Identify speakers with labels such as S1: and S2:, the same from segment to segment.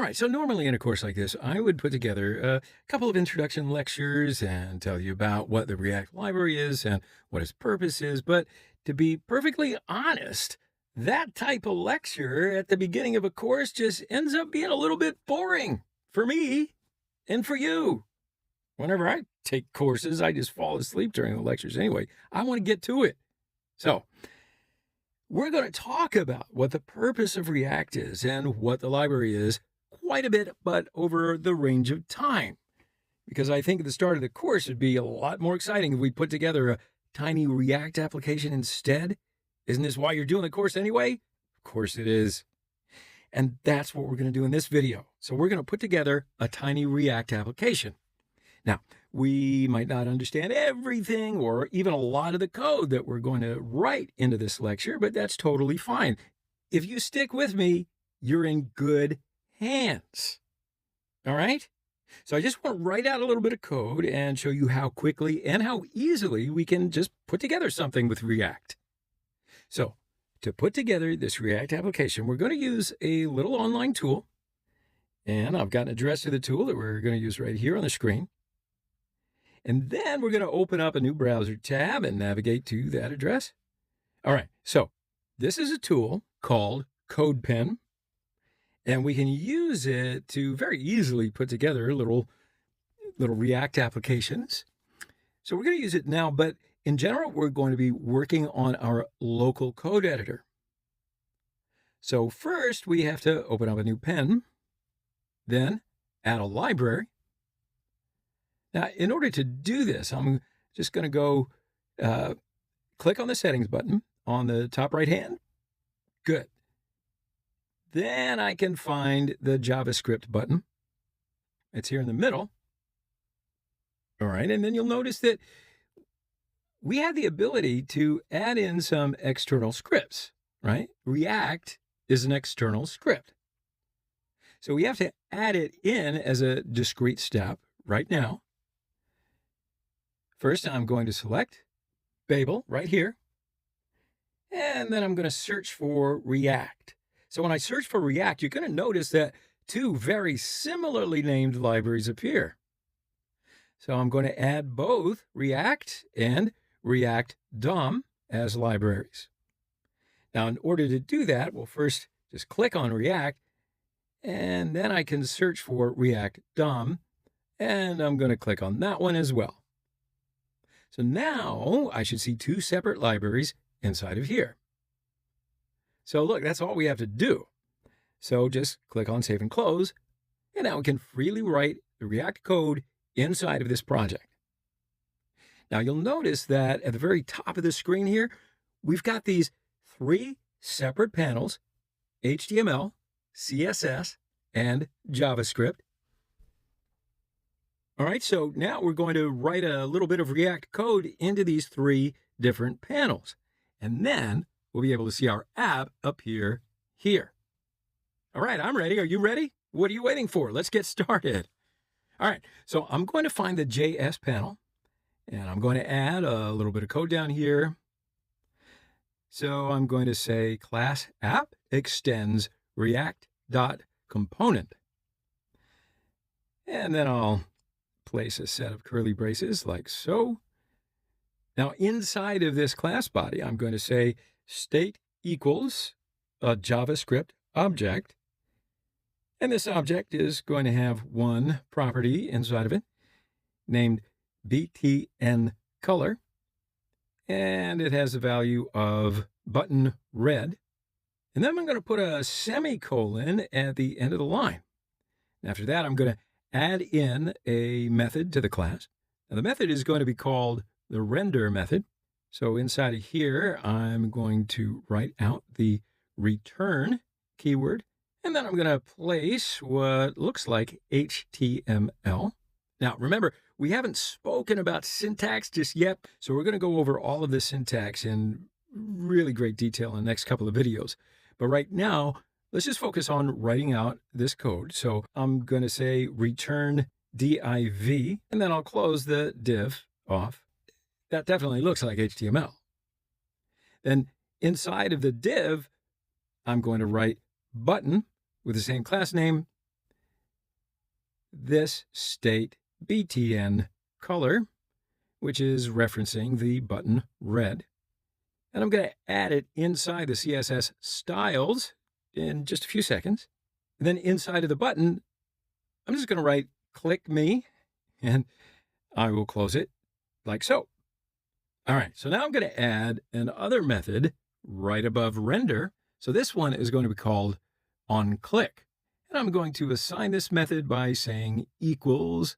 S1: right, so normally in a course like this, I would put together a couple of introduction lectures and tell you about what the React library is and what its purpose is. But to be perfectly honest, that type of lecture at the beginning of a course just ends up being a little bit boring for me and for you. Whenever I take courses, I just fall asleep during the lectures anyway. I want to get to it. So we're going to talk about what the purpose of React is and what the library is quite a bit, but over the range of time. Because I think at the start of the course, it'd be a lot more exciting if we put together a tiny React application instead. Isn't this why you're doing the course anyway? Of course it is. And that's what we're going to do in this video. So we're going to put together a tiny React application. Now, we might not understand everything or even a lot of the code that we're going to write into this lecture, but that's totally fine. If you stick with me, you're in good hands. All right? So I just want to write out a little bit of code and show you how quickly and how easily we can just put together something with React. So to put together this React application, we're going to use a little online tool. And I've got an address to the tool that we're going to use right here on the screen. And then we're going to open up a new browser tab and navigate to that address. All right, so this is a tool called CodePen, and we can use it to very easily put together little React applications. So we're going to use it now, but in general, we're going to be working on our local code editor. So first, we have to open up a new pen, then add a library. Now, in order to do this, I'm just going to go click on the settings button on the top right hand. Good. Then I can find the JavaScript button. It's here in the middle. All right, and then you'll notice that we have the ability to add in some external scripts, right? React is an external script. So we have to add it in as a discrete step right now. First, I'm going to select Babel right here, and then I'm going to search for React. So when I search for React, you're going to notice that two very similarly named libraries appear. So I'm going to add both React and React DOM as libraries. Now, in order to do that, we'll first just click on React, and then I can search for React DOM, and I'm going to click on that one as well. So now I should see two separate libraries inside of here. So look, that's all we have to do. So just click on Save and Close, and now we can freely write the React code inside of this project. Now you'll notice that at the very top of the screen here, we've got these three separate panels: HTML, CSS, and JavaScript. All right, so now we're going to write a little bit of React code into these three different panels. And then we'll be able to see our app appear here. All right, I'm ready. Are you ready? What are you waiting for? Let's get started. All right, so I'm going to find the JS panel, and I'm going to add a little bit of code down here. So I'm going to say class app extends react.component. And then I'll place a set of curly braces like so. Now, inside of this class body, I'm going to say state equals a JavaScript object. And this object is going to have one property inside of it named btn color. And it has a value of button red. And then I'm going to put a semicolon at the end of the line. And after that, I'm going to add in a method to the class. Now, the method is going to be called the render method. So inside of here, I'm going to write out the return keyword, and then I'm going to place what looks like HTML. Now, remember, we haven't spoken about syntax just yet, so we're going to go over all of the syntax in really great detail in the next couple of videos. But right now, let's just focus on writing out this code. So I'm going to say return div, and then I'll close the div off. That definitely looks like HTML. Then inside of the div, I'm going to write button with the same class name, this state btn color, which is referencing the button red. And I'm going to add it inside the CSS styles in just a few seconds. And then inside of the button, I'm just going to write click me, and I will close it like so. All right, so now I'm going to add another method right above render. So this one is going to be called onClick. And I'm going to assign this method by saying equals,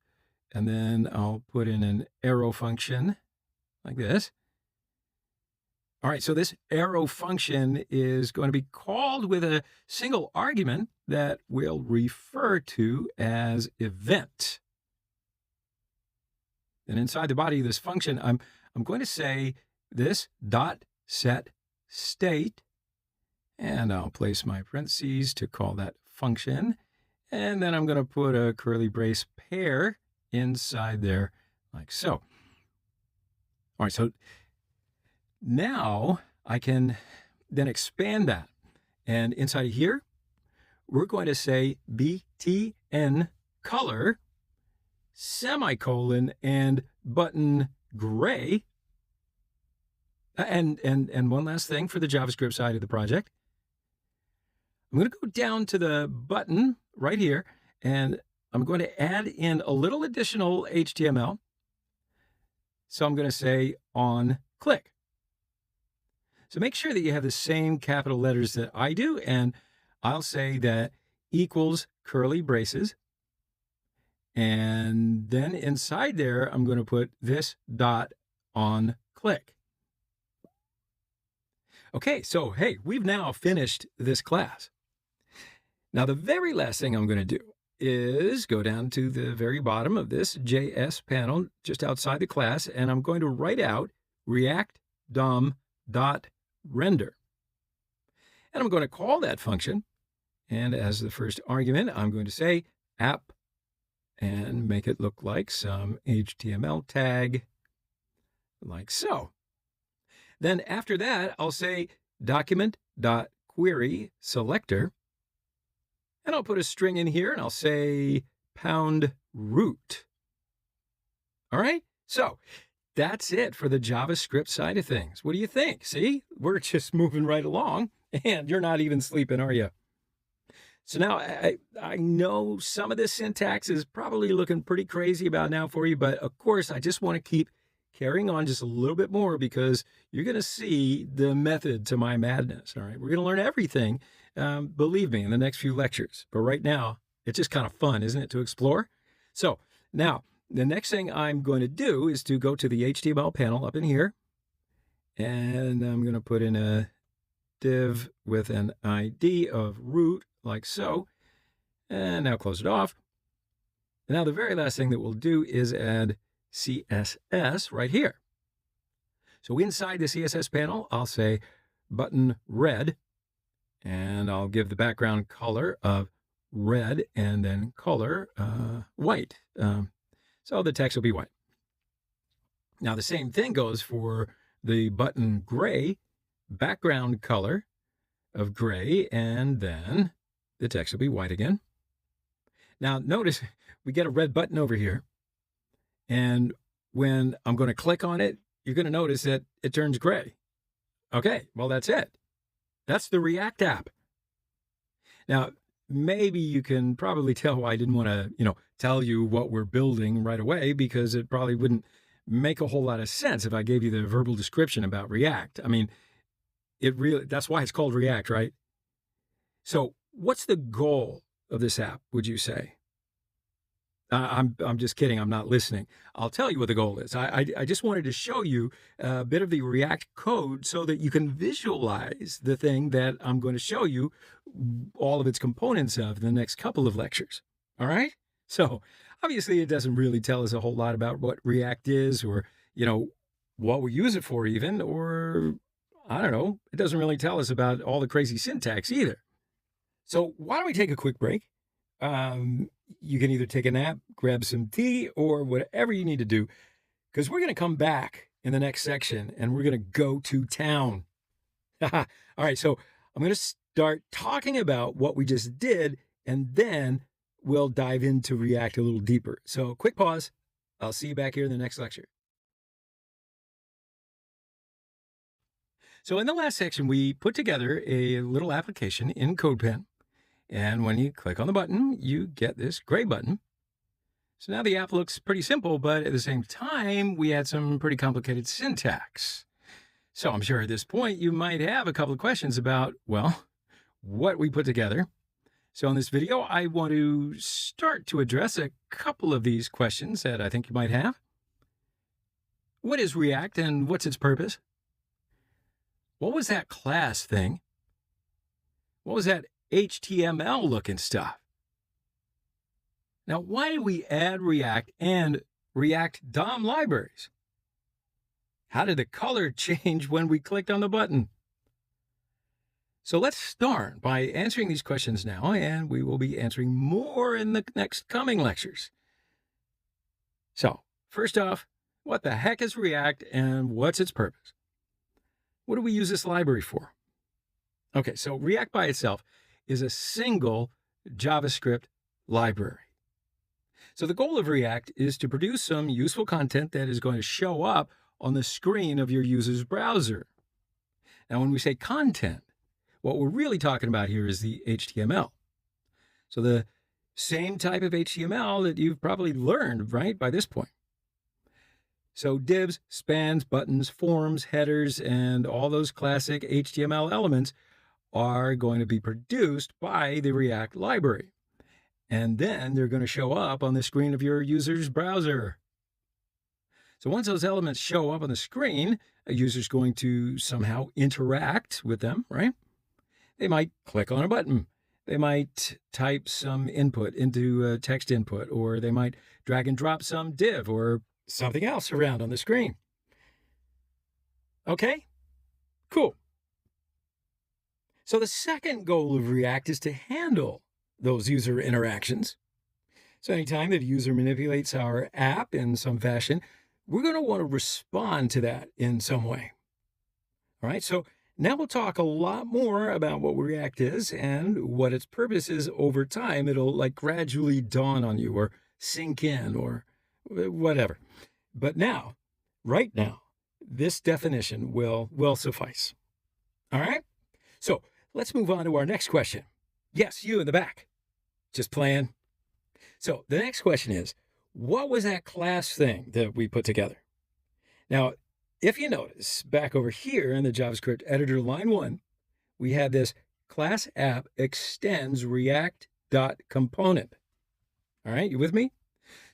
S1: and then I'll put in an arrow function like this. All right, so this arrow function is going to be called with a single argument that we'll refer to as event. And inside the body of this function, I'm going to say this dot set state, and I'll place my parentheses to call that function. And then I'm going to put a curly brace pair inside there like so. All right, so now I can then expand that. And inside here, we're going to say btn color, semicolon, and button gray. And one last thing for the JavaScript side of the project. I'm going to go down to the button right here, and I'm going to add in a little additional HTML. So I'm going to say on click. So make sure that you have the same capital letters that I do, and I'll say that equals curly braces. And then inside there, I'm going to put this dot on click. Okay, so hey, we've now finished this class. Now, the very last thing I'm going to do is go down to the very bottom of this JS panel just outside the class, and I'm going to write out React DOM.render. And I'm going to call that function, and as the first argument, I'm going to say app and make it look like some HTML tag like so. Then after that, I'll say document.query selector, and I'll put a string in here, and I'll say pound root. All right, so that's it for the JavaScript side of things. What do you think? See, we're just moving right along, and you're not even sleeping, are you? So now I know some of this syntax is probably looking pretty crazy about now for you, but of course, I just want to keep carrying on just a little bit more because you're going to see the method to my madness. All right, we're going to learn everything, believe me, in the next few lectures. But right now, it's just kind of fun, isn't it, to explore? So now, the next thing I'm going to do is to go to the HTML panel up in here, and I'm going to put in a div with an ID of root, like so, and now close it off. Now, the very last thing that we'll do is add CSS right here. So inside the CSS panel, I'll say button red, and I'll give the background color of red and then color white. So the text will be white. Now, the same thing goes for the button gray, background color of gray, and then the text will be white again. Now, notice we get a red button over here. And when I'm going to click on it, you're going to notice that it turns gray. Okay, well, that's it. That's the React app. Now, maybe you can probably tell why I didn't want to, tell you what we're building right away, because it probably wouldn't make a whole lot of sense if I gave you the verbal description about React. I mean, that's why it's called React, right? So what's the goal of this app, would you say? I'm just kidding. I'm not listening. I'll tell you what the goal is. I just wanted to show you a bit of the React code so that you can visualize the thing that I'm going to show you all of its components of in the next couple of lectures. All right? So obviously it doesn't really tell us a whole lot about what React is or, what we use it for even, or I don't know. It doesn't really tell us about all the crazy syntax either. So why don't we take a quick break? You can either take a nap, grab some tea, or whatever you need to do, because we're going to come back in the next section and we're going to go to town. All right, so I'm going to start talking about what we just did, and then we'll dive into React a little deeper. So quick pause. I'll see you back here in the next lecture. So in the last section, we put together a little application in CodePen. And when you click on the button, you get this gray button. So now the app looks pretty simple, but at the same time, we had some pretty complicated syntax. So I'm sure at this point, you might have a couple of questions about, well, what we put together. So in this video, I want to start to address a couple of these questions that I think you might have. What is React and what's its purpose? What was that class thing? What was that HTML looking stuff? Now, why did we add React and React DOM libraries? How did the color change when we clicked on the button? So let's start by answering these questions now, and we will be answering more in the next coming lectures. So, first off, what the heck is React and what's its purpose? What do we use this library for? Okay, so React by itself is a single JavaScript library. So the goal of React is to produce some useful content that is going to show up on the screen of your user's browser. Now, when we say content, what we're really talking about here is the HTML. So the same type of HTML that you've probably learned, right, by this point. So divs, spans, buttons, forms, headers, and all those classic HTML elements are going to be produced by the React library. And then they're going to show up on the screen of your user's browser. So once those elements show up on the screen, a user's going to somehow interact with them, right? They might click on a button. They might type some input into a text input, or they might drag and drop some div or something else around on the screen. Okay, cool. So the second goal of React is to handle those user interactions. So anytime that a user manipulates our app in some fashion, we're going to want to respond to that in some way. All right, so now we'll talk a lot more about what React is and what its purpose is over time. It'll like gradually dawn on you or sink in or whatever. But now, right now, this definition will suffice. All right? So let's move on to our next question. Yes, you in the back. Just playing. So the next question is, what was that class thing that we put together? Now, if you notice, back over here in the JavaScript editor, line 1, we have this class app extends react.component. All right, you with me?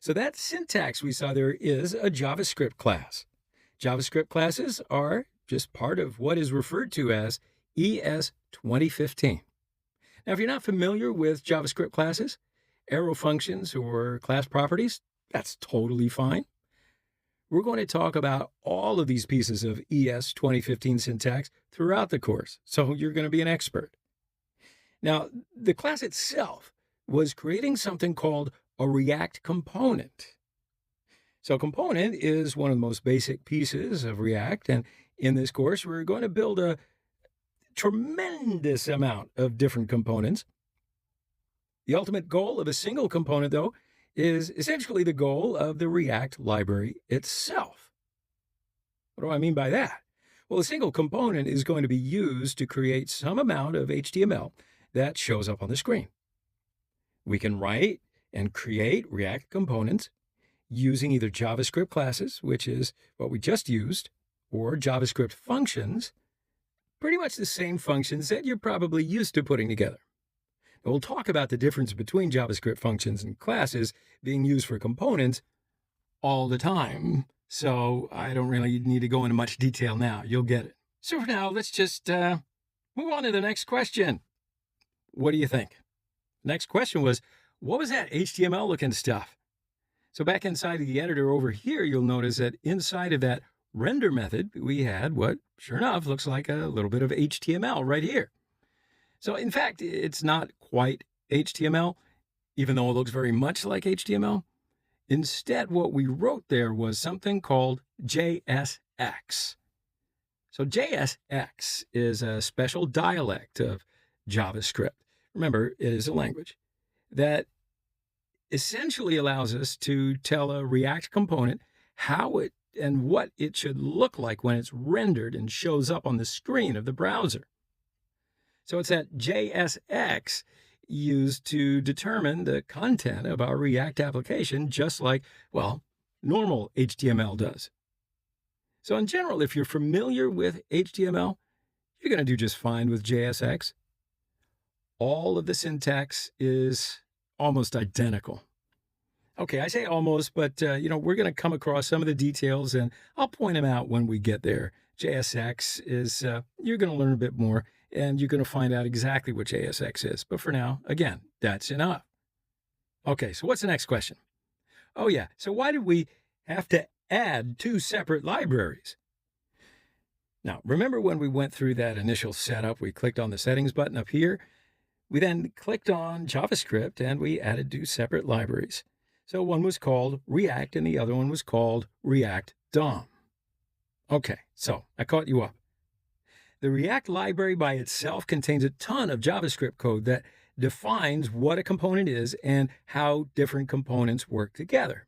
S1: So that syntax we saw there is a JavaScript class. JavaScript classes are just part of what is referred to as ES 2015. Now, if you're not familiar with JavaScript classes, arrow functions, or class properties, that's totally fine. We're going to talk about all of these pieces of ES 2015 syntax throughout the course, so you're going to be an expert. Now, the class itself was creating something called a React component. So a component is one of the most basic pieces of React, and in this course, we're going to build a tremendous amount of different components. The ultimate goal of a single component, though, is essentially the goal of the React library itself. What do I mean by that? Well, a single component is going to be used to create some amount of HTML that shows up on the screen. We can write and create React components using either JavaScript classes, which is what we just used, or JavaScript functions, pretty much the same functions that you're probably used to putting together. Now, we'll talk about the difference between JavaScript functions and classes being used for components all the time, so I don't really need to go into much detail now. You'll get it. So for now, let's just move on to the next question. What do you think? Next question was, what was that HTML looking stuff? So back inside of the editor over here, you'll notice that inside of that render method, we had what, sure enough, looks like a little bit of HTML right here. So in fact, it's not quite HTML, even though it looks very much like HTML. Instead, what we wrote there was something called JSX. So JSX is a special dialect of JavaScript. Remember, it is a language that essentially allows us to tell a React component how it and what it should look like when it's rendered and shows up on the screen of the browser. So it's that JSX used to determine the content of our React application, just like, well, normal HTML does. So in general, if you're familiar with HTML, you're going to do just fine with JSX. All of the syntax is almost identical. Okay, I say almost, but we're going to come across some of the details, and I'll point them out when we get there. JSX is, you're going to learn a bit more, and you're going to find out exactly what JSX is. But for now, again, that's enough. Okay, so what's the next question? Oh, yeah, so why did we have to add two separate libraries? Now, remember when we went through that initial setup, we clicked on the settings button up here. We then clicked on JavaScript, and we added two separate libraries. So one was called React, and the other one was called React DOM. Okay, so I caught you up. The React library by itself contains a ton of JavaScript code that defines what a component is and how different components work together.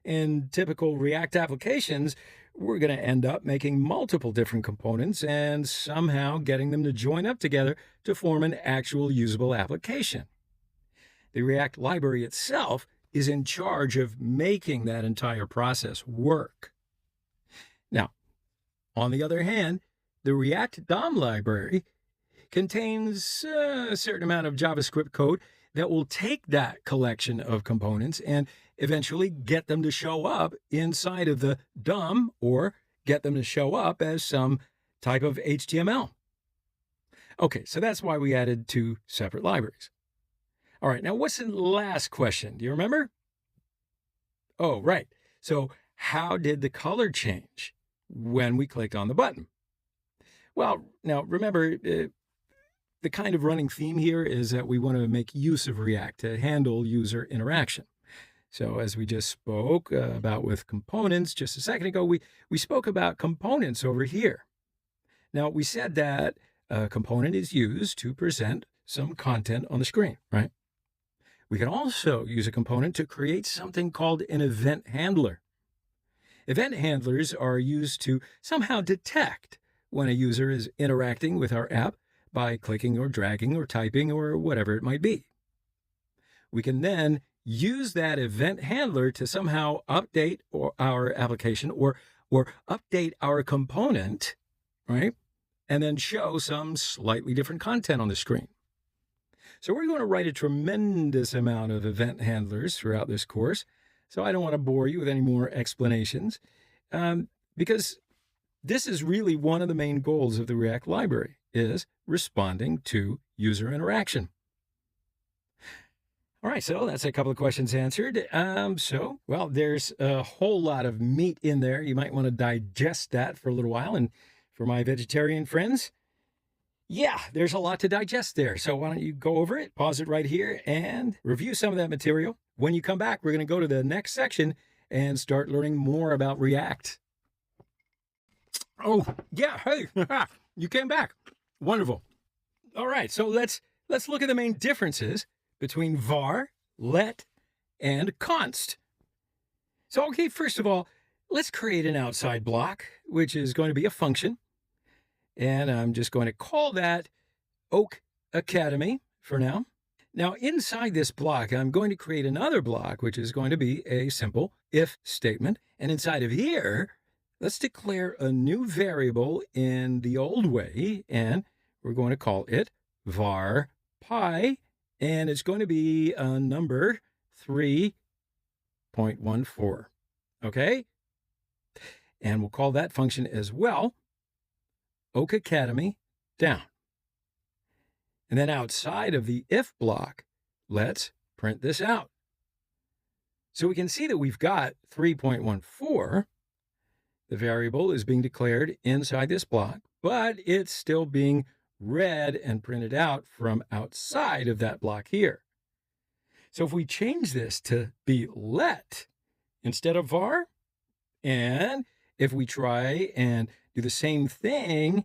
S1: In typical React applications, we're going to end up making multiple different components and somehow getting them to join up together to form an actual usable application. The React library itself is in charge of making that entire process work. Now, on the other hand, the React DOM library contains a certain amount of JavaScript code that will take that collection of components and eventually get them to show up inside of the DOM or get them to show up as some type of HTML. Okay, so that's why we added two separate libraries. All right, now what's the last question? Do you remember? Oh, right. So how did the color change when we clicked on the button? Well, now remember, the kind of running theme here is that we want to make use of React to handle user interaction. So as we just spoke about with components just a second ago, we spoke about components over here. Now, we said that a component is used to present some content on the screen, right? We can also use a component to create something called an event handler. Event handlers are used to somehow detect when a user is interacting with our app by clicking or dragging or typing or whatever it might be. We can then use that event handler to somehow update our application or update our component, right? And then show some slightly different content on the screen. So we're going to write a tremendous amount of event handlers throughout this course. So I don't want to bore you with any more explanations because this is really one of the main goals of the React library is responding to user interaction. All right, so that's a couple of questions answered. Well, there's a whole lot of meat in there. You might want to digest that for a little while. And for my vegetarian friends, yeah, there's a lot to digest there. So why don't you go over it, pause it right here, and review some of that material. When you come back, we're going to go to the next section and start learning more about React. Oh, yeah, hey, you came back. Wonderful. All right, so let's look at the main differences between var, let, and const. So, okay, first of all, let's create an outside block, which is going to be a function. And I'm just going to call that Oak Academy for now. Now, inside this block, I'm going to create another block, which is going to be a simple if statement. And inside of here, let's declare a new variable in the old way, and we're going to call it var pi, and it's going to be a number 3.14, okay? And we'll call that function as well, Oak Academy down. And then outside of the if block, let's print this out. So we can see that we've got 3.14. The variable is being declared inside this block, but it's still being read and printed out from outside of that block here. So if we change this to be let instead of var, and if we try and do the same thing,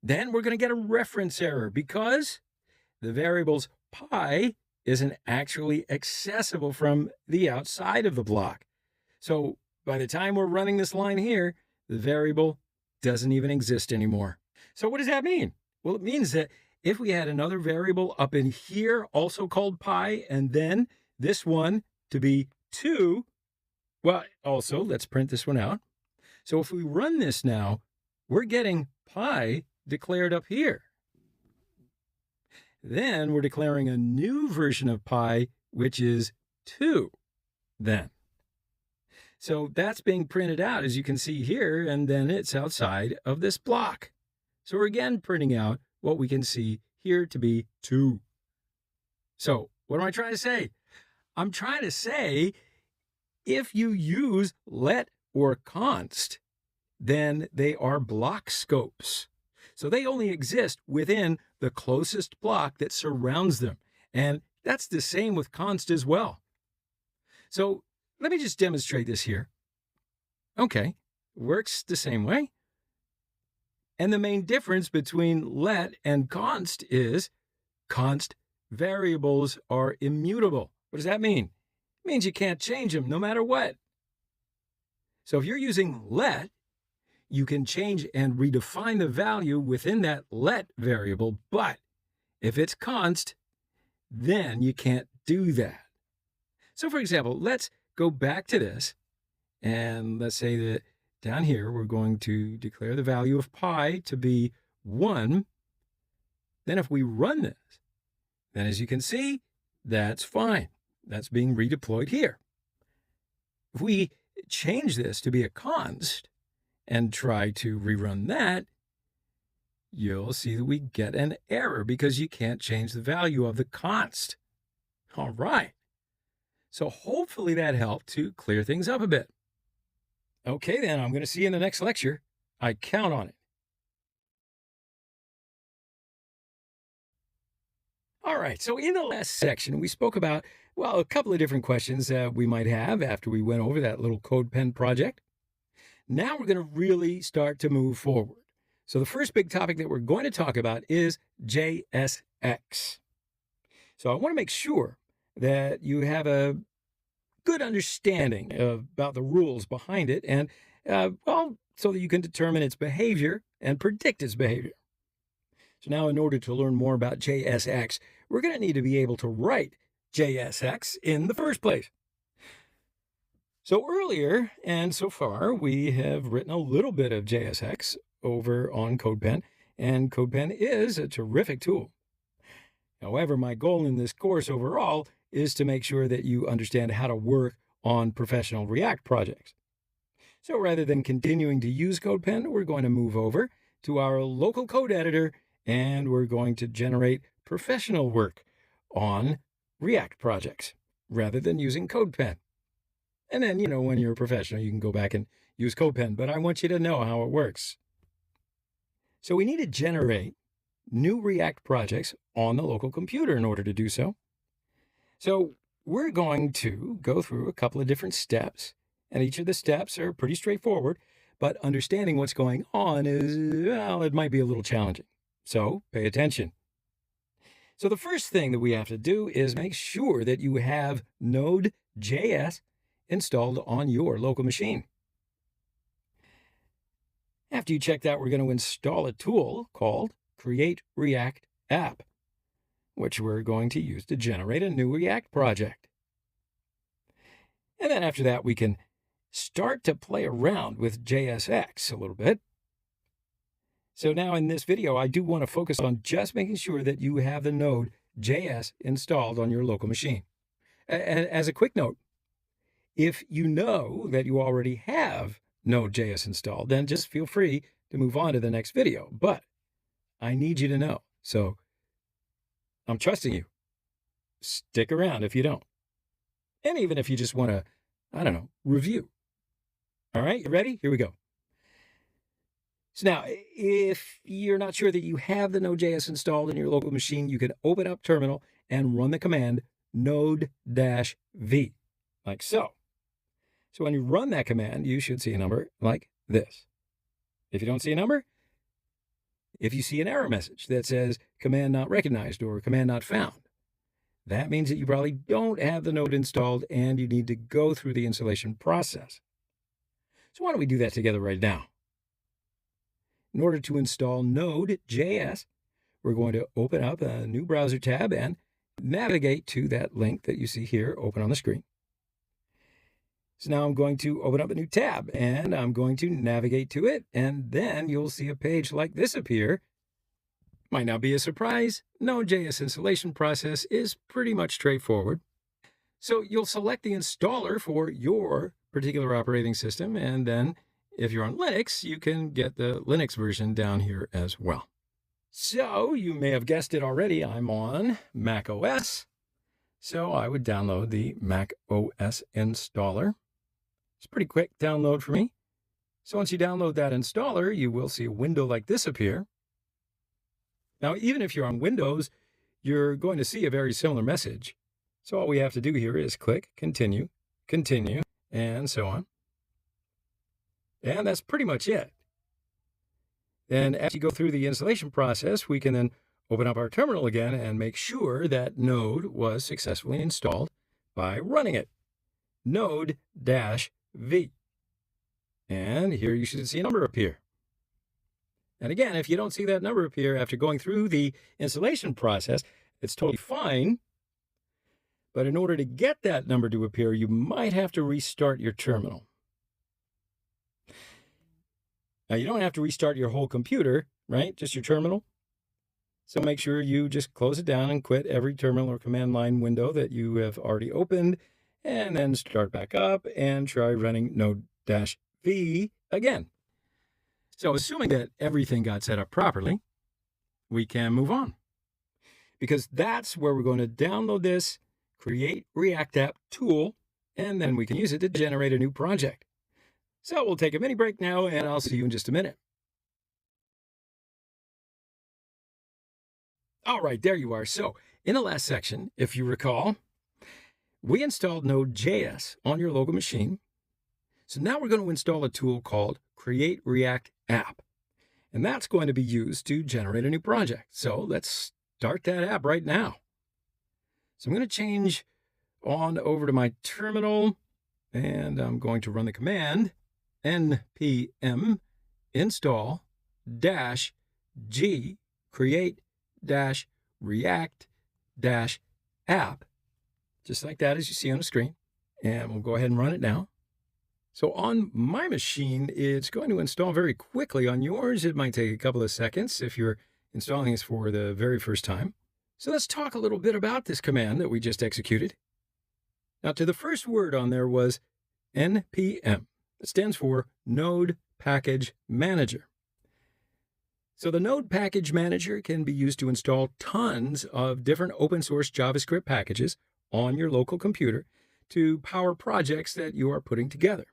S1: then we're going to get a reference error because the variable's pi isn't actually accessible from the outside of the block. So by the time we're running this line here, the variable doesn't even exist anymore. So what does that mean? Well, it means that if we had another variable up in here, also called pi, and then this one to be 2, well, also, let's print this one out. So if we run this now, we're getting pi declared up here. Then we're declaring a new version of pi, which is 2 then. So that's being printed out, as you can see here, and then it's outside of this block. So we're again printing out what we can see here to be 2. So what am I trying to say? I'm trying to say if you use let or const, then they are block scopes. So they only exist within the closest block that surrounds them. And that's the same with const as well. So let me just demonstrate this here. Okay, works the same way. And the main difference between let and const is const variables are immutable. What does that mean? It means you can't change them no matter what. So if you're using let, you can change and redefine the value within that let variable, but if it's const, then you can't do that. So for example, let's go back to this, and let's say that down here we're going to declare the value of pi to be 1. Then if we run this, then as you can see, that's fine. That's being redeployed here. If we change this to be a const and try to rerun that, you'll see that we get an error because you can't change the value of the const. All right. So hopefully that helped to clear things up a bit. Okay, then I'm going to see you in the next lecture. I count on it. All right, so in the last section, we spoke about, well, a couple of different questions that we might have after we went over that little CodePen project. Now we're going to really start to move forward. So the first big topic that we're going to talk about is JSX. So I want to make sure that you have a good understanding about the rules behind it and, well, so that you can determine its behavior and predict its behavior. So now in order to learn more about JSX, we're going to need to be able to write JSX in the first place. So earlier and so far, we have written a little bit of JSX over on CodePen, and CodePen is a terrific tool. However, my goal in this course overall is to make sure that you understand how to work on professional React projects. So rather than continuing to use CodePen, we're going to move over to our local code editor, and we're going to generate professional work on React projects rather than using CodePen. And then, when you're a professional, you can go back and use CodePen, but I want you to know how it works. So we need to generate new React projects on the local computer in order to do so. So we're going to go through a couple of different steps, and each of the steps are pretty straightforward, but understanding what's going on is, well, it might be a little challenging. So pay attention. So the first thing that we have to do is make sure that you have Node.js installed on your local machine. After you check that, we're going to install a tool called Create React App, which we're going to use to generate a new React project. And then after that, we can start to play around with JSX a little bit. So now in this video, I do want to focus on just making sure that you have the Node.js installed on your local machine. As a quick note, if you know that you already have Node.js installed, then just feel free to move on to the next video. But I need you to know. So I'm trusting you. Stick around if you don't. And even if you just want to, review. All right, you ready? Here we go. So now, if you're not sure that you have the Node.js installed in your local machine, you can open up Terminal and run the command node-v, like so. So when you run that command, you should see a number like this. If you don't see a number, if you see an error message that says command not recognized or command not found, that means that you probably don't have the node installed and you need to go through the installation process. So why don't we do that together right now? In order to install Node.js, we're going to open up a new browser tab and navigate to that link that you see here open on the screen. So now I'm going to open up a new tab and I'm going to navigate to it, and then you'll see a page like this appear. Might not be a surprise. Node.js installation process is pretty much straightforward. So you'll select the installer for your particular operating system, and then if you're on Linux, you can get the Linux version down here as well. So you may have guessed it already, I'm on Mac OS. So I would download the Mac OS installer. It's a pretty quick download for me. So once you download that installer, you will see a window like this appear. Now, even if you're on Windows, you're going to see a very similar message. So all we have to do here is click Continue, Continue, and so on. And that's pretty much it. Then as you go through the installation process, we can then open up our terminal again and make sure that Node was successfully installed by running it. Node-V. And here you should see a number appear. And again, if you don't see that number appear after going through the installation process, it's totally fine. But in order to get that number to appear, you might have to restart your terminal. Now, you don't have to restart your whole computer, right? Just your terminal. So make sure you just close it down and quit every terminal or command line window that you have already opened, and then start back up and try running Node-V again. So assuming that everything got set up properly, we can move on. Because that's where we're going to download this Create React App tool, and then we can use it to generate a new project. So we'll take a mini break now, and I'll see you in just a minute. All right, there you are. So in the last section, if you recall, we installed Node.js on your local machine. So now we're going to install a tool called Create React App. And that's going to be used to generate a new project. So let's start that app right now. So I'm going to change on over to my terminal, and I'm going to run the command npm install -g create -react -app, just like that as you see on the screen. And we'll go ahead and run it now. So on my machine, it's going to install very quickly. On yours, it might take a couple of seconds if you're installing this for the very first time. So let's talk a little bit about this command that we just executed. Now, to the first word on there was npm. It stands for Node Package Manager. So the Node Package Manager can be used to install tons of different open source JavaScript packages on your local computer to power projects that you are putting together.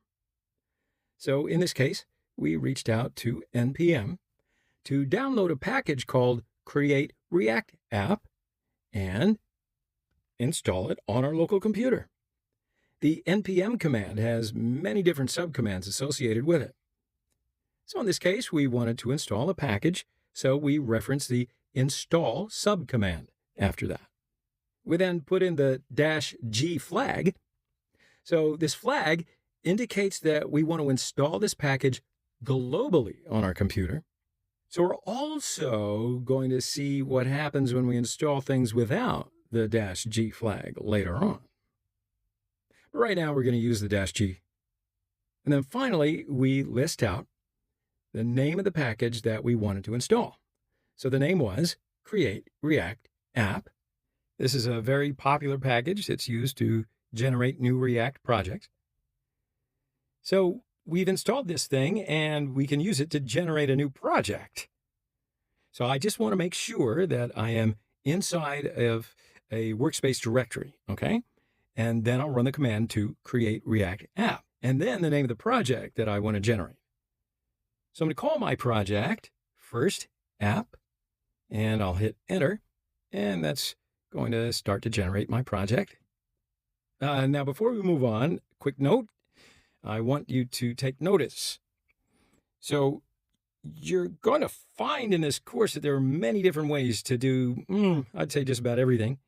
S1: So in this case, we reached out to npm to download a package called Create React App and install it on our local computer. The npm command has many different subcommands associated with it. So in this case, we wanted to install a package, so we reference the install subcommand after that. We then put in the -g flag. So this flag indicates that we want to install this package globally on our computer. So we're also going to see what happens when we install things without the -g flag later on. But right now, we're going to use the -g. And then finally, we list out the name of the package that we wanted to install. So the name was Create React App. This is a very popular package that's used to generate new React projects. So we've installed this thing, and we can use it to generate a new project. So I just want to make sure that I am inside of a workspace directory, okay? And then I'll run the command to Create React App, and then the name of the project that I want to generate. So I'm going to call my project First App, and I'll hit Enter, and that's going to start to generate my project. Now, before we move on, quick note, I want you to take notice. So you're going to find in this course that there are many different ways to do, I'd say just about everything.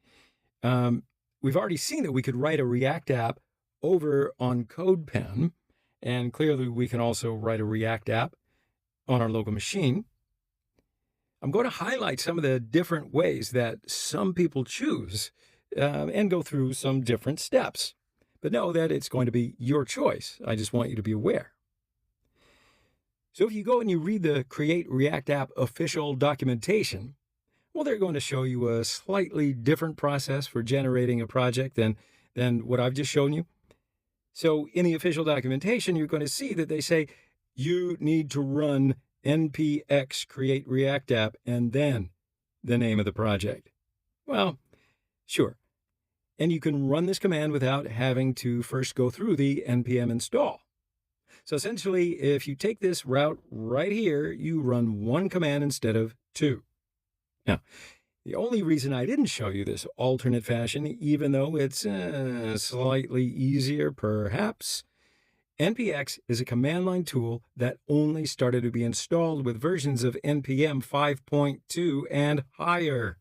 S1: We've already seen that we could write a React app over on CodePen, and clearly we can also write a React app on our local machine. I'm going to highlight some of the different ways that some people choose and go through some different steps. But know that it's going to be your choice. I just want you to be aware. So if you go and you read the Create React App official documentation, well, they're going to show you a slightly different process for generating a project than what I've just shown you. So in the official documentation, you're going to see that they say you need to run npx create react app and then the name of the project. Well, sure. And you can run this command without having to first go through the npm install. So essentially, if you take this route right here, you run one command instead of two. Now, the only reason I didn't show you this alternate fashion, even though it's slightly easier perhaps, npx is a command line tool that only started to be installed with versions of npm 5.2 and higher.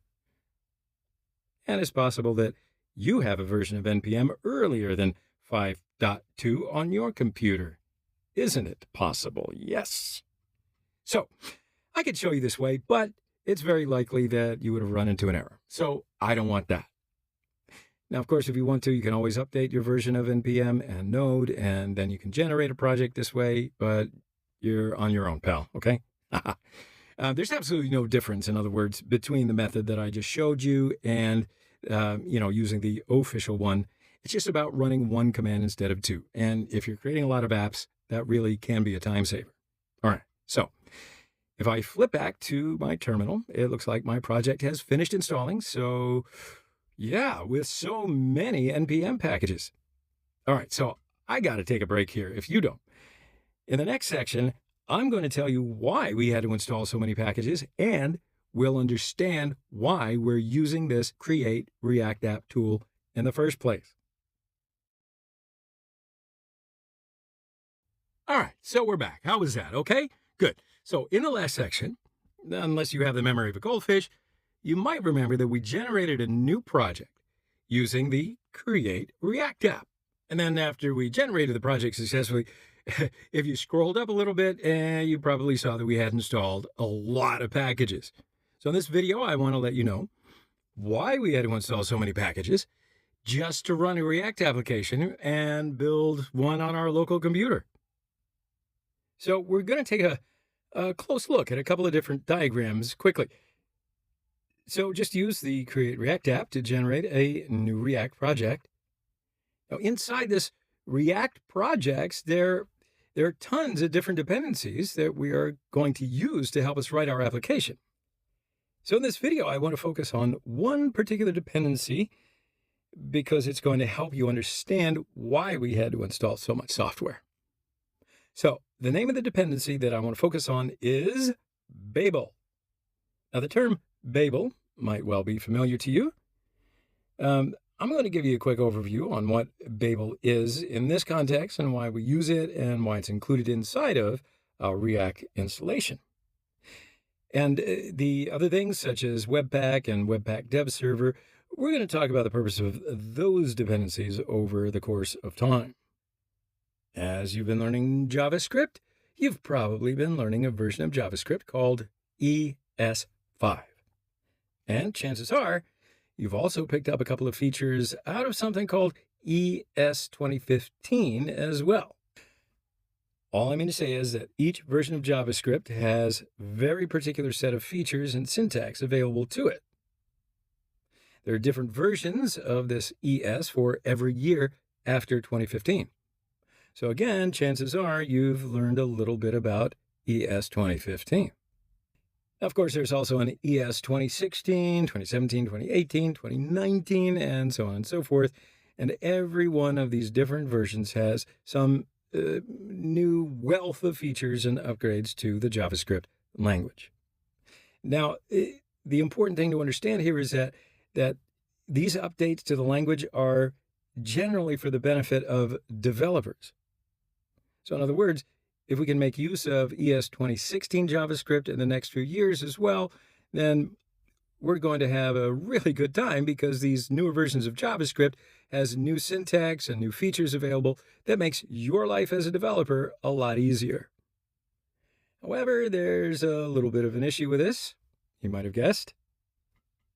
S1: And it's possible that you have a version of npm earlier than 5.2 on your computer. Isn't it possible? Yes. So I could show you this way, but it's very likely that you would have run into an error. So I don't want that. Now, of course, if you want to, you can always update your version of npm and Node, and then you can generate a project this way, but you're on your own, pal, okay? There's absolutely no difference, in other words, between the method that I just showed you and, using the official one. It's just about running one command instead of two. And if you're creating a lot of apps, that really can be a time saver. All right, so if I flip back to my terminal, it looks like my project has finished installing. So yeah, with so many NPM packages. All right, so I got to take a break here if you don't. In the next section, I'm going to tell you why we had to install so many packages, and we'll understand why we're using this Create React App tool in the first place. All right, so we're back. How was that? Okay, good. So in the last section, unless you have the memory of a goldfish, you might remember that we generated a new project using the Create React App. And then after we generated the project successfully, if you scrolled up a little bit, you probably saw that we had installed a lot of packages. So in this video, I want to let you know why we had to install so many packages just to run a React application and build one on our local computer. So we're going to take a close look at a couple of different diagrams quickly. So just use the Create React app to generate a new React project. Now, inside this React projects, there are tons of different dependencies that we are going to use to help us write our application. So in this video, I want to focus on one particular dependency because it's going to help you understand why we had to install so much software. So the name of the dependency that I want to focus on is Babel. Now, the term Babel might well be familiar to you. I'm going to give you a quick overview on what Babel is in this context and why we use it and why it's included inside of our React installation. And the other things such as Webpack and Webpack Dev Server, we're going to talk about the purpose of those dependencies over the course of time. As you've been learning JavaScript, you've probably been learning a version of JavaScript called ES5. And chances are, you've also picked up a couple of features out of something called ES 2015 as well. All I mean to say is that each version of JavaScript has a very particular set of features and syntax available to it. There are different versions of this ES for every year after 2015. So again, chances are you've learned a little bit about ES 2015. Now, of course, there's also an ES 2016, 2017, 2018, 2019, and so on and so forth. And every one of these different versions has some new wealth of features and upgrades to the JavaScript language. Now, the important thing to understand here is that these updates to the language are generally for the benefit of developers. So in other words, if we can make use of ES 2016 JavaScript in the next few years as well, then we're going to have a really good time because these newer versions of JavaScript has new syntax and new features available that makes your life as a developer a lot easier. However, there's a little bit of an issue with this, you might have guessed.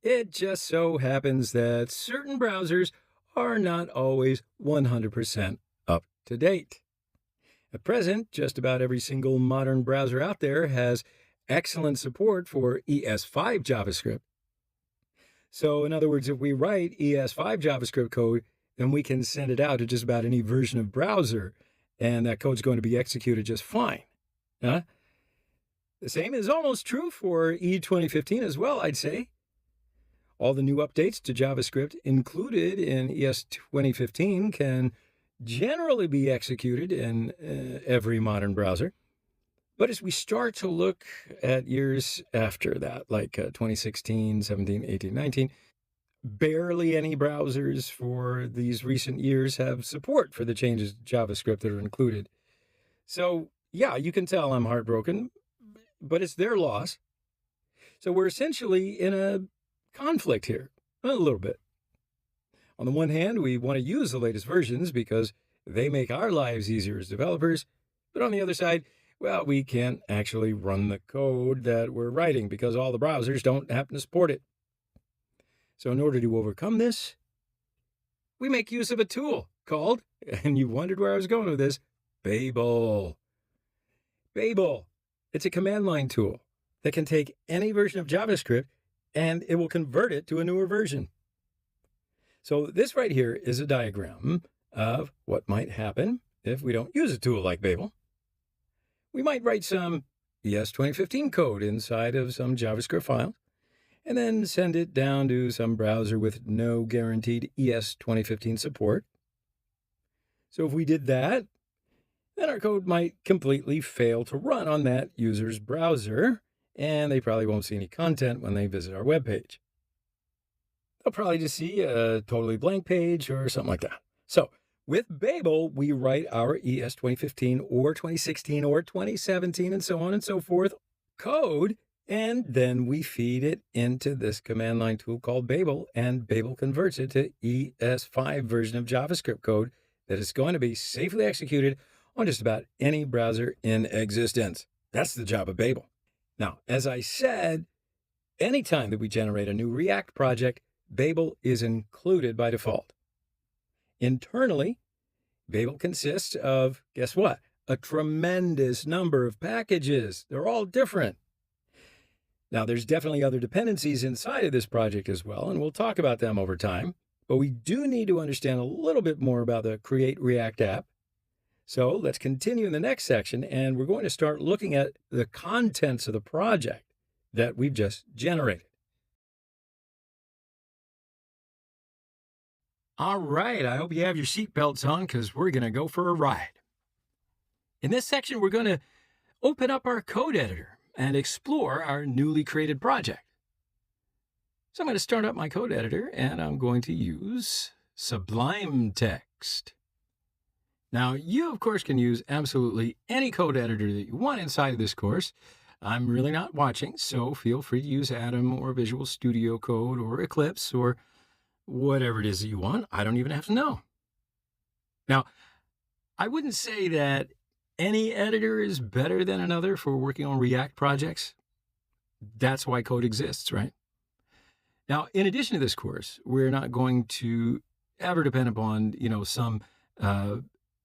S1: It just so happens that certain browsers are not always 100% up to date. At present, just about every single modern browser out there has excellent support for ES5 JavaScript. So in other words, if we write ES5 JavaScript code, then we can send it out to just about any version of browser, and that code's going to be executed just fine. The same is almost true for E2015 as well, I'd say. All the new updates to JavaScript included in ES 2015 can generally be executed in every modern browser. But as we start to look at years after that, like 2016, 17, 18, 19, barely any browsers for these recent years have support for the changes to JavaScript that are included. So, yeah, you can tell I'm heartbroken, but it's their loss. So we're essentially in a conflict here, a little bit. On the one hand, we want to use the latest versions because they make our lives easier as developers. But on the other side, well, we can't actually run the code that we're writing because all the browsers don't happen to support it. So in order to overcome this, we make use of a tool called, and you wondered where I was going with this, Babel. Babel, it's a command line tool that can take any version of JavaScript and it will convert it to a newer version. So this right here is a diagram of what might happen if we don't use a tool like Babel. We might write some ES 2015 code inside of some JavaScript file and then send it down to some browser with no guaranteed ES 2015 support. So if we did that, then our code might completely fail to run on that user's browser, and they probably won't see any content when they visit our webpage. They'll probably just see a totally blank page or something like that. So with Babel, we write our ES 2015 or 2016 or 2017 and so on and so forth code, and then we feed it into this command line tool called Babel, and Babel converts it to ES5 version of JavaScript code that is going to be safely executed on just about any browser in existence. That's the job of Babel. Now, as I said, anytime that we generate a new React project, Babel is included by default. Internally, Babel consists of, guess what? A tremendous number of packages. They're all different. Now, there's definitely other dependencies inside of this project as well, and we'll talk about them over time. But we do need to understand a little bit more about the Create React app. So let's continue in the next section, and we're going to start looking at the contents of the project that we've just generated. All right, I hope you have your seatbelts on because we're going to go for a ride. In this section, we're going to open up our code editor and explore our newly created project. So I'm going to start up my code editor, and I'm going to use Sublime Text. Now, you, of course, can use absolutely any code editor that you want inside of this course. I'm really not watching, so feel free to use Atom or Visual Studio Code or Eclipse or whatever it is that you want. I don't even have to know. Now, I wouldn't say that any editor is better than another for working on React projects. That's why code exists, right? Now, in addition to this course, we're not going to ever depend upon, some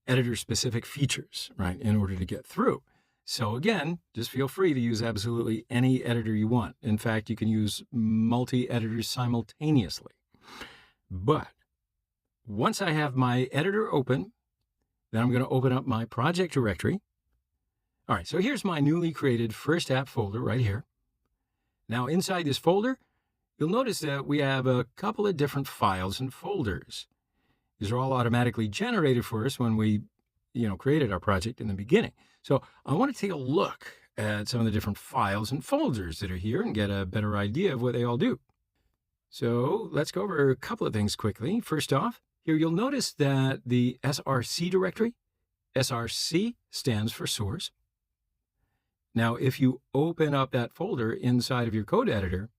S1: editor-specific features, right, in order to get through. So again, just feel free to use absolutely any editor you want. In fact, you can use multi-editors simultaneously. But once I have my editor open, then I'm going to open up my project directory. All right, so here's my newly created first app folder right here. Now inside this folder, you'll notice that we have a couple of different files and folders. These are all automatically generated for us when we, created our project in the beginning. So I want to take a look at some of the different files and folders that are here and get a better idea of what they all do. So let's go over a couple of things quickly. First off, here you'll notice that the src directory, src stands for source. Now, if you open up that folder inside of your code editor,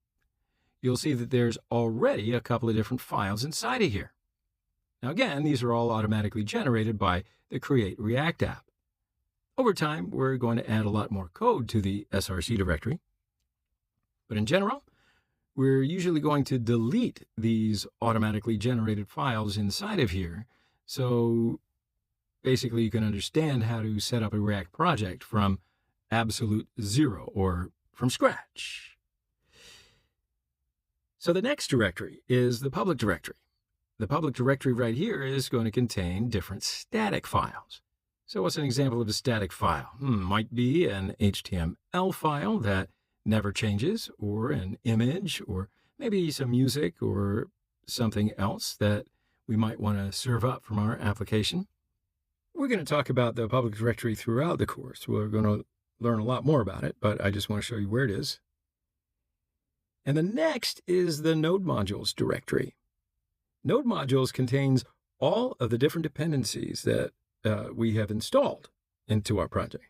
S1: you'll see that there's already a couple of different files inside of here. Now again, these are all automatically generated by the Create React app. Over time, we're going to add a lot more code to the SRC directory. But in general, we're usually going to delete these automatically generated files inside of here. So basically, you can understand how to set up a React project from absolute zero or from scratch. So the next directory is the public directory. The public directory right here is going to contain different static files. So what's an example of a static file? Might be an HTML file that never changes, or an image, or maybe some music or something else that we might want to serve up from our application. We're going to talk about the public directory throughout the course. We're going to learn a lot more about it, but I just want to show you where it is. And the next is the Node modules directory. Node modules contains all of the different dependencies that we have installed into our project.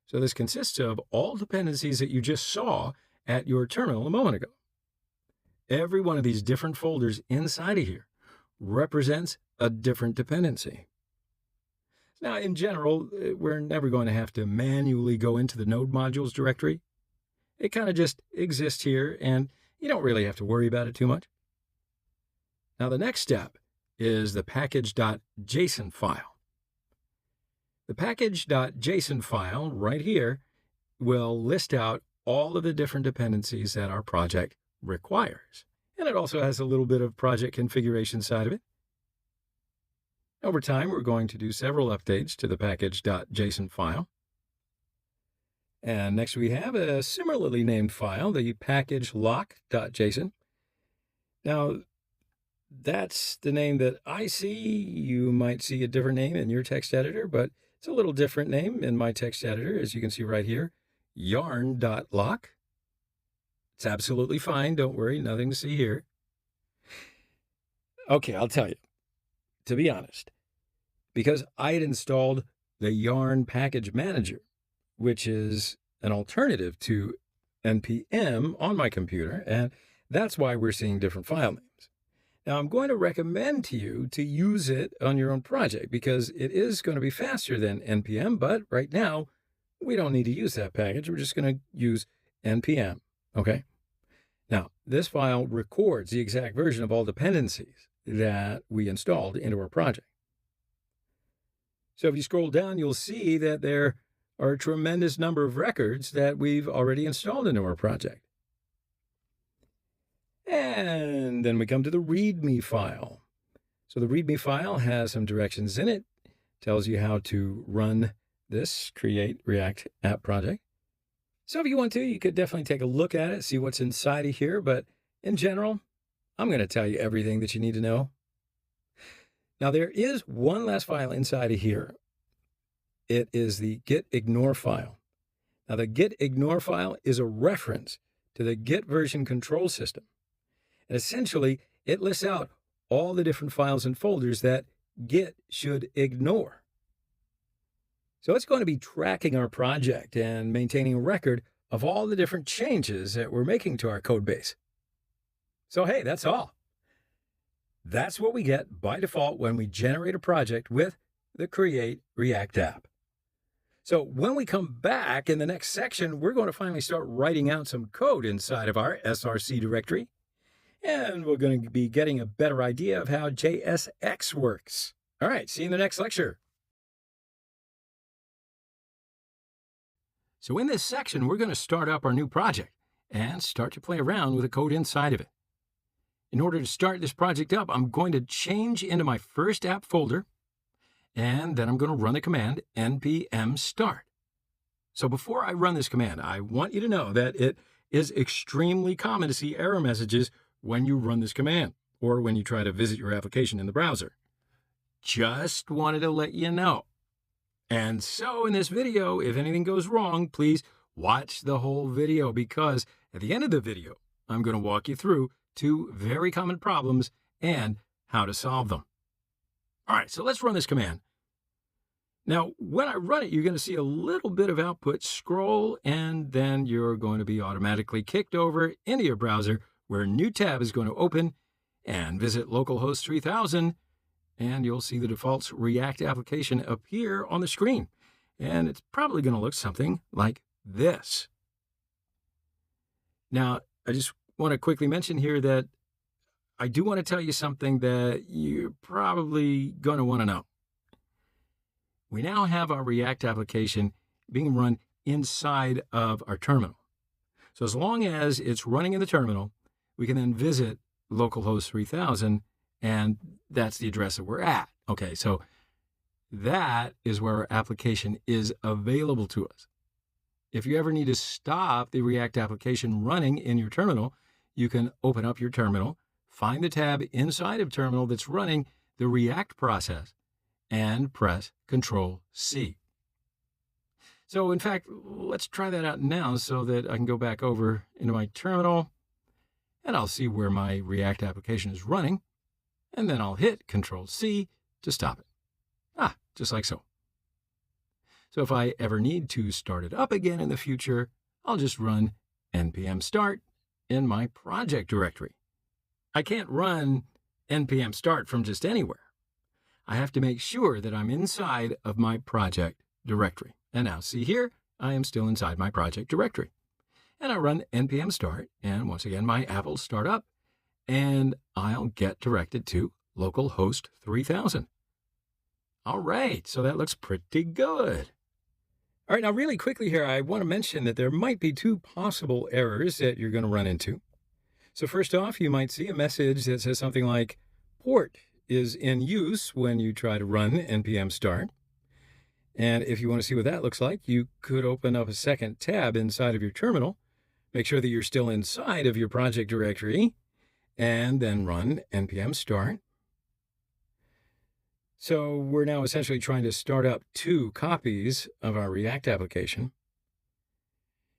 S1: So this consists of all dependencies that you just saw at your terminal a moment ago. Every one of these different folders inside of here represents a different dependency. Now, in general, we're never going to have to manually go into the Node modules directory. It kind of just exists here, and you don't really have to worry about it too much. Now, the next step is the package.json file. The package.json file right here will list out all of the different dependencies that our project requires. And it also has a little bit of project configuration side of it. Over time, we're going to do several updates to the package.json file. And next we have a similarly named file, the package.lock.json. Now, that's the name that I see. You might see a different name in your text editor, but it's a little different name in my text editor, as you can see right here, yarn.lock. It's absolutely fine. Don't worry, nothing to see here. Okay, I'll tell you, to be honest, because I had installed the Yarn Package Manager, which is an alternative to NPM on my computer, and that's why we're seeing different file names. Now, I'm going to recommend to you to use it on your own project because it is going to be faster than NPM, but right now, we don't need to use that package. We're just going to use NPM, okay? Now, this file records the exact version of all dependencies that we installed into our project. So if you scroll down, you'll see that there are a tremendous number of records that we've already installed into our project. And then we come to the README file. So the README file has some directions in it, tells you how to run this Create React app project. So if you want to, you could definitely take a look at it, see what's inside of here. But in general, I'm going to tell you everything that you need to know. Now, there is one last file inside of here. It is the gitignore file. Now, the gitignore file is a reference to the Git version control system. And essentially, it lists out all the different files and folders that Git should ignore. So it's going to be tracking our project and maintaining a record of all the different changes that we're making to our code base. So hey, that's all. That's what we get by default when we generate a project with the Create React app. So when we come back in the next section, we're going to finally start writing out some code inside of our SRC directory. And we're going to be getting a better idea of how JSX works. All right, see you in the next lecture. So in this section, we're going to start up our new project and start to play around with the code inside of it. In order to start this project up, I'm going to change into my first app folder, and then I'm going to run the command npm start. So before I run this command, I want you to know that it is extremely common to see error messages when you run this command or when you try to visit your application in the browser. Just wanted to let you know. And so in this video, if anything goes wrong, please watch the whole video because at the end of the video, I'm going to walk you through two very common problems and how to solve them. All right, so let's run this command. Now, when I run it, you're going to see a little bit of output scroll, and then you're going to be automatically kicked over into your browser where a new tab is going to open, and visit localhost 3000, and you'll see the default React application appear on the screen. And it's probably going to look something like this. Now, I just want to quickly mention here that I do want to tell you something that you're probably going to want to know. We now have our React application being run inside of our terminal. So as long as it's running in the terminal, we can then visit localhost 3000, and that's the address that we're at. Okay, so that is where our application is available to us. If you ever need to stop the React application running in your terminal, you can open up your terminal, find the tab inside of terminal that's running the React process, and press Control-C. So in fact, let's try that out now so that I can go back over into my terminal, and I'll see where my React application is running, and then I'll hit Control-C to stop it. Just like so. So if I ever need to start it up again in the future, I'll just run npm start in my project directory. I can't run npm start from just anywhere. I have to make sure that I'm inside of my project directory. And now see here, I am still inside my project directory. And I run npm start, and once again, my app will start up, and I'll get directed to localhost 3000. All right, so that looks pretty good. All right, now really quickly here, I want to mention that there might be two possible errors that you're going to run into. So first off, you might see a message that says something like port is in use when you try to run npm start. And if you want to see what that looks like, you could open up a second tab inside of your terminal, make sure that you're still inside of your project directory, and then run npm start. So we're now essentially trying to start up two copies of our React application.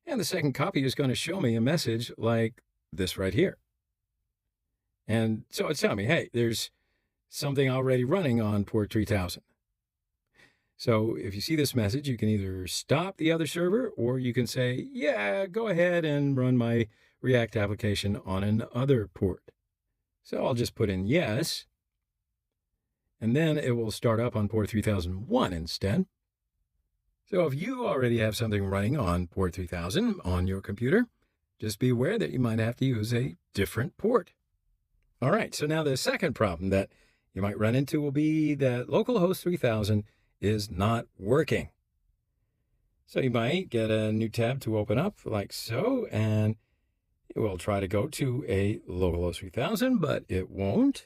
S1: And the second copy is going to show me a message like this right here. And so it's telling me, hey, there's something already running on port 3000. So if you see this message, you can either stop the other server, or you can say, yeah, go ahead and run my React application on another port. So I'll just put in yes. And then it will start up on port 3001 instead. So if you already have something running on port 3000 on your computer, just be aware that you might have to use a different port. All right, so now the second problem that you might run into will be that localhost 3000 is not working. So you might get a new tab to open up like so, and it will try to go to a localhost 3000, but it won't.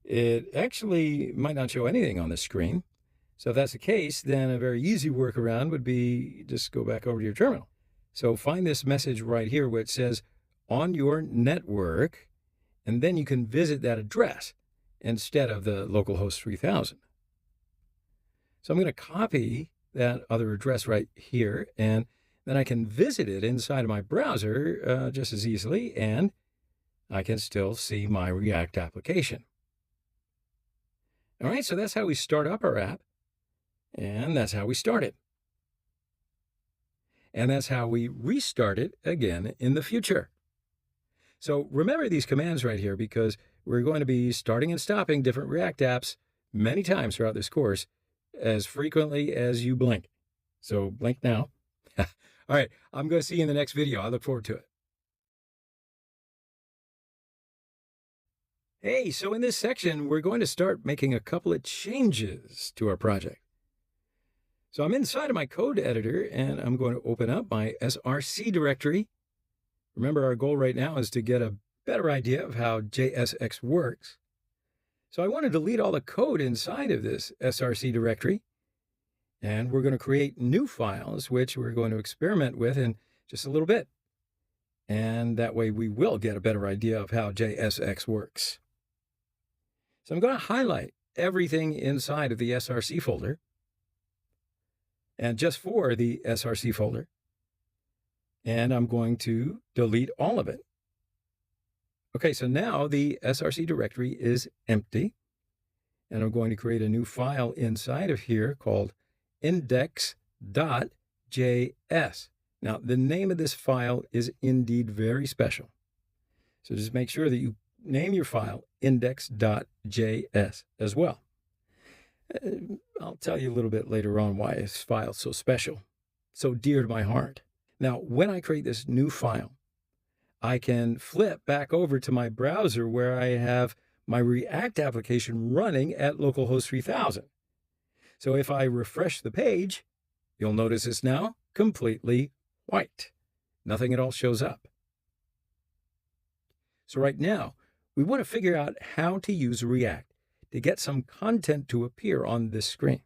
S1: It actually might not show anything on the screen. So if that's the case, then a very easy workaround would be just go back over to your terminal. So find this message right here where it says on your network, and then you can visit that address instead of the localhost 3000. So I'm going to copy that other address right here, and then I can visit it inside of my browser just as easily, and I can still see my React application. All right, so that's how we start up our app, and that's how we start it. And that's how we restart it again in the future. So remember these commands right here, because we're going to be starting and stopping different React apps many times throughout this course, as frequently as you blink. So blink now. All right, I'm going to see you in the next video. I look forward to it. Hey, so in this section, we're going to start making a couple of changes to our project. So I'm inside of my code editor, and I'm going to open up my src directory. Remember, our goal right now is to get a better idea of how JSX works. So I want to delete all the code inside of this src directory, and we're going to create new files, which we're going to experiment with in just a little bit. And that way we will get a better idea of how JSX works. So I'm going to highlight everything inside of the src folder, and just for the src folder, and I'm going to delete all of it. Okay, so now the src directory is empty, and I'm going to create a new file inside of here called index.js. Now, the name of this file is indeed very special. So just make sure that you name your file index.js as well. I'll tell you a little bit later on why this file is so special, so dear to my heart. Now, when I create this new file, I can flip back over to my browser where I have my React application running at localhost 3000. So if I refresh the page, you'll notice it's now completely white. Nothing at all shows up. So right now, we want to figure out how to use React to get some content to appear on this screen.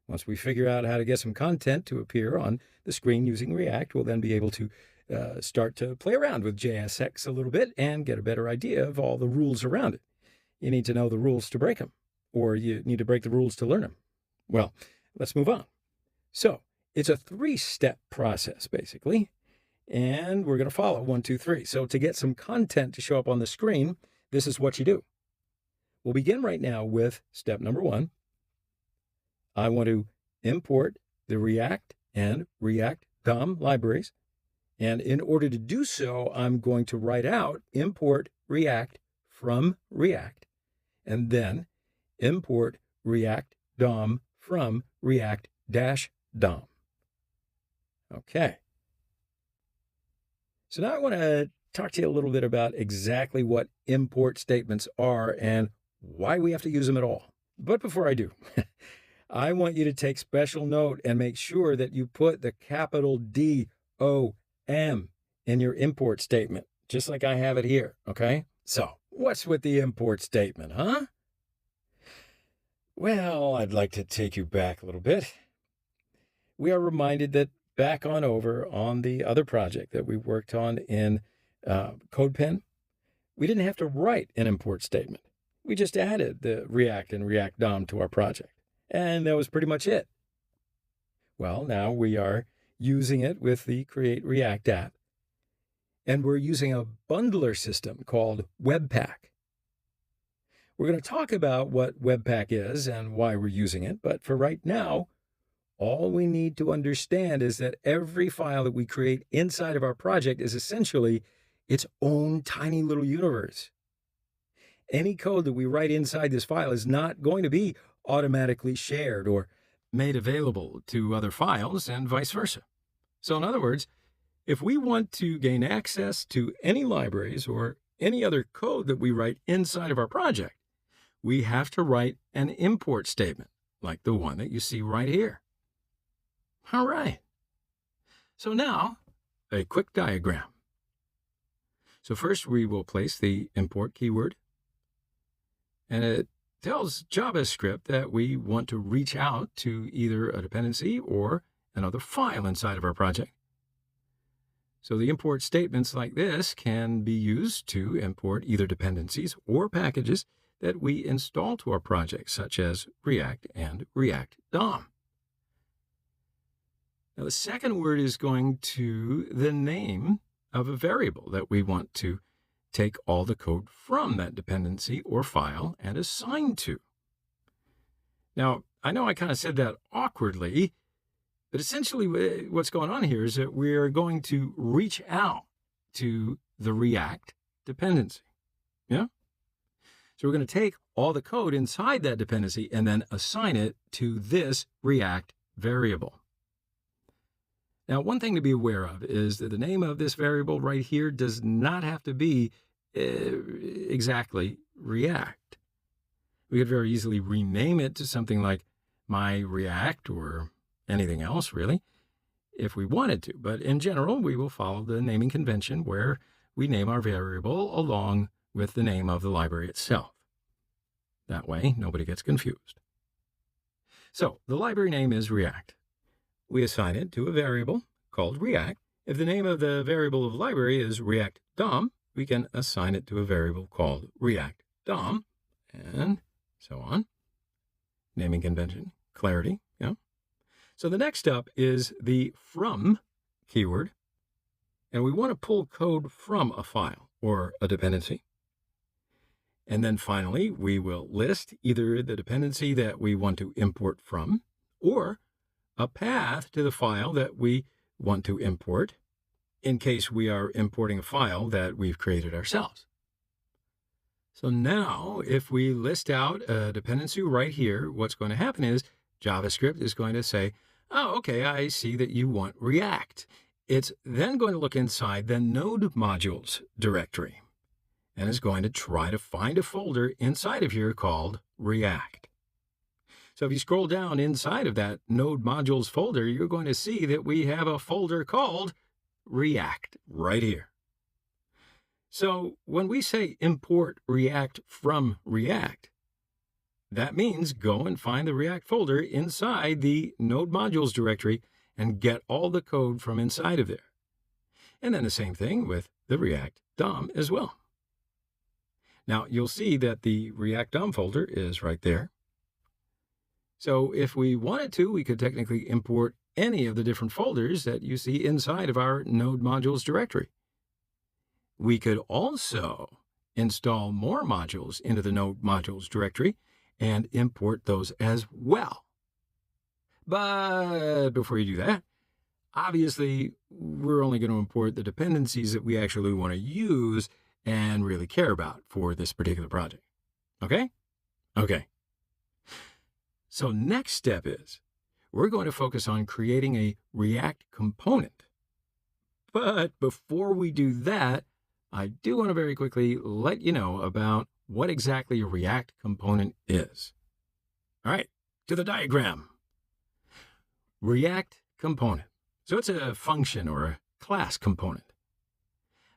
S1: Once we figure out how to get some content to appear on the screen using React, we'll then be able to start to play around with JSX a little bit and get a better idea of all the rules around it. You need to know the rules to break them, or you need to break the rules to learn them. Well, let's move on. So it's a 3-step process, basically, and we're going to follow 1, 2, 3. So to get some content to show up on the screen, this is what you do. We'll begin right now with step number 1. I want to import the React and React DOM libraries. And in order to do so, I'm going to write out import React from React, and then import React DOM from React-DOM. Okay. So now I want to talk to you a little bit about exactly what import statements are and why we have to use them at all. But before I do, I want you to take special note and make sure that you put the capital DOM in your import statement, just like I have it here, okay? So what's with the import statement, huh? Well, I'd like to take you back a little bit. We are reminded that back on over on the other project that we worked on in CodePen, we didn't have to write an import statement. We just added the React and React DOM to our project, and that was pretty much it. Well, now we are using it with the Create React app, and we're using a bundler system called Webpack. We're going to talk about what Webpack is and why we're using it, but for right now, all we need to understand is that every file that we create inside of our project is essentially its own tiny little universe. Any code that we write inside this file is not going to be automatically shared or made available to other files and vice versa. So in other words, if we want to gain access to any libraries or any other code that we write inside of our project, we have to write an import statement like the one that you see right here. All right. So now, a quick diagram. So first we will place the import keyword, and it tells JavaScript that we want to reach out to either a dependency or another file inside of our project. So the import statements like this can be used to import either dependencies or packages that we install to our project, such as React and React DOM. Now the second word is going to the name of a variable that we want to take all the code from that dependency or file and assign to. Now, I know I kind of said that awkwardly, but essentially what's going on here is that we're going to reach out to the React dependency. Yeah? So we're going to take all the code inside that dependency and then assign it to this React variable. Now, one thing to be aware of is that the name of this variable right here does not have to be exactly React. We could very easily rename it to something like my React or anything else, really, if we wanted to. But in general, we will follow the naming convention where we name our variable along with the name of the library itself. That way, nobody gets confused. So the library name is React. We assign it to a variable called React. If the name of the variable of library is React DOM, we can assign it to a variable called React DOM, and so on. Naming convention, clarity, yeah. So the next up is the from keyword, and we want to pull code from a file or a dependency. And then finally, we will list either the dependency that we want to import from or a path to the file that we want to import. in case we are importing a file that we've created ourselves. So now if we list out a dependency right here, what's going to happen is JavaScript is going to say, oh, okay, I see that you want React. It's then going to look inside the Node modules directory and is going to try to find a folder inside of here called React. So if you scroll down inside of that Node modules folder, you're going to see that we have a folder called React right here. So when we say import React from React, that means go and find the React folder inside the Node modules directory and get all the code from inside of there. And then the same thing with the React DOM as well. Now you'll see that the React DOM folder is right there. So if we wanted to, we could technically import any of the different folders that you see inside of our Node modules directory. We could also install more modules into the Node modules directory and import those as well. But before you do that, obviously, we're only going to import the dependencies that we actually want to use and really care about for this particular project. Okay? Okay. So next step is we're going to focus on creating a React component. But before we do that, I do want to very quickly let you know about what exactly a React component is. All right, to the diagram. React component. So it's a function or a class component.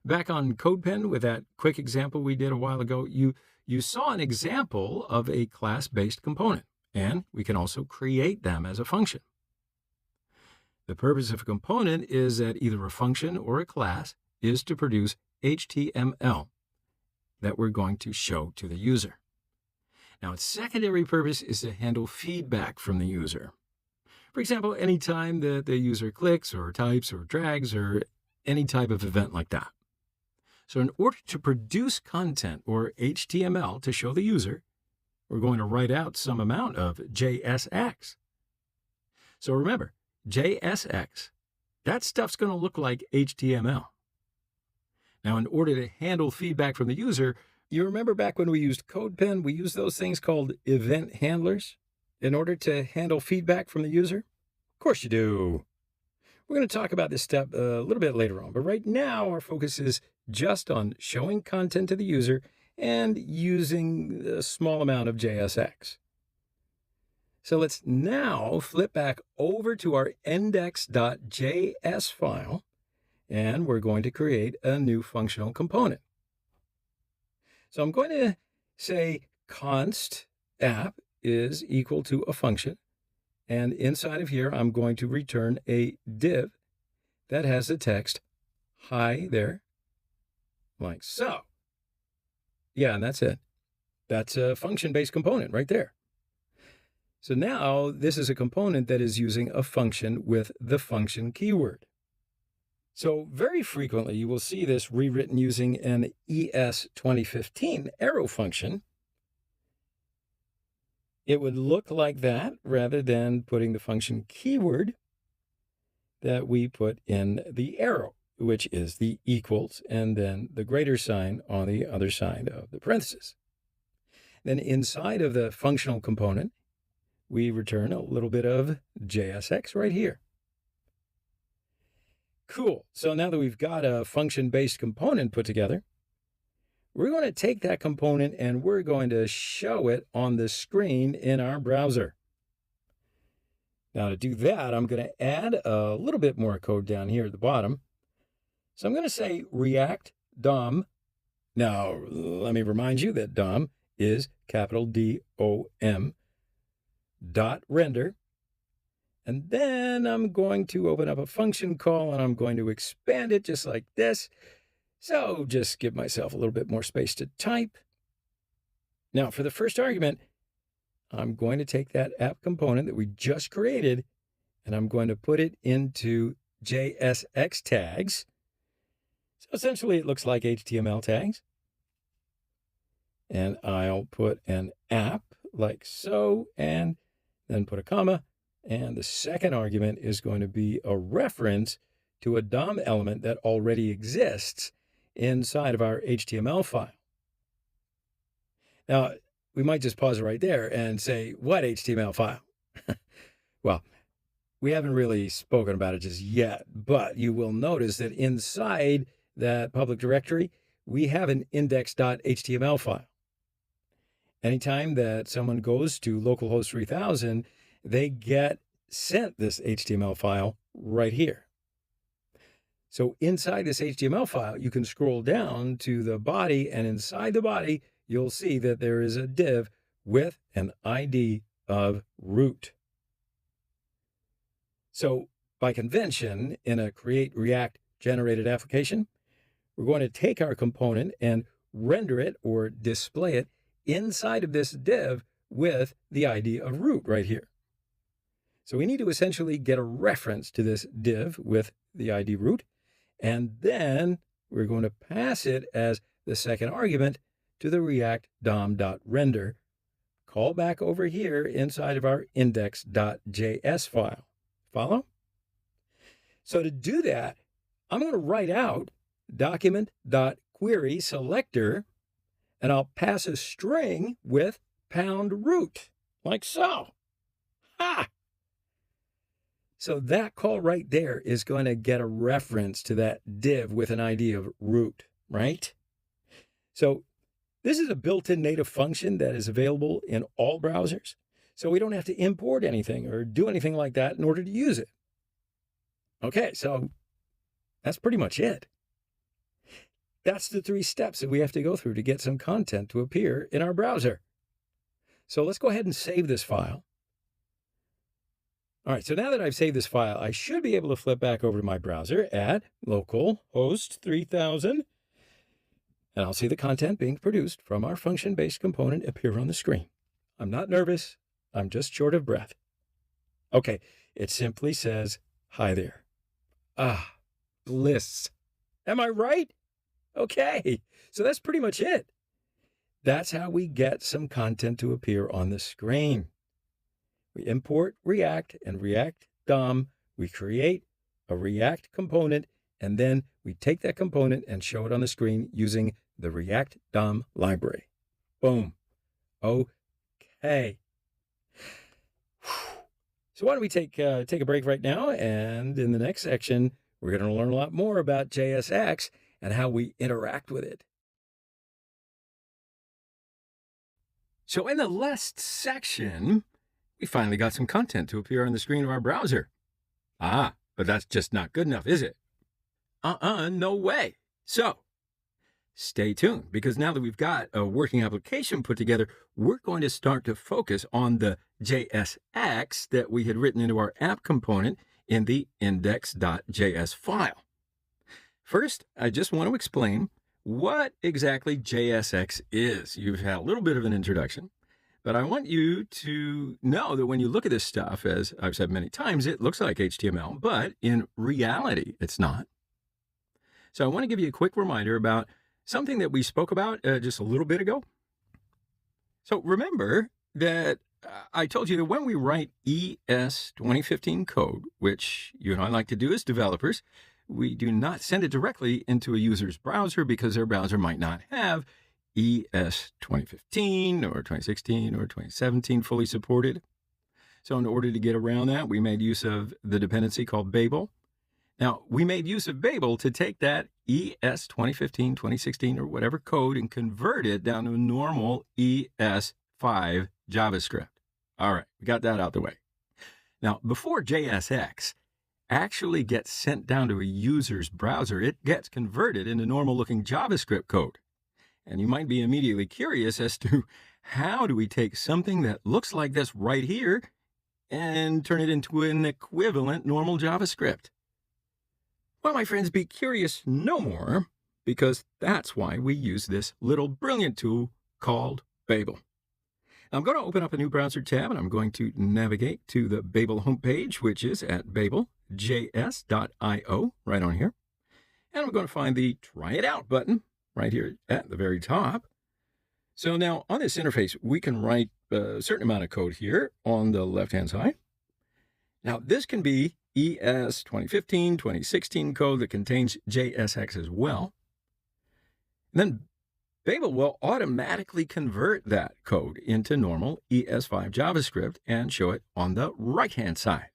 S1: Back on CodePen with that quick example we did a while ago, you saw an example of a class-based component, and we can also create them as a function. The purpose of a component is that either a function or a class is to produce HTML that we're going to show to the user. Now, its secondary purpose is to handle feedback from the user. For example, anytime that the user clicks or types or drags or any type of event like that. So in order to produce content or HTML to show the user, we're going to write out some amount of JSX. So remember, JSX, that stuff's going to look like HTML. Now, in order to handle feedback from the user, you remember back when we used CodePen, we used those things called event handlers in order to handle feedback from the user? Of course you do. We're going to talk about this step a little bit later on, but right now our focus is just on showing content to the user and using a small amount of JSX. So let's now flip back over to our index.js file, and we're going to create a new functional component. So I'm going to say const app is equal to a function, and inside of here I'm going to return a div that has the text hi there, like so. Yeah, and that's it. That's a function-based component right there. So now this is a component that is using a function with the function keyword. So very frequently you will see this rewritten using an ES 2015 arrow function. It would look like that rather than putting the function keyword that we put in the arrow, which is the equals and then the greater sign on the other side of the parenthesis. Then inside of the functional component, we return a little bit of JSX right here. Cool. So now that we've got a function-based component put together, we're going to take that component and we're going to show it on the screen in our browser. Now to do that, I'm going to add a little bit more code down here at the bottom. So I'm going to say React DOM. Now, let me remind you that DOM is capital D-O-M dot render. And then I'm going to open up a function call and I'm going to expand it just like this. So just give myself a little bit more space to type. Now for the first argument, I'm going to take that app component that we just created and I'm going to put it into JSX tags. So essentially it looks like HTML tags. And I'll put an app like so and then put a comma. And the second argument is going to be a reference to a DOM element that already exists inside of our HTML file. Now, we might just pause right there and say, what HTML file? Well, we haven't really spoken about it just yet, but you will notice that inside that public directory, we have an index.html file. Anytime that someone goes to localhost 3000, they get sent this HTML file right here. So inside this HTML file, you can scroll down to the body, and inside the body, you'll see that there is a div with an ID of root. So by convention, in a create React generated application, we're going to take our component and render it or display it inside of this div with the ID of root right here. So we need to essentially get a reference to this div with the ID root, and then we're going to pass it as the second argument to the React DOM.render, call back over here inside of our index.js file. Follow? So to do that, I'm going to write out document.query selector, and I'll pass a string with #root, like so. Ha! So that call right there is going to get a reference to that div with an ID of root, right? So this is a built-in native function that is available in all browsers. So we don't have to import anything or do anything like that in order to use it. Okay, so that's pretty much it. That's the 3 steps that we have to go through to get some content to appear in our browser. So let's go ahead and save this file. All right, so now that I've saved this file, I should be able to flip back over to my browser at localhost 3000, and I'll see the content being produced from our function-based component appear on the screen. I'm not nervous. I'm just short of breath. Okay, it simply says, hi there. Ah, bliss. Am I right? Okay, so that's pretty much it. That's how we get some content to appear on the screen. We import React and React DOM. We create a React component, and then we take that component and show it on the screen using the React DOM library. Boom. Okay. So why don't we take a break right now, and in the next section, we're going to learn a lot more about JSX and how we interact with it. So in the last section, we finally got some content to appear on the screen of our browser. Ah, but that's just not good enough, is it? No way. So stay tuned, because now that we've got a working application put together, we're going to start to focus on the JSX that we had written into our app component in the index.js file. First, I just want to explain what exactly JSX is. You've had a little bit of an introduction, but I want you to know that when you look at this stuff, as I've said many times, it looks like HTML, but in reality, it's not. So I want to give you a quick reminder about something that we spoke about just a little bit ago. So remember that I told you that when we write ES 2015 code, which you and I like to do as developers, we do not send it directly into a user's browser because their browser might not have ES 2015 or 2016 or 2017 fully supported. So in order to get around that, we made use of the dependency called Babel. Now, we made use of Babel to take that ES 2015, 2016, or whatever code and convert it down to a normal ES5 JavaScript. All right, we got that out the way. Now, before JSX actually gets sent down to a user's browser, it gets converted into normal-looking JavaScript code. And you might be immediately curious as to how do we take something that looks like this right here and turn it into an equivalent normal JavaScript? Well, my friends, be curious no more, because that's why we use this little brilliant tool called Babel. I'm going to open up a new browser tab, and I'm going to navigate to the Babel homepage, which is at babeljs.io, right on here. And I'm going to find the Try It Out button right here at the very top. So now on this interface, we can write a certain amount of code here on the left-hand side. Now, this can be ES 2015, 2016 code that contains JSX as well. And then Babel will automatically convert that code into normal ES5 JavaScript and show it on the right-hand side.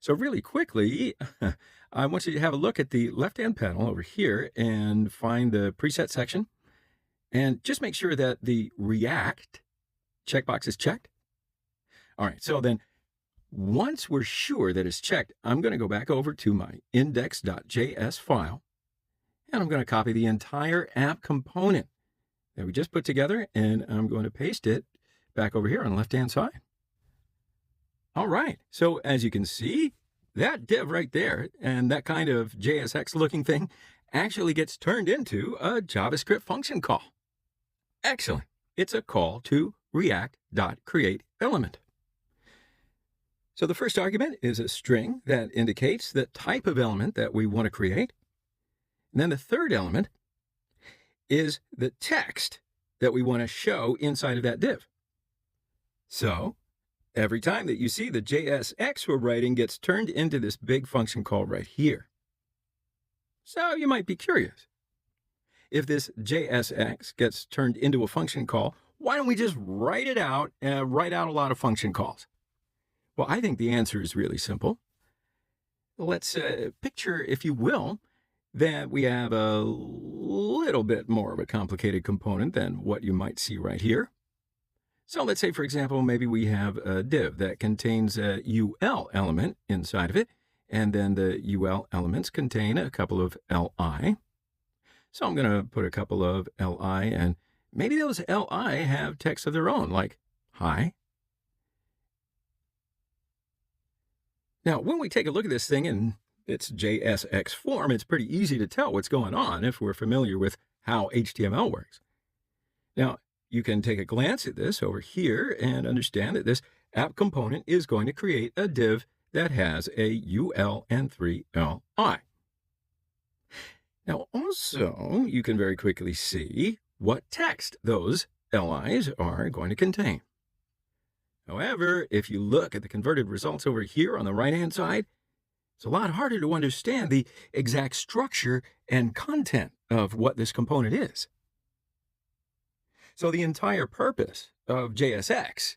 S1: So really quickly, I want you to have a look at the left-hand panel over here and find the preset section. And just make sure that the React checkbox is checked. All right, so then once we're sure that it's checked, I'm going to go back over to my index.js file, and I'm going to copy the entire app component that we just put together, and I'm going to paste it back over here on the left-hand side. All right, so as you can see, that div right there and that kind of JSX looking thing actually gets turned into a JavaScript function call. Excellent. It's a call to react.createElement. So the first argument is a string that indicates the type of element that we want to create. And then the third element is the text that we want to show inside of that div. So every time that you see the JSX we're writing gets turned into this big function call right here. So you might be curious. If this JSX gets turned into a function call, why don't we just write it out and write out a lot of function calls? Well, I think the answer is really simple. Let's picture, if you will, that we have a little bit more of a complicated component than what you might see right here. So let's say, for example, maybe we have a div that contains a UL element inside of it, and then the UL elements contain a couple of LI. So I'm going to put a couple of LI, and maybe those LI have text of their own, like hi. Now, when we take a look at this thing in its JSX form, it's pretty easy to tell what's going on if we're familiar with how HTML works. Now, you can take a glance at this over here and understand that this app component is going to create a div that has a UL and 3 LI. Now, also, you can very quickly see what text those LIs are going to contain. However, if you look at the converted results over here on the right-hand side, it's a lot harder to understand the exact structure and content of what this component is. So the entire purpose of JSX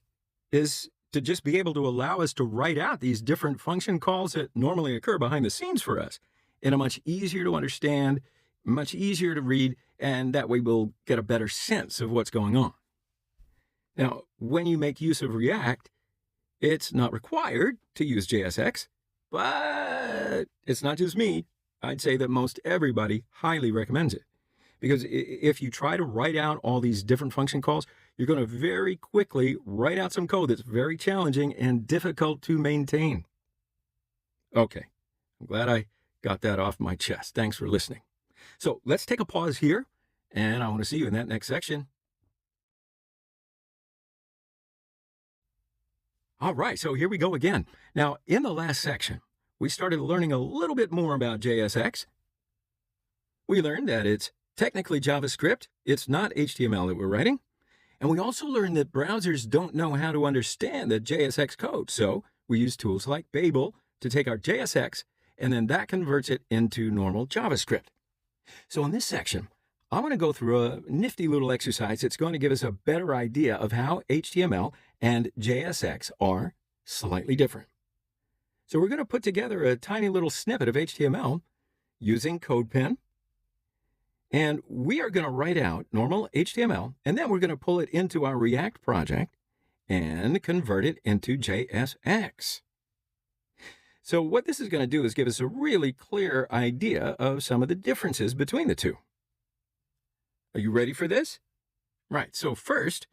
S1: is to just be able to allow us to write out these different function calls that normally occur behind the scenes for us in a much easier to understand, much easier to read, and that way we'll get a better sense of what's going on. Now, when you make use of React, it's not required to use JSX, but it's not just me. I'd say that most everybody highly recommends it. Because if you try to write out all these different function calls, you're going to very quickly write out some code that's very challenging and difficult to maintain. Okay, I'm glad I got that off my chest. Thanks for listening. So let's take a pause here, and I want to see you in that next section. All right, so here we go again. Now, in the last section, we started learning a little bit more about JSX. We learned that it's technically JavaScript. It's not HTML that we're writing. And we also learned that browsers don't know how to understand the JSX code. So we use tools like Babel to take our JSX, and then that converts it into normal JavaScript. So in this section, I'm going to go through a nifty little exercise that's going to give us a better idea of how HTML and JSX are slightly different. So we're going to put together a tiny little snippet of HTML using CodePen. And we are going to write out normal HTML, and then we're going to pull it into our React project and convert it into JSX. So what this is going to do is give us a really clear idea of some of the differences between the two. Are you ready for this? Right, so first,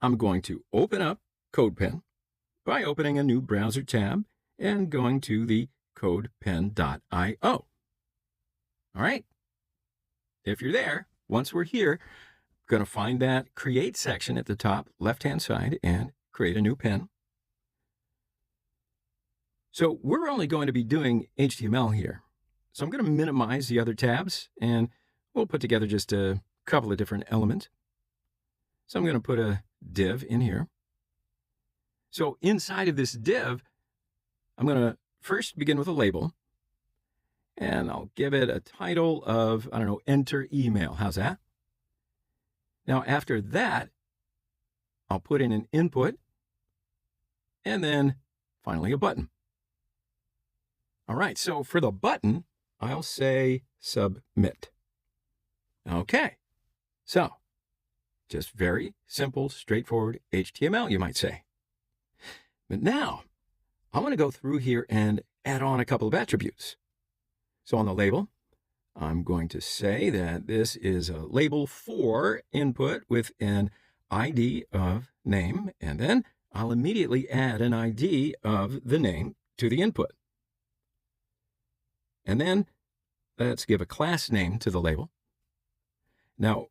S1: I'm going to open up CodePen by opening a new browser tab and going to the codepen.io. All right. If you're there, once we're here, we're going to find that create section at the top left-hand side and create a new pen. So we're only going to be doing HTML here. So I'm going to minimize the other tabs, and we'll put together just a couple of different elements. So I'm going to put a div in here. So inside of this div, I'm going to first begin with a label, and I'll give it a title of, I don't know, enter email. How's that? Now, after that, I'll put in an input, and then finally a button. All right, so for the button, I'll say submit. Okay, so just very simple, straightforward HTML, you might say. But now, I want to go through here and add on a couple of attributes. So on the label, I'm going to say that this is a label for input with an ID of name, and then I'll immediately add an ID of the name to the input. And then let's give a class name to the label. Now,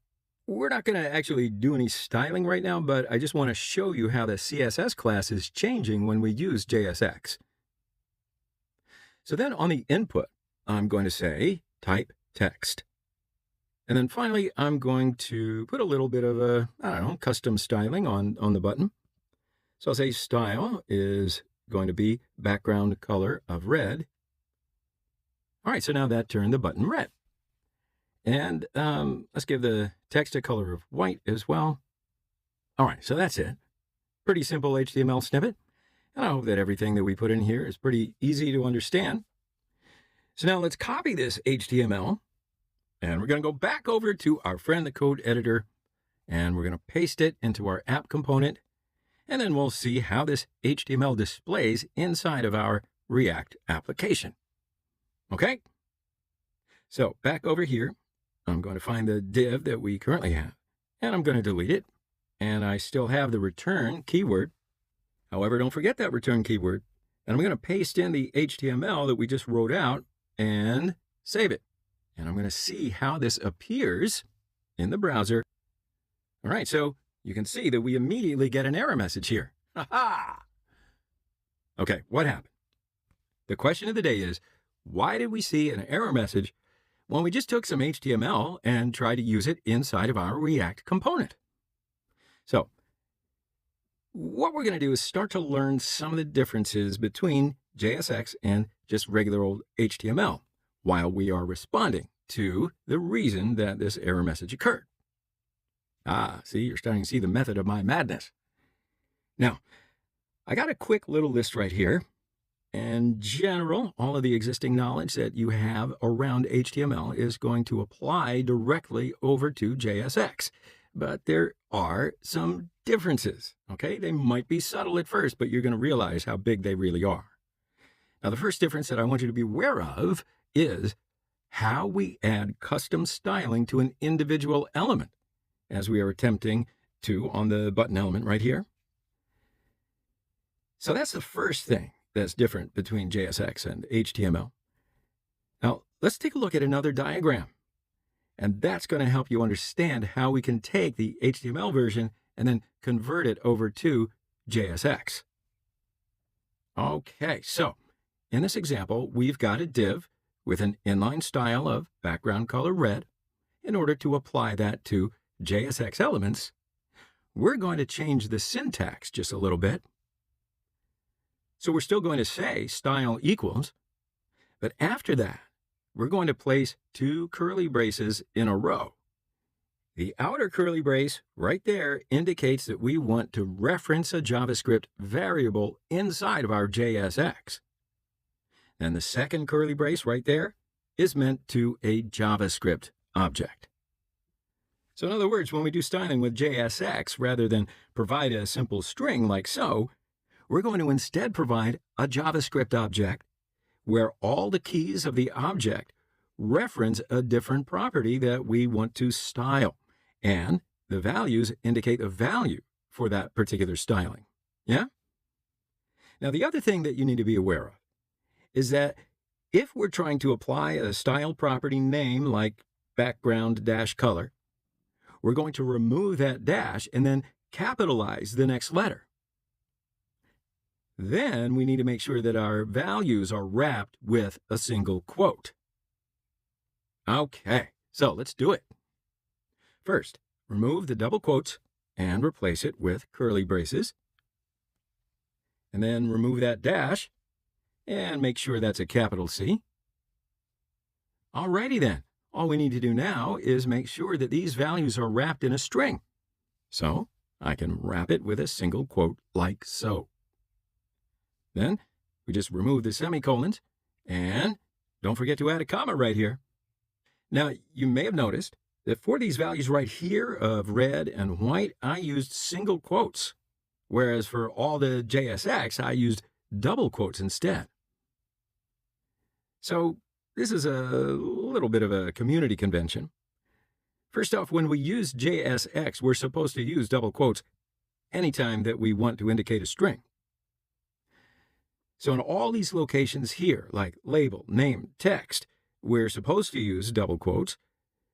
S1: we're not going to actually do any styling right now, but I just want to show you how the CSS class is changing when we use JSX. So then on the input, I'm going to say type text. And then finally, I'm going to put a little bit of a, I don't know, custom styling on the button. So I'll say style is going to be background color of red. All right, so now that turned the button red. And let's give the text a color of white as well. All right, so that's it. Pretty simple HTML snippet. And I hope that everything that we put in here is pretty easy to understand. So now let's copy this HTML, and we're going to go back over to our friend, the code editor, and we're going to paste it into our app component, and then we'll see how this HTML displays inside of our React application. Okay? So back over here, I'm going to find the div that we currently have, and I'm going to delete it. And I still have the return keyword. However, don't forget that return keyword. And I'm going to paste in the HTML that we just wrote out and save it. And I'm going to see how this appears in the browser. All right, so you can see that we immediately get an error message here. Ha-ha! Okay, what happened? The question of the day is, why did we see an error message when we just took some HTML and tried to use it inside of our React component? So what we're going to do is start to learn some of the differences between JSX and just regular old HTML while we are responding to the reason that this error message occurred. Ah, see, you're starting to see the method of my madness. Now, I got a quick little list right here. In general, all of the existing knowledge that you have around HTML is going to apply directly over to JSX. But there are some differences, okay? They might be subtle at first, but you're going to realize how big they really are. Now, the first difference that I want you to be aware of is how we add custom styling to an individual element, as we are attempting to on the button element right here. So that's the first thing that's different between JSX and HTML. Now, let's take a look at another diagram. And that's going to help you understand how we can take the HTML version and then convert it over to JSX. Okay, so in this example, we've got a div with an inline style of background color red. In order to apply that to JSX elements, we're going to change the syntax just a little bit. So we're still going to say style equals, but after that, we're going to place two curly braces in a row. The outer curly brace right there indicates that we want to reference a JavaScript variable inside of our JSX. And the second curly brace right there is meant to a JavaScript object. So in other words, when we do styling with JSX, rather than provide a simple string like so, we're going to instead provide a JavaScript object where all the keys of the object reference a different property that we want to style, and the values indicate a value for that particular styling. Yeah? Now, the other thing that you need to be aware of is that if we're trying to apply a style property name like background-color, we're going to remove that dash and then capitalize the next letter. Then we need to make sure that our values are wrapped with a single quote. Okay, so let's do it. First, remove the double quotes and replace it with curly braces. And then remove that dash and make sure that's a capital C. Alrighty then. All we need to do now is make sure that these values are wrapped in a string. So I can wrap it with a single quote like so. Then we just remove the semicolons, and don't forget to add a comma right here. Now, you may have noticed that for these values right here of red and white, I used single quotes, whereas for all the JSX, I used double quotes instead. So this is a little bit of a community convention. First off, when we use JSX, we're supposed to use double quotes anytime that we want to indicate a string. So in all these locations here, like label, name, text, we're supposed to use double quotes,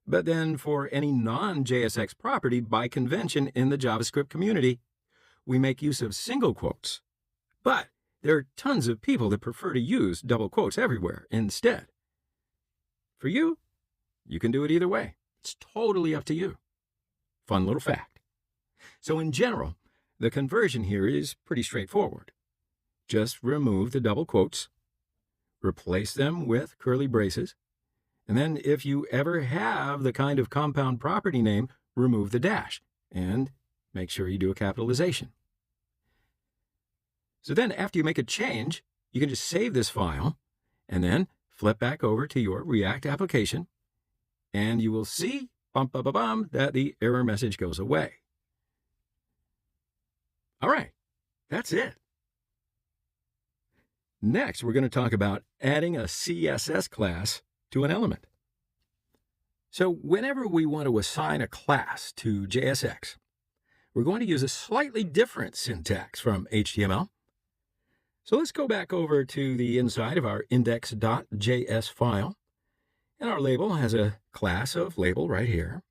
S1: but then for any non-JSX property, by convention in the JavaScript community, we make use of single quotes. But there are tons of people that prefer to use double quotes everywhere instead. For you, you can do it either way. It's totally up to you. Fun little fact. So in general, the conversion here is pretty straightforward. Just remove the double quotes, replace them with curly braces, and then if you ever have the kind of compound property name, remove the dash, and make sure you do a capitalization. So then after you make a change, you can just save this file, and then flip back over to your React application, and you will see, that the error message goes away. All right, that's it. Next, we're going to talk about adding a CSS class to an element. So whenever we want to assign a class to JSX, we're going to use a slightly different syntax from HTML. So let's go back over to the inside of our index.js file, and our label has a class of label right here.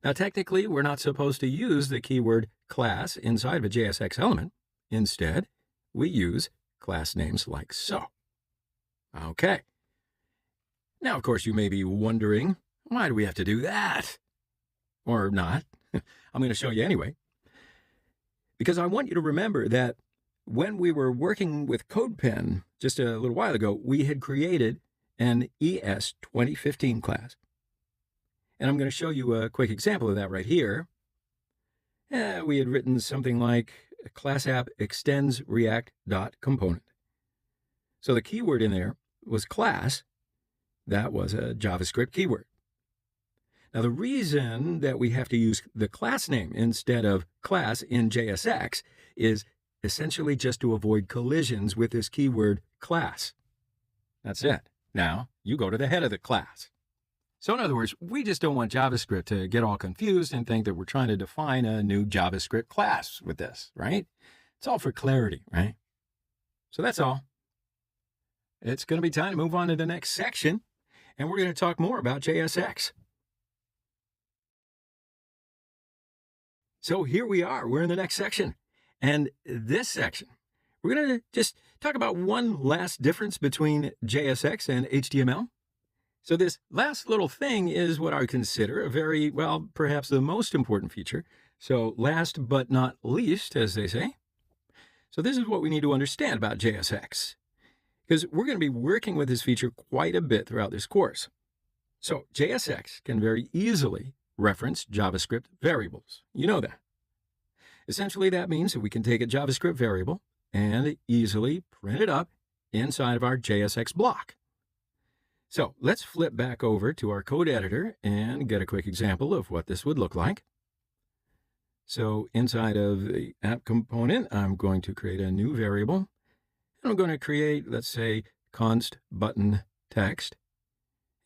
S1: Now, technically, we're not supposed to use the keyword class inside of a JSX element. Instead, we use class names like so. Okay. Now, of course, you may be wondering, why do we have to do that? Or not. I'm going to show you anyway. Because I want you to remember that when we were working with CodePen just a little while ago, we had created an ES 2015 class. And I'm going to show you a quick example of that right here. We had written something like class app extends react.component. So the keyword in there was class. That was a JavaScript keyword. Now, the reason that we have to use the class name instead of class in JSX is essentially just to avoid collisions with this keyword class. That's it. Now, you go to the head of the class. So in other words, we just don't want JavaScript to get all confused and think that we're trying to define a new JavaScript class with this, right? It's all for clarity, right? So that's all. It's going to be time to move on to the next section, and we're going to talk more about JSX. So here we are. We're in the next section. And this section, we're going to just talk about one last difference between JSX and HTML. So this last little thing is what I consider a very, well, perhaps the most important feature. So last but not least, as they say. So this is what we need to understand about JSX, because we're going to be working with this feature quite a bit throughout this course. So JSX can very easily reference JavaScript variables. You know that. Essentially, that means that we can take a JavaScript variable and easily print it up inside of our JSX block. So let's flip back over to our code editor and get a quick example of what this would look like. So inside of the app component, I'm going to create a new variable. And I'm going to create, let's say, const button text.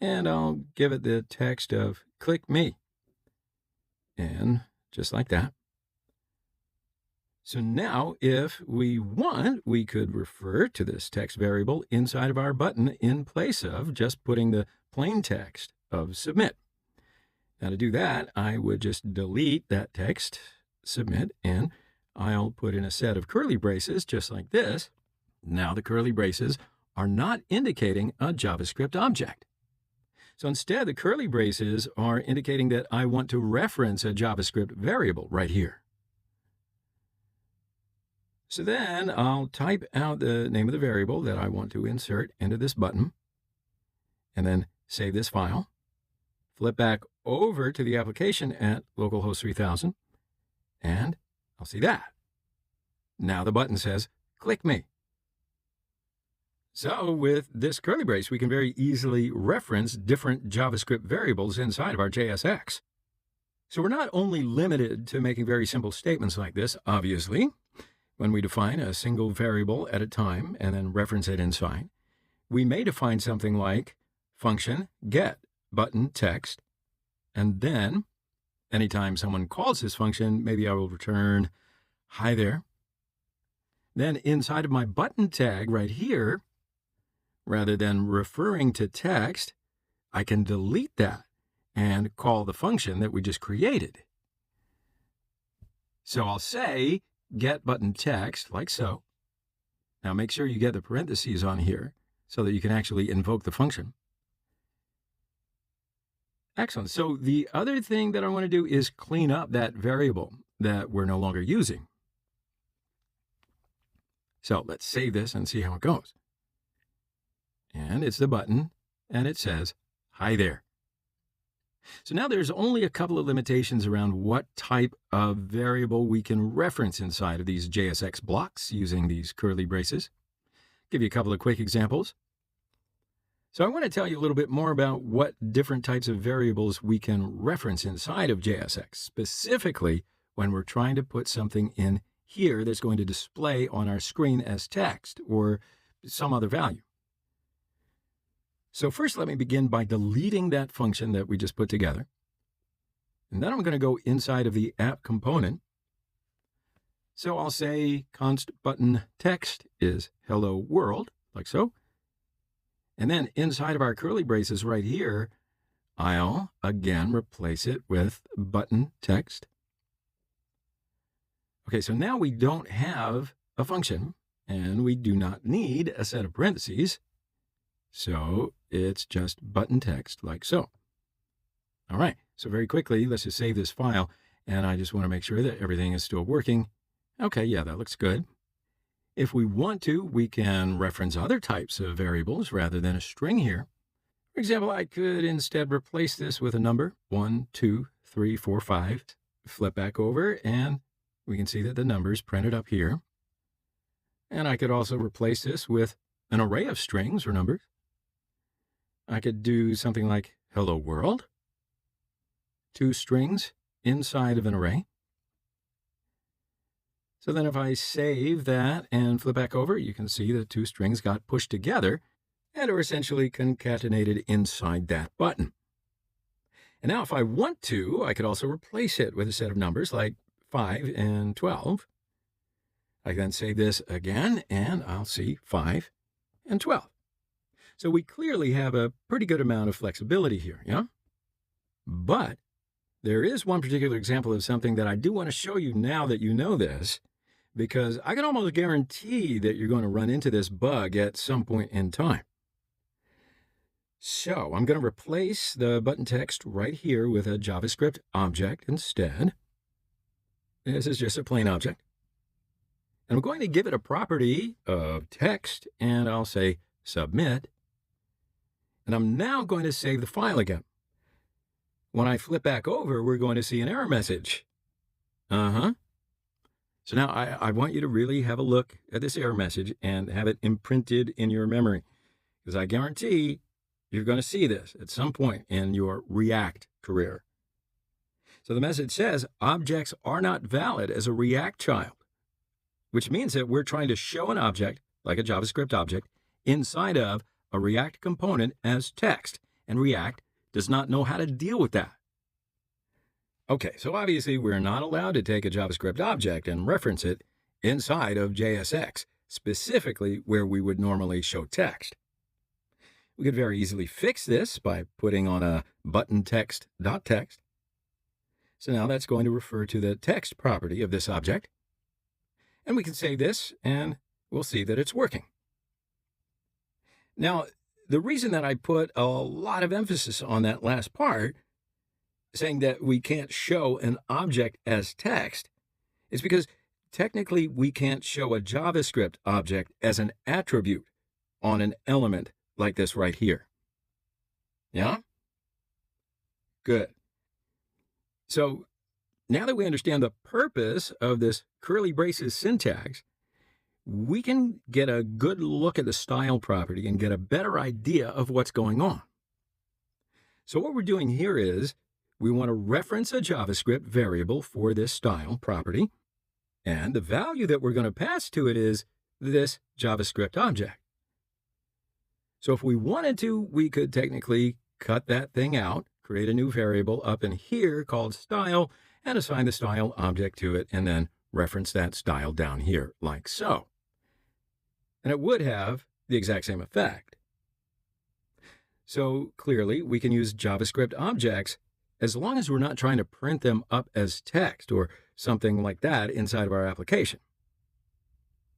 S1: And I'll give it the text of click me. And just like that. So now, if we want, we could refer to this text variable inside of our button in place of just putting the plain text of submit. Now, to do that, I would just delete that text, submit, and I'll put in a set of curly braces just like this. Now, the curly braces are not indicating a JavaScript object. So instead, the curly braces are indicating that I want to reference a JavaScript variable right here. So then I'll type out the name of the variable that I want to insert into this button, and then save this file, flip back over to the application at localhost 3000, and I'll see that. Now the button says, click me. So with this curly brace, we can very easily reference different JavaScript variables inside of our JSX. So we're not only limited to making very simple statements like this, obviously, when we define a single variable at a time and then reference it inside, we may define something like function get button text, and then anytime someone calls this function, maybe I will return hi there. Then inside of my button tag right here, rather than referring to text, I can delete that and call the function that we just created. So I'll say get button text like so. Now make sure you get the parentheses on here so that you can actually invoke the function. Excellent. So the other thing that I want to do is clean up that variable that we're no longer using. So let's save this and see how it goes. And it's the button, and it says, hi there. So now there's only a couple of limitations around what type of variable we can reference inside of these JSX blocks using these curly braces. Give you a couple of quick examples. So I want to tell you a little bit more about what different types of variables we can reference inside of JSX, specifically when we're trying to put something in here that's going to display on our screen as text or some other value. So first, let me begin by deleting that function that we just put together. And then I'm going to go inside of the app component. So I'll say const button text is hello world, like so. And then inside of our curly braces right here, I'll again replace it with button text. Okay, so now we don't have a function, and we do not need a set of parentheses. So it's just button text like so. All right, so very quickly, let's just save this file, and I just want to make sure that everything is still working. Okay, yeah, that looks good. If we want to, we can reference other types of variables rather than a string here. For example, I could instead replace this with a number, 1, 2, 3, 4, 5. Flip back over, and we can see that the number's printed up here. And I could also replace this with an array of strings or numbers. I could do something like hello world, 2 strings inside of an array. So then if I save that and flip back over, you can see the 2 strings got pushed together and are essentially concatenated inside that button. And now if I want to, I could also replace it with a set of numbers like 5 and 12. I can then save this again, and I'll see 5 and 12. So we clearly have a pretty good amount of flexibility here, yeah? But there is one particular example of something that I do want to show you now that you know this, because I can almost guarantee that you're going to run into this bug at some point in time. So I'm going to replace the button text right here with a JavaScript object instead. This is just a plain object. And I'm going to give it a property of text, and I'll say submit. And I'm now going to save the file again. When I flip back over, we're going to see an error message. So now I want you to really have a look at this error message and have it imprinted in your memory, because I guarantee you're going to see this at some point in your React career. So the message says, objects are not valid as a React child, which means that we're trying to show an object, like a JavaScript object, inside of a React component as text, and React does not know how to deal with that. Okay, so obviously we're not allowed to take a JavaScript object and reference it inside of JSX, specifically where we would normally show text. We could very easily fix this by putting on a button text.text. So now that's going to refer to the text property of this object. And we can save this, and we'll see that it's working. Now, the reason that I put a lot of emphasis on that last part, saying that we can't show an object as text, is because technically we can't show a JavaScript object as an attribute on an element like this right here. Yeah? Good. So now that we understand the purpose of this curly braces syntax, we can get a good look at the style property and get a better idea of what's going on. So what we're doing here is we want to reference a JavaScript variable for this style property, and the value that we're going to pass to it is this JavaScript object. So if we wanted to, we could technically cut that thing out, create a new variable up in here called style, and assign the style object to it, and then reference that style down here, like so. And it would have the exact same effect. So clearly, we can use JavaScript objects as long as we're not trying to print them up as text or something like that inside of our application.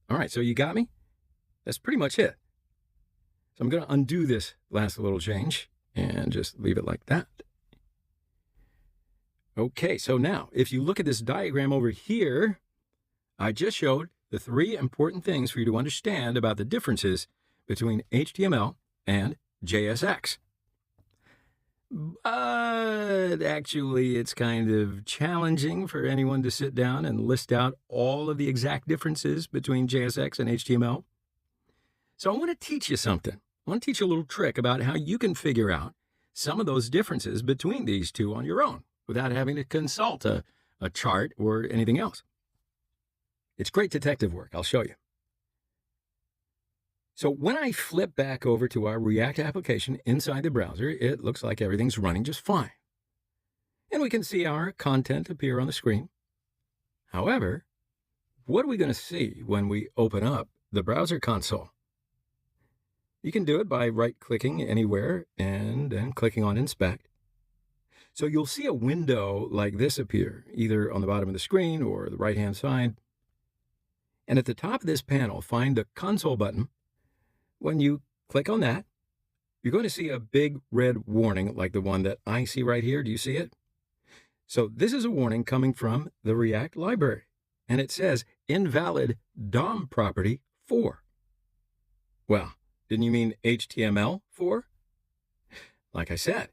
S1: All right, so you got me? That's pretty much it. So I'm going to undo this last little change and just leave it like that. Okay, so now if you look at this diagram over here, I just showed the 3 important things for you to understand about the differences between HTML and JSX. But actually, it's kind of challenging for anyone to sit down and list out all of the exact differences between JSX and HTML. So I want to teach you something. I want to teach you a little trick about how you can figure out some of those differences between these two on your own without having to consult a chart or anything else. It's great detective work. I'll show you. So when I flip back over to our React application inside the browser, it looks like everything's running just fine. And we can see our content appear on the screen. However, what are we going to see when we open up the browser console? You can do it by right-clicking anywhere and then clicking on Inspect. So you'll see a window like this appear, either on the bottom of the screen or the right-hand side. And at the top of this panel, find the console button. When you click on that, you're going to see a big red warning like the one that I see right here. Do you see it? So this is a warning coming from the React library, and it says invalid DOM property 4. Well, didn't you mean HTML 4? Like I said,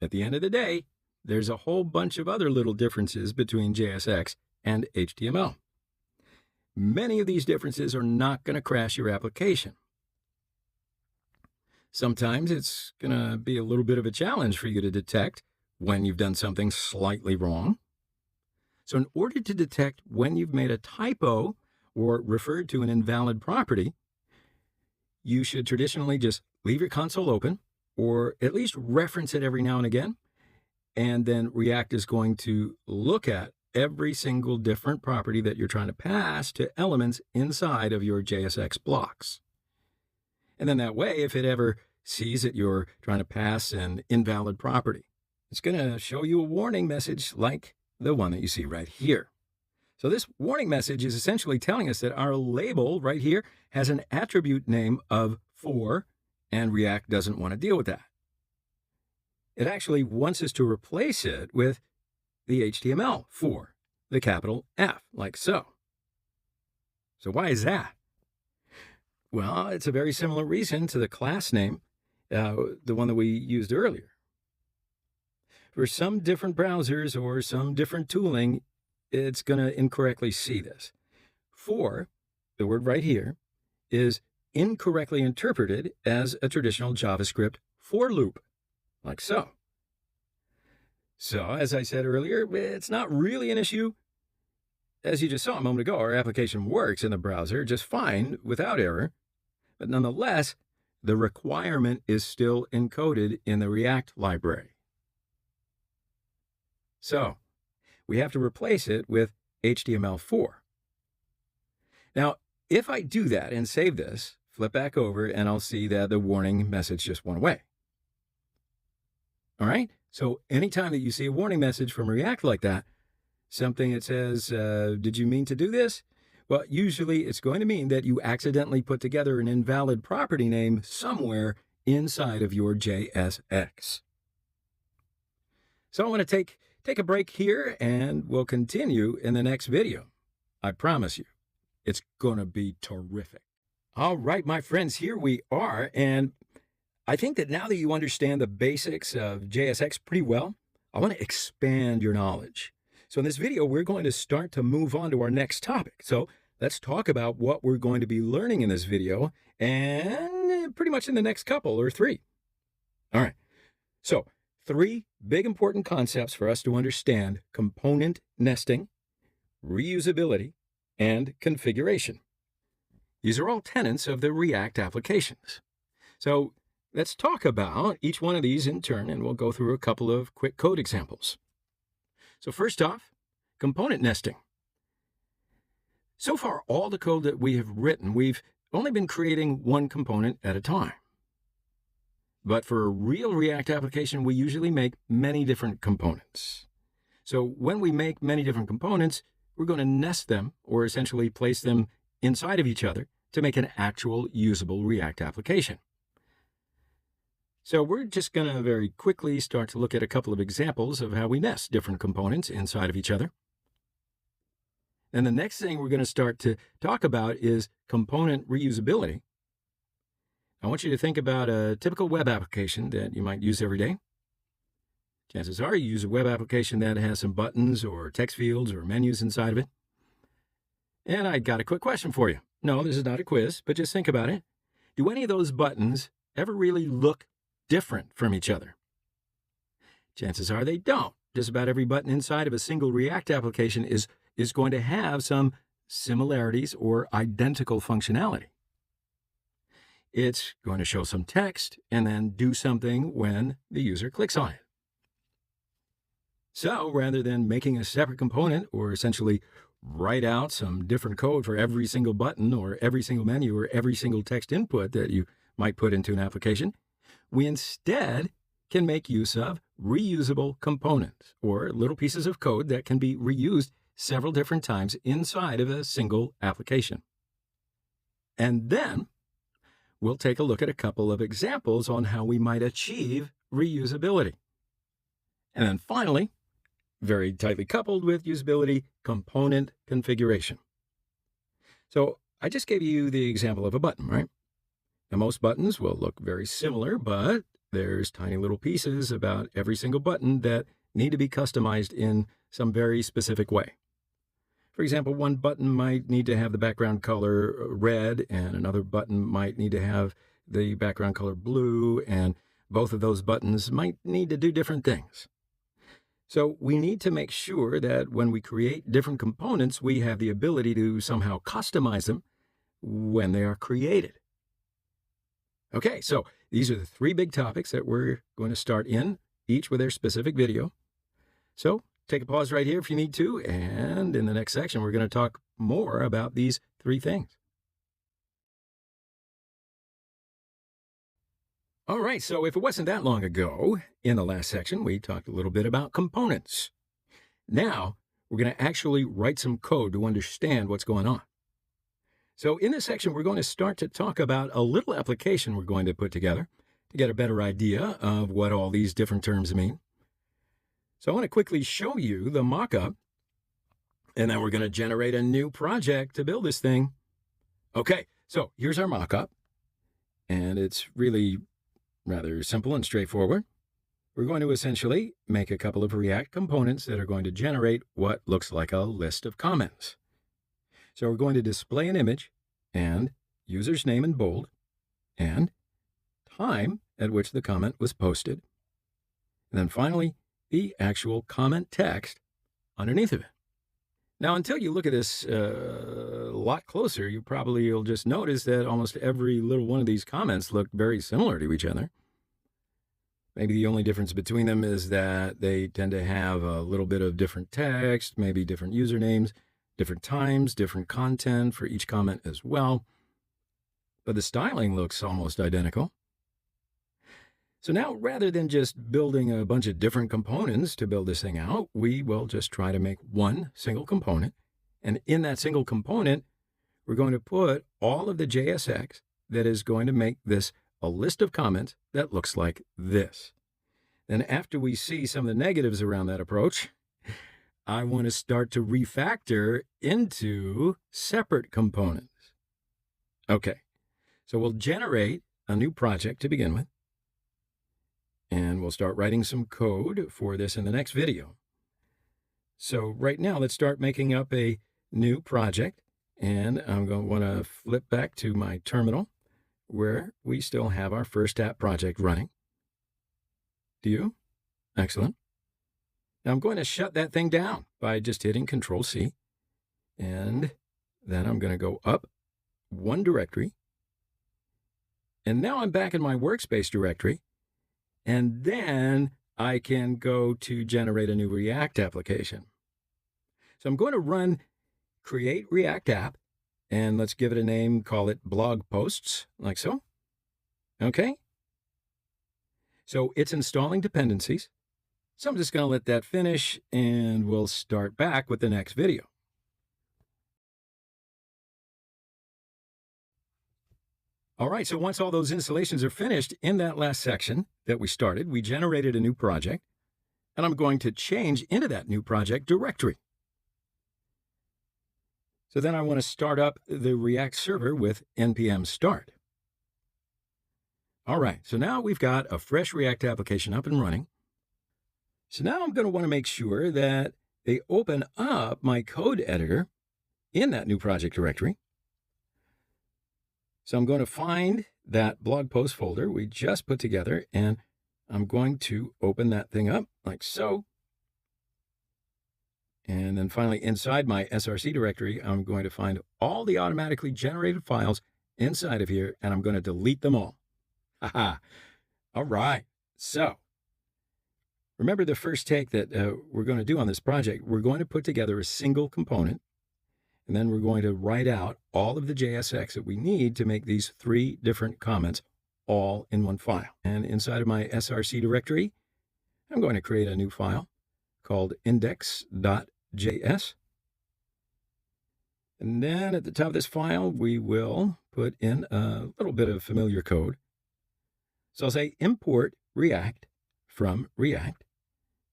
S1: at the end of the day, there's a whole bunch of other little differences between JSX and HTML. Many of these differences are not going to crash your application. Sometimes it's going to be a little bit of a challenge for you to detect when you've done something slightly wrong. So in order to detect when you've made a typo or referred to an invalid property, you should traditionally just leave your console open or at least reference it every now and again. And then React is going to look at every single different property that you're trying to pass to elements inside of your JSX blocks. And then that way, if it ever sees that you're trying to pass an invalid property, it's going to show you a warning message like the one that you see right here. So this warning message is essentially telling us that our label right here has an attribute name of 4, and React doesn't want to deal with that. It actually wants us to replace it with the HTML 4, the capital F, like so. So why is that? Well, it's a very similar reason to the class name, the one that we used earlier. For some different browsers or some different tooling, it's going to incorrectly see this. 4, the word right here, is incorrectly interpreted as a traditional JavaScript for loop, like so. So, as I said earlier, it's not really an issue. As you just saw a moment ago, our application works in the browser just fine without error. But nonetheless, the requirement is still encoded in the React library. So we have to replace it with HTML4. Now, if I do that and save this, flip back over, and I'll see that the warning message just went away. All right? So anytime that you see a warning message from React like that, something that says, did you mean to do this? Well, usually it's going to mean that you accidentally put together an invalid property name somewhere inside of your JSX. So I want to take a break here, and we'll continue in the next video. I promise you, it's going to be terrific. All right, my friends, here we are. And I think that now that you understand the basics of JSX pretty well, I want to expand your knowledge. So in this video, we're going to start to move on to our next topic. So let's talk about what we're going to be learning in this video and pretty much in the next couple or three. All right. So 3 big important concepts for us to understand: component nesting, reusability, and configuration. These are all tenets of the React applications. So let's talk about each one of these in turn, and we'll go through a couple of quick code examples. So first off, component nesting. So far, all the code that we have written, we've only been creating one component at a time. But for a real React application, we usually make many different components. So when we make many different components, we're going to nest them, or essentially place them inside of each other to make an actual usable React application. So we're just going to very quickly start to look at a couple of examples of how we nest different components inside of each other. And the next thing we're going to start to talk about is component reusability. I want you to think about a typical web application that you might use every day. Chances are you use a web application that has some buttons or text fields or menus inside of it. And I got a quick question for you. No, this is not a quiz, but just think about it. Do any of those buttons ever really look different from each other? Chances are they don't. Just about every button inside of a single React application is going to have some similarities or identical functionality. It's going to show some text and then do something when the user clicks on it. So rather than making a separate component or essentially write out some different code for every single button or every single menu or every single text input that you might put into an application, we instead can make use of reusable components, or little pieces of code that can be reused several different times inside of a single application. And then we'll take a look at a couple of examples on how we might achieve reusability. And then finally, very tightly coupled with usability, component configuration. So I just gave you the example of a button, right? Now, most buttons will look very similar, but there's tiny little pieces about every single button that need to be customized in some very specific way. For example, one button might need to have the background color red, and another button might need to have the background color blue, and both of those buttons might need to do different things. So we need to make sure that when we create different components, we have the ability to somehow customize them when they are created. Okay, so these are the 3 big topics that we're going to start in, each with their specific video. So take a pause right here if you need to, and in the next section, we're going to talk more about these 3 things. All right, so if it wasn't that long ago, in the last section, we talked a little bit about components. Now, we're going to actually write some code to understand what's going on. So in this section, we're going to start to talk about a little application we're going to put together to get a better idea of what all these different terms mean. So I want to quickly show you the mock-up, and then we're going to generate a new project to build this thing. Okay, so here's our mock-up, and it's really rather simple and straightforward. We're going to essentially make a couple of React components that are going to generate what looks like a list of comments. So we're going to display an image and user's name in bold and time at which the comment was posted. And then finally, the actual comment text underneath of it. Now, until you look at this a lot closer, you'll just notice that almost every little one of these comments look very similar to each other. Maybe the only difference between them is that they tend to have a little bit of different text, maybe different usernames, different times, different content for each comment as well. But the styling looks almost identical. So now, rather than just building a bunch of different components to build this thing out, we will just try to make one single component. And in that single component, we're going to put all of the JSX that is going to make this a list of comments that looks like this. Then after we see some of the negatives around that approach, I want to start to refactor into separate components. Okay, so we'll generate a new project to begin with. And we'll start writing some code for this in the next video. So right now, let's start making up a new project. And I'm going to want to flip back to my terminal where we still have our first app project running. Do you? Excellent. Now I'm going to shut that thing down by just hitting Control-C. And then I'm going to go up one directory. And now I'm back in my workspace directory. And then I can go to generate a new React application. So I'm going to run create React app, and let's give it a name, call it blog posts, like so. Okay. So it's installing dependencies. So I'm just going to let that finish, and we'll start back with the next video. All right, so once all those installations are finished, in that last section that we started, we generated a new project, and I'm going to change into that new project directory. So then I want to start up the React server with npm start. All right, so now we've got a fresh React application up and running. So now I'm going to want to make sure that they open up my code editor in that new project directory. So I'm going to find that blog post folder we just put together, and I'm going to open that thing up like so. And then finally, inside my src directory, I'm going to find all the automatically generated files inside of here, and I'm going to delete them all. Haha. All right. So remember the first take that we're going to do on this project. We're going to put together a single component, and then we're going to write out all of the JSX that we need to make these 3 different comments all in one file. And inside of my src directory, I'm going to create a new file called index.js. And then at the top of this file, we will put in a little bit of familiar code. So I'll say import React from React,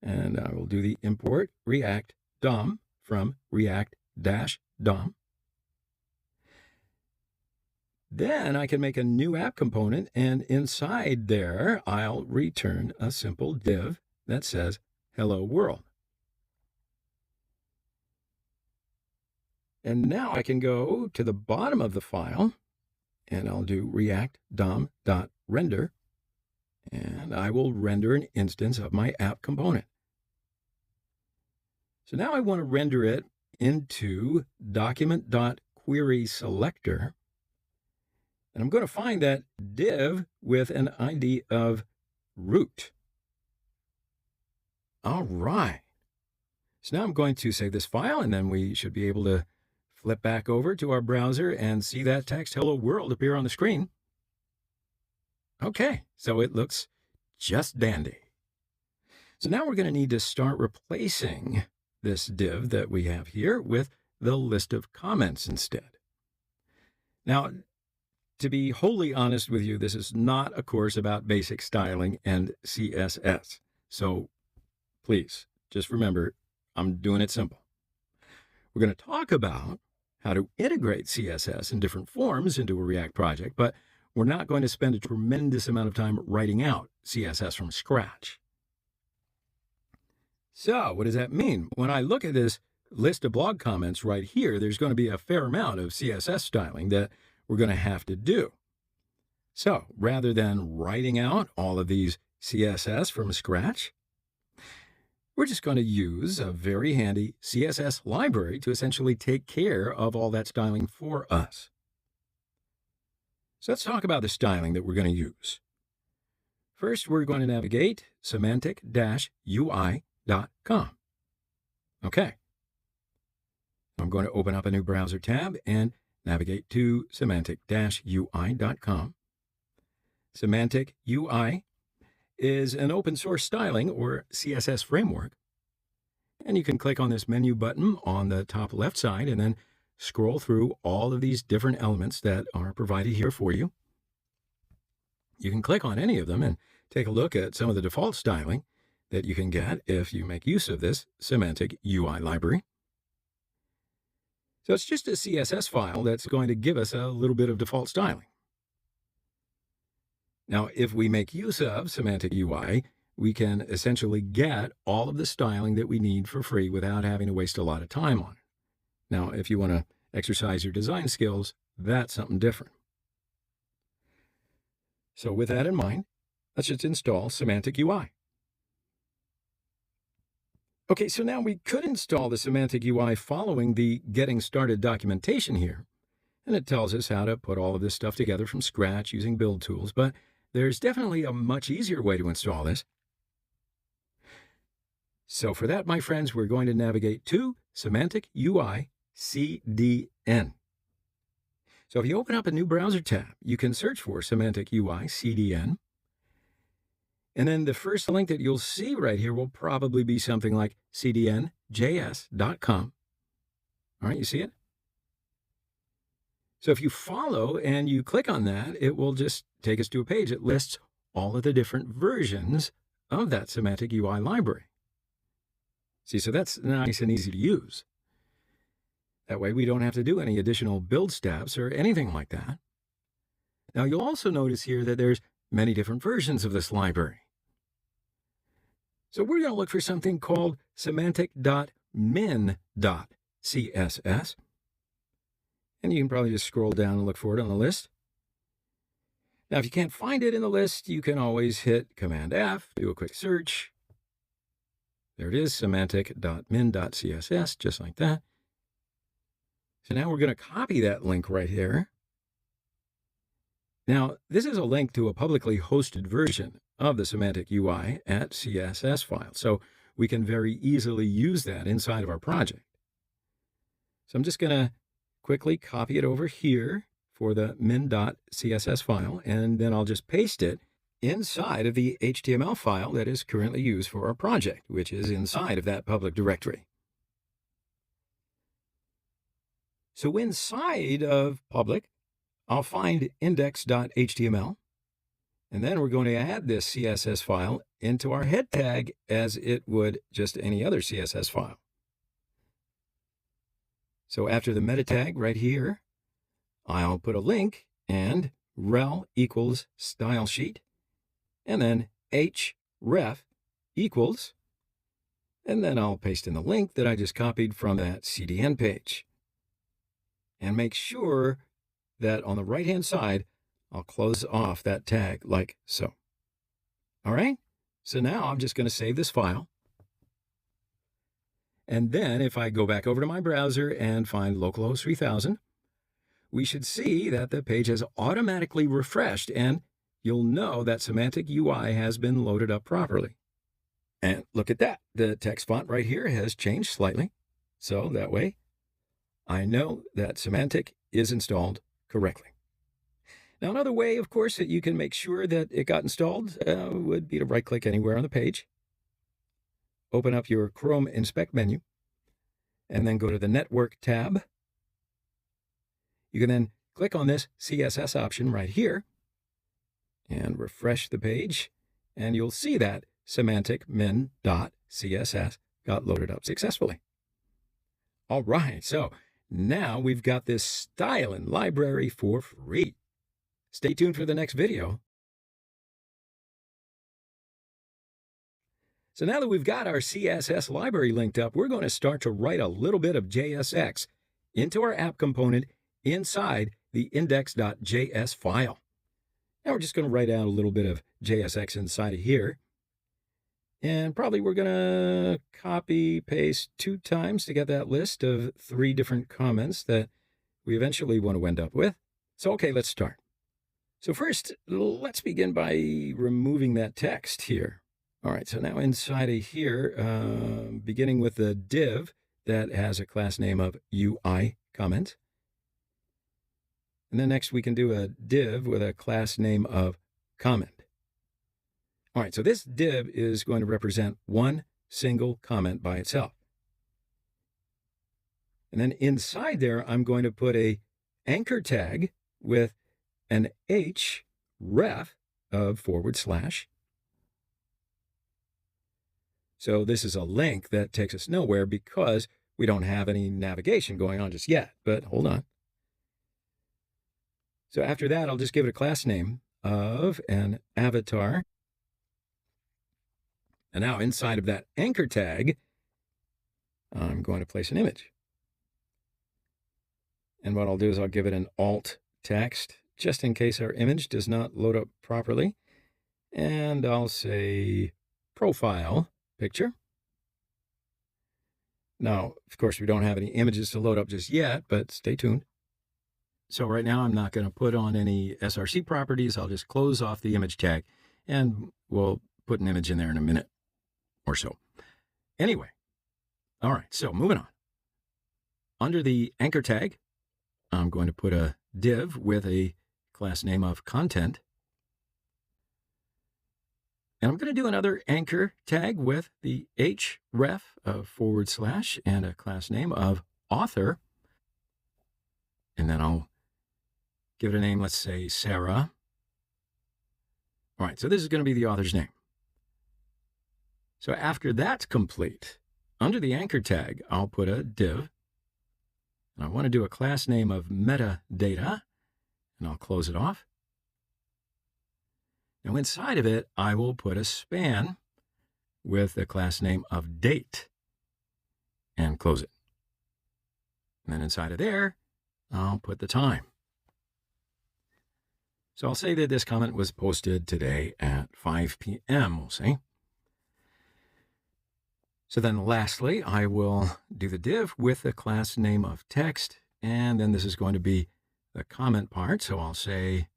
S1: and I will do the import React DOM from React-DOM. Then I can make a new app component, and inside there, I'll return a simple div that says hello world. And now I can go to the bottom of the file, and I'll do React DOM.render, and I will render an instance of my app component. So now I want to render it into document.querySelector, and I'm going to find that div with an ID of root. All right. So now I'm going to save this file, and then we should be able to flip back over to our browser and see that text hello world appear on the screen. Okay, so it looks just dandy. So now we're going to need to start replacing this div that we have here with the list of comments instead. Now, to be wholly honest with you, this is not a course about basic styling and CSS. So please, just remember, I'm doing it simple. We're going to talk about how to integrate CSS in different forms into a React project, but we're not going to spend a tremendous amount of time writing out CSS from scratch. So what does that mean? When I look at this list of blog comments right here, there's going to be a fair amount of CSS styling that we're going to have to do. So rather than writing out all of these CSS from scratch, we're just going to use a very handy CSS library to essentially take care of all that styling for us. So let's talk about the styling that we're going to use. First, we're going to navigate semantic-ui.com. Okay. I'm going to open up a new browser tab and navigate to semantic-ui.com. Semantic UI is an open source styling or CSS framework. And you can click on this menu button on the top left side and then scroll through all of these different elements that are provided here for you. You can click on any of them and take a look at some of the default styling. that you can get if you make use of this Semantic UI library. So it's just a CSS file that's going to give us a little bit of default styling. Now, if we make use of Semantic UI, we can essentially get all of the styling that we need for free without having to waste a lot of time on it. Now, if you want to exercise your design skills, that's something different. So with that in mind, let's just install Semantic UI. Okay, so now we could install the Semantic UI following the Getting Started documentation here, and it tells us how to put all of this stuff together from scratch using build tools, but there's definitely a much easier way to install this. So for that, my friends, we're going to navigate to Semantic UI CDN. So if you open up a new browser tab, you can search for Semantic UI CDN. And then the first link that you'll see right here will probably be something like cdnjs.com. All right, you see it? So if you follow and you click on that, it will just take us to a page that lists all of the different versions of that Semantic UI library. See, so that's nice and easy to use. That way we don't have to do any additional build steps or anything like that. Now you'll also notice here that there's many different versions of this library. So we're going to look for something called semantic.min.css. And you can probably just scroll down and look for it on the list. Now, if you can't find it in the list, you can always hit Command F, do a quick search. There it is, semantic.min.css, just like that. So now we're going to copy that link right here. Now, this is a link to a publicly hosted version of the Semantic UI at CSS file, so we can very easily use that inside of our project. So I'm just going to quickly copy it over here for the min.css file, and then I'll just paste it inside of the HTML file that is currently used for our project, which is inside of that public directory. So inside of public, I'll find index.html, and then we're going to add this CSS file into our head tag as it would just any other CSS file. So after the meta tag right here, I'll put a link and rel equals style sheet, and then href equals, and then I'll paste in the link that I just copied from that CDN page. And make sure that on the right-hand side, I'll close off that tag like so. All right, so now I'm just going to save this file. And then if I go back over to my browser and find localhost 3000, we should see that the page has automatically refreshed, and you'll know that Semantic UI has been loaded up properly. And look at that. The text font right here has changed slightly. So that way, I know that Semantic is installed correctly. Now, another way, of course, that you can make sure that it got installed would be to right-click anywhere on the page, open up your Chrome Inspect menu, and then go to the Network tab. You can then click on this CSS option right here and refresh the page, and you'll see that Semantic min.css got loaded up successfully. All right, so now we've got this styling library for free. Stay tuned for the next video. So now that we've got our CSS library linked up, we're going to start to write a little bit of JSX into our app component inside the index.js file. Now we're just going to write out a little bit of JSX inside of here. And probably we're going to copy paste 2 times to get that list of 3 different comments that we eventually want to end up with. So, okay, let's start. So first, let's begin by removing that text here. All right, so now inside of here, beginning with the div that has a class name of UI comment. And then next we can do a div with a class name of comment. All right, so this div is going to represent one single comment by itself. And then inside there, I'm going to put a anchor tag with an href of /. So this is a link that takes us nowhere because we don't have any navigation going on just yet, but hold on. So after that, I'll just give it a class name of an avatar. And now inside of that anchor tag, I'm going to place an image. And what I'll do is I'll give it an alt text just in case our image does not load up properly. And I'll say profile picture. Now, of course, we don't have any images to load up just yet, but stay tuned. So right now, I'm not going to put on any SRC properties. I'll just close off the image tag, and we'll put an image in there in a minute or so. Anyway, all right, so moving on. Under the anchor tag, I'm going to put a div with a class name of content. And I'm going to do another anchor tag with the href / and a class name of author. And then I'll give it a name, let's say Sarah. All right, so this is going to be the author's name. So after that's complete, under the anchor tag, I'll put a div. And I want to do a class name of metadata, and I'll close it off. Now inside of it, I will put a span with the class name of date and close it. And then inside of there, I'll put the time. So I'll say that this comment was posted today at 5 p.m., we'll say. So then lastly, I will do the div with the class name of text, and then this is going to be the comment part. So I'll say,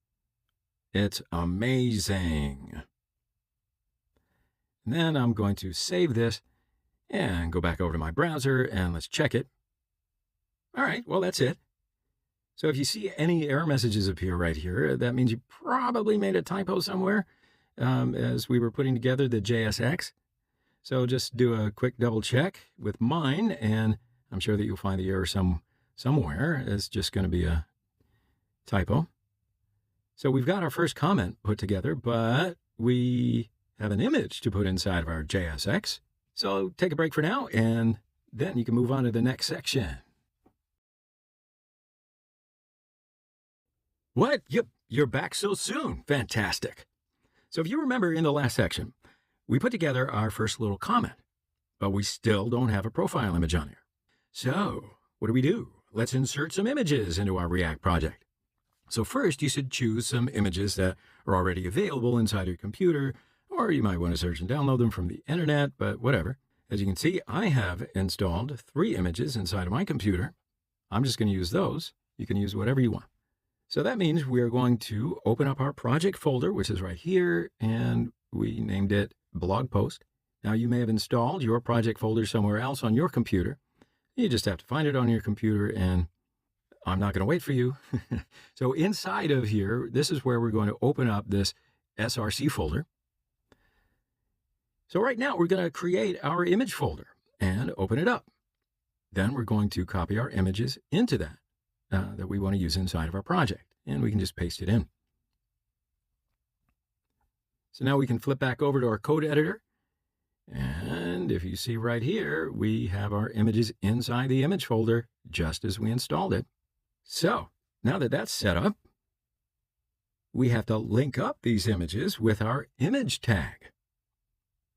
S1: it's amazing. And then I'm going to save this and go back over to my browser and let's check it. All right, well, that's it. So if you see any error messages appear right here, that means you probably made a typo somewhere as we were putting together the JSX. So just do a quick double check with mine, and I'm sure that you'll find the error somewhere. It's just going to be a typo. So we've got our first comment put together, but we have an image to put inside of our JSX. So take a break for now, and then you can move on to the next section. What? Yep, you're back so soon. Fantastic. So if you remember in the last section, we put together our first little comment, but we still don't have a profile image on here. So what do? Let's insert some images into our React project. So first, you should choose some images that are already available inside your computer, or you might want to search and download them from the internet, but whatever. As you can see, I have installed 3 images inside of my computer. I'm just going to use those. You can use whatever you want. So that means we are going to open up our project folder, which is right here, and we named it blog post. Now you may have installed your project folder somewhere else on your computer. You just have to find it on your computer, and I'm not going to wait for you. So inside of here, this is where we're going to open up this SRC folder. So right now we're going to create our image folder and open it up. Then we're going to copy our images into that we want to use inside of our project, and we can just paste it in. So now we can flip back over to our code editor. And if you see right here, we have our images inside the image folder just as we installed it. So now that that's set up, we have to link up these images with our image tag.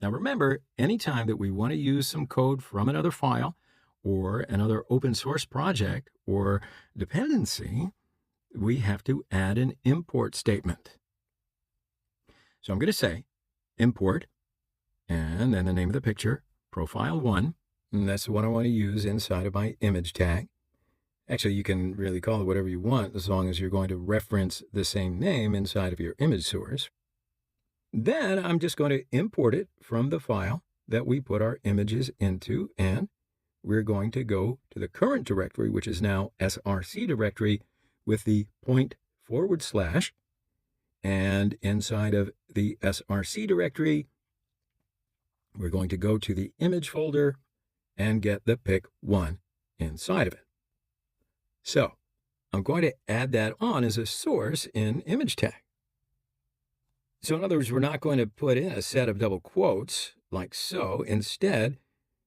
S1: Now remember, anytime that we want to use some code from another file or another open source project or dependency, we have to add an import statement. So I'm going to say import, and then the name of the picture, profile1, and that's the one I want to use inside of my image tag. Actually, you can really call it whatever you want as long as you're going to reference the same name inside of your image source. Then I'm just going to import it from the file that we put our images into, and we're going to go to the current directory, which is now src directory, with the // and inside of the src directory, we're going to go to the image folder and get the pic1 inside of it. So I'm going to add that on as a source in image tag. So in other words, we're not going to put in a set of double quotes like so. Instead,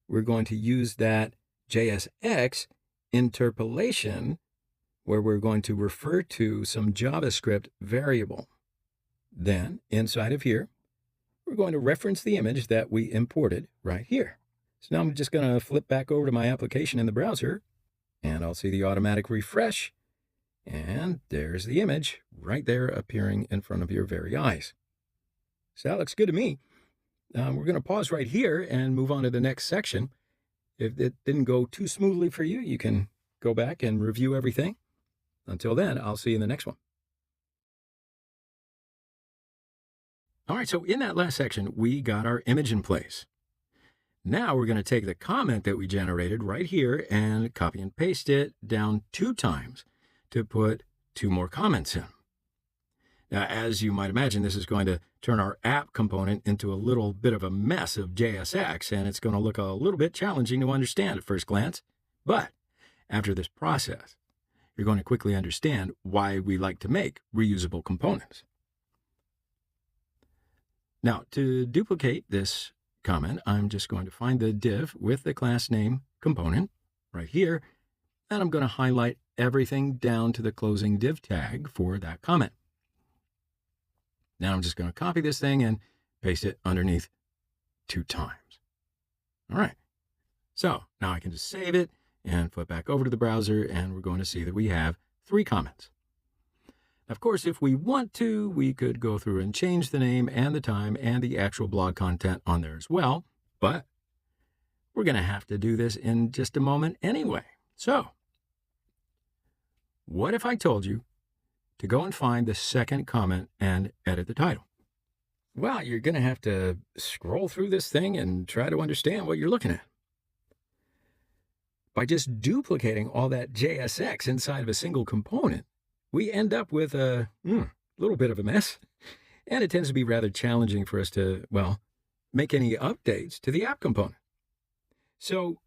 S1: we're going to use that JSX interpolation where we're going to refer to some JavaScript variable. Then, inside of here, we're going to reference the image that we imported right here. So now I'm just going to flip back over to my application in the browser, and I'll see the automatic refresh, and there's the image right there appearing in front of your very eyes. So that looks good to me. We're going to pause right here and move on to the next section. If it didn't go too smoothly for you, you can go back and review everything. Until then, I'll see you in the next one. All right, so in that last section, we got our image in place. Now we're going to take the comment that we generated right here and copy and paste it down 2 times to put 2 more comments in. Now, as you might imagine, this is going to turn our app component into a little bit of a mess of JSX, and it's going to look a little bit challenging to understand at first glance. But after this process, you're going to quickly understand why we like to make reusable components. Now, to duplicate this comment, I'm just going to find the div with the class name component right here, and I'm going to highlight everything down to the closing div tag for that comment. Now I'm just going to copy this thing and paste it underneath 2 times. All right. So now I can just save it and flip back over to the browser, and we're going to see that we have 3 comments. Of course, if we want to, we could go through and change the name and the time and the actual blog content on there as well, but we're going to have to do this in just a moment anyway. So what if I told you to go and find the second comment and edit the title? Well, you're going to have to scroll through this thing and try to understand what you're looking at. By just duplicating all that JSX inside of a single component, we end up with a little bit of a mess, and it tends to be rather challenging for us to, well, make any updates to the app component. So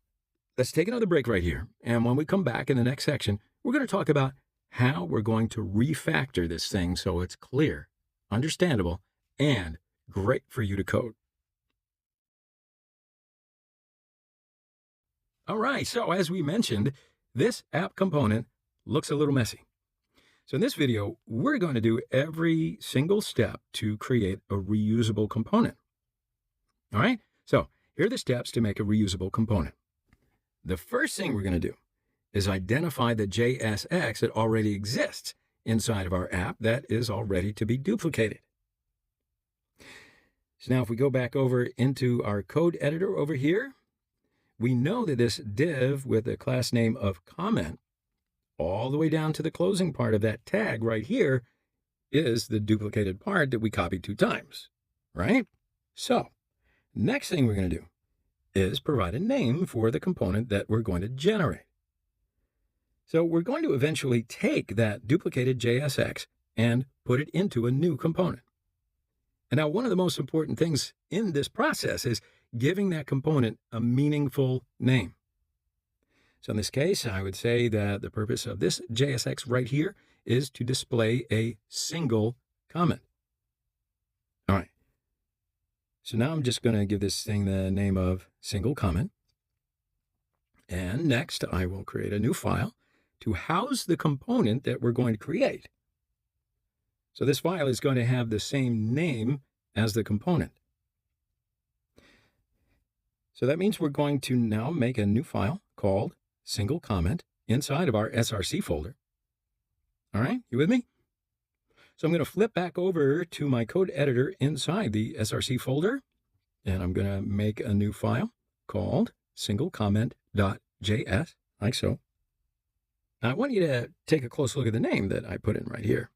S1: let's take another break right here, and when we come back in the next section, we're going to talk about how we're going to refactor this thing so it's clear, understandable, and great for you to code. All right, so as we mentioned, this app component looks a little messy. So in this video, we're going to do every single step to create a reusable component. All right, so here are the steps to make a reusable component. The first thing we're going to do is identify the JSX that already exists inside of our app that is all ready to be duplicated. So now if we go back over into our code editor over here, we know that this div with the class name of comment all the way down to the closing part of that tag right here is the duplicated part that we copied 2 times, right? So next thing we're going to do is provide a name for the component that we're going to generate. So we're going to eventually take that duplicated JSX and put it into a new component. And now one of the most important things in this process is giving that component a meaningful name. So in this case, I would say that the purpose of this JSX right here is to display a single comment. All right. So now I'm just going to give this thing the name of single comment. And next, I will create a new file to house the component that we're going to create. So this file is going to have the same name as the component. So that means we're going to now make a new file called single comment inside of our src folder. All right, you with me? So I'm going to flip back over to my code editor inside the src folder, and I'm going to make a new file called singlecomment.js, like so. Now I want you to take a close look at the name that I put in right here.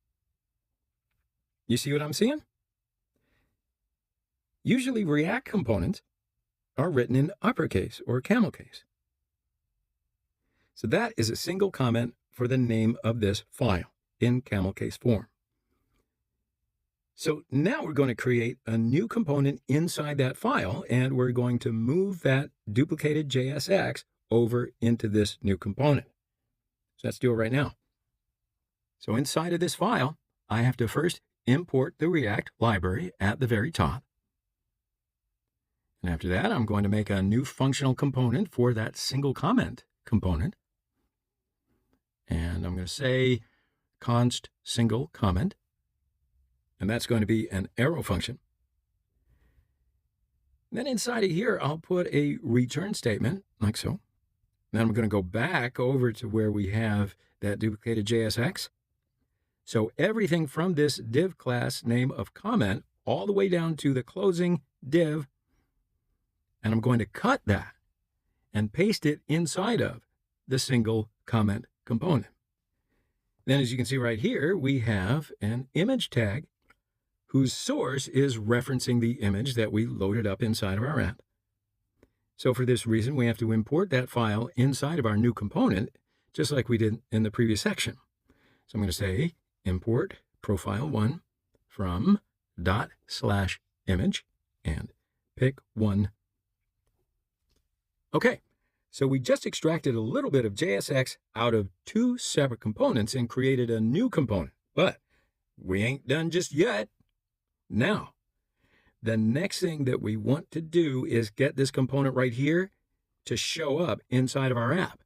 S1: You see what I'm seeing? Usually React components are written in uppercase or camel case. So that is a single comment for the name of this file in camel case form. So now we're going to create a new component inside that file, and we're going to move that duplicated JSX over into this new component. So let's do it right now. So inside of this file, I have to first import the React library at the very top. And after that, I'm going to make a new functional component for that single comment component. And I'm going to say const single comment. And that's going to be an arrow function. Then inside of here, I'll put a return statement like so. Then I'm going to go back over to where we have that duplicated JSX. So everything from this div class name of comment all the way down to the closing div, and I'm going to cut that and paste it inside of the single comment component. Then as you can see right here, we have an image tag whose source is referencing the image that we loaded up inside of our app. So for this reason, we have to import that file inside of our new component, just like we did in the previous section. So I'm going to say import profile1 from ./image and pick one. Okay, so we just extracted a little bit of JSX out of two separate components and created a new component, but we ain't done just yet. Now, the next thing that we want to do is get this component right here to show up inside of our app.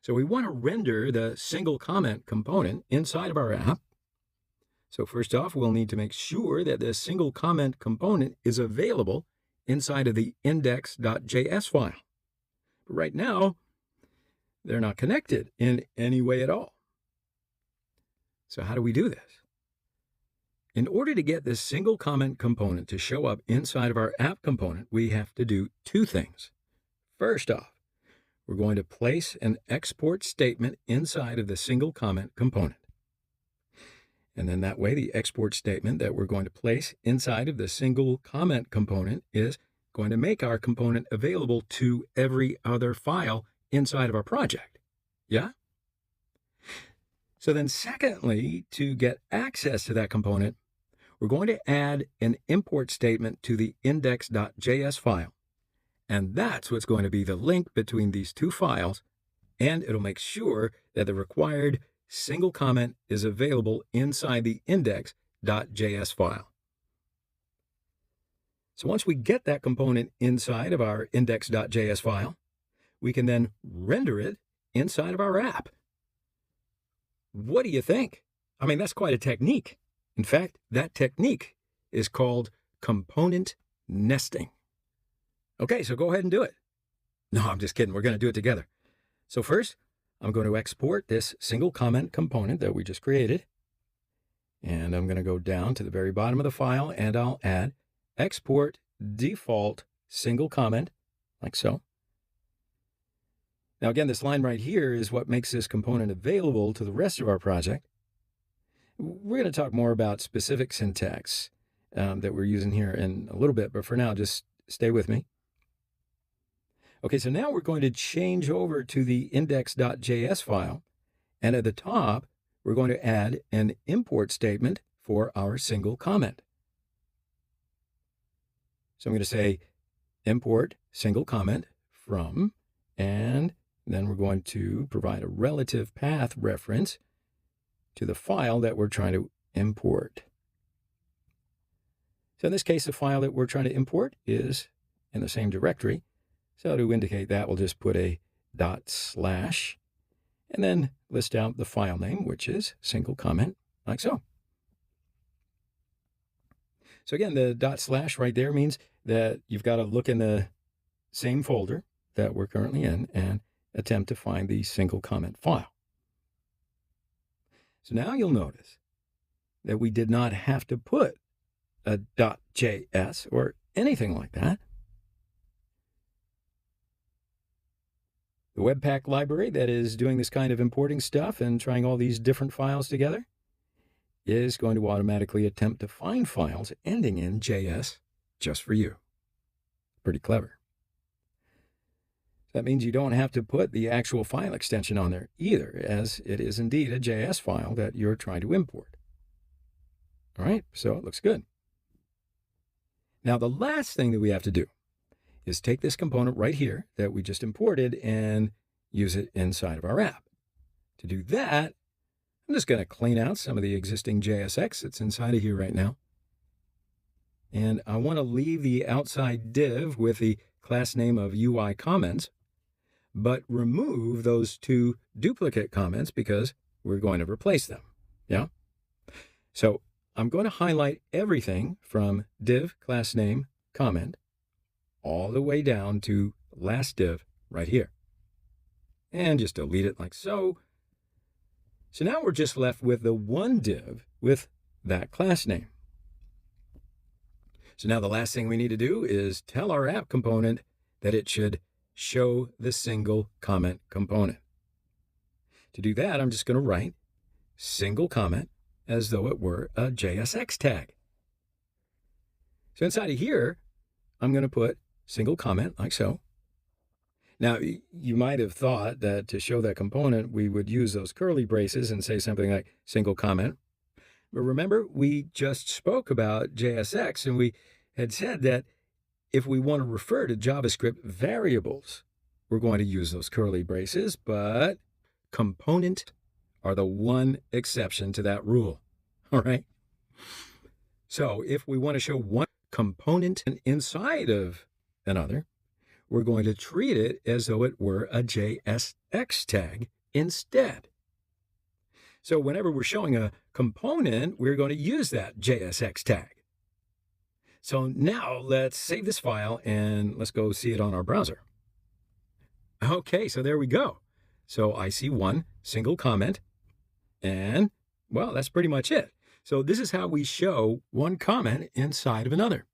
S1: So we want to render the single comment component inside of our app. So first off, we'll need to make sure that the single comment component is available inside of the index.js file. But right now, they're not connected in any way at all. So how do we do this? In order to get this single comment component to show up inside of our app component, we have to do two things. First off, we're going to place an export statement inside of the single comment component. And then that way, the export statement that we're going to place inside of the single comment component is going to make our component available to every other file inside of our project. Yeah? So then secondly, to get access to that component, we're going to add an import statement to the index.js file. And that's what's going to be the link between these two files, and it'll make sure that the required single comment is available inside the index.js file. So once we get that component inside of our index.js file, we can then render it inside of our app. What do you think? I mean, that's quite a technique. In fact, that technique is called component nesting. Okay, so go ahead and do it. No, I'm just kidding. We're going to do it together. So first, I'm going to export this single comment component that we just created. And I'm going to go down to the very bottom of the file, and I'll add export default single comment, like so. Now again, this line right here is what makes this component available to the rest of our project. We're going to talk more about specific syntax that we're using here in a little bit, but for now, just stay with me. Okay, so now we're going to change over to the index.js file, and at the top, we're going to add an import statement for our single comment. So I'm going to say import single comment from, and then we're going to provide a relative path reference to the file that we're trying to import. So in this case, the file that we're trying to import is in the same directory. So to indicate that, we'll just put a / and then list out the file name, which is single comment, like so. So again, the / right there means that you've got to look in the same folder that we're currently in and attempt to find the single comment file. So now you'll notice that we did not have to put a .js or anything like that. The Webpack library that is doing this kind of importing stuff and trying all these different files together is going to automatically attempt to find files ending in JS just for you. Pretty clever. That means you don't have to put the actual file extension on there either, as it is indeed a JS file that you're trying to import. All right, so it looks good. Now, the last thing that we have to do is take this component right here that we just imported and use it inside of our app. To do that, I'm just going to clean out some of the existing JSX that's inside of here right now. And I want to leave the outside div with the class name of UI comments, but remove those two duplicate comments because we're going to replace them. Yeah. So I'm going to highlight everything from div class name comment all the way down to last div right here. And just delete it like so. So now we're just left with the one div with that class name. So now the last thing we need to do is tell our app component that it should show the single comment component. To do that, I'm just going to write single comment as though it were a JSX tag. So inside of here, I'm going to put single comment like so. Now, you might have thought that to show that component, we would use those curly braces and say something like single comment. But remember, we just spoke about JSX, and we had said that if we want to refer to JavaScript variables, we're going to use those curly braces, but component are the one exception to that rule. All right? So if we want to show one component inside of another, we're going to treat it as though it were a JSX tag instead. So whenever we're showing a component, we're going to use that JSX tag. So now let's save this file and let's go see it on our browser. Okay, so there we go. So I see one single comment, and well, that's pretty much it. So this is how we show one comment inside of another.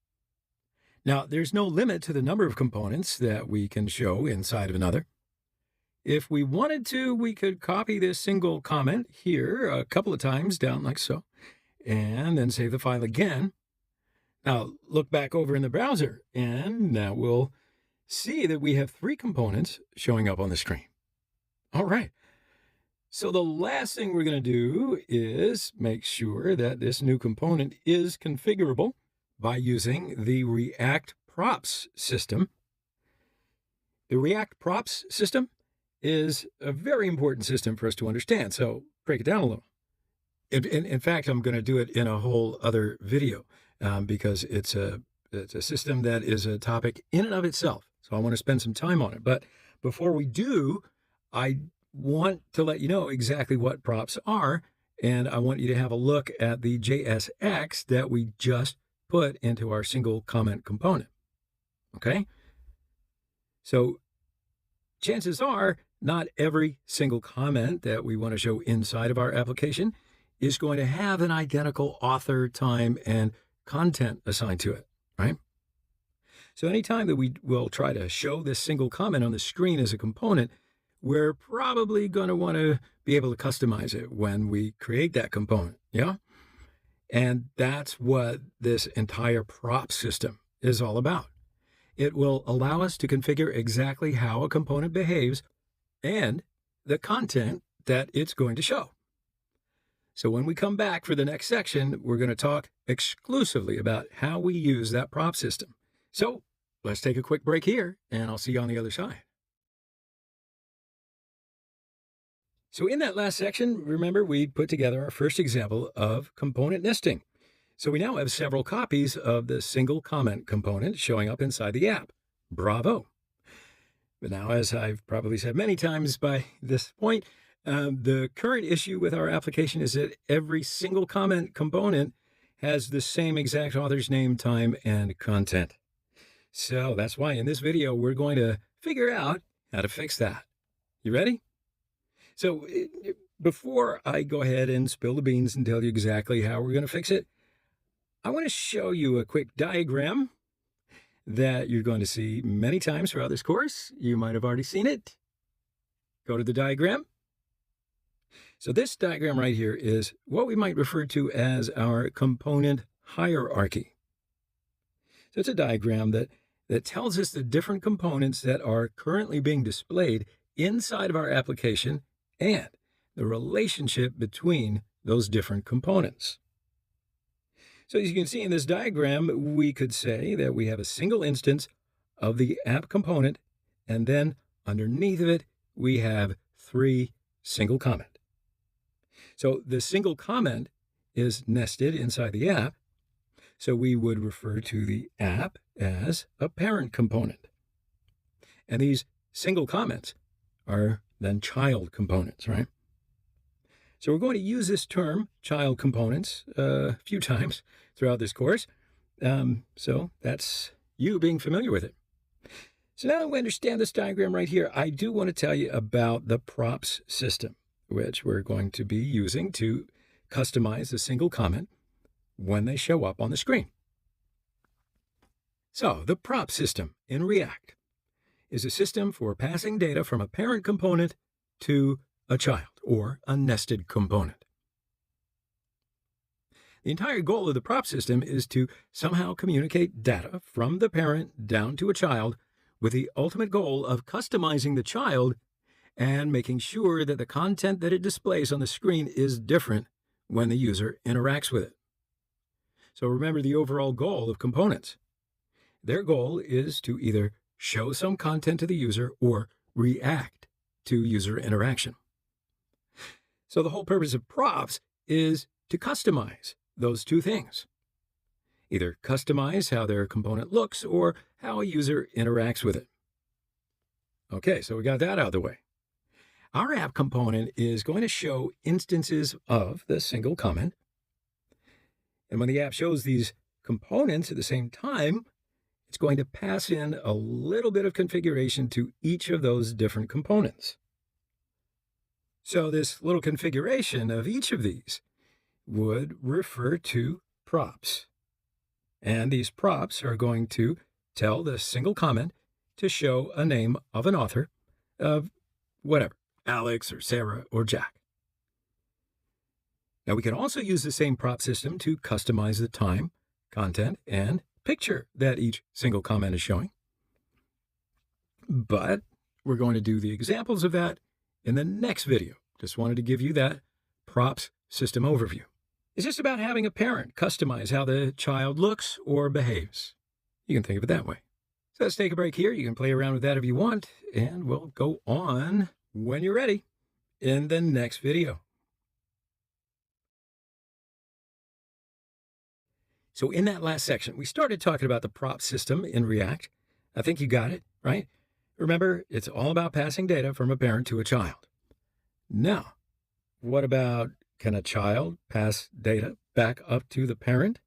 S1: Now, there's no limit to the number of components that we can show inside of another. If we wanted to, we could copy this single comment here a couple of times down like so, and then save the file again. Now, look back over in the browser, and now we'll see that we have 3 components showing up on the screen. All right. So the last thing we're going to do is make sure that this new component is configurable by using the React props system. The React props system is a very important system for us to understand. So break it down a little. In fact, I'm going to do it in a whole other video because it's a system that is a topic in and of itself. So I want to spend some time on it. But before we do, I want to let you know exactly what props are, and I want you to have a look at the JSX that we just put into our single comment component. Okay? So chances are not every single comment that we want to show inside of our application is going to have an identical author, time, and content assigned to it, right? So anytime that we will try to show this single comment on the screen as a component, we're probably going to want to be able to customize it when we create that component, yeah? And that's what this entire prop system is all about. It will allow us to configure exactly how a component behaves and the content that it's going to show. So when we come back for the next section, we're going to talk exclusively about how we use that prop system. So let's take a quick break here, and I'll see you on the other side. So in that last section, remember, we put together our first example of component nesting. So we now have several copies of the single comment component showing up inside the app. Bravo. But now, as I've probably said many times by this point, the current issue with our application is that every single comment component has the same exact author's name, time, and content. So that's why in this video, we're going to figure out how to fix that. You ready? So before I go ahead and spill the beans and tell you exactly how we're going to fix it, I want to show you a quick diagram that you're going to see many times throughout this course. You might have already seen it. Go to the diagram. So this diagram right here is what we might refer to as our component hierarchy. So it's a diagram that tells us the different components that are currently being displayed inside of our application and the relationship between those different components. So as you can see in this diagram, we could say that we have a single instance of the app component, and then underneath of it, we have 3 single comment. So the single comment is nested inside the app. So we would refer to the app as a parent component. And these single comments are then child components, right? So we're going to use this term, child components, a few times throughout this course. So that's you being familiar with it. So now that we understand this diagram right here, I do want to tell you about the props system, which we're going to be using to customize a single comment when they show up on the screen. So the prop system in React is a system for passing data from a parent component to a child, or a nested component. The entire goal of the prop system is to somehow communicate data from the parent down to a child with the ultimate goal of customizing the child and making sure that the content that it displays on the screen is different when the user interacts with it. So remember the overall goal of components. Their goal is to either show some content to the user or react to user interaction. So the whole purpose of props is to customize those two things. Either customize how their component looks or how a user interacts with it. Okay, so we got that out of the way. Our app component is going to show instances of the single comment. And when the app shows these components at the same time, it's going to pass in a little bit of configuration to each of those different components. So this little configuration of each of these would refer to props. And these props are going to tell the single comment to show a name of an author of whatever, Alex or Sarah or Jack. Now we can also use the same prop system to customize the time, content, and picture that each single comment is showing. But we're going to do the examples of that in the next video. Just wanted to give you that props system overview. It's just about having a parent customize how the child looks or behaves. You can think of it that way. So let's take a break here. You can play around with that if you want, and we'll go on when you're ready in the next video. So in that last section, we started talking about the prop system in React. I think you got it, right? Remember, it's all about passing data from a parent to a child. Now, what about, can a child pass data back up to the parent?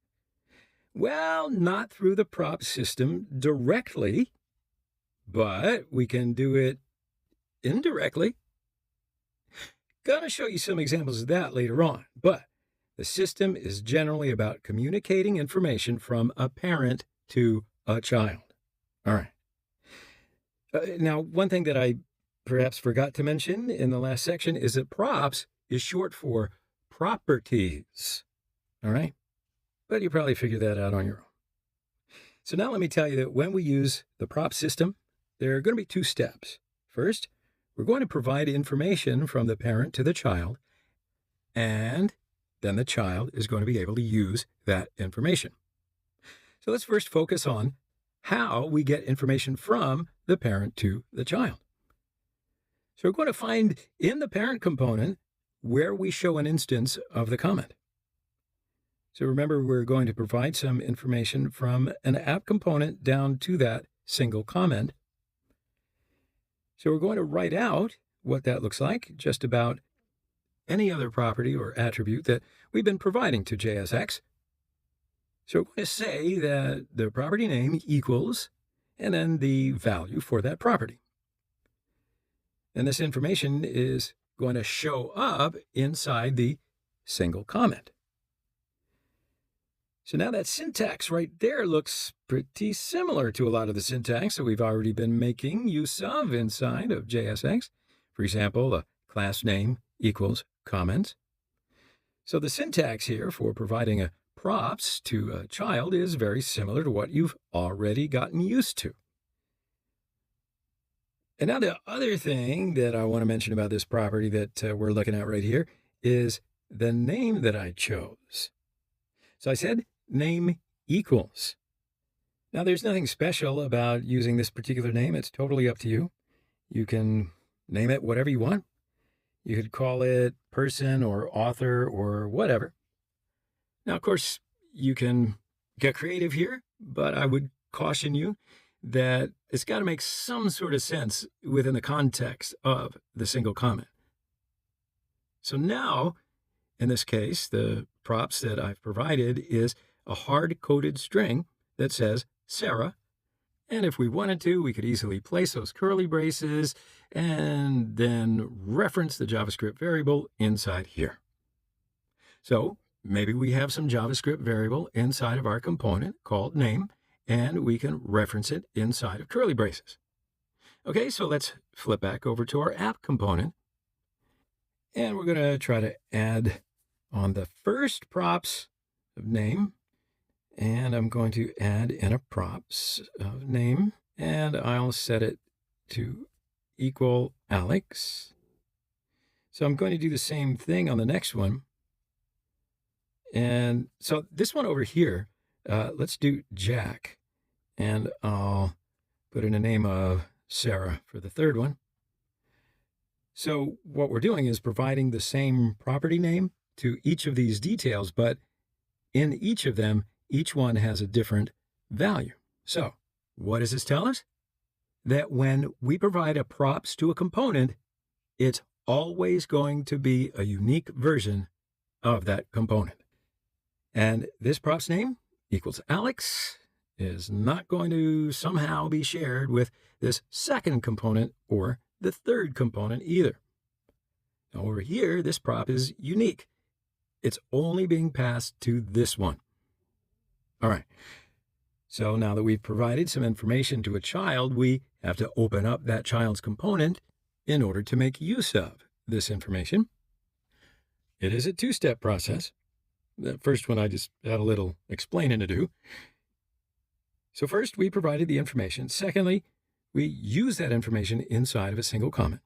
S1: Well, not through the prop system directly, but we can do it indirectly. Gonna show you some examples of that later on, but the system is generally about communicating information from a parent to a child. All right. Now, one thing that I perhaps forgot to mention in the last section is that props is short for properties. All right. But you probably figured that out on your own. So now let me tell you that when we use the prop system, there are going to be two steps. First, we're going to provide information from the parent to the child, and then the child is going to be able to use that information. So let's first focus on how we get information from the parent to the child. So we're going to find in the parent component where we show an instance of the comment. So remember, we're going to provide some information from an app component down to that single comment. So we're going to write out what that looks like, just about any other property or attribute that we've been providing to JSX. So we're going to say that the property name equals, and then the value for that property. And this information is going to show up inside the single comment. So now that syntax right there looks pretty similar to a lot of the syntax that we've already been making use of inside of JSX. For example, a class name equals comment. So the syntax here for providing a props to a child is very similar to what you've already gotten used to. And now the other thing that I want to mention about this property that we're looking at right here is the name that I chose. So I said name equals. Now there's nothing special about using this particular name. It's totally up to you. You can name it whatever you want. You could call it person or author or whatever. Now, of course, you can get creative here, but I would caution you that it's got to make some sort of sense within the context of the single comment. So now, in this case, the props that I've provided is a hard-coded string that says Sarah. And if we wanted to, we could easily place those curly braces and then reference the JavaScript variable inside here. So maybe we have some JavaScript variable inside of our component called name, and we can reference it inside of curly braces. Okay, so let's flip back over to our app component. And we're going to try to add on the first props of name. And I'm going to add in a props of name. And I'll set it to equal Alex. So I'm going to do the same thing on the next one. And so this one over here, let's do Jack. And I'll put in a name of Sarah for the third one. So what we're doing is providing the same property name to each of these details, but in each of them, each one has a different value. So what does this tell us? That when we provide a props to a component, it's always going to be a unique version of that component. And this props name equals Alex is not going to somehow be shared with this second component or the third component either. Now over here, this prop is unique. It's only being passed to this one. All right. So now that we've provided some information to a child, we have to open up that child's component in order to make use of this information. It is a two-step process. The first one I just had a little explaining to do. So first, we provided the information. Secondly, we use that information inside of a single comment.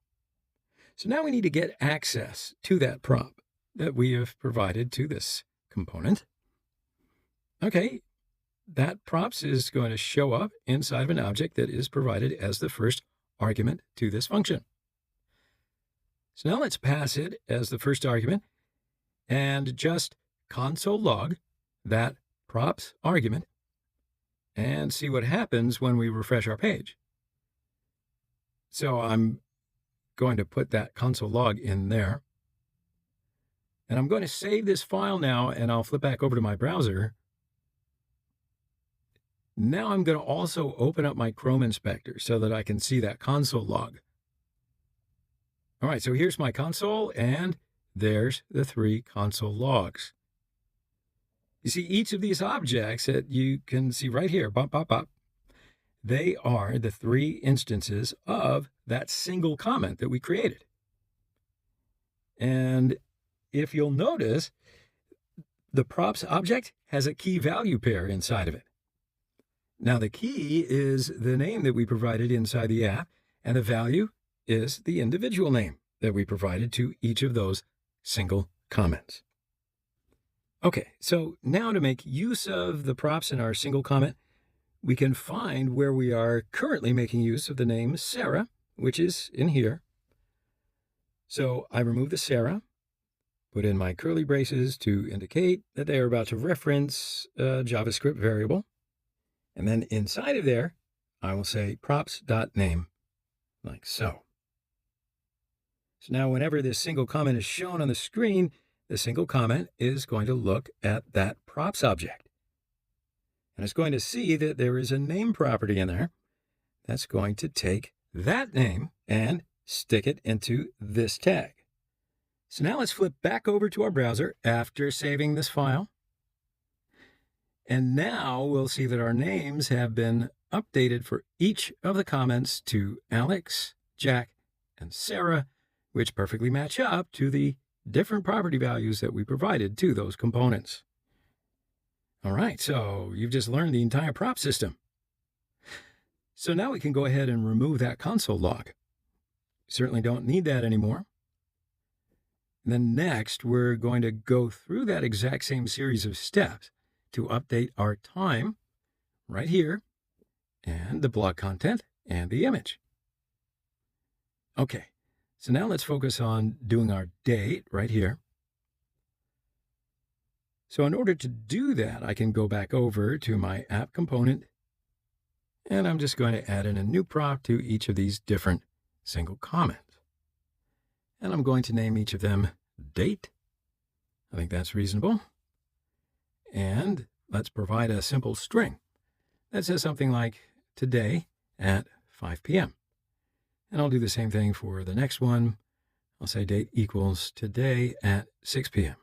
S1: So now we need to get access to that prop that we have provided to this component. Okay, that props is going to show up inside of an object that is provided as the first argument to this function. So now let's pass it as the first argument and just console log that props argument and see what happens when we refresh our page. So I'm going to put that console log in there. And I'm going to save this file now, and I'll flip back over to my browser. Now I'm going to also open up my Chrome inspector so that I can see that console log. All right, so here's my console, and there's the 3 console logs. You see, each of these objects that you can see right here, bop, bop, bop, they are the 3 instances of that single comment that we created. And if you'll notice, the props object has a key value pair inside of it. Now, the key is the name that we provided inside the app, and the value is the individual name that we provided to each of those single comments. Okay, so now to make use of the props in our single comment, we can find where we are currently making use of the name Sarah, which is in here. So I remove the Sarah, put in my curly braces to indicate that they are about to reference a JavaScript variable. And then inside of there, I will say props.name, like so. So now whenever this single comment is shown on the screen, the single comment is going to look at that props object. And it's going to see that there is a name property in there that's going to take that name and stick it into this tag. So now let's flip back over to our browser after saving this file. And now we'll see that our names have been updated for each of the comments to Alex, Jack, and Sarah, which perfectly match up to the different property values that we provided to those components. All right, so you've just learned the entire prop system. So now we can go ahead and remove that console log. Certainly don't need that anymore. And then next, we're going to go through that exact same series of steps to update our time right here, and the blog content and the image. Okay, so now let's focus on doing our date right here. So in order to do that, I can go back over to my app component, and I'm just going to add in a new prop to each of these different single comments. And I'm going to name each of them date. I think that's reasonable. And let's provide a simple string that says something like today at 5 p.m. And I'll do the same thing for the next one. I'll say date equals today at 6 p.m.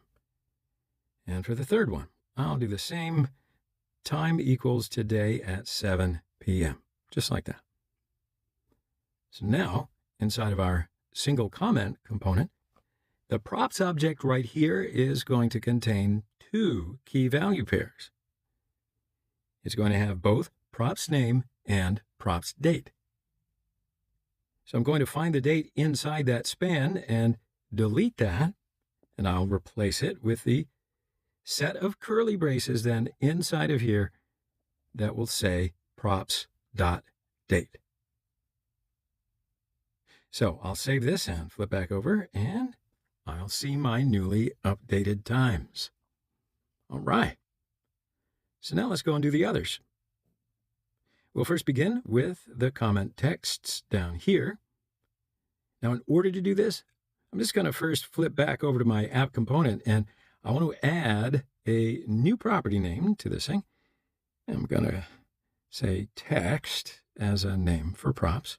S1: And for the third one, I'll do the same. Time equals today at 7 p.m. Just like that. So now, inside of our single comment component, the props object right here is going to contain two key value pairs. It's going to have both props name and props date. So I'm going to find the date inside that span and delete that, and I'll replace it with the set of curly braces then inside of here that will say props.date. So I'll save this and flip back over, and I'll see my newly updated times. All right. So now let's go and do the others. We'll first begin with the comment texts down here. Now, in order to do this, I'm just going to first flip back over to my app component, and I want to add a new property name to this thing. I'm going to say text as a name for props.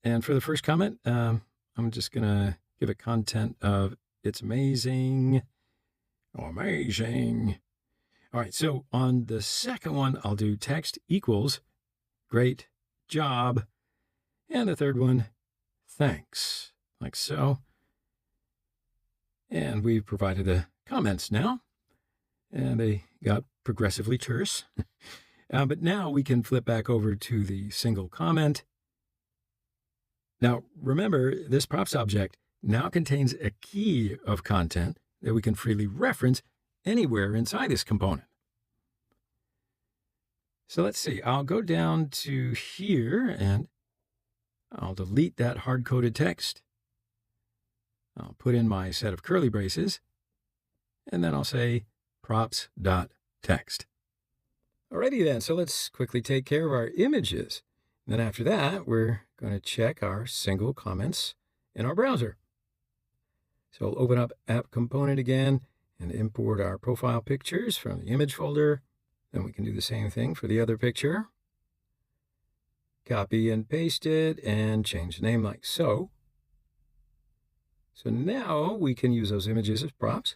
S1: And for the first comment, I'm just going to give it content of it's amazing. Oh, amazing. All right, so on the second one, I'll do text equals great job. And the third one, thanks, like so. And we've provided the comments now, and they got progressively terse. But now we can flip back over to the single comment. Now, remember, this props object now contains a key of content that we can freely reference anywhere inside this component. So let's see, I'll go down to here and I'll delete that hard-coded text. I'll put in my set of curly braces, and then I'll say props.text. Alrighty then, so let's quickly take care of our images. And then after that, we're going to check our single comments in our browser. So I'll open up App Component again and import our profile pictures from the image folder. Then we can do the same thing for the other picture. Copy and paste it and change the name like so. So now we can use those images as props.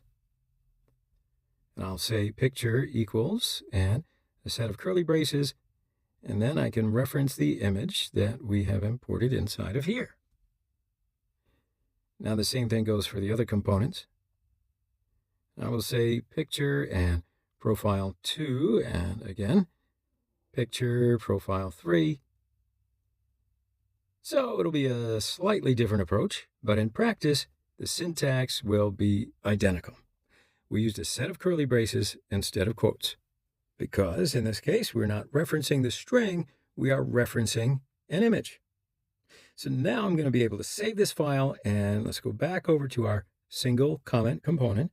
S1: And I'll say picture equals and a set of curly braces, and then I can reference the image that we have imported inside of here. Now the same thing goes for the other components. I will say picture and profile 2, and again, picture profile 3. So it'll be a slightly different approach, but in practice, the syntax will be identical. We used a set of curly braces instead of quotes, because in this case, we're not referencing the string, we are referencing an image. So now I'm going to be able to save this file, and let's go back over to our single comment component.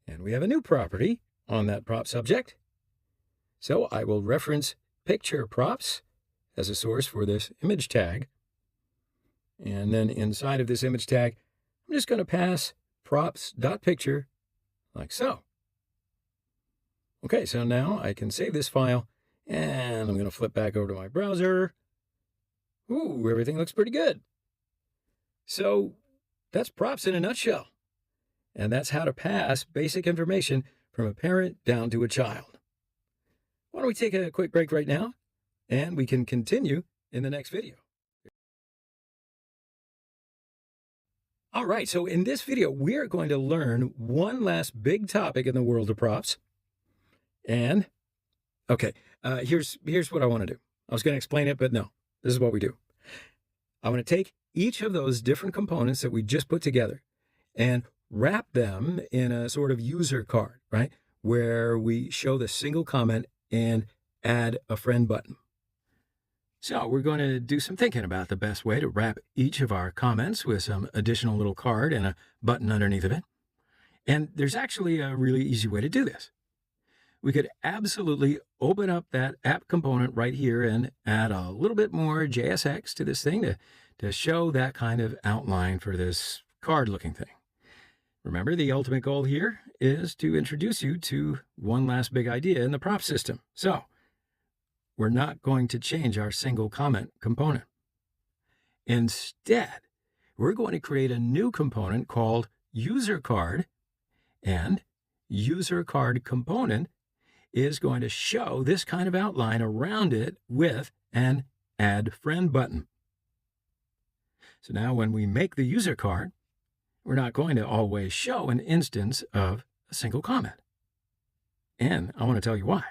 S1: And we have a new property on that prop subject. So I will reference picture props as a source for this image tag. And then inside of this image tag, I'm just going to pass props.picture like so. Okay, so now I can save this file, and I'm going to flip back over to my browser. Ooh, everything looks pretty good. So that's props in a nutshell. And that's how to pass basic information from a parent down to a child. Why don't we take a quick break right now, and we can continue in the next video. All right, so in this video, we're going to learn one last big topic in the world of props. And, okay, here's what I want to do. I was going to explain it, but no, this is what we do. I'm going to take each of those different components that we just put together and wrap them in a sort of user card, right? Where we show the single comment and add a friend button. So we're going to do some thinking about the best way to wrap each of our comments with some additional little card and a button underneath of it. And there's actually a really easy way to do this. We could absolutely open up that app component right here and add a little bit more JSX to this thing to show that kind of outline for this card looking thing. Remember, the ultimate goal here is to introduce you to one last big idea in the prop system. So we're not going to change our single comment component. Instead, we're going to create a new component called user card, and user card component is going to show this kind of outline around it with an add friend button. So now when we make the user card, we're not going to always show an instance of a single comment. And I want to tell you why.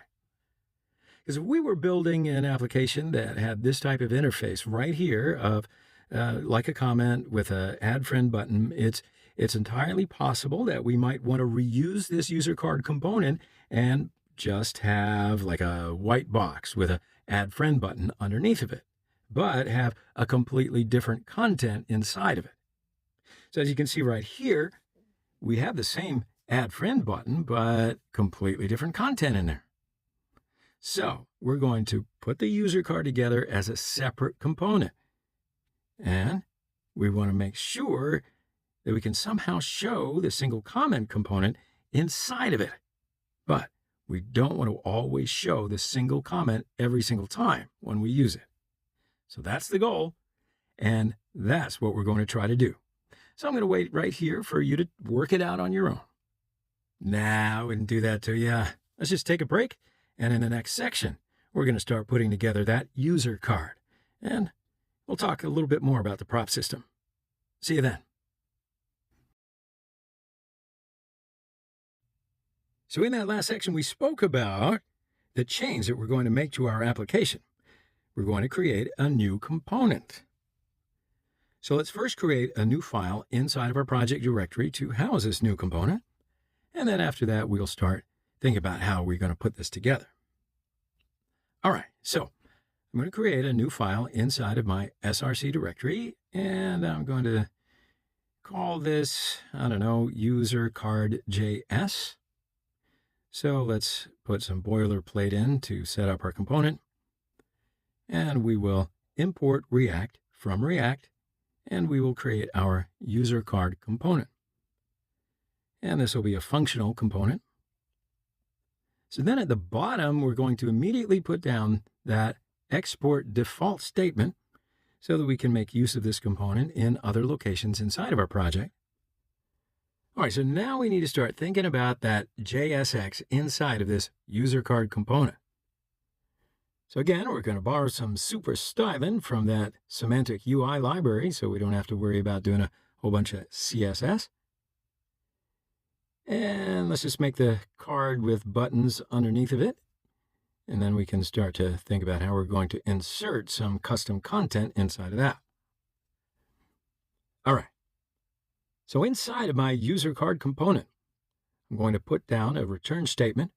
S1: Because if we were building an application that had this type of interface right here of like a comment with an add friend button, it's entirely possible that we might want to reuse this user card component and just have like a white box with an add friend button underneath of it, but have a completely different content inside of it. So as you can see right here, we have the same add friend button, but completely different content in there. So we're going to put the user card together as a separate component. And we want to make sure that we can somehow show the single comment component inside of it. But we don't want to always show the single comment every single time when we use it. So that's the goal. And that's what we're going to try to do. So I'm going to wait right here for you to work it out on your own. Nah, I wouldn't do that to you. Let's just take a break. And in the next section, we're going to start putting together that user card. And we'll talk a little bit more about the prop system. See you then. So in that last section, we spoke about the change that we're going to make to our application. We're going to create a new component. So let's first create a new file inside of our project directory to house this new component. And then after that, we'll start thinking about how we're going to put this together. All right, so I'm going to create a new file inside of my src directory, and I'm going to call this, I don't know, user_card.js. So let's put some boilerplate in to set up our component. And we will import React from React, and we will create our user card component. And this will be a functional component. So then at the bottom, we're going to immediately put down that export default statement so that we can make use of this component in other locations inside of our project. All right, so now we need to start thinking about that JSX inside of this user card component. So again, we're going to borrow some super styling from that Semantic UI library so we don't have to worry about doing a whole bunch of CSS. And let's just make the card with buttons underneath of it. And then we can start to think about how we're going to insert some custom content inside of that. All right. So inside of my user card component, I'm going to put down a return statement.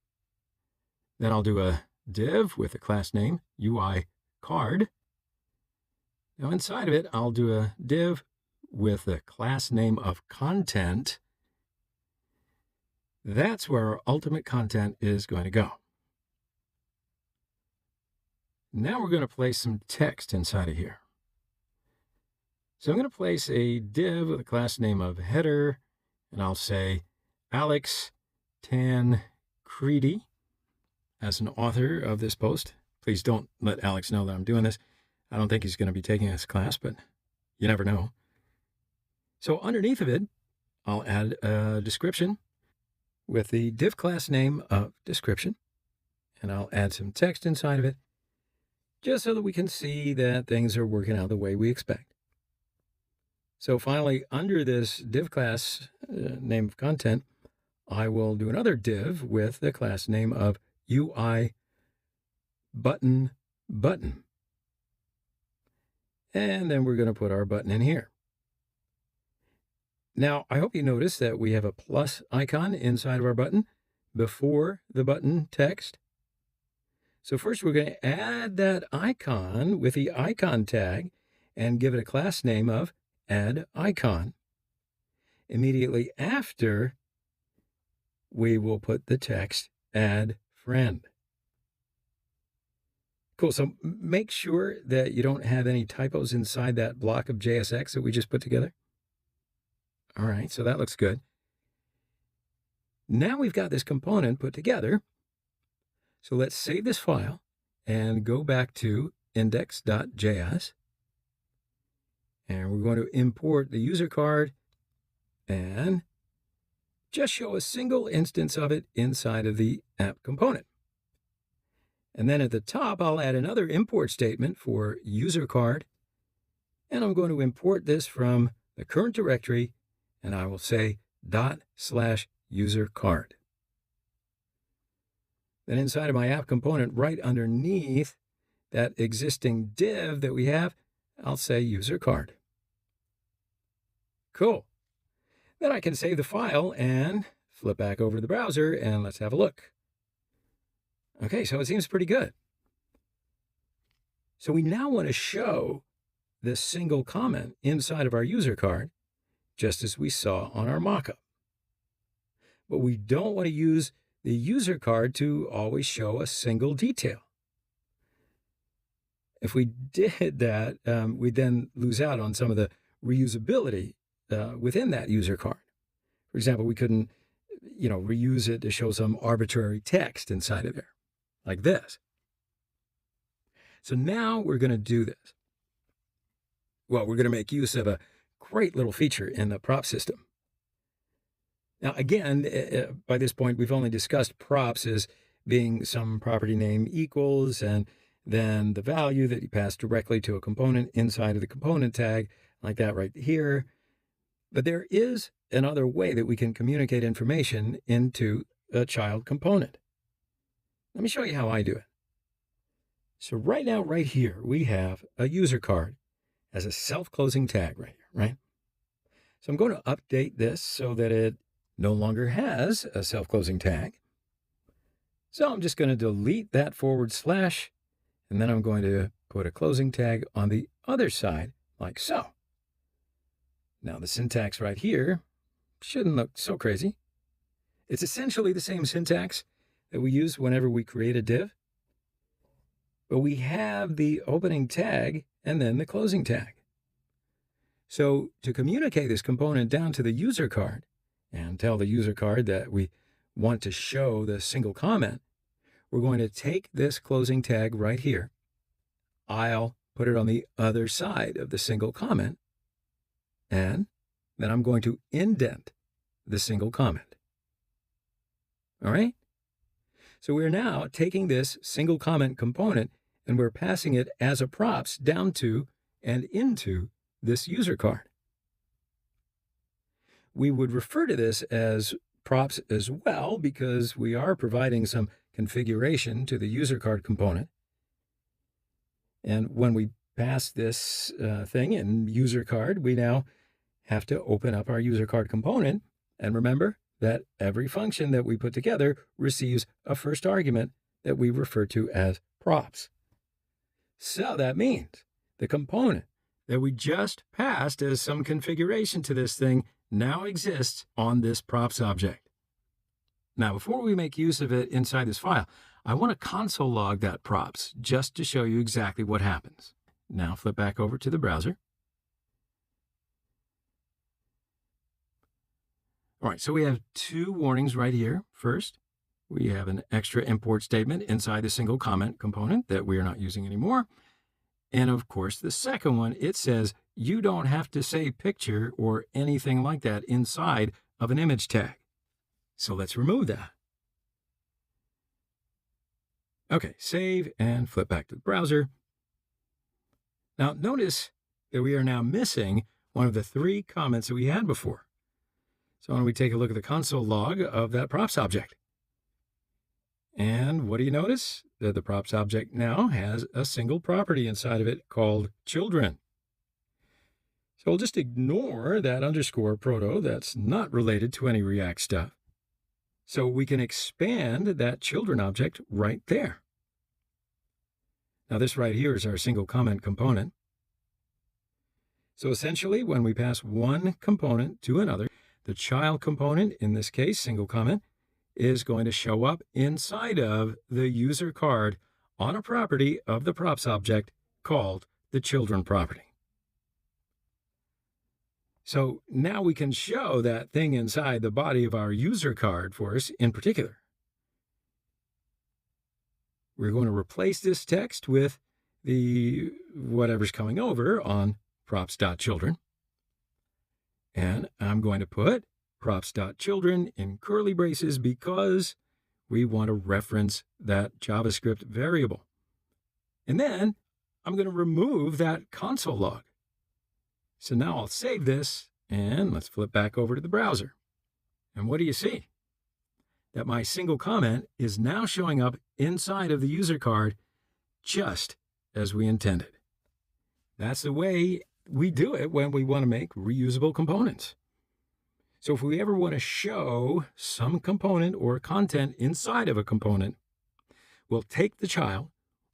S1: Then I'll do a div with the class name UI card. Now inside of it, I'll do a div with the class name of content. That's where our ultimate content is going to go. Now we're going to place some text inside of here. So I'm going to place a div with a class name of header, and I'll say Alex Tancredi as an author of this post. Please don't let Alex know that I'm doing this. I don't think he's going to be taking this class, but you never know. So underneath of it, I'll add a description with the div class name of description, and I'll add some text inside of it just so that we can see that things are working out the way we expect. So finally, under this div class name of content, I will do another div with the class name of UI button. And then we're going to put our button in here. Now, I hope you notice that we have a plus icon inside of our button before the button text. So first we're going to add that icon with the icon tag and give it a class name of add icon. Immediately after, we will put the text add friend. Cool. So make sure that you don't have any typos inside that block of JSX that we just put together. All right, so that looks good. Now we've got this component put together. So let's save this file and go back to index.js. And we're going to import the user card and just show a single instance of it inside of the app component. And then at the top, I'll add another import statement for user card. And I'm going to import this from the current directory, and I will say /user card. Then inside of my app component, right underneath that existing div that we have, I'll say user card. Cool. Then I can save the file and flip back over to the browser, and let's have a look. Okay, so it seems pretty good. So we now want to show this single comment inside of our user card, just as we saw on our mockup. But we don't want to use the user card to always show a single detail. If we did that, we'd then lose out on some of the reusability within that user card. For example, we couldn't, reuse it to show some arbitrary text inside of there, like this. So now we're going to do this. Well, we're going to make use of a great little feature in the prop system. Now, again, by this point, we've only discussed props as being some property name equals, and then the value that you pass directly to a component inside of the component tag, like that right here. But there is another way that we can communicate information into a child component. Let me show you how I do it. So right now, right here, we have a user card as a self-closing tag right here, right? So I'm going to update this so that it no longer has a self-closing tag. So I'm just going to delete that /, and then I'm going to put a closing tag on the other side, like so. Now the syntax right here shouldn't look so crazy. It's essentially the same syntax that we use whenever we create a div, but we have the opening tag and then the closing tag. So to communicate this component down to the user card and tell the user card that we want to show the single comment, we're going to take this closing tag right here. I'll put it on the other side of the single comment, and then I'm going to indent the single comment. All right? So we're now taking this single comment component and we're passing it as a props down to and into this user card. We would refer to this as props as well because we are providing some configuration to the user card component. And when we pass this thing in user card, we now have to open up our user card component. And remember that every function that we put together receives a first argument that we refer to as props. So that means the component that we just passed as some configuration to this thing now exists on this props object. Now, before we make use of it inside this file, I want to console log that props just to show you exactly what happens. Now flip back over to the browser. All right, so we have two warnings right here. First, we have an extra import statement inside the single comment component that we are not using anymore. And of course, the second one, it says you don't have to say picture or anything like that inside of an image tag. So let's remove that. Okay, save and flip back to the browser. Now notice that we are now missing one of the three comments that we had before. So why don't we take a look at the console log of that props object? And what do you notice? That the props object now has a single property inside of it called children. So we'll just ignore that underscore proto that's not related to any React stuff. So we can expand that children object right there. Now this right here is our single comment component. So essentially, when we pass one component to another, the child component, in this case, single comment, is going to show up inside of the user card on a property of the props object called the children property. So now we can show that thing inside the body of our user card for us in particular. We're going to replace this text with the whatever's coming over on props.children. And I'm going to put props.children in curly braces because we want to reference that JavaScript variable. And then I'm going to remove that console log. So now I'll save this and let's flip back over to the browser. And what do you see? That my single comment is now showing up inside of the user card just as we intended. That's the way we do it when we want to make reusable components. So if we ever want to show some component or content inside of a component, we'll take the child,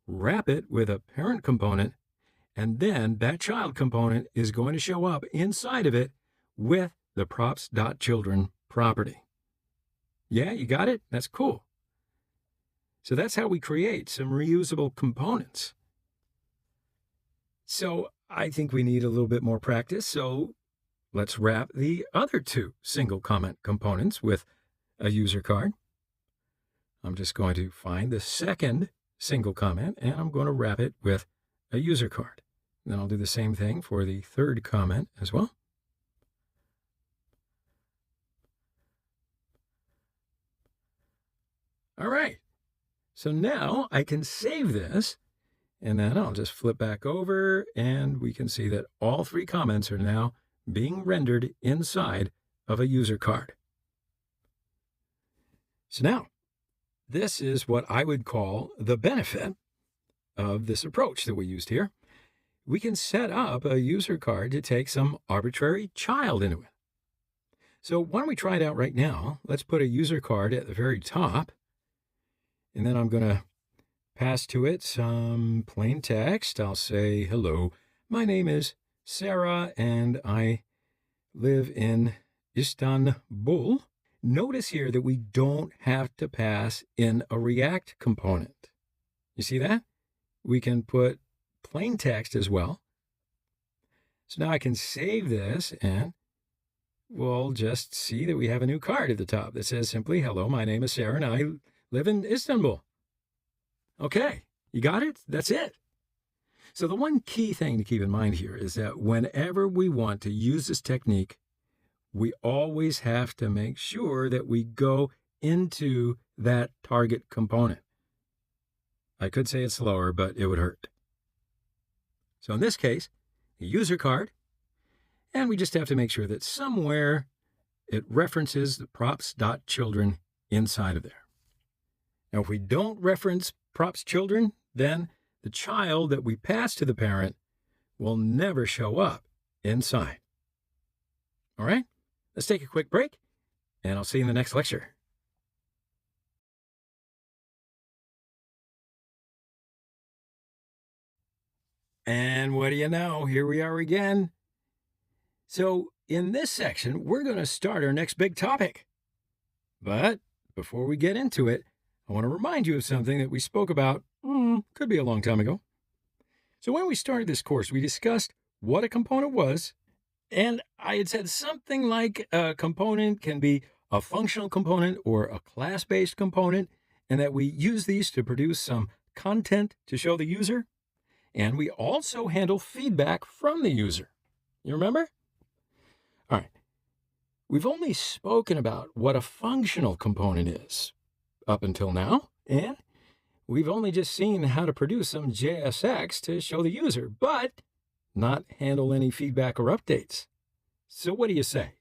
S1: wrap it with a parent component, and then that child component is going to show up inside of it with the props.children property. Yeah, you got it? That's cool. So that's how we create some reusable components. So I think we need a little bit more practice. So let's wrap the other two single comment components with a user card. I'm just going to find the second single comment and I'm going to wrap it with a user card. Then I'll do the same thing for the third comment as well. All right. So now I can save this and then I'll just flip back over and we can see that all three comments are now being rendered inside of a user card. So now, this is what I would call the benefit of this approach that we used here. We can set up a user card to take some arbitrary child into it. So why don't we try it out right now? Let's put a user card at the very top, and then I'm going to pass to it some plain text. I'll say, hello, my name is Sarah, and I live in Istanbul. Notice here that we don't have to pass in a React component. You see that? We can put plain text as well. So now I can save this and we'll just see that we have a new card at the top that says simply, hello, my name is Sarah and I live in Istanbul. Okay, you got it? That's it. So the one key thing to keep in mind here is that whenever we want to use this technique, we always have to make sure that we go into that target component. I could say it slower, but it would hurt. So in this case, a user card, and we just have to make sure that somewhere it references the props.children inside of there. Now, if we don't reference props.children, then the child that we pass to the parent will never show up inside. All right, let's take a quick break, and I'll see you in the next lecture. And what do you know? Here we are again. So in this section, we're going to start our next big topic. But before we get into it, I want to remind you of something that we spoke about, could be a long time ago. So when we started this course, we discussed what a component was, and I had said something like a component can be a functional component or a class-based component, and that we use these to produce some content to show the user. And we also handle feedback from the user. You remember? All right. We've only spoken about what a functional component is up until now, and we've only just seen how to produce some JSX to show the user, but not handle any feedback or updates. So what do you say?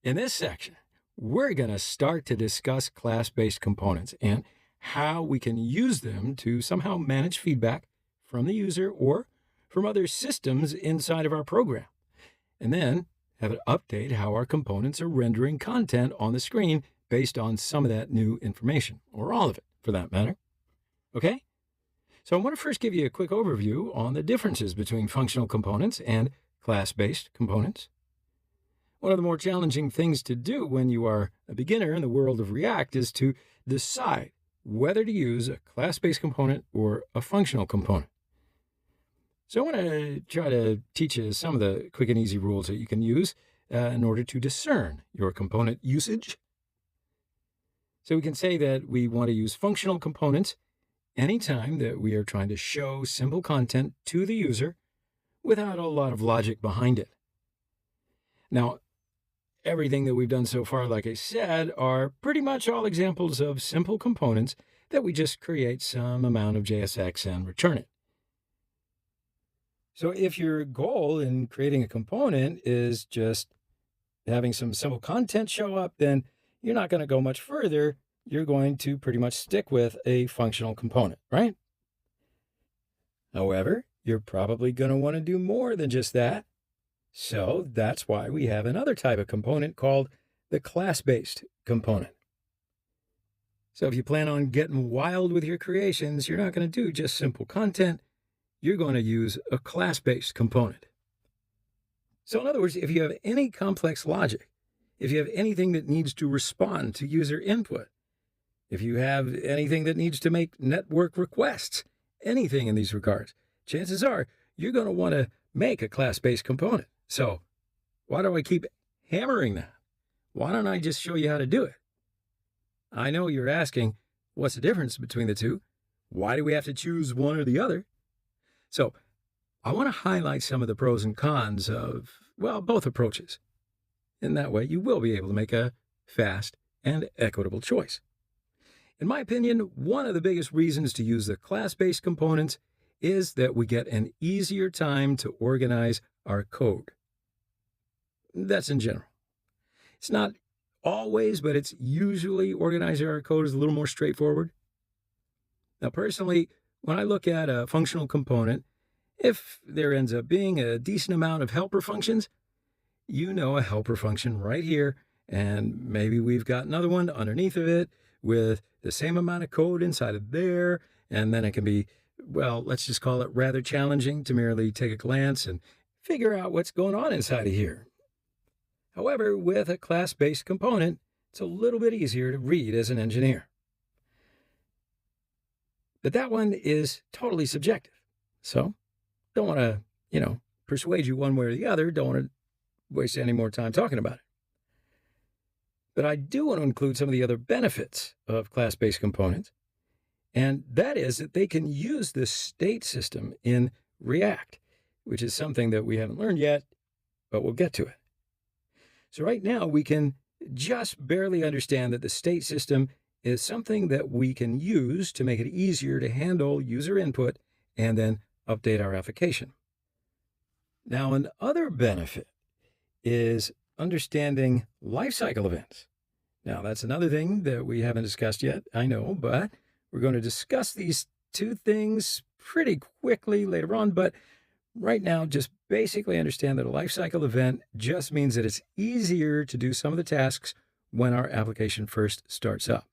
S1: In this section, we're going to start to discuss class-based components and how we can use them to somehow manage feedback from the user or from other systems inside of our program, and then have it update how our components are rendering content on the screen based on some of that new information, or all of it for that matter. Okay? So I want to first give you a quick overview on the differences between functional components and class-based components. One of the more challenging things to do when you are a beginner in the world of React is to decide whether to use a class-based component or a functional component. So I want to try to teach you some of the quick and easy rules that you can use in order to discern your component usage. So we can say that we want to use functional components anytime that we are trying to show simple content to the user without a lot of logic behind it. Now, everything that we've done so far, like I said, are pretty much all examples of simple components that we just create some amount of JSX and return it. So if your goal in creating a component is just having some simple content show up, then you're not going to go much further. You're going to pretty much stick with a functional component, right? However, you're probably going to want to do more than just that. So that's why we have another type of component called the class-based component. So if you plan on getting wild with your creations, you're not going to do just simple content. You're going to use a class-based component. So in other words, if you have any complex logic, if you have anything that needs to respond to user input, if you have anything that needs to make network requests, anything in these regards, chances are you're going to want to make a class-based component. So why do I keep hammering that? Why don't I just show you how to do it? I know you're asking, what's the difference between the two? Why do we have to choose one or the other? So I want to highlight some of the pros and cons of, well, both approaches. In that way, you will be able to make a fast and equitable choice. In my opinion, one of the biggest reasons to use the class-based components is that we get an easier time to organize our code. That's in general. It's not always, but it's usually organizing our code is a little more straightforward. Now, personally, when I look at a functional component, if there ends up being a decent amount of helper functions, you know a helper function right here, and maybe we've got another one underneath of it with the same amount of code inside of there, and then it can be, well, let's just call it rather challenging to merely take a glance and figure out what's going on inside of here. However, with a class-based component, it's a little bit easier to read as an engineer. But that one is totally subjective. So don't want to, persuade you one way or the other. Don't want to waste any more time talking about it. But I do want to include some of the other benefits of class-based components. And that is that they can use the state system in React, which is something that we haven't learned yet, but we'll get to it. So right now, we can just barely understand that the state system is something that we can use to make it easier to handle user input and then update our application. Now, another benefit is understanding lifecycle events. Now, that's another thing that we haven't discussed yet, I know, but we're going to discuss these two things pretty quickly later on. But right now, just basically understand that a lifecycle event just means that it's easier to do some of the tasks when our application first starts up.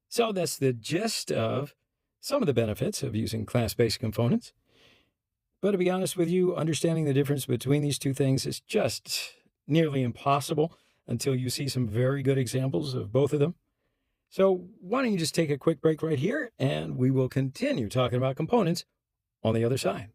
S1: So that's the gist of some of the benefits of using class-based components. But to be honest with you, understanding the difference between these two things is just nearly impossible until you see some very good examples of both of them. So why don't you just take a quick break right here, and we will continue talking about components on the other side.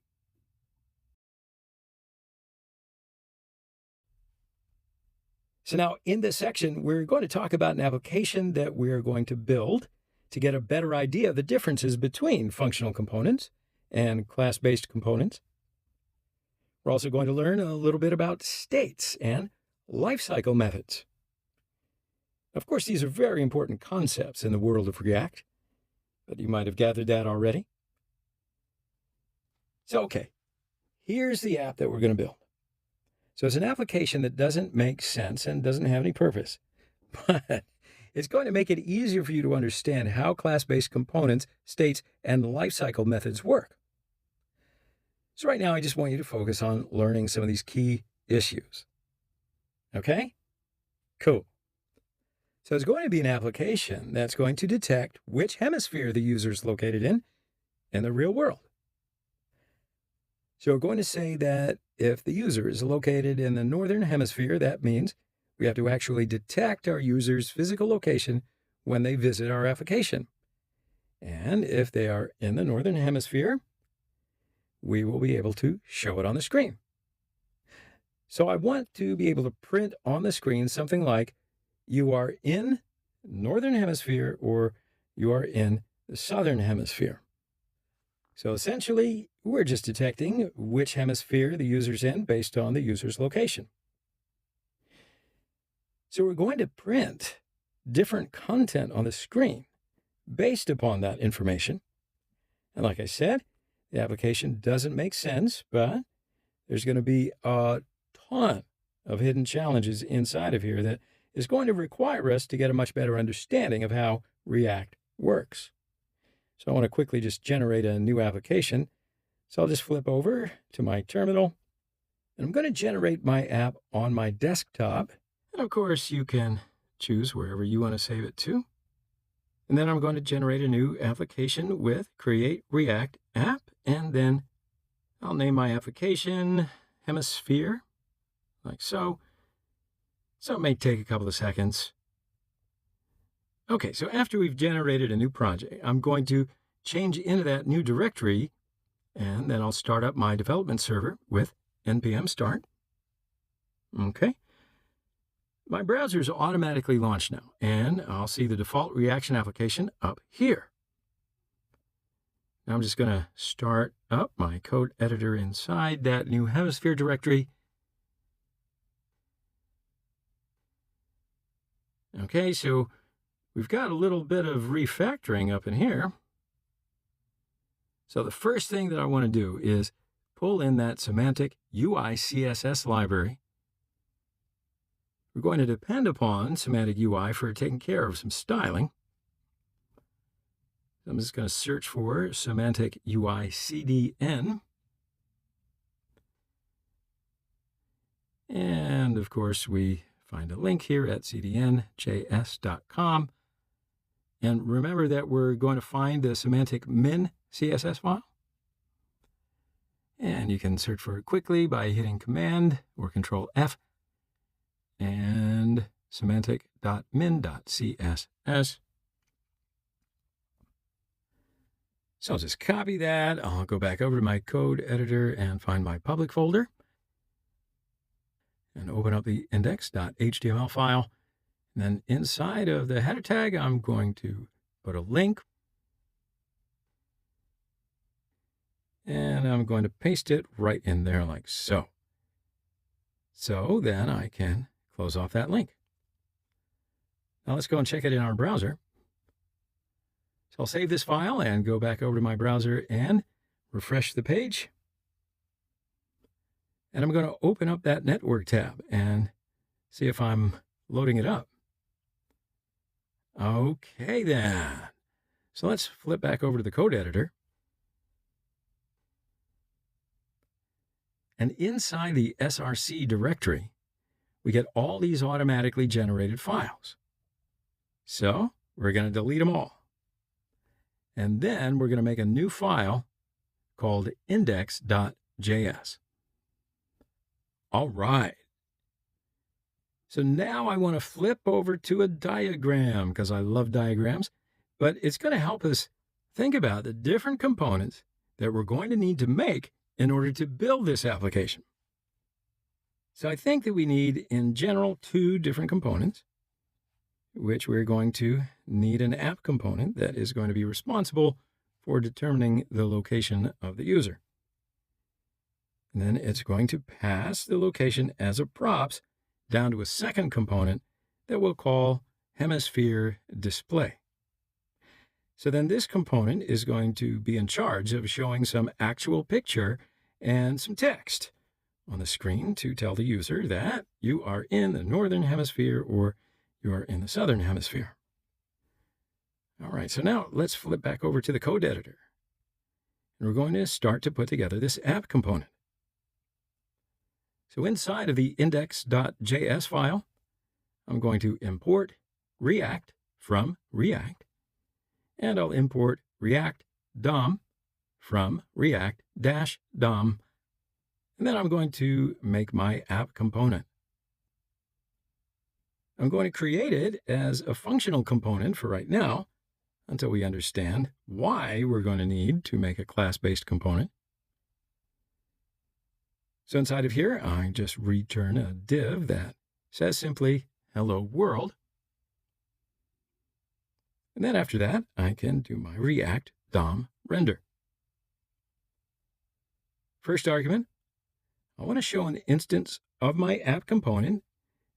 S1: So now in this section, we're going to talk about an application that we're going to build to get a better idea of the differences between functional components and class-based components. We're also going to learn a little bit about states and lifecycle methods. Of course, these are very important concepts in the world of React, but you might have gathered that already. So, okay, here's the app that we're going to build. So it's an application that doesn't make sense and doesn't have any purpose, but it's going to make it easier for you to understand how class-based components, states, and lifecycle methods work. So right now, I just want you to focus on learning some of these key issues. Okay? Cool. So it's going to be an application that's going to detect which hemisphere the user is located in the real world. So we're going to say that if the user is located in the northern hemisphere, that means we have to actually detect our user's physical location when they visit our application. And if they are in the northern hemisphere, we will be able to show it on the screen. So I want to be able to print on the screen something like you are in northern hemisphere or you are in the southern hemisphere. So essentially, we're just detecting which hemisphere the user's in based on the user's location. So we're going to print different content on the screen based upon that information. And like I said, the application doesn't make sense, but there's going to be a ton of hidden challenges inside of here that is going to require us to get a much better understanding of how React works. So I want to quickly just generate a new application. So I'll just flip over to my terminal, and I'm going to generate my app on my desktop. And of course, you can choose wherever you want to save it to. And then I'm going to generate a new application with Create React App, and then I'll name my application Hemisphere, like so. So it may take a couple of seconds. Okay, so after we've generated a new project, I'm going to change into that new directory, and then I'll start up my development server with npm start. Okay. My browser is automatically launched now, and I'll see the default reaction application up here. Now I'm just going to start up my code editor inside that new hemisphere directory. Okay, so we've got a little bit of refactoring up in here. So the first thing that I want to do is pull in that Semantic UI CSS library. We're going to depend upon Semantic UI for taking care of some styling. I'm just going to search for Semantic UI CDN. And of course, we find a link here at cdnjs.com. And remember that we're going to find the semantic min CSS file. And you can search for it quickly by hitting Command or Control F and semantic.min.css. So I'll just copy that. I'll go back over to my code editor and find my public folder and open up the index.html file. And then inside of the header tag, I'm going to put a link. And I'm going to paste it right in there like so. So then I can close off that link. Now let's go and check it in our browser. So I'll save this file and go back over to my browser and refresh the page. And I'm going to open up that network tab and see if I'm loading it up. Okay then. So let's flip back over to the code editor. And inside the src directory, we get all these automatically generated files. So we're going to delete them all. And then we're going to make a new file called index.js. All right. So now I want to flip over to a diagram because I love diagrams, but it's going to help us think about the different components that we're going to need to make in order to build this application. So I think that we need, in general, two different components, which we're going to need an app component that is going to be responsible for determining the location of the user. And then it's going to pass the location as a props down to a second component that we'll call hemisphere display. So then this component is going to be in charge of showing some actual picture and some text on the screen to tell the user that you are in the northern hemisphere or you are in the southern hemisphere. All right, so now let's flip back over to the code editor. And we're going to start to put together this app component. So inside of the index.js file, I'm going to import React from React, and I'll import React DOM from React-DOM And then I'm going to make my app component. I'm going to create it as a functional component for right now until we understand why we're going to need to make a class-based component. So inside of here, I just return a div that says simply hello world. And then after that, I can do my React DOM render. First argument, I want to show an instance of my app component.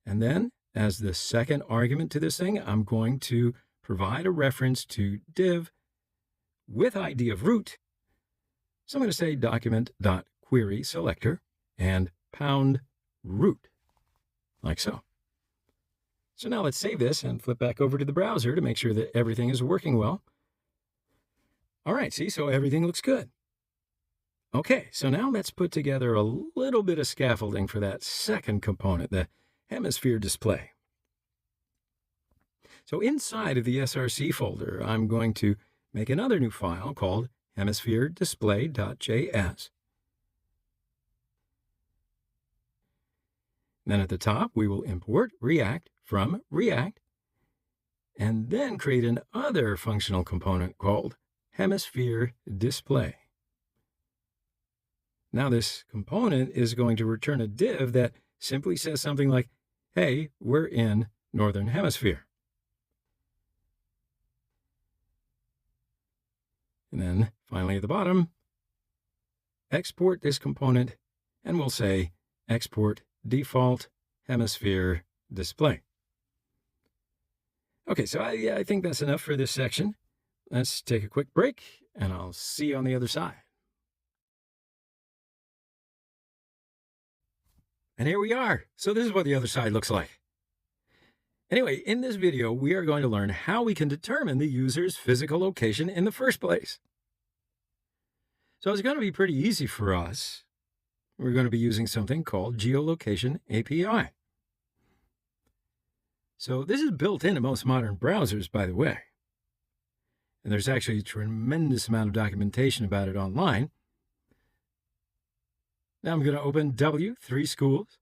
S1: And then as the second argument to this thing, I'm going to provide a reference to div with ID of root. So I'm going to say document.querySelector and pound root, like so. So now let's save this and flip back over to the browser to make sure that everything is working well. All right, see, so everything looks good. Okay, so now let's put together a little bit of scaffolding for that second component, the hemisphere display. So inside of the src folder, I'm going to make another new file called hemisphere-display.js. Then at the top, we will import React from React, and then create another functional component called hemisphere display. Now this component is going to return a div that simply says something like, hey, we're in Northern Hemisphere. And then finally at the bottom, export this component, and we'll say export default hemisphere display. Okay, so I think that's enough for this section. Let's take a quick break, and I'll see you on the other side. And here we are. So this is what the other side looks like. Anyway, in this video, we are going to learn how we can determine the user's physical location in the first place. So it's going to be pretty easy for us. We're going to be using something called Geolocation API. So this is built into most modern browsers, by the way. And there's actually a tremendous amount of documentation about it online. Now I'm going to open W3 Schools.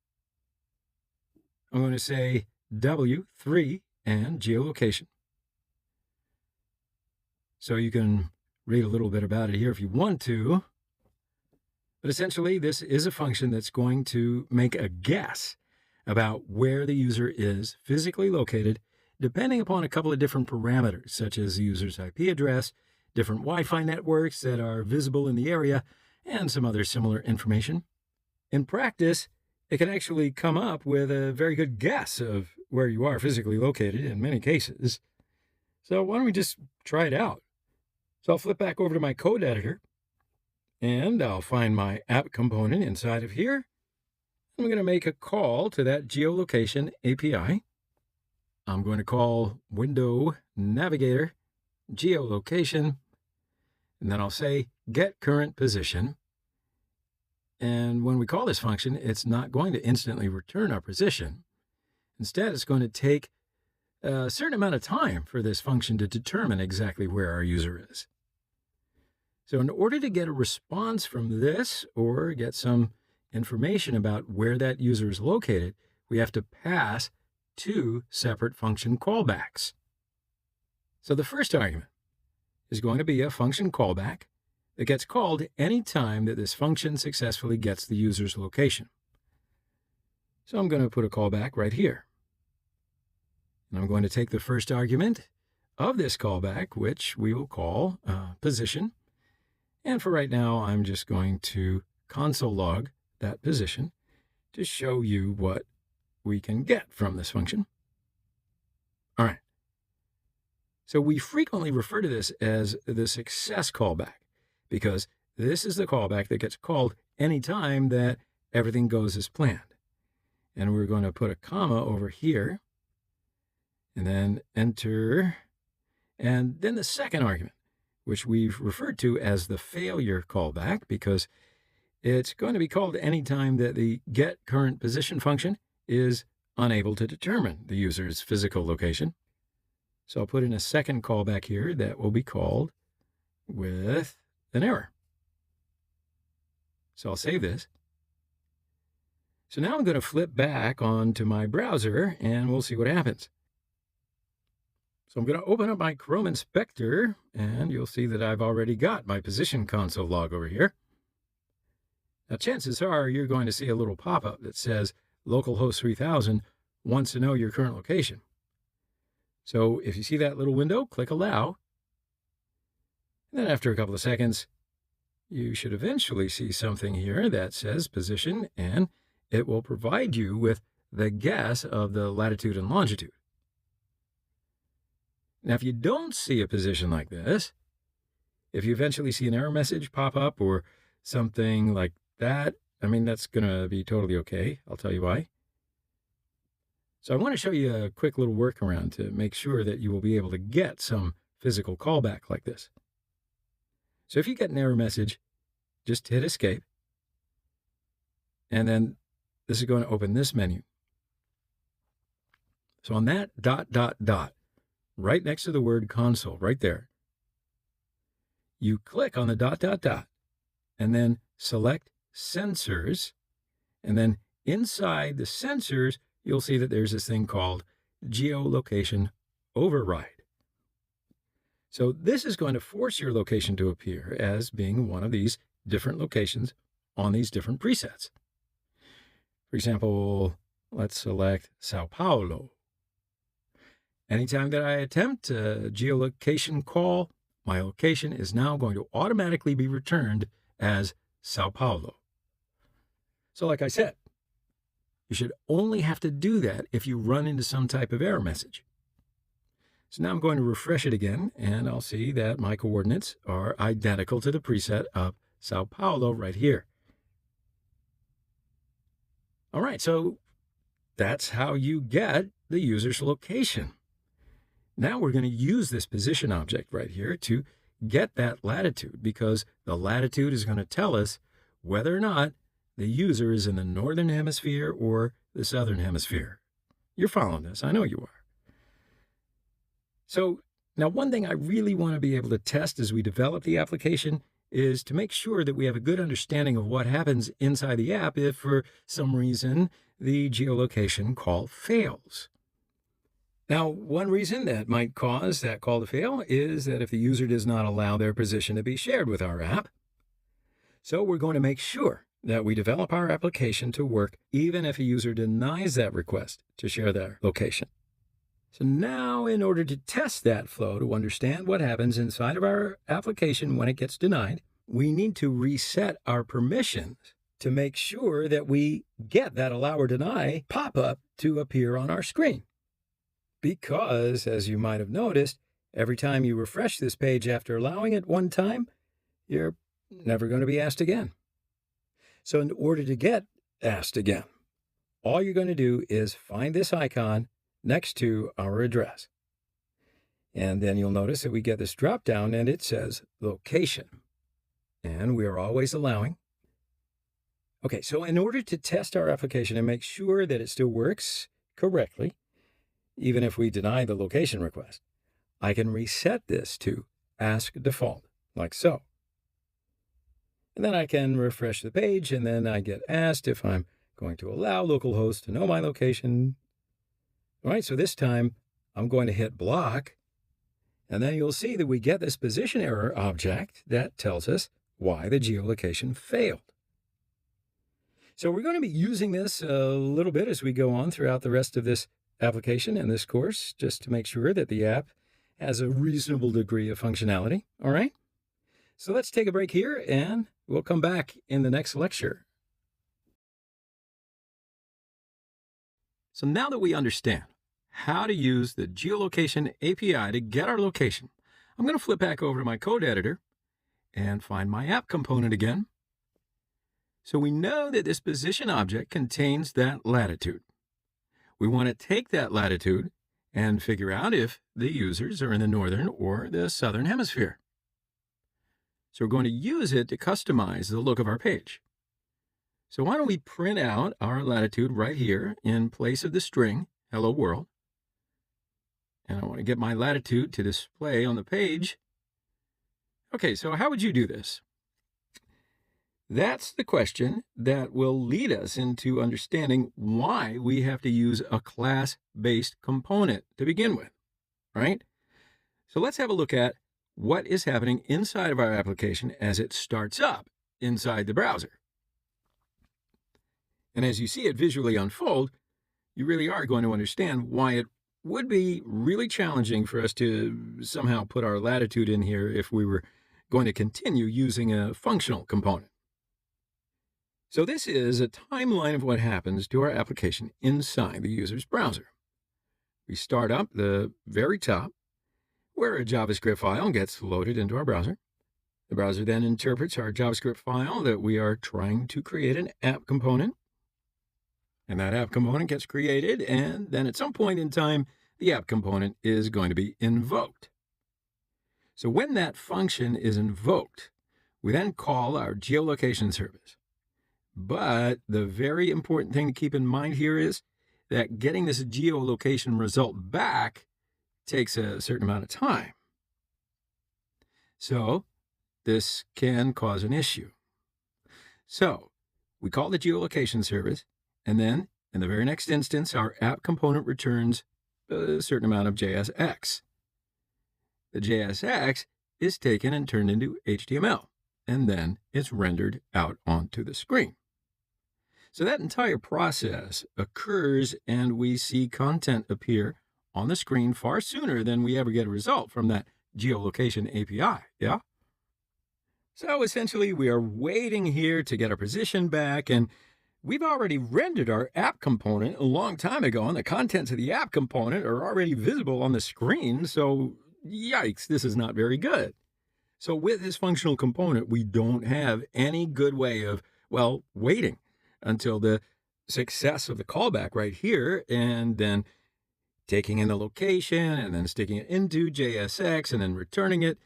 S1: I'm going to say W3 and geolocation. So you can read a little bit about it here if you want to. But essentially, this is a function that's going to make a guess about where the user is physically located, depending upon a couple of different parameters, such as the user's IP address, different Wi-Fi networks that are visible in the area, and some other similar information. In practice, it can actually come up with a very good guess of where you are physically located in many cases. So why don't we just try it out? So I'll flip back over to my code editor, and I'll find my app component inside of here. I'm going to make a call to that geolocation API. I'm going to call window navigator geolocation, and then I'll say get current position. And when we call this function, it's not going to instantly return our position. Instead, it's going to take a certain amount of time for this function to determine exactly where our user is. So in order to get a response from this or get some information about where that user is located, we have to pass two separate function callbacks. So the first argument is going to be a function callback that gets called any time that this function successfully gets the user's location. So I'm going to put a callback right here. And I'm going to take the first argument of this callback, which we will call position. And for right now, I'm just going to console log that position to show you what we can get from this function. All right. So we frequently refer to this as the success callback, because this is the callback that gets called anytime that everything goes as planned. And we're going to put a comma over here, and then enter, and then the second argument, which we've referred to as the failure callback, because it's going to be called anytime that the get current position function is unable to determine the user's physical location. So I'll put in a second callback here that will be called with an error. So I'll save this, So now I'm going to flip back onto my browser and we'll see what happens. So I'm going to open up my Chrome Inspector and you'll see that I've already got my position console log over here. Now, chances are you're going to see a little pop-up that says localhost 3000 wants to know your current location. So if you see that little window, click Allow. And then after a couple of seconds, you should eventually see something here that says position, and it will provide you with the guess of the latitude and longitude. Now, if you don't see a position like this, if you eventually see an error message pop up or something like that, that's going to be totally okay. I'll tell you why. So I want to show you a quick little workaround to make sure that you will be able to get some physical callback like this. So if you get an error message, just hit Escape. And then this is going to open this menu. So on that ... right next to the word console, right there, you click on the ... and then select Sensors. And then inside the sensors, you'll see that there's this thing called Geolocation Override. So this is going to force your location to appear as being one of these different locations on these different presets. For example, let's select Sao Paulo. Anytime that I attempt a geolocation call, my location is now going to automatically be returned as Sao Paulo. So like I said, you should only have to do that if you run into some type of error message. So now I'm going to refresh it again, and I'll see that my coordinates are identical to the preset of Sao Paulo right here. All right, so that's how you get the user's location. Now we're going to use this position object right here to get that latitude, because the latitude is going to tell us whether or not the user is in the northern hemisphere or the southern hemisphere. You're following this. I know you are. So now one thing I really want to be able to test as we develop the application is to make sure that we have a good understanding of what happens inside the app if for some reason the geolocation call fails. Now, one reason that might cause that call to fail is that if the user does not allow their position to be shared with our app. So we're going to make sure that we develop our application to work even if a user denies that request to share their location. So now, in order to test that flow, to understand what happens inside of our application when it gets denied, we need to reset our permissions to make sure that we get that allow or deny pop-up to appear on our screen. Because, as you might have noticed, every time you refresh this page after allowing it one time, you're never going to be asked again. So in order to get asked again, all you're going to do is find this icon next to our address. And then you'll notice that we get this drop down and it says location. And we are always allowing. Okay, so in order to test our application and make sure that it still works correctly, even if we deny the location request, I can reset this to ask default, like so. And then I can refresh the page, and then I get asked if I'm going to allow localhost to know my location. All right, so this time I'm going to hit block, and then you'll see that we get this position error object that tells us why the geolocation failed. So we're going to be using this a little bit as we go on throughout the rest of this application and this course, just to make sure that the app has a reasonable degree of functionality. All right? So let's take a break here, and we'll come back in the next lecture. So now that we understand how to use the geolocation API to get our location, I'm going to flip back over to my code editor and find my app component again. So we know that this position object contains that latitude. We want to take that latitude and figure out if the users are in the northern or the southern hemisphere. So we're going to use it to customize the look of our page. So why don't we print out our latitude right here in place of the string, hello world. And I want to get my latitude to display on the page. Okay, so how would you do this? That's the question that will lead us into understanding why we have to use a class-based component to begin with, right? So let's have a look at what is happening inside of our application as it starts up inside the browser. And as you see it visually unfold, you really are going to understand why it would be really challenging for us to somehow put our latitude in here if we were going to continue using a functional component. So this is a timeline of what happens to our application inside the user's browser. We start up the very top, where a JavaScript file gets loaded into our browser. The browser then interprets our JavaScript file that we are trying to create an app component. And that app component gets created, and then at some point in time, the app component is going to be invoked. So when that function is invoked, we then call our geolocation service. But the very important thing to keep in mind here is that getting this geolocation result back takes a certain amount of time. So this can cause an issue. So we call the geolocation service, and then in the very next instance, our app component returns a certain amount of JSX. The JSX is taken and turned into HTML, and then it's rendered out onto the screen. So that entire process occurs, and we see content appear on the screen far sooner than we ever get a result from that geolocation API, yeah? So essentially, we are waiting here to get our position back, and we've already rendered our app component a long time ago, and the contents of the app component are already visible on the screen, so yikes, this is not very good. So with this functional component, we don't have any good way of, well, waiting until the success of the callback right here, and then taking in the location, and then sticking it into JSX, and then returning it.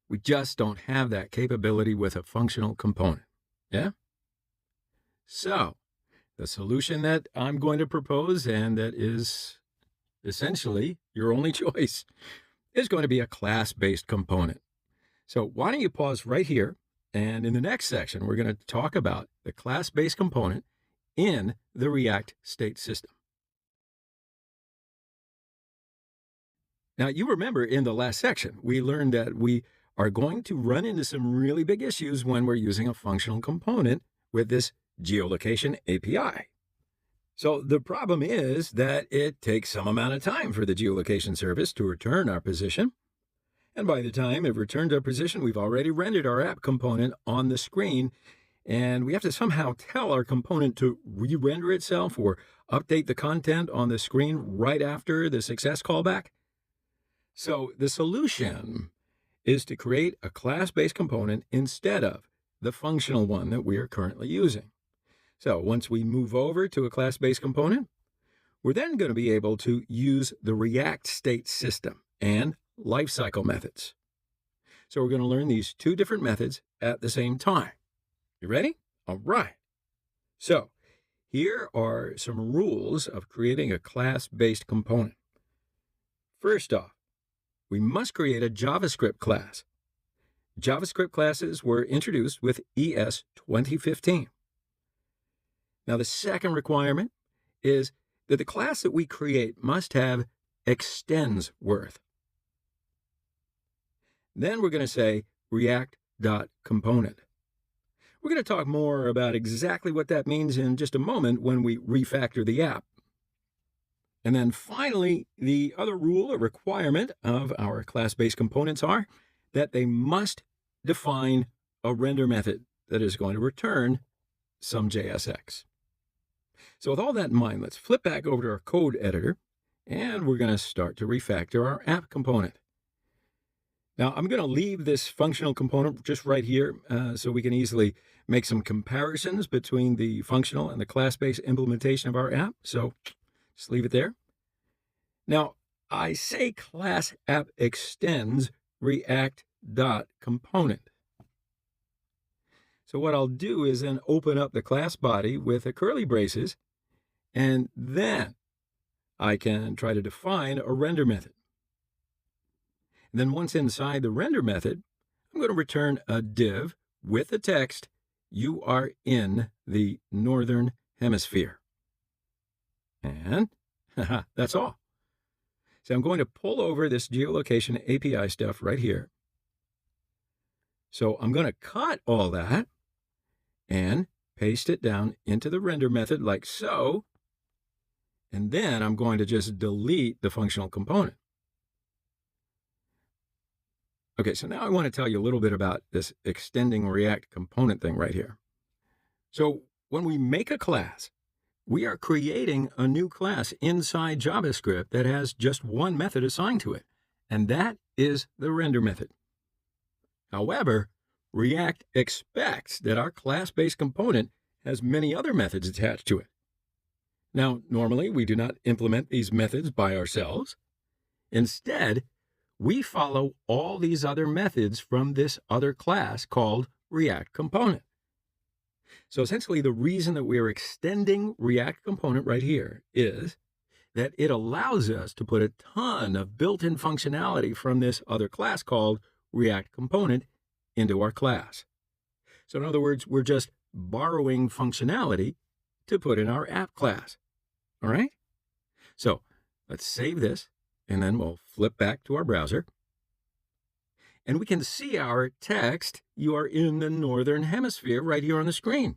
S1: We just don't have that capability with a functional component, yeah? So the solution that I'm going to propose, and that is essentially your only choice, is going to be a class-based component. So why don't you pause right here, and in the next section, we're going to talk about the class-based component in the React state system. Now, you remember in the last section, we learned that we are going to run into some really big issues when we're using a functional component with this geolocation API. So the problem is that it takes some amount of time for the geolocation service to return our position. And by the time it returns our position, we've already rendered our app component on the screen, and we have to somehow tell our component to re-render itself or update the content on the screen right after the success callback. So the solution is to create a class-based component instead of the functional one that we are currently using. So once we move over to a class-based component, we're then going to be able to use the React state system and Lifecycle methods. So we're going to learn these two different methods at the same time. You ready? All right. So here are some rules of creating a class-based component. First off, we must create a JavaScript class. JavaScript classes were introduced with ES 2015. Now, the second requirement is that the class that we create must have extends worth. Then we're going to say React.component. We're going to talk more about exactly what that means in just a moment when we refactor the app. And then finally, the other rule or requirement of our class-based components are that they must define a render method that is going to return some JSX. So with all that in mind, let's flip back over to our code editor, and we're going to start to refactor our app component. Now, I'm going to leave this functional component just right here so we can easily make some comparisons between the functional and the class-based implementation of our app. So just leave it there. Now, I say class app extends React.component. So what I'll do is then open up the class body with a curly braces, and then I can try to define a render method. And then once inside the render method, I'm going to return a div with the text you are in the northern hemisphere. And that's all. So I'm going to pull over this geolocation API stuff right here. So I'm going to cut all that and paste it down into the render method like so. And then I'm going to just delete the functional component. Okay, so now I want to tell you a little bit about this extending React component thing right here. So when we make a class, we are creating a new class inside JavaScript that has just one method assigned to it, and that is the render method. However, React expects that our class-based component has many other methods attached to it. Now, normally we do not implement these methods by ourselves. Instead, we follow all these other methods from this other class called React Component. So essentially, the reason that we're extending React Component right here is that it allows us to put a ton of built-in functionality from this other class called React Component into our class. So in other words, we're just borrowing functionality to put in our app class. All right? So let's save this, and then we'll flip back to our browser. And we can see our text, "You are in the northern hemisphere," right here on the screen.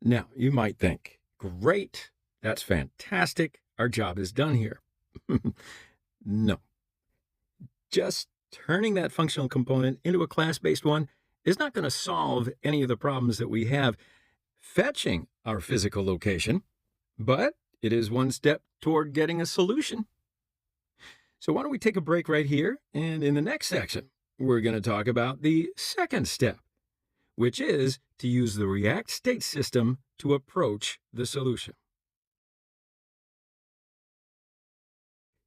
S1: Now, you might think, great, that's fantastic, our job is done here. No. Just turning that functional component into a class-based one is not going to solve any of the problems that we have fetching our physical location, but it is one step toward getting a solution. So why don't we take a break right here, and in the next section, we're going to talk about the second step, which is to use the React state system to approach the solution.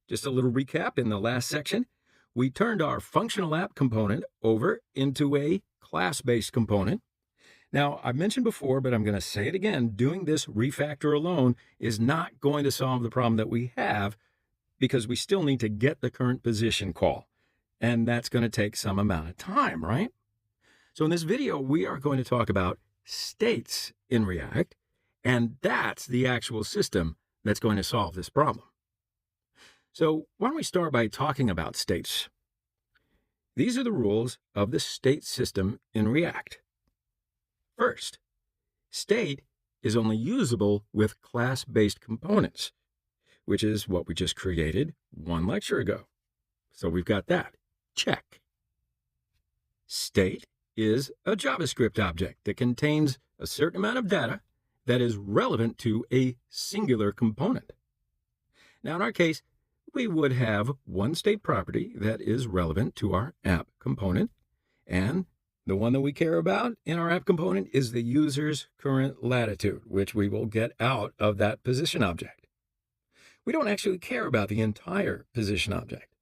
S1: Just a little recap. In the last section, we turned our functional app component over into a class-based component. Now, I've mentioned before, but I'm going to say it again, doing this refactor alone is not going to solve the problem that we have, because we still need to get the current position call, and that's going to take some amount of time, right? So in this video, we are going to talk about states in React, and that's the actual system that's going to solve this problem. So why don't we start by talking about states? These are the rules of the state system in React. First, state is only usable with class-based components, which is what we just created one lecture ago. So we've got that. Check. State is a JavaScript object that contains a certain amount of data that is relevant to a singular component. Now, in our case, we would have one state property that is relevant to our app component, and the one that we care about in our app component is the user's current latitude, which we will get out of that position object. We don't actually care about the entire position object.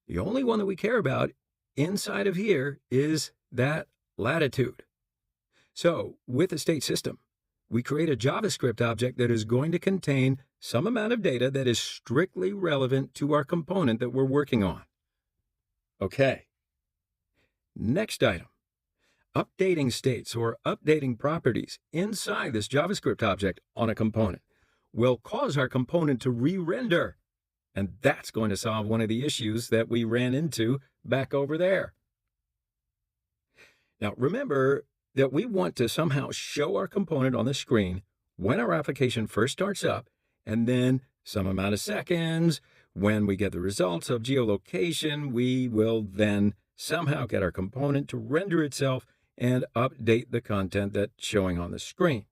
S1: The only one that we care about inside of here is that latitude. So with the state system, we create a JavaScript object that is going to contain some amount of data that is strictly relevant to our component that we're working on. Okay. Next item. Updating states or updating properties inside this JavaScript object on a component will cause our component to re-render, and that's going to solve one of the issues that we ran into back over there. Now, remember that we want to somehow show our component on the screen when our application first starts up, and then some amount of seconds, when we get the results of geolocation, we will then somehow get our component to render itself and update the content that's showing on the screen.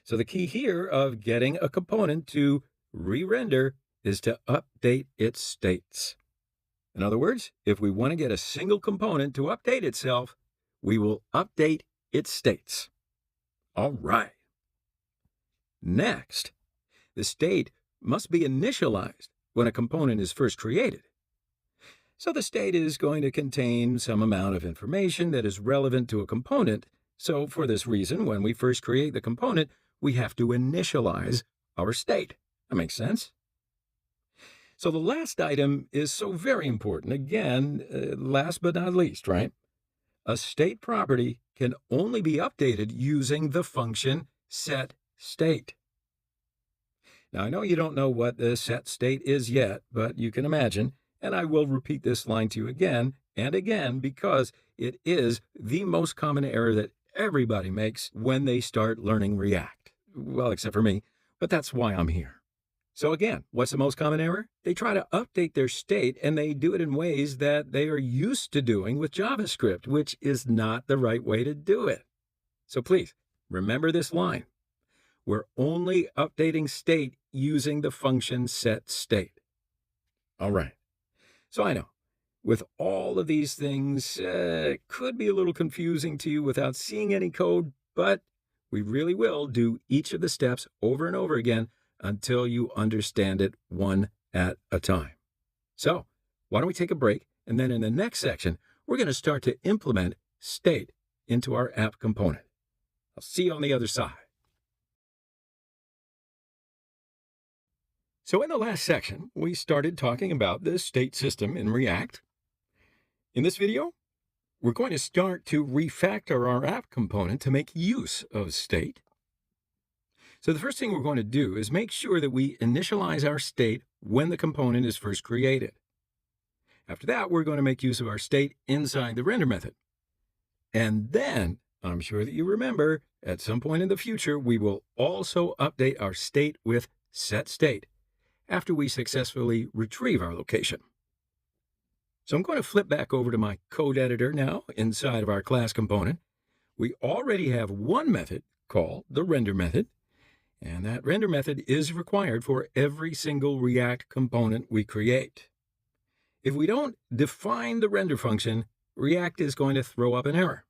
S1: So the key here of getting a component to re-render is to update its states. In other words, if we want to get a single component to update itself, we will update its states. All right. Next, the state must be initialized when a component is first created. So the state is going to contain some amount of information that is relevant to a component. So for this reason, when we first create the component, we have to initialize our state. That makes sense? So the last item is so very important. Again, last but not least, right? a state property can only be updated using the function setState. Now, I know you don't know what the setState is yet, but you can imagine, and I will repeat this line to you again and again because it is the most common error that everybody makes when they start learning React. Well, except for me, but that's why I'm here. So again, what's the most common error? They try to update their state and they do it in ways that they are used to doing with JavaScript, which is not the right way to do it. So please, remember this line. We're only updating state using the function setState. All right. So I know, with all of these things, it could be a little confusing to you without seeing any code, but we really will do each of the steps over and over again until you understand it one at a time. So why don't we take a break, and then in the next section, we're going to start to implement state into our app component. I'll see you on the other side. So in the last section, we started talking about the state system in React. In this video, we're going to start to refactor our app component to make use of state. So the first thing we're going to do is make sure that we initialize our state when the component is first created. After that, we're going to make use of our state inside the render method. And then, I'm sure that you remember, at some point in the future, we will also update our state with setState after we successfully retrieve our location. So I'm going to flip back over to my code editor now inside of our class component. We already have one method called the render method, and that render method is required for every single React component we create. If we don't define the render function, React is going to throw up an error.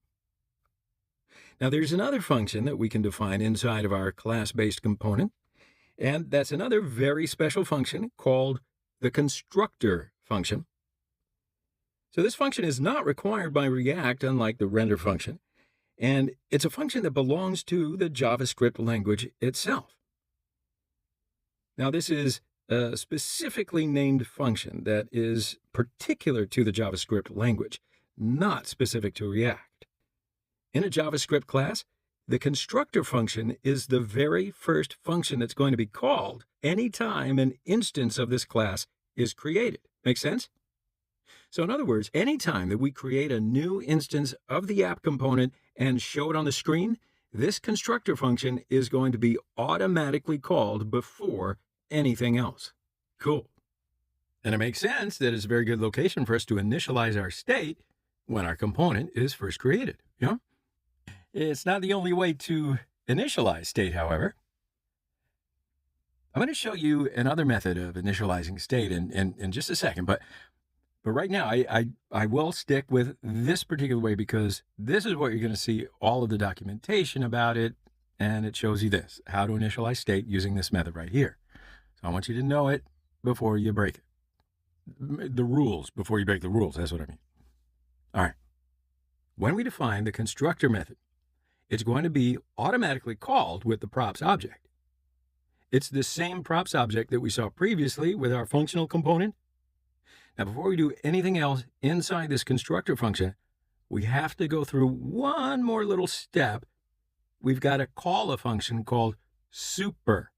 S1: Now, there's another function that we can define inside of our class-based component, and that's another very special function called the constructor function. So this function is not required by React, unlike the render function, and it's a function that belongs to the JavaScript language itself. Now, this is a specifically named function that is particular to the JavaScript language, not specific to React. In a JavaScript class, the constructor function is the very first function that's going to be called anytime an instance of this class is created. Make sense? So in other words, anytime that we create a new instance of the app component and show it on the screen, this constructor function is going to be automatically called before anything else. Cool. And it makes sense that it's a very good location for us to initialize our state when our component is first created. You know? It's not the only way to initialize state, however. I'm going to show you another method of initializing state in just a second, but right now I will stick with this particular way because this is what you're going to see all of the documentation about it, and it shows you this, how to initialize state using this method right here. So I want you to know it before you break it. The rules before you break the rules, that's what I mean. All right. When we define the constructor method, it's going to be automatically called with the props object. It's the same props object that we saw previously with our functional component. Now, before we do anything else inside this constructor function, we have to go through one more little step. We've got to call a function called super,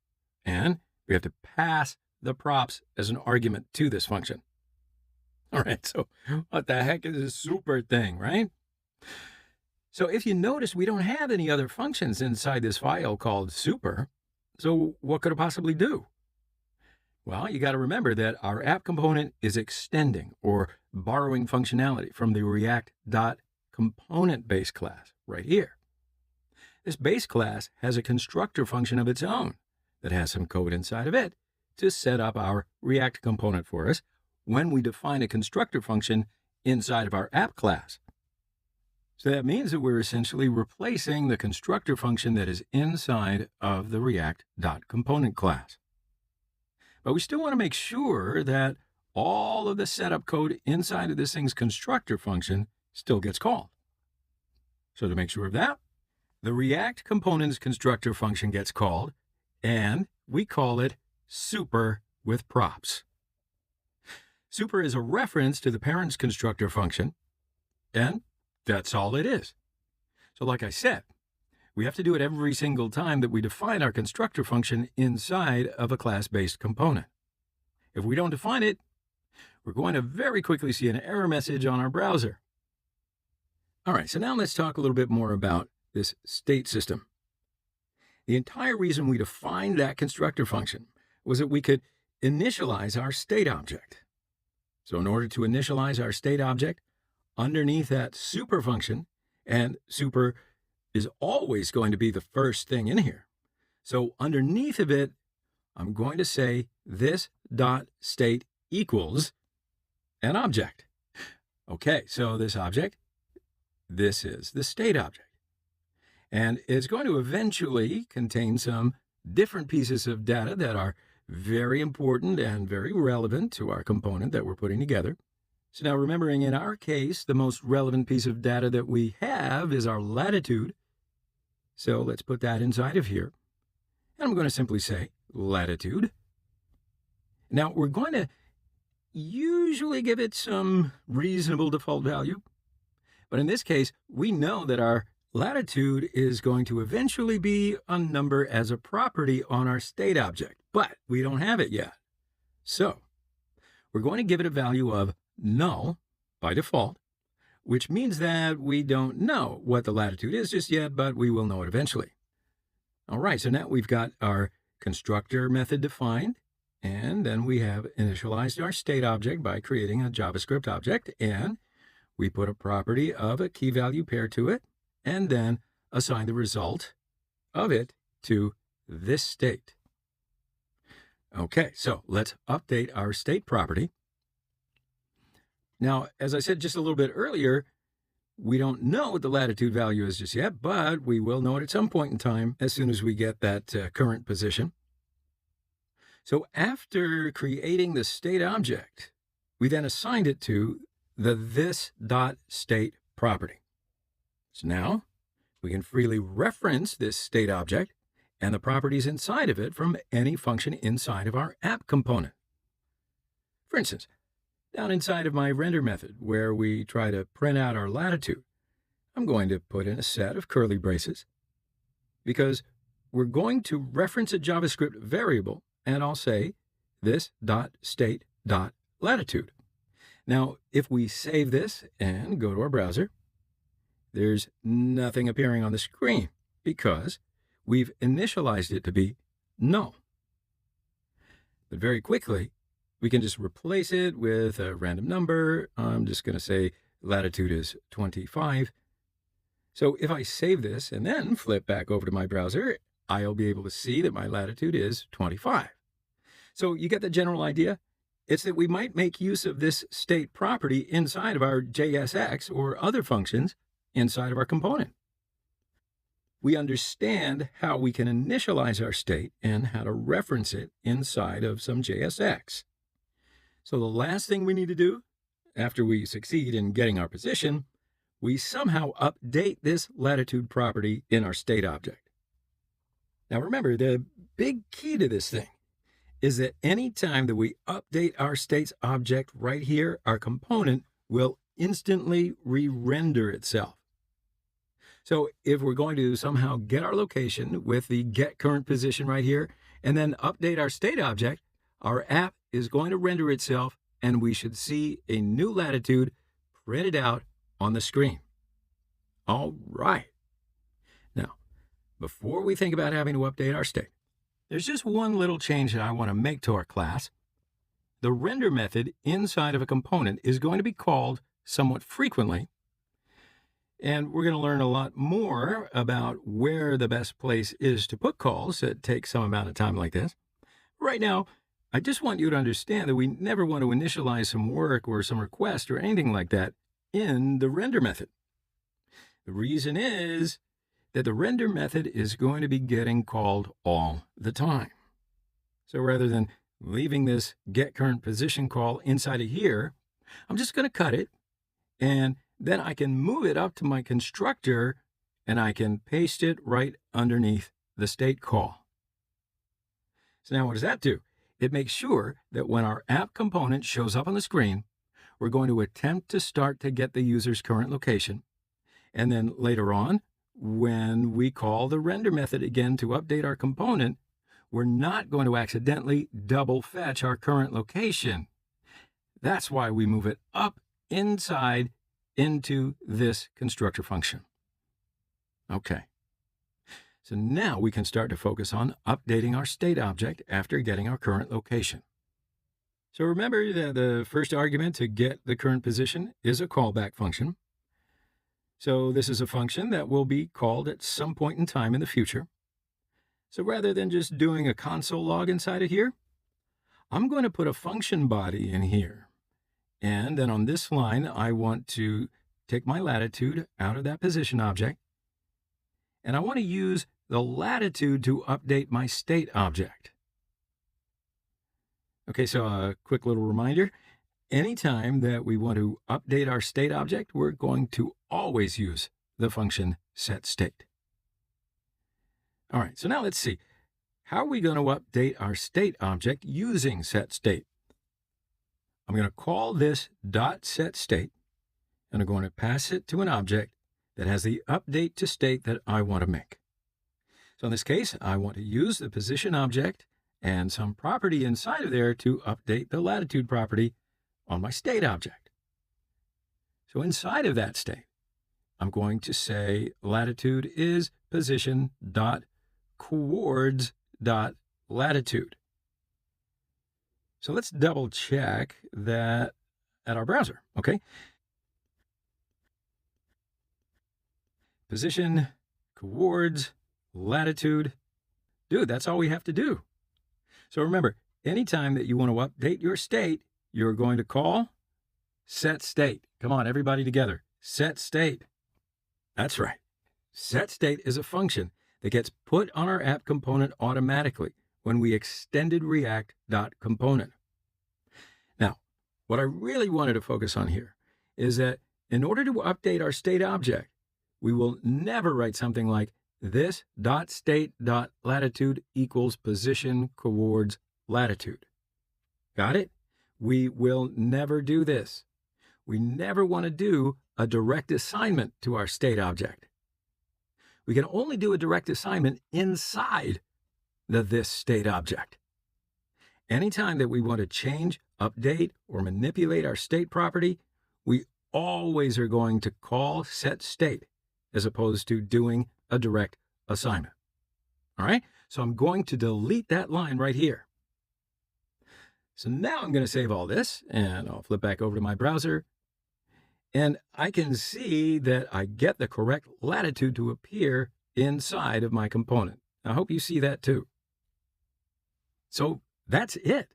S1: and we have to pass the props as an argument to this function. All right, so what the heck is this super thing, right? So if you notice, we don't have any other functions inside this file called super. So what could it possibly do? Well, you got to remember that our app component is extending or borrowing functionality from the React.component base class right here. This base class has a constructor function of its own that has some code inside of it to set up our React component for us when we define a constructor function inside of our app class. So that means that we're essentially replacing the constructor function that is inside of the React.component class. But we still want to make sure that all of the setup code inside of this thing's constructor function still gets called. So to make sure of that, the React component's constructor function gets called, and we call it super with props. Super is a reference to the parent's constructor function, and That's all it is. So like I said, we have to do it every single time that we define our constructor function inside of a class-based component. If we don't define it, we're going to very quickly see an error message on our browser. All right, so now let's talk a little bit more about this state system. The entire reason we defined that constructor function was that we could initialize our state object. So in order to initialize our state object, underneath that super function, and super is always going to be the first thing in here. So underneath of it, I'm going to say this dot state equals an object. Okay, so this object, this is the state object. And it's going to eventually contain some different pieces of data that are very important and very relevant to our component that we're putting together. So now remembering in our case, the most relevant piece of data that we have is our latitude. So let's put that inside of here. And I'm going to simply say latitude. Now we're going to usually give it some reasonable default value. But in this case, we know that our latitude is going to eventually be a number as a property on our state object, but we don't have it yet. So we're going to give it a value of null by default, which means that we don't know what the latitude is just yet, but we will know it eventually. All right, so now we've got our constructor method defined, and then we have initialized our state object by creating a JavaScript object, and we put a property of a key value pair to it, and then assign the result of it to this state. Okay, so let's update our state property. Now, as I said just a little bit earlier, we don't know what the latitude value is just yet, but we will know it at some point in time as soon as we get that current position. So after creating the state object, we then assigned it to the this.state property. So now we can freely reference this state object and the properties inside of it from any function inside of our app component. For instance, down inside of my render method where we try to print out our latitude, I'm going to put in a set of curly braces because we're going to reference a JavaScript variable, and I'll say this.state.latitude. Now, if we save this and go to our browser, there's nothing appearing on the screen because we've initialized it to be null. But very quickly, we can just replace it with a random number. I'm just going to say latitude is 25. So if I save this and then flip back over to my browser, I'll be able to see that my latitude is 25. So you get the general idea? It's that we might make use of this state property inside of our JSX or other functions inside of our component. We understand how we can initialize our state and how to reference it inside of some JSX. So the last thing we need to do, after we succeed in getting our position, we somehow update this latitude property in our state object. Now remember, the big key to this thing is that any time that we update our states object right here, our component will instantly re-render itself. So if we're going to somehow get our location with the get current position right here, and then update our state object, our app is going to render itself, and we should see a new latitude printed out on the screen. All right. Now, before we think about having to update our state, there's just one little change that I want to make to our class. The render method inside of a component is going to be called somewhat frequently, and we're going to learn a lot more about where the best place is to put calls that take some amount of time like this. Right now, I just want you to understand that we never want to initialize some work or some request or anything like that in the render method. The reason is that the render method is going to be getting called all the time. So rather than leaving this get current position call inside of here, I'm just going to cut it, and then I can move it up to my constructor and I can paste it right underneath the state call. So now what does that do? It makes sure that when our app component shows up on the screen, we're going to attempt to start to get the user's current location. And then later on, when we call the render method again to update our component, we're not going to accidentally double fetch our current location. That's why we move it up inside into this constructor function. Okay. So now we can start to focus on updating our state object after getting our current location. So remember that the first argument to get the current position is a callback function. So this is a function that will be called at some point in time in the future. So rather than just doing a console log inside of here, I'm going to put a function body in here. And then on this line, I want to take my latitude out of that position object. And I want to use the latitude to update my state object. Okay, so a quick little reminder. Anytime that we want to update our state object, we're going to always use the function setState. All right, so now let's see. How are we going to update our state object using setState? I'm going to call this .setState, and I'm going to pass it to an object that has the update to state that I want to make. So in this case, I want to use the position object and some property inside of there to update the latitude property on my state object. So inside of that state, I'm going to say latitude is position.coords.latitude. So let's double check that at our browser, okay? Position, coords, latitude. Dude, that's all we have to do. So remember, anytime that you want to update your state, you're going to call setState. Come on, everybody together. setState. That's right. setState is a function that gets put on our app component automatically when we extended React.component. Now, what I really wanted to focus on here is that in order to update our state object, we will never write something like this.state.latitude equals position coords latitude. Got it? We will never do this. We never want to do a direct assignment to our state object. We can only do a direct assignment inside the this state object. Anytime that we want to change, update, or manipulate our state property, we always are going to call setState as opposed to doing a direct assignment. All right, so I'm going to delete that line right here. So now I'm going to save all this, and I'll flip back over to my browser, and I can see that I get the correct latitude to appear inside of my component. I hope you see that too. So that's it.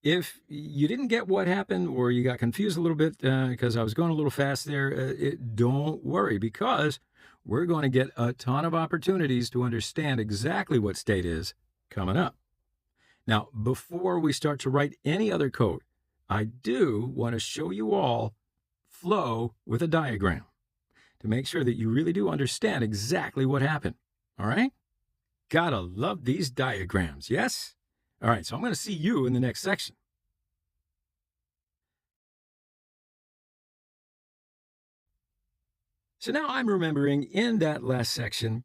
S1: If you didn't get what happened or you got confused a little bit because I was going a little fast there, don't worry, because we're going to get a ton of opportunities to understand exactly what state is coming up. Now, before we start to write any other code, I do want to show you all flow with a diagram to make sure that you really do understand exactly what happened. All right? Gotta love these diagrams, yes? All right, so I'm going to see you in the next section. So now I'm remembering in that last section,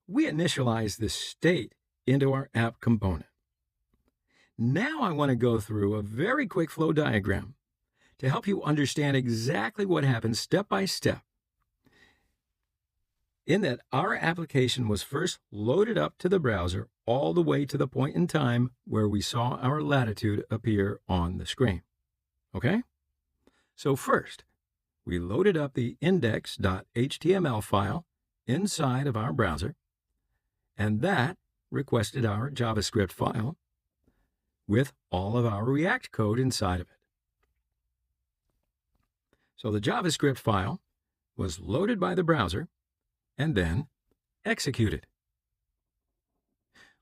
S1: we initialized the state into our app component. Now I want to go through a very quick flow diagram to help you understand exactly what happens step by step. In that our application was first loaded up to the browser all the way to the point in time where we saw our latitude appear on the screen. Okay? So first, we loaded up the index.html file inside of our browser, and that requested our JavaScript file with all of our React code inside of it. So the JavaScript file was loaded by the browser and then executed.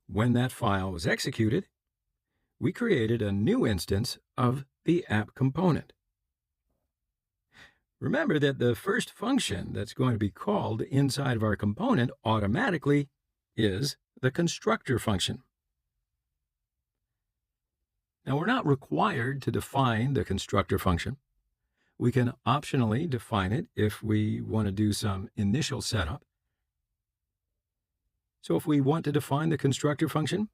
S1: When that file was executed, we created a new instance of the app component. Remember that the first function that's going to be called inside of our component automatically is the constructor function. Now, we're not required to define the constructor function, we can optionally define it if we want to do some initial setup. So if we want to define the constructor function,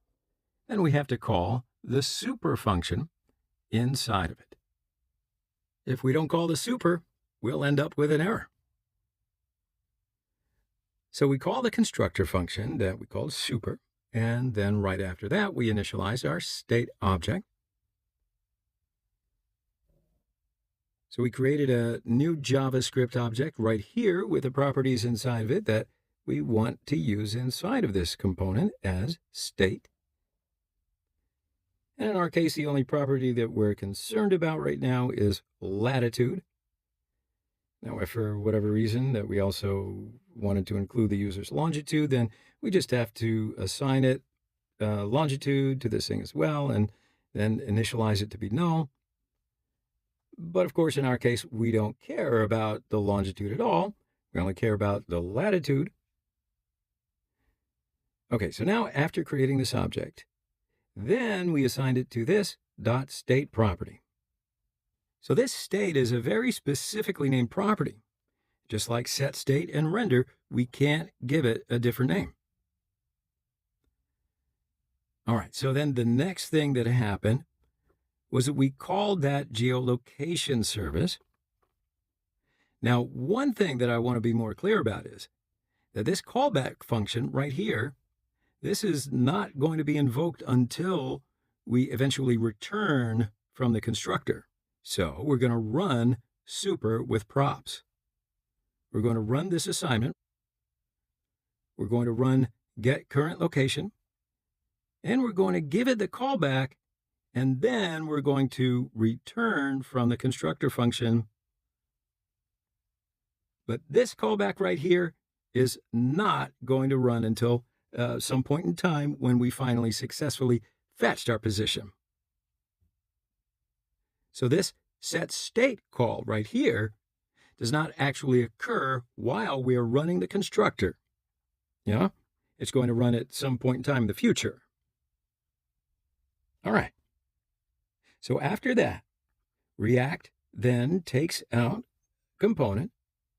S1: then we have to call the super function inside of it. If we don't call the super, we'll end up with an error. So we call the constructor function that we called super, and then right after that, we initialize our state object. So we created a new JavaScript object right here with the properties inside of it that we want to use inside of this component as state. And in our case, the only property that we're concerned about right now is latitude. Now, if for whatever reason that we also wanted to include the user's longitude, then we just have to assign it longitude to this thing as well, and then initialize it to be null. But of course, in our case, we don't care about the longitude at all. We only care about the latitude. Okay, so now after creating this object, then we assigned it to this .state property. So this state is a very specifically named property. Just like setState and render, we can't give it a different name. All right, so then the next thing that happened was that we called that geolocation service. Now, one thing that I want to be more clear about is that this callback function right here, this is not going to be invoked until we eventually return from the constructor. So we're going to run super with props. We're going to run this assignment. We're going to run get current location, and we're going to give it the callback, and then we're going to return from the constructor function. But this callback right here is not going to run until some point in time when we finally successfully fetched our position. So this setState call right here does not actually occur while we are running the constructor. Yeah, it's going to run at some point in time in the future. All right. So after that, React then takes out component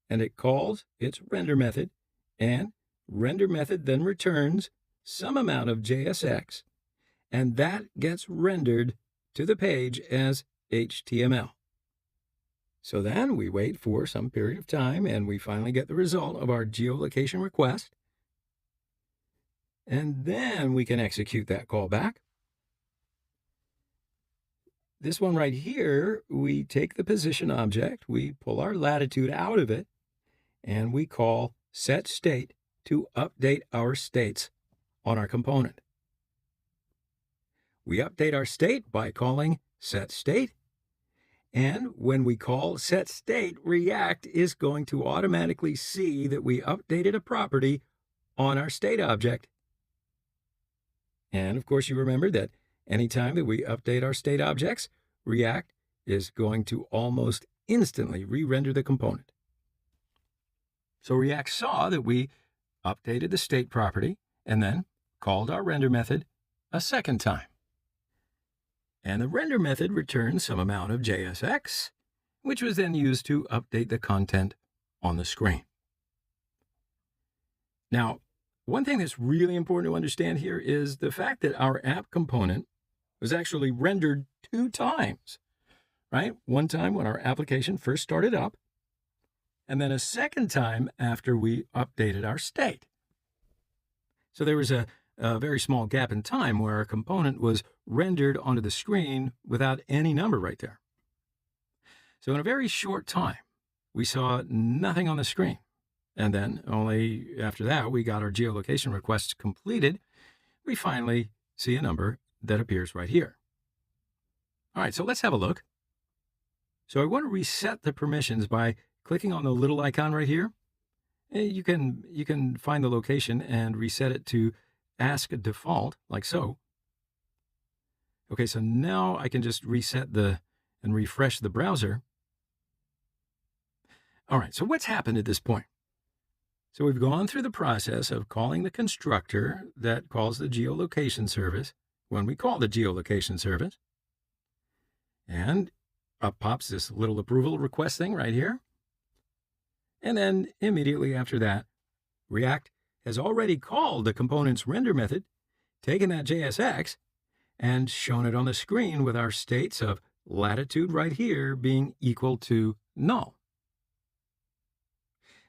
S1: and it calls its render method, and render method then returns some amount of JSX, and that gets rendered to the page as HTML. So then we wait for some period of time and we finally get the result of our geolocation request. And then we can execute that callback. This one right here, we take the position object, we pull our latitude out of it, and we call setState to update our states on our component. We update our state by calling setState. And when we call setState, React is going to automatically see that we updated a property on our state object. And of course, you remember that anytime that we update our state objects, React is going to almost instantly re-render the component. So React saw that we updated the state property and then called our render method a second time. And the render method returns some amount of JSX, which was then used to update the content on the screen. Now, one thing that's really important to understand here is the fact that our app component was actually rendered 2 times, right? One time when our application first started up, and then a second time after we updated our state. So there was a very small gap in time where our component was rendered onto the screen without any number right there. So in a very short time, we saw nothing on the screen. And then only after that, we got our geolocation requests completed. We finally see a number that appears right here. All right, so let's have a look. So I want to reset the permissions by clicking on the little icon right here. You can find the location and reset it to ask default, like so. Okay, so now I can just reset and refresh the browser. All right, so what's happened at this point? So we've gone through the process of calling the constructor that calls the geolocation service when we call the geolocation service. And up pops this little approval request thing right here. And then immediately after that, React has already called the component's render method, taken that JSX, and shown it on the screen with our states of latitude right here being equal to null.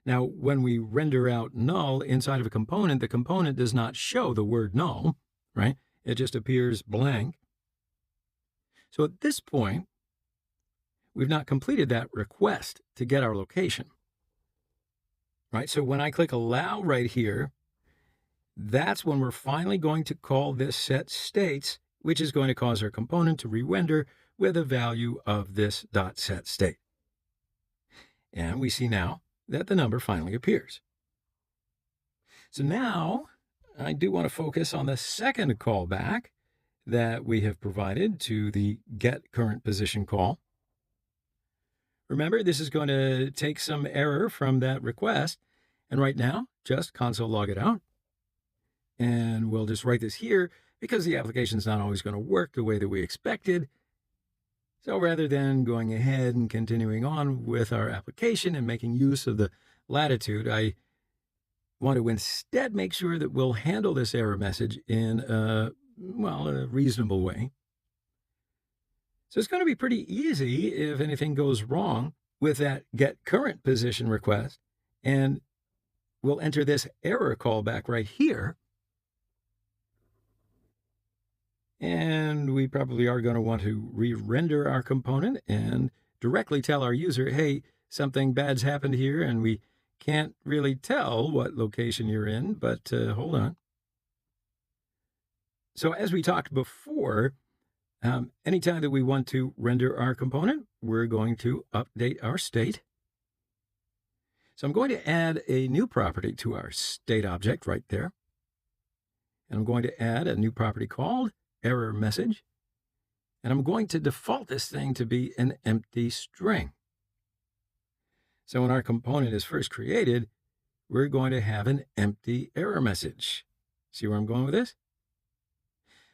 S1: Now, when we render out null inside of a component, the component does not show the word null, right? It just appears blank. So at this point, we've not completed that request to get our location, right? So when I click allow right here, that's when we're finally going to call this set states, which is going to cause our component to re-render with a value of this .set state. And we see now that the number finally appears. So now I do want to focus on the second callback that we have provided to the get current position call. Remember, this is going to take some error from that request. And right now, just console log it out. And we'll just write this here because the application is not always going to work the way that we expected. So rather than going ahead and continuing on with our application and making use of the latitude, I want to instead make sure that we'll handle this error message in a reasonable way. So it's going to be pretty easy if anything goes wrong with that get current position request. And we'll enter this error callback right here. And we probably are going to want to re-render our component and directly tell our user, hey, something bad's happened here, and we can't really tell what location you're in, but hold on. So as we talked before, anytime that we want to render our component, we're going to update our state. So I'm going to add a new property to our state object right there. And I'm going to add a new property called error message. And I'm going to default this thing to be an empty string. So when our component is first created, we're going to have an empty error message. See where I'm going with this?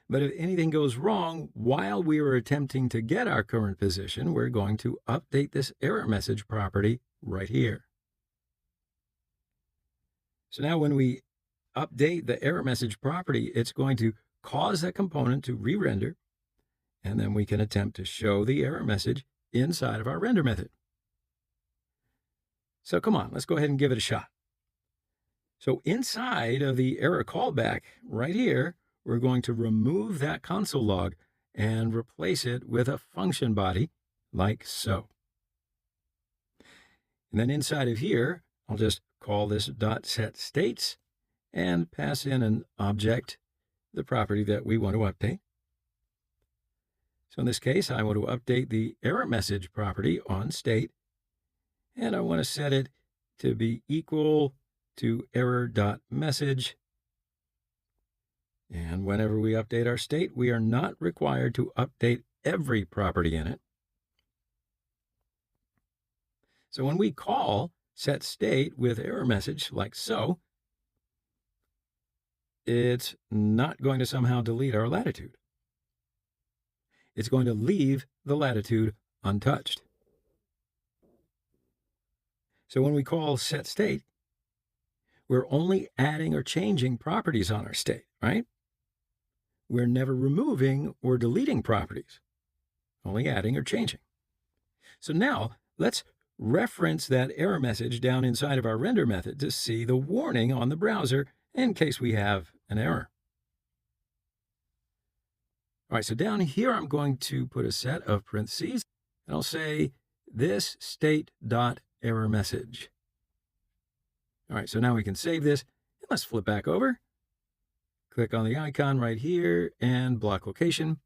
S1: But if anything goes wrong while we were attempting to get our current position, we're going to update this error message property right here. So now when we update the error message property, it's going to cause that component to re-render, and then we can attempt to show the error message inside of our render method. So come on, let's go ahead and give it a shot. So inside of the error callback right here, we're going to remove that console log and replace it with a function body like so. And then inside of here, I'll just call this .set states and pass in an object, the property that we want to update. So in this case, I want to update the error message property on state, and I want to set it to be equal to error.message. And whenever we update our state, we are not required to update every property in it. So when we call set state with error message like so, it's not going to somehow delete our latitude. It's going to leave the latitude untouched. So when we call set state, we're only adding or changing properties on our state, right? We're never removing or deleting properties, only adding or changing. So now let's reference that error message down inside of our render method to see the warning on the browser in case we have an error. All right, so down here, I'm going to put a set of parentheses, and I'll say this state.error message. All right, so now we can save this, and let's flip back over. Click on the icon right here and block location.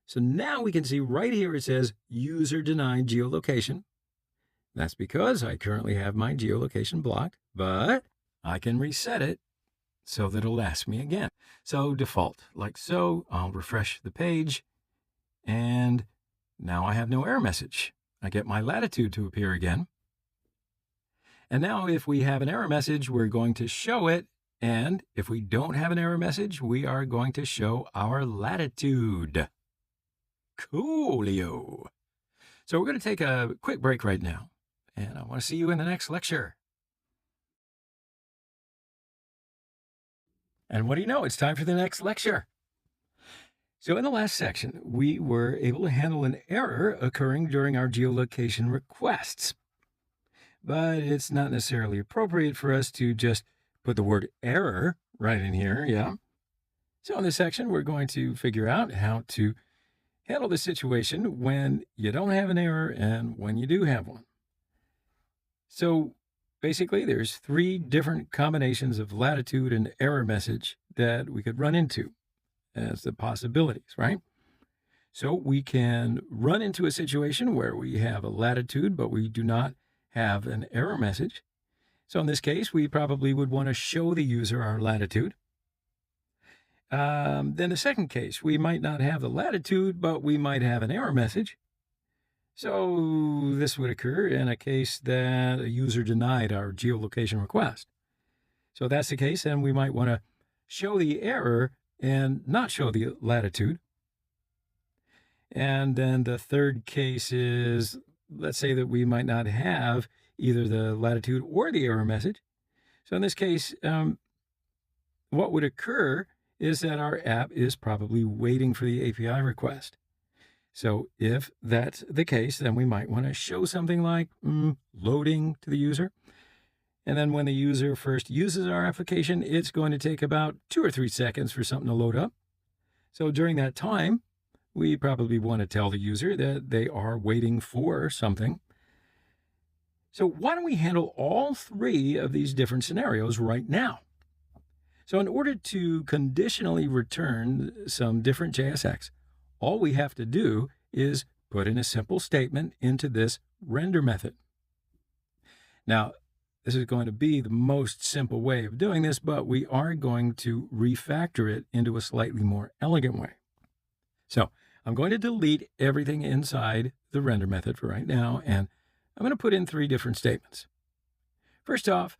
S1: So now we can see right here it says user denied geolocation. That's because I currently have my geolocation blocked, but I can reset it so that it'll ask me again. So default, like so. I'll refresh the page, and now I have no error message. I get my latitude to appear again. And now if we have an error message, we're going to show it. And if we don't have an error message, we are going to show our latitude. Coolio. So we're going to take a quick break right now, and I want to see you in the next lecture. And what do you know? It's time for the next lecture. So in the last section, we were able to handle an error occurring during our geolocation requests. But it's not necessarily appropriate for us to just put the word error right in here, yeah? So in this section, we're going to figure out how to handle the situation when you don't have an error and when you do have one. So basically, there's 3 different combinations of latitude and error message that we could run into as the possibilities, right? So we can run into a situation where we have a latitude, but we do not have an error message. So in this case, we probably would want to show the user our latitude. Then the second case, we might not have the latitude, but we might have an error message. So this would occur in a case that a user denied our geolocation request. So if that's the case, then we might want to show the error and not show the latitude. And then the third case is, let's say that we might not have either the latitude or the error message. So in this case, what would occur is that our app is probably waiting for the API request. So if that's the case, then we might want to show something like loading to the user. And then when the user first uses our application, it's going to take about 2 or 3 seconds for something to load up. So during that time, we probably want to tell the user that they are waiting for something. So why don't we handle all 3 of these different scenarios right now? So in order to conditionally return some different JSX, all we have to do is put in a simple statement into this render method. Now, this is going to be the most simple way of doing this, but we are going to refactor it into a slightly more elegant way. So I'm going to delete everything inside the render method for right now, and I'm going to put in 3 different statements. First off,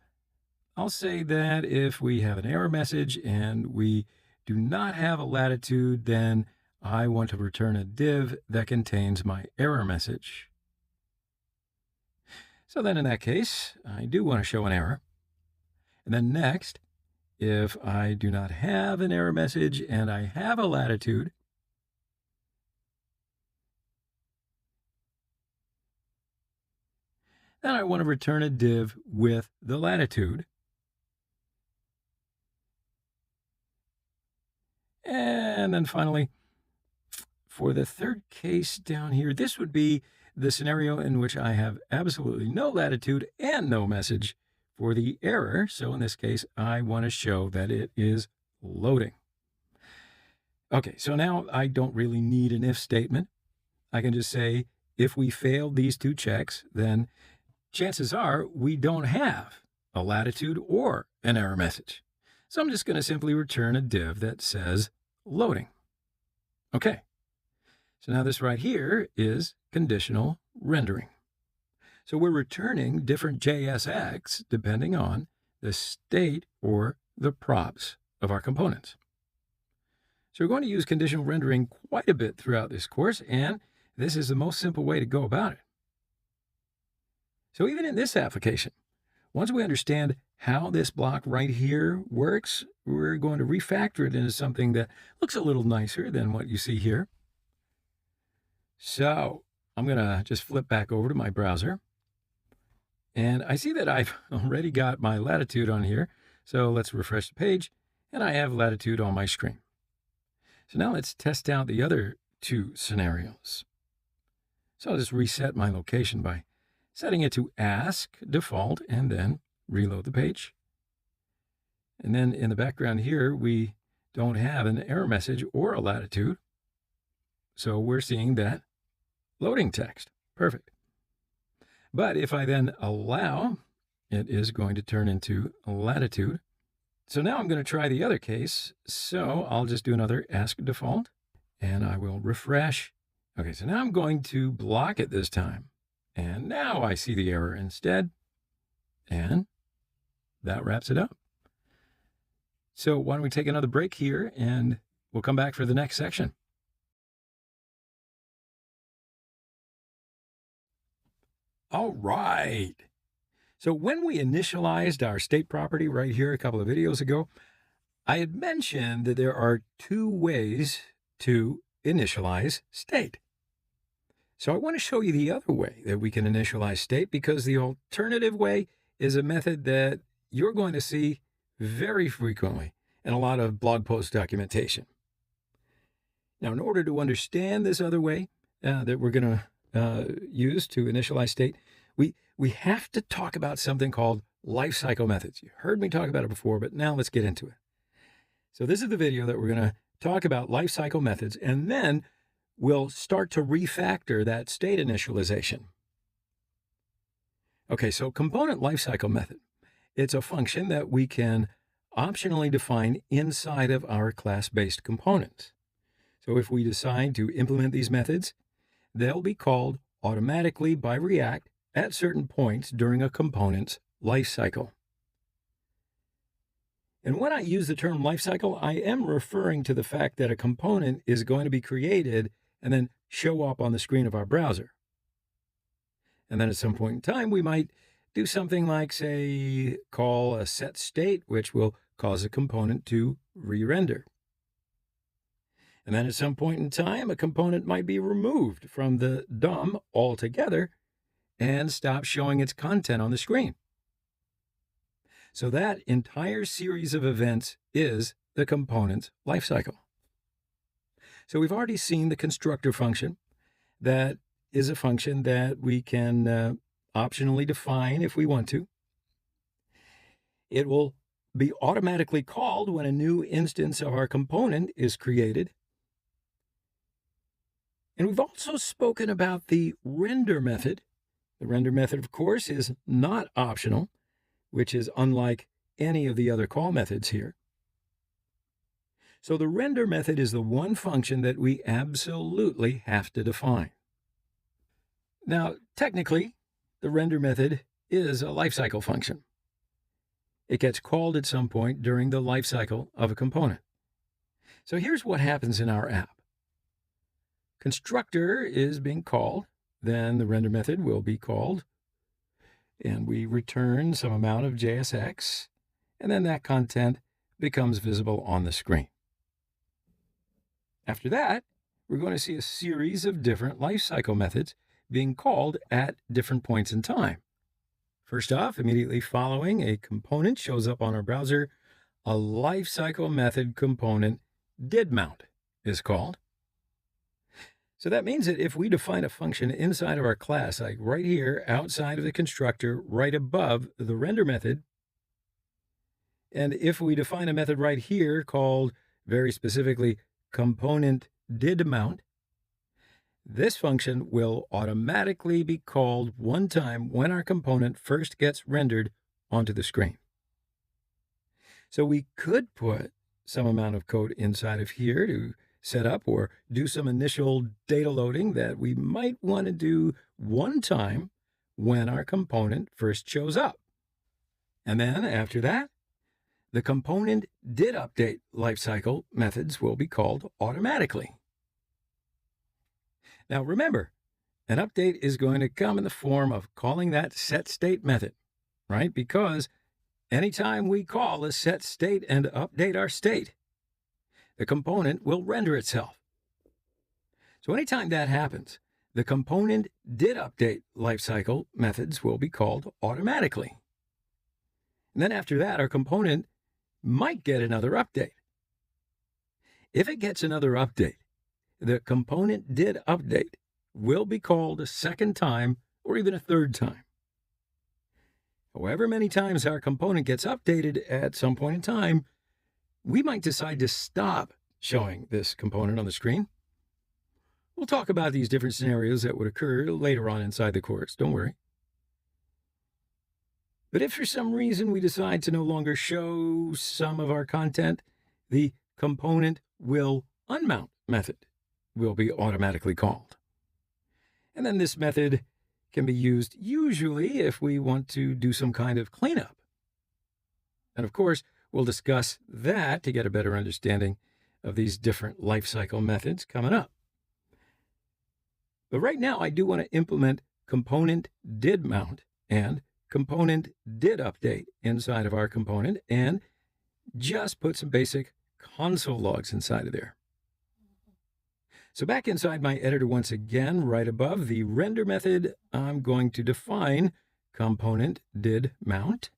S1: I'll say that if we have an error message and we do not have a latitude, then I want to return a div that contains my error message. So then in that case, I do want to show an error. And then next, if I do not have an error message and I have a latitude, then I want to return a div with the latitude. And then finally, for the third case down here, this would be the scenario in which I have absolutely no latitude and no message for the error. So in this case, I want to show that it is loading. Okay, so now I don't really need an if statement. I can just say, if we failed these 2 checks, then chances are we don't have a latitude or an error message. So I'm just going to simply return a div that says loading. Okay. So now this right here is conditional rendering. So we're returning different JSX depending on the state or the props of our components. So we're going to use conditional rendering quite a bit throughout this course, and this is the most simple way to go about it. So even in this application, once we understand how this block right here works, we're going to refactor it into something that looks a little nicer than what you see here. So I'm going to just flip back over to my browser. And I see that I've already got my latitude on here. So let's refresh the page. And I have latitude on my screen. So now let's test out the other 2 scenarios. So I'll just reset my location by setting it to ask default and then reload the page. And then in the background here, we don't have an error message or a latitude. So we're seeing that loading text. Perfect. But if I then allow, it is going to turn into a latitude. So now I'm going to try the other case. So I'll just do another ask default and I will refresh. Okay, so now I'm going to block it this time. And now I see the error instead. And that wraps it up. So why don't we take another break here and we'll come back for the next section. All right. So when we initialized our state property right here a couple of videos ago, I had mentioned that there are two ways to initialize state. So I want to show you the other way that we can initialize state, because the alternative way is a method that you're going to see very frequently in a lot of blog post documentation. Now, in order to understand this other way that we're going to use to initialize state, we have to talk about something called lifecycle methods. You heard me talk about it before, but now let's get into it. So this is the video that we're going to talk about lifecycle methods, and then we'll start to refactor that state initialization. Okay, so component lifecycle method. It's a function that we can optionally define inside of our class-based components. So if we decide to implement these methods, they'll be called automatically by React at certain points during a component's lifecycle. And when I use the term lifecycle, I am referring to the fact that a component is going to be created and then show up on the screen of our browser. And then at some point in time, we might do something like, say, call a set state, which will cause a component to re-render. And then at some point in time, a component might be removed from the DOM altogether and stop showing its content on the screen. So that entire series of events is the component's lifecycle. So we've already seen the constructor function. That is a function that we can optionally define if we want to. It will be automatically called when a new instance of our component is created. And we've also spoken about the render method. The render method, of course, is not optional, which is unlike any of the other call methods here. So the render method is the one function that we absolutely have to define. Now, technically, the render method is a lifecycle function. It gets called at some point during the lifecycle of a component. So here's what happens in our app. Constructor is being called, then the render method will be called, and we return some amount of JSX, and then that content becomes visible on the screen. After that, we're going to see a series of different lifecycle methods being called at different points in time. First off, immediately following a component shows up on our browser, a lifecycle method component didMount is called. So that means that if we define a function inside of our class, like right here outside of the constructor, right above the render method, and if we define a method right here called very specifically component didMount, this function will automatically be called one time when our component first gets rendered onto the screen. So we could put some amount of code inside of here to set up or do some initial data loading that we might want to do one time when our component first shows up. And then after that, the component didUpdate lifecycle methods will be called automatically. Now remember, an update is going to come in the form of calling that setState method, right? Because anytime we call a setState and update our state, the component will render itself. So anytime that happens, the component didUpdate lifecycle methods will be called automatically. And then after that, our component might get another update. If it gets another update, the component didUpdate will be called a second time or even a third time. However many times our component gets updated at some point in time, we might decide to stop showing this component on the screen. We'll talk about these different scenarios that would occur later on inside the course, don't worry. But if for some reason we decide to no longer show some of our content, the component will unmount method will be automatically called. And then this method can be used usually if we want to do some kind of cleanup. And of course, we'll discuss that to get a better understanding of these different lifecycle methods coming up. But right now, I do want to implement component did mount and component did update inside of our component and just put some basic console logs inside of there. So back inside my editor once again, right above the render method, I'm going to define component did mount.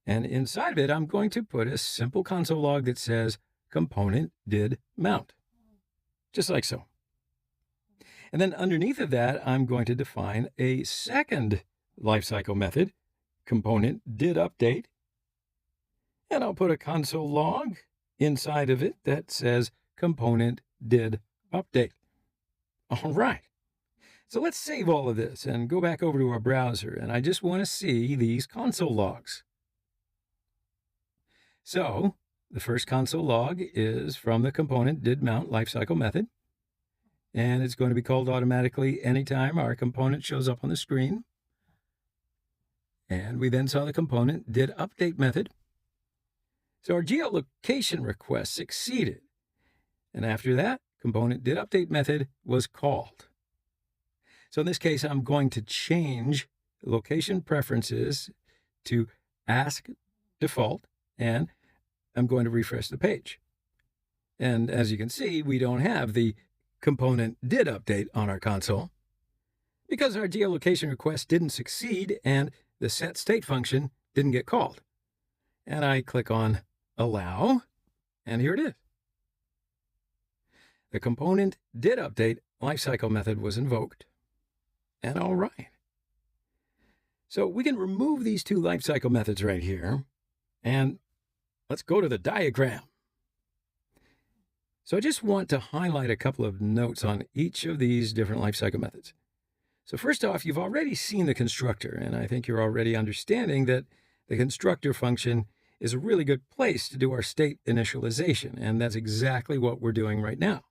S1: And inside of it, I'm going to put a simple console log that says component did mount, just like so. And then underneath of that, I'm going to define a second lifecycle method, component did update. And I'll put a console log inside of it that says component did update. All right. So let's save all of this and go back over to our browser. And I just want to see these console logs. So the first console log is from the component did mount lifecycle method. And it's going to be called automatically anytime our component shows up on the screen. And we then saw the component did update method. So our geolocation request succeeded. And after that, component did update method was called. So in this case, I'm going to change location preferences to ask default, and I'm going to refresh the page. And as you can see, we don't have the component did update on our console because our geolocation request didn't succeed and the set state function didn't get called. And I click on allow, and here it is. The component did update lifecycle method was invoked. And all right. So we can remove these two lifecycle methods right here. And let's go to the diagram. So I just want to highlight a couple of notes on each of these different lifecycle methods. So first off, you've already seen the constructor, and I think you're already understanding that the constructor function is a really good place to do our state initialization, and that's exactly what we're doing right now.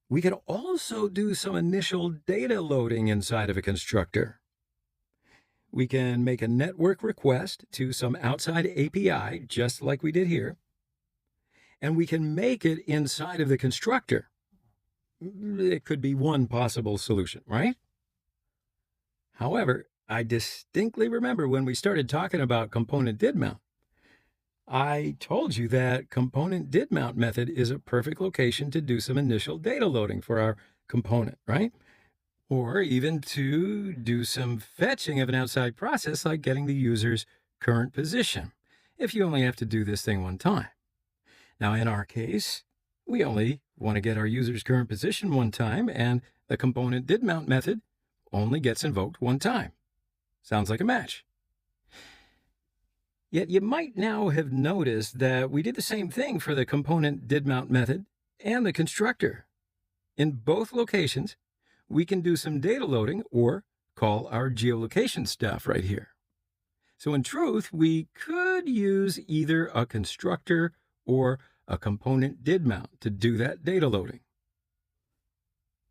S1: We can also do some initial data loading inside of a constructor. We can make a network request to some outside API, just like we did here, and we can make it inside of the constructor. It could be one possible solution, right? However, I distinctly remember when we started talking about component did mount, I told you that component did mount method is a perfect location to do some initial data loading for our component, right? Or even to do some fetching of an outside process like getting the user's current position, if you only have to do this thing one time. Now, in our case, we only want to get our user's current position one time, and the component did mount method only gets invoked one time. Sounds like a match. Yet you might now have noticed that we did the same thing for the component did mount method and the constructor. In both locations, we can do some data loading or call our geolocation stuff right here. So in truth, we could use either a constructor or a component did mount to do that data loading.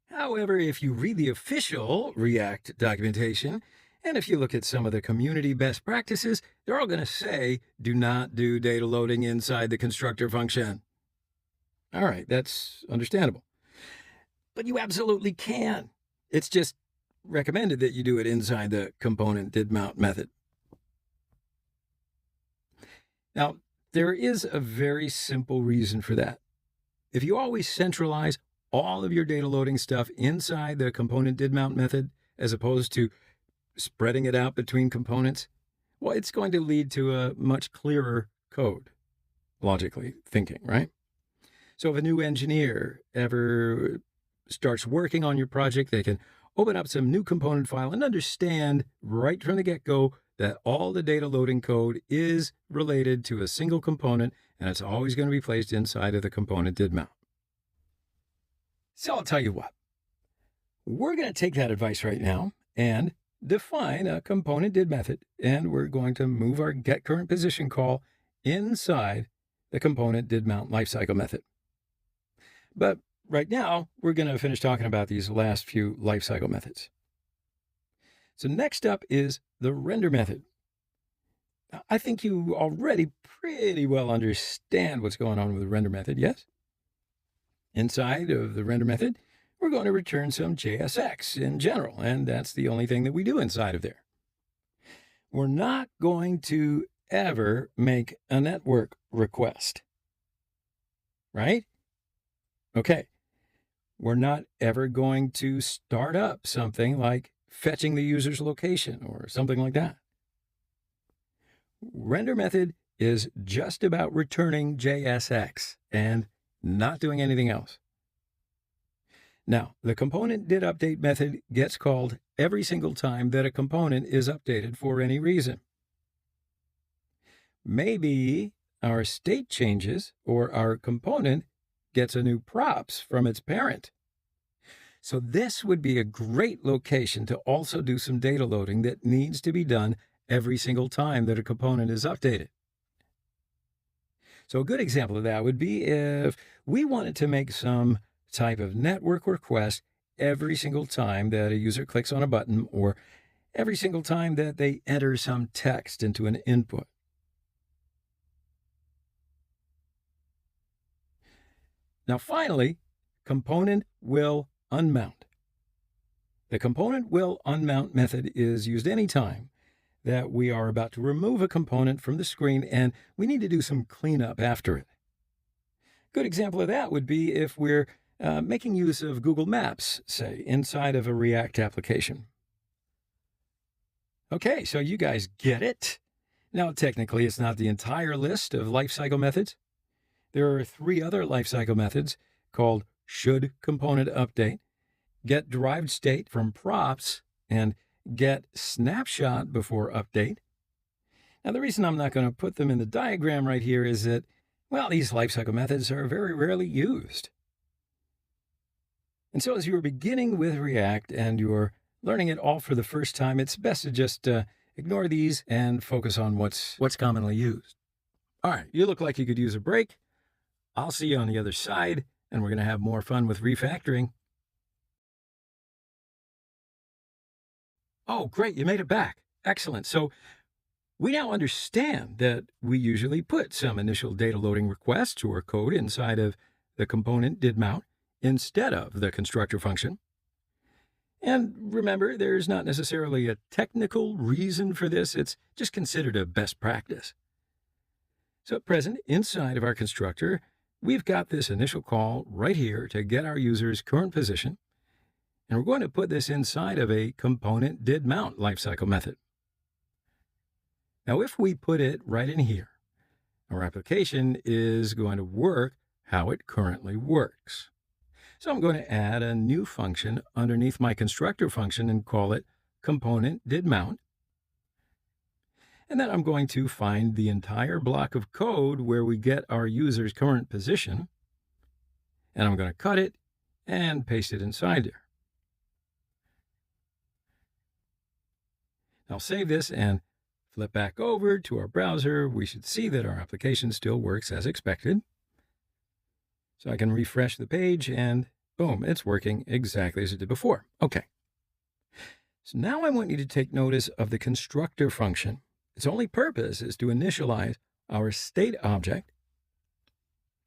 S1: However, if you read the official React documentation, and if you look at some of the community best practices, they're all going to say, do not do data loading inside the constructor function. All right, that's understandable. But you absolutely can. It's just recommended that you do it inside the component did mount method. Now, there is a very simple reason for that. If you always centralize all of your data loading stuff inside the component did mount method, as opposed to spreading it out between components, well, it's going to lead to a much clearer code, logically thinking, right? So if a new engineer ever starts working on your project, they can open up some new component file and understand right from the get-go that all the data loading code is related to a single component, and it's always going to be placed inside of the component did mount. So I'll tell you what, we're going to take that advice right now and define a component did method, and we're going to move our get current position call inside the component did mount lifecycle method. But right now, we're going to finish talking about these last few lifecycle methods. So next up is the render method. I think you already pretty well understand what's going on with the render method, yes? Inside of the render method, we're going to return some JSX in general, and that's the only thing that we do inside of there. We're not going to ever make a network request, right? Okay. We're not ever going to start up something like fetching the user's location or something like that. Render method is just about returning JSX and not doing anything else. Now, the component did update method gets called every single time that a component is updated for any reason. Maybe our state changes or our component gets a new props from its parent. So this would be a great location to also do some data loading that needs to be done every single time that a component is updated. So a good example of that would be if we wanted to make some type of network request every single time that a user clicks on a button or every single time that they enter some text into an input. Now, finally, component will unmount. The component will unmount method is used anytime that we are about to remove a component from the screen and we need to do some cleanup after it. Good example of that would be if we're making use of Google Maps, say, inside of a React application. Okay, so you guys get it. Now, technically, it's not the entire list of lifecycle methods. There are 3 other lifecycle methods called should component update, get derived state from props, and get snapshot before update. Now, the reason I'm not going to put them in the diagram right here is that, well, these lifecycle methods are very rarely used. And so as you're beginning with React and you're learning it all for the first time, it's best to just ignore these and focus on what's commonly used. All right, you look like you could use a break. I'll see you on the other side, and we're going to have more fun with refactoring. Oh, great, you made it back. Excellent. So we now understand that we usually put some initial data loading requests or code inside of the component didMount instead of the constructor function. And remember, there's not necessarily a technical reason for this. It's just considered a best practice. So at present, inside of our constructor, we've got this initial call right here to get our user's current position. And we're going to put this inside of a component didMount lifecycle method. Now, if we put it right in here, our application is going to work how it currently works. So I'm going to add a new function underneath my constructor function and call it component didMount. And then I'm going to find the entire block of code where we get our user's current position. And I'm going to cut it and paste it inside there. I'll save this and flip back over to our browser. We should see that our application still works as expected. So I can refresh the page and boom, it's working exactly as it did before. Okay. So now I want you to take notice of the constructor function. Its only purpose is to initialize our state object.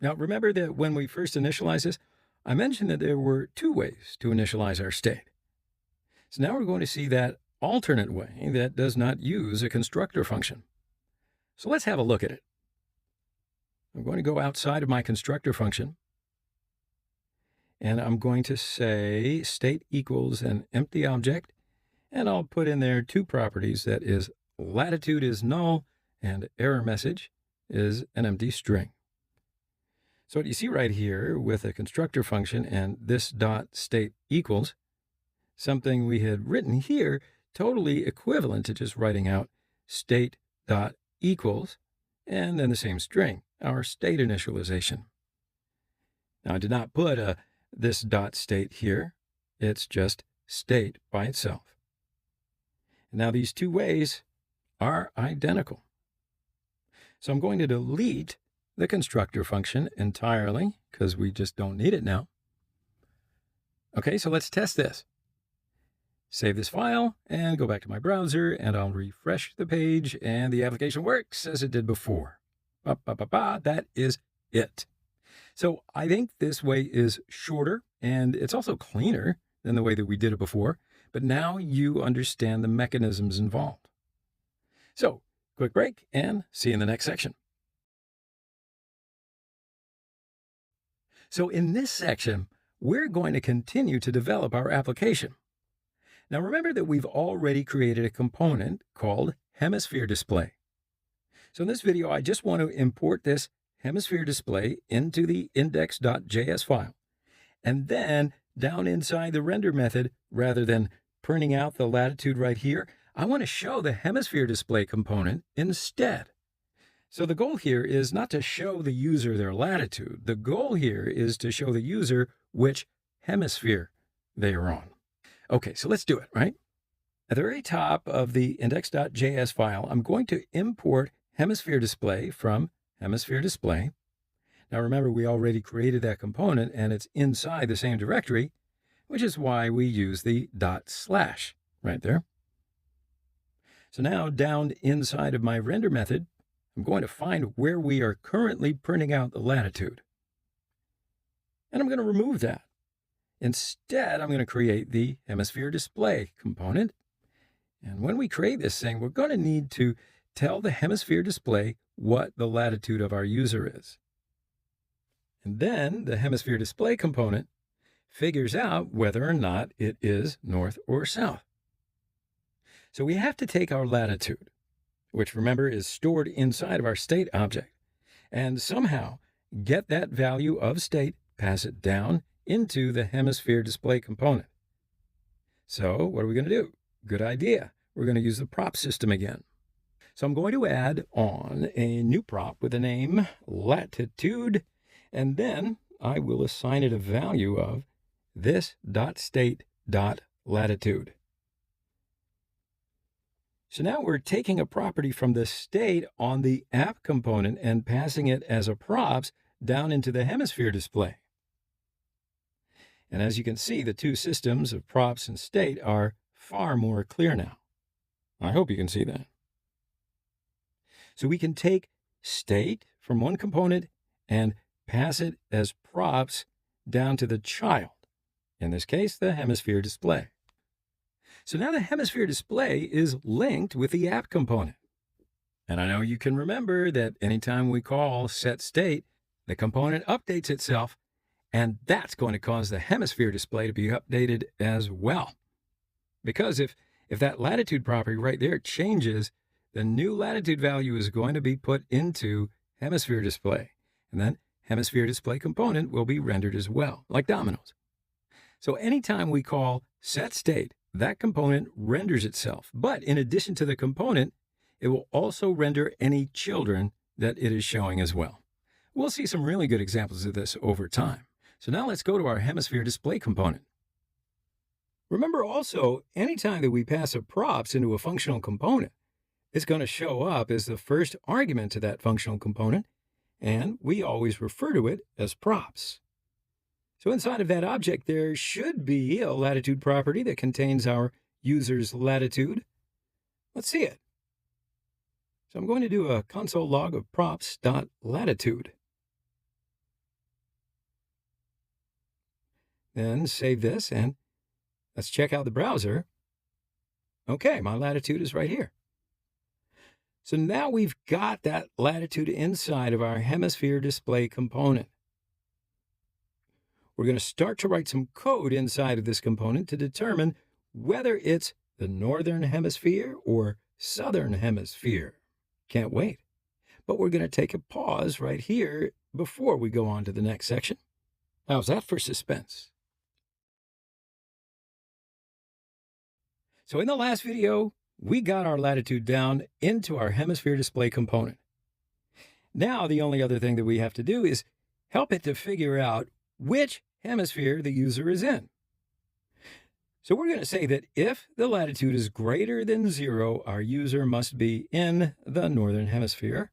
S1: Now remember that when we first initialized this, I mentioned that there were 2 ways to initialize our state. So now we're going to see that alternate way that does not use a constructor function. So let's have a look at it. I'm going to go outside of my constructor function. And I'm going to say state equals an empty object. And I'll put in there 2 properties. That is latitude is null and error message is an empty string. So what you see right here with a constructor function and this dot state equals something we had written here, totally equivalent to just writing out state dot equals and then the same string, our state initialization. Now I did not put this dot state here. It's just state by itself. And now these 2 ways are identical. So I'm going to delete the constructor function entirely because we just don't need it now. Okay, so let's test this. Save this file and go back to my browser and I'll refresh the page and the application works as it did before. That is it. So I think this way is shorter and it's also cleaner than the way that we did it before, but now you understand the mechanisms involved. So, quick break and see you in the next section. So in this section, we're going to continue to develop our application. Now remember that we've already created a component called hemisphere display. So in this video, I just want to import this hemisphere display into the index.js file. And then down inside the render method, rather than printing out the latitude right here, I want to show the hemisphere display component instead. So the goal here is not to show the user their latitude. The goal here is to show the user which hemisphere they are on. Okay, so let's do it, right? At the very top of the index.js file, I'm going to import hemisphere display from hemisphere display. Now remember, we already created that component and it's inside the same directory, which is why we use the // right there. So now down inside of my render method, I'm going to find where we are currently printing out the latitude. And I'm going to remove that. Instead, I'm going to create the hemisphere display component. And when we create this thing, we're going to need to tell the hemisphere display what the latitude of our user is. And then the hemisphere display component figures out whether or not it is north or south. So we have to take our latitude, which remember is stored inside of our state object, and somehow get that value of state, pass it down into the hemisphere display component. So what are we going to do? Good idea. We're going to use the prop system again. So I'm going to add on a new prop with the name latitude, and then I will assign it a value of this.state.latitude. So now we're taking a property from the state on the app component and passing it as a props down into the hemisphere display. And as you can see, the two systems of props and state are far more clear now. I hope you can see that. So we can take state from one component and pass it as props down to the child, in this case, the hemisphere display. So now the hemisphere display is linked with the app component. And I know you can remember that anytime we call setState, the component updates itself, and that's going to cause the hemisphere display to be updated as well. Because if that latitude property right there changes, the new latitude value is going to be put into hemisphere display. And then hemisphere display component will be rendered as well, like dominoes. So anytime we call setState, that component renders itself. But in addition to the component, it will also render any children that it is showing as well. We'll see some really good examples of this over time. So now let's go to our hemisphere display component. Remember also, anytime that we pass a props into a functional component, it's going to show up as the first argument to that functional component, and we always refer to it as props. So inside of that object, there should be a latitude property that contains our user's latitude. Let's see it. So I'm going to do a console log of props.latitude. Then save this and let's check out the browser. Okay, my latitude is right here. So now we've got that latitude inside of our hemisphere display component. We're going to start to write some code inside of this component to determine whether it's the northern hemisphere or southern hemisphere. Can't wait. But we're going to take a pause right here before we go on to the next section. How's that for suspense? So in the last video, we got our latitude down into our hemisphere display component. Now the only other thing that we have to do is help it to figure out which hemisphere the user is in. So we're going to say that if the latitude is greater than 0, our user must be in the northern hemisphere.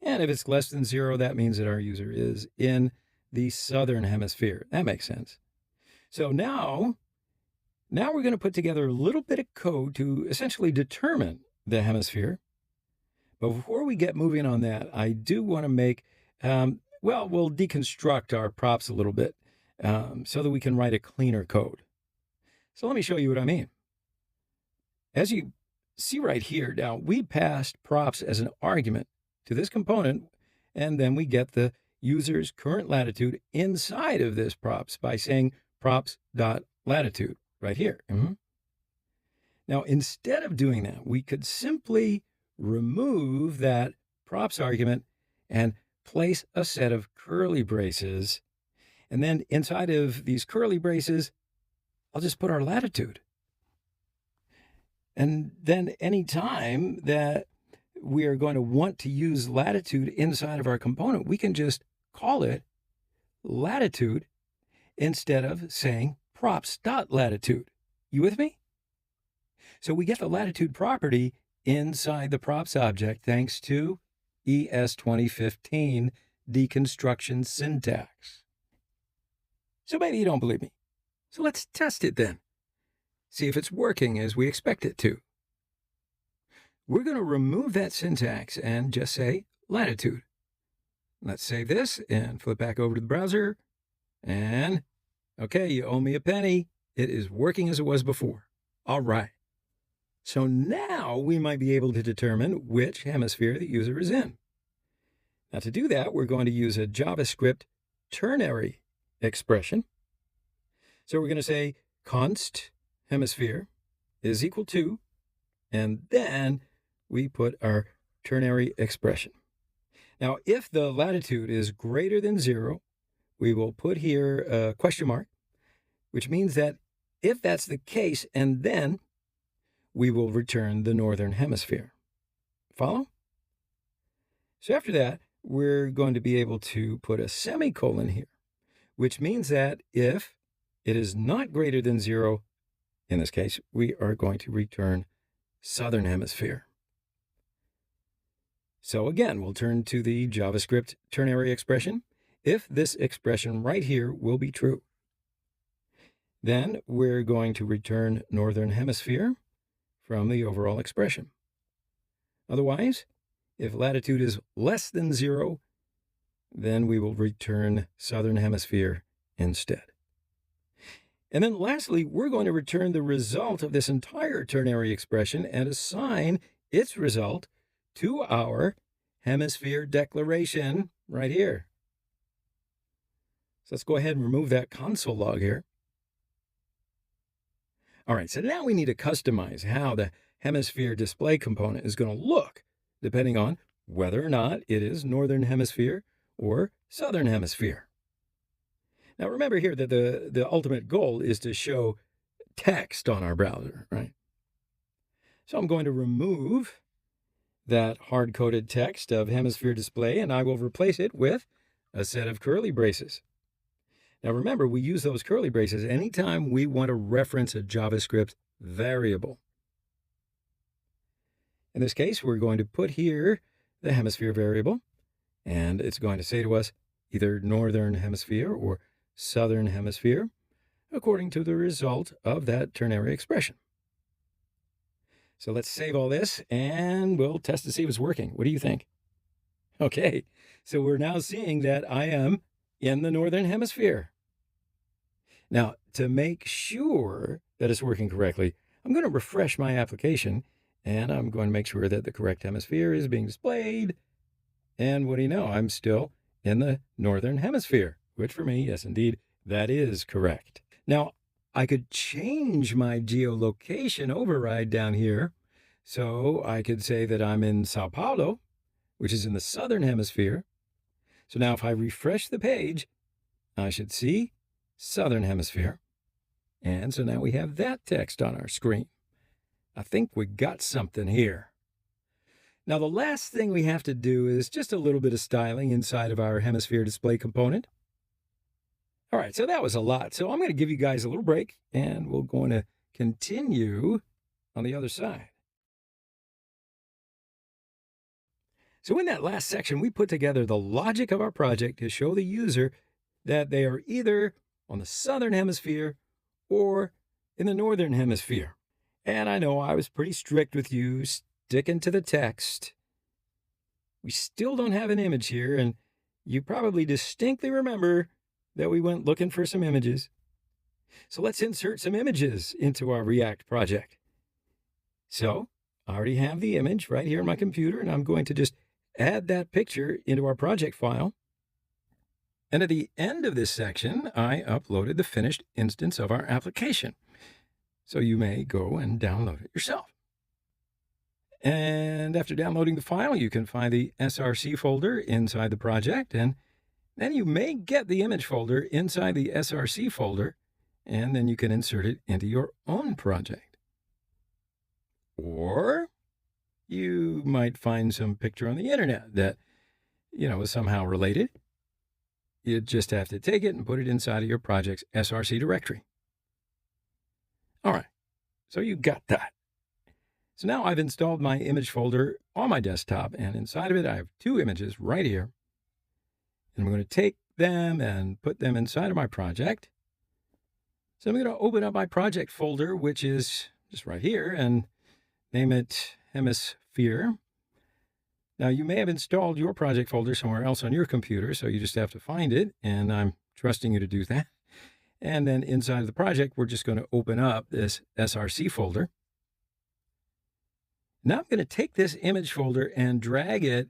S1: And if it's less than 0, that means that our user is in the southern hemisphere. That makes sense. So now we're going to put together a little bit of code to essentially determine the hemisphere. But before we get moving on that, I do want to make, we'll deconstruct our props a little bit. so that we can write a cleaner code. So let me show you what I mean. As you see right here, now we passed props as an argument to this component, and then we get the user's current latitude inside of this props by saying props.latitude right here. Now, instead of doing that, we could simply remove that props argument and place a set of curly braces. And then inside of these curly braces, I'll just put our latitude. And then any time that we are going to want to use latitude inside of our component, we can just call it latitude instead of saying props.latitude. You with me? So we get the latitude property inside the props object thanks to ES 2015 deconstruction syntax. So maybe you don't believe me. So let's test it then. See if it's working as we expect it to. We're going to remove that syntax and just say latitude. Let's save this and flip back over to the browser. And, okay, you owe me a penny. It is working as it was before. All right. So now we might be able to determine which hemisphere the user is in. Now to do that, we're going to use a JavaScript ternary expression. So we're going to say const hemisphere is equal to, and then we put our ternary expression. Now, if the latitude is greater than 0, we will put here a question mark, which means that if that's the case, and then we will return the northern hemisphere. Follow? So after that, we're going to be able to put a semicolon here, which means that if it is not greater than 0, in this case, we are going to return southern hemisphere. So again, we'll turn to the JavaScript ternary expression. If this expression right here will be true, then we're going to return northern hemisphere from the overall expression. Otherwise, if latitude is less than 0, then we will return southern hemisphere instead. And then lastly, we're going to return the result of this entire ternary expression and assign its result to our hemisphere declaration right here. So let's go ahead and remove that console log here. All right, so now we need to customize how the hemisphere display component is going to look, depending on whether or not it is northern hemisphere or southern hemisphere. Now remember here that the ultimate goal is to show text on our browser, right? So I'm going to remove that hard-coded text of hemisphere display, and I will replace it with a set of curly braces. Now remember, we use those curly braces anytime we want to reference a JavaScript variable. In this case, we're going to put here the hemisphere variable, and it's going to say to us either northern hemisphere or southern hemisphere, according to the result of that ternary expression. So let's save all this, and we'll test to see if it's working. What do you think? Okay, so we're now seeing that I am in the northern hemisphere. Now, to make sure that it's working correctly, I'm going to refresh my application, and I'm going to make sure that the correct hemisphere is being displayed. And what do you know? I'm still in the northern hemisphere, which for me, yes, indeed, that is correct. Now, I could change my geolocation override down here. So I could say that I'm in Sao Paulo, which is in the southern hemisphere. So now if I refresh the page, I should see southern hemisphere. And so now we have that text on our screen. I think we got something here. Now the last thing we have to do is just a little bit of styling inside of our hemisphere display component. All right, so that was a lot. So I'm going to give you guys a little break, and we're going to continue on the other side. So in that last section, we put together the logic of our project to show the user that they are either on the southern hemisphere or in the northern hemisphere. And I know I was pretty strict with you, sticking to the text. We still don't have an image here, and you probably distinctly remember that we went looking for some images. So let's insert some images into our React project. So I already have the image right here on my computer, and I'm going to just add that picture into our project file. And at the end of this section, I uploaded the finished instance of our application. So you may go and download it yourself. And after downloading the file, you can find the SRC folder inside the project, and then you may get the image folder inside the SRC folder, and then you can insert it into your own project. Or you might find some picture on the internet that, is somehow related. You just have to take it and put it inside of your project's SRC directory. All right, so you got that. So now I've installed my image folder on my desktop, and inside of it, I have 2 images right here. And I'm going to take them and put them inside of my project. So I'm going to open up my project folder, which is just right here, and name it Hemisphere. Now, you may have installed your project folder somewhere else on your computer, so you just have to find it, and I'm trusting you to do that. And then inside of the project, we're just going to open up this SRC folder. Now I'm going to take this image folder and drag it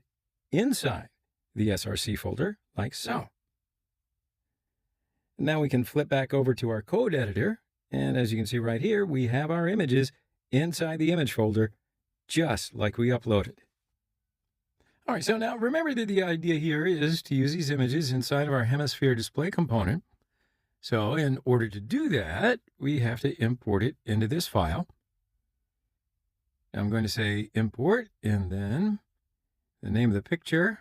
S1: inside the SRC folder, like so. Now we can flip back over to our code editor, and as you can see right here, we have our images inside the image folder, just like we uploaded. All right, so now remember that the idea here is to use these images inside of our Hemisphere display component. So in order to do that, we have to import it into this file. I'm going to say import, and then the name of the picture,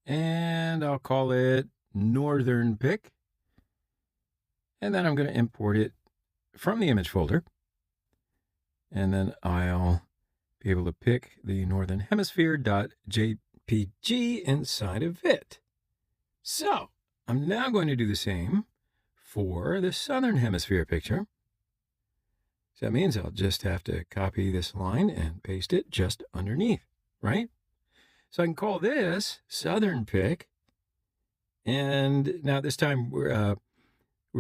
S1: and I'll call it Northern Pic. And then I'm going to import it from the image folder. And then I'll be able to pick the Northern Hemisphere.jpg inside of it. So I'm now going to do the same for the Southern Hemisphere picture. So that means I'll just have to copy this line and paste it just underneath, right? So I can call this Southern Pic. And now this time we're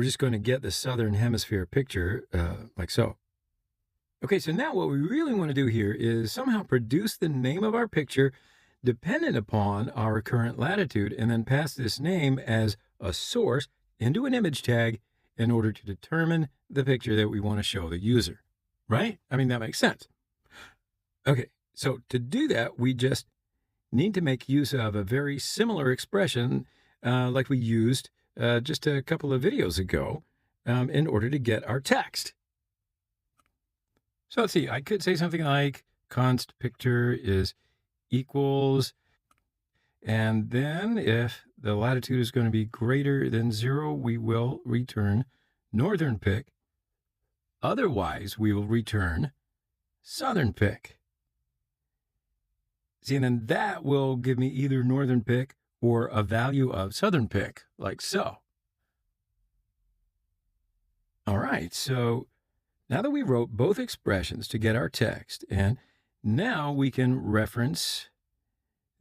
S1: just going to get the Southern Hemisphere picture like so. Okay, so now what we really want to do here is somehow produce the name of our picture dependent upon our current latitude, and then pass this name as a source into an image tag in order to determine the picture that we want to show the user, right? I mean, that makes sense. Okay, so to do that, we just need to make use of a very similar expression like we used just a couple of videos ago in order to get our text. So let's see, I could say something like const picture is equals, and then if the latitude is going to be greater than 0, we will return Northern Pic. Otherwise, we will return Southern Pic. See, and then that will give me either Northern Pic or a value of Southern Pic, like so. All right, so now that we wrote both expressions to get our text, and now we can reference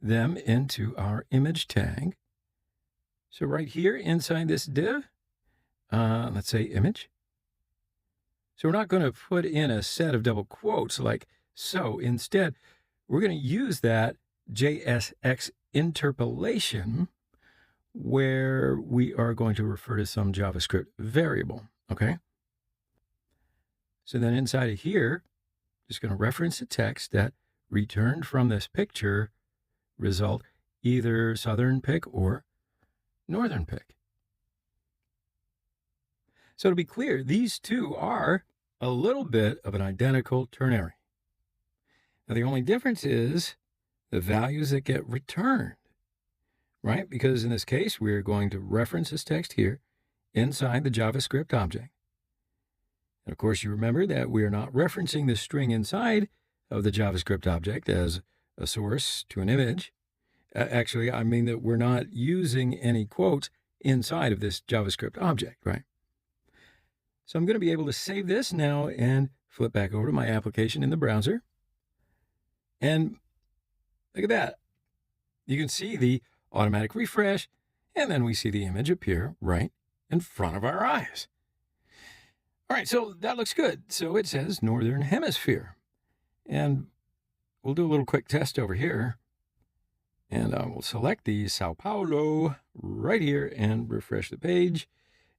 S1: them into our image tag. So right here inside this div, let's say image. So we're not going to put in a set of double quotes like so. Instead, we're going to use that JSX interpolation where we are going to refer to some JavaScript variable, okay? So then inside of here, just going to reference the text that returned from this picture result either Southern Pic or Northern Pic. So to be clear, these two are a little bit of an identical ternary. Now the only difference is the values that get returned, right? Because in this case, we're going to reference this text here inside the JavaScript object. And of course, you remember that we are not referencing the string inside of the JavaScript object as a source to an image. Actually, I mean that we're not using any quotes inside of this JavaScript object, right? So I'm going to be able to save this now and flip back over to my application in the browser. And look at that. You can see the automatic refresh And then we see the image appear right in front of our eyes. All right, so that looks good. So it says Northern Hemisphere. And we'll do a little quick test over here. And we'll select the Sao Paulo right here and refresh the page.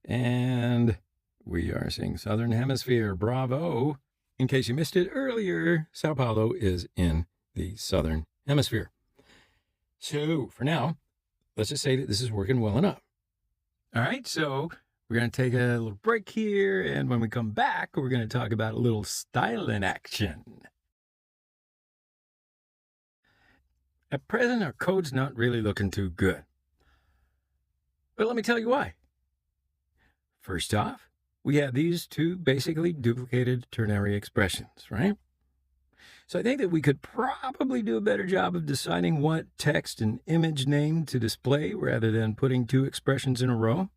S1: And we are seeing Southern Hemisphere. Bravo. In case you missed it earlier, Sao Paulo is in the Southern Hemisphere. So for now, let's just say that this is working well enough. All right, so we're going to take a little break here. And when we come back, we're going to talk about a little styling action. At present, our code's not really looking too good. But let me tell you why. First off, we have these two basically duplicated ternary expressions, right? So I think that we could probably do a better job of deciding what text and image name to display rather than putting two expressions in a row.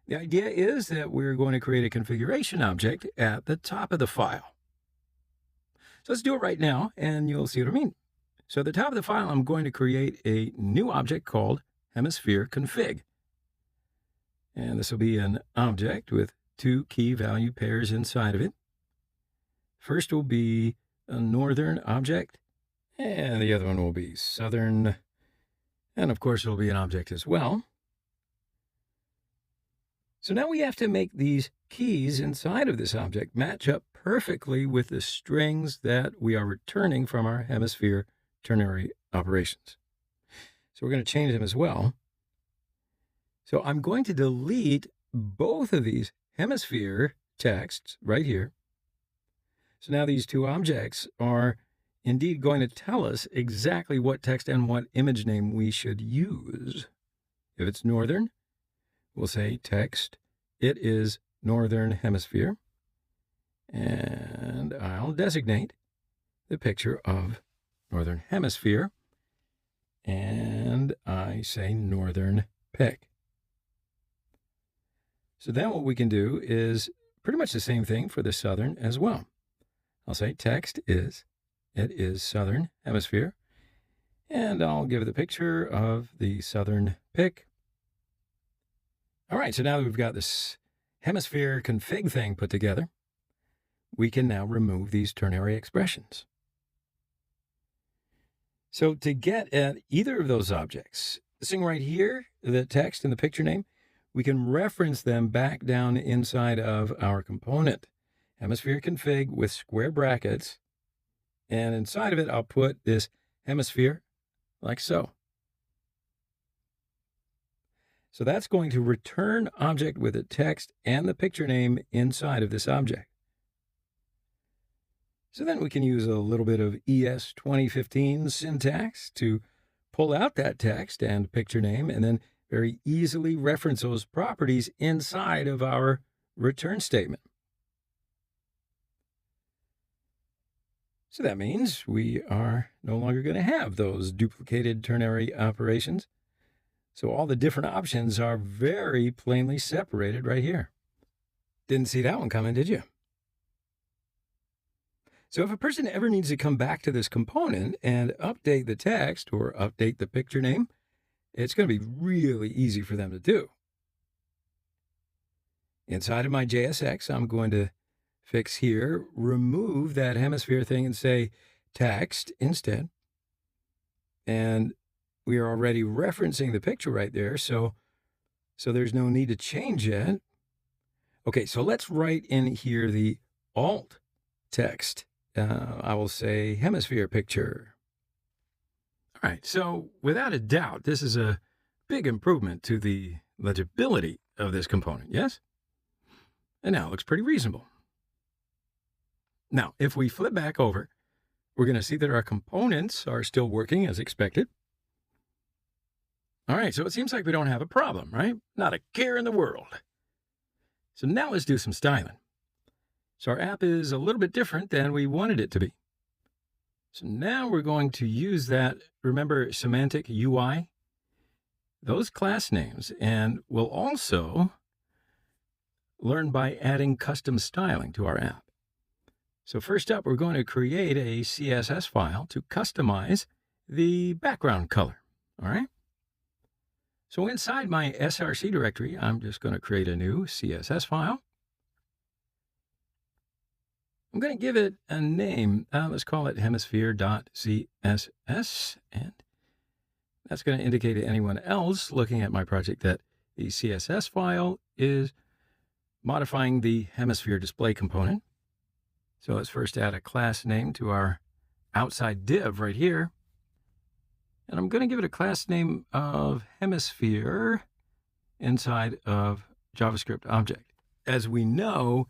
S1: The idea is that we're going to create a configuration object at the top of the file. So let's do it right now, and you'll see what I mean. So at the top of the file, I'm going to create a new object called hemisphere config. And this will be an object with two key value pairs inside of it. First will be a northern object, and the other one will be southern. And of course, it'll be an object as well. So now we have to make these keys inside of this object match up perfectly with the strings that we are returning from our hemisphere ternary operations. So we're going to change them as well. So I'm going to delete both of these hemisphere texts right here. So now these two objects are indeed going to tell us exactly what text and what image name we should use. If it's northern, we'll say text, it is northern hemisphere. And I'll designate the picture of northern hemisphere. And I say northern pick. So then what we can do is pretty much the same thing for the southern as well. I'll say text is, it is southern hemisphere. And I'll give it the picture of the southern pick. All right, so now that we've got this hemisphere config thing put together, we can now remove these ternary expressions. So to get at either of those objects, this thing right here, the text and the picture name, we can reference them back down inside of our component. Hemisphere config with square brackets. And inside of it, I'll put this hemisphere like so. So that's going to return object with the text and the picture name inside of this object. So then we can use a little bit of ES 2015 syntax to pull out that text and picture name and then very easily reference those properties inside of our return statement. So that means we are no longer going to have those duplicated ternary operations. So all the different options are very plainly separated right here. Didn't see that one coming, did you? So if a person ever needs to come back to this component and update the text or update the picture name, it's going to be really easy for them to do. Inside of my JSX, I'm going to fix here, remove that hemisphere thing and say text instead. And we are already referencing the picture right there, so there's no need to change it. Okay, so let's write in here the alt text. I will say hemisphere picture. All right, so without a doubt, this is a big improvement to the legibility of this component, yes? And now it looks pretty reasonable. Now, if we flip back over, we're going to see that our components are still working as expected. All right, so it seems like we don't have a problem, right? Not a care in the world. So now let's do some styling. So our app is a little bit different than we wanted it to be. So now we're going to use that, remember Semantic UI? Those class names, and we'll also learn by adding custom styling to our app. So first up, we're going to create a CSS file to customize the background color, all right? So inside my src directory, I'm just going to create a new CSS file. I'm going to give it a name. Let's call it hemisphere.css. And that's going to indicate to anyone else looking at my project that the CSS file is modifying the hemisphere display component. So let's first add a class name to our outside div right here. And I'm going to give it a class name of hemisphere inside of JavaScript object. As we know,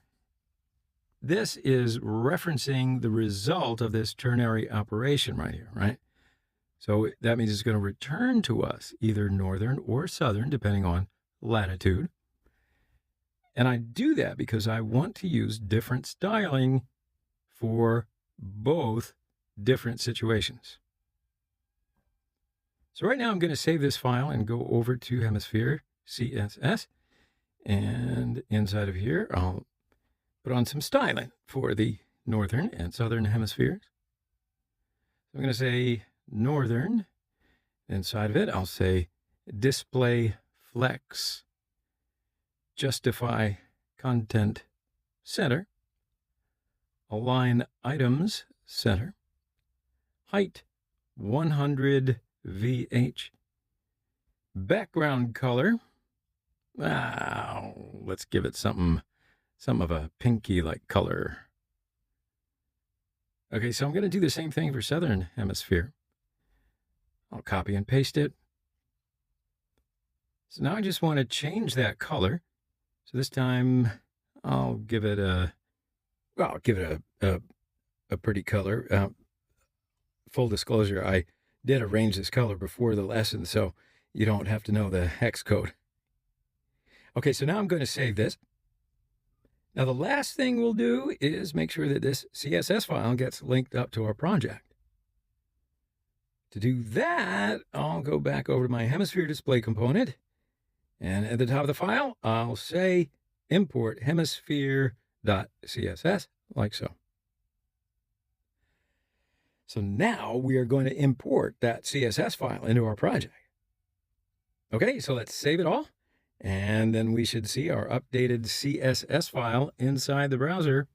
S1: this is referencing the result of this ternary operation right here, right? So that means it's going to return to us either northern or southern, depending on latitude. And I do that because I want to use different styling for both different situations. So right now I'm going to save this file and go over to hemisphere CSS. And inside of here, I'll put on some styling for the northern and southern hemispheres. I'm going to say northern. Inside of it, I'll say display flex, justify content center, align items center, height 100 VH, background color. Let's give it some of a pinky like color. Okay, so I'm going to do the same thing for southern hemisphere. I'll copy and paste it. So now I just want to change that color. So this time I'll give it a pretty color. Full disclosure, I did arrange this color before the lesson, so you don't have to know the hex code. Okay, so now I'm going to save this. Now, the last thing we'll do is make sure that this CSS file gets linked up to our project. To do that, I'll go back over to my hemisphere display component. And at the top of the file, I'll say import hemisphere.css, like so. So now we are going to import that CSS file into our project. Okay, so let's save it all. And then we should see our updated CSS file inside the browser.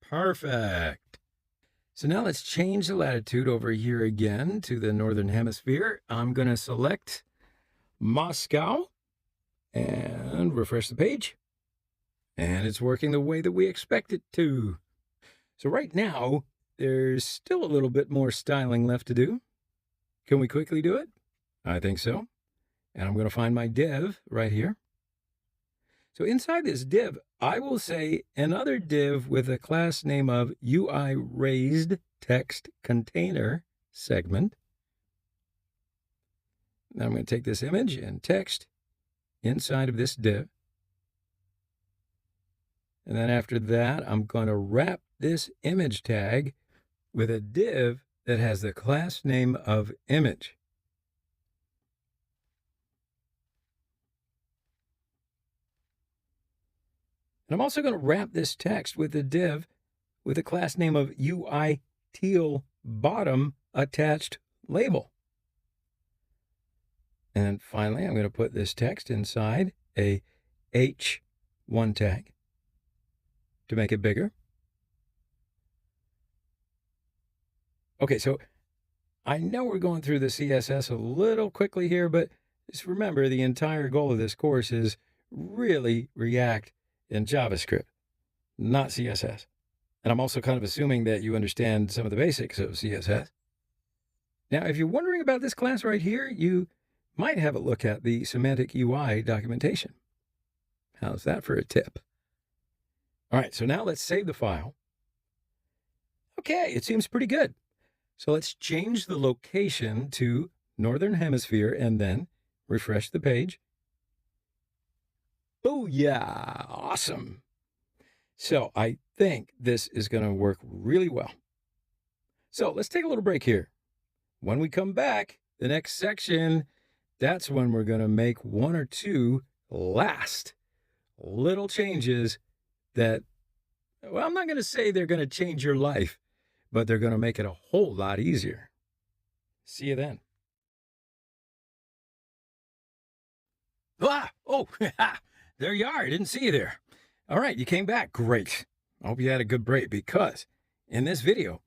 S1: Perfect. So now let's change the latitude over here again to the northern hemisphere. I'm going to select Moscow and refresh the page. And it's working the way that we expect it to. So right now, there's still a little bit more styling left to do. Can we quickly do it? I think so. And I'm going to find my div right here. So inside this div, I will say another div with a class name of UI raised text container segment. Now I'm going to take this image and text inside of this div. And then after that, I'm going to wrap this image tag with a div that has the class name of image. And I'm also going to wrap this text with a div with a class name of UI teal bottom attached label. And finally, I'm going to put this text inside a H1 tag to make it bigger. Okay, so I know we're going through the CSS a little quickly here, but just remember the entire goal of this course is really React in JavaScript, not CSS. And I'm also kind of assuming that you understand some of the basics of CSS. Now, if you're wondering about this class right here, you might have a look at the Semantic UI documentation. How's that for a tip? All right, so now let's save the file. Okay, it seems pretty good. So let's change the location to Northern Hemisphere and then refresh the page. Booyah! Awesome. So I think this is going to work really well. So let's take a little break here. When we come back, the next section, that's when we're going to make one or two last little changes that, well, I'm not going to say they're going to change your life, but they're going to make it a whole lot easier. See you then. Oh, there you are. I didn't see you there. All right, you came back. Great. I hope you had a good break because in this video,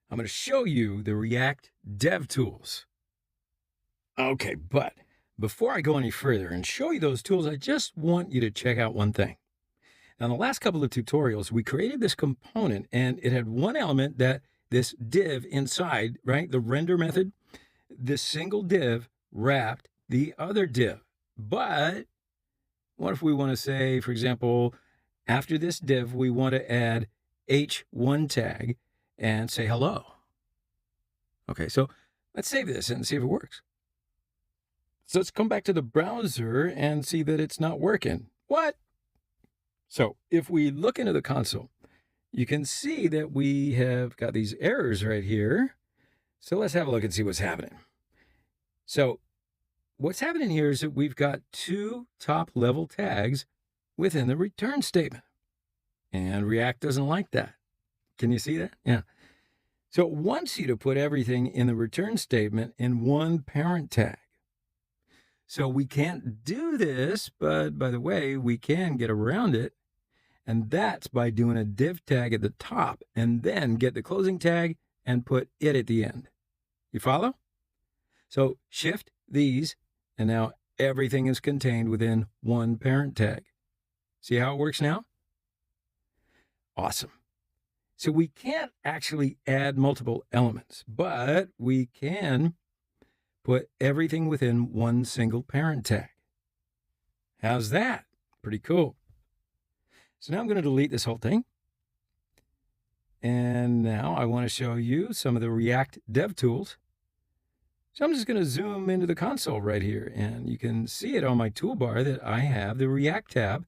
S1: I'm going to show you the React Dev Tools. Okay, but before I go any further and show you those tools, I just want you to check out one thing. Now, in the last couple of tutorials, we created this component, and it had one element that this div inside, right, the render method, this single div wrapped the other div. But what if we want to say, for example, after this div, we want to add h1 tag and say hello. Okay, so let's save this and see if it works. So let's come back to the browser and see that it's not working. What? So if we look into the console, you can see that we have got these errors right here. So let's have a look and see what's happening. So what's happening here is that we've got two top-level tags within the return statement. And React doesn't like that. Can you see that? Yeah. So it wants you to put everything in the return statement in one parent tag. So we can't do this, but by the way, we can get around it. And that's by doing a div tag at the top and then get the closing tag and put it at the end. You follow? So shift these, and now everything is contained within one parent tag. See how it works now? Awesome. So we can't actually add multiple elements, but we can put everything within one single parent tag. How's that? Pretty cool. So now I'm going to delete this whole thing. And now I want to show you some of the React Dev Tools. So I'm just going to zoom into the console right here, and you can see it on my toolbar that I have the React tab.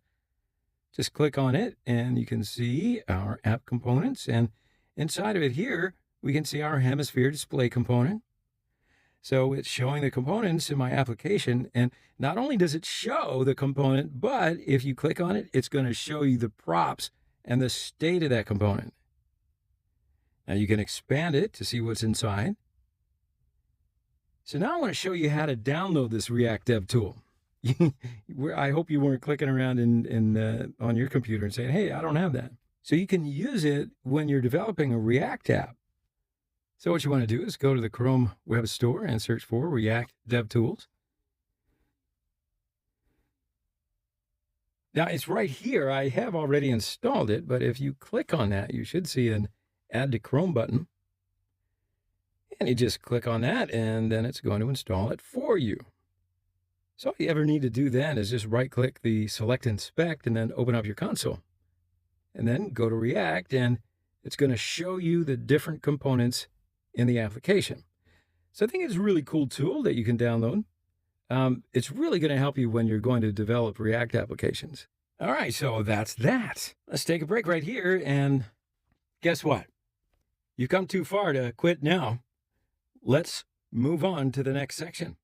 S1: Just click on it, and you can see our app components. And inside of it here, we can see our hemisphere display component. So it's showing the components in my application. And not only does it show the component, but if you click on it, it's going to show you the props and the state of that component. Now you can expand it to see what's inside. So now I want to show you how to download this React Dev tool. I hope you weren't clicking around on your computer and saying, hey, I don't have that. So you can use it when you're developing a React app. So what you want to do is go to the Chrome Web Store and search for React Dev Tools. Now it's right here. I have already installed it, but if you click on that, you should see an Add to Chrome button. And you just click on that, and then it's going to install it for you. So all you ever need to do then is just right-click the Select Inspect and then open up your console. And then go to React, and it's going to show you the different components in the application. So I think it's a really cool tool that you can download. It's really going to help you when you're going to develop React applications. All right, so that's that. Let's take a break right here, and guess what? You've come too far to quit now. Let's move on to the next section.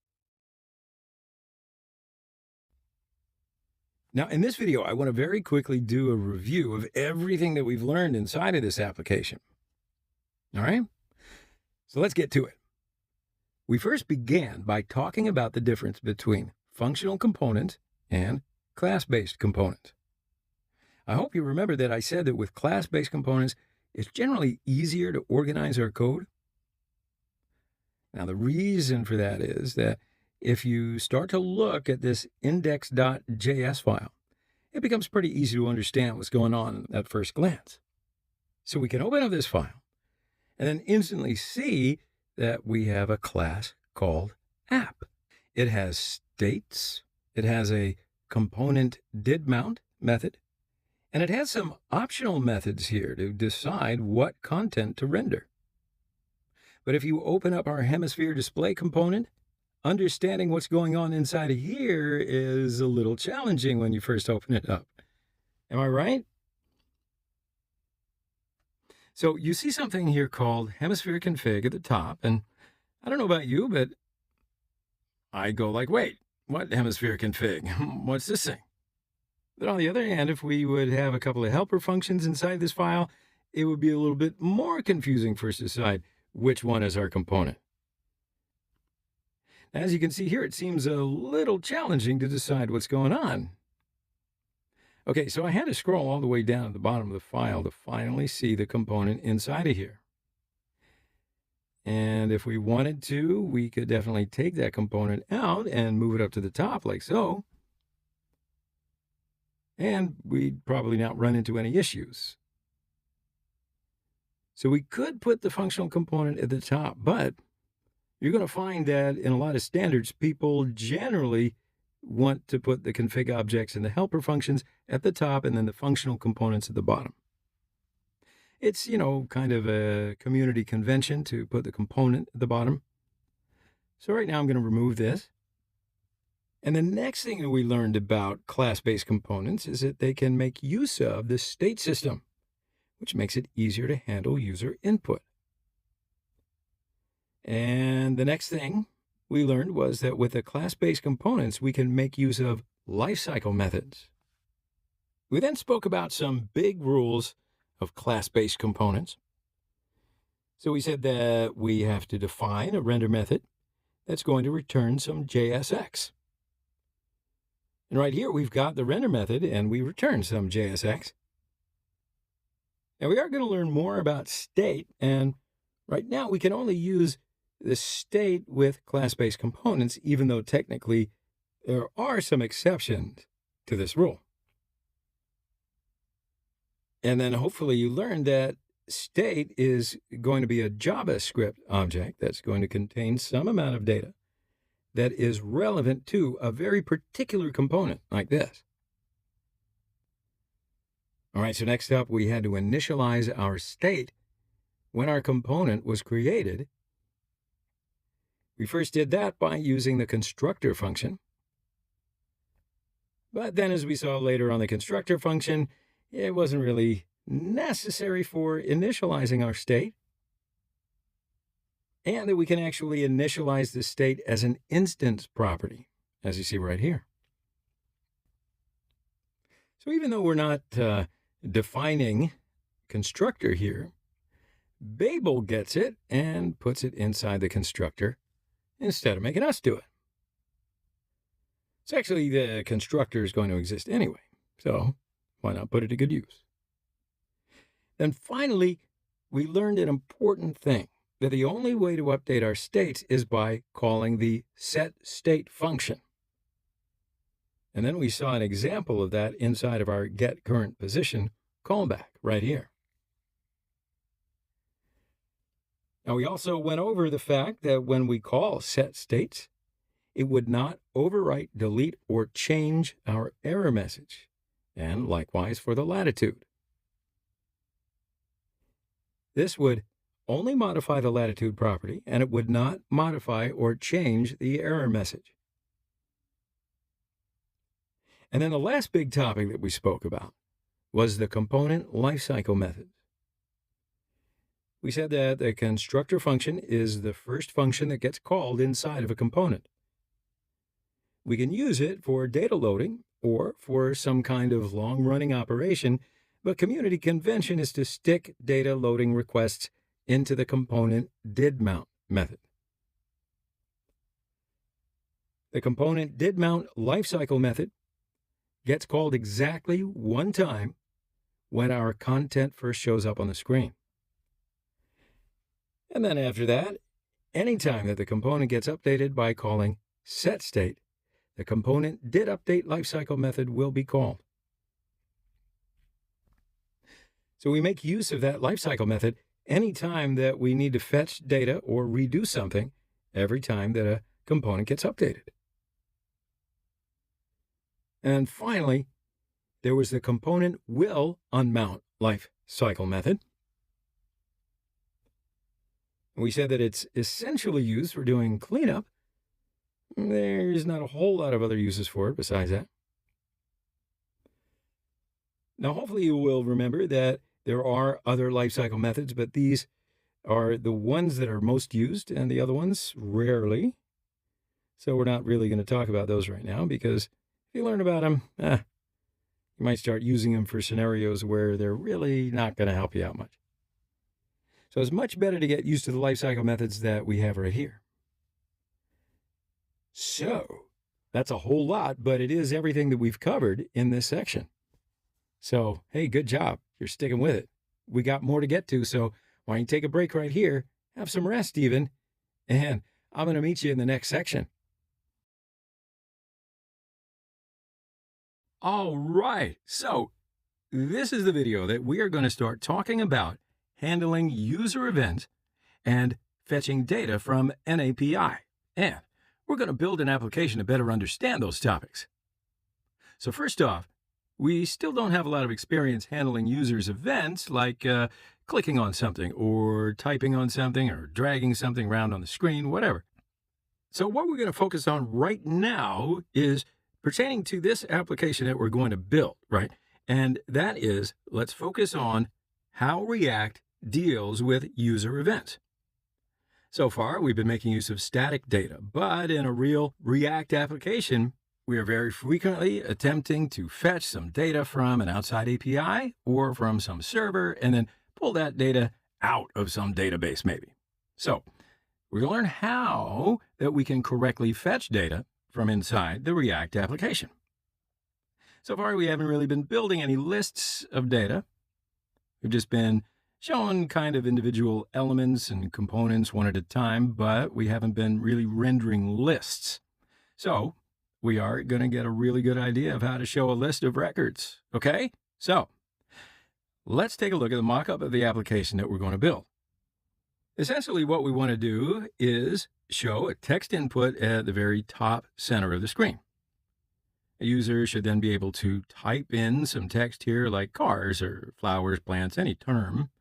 S1: Now, in this video, I want to very quickly do a review of everything that we've learned inside of this application. All right? So let's get to it. We first began by talking about the difference between functional components and class-based components. I hope you remember that I said that with class-based components, it's generally easier to organize our code. Now, the reason for that is that if you start to look at this index.js file, it becomes pretty easy to understand what's going on at first glance. So we can open up this file and then instantly see that we have a class called app. It has states, it has a component didMount method, and it has some optional methods here to decide what content to render. But if you open up our hemisphere display component, understanding what's going on inside of here is a little challenging when you first open it up. Am I right? So you see something here called hemisphere config at the top, and I don't know about you, but I go like, wait, what hemisphere config? What's this thing? But on the other hand, if we would have a couple of helper functions inside this file, it would be a little bit more confusing for us to decide which one is our component. As you can see here, it seems a little challenging to decide what's going on. Okay, so I had to scroll all the way down to the bottom of the file to finally see the component inside of here. And if we wanted to, we could definitely take that component out and move it up to the top like so. And we'd probably not run into any issues. So we could put the functional component at the top, but you're going to find that in a lot of standards, people generally want to put the config objects and the helper functions at the top and then the functional components at the bottom. It's, kind of a community convention to put the component at the bottom. So right now I'm going to remove this. And the next thing that we learned about class-based components is that they can make use of the state system, which makes it easier to handle user input. And the next thing we learned was that with the class-based components, we can make use of lifecycle methods. We then spoke about some big rules of class-based components. So we said that we have to define a render method that's going to return some JSX. And right here, we've got the render method, and we return some JSX. Now, we are going to learn more about state, and right now, we can only use the state with class-based components, even though technically there are some exceptions to this rule. And then hopefully you learned that state is going to be a JavaScript object that's going to contain some amount of data that is relevant to a very particular component like this. All right, so next up, we had to initialize our state when our component was created. We first did that by using the constructor function. But then as we saw later on the constructor function, it wasn't really necessary for initializing our state, and that we can actually initialize the state as an instance property, as you see right here. So even though we're not defining constructor here, Babel gets it and puts it inside the constructor instead of making us do it. So actually, the constructor is going to exist anyway, so why not put it to good use? Then finally, we learned an important thing, that the only way to update our states is by calling the setState function. And then we saw an example of that inside of our getCurrentPosition callback right here. Now, we also went over the fact that when we call setStates, it would not overwrite, delete, or change our error message. And likewise for the latitude. This would only modify the latitude property, and it would not modify or change the error message. And then the last big topic that we spoke about was the component lifecycle methods. We said that the constructor function is the first function that gets called inside of a component. We can use it for data loading or for some kind of long-running operation, but community convention is to stick data loading requests into the component didMount method. The component didMount lifecycle method gets called exactly one time when our content first shows up on the screen. And then after that, anytime that the component gets updated by calling setState, the component didUpdate lifecycle method will be called. So we make use of that lifecycle method anytime that we need to fetch data or redo something every time that a component gets updated. And finally, there was the component will unmount lifecycle method. We said that it's essentially used for doing cleanup. There's not a whole lot of other uses for it besides that. Now, hopefully you will remember that there are other lifecycle methods, but these are the ones that are most used, and the other ones rarely. So we're not really going to talk about those right now, because if you learn about them, you might start using them for scenarios where they're really not going to help you out much. So it's much better to get used to the lifecycle methods that we have right here. So that's a whole lot, but it is everything that we've covered in this section. So, hey, good job. You're sticking with it. We got more to get to, so why don't you take a break right here, have some rest even, and I'm going to meet you in the next section. All right, so this is the video that we are going to start talking about handling user events and fetching data from an API. And we're going to build an application to better understand those topics. So first off, we still don't have a lot of experience handling users' events like clicking on something or typing on something or dragging something around on the screen, whatever. So what we're going to focus on right now is pertaining to this application that we're going to build, right? And that is, let's focus on how React deals with user events. So far, we've been making use of static data, but in a real React application, we are very frequently attempting to fetch some data from an outside API or from some server and then pull that data out of some database maybe. So we're going to learn how that we can correctly fetch data from inside the React application. So far, we haven't really been building any lists of data. We've just been showing kind of individual elements and components one at a time, but we haven't been really rendering lists. So we are going to get a really good idea of how to show a list of records, okay? So let's take a look at the mock-up of the application that we're going to build. Essentially, what we want to do is show a text input at the very top center of the screen. A user should then be able to type in some text here like cars or flowers, plants, any term.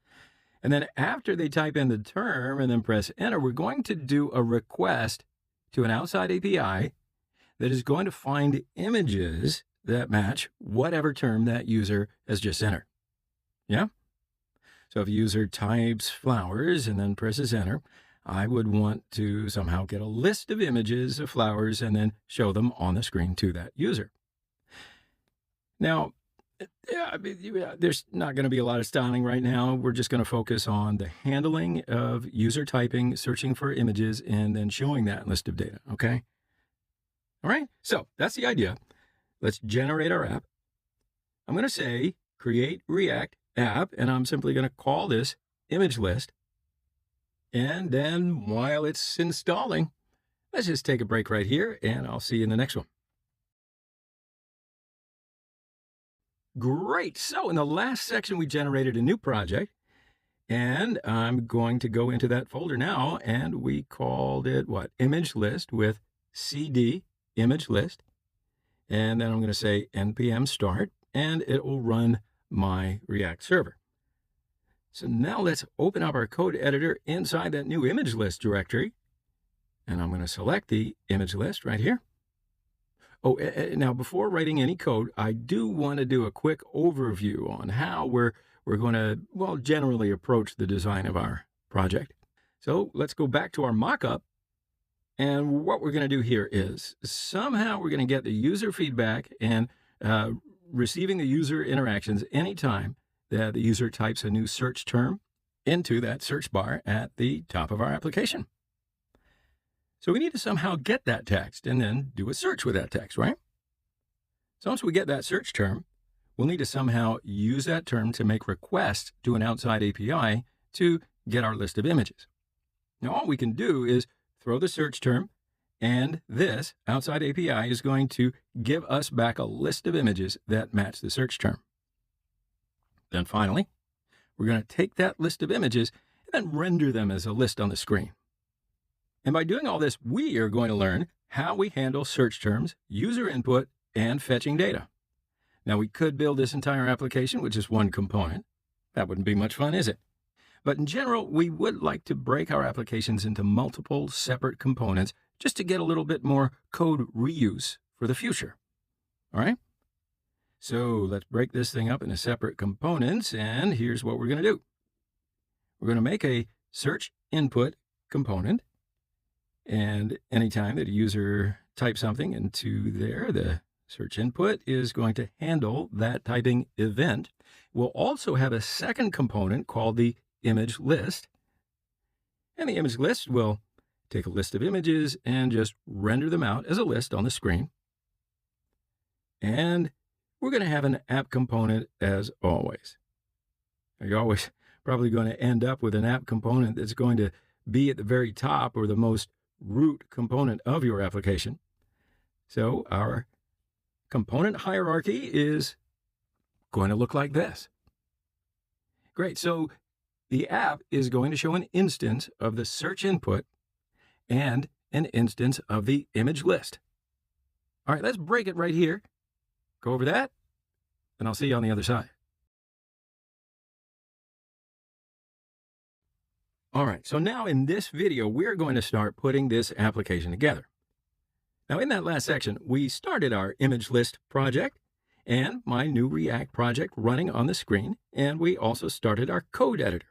S1: And then after they type in the term and then press enter, we're going to do a request to an outside API that is going to find images that match whatever term that user has just entered. Yeah? So if a user types flowers and then presses enter, I would want to somehow get a list of images of flowers and then show them on the screen to that user. Now, there's not going to be a lot of styling right now. We're just going to focus on the handling of user typing, searching for images, and then showing that list of data, okay? All right, so that's the idea. Let's generate our app. I'm going to say create React app, and I'm simply going to call this image list. And then while it's installing, let's just take a break right here, and I'll see you in the next one. Great. So in the last section, we generated a new project, and I'm going to go into that folder now, and we called it what? Image list with cd image list. And then I'm going to say npm start, and it will run my React server. So now let's open up our code editor inside that new image list directory. And I'm going to select the image list right here. Oh, now before writing any code, I do want to do a quick overview on how we're going to, well, generally approach the design of our project. So let's go back to our mockup. And what we're going to do here is somehow we're going to get the user feedback and receiving the user interactions anytime that the user types a new search term into that search bar at the top of our application. So we need to somehow get that text and then do a search with that text, right? So once we get that search term, we'll need to somehow use that term to make requests to an outside API to get our list of images. Now, all we can do is throw the search term, and this outside API is going to give us back a list of images that match the search term. Then finally, we're going to take that list of images and then render them as a list on the screen. And by doing all this, we are going to learn how we handle search terms, user input, and fetching data. Now, we could build this entire application with just one component. That wouldn't be much fun, is it? But in general, we would like to break our applications into multiple separate components just to get a little bit more code reuse for the future. All right? So let's break this thing up into separate components, and here's what we're going to do. We're going to make a search input component, and anytime that a user types something into there, the search input is going to handle that typing event. We'll also have a second component called the image list, and the image list will take a list of images and just render them out as a list on the screen. And we're going to have an app component as always. You're always probably going to end up with an app component that's going to be at the very top or the most root component of your application. So our component hierarchy is going to look like this. Great. So the app is going to show an instance of the search input and an instance of the image list. All right, let's break it right here. Go over that, and I'll see you on the other side. All right, so now in this video, we're going to start putting this application together. Now, in that last section, we started our image list project and my new React project running on the screen, and we also started our code editor.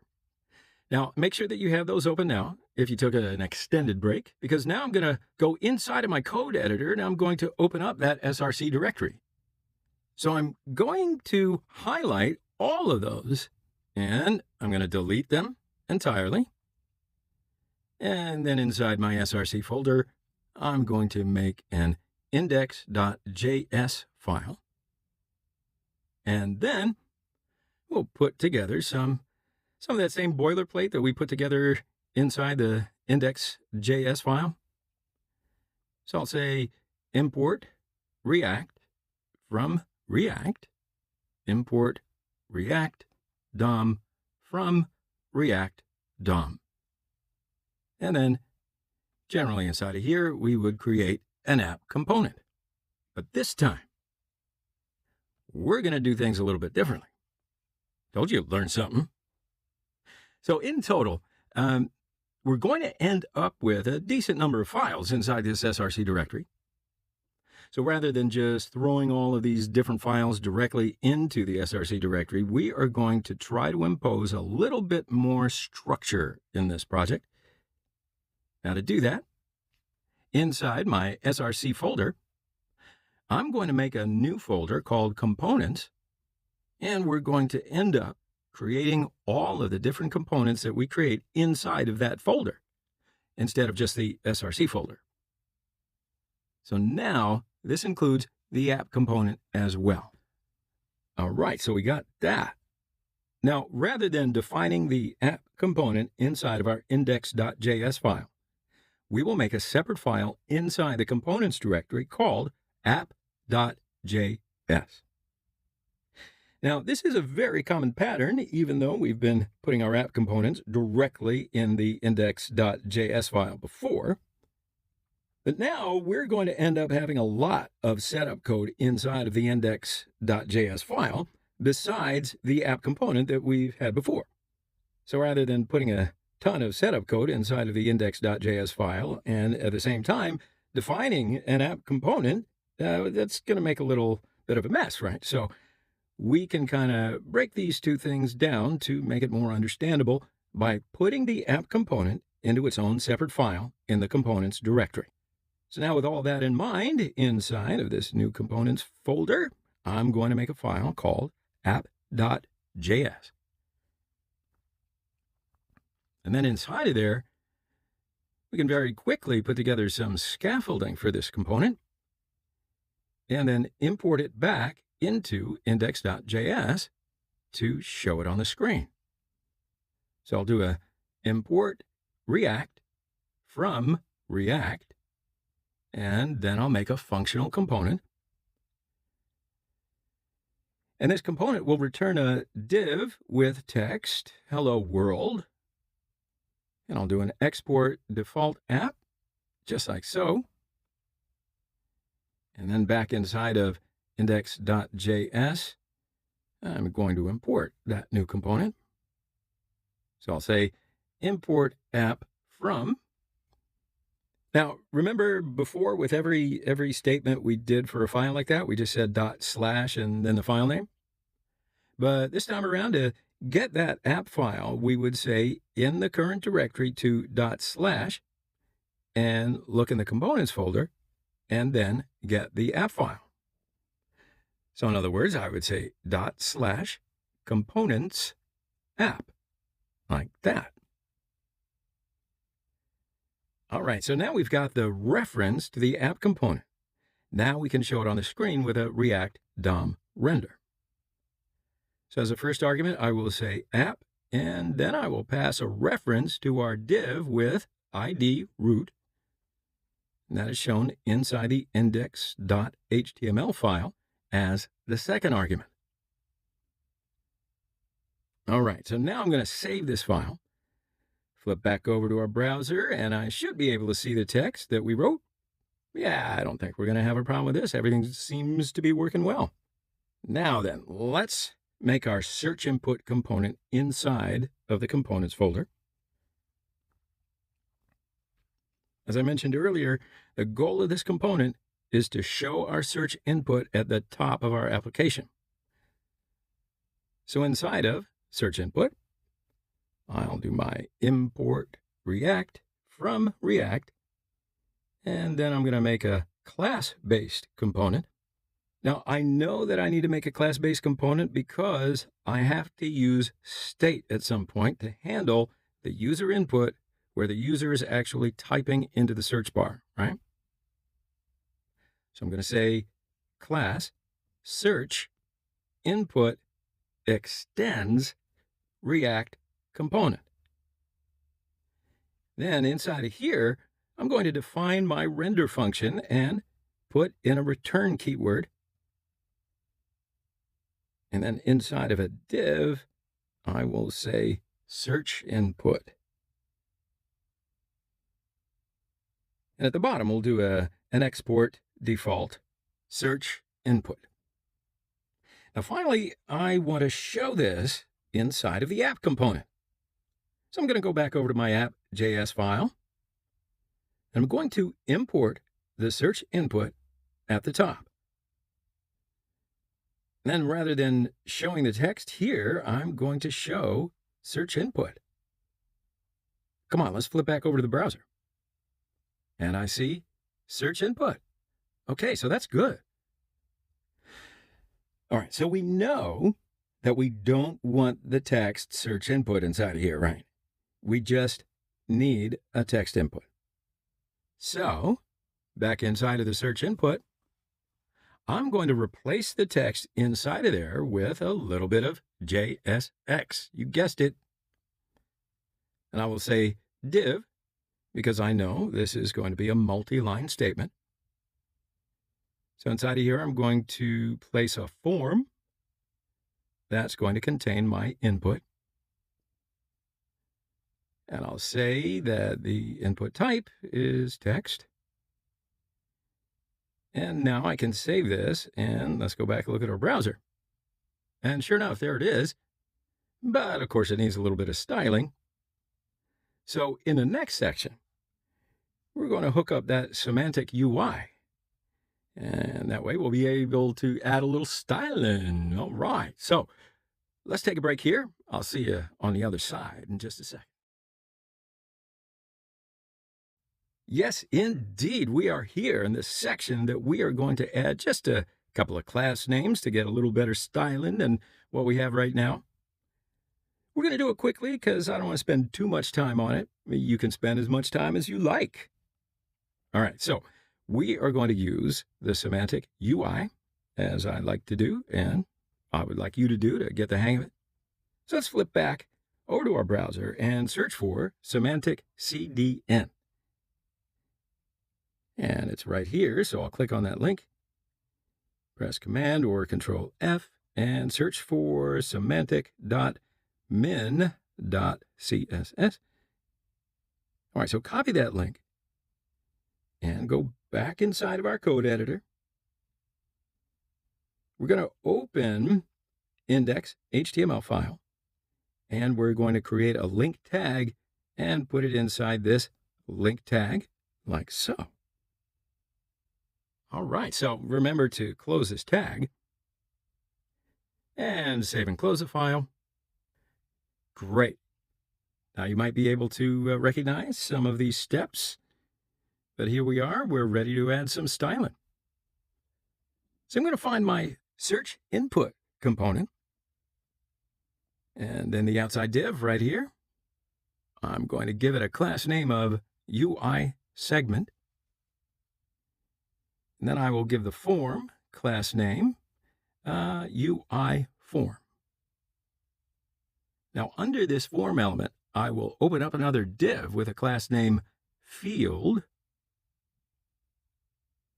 S1: Now, make sure that you have those open now if you took an extended break, because now I'm going to go inside of my code editor and I'm going to open up that SRC directory. So I'm going to highlight all of those and I'm going to delete them entirely. And then inside my SRC folder, I'm going to make an index.js file. And then we'll put together some of that same boilerplate that we put together inside the index.js file. So I'll say import React from React, import React DOM from React DOM. And then generally inside of here, we would create an app component. But this time, we're going to do things a little bit differently. Told you, learn something. So in total, we're going to end up with a decent number of files inside this SRC directory. So rather than just throwing all of these different files directly into the SRC directory, we are going to try to impose a little bit more structure in this project. Now to do that, inside my SRC folder, I'm going to make a new folder called Components, and we're going to end up creating all of the different components that we create inside of that folder instead of just the SRC folder. So now this includes the app component as well. All right, so we got that. Now, rather than defining the app component inside of our index.js file, we will make a separate file inside the components directory called app.js. Now, this is a very common pattern, even though we've been putting our app components directly in the index.js file before. But now we're going to end up having a lot of setup code inside of the index.js file besides the app component that we've had before. So rather than putting a ton of setup code inside of the index.js file and at the same time defining an app component, that's going to make a little bit of a mess, right? So we can kind of break these two things down to make it more understandable by putting the app component into its own separate file in the components directory. So now with all that in mind, inside of this new components folder, I'm going to make a file called app.js. And then inside of there, we can very quickly put together some scaffolding for this component and then import it back into index.js to show it on the screen. So I'll do a import React from React, and then I'll make a functional component. And this component will return a div with text, hello world. And I'll do an export default app, just like so. And then back inside of index.js, I'm going to import that new component. So I'll say import app from. Now, remember before with every statement we did for a file like that, we just said // and then the file name. But this time around, to get that app file, we would say in the current directory to // and look in the components folder and then get the app file. So in other words, I would say / components app, like that. All right, so now we've got the reference to the app component. Now we can show it on the screen with a React DOM render. So as a first argument, I will say app, and then I will pass a reference to our div with ID root. And that is shown inside the index.html file as the second argument. All right, so now I'm going to save this file, flip back over to our browser, and I should be able to see the text that we wrote. Yeah, I don't think we're going to have a problem with this. Everything seems to be working well. Now then, let's make our search input component inside of the components folder. As I mentioned earlier, the goal of this component is to show our search input at the top of our application. So inside of search input, I'll do my import React from React, and then I'm going to make a class-based component. Now, I know that I need to make a class-based component because I have to use state at some point to handle the user input where the user is actually typing into the search bar, right? So I'm going to say class search input extends React component. Then inside of here, I'm going to define my render function and put in a return keyword. And then inside of a div, I will say search input. And at the bottom, we'll do an export default search input. Now, finally, I want to show this inside of the app component. So I'm going to go back over to my app.js file, and I'm going to import the search input at the top. And then rather than showing the text here, I'm going to show search input. Come on, let's flip back over to the browser. And I see search input. Okay, so that's good. All right, so we know that we don't want the text search input inside of here, right? We just need a text input. So back inside of the search input, I'm going to replace the text inside of there with a little bit of JSX. You guessed it. And I will say div, because I know this is going to be a multi-line statement. So inside of here, I'm going to place a form that's going to contain my input. And I'll say that the input type is text. And now I can save this, and let's go back and look at our browser. And sure enough, there it is. But of course, it needs a little bit of styling. So in the next section, we're going to hook up that semantic UI. And that way we'll be able to add a little styling. All right. So let's take a break here. I'll see you on the other side in just a second. Yes, indeed. We are here in this section that we are going to add just a couple of class names to get a little better styling than what we have right now. We're going to do it quickly because I don't want to spend too much time on it. You can spend as much time as you like. All right, so we are going to use the semantic UI, as I like to do, and I would like you to do to get the hang of it. So let's flip back over to our browser and search for semantic CDN. And it's right here, so I'll click on that link, press Command or Control F, and search for semantic.min.css. All right, so copy that link and go back inside of our code editor. We're going to open index.html file, and we're going to create a link tag and put it inside this link tag like so. All right, so remember to close this tag and save and close the file. Great. Now you might be able to recognize some of these steps, but here we are. We're ready to add some styling. So I'm going to find my search input component, and then the outside div right here. I'm going to give it a class name of UI segment. And then I will give the form class name UI form. Now, under this form element, I will open up another div with a class name field.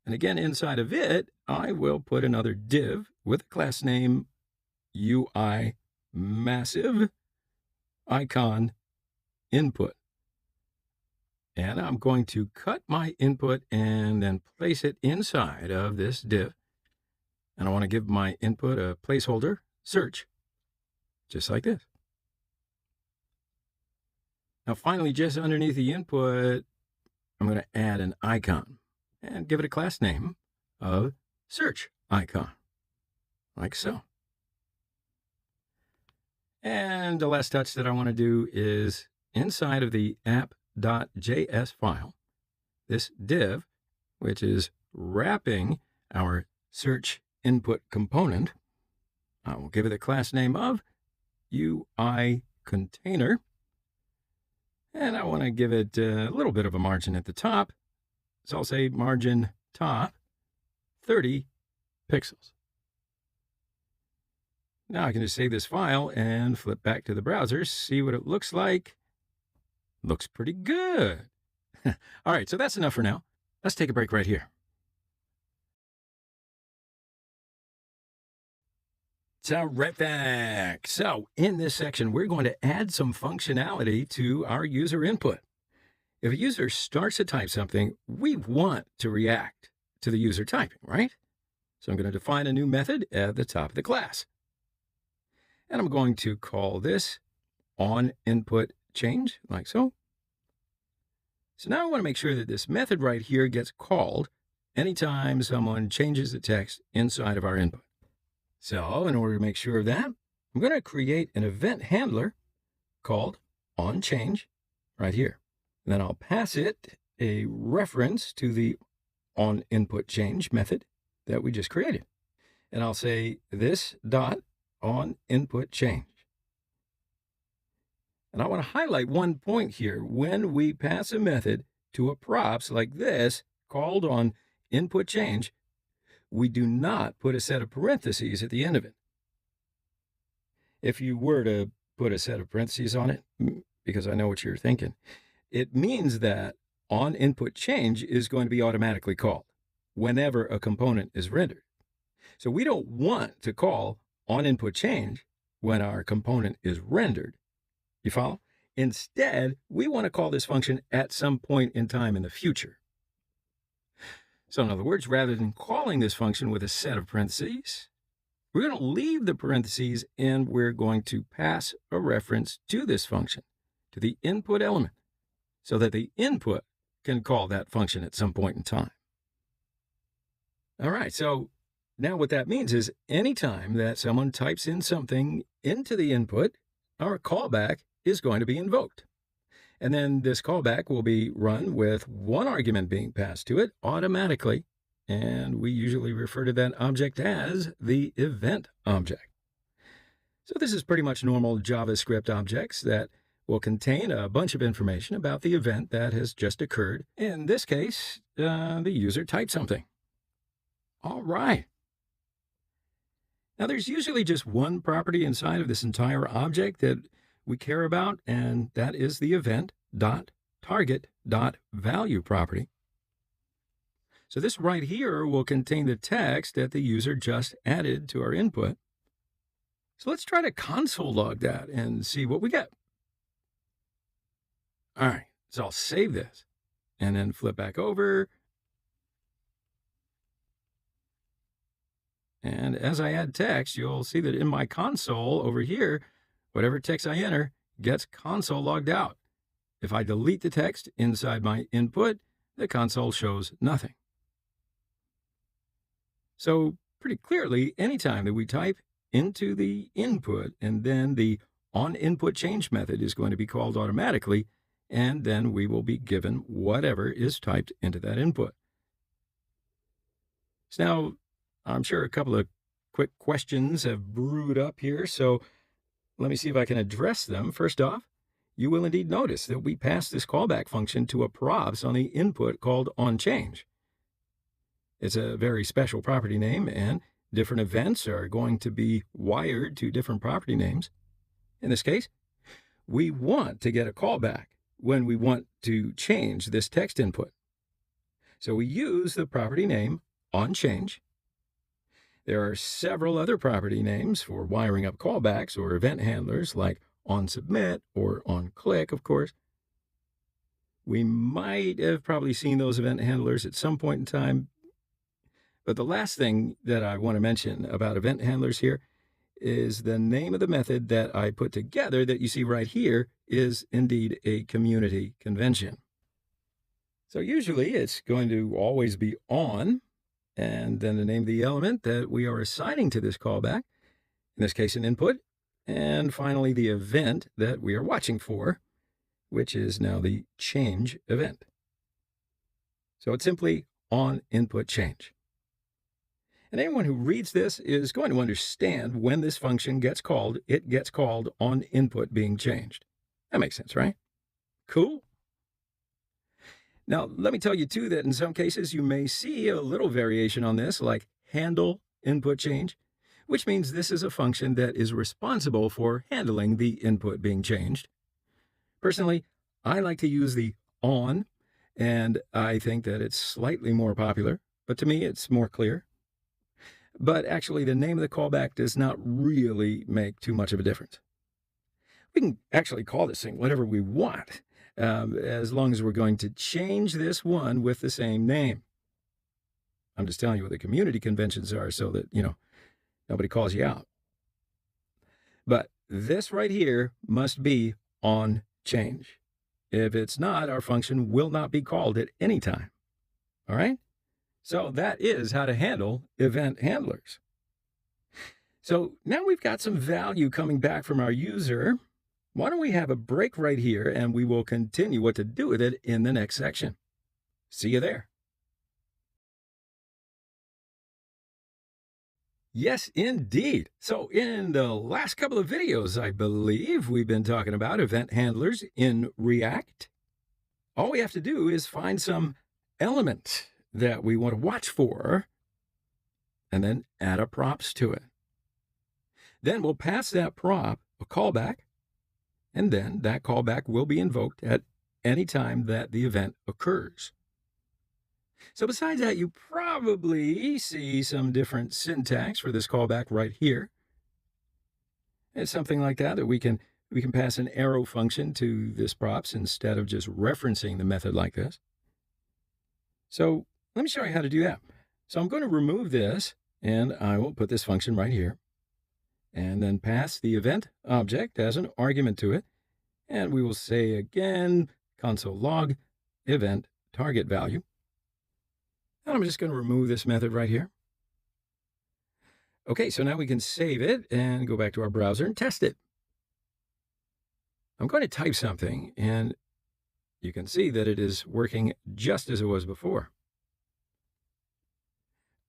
S1: And again, inside of it, I will put another div with a class name UI massive icon input. And I'm going to cut my input and then place it inside of this div. And I want to give my input a placeholder search, just like this. Now, finally, just underneath the input, I'm going to add an icon and give it a class name of search icon, like so. And the last touch that I want to do is inside of the app.js file, this div, which is wrapping our search input component, I will give it a class name of UI container. And I want to give it a little bit of a margin at the top. So I'll say margin top 30 pixels. Now I can just save this file and flip back to the browser, see what it looks like. Looks pretty good. All right, so that's enough for now. Let's take a break right here. So right back. So in this section, we're going to add some functionality to our user input. If a user starts to type something, we want to react to the user typing, right? So I'm going to define a new method at the top of the class. And I'm going to call this onInputChange, like so. So now I want to make sure that this method right here gets called anytime someone changes the text inside of our input. So in order to make sure of that, I'm going to create an event handler called onChange right here. And then I'll pass it a reference to the onInputChange method that we just created. And I'll say this dot onInputChange. And I want to highlight one point here. When we pass a method to a props like this called onInputChange, we do not put a set of parentheses at the end of it. If you were to put a set of parentheses on it, because I know what you're thinking, it means that onInputChange is going to be automatically called whenever a component is rendered. So we don't want to call onInputChange when our component is rendered. You follow? Instead, we want to call this function at some point in time in the future. So in other words, rather than calling this function with a set of parentheses, we're going to leave the parentheses and we're going to pass a reference to this function, to the input element, so that the input can call that function at some point in time. All right, so now what that means is anytime that someone types in something into the input, our callback is going to be invoked. And then this callback will be run with one argument being passed to it automatically. And we usually refer to that object as the event object. So this is pretty much normal JavaScript objects that will contain a bunch of information about the event that has just occurred. In this case, the user typed something. All right. Now there's usually just one property inside of this entire object that we care about, and that is the event.target.value property. So this right here will contain the text that the user just added to our input. So let's try to console log that and see what we get. All right, so I'll save this and then flip back over. And as I add text, you'll see that in my console over here, whatever text I enter gets console logged out. If I delete the text inside my input, the console shows nothing. So pretty clearly, anytime that we type into the input, and then the onInputChange method is going to be called automatically, and then we will be given whatever is typed into that input. So now, I'm sure a couple of quick questions have brewed up here, so let me see if I can address them. First off, you will indeed notice that we pass this callback function to a props on the input called onChange. It's a very special property name, and different events are going to be wired to different property names. In this case, we want to get a callback when we want to change this text input. So we use the property name onChange. There are several other property names for wiring up callbacks or event handlers, like onSubmit or onClick, of course. We might have probably seen those event handlers at some point in time. But the last thing that I want to mention about event handlers here is the name of the method that I put together that you see right here is indeed a community convention. So usually it's going to always be on, and then the name of the element that we are assigning to this callback, in this case an input, and finally the event that we are watching for, which is now the change event. So it's simply on input change. And anyone who reads this is going to understand when this function gets called, it gets called on input being changed. That makes sense, right? Cool. Now, let me tell you, too, that in some cases you may see a little variation on this, like handle input change, which means this is a function that is responsible for handling the input being changed. Personally, I like to use the on, and I think that it's slightly more popular, but to me it's more clear. But actually, the name of the callback does not really make too much of a difference. We can actually call this thing whatever we want, as long as we're going to change this one with the same name. I'm just telling you what the community conventions are so that, nobody calls you out. But this right here must be on change. If it's not, our function will not be called at any time. All right? So that is how to handle event handlers. So now we've got some value coming back from our user. Why don't we have a break right here, and we will continue what to do with it in the next section. See you there. Yes, indeed. So in the last couple of videos, I believe, we've been talking about event handlers in React. All we have to do is find some element that we want to watch for, and then add a props to it. Then we'll pass that prop a callback, and then that callback will be invoked at any time that the event occurs. So besides that, you probably see some different syntax for this callback right here. It's something like that we can pass an arrow function to this props instead of just referencing the method like this. So let me show you how to do that. So I'm going to remove this, and I will put this function right here, and then pass the event object as an argument to it. And we will say again, console log event target value. And I'm just going to remove this method right here. Okay, so now we can save it and go back to our browser and test it. I'm going to type something, and you can see that it is working just as it was before.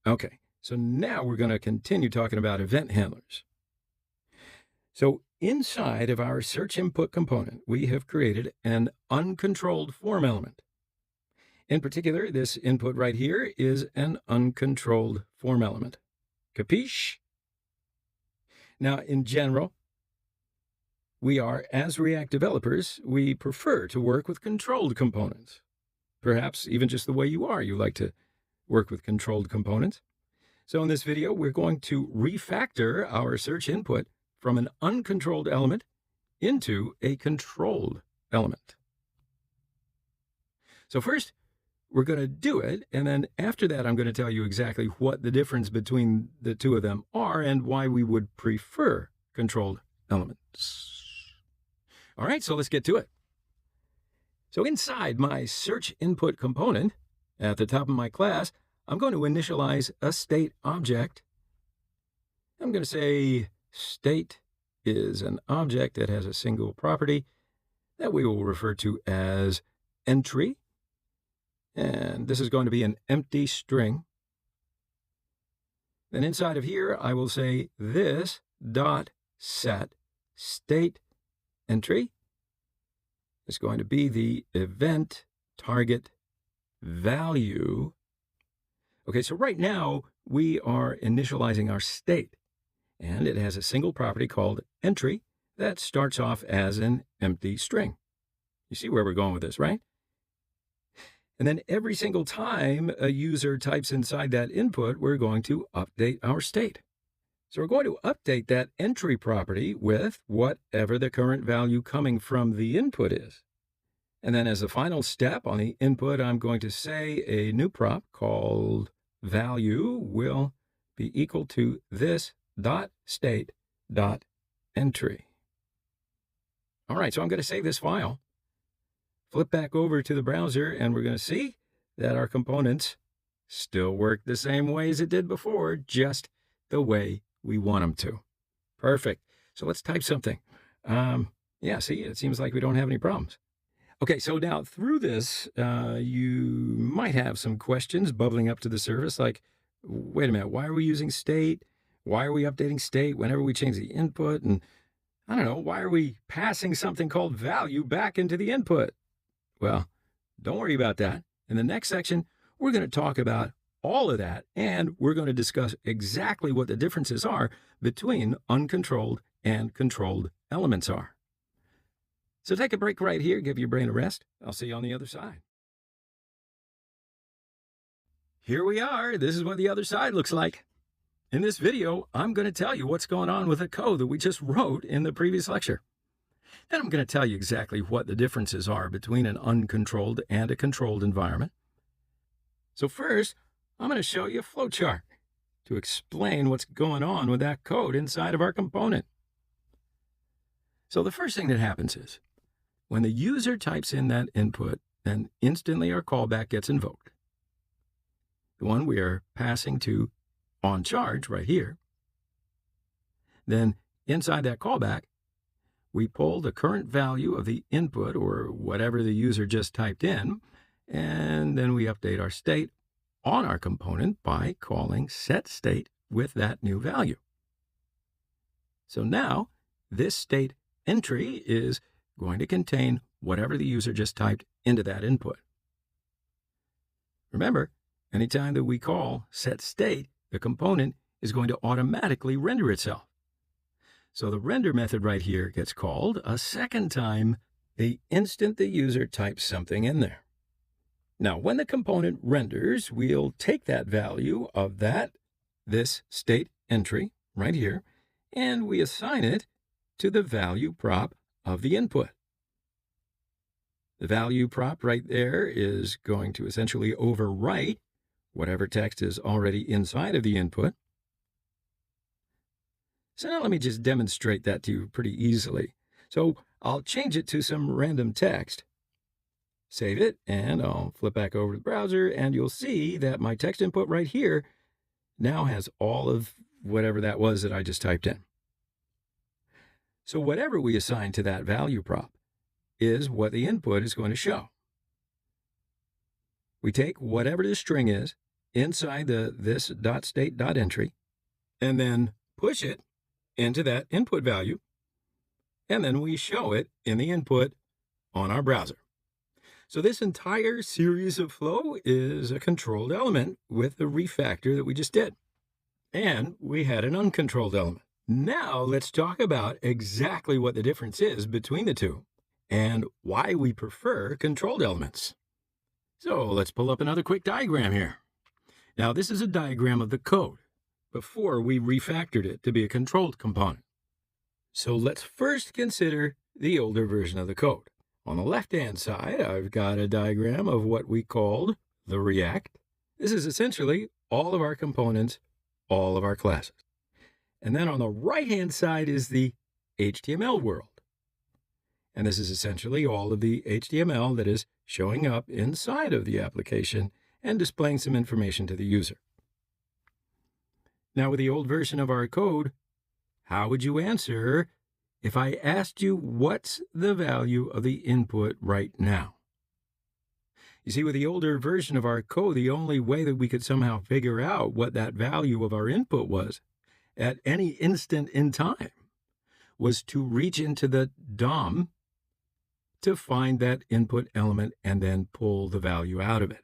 S1: Okay, so now we're going to continue talking about event handlers. So inside of our search input component, we have created an uncontrolled form element. In particular, this input right here is an uncontrolled form element. Capiche? Now, in general, as React developers, we prefer to work with controlled components. Perhaps even just the way you are, you like to work with controlled components. So in this video, we're going to refactor our search input from an uncontrolled element into a controlled element. So first, we're going to do it, and then after that, I'm going to tell you exactly what the difference between the two of them are and why we would prefer controlled elements. All right, so let's get to it. So inside my search input component, at the top of my class, I'm going to initialize a state object. I'm going to say state is an object that has a single property that we will refer to as entry. And this is going to be an empty string. Then inside of here, I will say this dot set state entry. is going to be the event target value. Okay, so right now we are initializing our state, and it has a single property called entry that starts off as an empty string. You see where we're going with this, right? And then every single time a user types inside that input, we're going to update our state. So we're going to update that entry property with whatever the current value coming from the input is. And then as a final step on the input, I'm going to say a new prop called value will be equal to this dot state dot entry. All right, so I'm going to save this file, flip back over to the browser, and we're going to see that our components still work the same way as it did before, just the way we want them to. Perfect. So let's type something. Yeah, see, it seems like we don't have any problems. Okay, so now through this, you might have some questions bubbling up to the surface, like, wait a minute, why are we using state? Why are we updating state whenever we change the input? And I don't know, why are we passing something called value back into the input? Well, don't worry about that. In the next section, we're going to talk about all of that, and we're going to discuss exactly what the differences are between uncontrolled and controlled elements are. So take a break right here, give your brain a rest. I'll see you on the other side. Here we are. This is what the other side looks like. In this video, I'm going to tell you what's going on with the code that we just wrote in the previous lecture. Then I'm going to tell you exactly what the differences are between an uncontrolled and a controlled environment. So first, I'm going to show you a flowchart to explain what's going on with that code inside of our component. So the first thing that happens is, when the user types in that input, then instantly our callback gets invoked. The one we are passing to onCharge right here. Then inside that callback, we pull the current value of the input or whatever the user just typed in, and then we update our state on our component by calling setState with that new value. So now this state entry is going to contain whatever the user just typed into that input. Remember, anytime that we call setState, the component is going to automatically render itself. So the render method right here gets called a second time the instant the user types something in there. Now, when the component renders, we'll take that value of this state entry right here, and we assign it to the value prop of the input. The value prop right there is going to essentially overwrite whatever text is already inside of the input. So now let me just demonstrate that to you pretty easily. So I'll change it to some random text, save it, and I'll flip back over to the browser, and you'll see that my text input right here now has all of whatever that was that I just typed in. So whatever we assign to that value prop is what the input is going to show. We take whatever the string is inside the this.state.entry and then push it into that input value, and then we show it in the input on our browser. So this entire series of flow is a controlled element with the refactor that we just did. And we had an uncontrolled element. Now let's talk about exactly what the difference is between the two and why we prefer controlled elements. So let's pull up another quick diagram here. Now this is a diagram of the code before we refactored it to be a controlled component. So let's first consider the older version of the code. On the left-hand side, I've got a diagram of what we called the React. This is essentially all of our components, all of our classes. And then on the right-hand side is the HTML world. And this is essentially all of the HTML that is showing up inside of the application and displaying some information to the user. Now, with the old version of our code, how would you answer if I asked you what's the value of the input right now? You see, with the older version of our code, the only way that we could somehow figure out what that value of our input was at any instant in time was to reach into the DOM to find that input element and then pull the value out of it.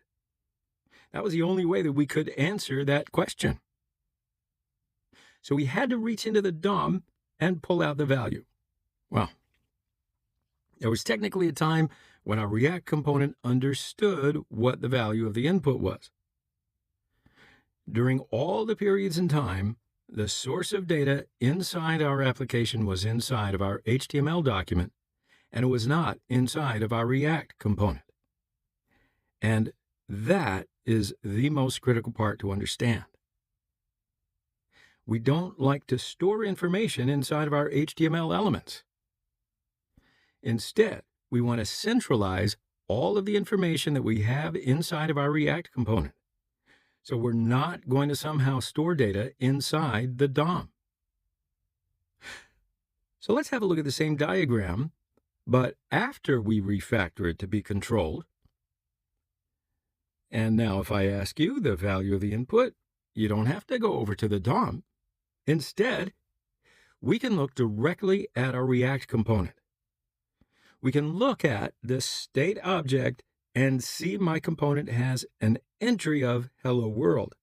S1: That was the only way that we could answer that question. So we had to reach into the DOM and pull out the value. Well, there was technically a time when our React component understood what the value of the input was. During all the periods in time, the source of data inside our application was inside of our HTML document, and it was not inside of our React component. And that is the most critical part to understand. We don't like to store information inside of our HTML elements. Instead, we want to centralize all of the information that we have inside of our React component. So we're not going to somehow store data inside the DOM. So let's have a look at the same diagram, but after we refactor it to be controlled. And now if I ask you the value of the input, you don't have to go over to the DOM. Instead, we can look directly at our React component. We can look at the state object and see my component has an entry of hello world.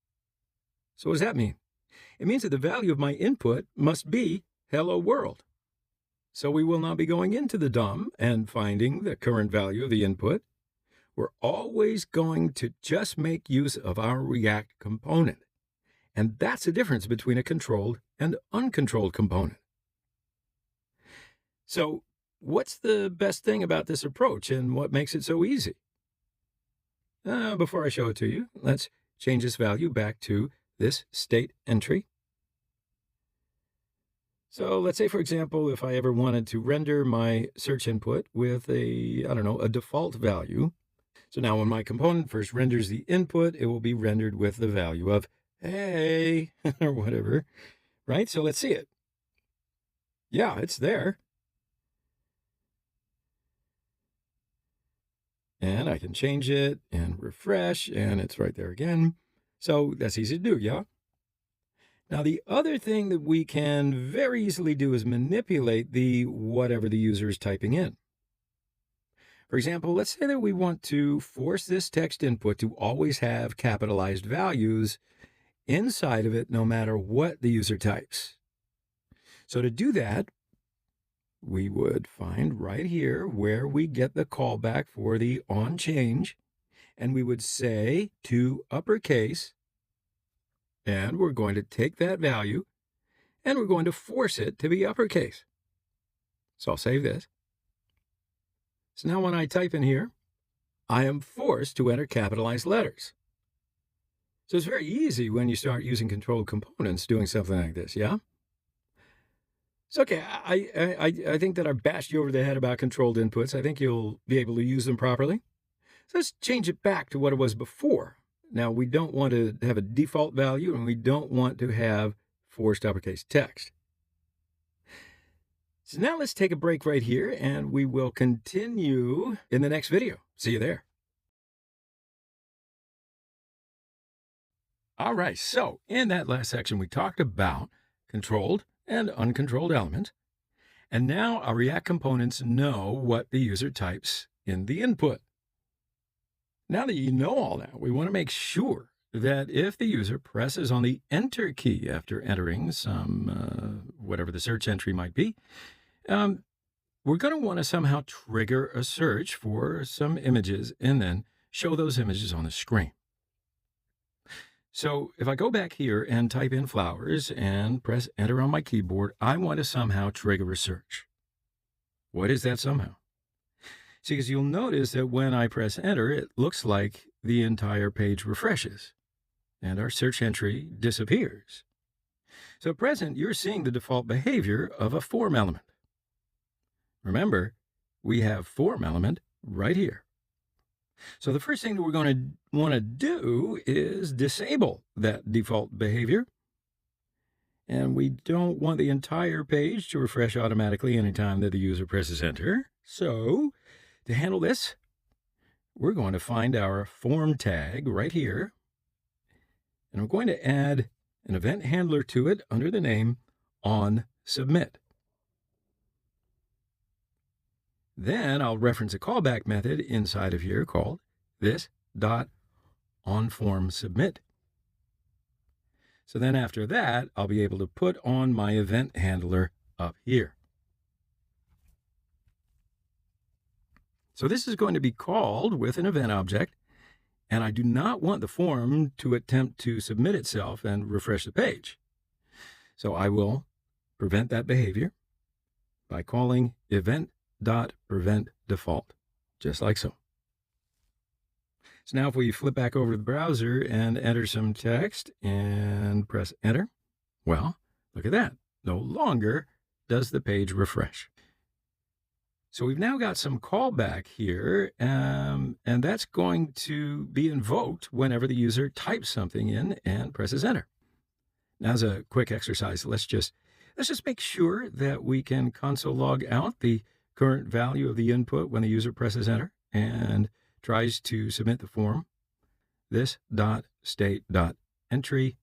S1: So what does that mean? It means that the value of my input must be hello world. So we will not be going into the DOM and finding the current value of the input. We're always going to just make use of our React component. And that's the difference between a controlled and uncontrolled component. So what's the best thing about this approach and what makes it so easy? Before I show it to you, let's change this value back to this state entry. So let's say, for example, if I ever wanted to render my search input with a default value. So now when my component first renders the input, it will be rendered with the value of hey, or whatever, right? So let's see it. Yeah, it's there. And I can change it and refresh, and it's right there again. So that's easy to do, yeah? Now, the other thing that we can very easily do is manipulate the whatever the user is typing in. For example, let's say that we want to force this text input to always have capitalized values inside of it, no matter what the user types. So to do that, we would find right here where we get the callback for the on change, and we would say to uppercase, and we're going to take that value, and we're going to force it to be uppercase. So I'll save this. So now when I type in here, I am forced to enter capitalized letters. So it's very easy when you start using controlled components doing something like this, yeah? It's okay. I think that I bashed you over the head about controlled inputs. I think you'll be able to use them properly. So let's change it back to what it was before. Now, we don't want to have a default value, and we don't want to have forced uppercase text. So now let's take a break right here, and we will continue in the next video. See you there. All right, so in that last section, we talked about controlled and uncontrolled elements. And now our React components know what the user types in the input. Now that you know all that, we want to make sure that if the user presses on the Enter key after entering some, whatever the search entry might be, we're going to want to somehow trigger a search for some images and then show those images on the screen. So if I go back here and type in flowers and press Enter on my keyboard, I want to somehow trigger a search. What is that somehow? See, because you'll notice that when I press Enter, it looks like the entire page refreshes and our search entry disappears. So at present, you're seeing the default behavior of a form element. Remember, we have form element right here. So the first thing that we're going to want to do is disable that default behavior. And we don't want the entire page to refresh automatically anytime that the user presses Enter. So to handle this, we're going to find our form tag right here. And we're going to add an event handler to it under the name onSubmit. Then I'll reference a callback method inside of here called this.onFormSubmit. So then after that, I'll be able to put on my event handler up here. So this is going to be called with an event object, and I do not want the form to attempt to submit itself and refresh the page. So I will prevent that behavior by calling event.preventDefault, just like so. So now if we flip back over to the browser and enter some text and press enter, well, look at that. No longer does the page refresh. So we've now got some callback here, and that's going to be invoked whenever the user types something in and presses enter. Now, as a quick exercise, let's just make sure that we can console log out the current value of the input when the user presses enter and tries to submit the form. This.state.entry.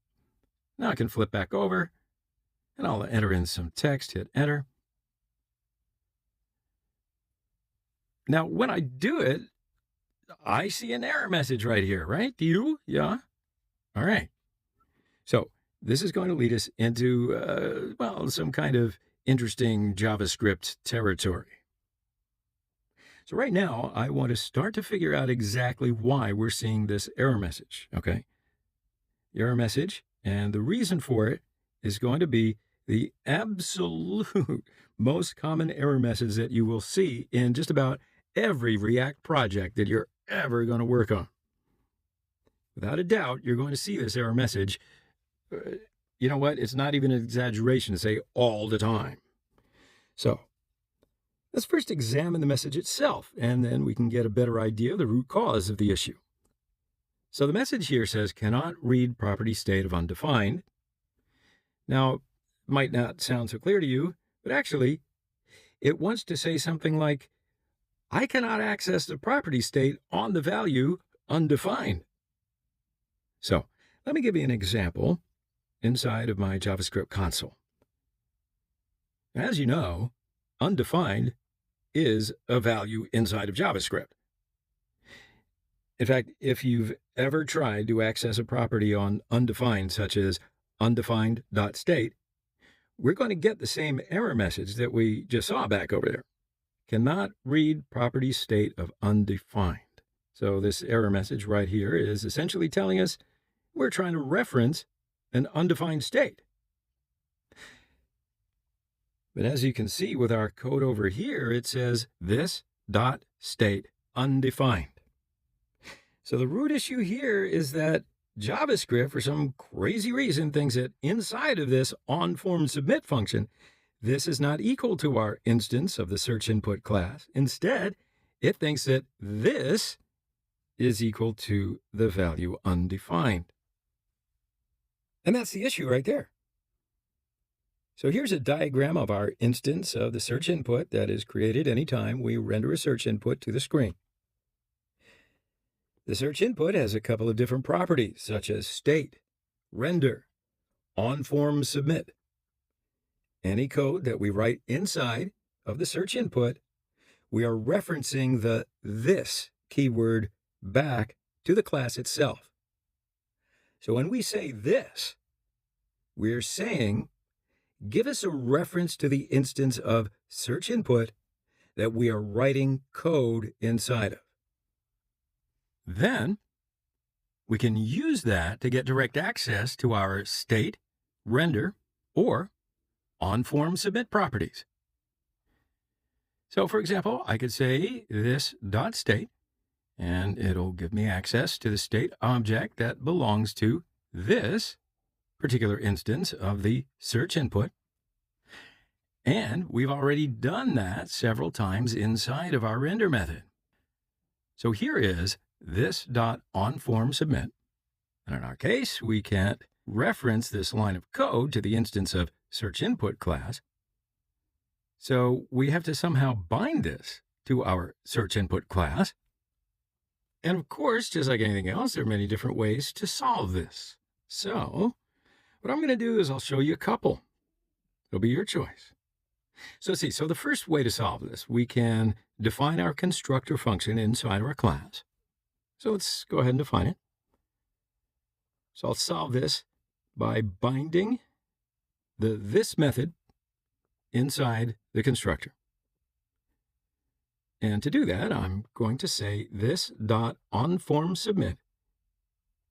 S1: Now I can flip back over, and I'll enter in some text, hit enter. Now, when I do it, I see an error message right here, right? Do you? Yeah? All right. So this is going to lead us into, some kind of interesting JavaScript territory. So right now, I want to start to figure out exactly why we're seeing this error message, okay? The error message, and the reason for it is going to be the absolute most common error message that you will see in just about every React project that you're ever going to work on. Without a doubt, you're going to see this error message. You know what? It's not even an exaggeration to say all the time. So let's first examine the message itself, and then we can get a better idea of the root cause of the issue. So the message here says, cannot read property state of undefined. Now, it might not sound so clear to you, but actually, it wants to say something like, I cannot access the property state on the value undefined. So let me give you an example inside of my JavaScript console. As you know, undefined is a value inside of JavaScript. In fact, if you've ever tried to access a property on undefined, such as undefined.state, we're going to get the same error message that we just saw back over there. Cannot read property state of undefined. So this error message right here is essentially telling us we're trying to reference an undefined state. But as you can see with our code over here, it says this.state undefined. So the root issue here is that JavaScript, for some crazy reason, thinks that inside of this onFormSubmit function, this is not equal to our instance of the search input class. Instead, it thinks that this is equal to the value undefined. And that's the issue right there. So here's a diagram of our instance of the search input that is created anytime we render a search input to the screen. The search input has a couple of different properties, such as state, render, onFormSubmit. Any code that we write inside of the search input, we are referencing the this keyword back to the class itself. So when we say this, we're saying, give us a reference to the instance of search input that we are writing code inside of. Then we can use that to get direct access to our state, render, or onFormSubmit properties. So for example, I could say this.state, and it'll give me access to the state object that belongs to this particular instance of the search input. And we've already done that several times inside of our render method. So here is this.onFormSubmit. And in our case, we can't reference this line of code to the instance of search input class. So we have to somehow bind this to our search input class. And of course, just like anything else, there are many different ways to solve this. So what I'm going to do is I'll show you a couple. It'll be your choice. So let's see. So the first way to solve this, we can define our constructor function inside our class. So let's go ahead and define it. So I'll solve this by binding the this method inside the constructor. And to do that, I'm going to say this.onFormSubmit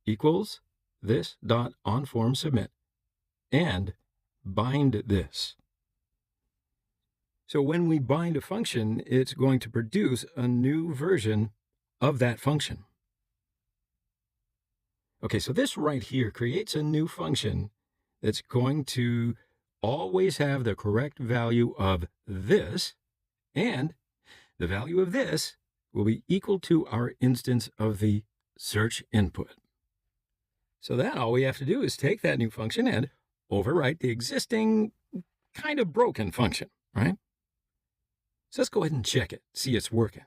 S1: equals this.onFormSubmit and bind this. So when we bind a function, it's going to produce a new version of that function. Okay, so this right here creates a new function that's going to always have the correct value of this, and the value of this will be equal to our instance of the search input. So that all we have to do is take that new function and overwrite the existing kind of broken function, right? So let's go ahead and check it, see it's working.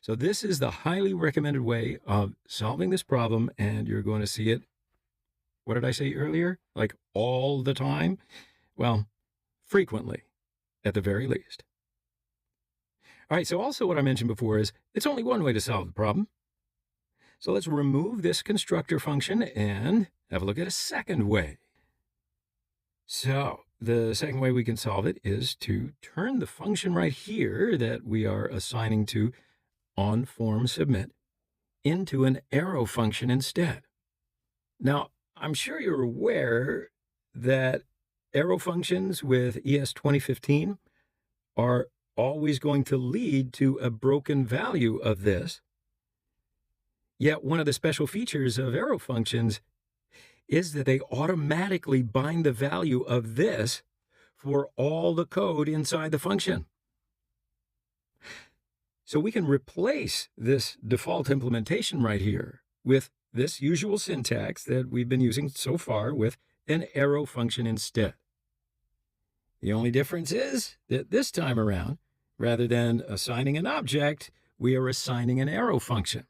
S1: So this is the highly recommended way of solving this problem, and you're going to see it, what did I say earlier? Like all the time? Well, frequently, at the very least. All right, so also what I mentioned before is it's only one way to solve the problem. So let's remove this constructor function and have a look at a second way. So the second way we can solve it is to turn the function right here that we are assigning to onFormSubmit into an arrow function instead. Now, I'm sure you're aware that arrow functions with ES 2015 are always going to lead to a broken value of this. Yet one of the special features of arrow functions is that they automatically bind the value of this for all the code inside the function. So we can replace this default implementation right here with this usual syntax that we've been using so far with an arrow function instead. The only difference is that this time around, rather than assigning an object, we are assigning an arrow function.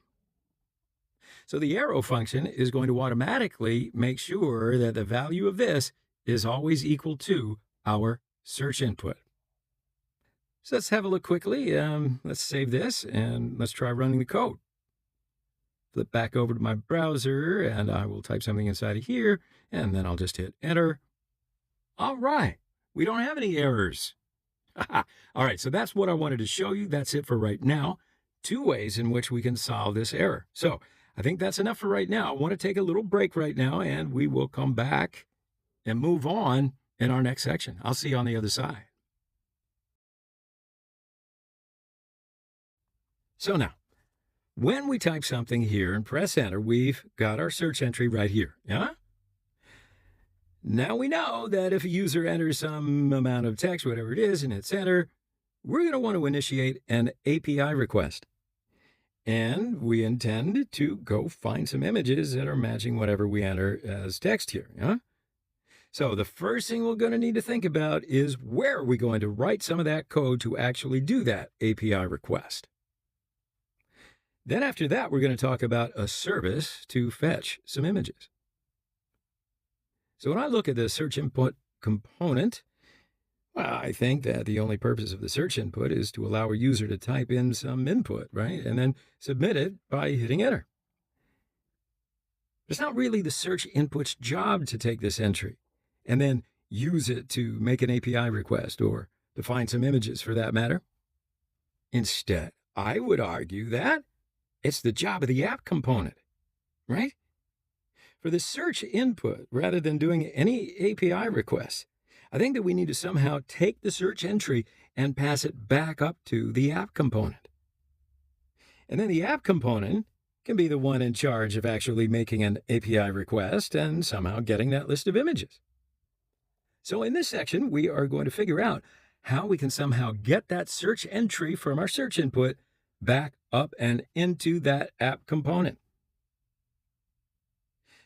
S1: So the arrow function is going to automatically make sure that the value of this is always equal to our search input. So let's have a look quickly. Let's save this and let's try running the code. Flip back over to my browser and I will type something inside of here and then I'll just hit enter. All right, we don't have any errors. All right, so that's what I wanted to show you. That's it for right now. 2 ways in which we can solve this error. So I think that's enough for right now. I want to take a little break right now and we will come back and move on in our next section. I'll see you on the other side. So now, when we type something here and press enter, we've got our search entry right here. Yeah? Now we know that if a user enters some amount of text, whatever it is, and hits enter, we're going to want to initiate an API request. And we intend to go find some images that are matching whatever we enter as text here. Yeah? So the first thing we're going to need to think about is where are we going to write some of that code to actually do that API request. Then after that, we're going to talk about a service to fetch some images. So when I look at the search input component, well, I think that the only purpose of the search input is to allow a user to type in some input, right? And then submit it by hitting enter. It's not really the search input's job to take this entry and then use it to make an API request or to find some images for that matter. Instead, I would argue that it's the job of the app component, right? For the search input, rather than doing any API requests, I think that we need to somehow take the search entry and pass it back up to the app component. And then the app component can be the one in charge of actually making an API request and somehow getting that list of images. So in this section, we are going to figure out how we can somehow get that search entry from our search input back up and into that app component.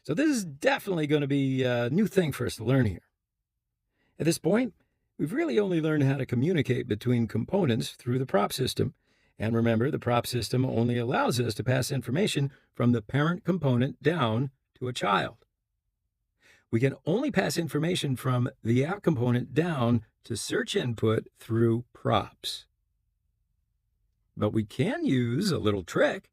S1: So this is definitely going to be a new thing for us to learn here. At this point, we've really only learned how to communicate between components through the prop system. And remember, the prop system only allows us to pass information from the parent component down to a child. We can only pass information from the app component down to search input through props. but we can use a little trick.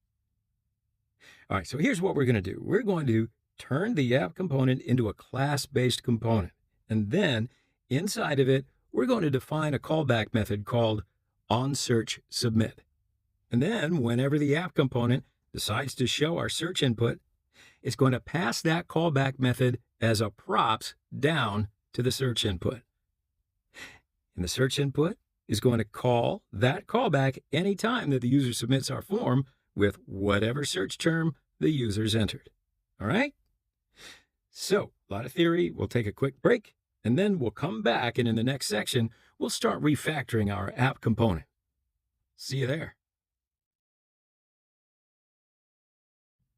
S1: All right, so here's what we're going to do. We're going to turn the app component into a class-based component. And then inside of it, we're going to define a callback method called onSearchSubmit. And then whenever the app component decides to show our search input, it's going to pass that callback method as a props down to the search input. And the search input is going to call that callback anytime that the user submits our form with whatever search term the user's entered. All right? So, a lot of theory. We'll take a quick break, and then we'll come back, and in the next section, we'll start refactoring our app component. See you there.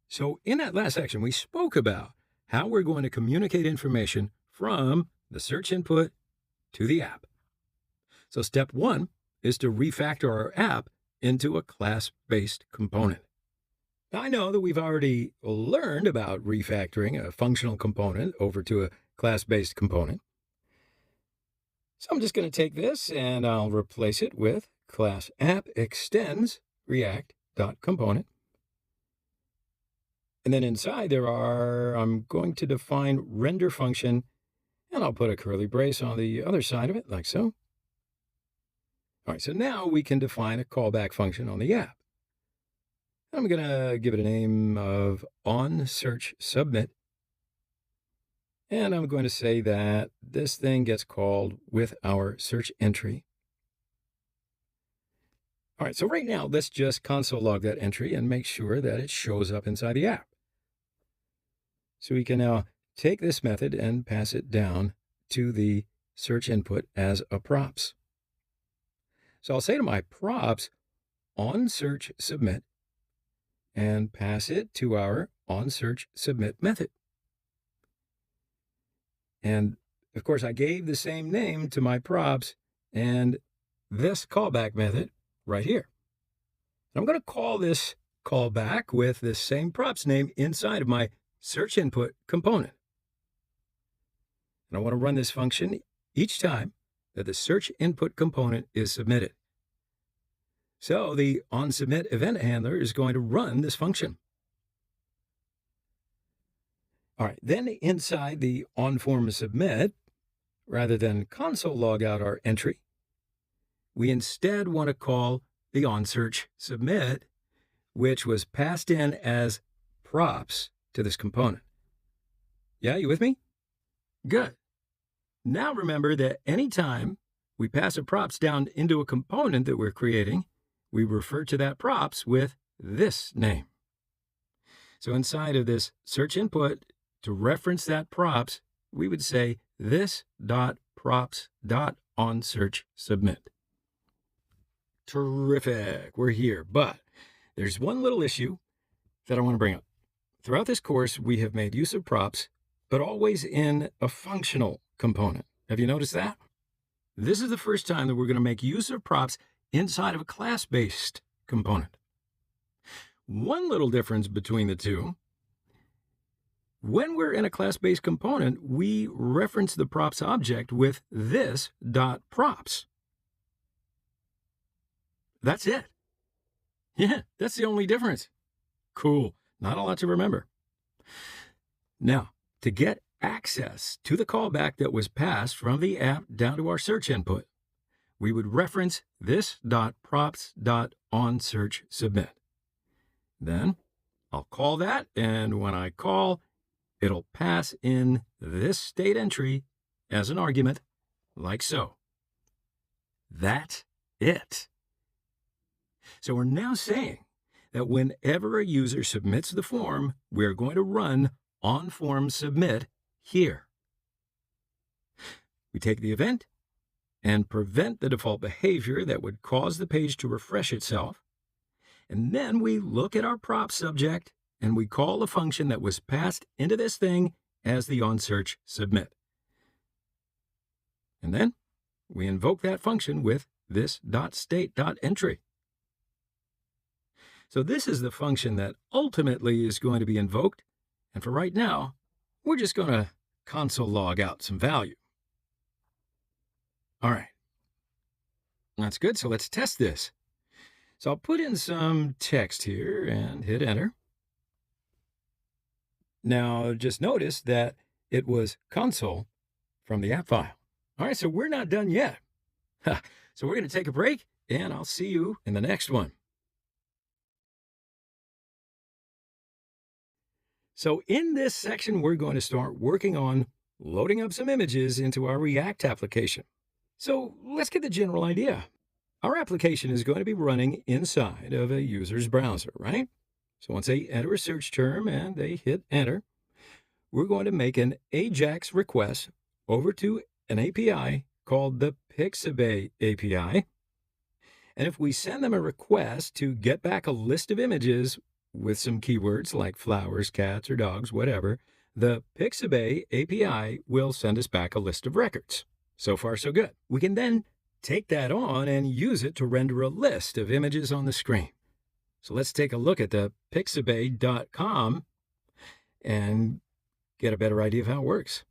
S1: So, in that last section, we spoke about how we're going to communicate information from the search input to the app. So, step one is to refactor our app into a class-based component. Now, I know that we've already learned about refactoring a functional component over to a class-based component. So I'm just going to take this and I'll replace it with class app extends react.component. And then inside I'm going to define render function, and I'll put a curly brace on the other side of it, like so. All right, so now we can define a callback function on the app. I'm going to give it a name of onSearchSubmit. And I'm going to say that this thing gets called with our search entry. All right, so right now, let's just console log that entry and make sure that it shows up inside the app. So we can now take this method and pass it down to the search input as a props. So I'll say to my props, onSearchSubmit, and pass it to our onSearchSubmit method. And of course, I gave the same name to my props and this callback method right here. I'm going to call this callback with this same props name inside of my search input component. And I want to run this function each time that the search input component is submitted. So the onSubmit event handler is going to run this function. All right, then inside the onFormSubmit, rather than console log out our entry, we instead want to call the onSearchSubmit, which was passed in as props to this component. Yeah, you with me? Good. Now remember that anytime we pass a props down into a component that we're creating, we refer to that props with this name. So inside of this search input, to reference that props, we would say this.props.onSearchSubmit. Terrific. We're here. But there's one little issue that I want to bring up. Throughout this course, we have made use of props, but always in a functional component. Have you noticed that? This is the first time that we're going to make use of props inside of a class-based component. One little difference between the two: when we're in a class-based component, we reference the props object with this.props. That's it. Yeah, that's the only difference. Cool. Not a lot to remember. Now, to get access to the callback that was passed from the app down to our search input, we would reference this.props.onSearchSubmit. Then I'll call that, and when I call, it'll pass in this state entry as an argument, like so. That's it. So we're now saying that whenever a user submits the form, we're going to run onFormSubmit here. We take the event and prevent the default behavior that would cause the page to refresh itself. And then we look at our prop subject and we call the function that was passed into this thing as the onSearchSubmit. And then we invoke that function with this.state.entry. So this is the function that ultimately is going to be invoked. And for right now, we're just going to console log out some value. All right. That's good. So let's test this. So I'll put in some text here and hit enter. Now just notice that it was console from the app file. All right, so we're not done yet. So we're going to take a break, and I'll see you in the next one. So in this section, we're going to start working on loading up some images into our React application. So let's get the general idea. Our application is going to be running inside of a user's browser, right? So once they enter a search term and they hit enter, we're going to make an AJAX request over to an API called the Pixabay API. And if we send them a request to get back a list of images with some keywords like flowers, cats, or dogs, whatever, the Pixabay API will send us back a list of records. So far, so good. We can then take that on and use it to render a list of images on the screen. So let's take a look at the pixabay.com and get a better idea of how it works.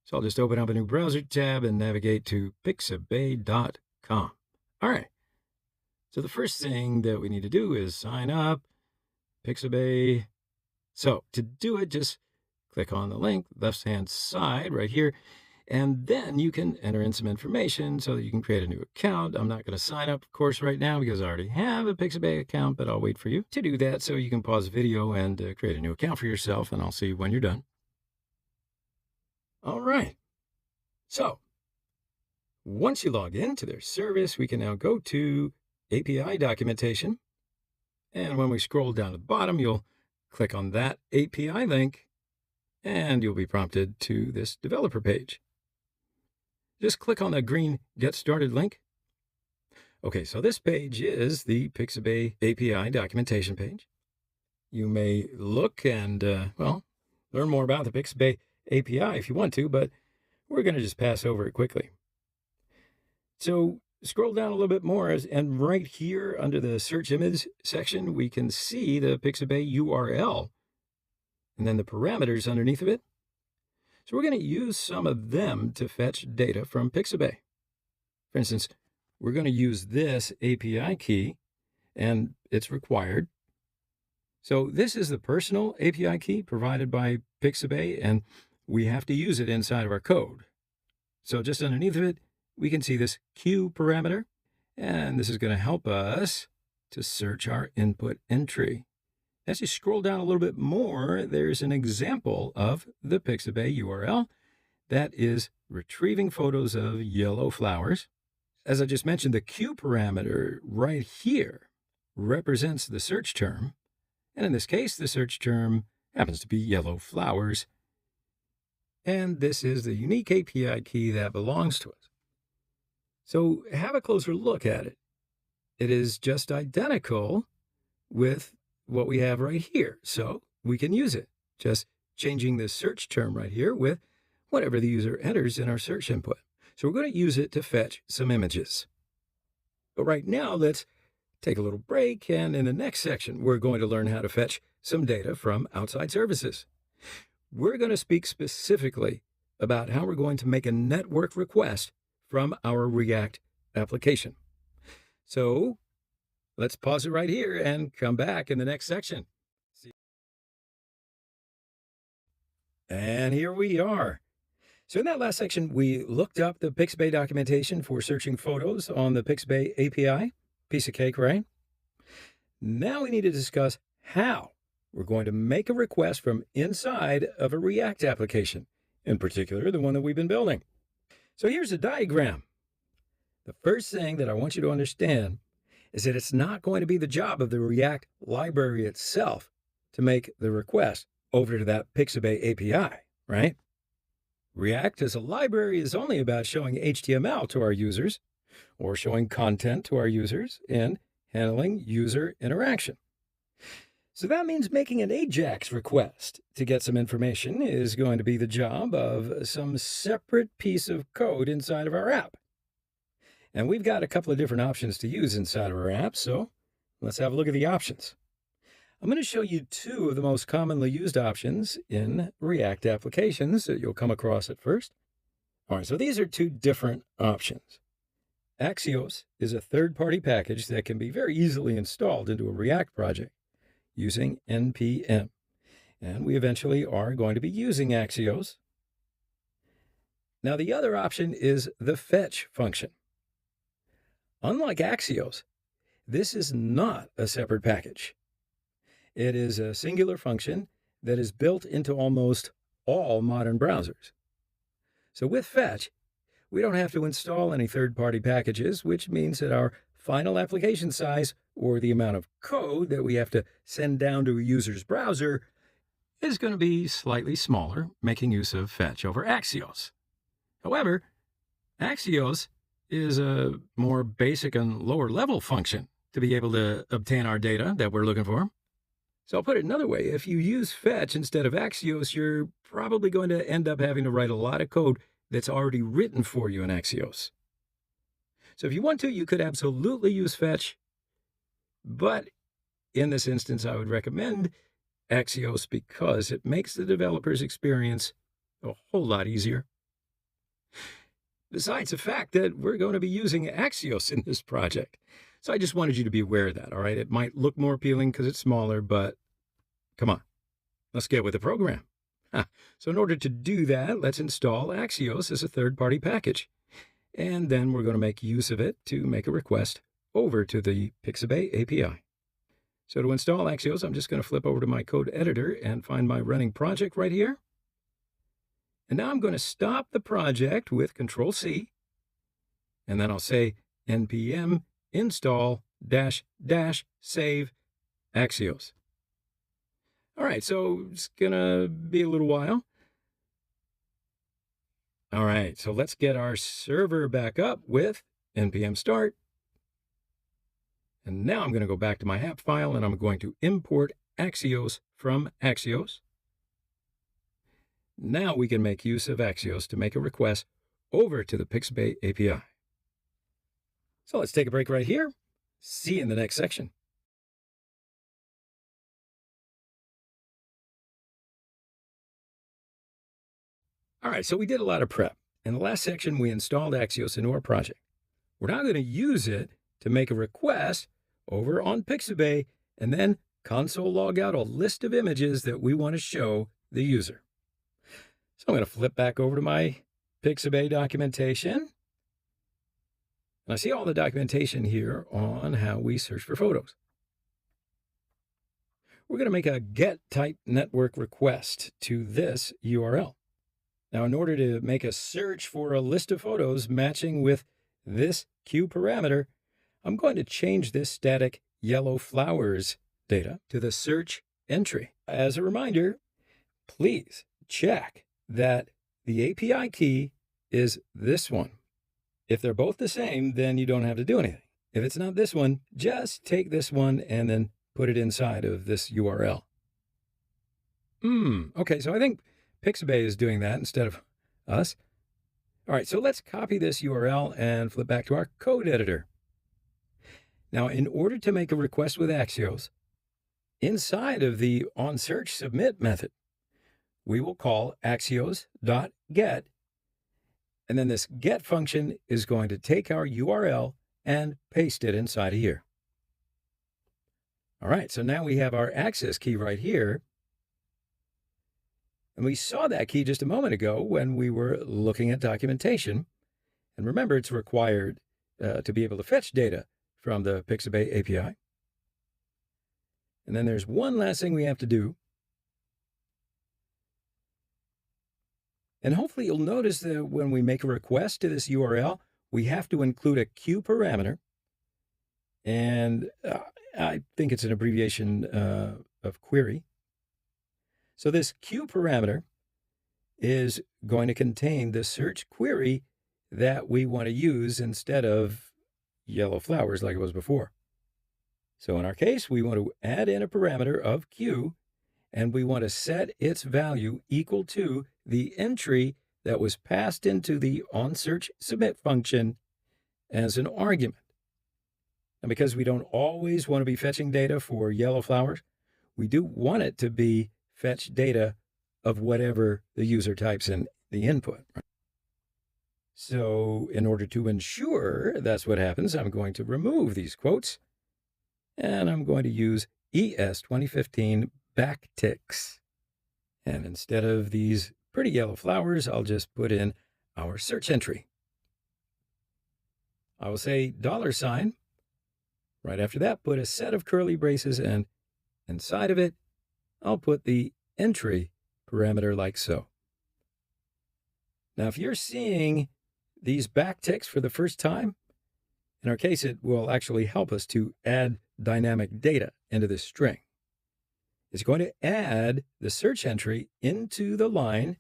S1: So I'll just open up a new browser tab and navigate to pixabay.com. All right. So the first thing that we need to do is sign up, Pixabay. So to do it, just click on the link, left-hand side right here, and then you can enter in some information so that you can create a new account. I'm not going to sign up, of course, right now because I already have a Pixabay account, but I'll wait for you to do that so you can pause the video and create a new account for yourself, and I'll see you when you're done. All right. So once you log into their service, we can now go to API documentation. And when we scroll down to the bottom, you'll click on that API link, and you'll be prompted to this developer page. Just click on the green Get Started link. Okay, so this page is the Pixabay API documentation page. You may look and, learn more about the Pixabay API if you want to, but we're going to just pass over it quickly. So scroll down a little bit more, and right here under the search image section, we can see the Pixabay URL and then the parameters underneath of it. So we're going to use some of them to fetch data from Pixabay. For instance, we're going to use this API key, and it's required. So this is the personal API key provided by Pixabay, and we have to use it inside of our code. So just underneath of it, we can see this Q parameter, and this is going to help us to search our input entry. As you scroll down a little bit more, there's an example of the Pixabay URL that is retrieving photos of yellow flowers. As I just mentioned, the Q parameter right here represents the search term, and in this case, the search term happens to be yellow flowers, and this is the unique API key that belongs to us. So have a closer look at it. It is just identical with what we have right here, so we can use it, just changing the search term right here with whatever the user enters in our search input. So we're going to use it to fetch some images. But right now, let's take a little break, and in the next section, we're going to learn how to fetch some data from outside services. We're going to speak specifically about how we're going to make a network request from our React application. So let's pause it right here and come back in the next section. And here we are. So in that last section, we looked up the Pixabay documentation for searching photos on the Pixabay API. Piece of cake, right? Now we need to discuss how we're going to make a request from inside of a React application, in particular, the one that we've been building. So here's a diagram. The first thing that I want you to understand is that it's not going to be the job of the React library itself to make the request over to that Pixabay API, right? React as a library is only about showing HTML to our users or showing content to our users and handling user interaction. So that means making an AJAX request to get some information is going to be the job of some separate piece of code inside of our app. And we've got a couple of different options to use inside of our app, so let's have a look at the options. I'm going to show you two of the most commonly used options in React applications that you'll come across at first. All right, so these are two different options. Axios is a third-party package that can be very easily installed into a React project using npm. And we eventually are going to be using Axios. Now, the other option is the fetch function. Unlike Axios, this is not a separate package. It is a singular function that is built into almost all modern browsers. So with fetch, we don't have to install any third-party packages, which means that our final application size, or the amount of code that we have to send down to a user's browser, is going to be slightly smaller, making use of fetch over Axios. However, Axios is a more basic and lower-level function to be able to obtain our data that we're looking for. So I'll put it another way. If you use fetch instead of Axios, you're probably going to end up having to write a lot of code that's already written for you in Axios. So if you want to, you could absolutely use fetch, but in this instance, I would recommend Axios because it makes the developer's experience a whole lot easier. Besides the fact that we're going to be using Axios in this project. So I just wanted you to be aware of that, all right? It might look more appealing because it's smaller, but come on, let's get with the program. So in order to do that, let's install Axios as a third-party package. And then we're going to make use of it to make a request over to the Pixabay API. So to install Axios, I'm just going to flip over to my code editor and find my running project right here. And now I'm going to stop the project with Control-C, and then I'll say npm install -- save Axios. All right, so it's going to be a little while. All right, so let's get our server back up with npm start. And now I'm going to go back to my app file, and I'm going to import Axios from Axios. Now we can make use of Axios to make a request over to the Pixabay API. So let's take a break right here. See you in the next section. All right, so we did a lot of prep. In the last section, we installed Axios into our project. We're now going to use it to make a request over on Pixabay and then console log out a list of images that we want to show the user. So I'm going to flip back over to my Pixabay documentation. And I see all the documentation here on how we search for photos. We're going to make a get type network request to this URL. Now, in order to make a search for a list of photos matching with this Q parameter, I'm going to change this static yellow flowers data to the search entry. As a reminder, please check that the API key is this one. If they're both the same, then you don't have to do anything. If it's not this one, just take this one and then put it inside of this URL. Okay, so I think Pixabay is doing that instead of us. All right, so let's copy this URL and flip back to our code editor. Now, in order to make a request with Axios, inside of the onSearchSubmit method, we will call axios.get, and then this get function is going to take our URL and paste it inside of here. All right, so now we have our access key right here. And we saw that key just a moment ago when we were looking at documentation. And remember, it's required to be able to fetch data from the Pixabay API. And then there's one last thing we have to do. And hopefully you'll notice that when we make a request to this URL, we have to include a Q parameter. And I think it's an abbreviation of query. So this Q parameter is going to contain the search query that we want to use instead of yellow flowers like it was before. So in our case, we want to add in a parameter of Q, and we want to set its value equal to the entry that was passed into the onSearchSubmit function as an argument. And because we don't always want to be fetching data for yellow flowers, we do want it to be fetch data of whatever the user types in the input. So in order to ensure that's what happens, I'm going to remove these quotes, and I'm going to use ES 2015 backticks. And instead of these pretty yellow flowers, I'll just put in our search entry. I will say $. Right after that, put a set of curly braces, and inside of it, I'll put the entry parameter like so. Now, if you're seeing these backticks for the first time, in our case, it will actually help us to add dynamic data into this string. It's going to add the search entry into the line,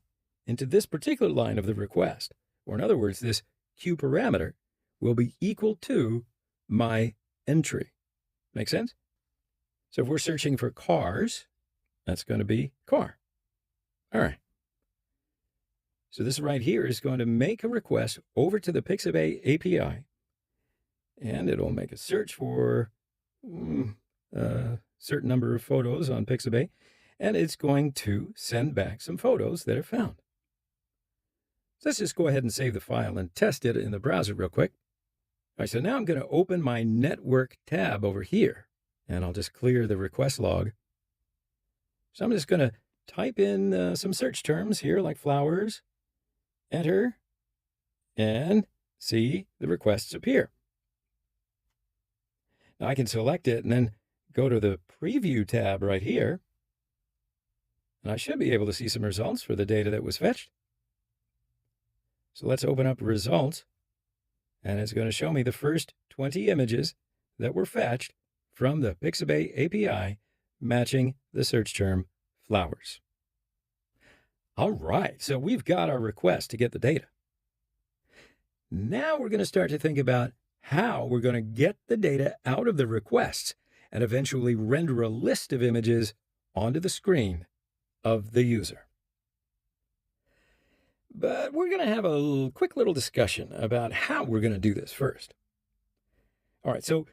S1: into this particular line of the request. Or in other words, this Q parameter will be equal to my entry. Make sense? So if we're searching for cars, that's going to be car. All right. So this right here is going to make a request over to the Pixabay API, and it'll make a search for a certain number of photos on Pixabay, and it's going to send back some photos that are found. So let's just go ahead and save the file and test it in the browser real quick. All right, so now I'm going to open my network tab over here, and I'll just clear the request log. So I'm just going to type in some search terms here like flowers, enter, and see the requests appear. Now I can select it and then go to the preview tab right here, and I should be able to see some results for the data that was fetched. So let's open up results, and it's going to show me the first 20 images that were fetched from the Pixabay API matching the search term flowers. All right, so we've got our request to get the data. Now we're going to start to think about how we're going to get the data out of the requests and eventually render a list of images onto the screen of the user. But we're going to have a quick little discussion about how we're going to do this first. All right, so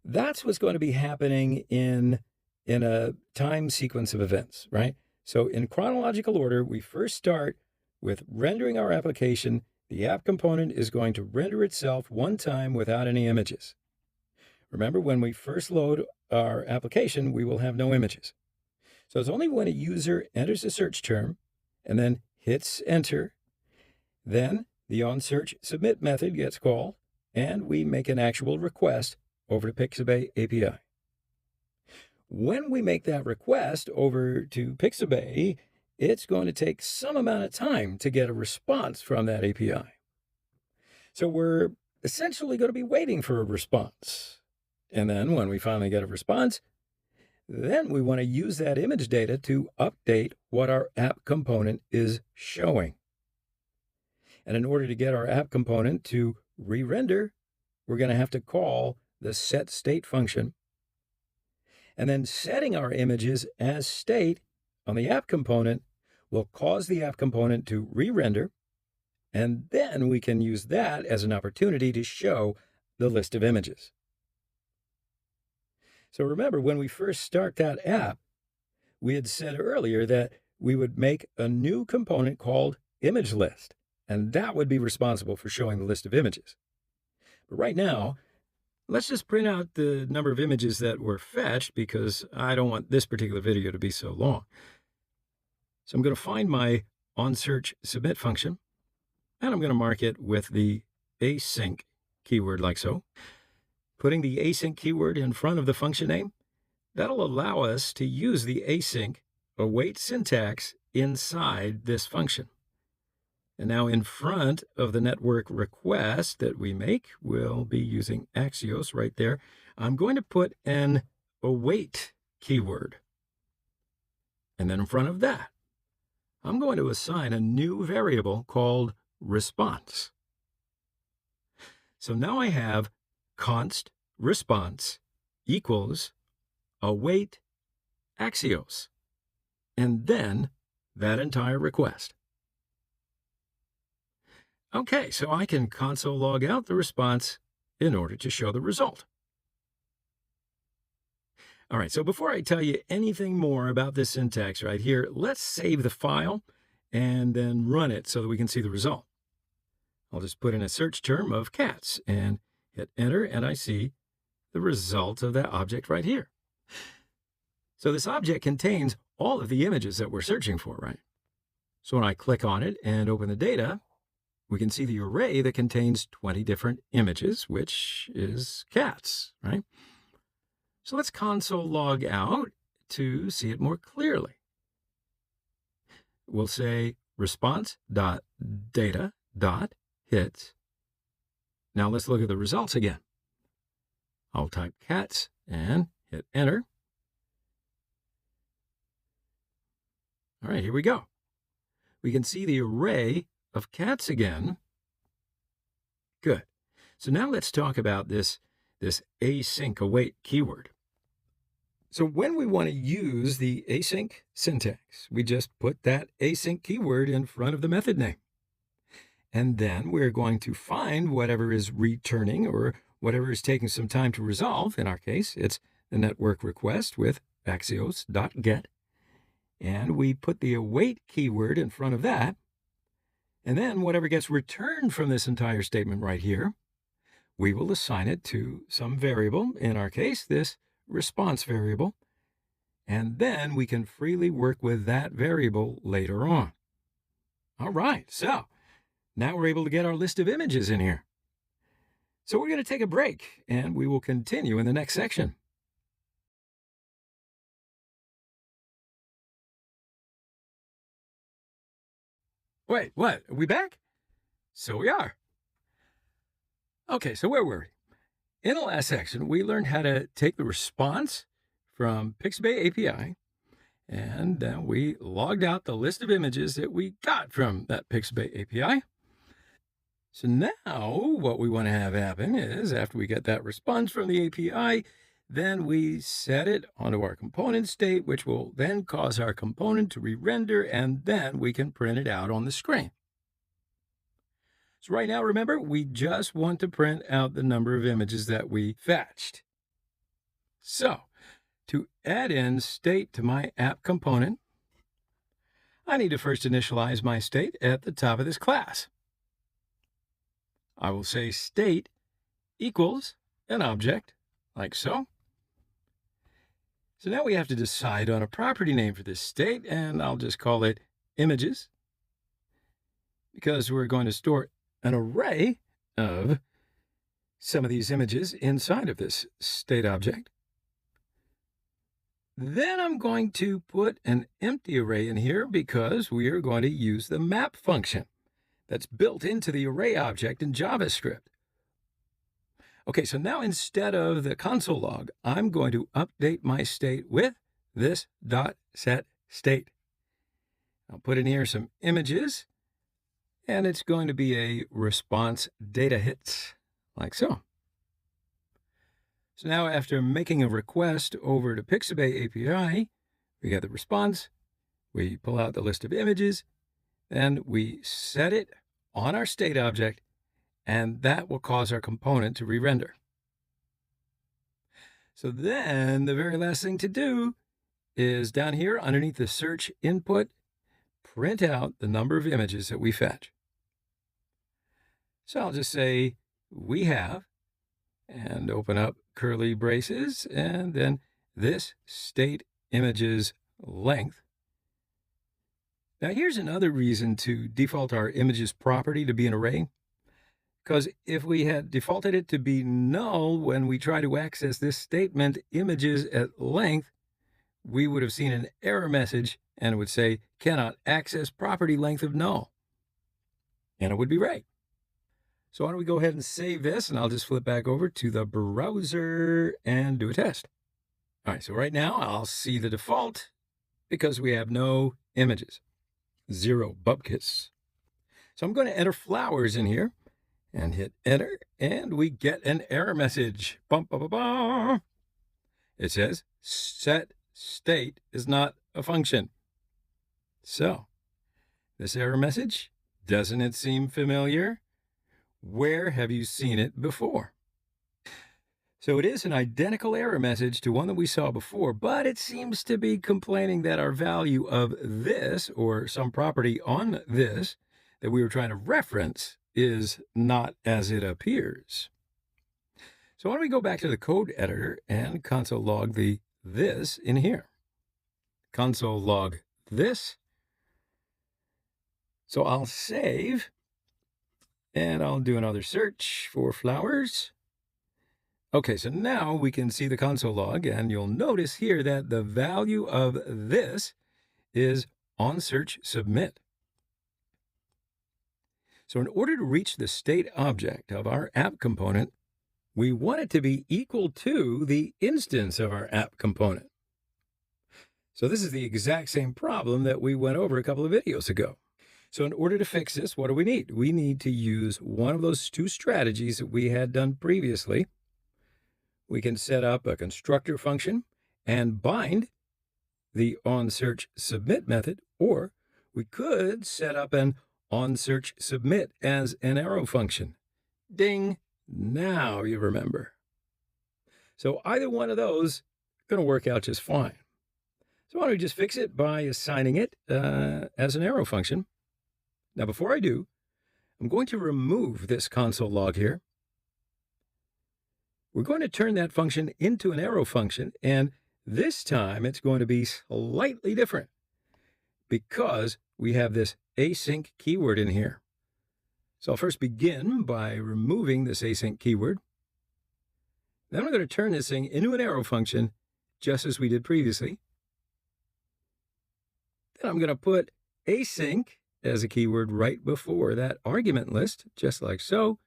S1: that's what's going to be happening in a time sequence of events, right? So in chronological order, we first start with rendering our application. The app component is going to render itself one time without any images. Remember, when we first load our application, we will have no images. So it's only when a user enters a search term and then hits enter, then the onSearch submit method gets called, and we make an actual request over to Pixabay API. When we make that request over to Pixabay, it's going to take some amount of time to get a response from that API. So we're essentially going to be waiting for a response. And then when we finally get a response, then we want to use that image data to update what our app component is showing. And in order to get our app component to re-render, we're going to have to call the setState function. And then setting our images as state on the app component will cause the app component to re-render, and then we can use that as an opportunity to show the list of images. So remember, when we first start that app, we had said earlier that we would make a new component called ImageList, and that would be responsible for showing the list of images. But right now, let's just print out the number of images that were fetched because I don't want this particular video to be so long. So I'm going to find my onSearch submit function, and I'm going to mark it with the async keyword like so. Putting the async keyword in front of the function name, that'll allow us to use the async await syntax inside this function. And now in front of the network request that we make, we'll be using Axios right there. I'm going to put an await keyword. And then in front of that, I'm going to assign a new variable called response. So now I have const response equals await Axios, and then that entire request. Okay, so I can console log out the response in order to show the result. All right, so before I tell you anything more about this syntax right here, let's save the file and then run it so that we can see the result. I'll just put in a search term of cats and hit enter, and I see the result of that object right here. So this object contains all of the images that we're searching for, right? So when I click on it and open the data, we can see the array that contains 20 different images, which is cats, right? So let's console log out to see it more clearly. We'll say response.data.hit. Now let's look at the results again. I'll type cats and hit enter. All right, here we go. We can see the array of cats again. Good. So now let's talk about this async await keyword. So when we want to use the async syntax, we just put that async keyword in front of the method name. And then we're going to find whatever is returning or whatever is taking some time to resolve. In our case, it's the network request with Axios.get. And we put the await keyword in front of that. And then whatever gets returned from this entire statement right here, we will assign it to some variable, in our case, this response variable. And then we can freely work with that variable later on. All right, so now we're able to get our list of images in here. So we're going to take a break, and we will continue in the next section. Wait, what? Are we back? So we are. Okay, so where were we? In the last section, we learned how to take the response from Pixabay API, and then we logged out the list of images that we got from that Pixabay API. So now what we want to have happen is after we get that response from the API, then we set it onto our component state, which will then cause our component to re-render, and then we can print it out on the screen. So right now, remember, we just want to print out the number of images that we fetched. So to add in state to my app component, I need to first initialize my state at the top of this class. I will say state equals an object, like so. So now we have to decide on a property name for this state, and I'll just call it images, because we're going to store an array of some of these images inside of this state object. Then I'm going to put an empty array in here because we are going to use the map function that's built into the array object in JavaScript. Okay, so now instead of the console log, I'm going to update my state with this .setState. I'll put in here some images, and it's going to be a response data hits, like so. So now after making a request over to Pixabay API, we get the response, we pull out the list of images, and we set it on our state object, and that will cause our component to re-render. So then the very last thing to do is down here underneath the search input, print out the number of images that we fetch. So I'll just say we have, and open up curly braces, and then this state images length. Now here's another reason to default our images property to be an array. Because if we had defaulted it to be null when we try to access this statement, images at length, we would have seen an error message and it would say, cannot access property length of null. And it would be right. So why don't we go ahead and save this, and I'll just flip back over to the browser and do a test. All right, so right now I'll see the default because we have no images, 0 bupkis. So I'm going to enter flowers in here and hit enter, and we get an error message. Bum, bum, bum, bum. It says set state is not a function. So this error message, doesn't it seem familiar? Where have you seen it before? So it is an identical error message to one that we saw before, but it seems to be complaining that our value of this, or some property on this that we were trying to reference, is not as it appears. So why don't we go back to the code editor and console log this in here. Console log this. So I'll save, and I'll do another search for flowers. Okay, so now we can see the console log, and you'll notice here that the value of this is onSearchSubmit. So in order to reach the state object of our app component, we want it to be equal to the instance of our app component. So this is the exact same problem that we went over a couple of videos ago. So in order to fix this, what do we need? We need to use one of those two strategies that we had done previously. We can set up a constructor function and bind the onSearchSubmit method, or we could set up an onSearchSubmit as an arrow function. Ding! Now you remember. So either one of those is going to work out just fine. So why don't we just fix it by assigning it as an arrow function. Now before I do, I'm going to remove this console log here. We're going to turn that function into an arrow function, and this time it's going to be slightly different because we have this async keyword in here. So I'll first begin by removing this async keyword. Then we're going to turn this thing into an arrow function just as we did previously. Then I'm going to put async as a keyword right before that argument list, just like so.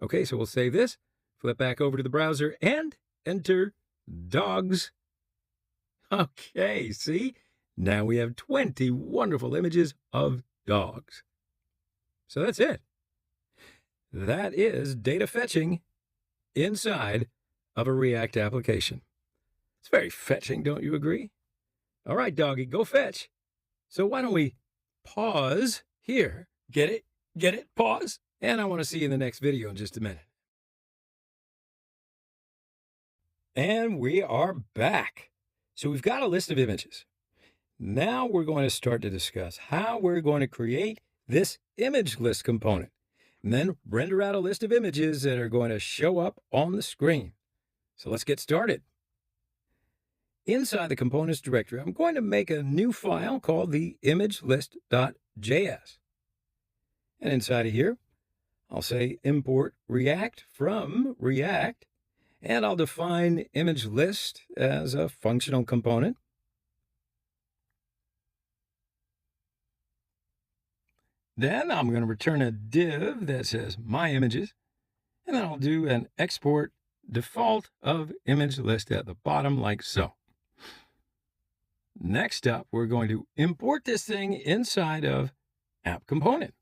S1: Okay, so we'll save this, flip back over to the browser, and enter dogs. Okay, see? Now we have 20 wonderful images of dogs. So that's it. That is data fetching inside of a React application. It's very fetching, don't you agree? All right, doggy, go fetch. So why don't we pause here? Get it? Get it? Pause. And I want to see you in the next video in just a minute. And we are back. So we've got a list of images. Now we're going to start to discuss how we're going to create this image list component, and then render out a list of images that are going to show up on the screen. So let's get started. Inside the components directory, I'm going to make a new file called the imagelist.js. And inside of here, I'll say import React from React, and I'll define image list as a functional component. Then I'm going to return a div that says my images, and then I'll do an export default of image list at the bottom like so. Next up, we're going to import this thing inside of app component.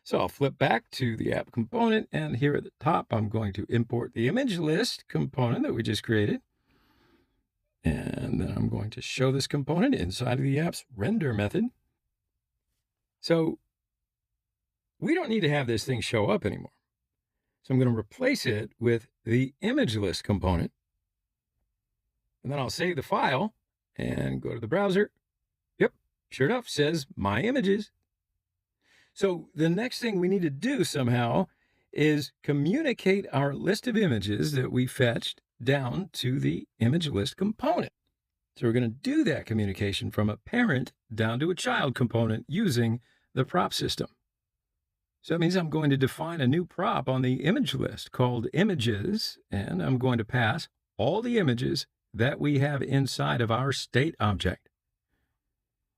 S1: So I'll flip back to the app component, and here at the top, I'm going to import the image list component that we just created. And then I'm going to show this component inside of the app's render method. So we don't need to have this thing show up anymore. So I'm going to replace it with the image list component. And then I'll save the file and go to the browser. Yep, sure enough, says my images. So the next thing we need to do somehow is communicate our list of images that we fetched down to the image list component. So we're going to do that communication from a parent down to a child component using the prop system. So that means I'm going to define a new prop on the image list called images, and I'm going to pass all the images that we have inside of our state object.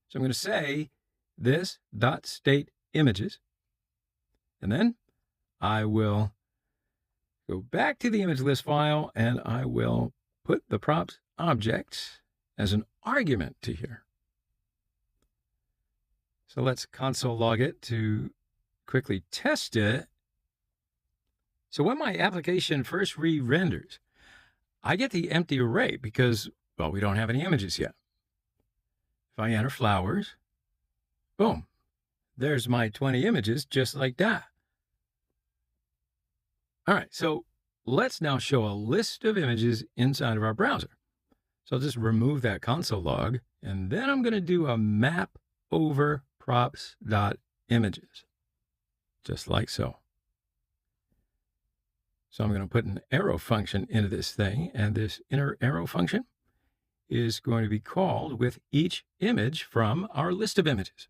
S1: So I'm going to say this dot state images, and then I will go back to the image list file, and I will put the props object as an argument to here. So let's console log it to quickly test it. So when my application first re-renders, I get the empty array because, well, we don't have any images yet. If I enter flowers, boom, there's my 20 images just like that. All right, so let's now show a list of images inside of our browser. So I'll just remove that console log, and then I'm going to do a map over props.images. just like so. So I'm going to put an arrow function into this thing, and this inner arrow function is going to be called with each image from our list of images.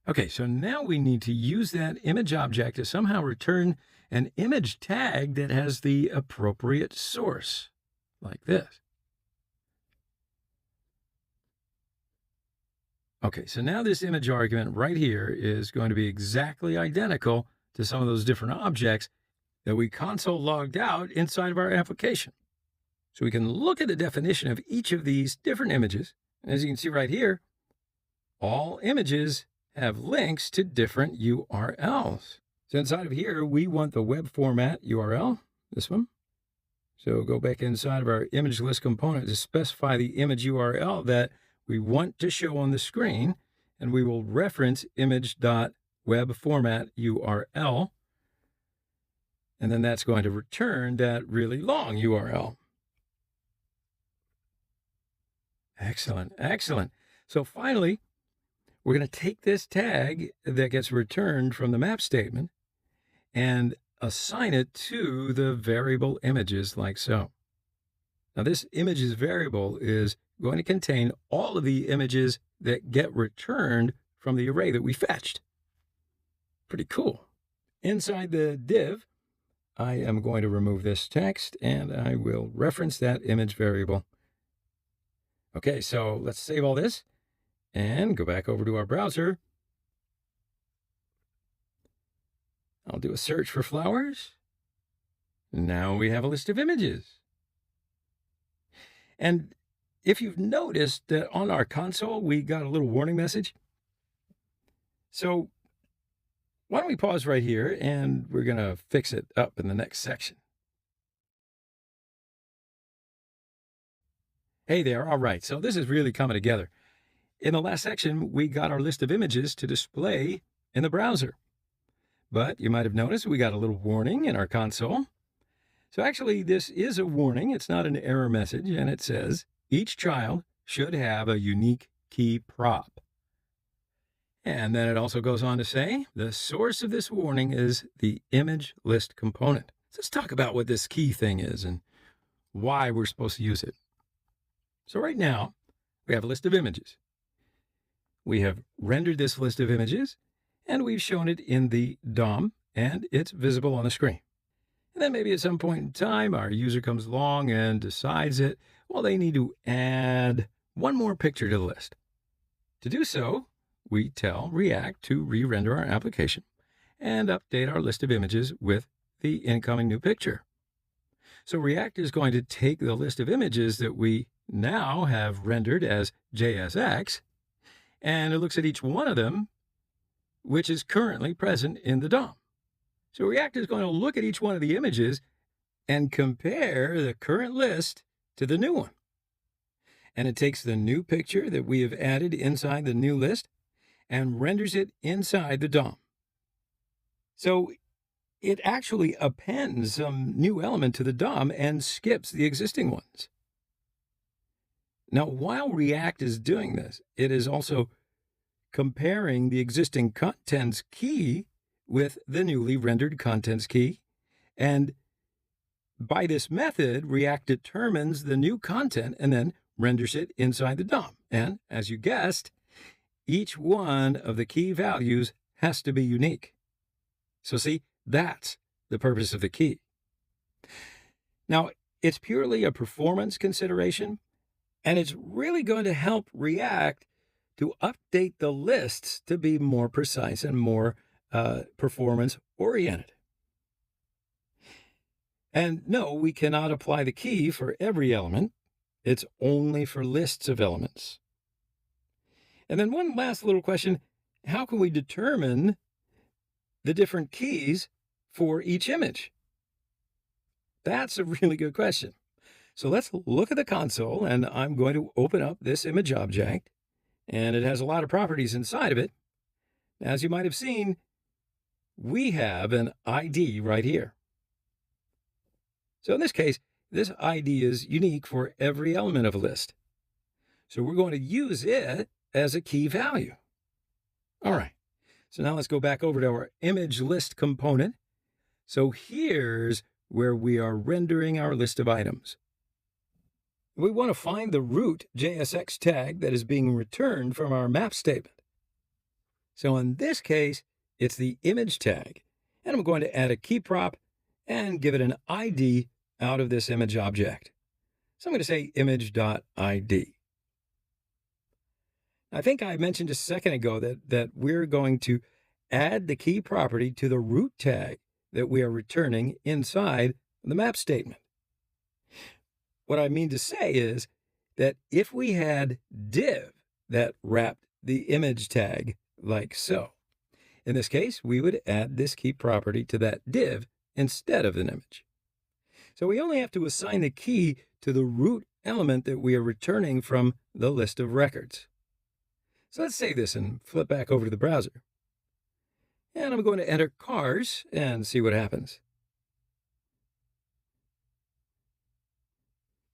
S1: Okay, so now we need to use that image object to somehow return an image tag that has the appropriate source, like this. Okay, so now this image argument right here is going to be exactly identical to some of those different objects that we console logged out inside of our application. So we can look at the definition of each of these different images. And as you can see right here, all images have links to different URLs. So inside of here, we want the web format URL, this one. So go back inside of our image list component to specify the image URL that we want to show on the screen, and we will reference image.webFormatURL, and then that's going to return that really long URL. Excellent, excellent. So finally, we're going to take this tag that gets returned from the map statement and assign it to the variable images like so. Now this images variable is going to contain all of the images that get returned from the array that we fetched. Pretty cool. Inside the div, I am going to remove this text and I will reference that image variable. Okay, so let's save all this and go back over to our browser. I'll do a search for flowers. Now we have a list of images. And if you've noticed that on our console, we got a little warning message. So why don't we pause right here and we're going to fix it up in the next section. Hey there, all right, so this is really coming together. In the last section, we got our list of images to display in the browser. But you might have noticed we got a little warning in our console. So actually, this is a warning. It's not an error message, and it says, each child should have a unique key prop. And then it also goes on to say, the source of this warning is the image list component. So let's talk about what this key thing is and why we're supposed to use it. So right now, we have a list of images. We have rendered this list of images, and we've shown it in the DOM, and it's visible on the screen. And then maybe at some point in time, our user comes along and decides that, well, they need to add one more picture to the list. To do so, we tell React to re-render our application and update our list of images with the incoming new picture. So React is going to take the list of images that we now have rendered as JSX, and it looks at each one of them, which is currently present in the DOM. So React is going to look at each one of the images and compare the current list to the new one. And it takes the new picture that we have added inside the new list and renders it inside the DOM. So it actually appends some new element to the DOM and skips the existing ones. Now, while React is doing this, it is also comparing the existing contents key with the newly rendered contents key. And by this method, React determines the new content and then renders it inside the DOM. And as you guessed, each one of the key values has to be unique. So see, that's the purpose of the key. Now, it's purely a performance consideration, and it's really going to help React to update the lists to be more precise and more performance-oriented. And no, we cannot apply the key for every element. It's only for lists of elements. And then one last little question, how can we determine the different keys for each image? That's a really good question. So let's look at the console, and I'm going to open up this image object, and it has a lot of properties inside of it. As you might have seen, we have an ID right here. So in this case, this ID is unique for every element of a list. So we're going to use it as a key value. All right, So now let's go back over to our image list component. So here's where we are rendering our list of items. We want to find the root JSX tag that is being returned from our map statement. So in this case, it's the image tag, and I'm going to add a key prop and give it an ID out of this image object. So I'm going to say image.id. I think I mentioned a second ago that we're going to add the key property to the root tag that we are returning inside the map statement. What I mean to say is that if we had div that wrapped the image tag like so, in this case, we would add this key property to that div instead of an image. So we only have to assign the key to the root element that we are returning from the list of records. So let's save this and flip back over to the browser. And I'm going to enter cars and see what happens.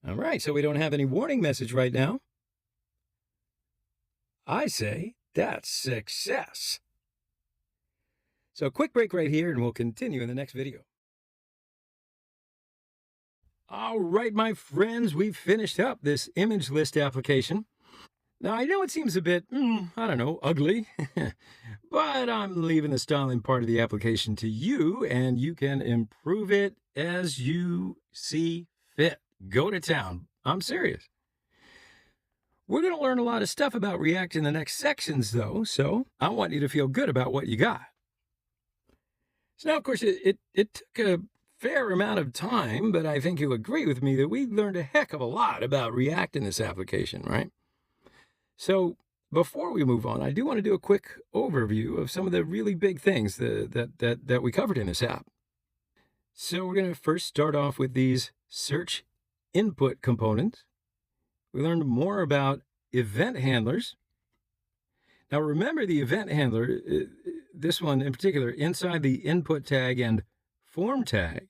S1: All right, so we don't have any warning message right now. I say that's success. So a quick break right here, and we'll continue in the next video. All right, my friends, we've finished up this image list application. Now, I know it seems a bit, ugly, but I'm leaving the styling part of the application to you, and you can improve it as you see fit. Go to town. I'm serious. We're going to learn a lot of stuff about React in the next sections, though, so I want you to feel good about what you got. So now, of course, it took a fair amount of time, but I think you'll agree with me that we learned a heck of a lot about React in this application, right? So before we move on, I do want to do a quick overview of some of the really big things that we covered in this app. So we're going to first start off with these search input components. We learned more about event handlers. Now remember the event handler, this one in particular, inside the input tag and form tag,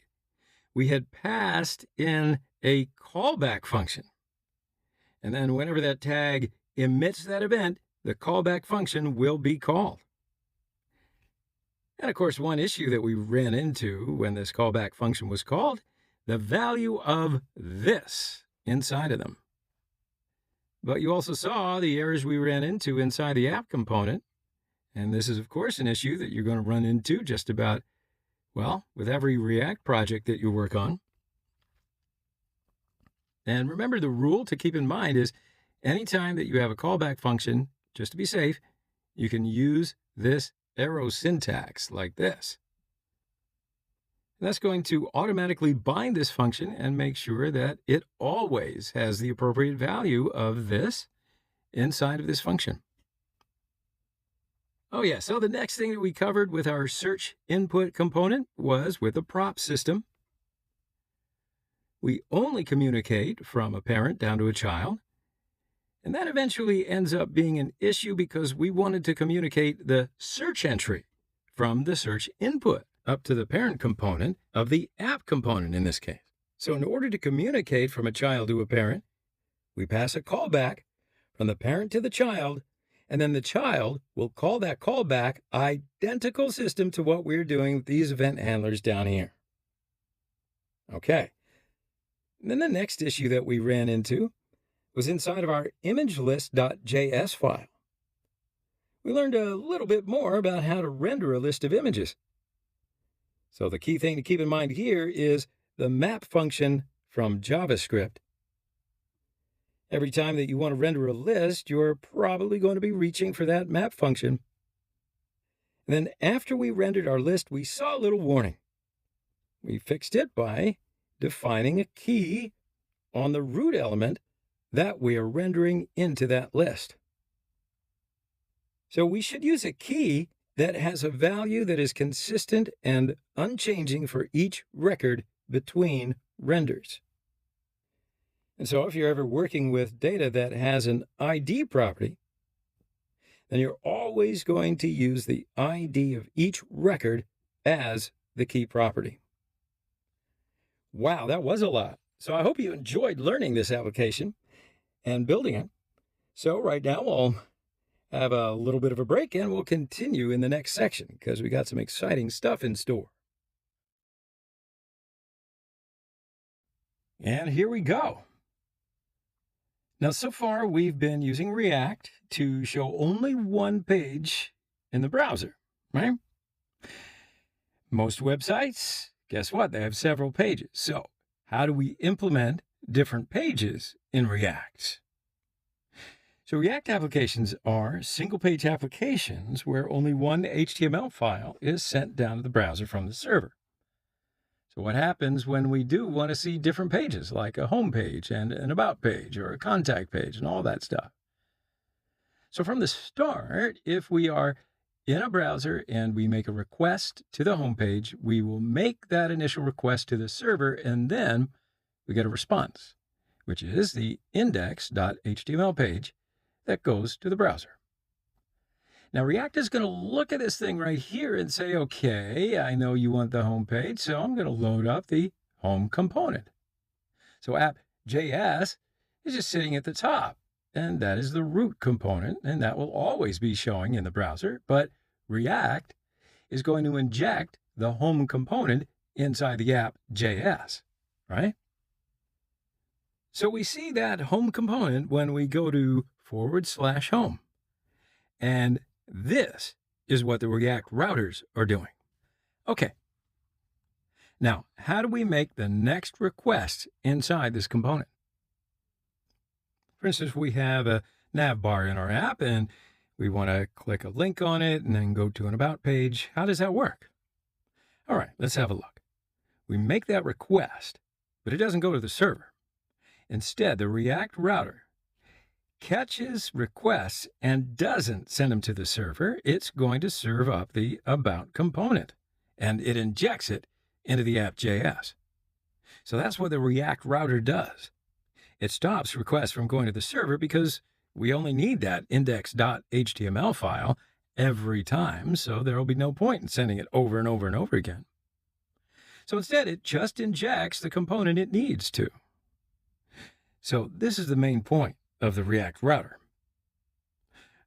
S1: we had passed in a callback function. And then whenever that tag emits that event, the callback function will be called. And of course, one issue that we ran into when this callback function was called, the value of this inside of them. But you also saw the errors we ran into inside the app component. And this is, of course, an issue that you're going to run into just about, well, with every React project that you work on. And remember, the rule to keep in mind is anytime that you have a callback function, just to be safe, you can use this arrow syntax like this. And that's going to automatically bind this function and make sure that it always has the appropriate value of this inside of this function. Oh yeah, so the next thing that we covered with our search input component was with the prop system. We only communicate from a parent down to a child. And that eventually ends up being an issue because we wanted to communicate the search entry from the search input up to the parent component of the app component in this case. So in order to communicate from a child to a parent, we pass a callback from the parent to the child, and then the child will call that callback identical system to what we're doing with these event handlers down here. Okay. And then the next issue that we ran into was inside of our imagelist.js file. We learned a little bit more about how to render a list of images. So the key thing to keep in mind here is the map function from JavaScript. Every time that you want to render a list, you're probably going to be reaching for that map function. And then after we rendered our list, we saw a little warning. We fixed it by defining a key on the root element that we are rendering into that list. So we should use a key that has a value that is consistent and unchanging for each record between renders. And so if you're ever working with data that has an ID property, then you're always going to use the ID of each record as the key property. Wow, that was a lot. So I hope you enjoyed learning this application and building it. So right now, I'll have a little bit of a break, and we'll continue in the next section because we got some exciting stuff in store. And here we go. Now, so far, we've been using React to show only one page in the browser, right? Most websites, guess what? They have several pages. So how do we implement different pages in React? So React applications are single-page applications where only one HTML file is sent down to the browser from the server. So what happens when we do want to see different pages, like a home page and an about page or a contact page and all that stuff? So from the start, if we are in a browser and we make a request to the home page, we will make that initial request to the server, and then we get a response, which is the index.html page that goes to the browser. Now, React is going to look at this thing right here and say, okay, I know you want the home page, so I'm going to load up the home component. So app.js is just sitting at the top, and that is the root component, and that will always be showing in the browser. But React is going to inject the home component inside the app.js, right? So we see that home component when we go to /home. And this is what the React routers are doing. Okay. Now, how do we make the next request inside this component? For instance, we have a nav bar in our app, and we want to click a link on it and then go to an about page. How does that work? All right, let's have a look. We make that request, but it doesn't go to the server. Instead, the React router catches requests and doesn't send them to the server. It's going to serve up the about component, and it injects it into the app.js. So that's what the React router does. It stops requests from going to the server because we only need that index.html file every time, so there will be no point in sending it over and over and over again. So instead, it just injects the component it needs to. So this is the main point of the React router.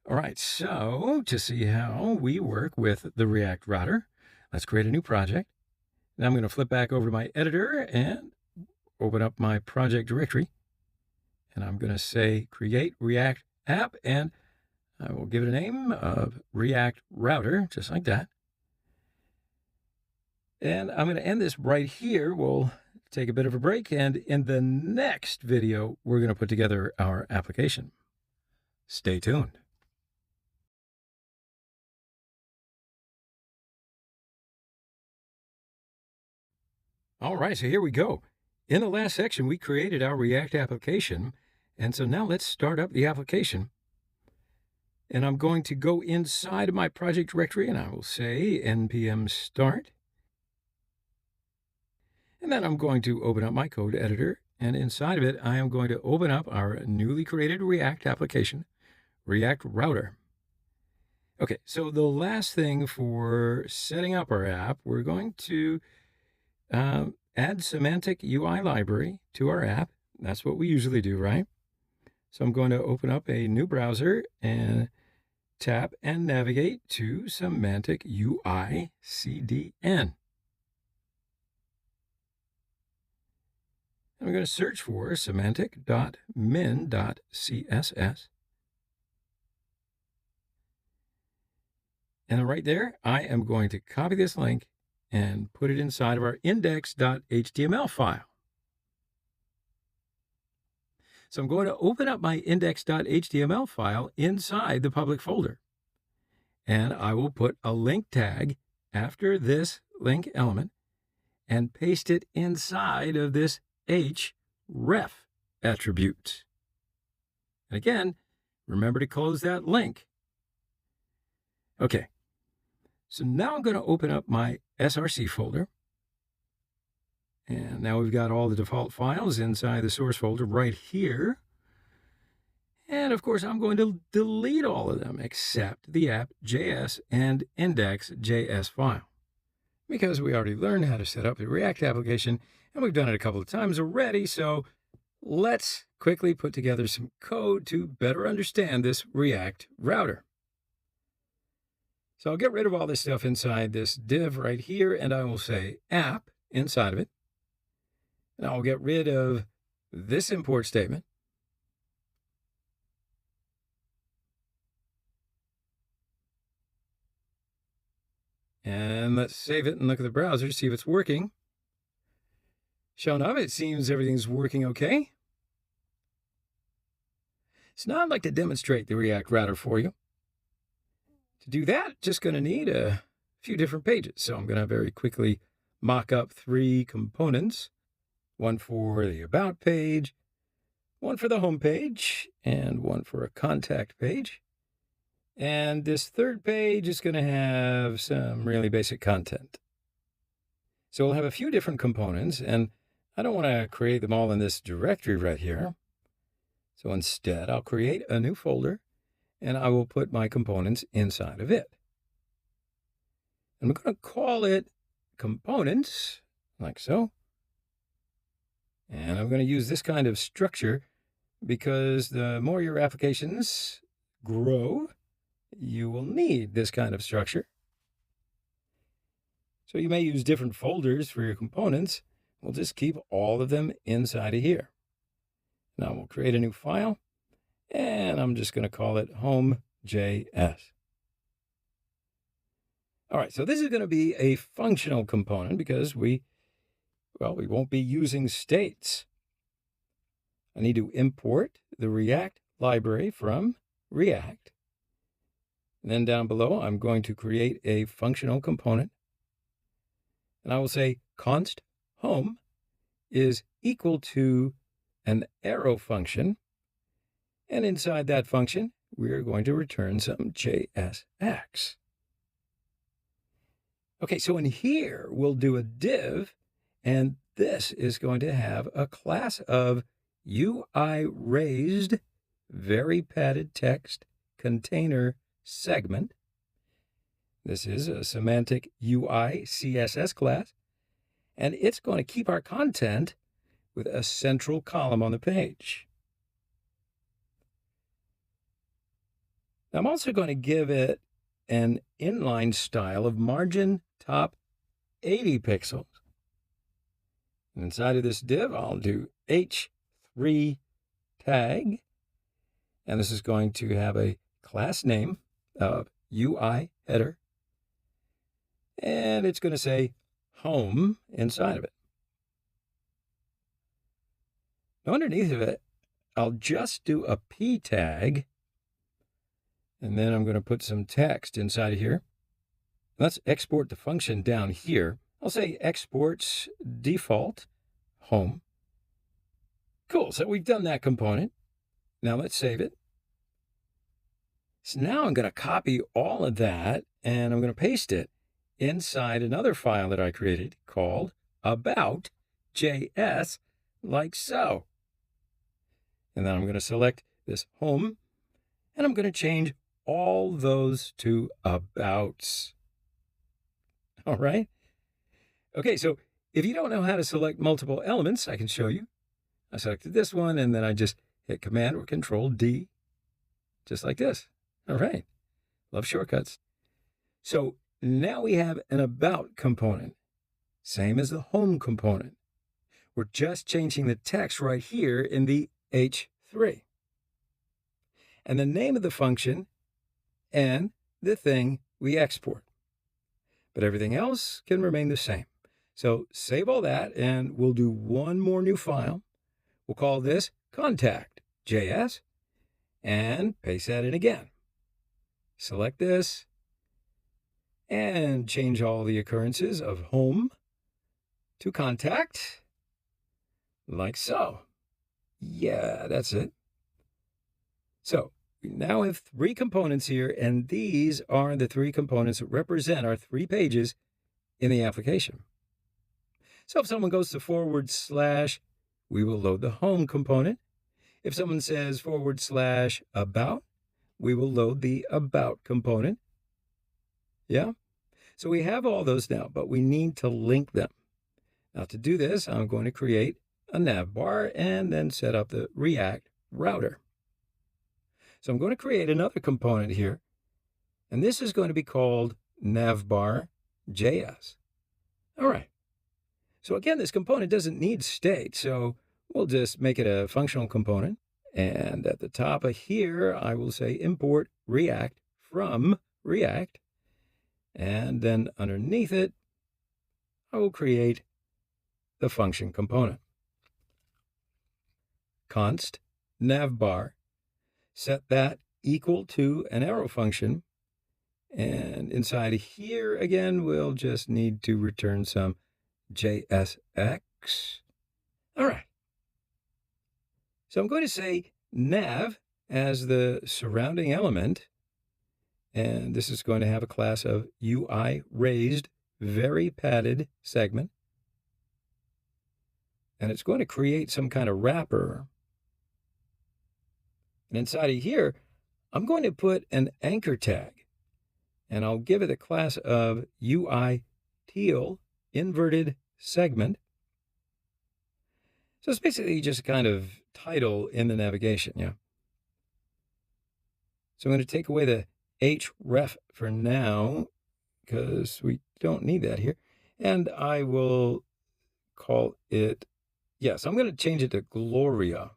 S1: All right, so to see how we work with the React router, let's create a new project. Now I'm going to flip back over to my editor and open up my project directory. And I'm going to say create React app, and I will give it a name of React router, just like that. And I'm going to end this right here. We'll take a bit of a break, and in the next video, we're going to put together our application. Stay tuned. All right, so here we go. In the last section, we created our React application, and so now let's start up the application. And I'm going to go inside of my project directory, and I will say npm start. And then I'm going to open up my code editor, and inside of it, I am going to open up our newly created React application, React router. Okay, so the last thing for setting up our app, we're going to add Semantic UI library to our app. That's what we usually do, right? So I'm going to open up a new browser and tap and navigate to Semantic UI CDN. I'm going to search for semantic.min.css. And right there, I am going to copy this link and put it inside of our index.html file. So I'm going to open up my index.html file inside the public folder. And I will put a link tag after this link element and paste it inside of this href attribute. And again, remember to close that link. Okay, so now I'm going to open up my src folder. And now we've got all the default files inside the source folder right here. And of course, I'm going to delete all of them except the app.js and index.js file, because we already learned how to set up the React application, and we've done it a couple of times already. So let's quickly put together some code to better understand this React router. So I'll get rid of all this stuff inside this div right here, and I will say app inside of it. And I'll get rid of this import statement. And let's save it and look at the browser, see if it's working. Sure enough, it seems everything's working okay. So now I'd like to demonstrate the React router for you. To do that, just going to need a few different pages. So I'm going to very quickly mock up 3 components. One for the About page, one for the Home page, and one for a Contact page. And this third page is going to have some really basic content. So we'll have a few different components, and I don't want to create them all in this directory right here. So instead, I'll create a new folder, and I will put my components inside of it. And I'm going to call it components, like so. And I'm going to use this kind of structure because the more your applications grow, you will need this kind of structure. So you may use different folders for your components. We'll just keep all of them inside of here. Now we'll create a new file, and I'm just going to call it home.js. All right, so this is going to be a functional component because we won't be using states. I need to import the React library from React. And then down below, I'm going to create a functional component. And I will say const home is equal to an arrow function. And inside that function, we're going to return some JSX. Okay, so in here, we'll do a div, and this is going to have a class of UI raised, very padded text container segment. This is a semantic UI CSS class, and it's going to keep our content with a central column on the page. I'm also going to give it an inline style of margin top 80 pixels. And inside of this div, I'll do h3 tag, and this is going to have a class name of UI header, and it's going to say home inside of it. Now underneath of it, I'll just do a p tag, and then I'm going to put some text inside of here. Let's export the function down here. I'll say exports default home. Cool, so we've done that component. Now let's save it. So now I'm going to copy all of that, and I'm going to paste it inside another file that I created called about.js, like so. And then I'm going to select this home, and I'm going to change all those to abouts. All right? Okay, so if you don't know how to select multiple elements, I can show you. I selected this one, and then I just hit Command or Control D, just like this. All right. Love shortcuts. So now we have an about component, same as the home component. We're just changing the text right here in the H3. And the name of the function and the thing we export. But everything else can remain the same. So save all that, and we'll do one more new file. We'll call this contact.js, and paste that in again. Select this, and change all the occurrences of home to contact, like so. Yeah, that's it. So we now have 3 components here, and these are the 3 components that represent our 3 pages in the application. So if someone goes to /, we will load the home component. If someone says / about, we will load the about component. Yeah? So we have all those now, but we need to link them. Now to do this, I'm going to create a nav bar and then set up the React router. So I'm going to create another component here, And this is going to be called navbar.js. All right. So again, this component doesn't need state, so we'll just make it a functional component. And at the top of here, I will say import React from React. And then underneath it, I will create the function component. Const navbar, set that equal to an arrow function. And inside of here, again, we'll just need to return some JSX. All right. So I'm going to say nav as the surrounding element. And this is going to have a class of UI raised very padded segment. And it's going to create some kind of wrapper. And inside of here, I'm going to put an anchor tag. And I'll give it a class of UI teal inverted segment. So it's basically just a kind of title in the navigation, yeah. So I'm going to take away the href for now, because we don't need that here. And I will call it, yes, I'm going to change it to Gloria.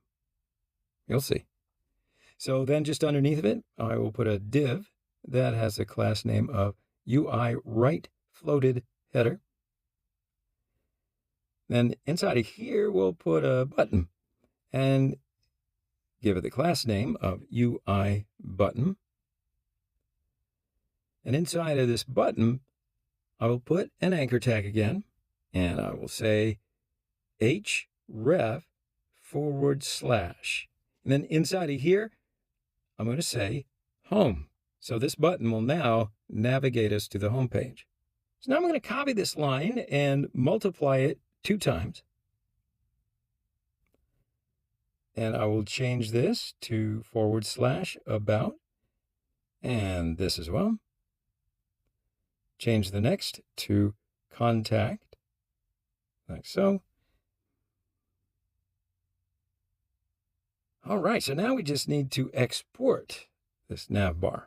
S1: You'll see. So then just underneath of it, I will put a div that has a class name of UI right floated header. Then inside of here, we'll put a button and give it the class name of UI button. And inside of this button, I will put an anchor tag again, and I will say href /. And then inside of here, I'm going to say home. So this button will now navigate us to the home page. So now I'm going to copy this line and multiply it 2 times. And I will change this to / about, and this as well. Change the next to contact, like so. All right, so now we just need to export this navbar.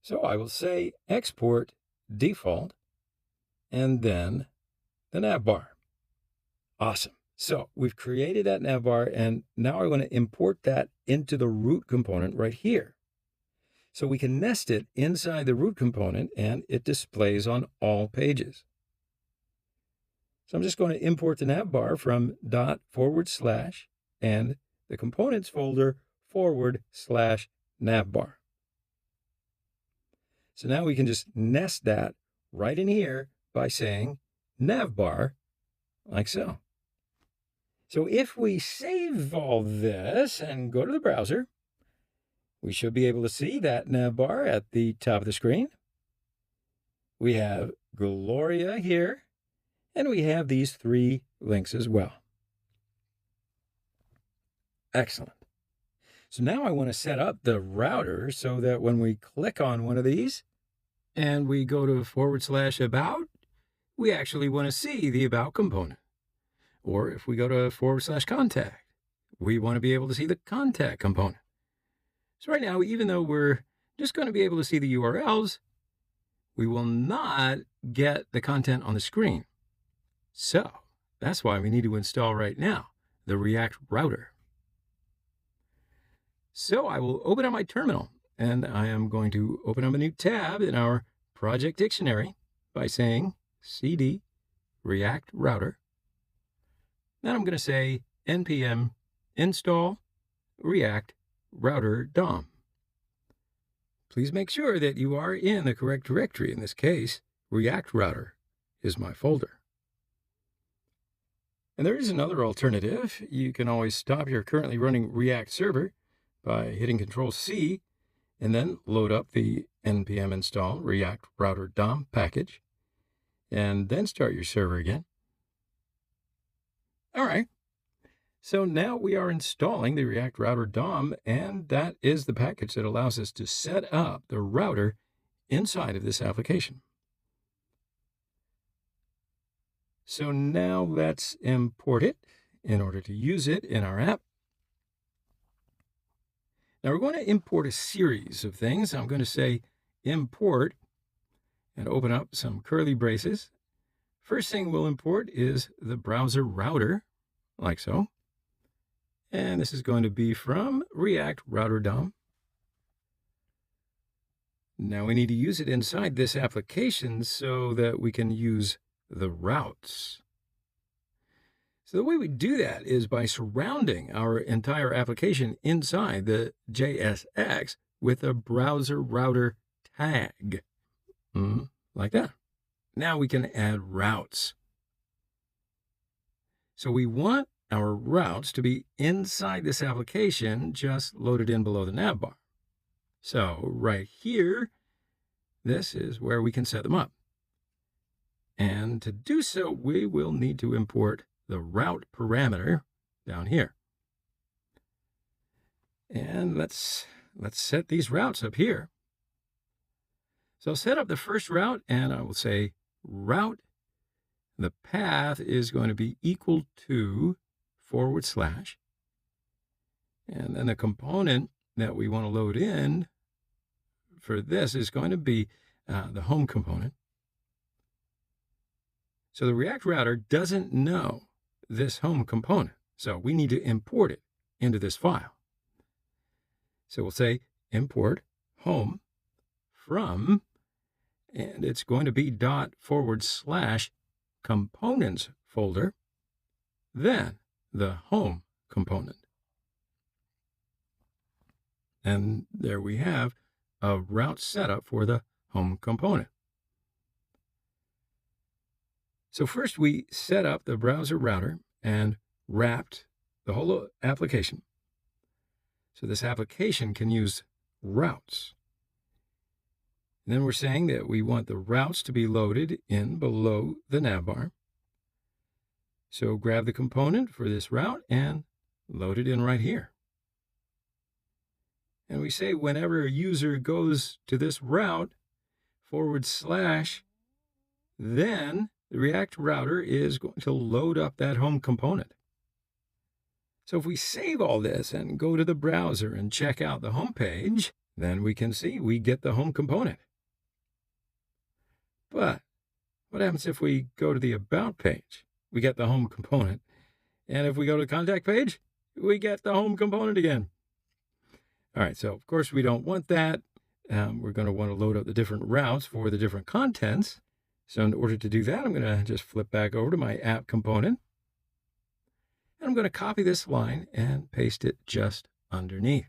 S1: So I will say export default, and then the navbar. Awesome. So we've created that navbar, and now I want to import that into the root component right here. So we can nest it inside the root component, and it displays on all pages. So I'm just going to import the navbar from / and the components folder / navbar. So now we can just nest that right in here by saying navbar, like so. So if we save all this and go to the browser, we should be able to see that navbar at the top of the screen. We have Gloria here, and we have these 3 links as well. Excellent. So now I want to set up the router so that when we click on one of these and we go to / about, we actually want to see the about component. Or if we go to / contact, we want to be able to see the contact component. So right now, even though we're just going to be able to see the URLs, we will not get the content on the screen. So that's why we need to install right now the React router. So I will open up my terminal, and I am going to open up a new tab in our project dictionary by saying cd react router. Then I'm going to say npm install react router DOM. Please make sure that you are in the correct directory. In this case, React router is my folder. And there is another alternative. You can always stop your currently running React server by hitting Control-C and then load up the npm install react router DOM package and then start your server again. All right. So now we are installing the React Router DOM, and that is the package that allows us to set up the router inside of this application. So now let's import it in order to use it in our app. Now we're going to import a series of things. I'm going to say import and open up some curly braces. First thing we'll import is the browser router, like so. And this is going to be from React Router DOM. Now we need to use it inside this application so that we can use the routes. So the way we do that is by surrounding our entire application inside the JSX with a browser router tag, like that. Now we can add routes. So we want our routes to be inside this application, just loaded in below the navbar. So right here, this is where we can set them up. And to do so, we will need to import the route parameter down here. And let's set these routes up here. So I'll set up the first route, and I will say route. The path is going to be equal to /. And then the component that we want to load in for this is going to be the home component. So the React router doesn't know this home component, so we need to import it into this file. So we'll say import home from, and it's going to be ./components folder, then the home component. And there we have a route setup for the home component. So first we set up the browser router and wrapped the whole application. So this application can use routes. And then we're saying that we want the routes to be loaded in below the navbar. So grab the component for this route and load it in right here. And we say whenever a user goes to this route, /, then the React router is going to load up that home component. So if we save all this and go to the browser and check out the home page, then we can see we get the home component. But what happens if we go to the About page? We get the home component. And if we go to the Contact page, we get the home component again. All right, so of course we don't want that. We're going to want to load up the different routes for the different contents. So in order to do that, I'm going to just flip back over to my app component. And I'm going to copy this line and paste it just underneath.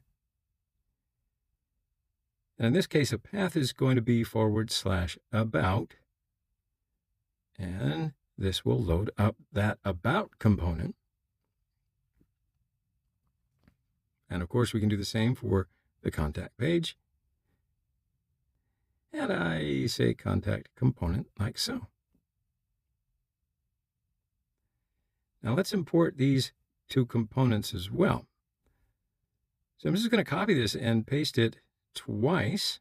S1: And in this case, a path is going to be /about. And this will load up that About component. And of course, we can do the same for the Contact page. And I say Contact component like so. Now let's import these two components as well. So I'm just going to copy this and paste it twice.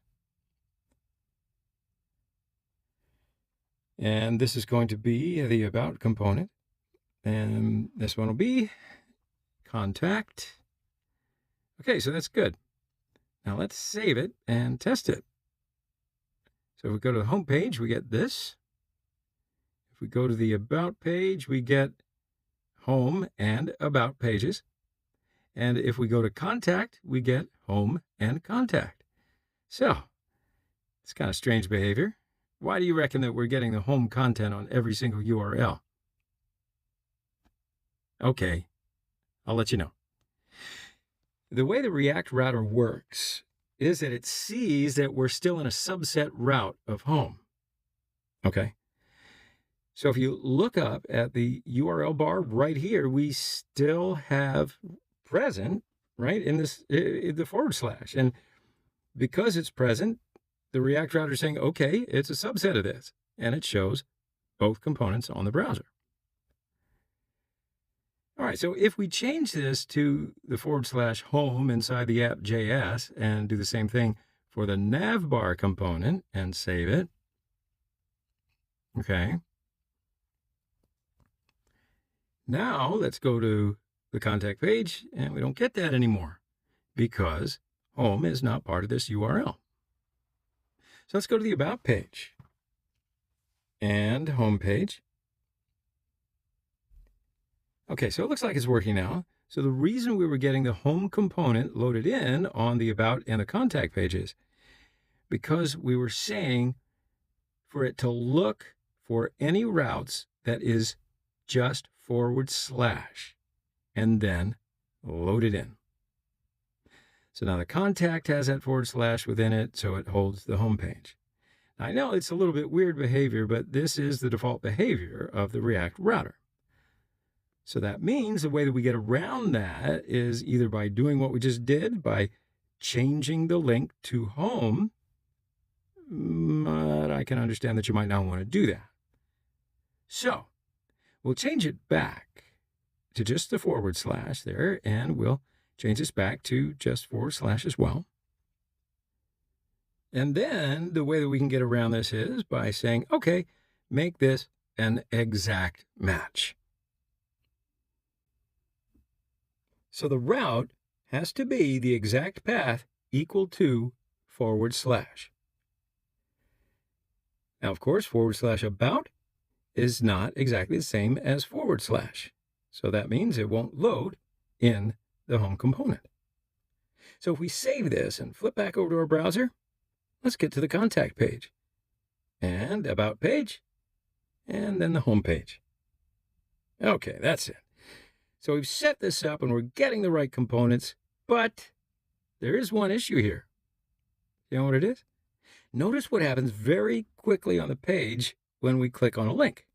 S1: And this is going to be the About component. And this one will be Contact. Okay, so that's good. Now let's save it and test it. So if we go to the home page, we get this. If we go to the About page, we get Home and About pages. And if we go to Contact, we get Home and Contact. So it's kind of strange behavior. Why do you reckon that we're getting the home content on every single URL? Okay, I'll let you know. The way the React router works is that it sees that we're still in a subset route of home. Okay? So if you look up at the URL bar right here, we still have present, right, in this, the /. And because it's present, the React router is saying, okay, it's a subset of this. And it shows both components on the browser. All right, so if we change this to the /home inside the app.js and do the same thing for the navbar component and save it, okay. Now let's go to the Contact page, and we don't get that anymore because home is not part of this URL. So let's go to the About page and Home page. Okay, so it looks like it's working now. So the reason we were getting the home component loaded in on the About and the Contact pages, because we were saying for it to look for any routes that is just / and then load it in. So now the contact has that / within it, so it holds the home page. I know it's a little bit weird behavior, but this is the default behavior of the React router. So that means the way that we get around that is either by doing what we just did, by changing the link to home, but I can understand that you might not want to do that. So we'll change it back to just the / there, and we'll change this back to just / as well. And then the way that we can get around this is by saying, okay, make this an exact match. So the route has to be the exact path equal to /. Now, of course, / about is not exactly the same as /. So that means it won't load in the home component. So if we save this and flip back over to our browser, let's get to the contact page and About page, and then the home page. Okay, that's it. So we've set this up and we're getting the right components, but there is one issue here. You know what it is? Notice what happens very quickly on the page when we click on a link.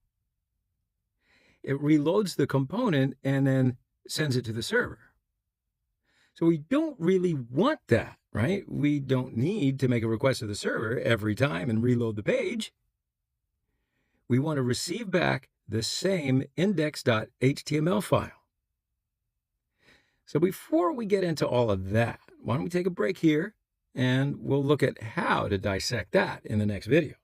S1: It reloads the component and then sends it to the server. So we don't really want that, right? We don't need to make a request to the server every time and reload the page. We want to receive back the same index.html file. So before we get into all of that, why don't we take a break here and we'll look at how to dissect that in the next video.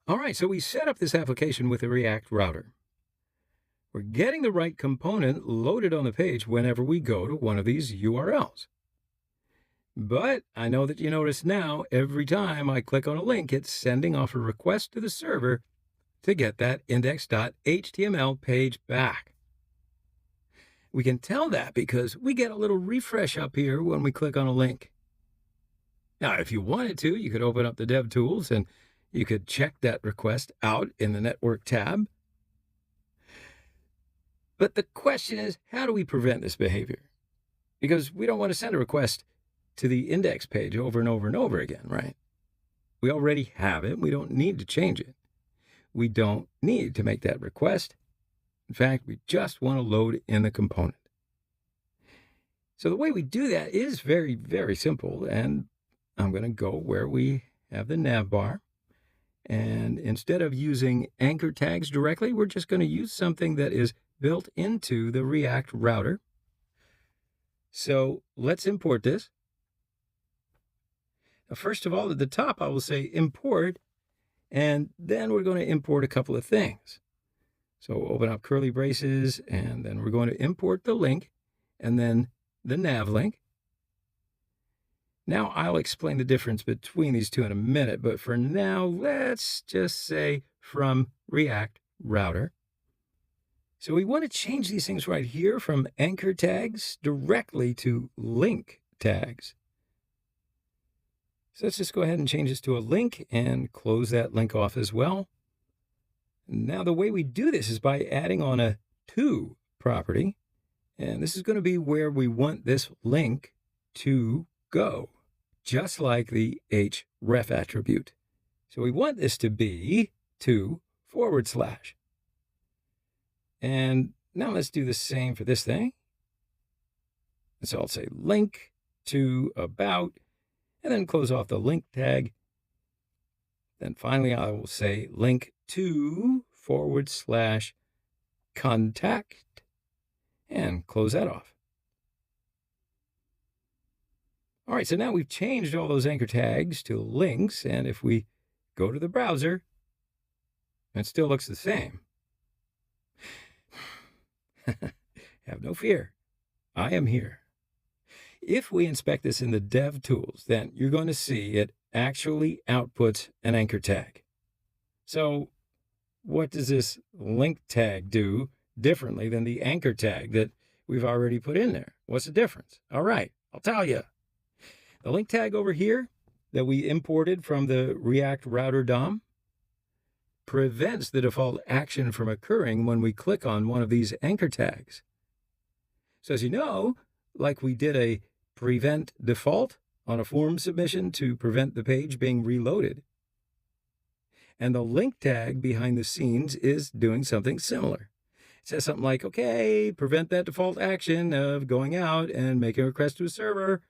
S1: All right, so we set up this application with a React router. We're getting the right component loaded on the page whenever we go to one of these URLs. But I know that you notice now, every time I click on a link, it's sending off a request to the server to get that index.html page back. We can tell that because we get a little refresh up here when we click on a link. Now, if you wanted to, you could open up the Dev Tools and you could check that request out in the Network tab. But the question is, how do we prevent this behavior? Because we don't want to send a request to the index page over and over and over again, right? We already have it. We don't need to change it. We don't need to make that request. In fact, we just want to load in the component. So the way we do that is very, very simple. And I'm going to go where we have the nav bar. And instead of using anchor tags directly, we're just going to use something that is built into the React router. So let's import this. Now, first of all, at the top, I will say import, and then we're going to import a couple of things. So open up curly braces, and then we're going to import the link, and then the nav link. Now, I'll explain the difference between these two in a minute, but for now, let's just say from React router. So we want to change these things right here from anchor tags directly to link tags. So let's just go ahead and change this to a link and close that link off as well. Now, the way we do this is by adding on a to property, and this is going to be where we want this link to go, just like the href attribute. So we want this to be to /. And now let's do the same for this thing. So I'll say link to about, and then close off the link tag. Then finally, I will say link to / contact, and close that off. All right, so now we've changed all those anchor tags to links, and if we go to the browser, it still looks the same. Have no fear. I am here. If we inspect this in the dev tools, then you're going to see it actually outputs an anchor tag. So what does this link tag do differently than the anchor tag that we've already put in there? What's the difference? All right, I'll tell you. The link tag over here that we imported from the React Router DOM prevents the default action from occurring when we click on one of these anchor tags. So as you know, like we did a prevent default on a form submission to prevent the page being reloaded. And the link tag behind the scenes is doing something similar. It says something like, okay, prevent that default action of going out and making a request to a server.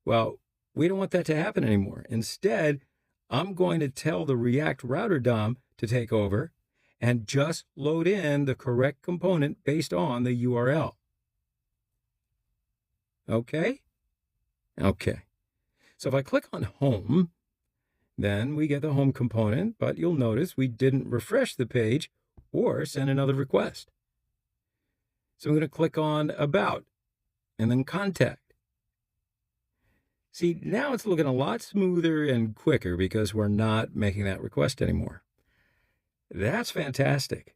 S1: Well, we don't want that to happen anymore. Instead, I'm going to tell the React Router DOM to take over and just load in the correct component based on the URL. Okay? Okay. So if I click on Home, then we get the home component, but you'll notice we didn't refresh the page or send another request. So I'm going to click on About and then Contact. See, now it's looking a lot smoother and quicker because we're not making that request anymore. That's fantastic.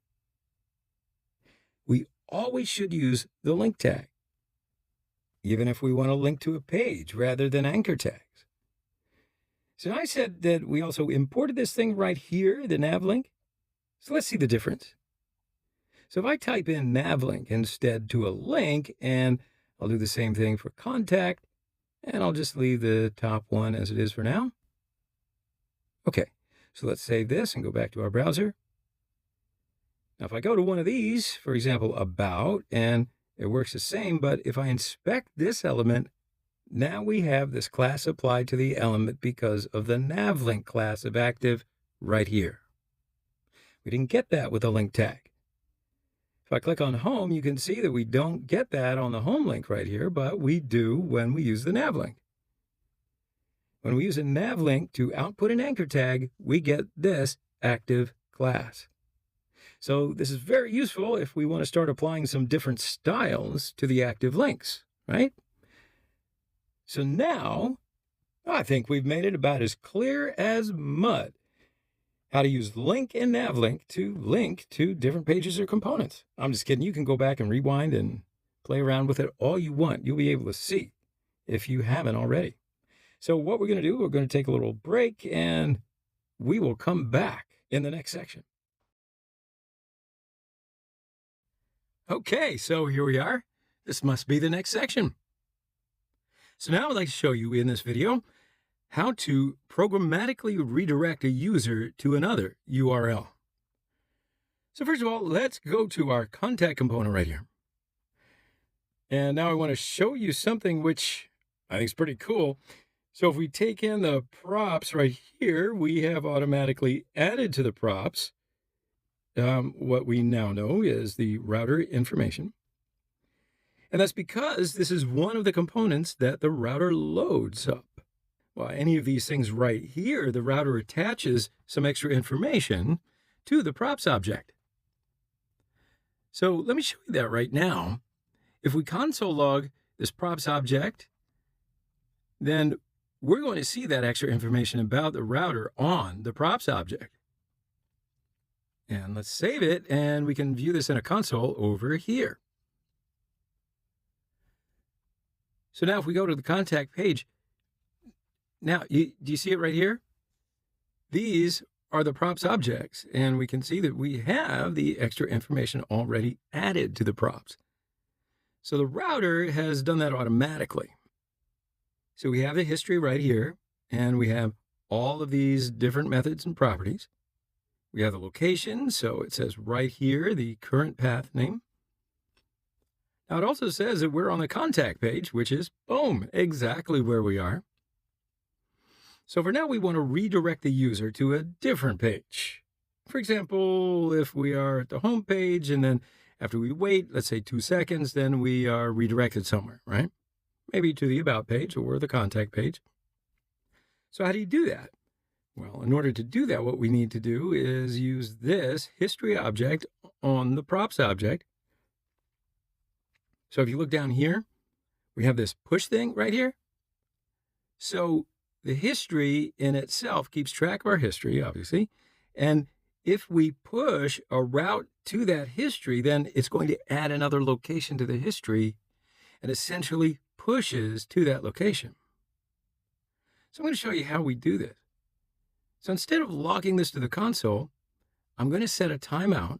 S1: We always should use the link tag, even if we want to link to a page rather than anchor tags. So I said that we also imported this thing right here, the navlink. So let's see the difference. So if I type in navlink instead to a link, and I'll do the same thing for contact, and I'll just leave the top one as it is for now. Okay, so let's save this and go back to our browser. Now, if I go to one of these, for example, about, and it works the same, but if I inspect this element, now we have this class applied to the element because of the navlink class of active right here. We didn't get that with the link tag. If I click on home, you can see that we don't get that on the home link right here, but we do when we use the navlink. When we use a navlink to output an anchor tag, we get this active class. So this is very useful if we want to start applying some different styles to the active links, right? So now, I think we've made it about as clear as mud how to use link and navlink to link to different pages or components. I'm just kidding. You can go back and rewind and play around with it all you want. You'll be able to see if you haven't already. So what we're going to do, we're going to take a little break, and we will come back in the next section. Okay, so here we are. This must be the next section. So now I'd like to show you in this video how to programmatically redirect a user to another URL. So first of all, let's go to our contact component right here. And now I want to show you something which I think is pretty cool. So if we take in the props right here, we have automatically added to the props what we now know is the router information. And that's because this is one of the components that the router loads up. Well, any of these things right here, the router attaches some extra information to the props object. So let me show you that right now. If we console log this props object, then we're going to see that extra information about the router on the props object. And let's save it, and we can view this in a console over here. So now if we go to the contact page, now, do you see it right here? These are the props objects, and we can see that we have the extra information already added to the props. So the router has done that automatically. So we have the history right here, and we have all of these different methods and properties. We have the location, so it says right here the current path name. Now it also says that we're on the contact page, which is, boom, exactly where we are. So for now, we want to redirect the user to a different page. For example, if we are at the home page and then after we wait, let's say 2 seconds, then we are redirected somewhere, right? Maybe to the About page or the Contact page. So how do you do that? Well, in order to do that, what we need to do is use this history object on the props object. So if you look down here, we have this push thing right here. So the history in itself keeps track of our history, obviously. And if we push a route to that history, then it's going to add another location to the history and essentially pushes to that location. So I'm going to show you how we do this. So instead of logging this to the console, I'm going to set a timeout.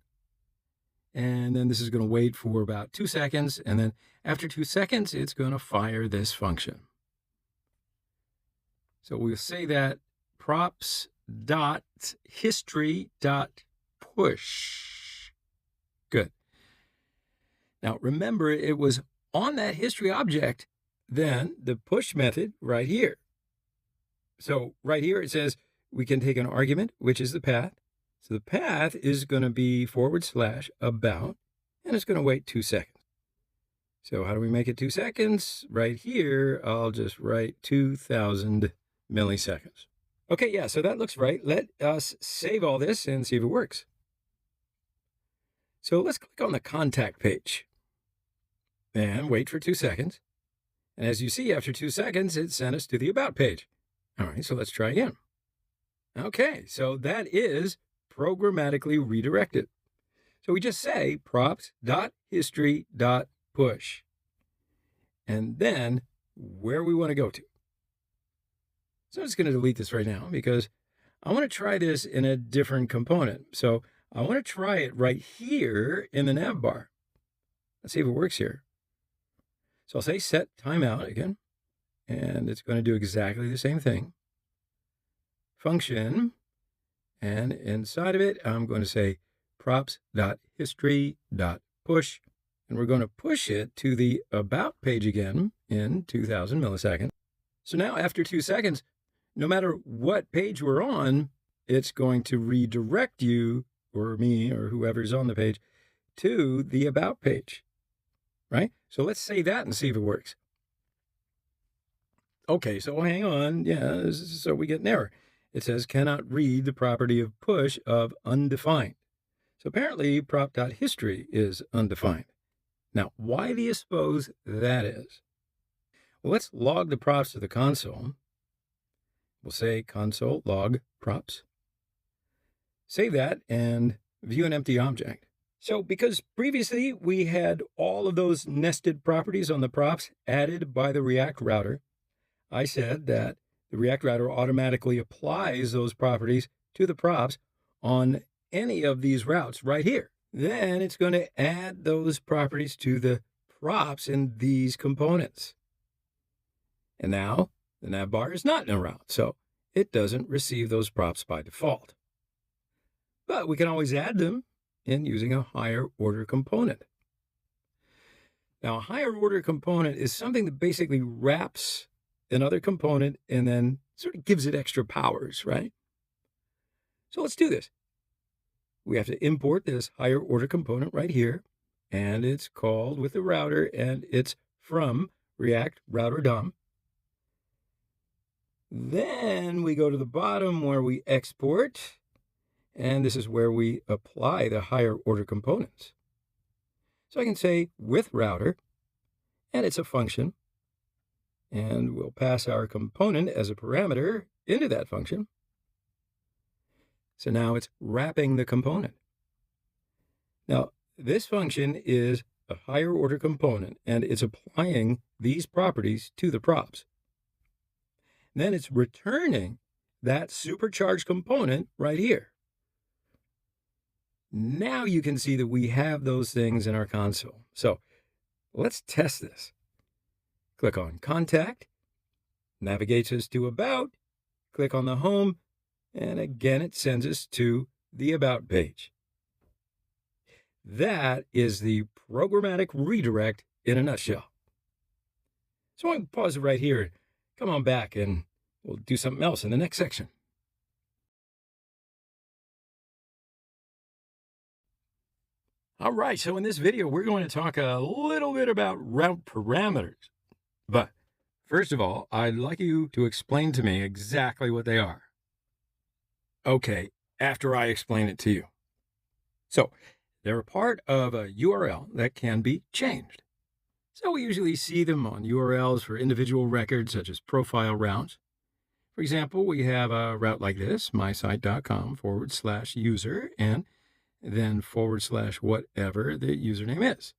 S1: And then this is going to wait for about 2 seconds. And then after 2 seconds, it's going to fire this function. So we'll say that props.history.push. Good. Now remember, it was on that history object, then the push method right here. So right here it says we can take an argument, which is the path. So the path is going to be /about, and it's going to wait 2 seconds. So how do we make it 2 seconds? Right here, I'll just write 2000 milliseconds. Okay, yeah, so that looks right. Let us save all this and see if it works. So let's click on the contact page and wait for 2 seconds. And as you see, after 2 seconds, it sent us to the about page. All right, so let's try again. Okay, so that is programmatically redirected. So we just say props.history.push, and then where we want to go to. So I'm just going to delete this right now because I want to try this in a different component. So I want to try it right here in the nav bar. Let's see if it works here. So I'll say set timeout again, and it's going to do exactly the same thing. Function, and inside of it, I'm going to say props.history.push, and we're going to push it to the about page again in 2000 milliseconds. So now after 2 seconds, no matter what page we're on, it's going to redirect you or me or whoever's on the page to the about page, right? So let's save that and see if it works. Okay, so hang on. Yeah, so we get an error. It says cannot read the property of push of undefined. So apparently prop.history is undefined. Now, why do you suppose that is? Well, let's log the props to the console. We'll say console log props. Save that and view an empty object. So because previously we had all of those nested properties on the props added by the React router, I said that the React router automatically applies those properties to the props on any of these routes right here. Then it's going to add those properties to the props in these components. And now the nav bar is not in a route, so it doesn't receive those props by default. But we can always add them in using a higher order component. Now, a higher order component is something that basically wraps another component and then sort of gives it extra powers, right? So let's do this. We have to import this higher order component right here, and it's called with the router, and it's from React router DOM. Then we go to the bottom where we export, and this is where we apply the higher order components. So I can say with router, and it's a function, and we'll pass our component as a parameter into that function. So now it's wrapping the component. Now, this function is a higher order component, and it's applying these properties to the props. Then it's returning that supercharged component right here. Now you can see that we have those things in our console. So let's test this. Click on Contact, navigates us to About, click on the Home, and again it sends us to the About page. That is the programmatic redirect in a nutshell. So I'm going to pause it right here. Come on back and we'll do something else in the next section. All right, so in this video, we're going to talk a little bit about route parameters. But first of all, I'd like you to explain to me exactly what they are. Okay, after I explain it to you. So they're a part of a URL that can be changed. So we usually see them on URLs for individual records, such as profile routes. For example, we have a route like this, mysite.com/user, and then / whatever the username is,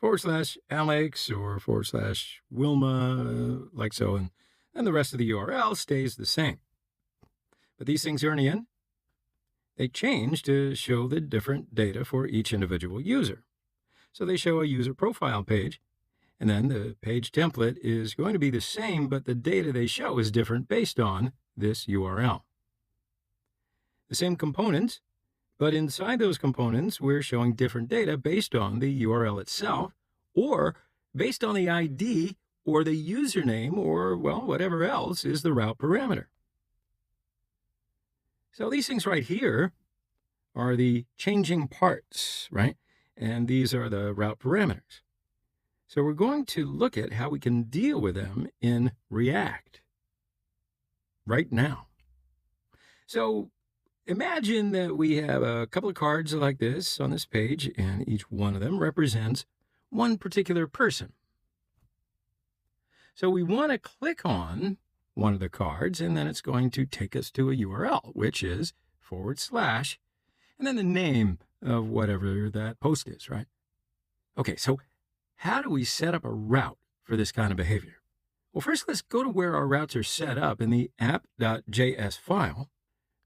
S1: / Alex or / Wilma, like so, and then the rest of the URL stays the same. But these things are in the end, they change to show the different data for each individual user. So they show a user profile page, and then the page template is going to be the same, but the data they show is different based on this URL. The same components, but inside those components, we're showing different data based on the URL itself, or based on the ID or the username, or, well, whatever else is the route parameter. So these things right here are the changing parts, right? And these are the route parameters. So we're going to look at how we can deal with them in React right now. So imagine that we have a couple of cards like this on this page, and each one of them represents one particular person. So we want to click on one of the cards, and then it's going to take us to a URL, which is / and then the name of whatever that post is, right? Okay, so how do we set up a route for this kind of behavior? Well, first, let's go to where our routes are set up in the app.js file.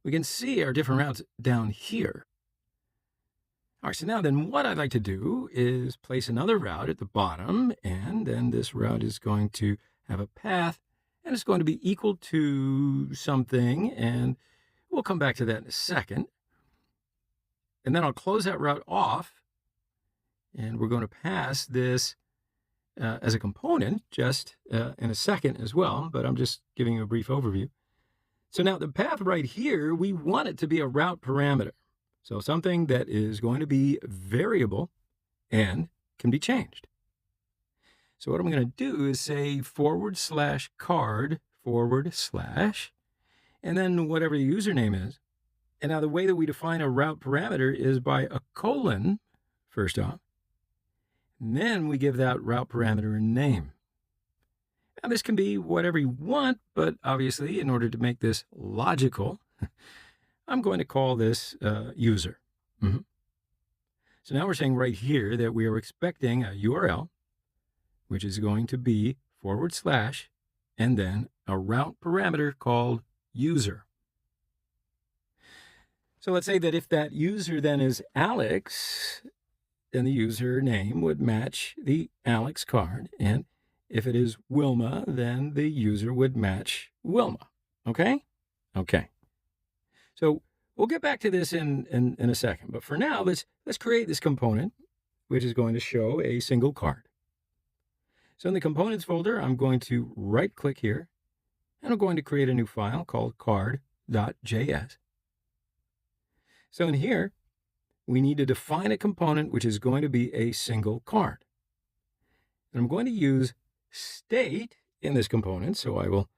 S1: We can see our different routes down here. All right, so now then what I'd like to do is place another route at the bottom, and then this route is going to have a path, and it's going to be equal to something, and we'll come back to that in a second. And then I'll close that route off, and we're going to pass this as a component just in a second as well, but I'm just giving you a brief overview. So now the path right here, we want it to be a route parameter. So something that is going to be variable and can be changed. So what I'm going to do is say /card / and then whatever the username is. And now the way that we define a route parameter is by a colon, first off. And then we give that route parameter a name. Now this can be whatever you want, but obviously in order to make this logical, I'm going to call this user. So now we're saying right here that we are expecting a URL, which is going to be / and then a route parameter called user. So let's say that if that user then is Alex, then the user name would match the Alex card. And if it is Wilma, then the user would match Wilma. Okay? Okay. So we'll get back to this in a second. But for now, let's create this component, which is going to show a single card. So in the components folder, I'm going to right-click here, and I'm going to create a new file called card.js. So in here, we need to define a component which is going to be a single card. And I'm going to use state in this component, so I will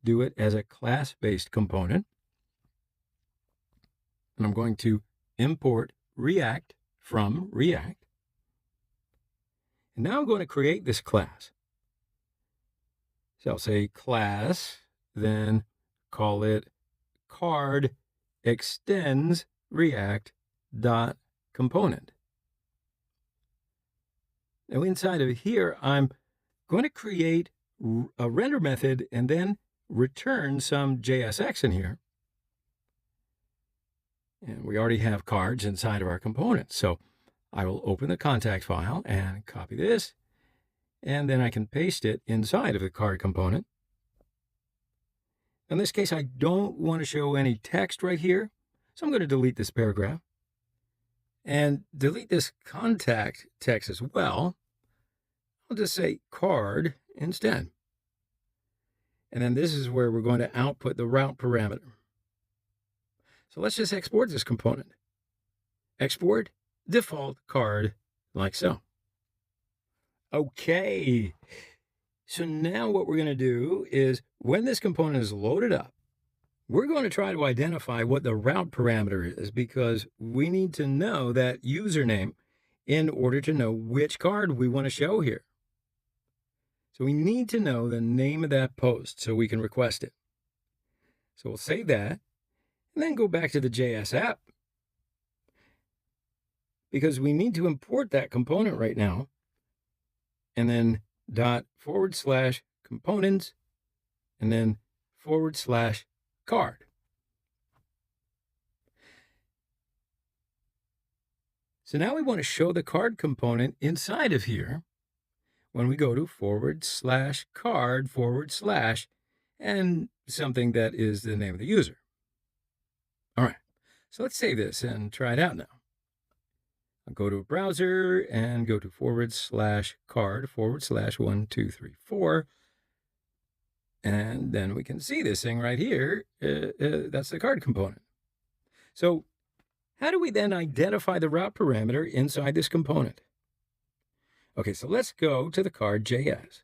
S1: do it as a class-based component. And I'm going to import React from React. And now I'm going to create this class. So I'll say class, then call it card extends React dot component. Now inside of here, I'm going to create a render method and then return some JSX in here. And we already have cards inside of our component. So I will open the contact file and copy this, and then I can paste it inside of the card component. In this case, I don't want to show any text right here, so I'm going to delete this paragraph and delete this contact text as well. I'll just say card instead. And then this is where we're going to output the route parameter. So let's just export this component. Export default card like so. Okay. So now what we're going to do is when this component is loaded up, we're going to try to identify what the route parameter is because we need to know that username in order to know which card we want to show here. So we need to know the name of that post so we can request it. So we'll save that and then go back to the JS app because we need to import that component right now. And then ./components and then /card. So now we want to show the card component inside of here when we go to /card/ and something that is the name of the user. All right, so let's save this and try it out now. I'll go to a browser and go to /card/123/4. And then we can see this thing right here. That's the card component. So how do we then identify the route parameter inside this component? Okay, so let's go to the card.js.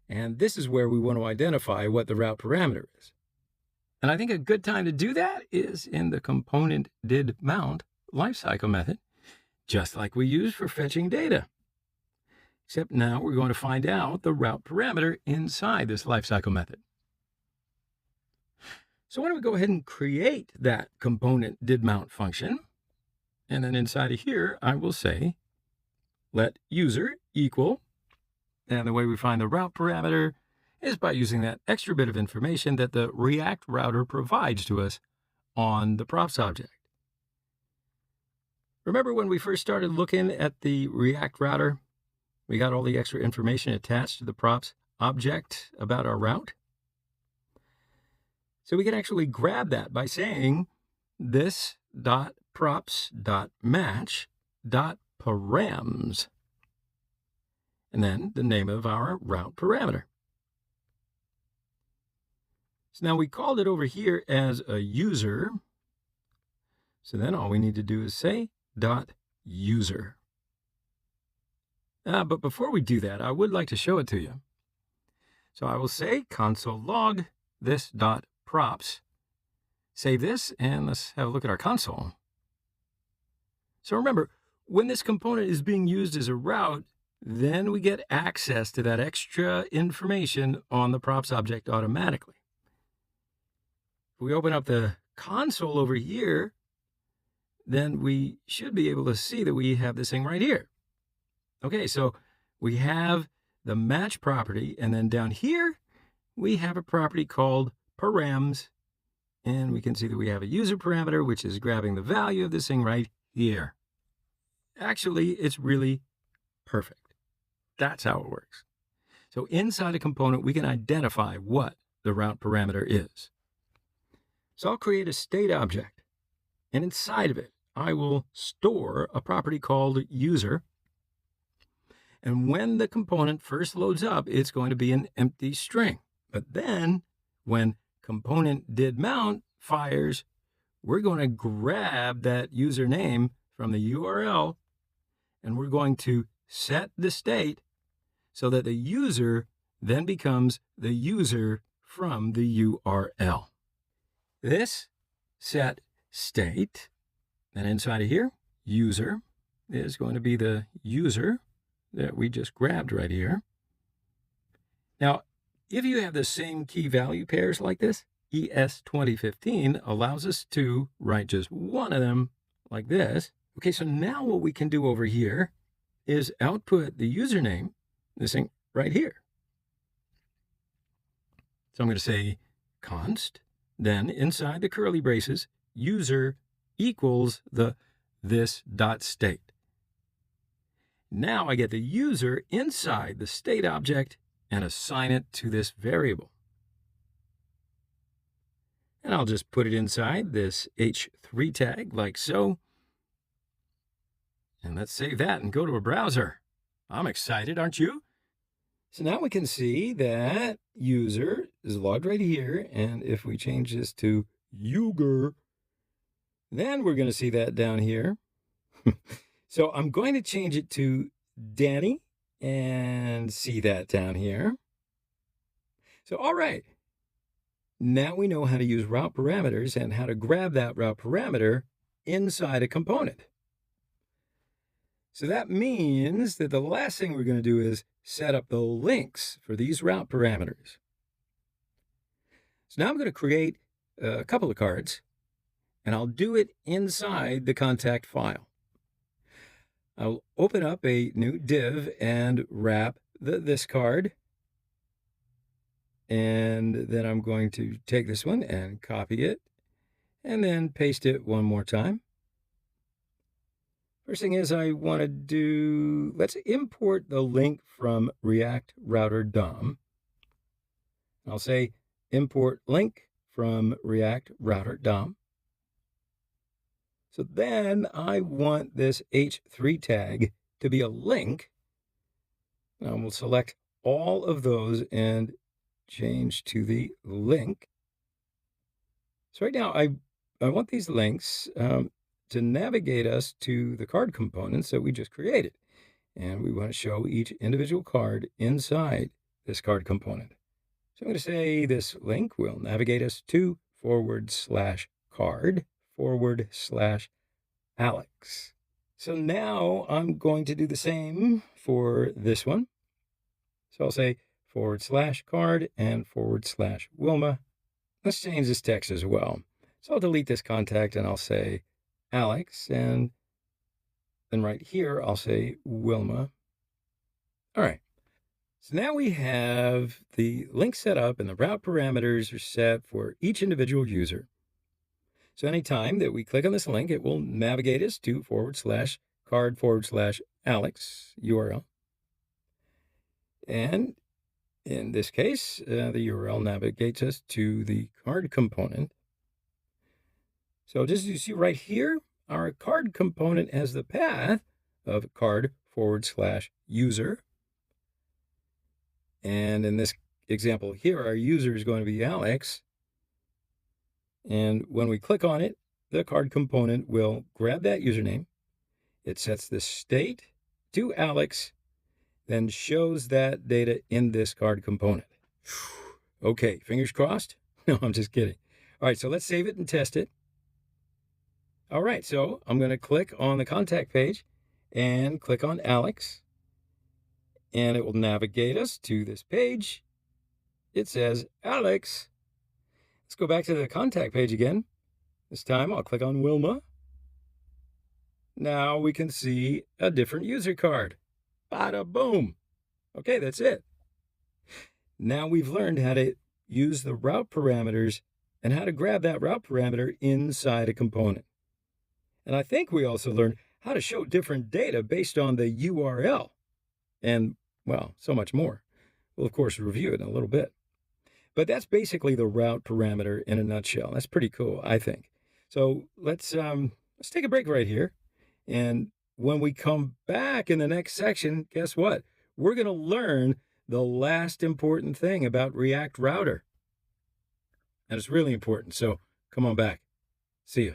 S1: And this is where we want to identify what the route parameter is. And I think a good time to do that is in the component didMount lifecycle method, just like we use for fetching data. Except now we're going to find out the route parameter inside this lifecycle method. So why don't we go ahead and create that component didMount function. And then inside of here, I will say, let user equal. And the way we find the route parameter is by using that extra bit of information that the React router provides to us on the props object. Remember when we first started looking at the React router, we got all the extra information attached to the props object about our route? So we can actually grab that by saying this.props.match.params, and then the name of our route parameter. So now we called it over here as a user. So then all we need to do is say .user. But before we do that, I would like to show it to you. So I will say console log this.props. Save this, and let's have a look at our console. So remember, when this component is being used as a route, then we get access to that extra information on the props object automatically. If we open up the console over here, then we should be able to see that we have this thing right here. Okay, so we have the match property, and then down here, we have a property called params, and we can see that we have a user parameter, which is grabbing the value of this thing right here. Actually, it's really perfect. That's how it works. So inside a component, we can identify what the route parameter is. So I'll create a state object, and inside of it, I will store a property called user. And when the component first loads up, it's going to be an empty string. But then when component didMount fires, we're going to grab that username from the URL, and we're going to set the state so that the user then becomes the user from the URL. This set state, and inside of here, user is going to be the user that we just grabbed right here. Now, if you have the same key value pairs like this, ES2015 allows us to write just one of them like this. Okay, so now what we can do over here is output the username, this thing right here. So I'm going to say const, then inside the curly braces, user equals the this.state. Now I get the user inside the state object and assign it to this variable. And I'll just put it inside this h3 tag like so. And let's save that and go to a browser. I'm excited, aren't you? So now we can see that user is logged right here. And if we change this to Uger, then we're going to see that down here. So I'm going to change it to Danny and see that down here. So, all right. Now we know how to use route parameters and how to grab that route parameter inside a component. So that means that the last thing we're going to do is set up the links for these route parameters. So now I'm going to create a couple of cards, and I'll do it inside the contact file. I'll open up a new div and wrap this card. And then I'm going to take this one and copy it and then paste it one more time. First thing is I want to do, let's import the link from React Router DOM. I'll say import link from React Router DOM. So then I want this H3 tag to be a link. And we'll select all of those and change to the link. So right now I want these links to navigate us to the card components that we just created. And we want to show each individual card inside this card component. So I'm going to say this link will navigate us to /card/Alex. So now I'm going to do the same for this one. So I'll say /card and /Wilma. Let's change this text as well. So I'll delete this contact and I'll say Alex, and then right here I'll say Wilma. All right. So now we have the link set up and the route parameters are set for each individual user. So anytime that we click on this link, it will navigate us to /card/Alex URL. And in this case, the URL navigates us to the card component. So just as you see right here, our card component has the path of card/user. And in this example here, our user is going to be Alex. And when we click on it, the card component will grab that username. It sets the state to Alex, then shows that data in this card component. Okay, fingers crossed? No, I'm just kidding. All right, so let's save it and test it. All right, so I'm going to click on the contact page and click on Alex, and it will navigate us to this page. It says Alex. Let's go back to the contact page again. This time I'll click on Wilma. Now we can see a different user card. Bada boom. Okay, that's it. Now we've learned how to use the route parameters and how to grab that route parameter inside a component. And I think we also learned how to show different data based on the URL. And, well, so much more. We'll, of course, review it in a little bit. But that's basically the route parameter in a nutshell. That's pretty cool, I think. So let's take a break right here. And when we come back in the next section, guess what? We're going to learn the last important thing about React Router. And it's really important. So come on back. See ya.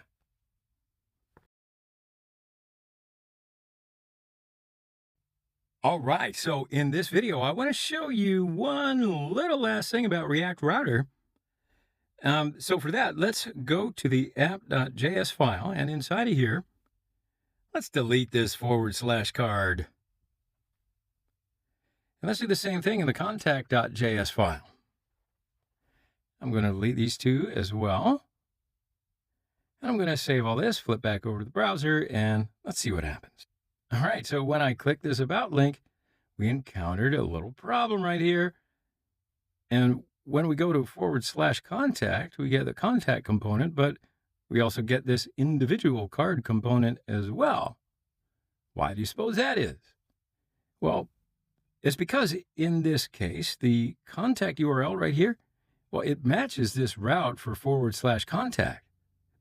S1: All right, so in this video, I want to show you one little last thing about React Router. So for that, let's go to the app.js file, and inside of here, let's delete this /card. And let's do the same thing in the contact.js file. I'm going to delete these two as well. And I'm going to save all this, flip back over to the browser, and let's see what happens. All right, so when I click this About link, we encountered a little problem right here. And when we go to /contact, we get the contact component, but we also get this individual card component as well. Why do you suppose that is? Well, it's because in this case, the contact URL right here, well, it matches this route for /contact,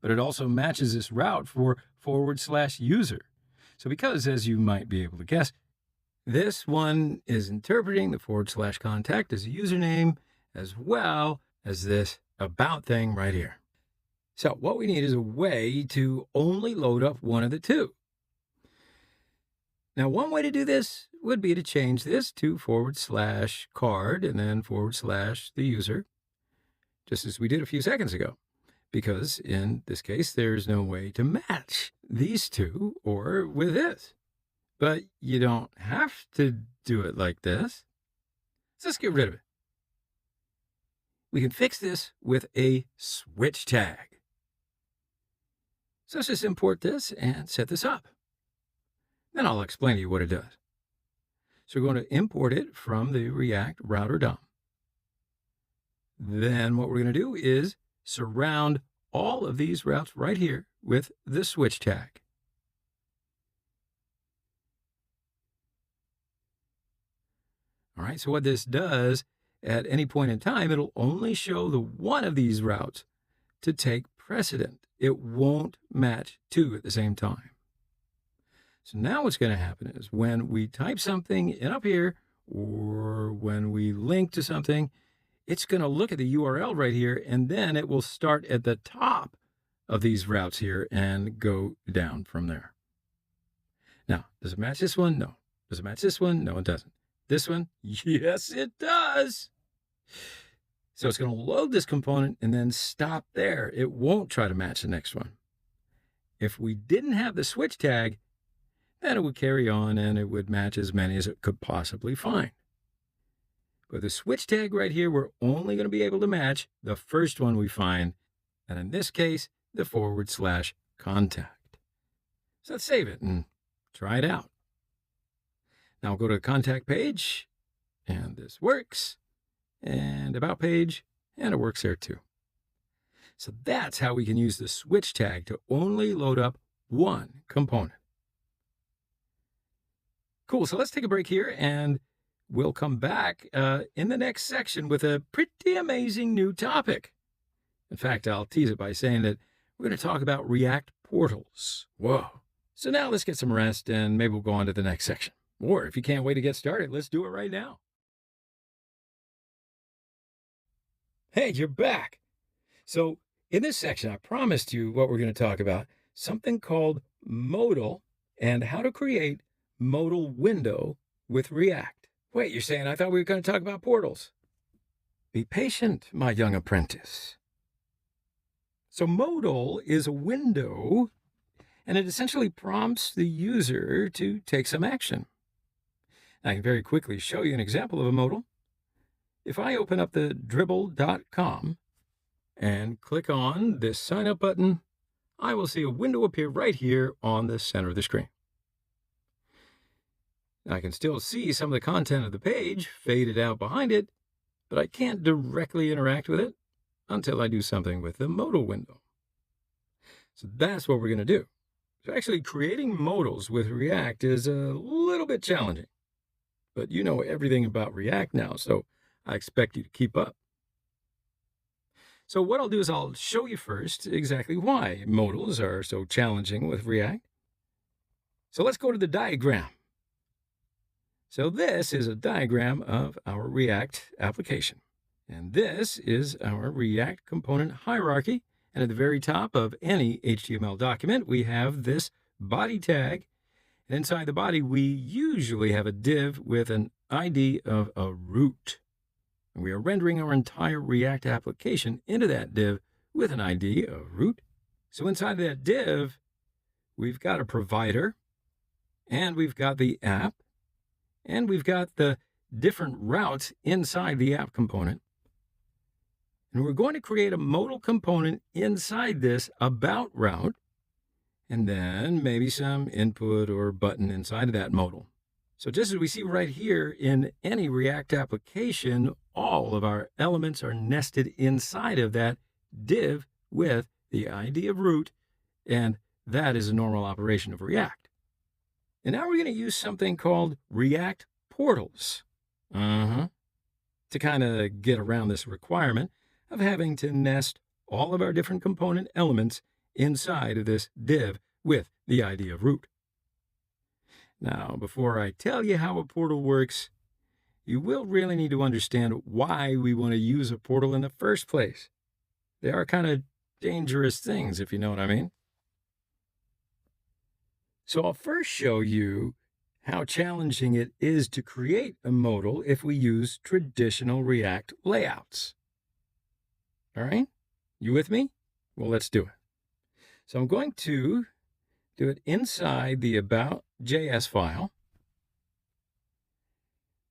S1: but it also matches this route for /user. So because, as you might be able to guess, this one is interpreting the /contact as a username as well as this about thing right here. So what we need is a way to only load up one of the two. Now, one way to do this would be to change this to /card and then /the user, just as we did a few seconds ago. Because in this case, there's no way to match these two or with this. But you don't have to do it like this. So let's get rid of it. We can fix this with a switch tag. So let's just import this and set this up. Then I'll explain to you what it does. So we're going to import it from the React router DOM. Then what we're going to do is surround all of these routes right here with the switch tag. All right, so what this does, at any point in time, it'll only show the one of these routes to take precedent. It won't match two at the same time. So now what's going to happen is when we type something in up here, or when we link to something, it's going to look at the URL right here, and then it will start at the top of these routes here and go down from there. Now, does it match this one? No. Does it match this one? No, it doesn't. This one? Yes, it does. So it's going to load this component and then stop there. It won't try to match the next one. If we didn't have the switch tag, then it would carry on and it would match as many as it could possibly find. But the switch tag right here, we're only going to be able to match the first one we find, and in this case, the /contact. So let's save it and try it out. Now I'll go to the contact page, and this works, and about page, and it works there too. So that's how we can use the switch tag to only load up one component. Cool, so let's take a break here, and we'll come back in the next section with a pretty amazing new topic. In fact, I'll tease it by saying that we're going to talk about React portals. Whoa. So now let's get some rest, and maybe we'll go on to the next section. Or if you can't wait to get started, let's do it right now. Hey, you're back. So in this section, I promised you what we're going to talk about, something called modal and how to create modal window with React. Wait, you're saying I thought we were going to talk about portals? Be patient, my young apprentice. So modal is a window, and it essentially prompts the user to take some action. I can very quickly show you an example of a modal. If I open up the dribble.com and click on this sign up button, I will see a window appear right here on the center of the screen. I can still see some of the content of the page faded out behind it, but I can't directly interact with it until I do something with the modal window. So that's what we're going to do. So actually creating modals with React is a little bit challenging. But you know everything about React now, so I expect you to keep up. So what I'll do is I'll show you first exactly why modals are so challenging with React. So let's go to the diagram. So this is a diagram of our React application. And this is our React component hierarchy. And at the very top of any HTML document, we have this body tag. And inside the body, we usually have a div with an ID of a root. And we are rendering our entire React application into that div with an ID of root. So inside that div, we've got a provider, and we've got the app, and we've got the different routes inside the app component. And we're going to create a modal component inside this about route, and then maybe some input or button inside of that modal. So just as we see right here in any React application, all of our elements are nested inside of that div with the ID of root, and that is a normal operation of React. And now we're going to use something called React portals to kind of get around this requirement of having to nest all of our different component elements inside of this div with the ID of root. Now, before I tell you how a portal works, you will really need to understand why we want to use a portal in the first place. They are kind of dangerous things, if you know what I mean. So I'll first show you how challenging it is to create a modal if we use traditional React layouts. All right? You with me? Well, let's do it. So I'm going to do it inside the about.js file.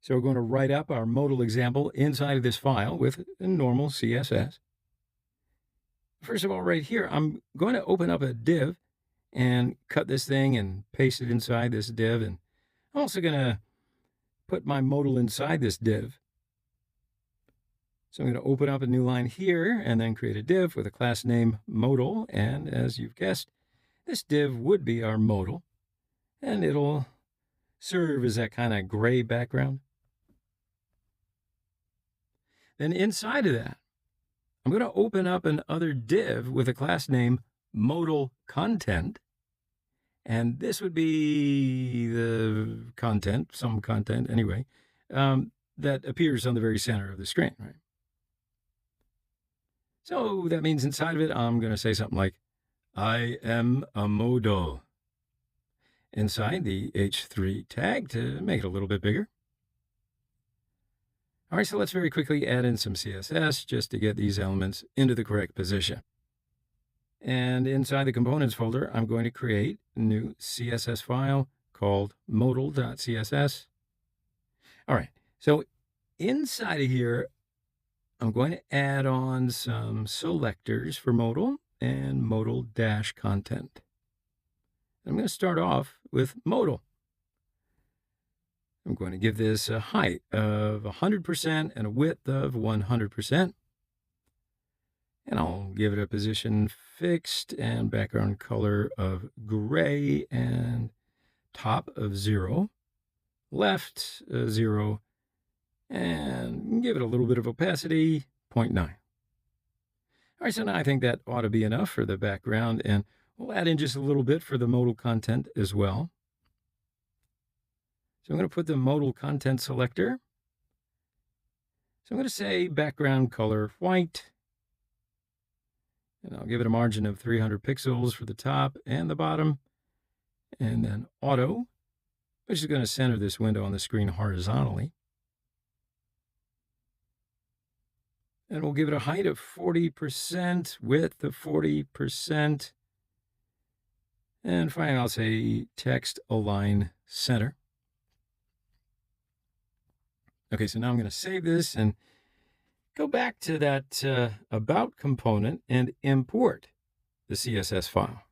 S1: So we're going to write up our modal example inside of this file with a normal CSS. First of all, right here, I'm going to open up a div and cut this thing and paste it inside this div. And I'm also going to put my modal inside this div. So I'm going to open up a new line here and then create a div with a class name modal. And as you've guessed, this div would be our modal. And it'll serve as that kind of gray background. Then inside of that, I'm going to open up another div with a class name modal content. And this would be the content, some content anyway, that appears on the very center of the screen, right? So that means inside of it, I'm going to say something like, I am a modal. Inside the H3 tag to make it a little bit bigger. All right, so let's very quickly add in some CSS just to get these elements into the correct position. And inside the components folder, I'm going to create a new CSS file called modal.css. All right, so inside of here, I'm going to add on some selectors for modal and modal-content. I'm going to start off with modal. I'm going to give this a height of 100% and a width of 100%. And I'll give it a position fixed and background color of gray and top of 0, left 0, and give it a little bit of opacity, 0.9. All right, so now I think that ought to be enough for the background, and we'll add in just a little bit for the modal content as well. So I'm going to put the modal content selector. So I'm going to say background color white. And I'll give it a margin of 300 pixels for the top and the bottom. And then auto, which is going to center this window on the screen horizontally. And we'll give it a height of 40%, width of 40%. And finally, I'll say text align center. Okay, so now I'm going to save this and go back to that about component and import the CSS file.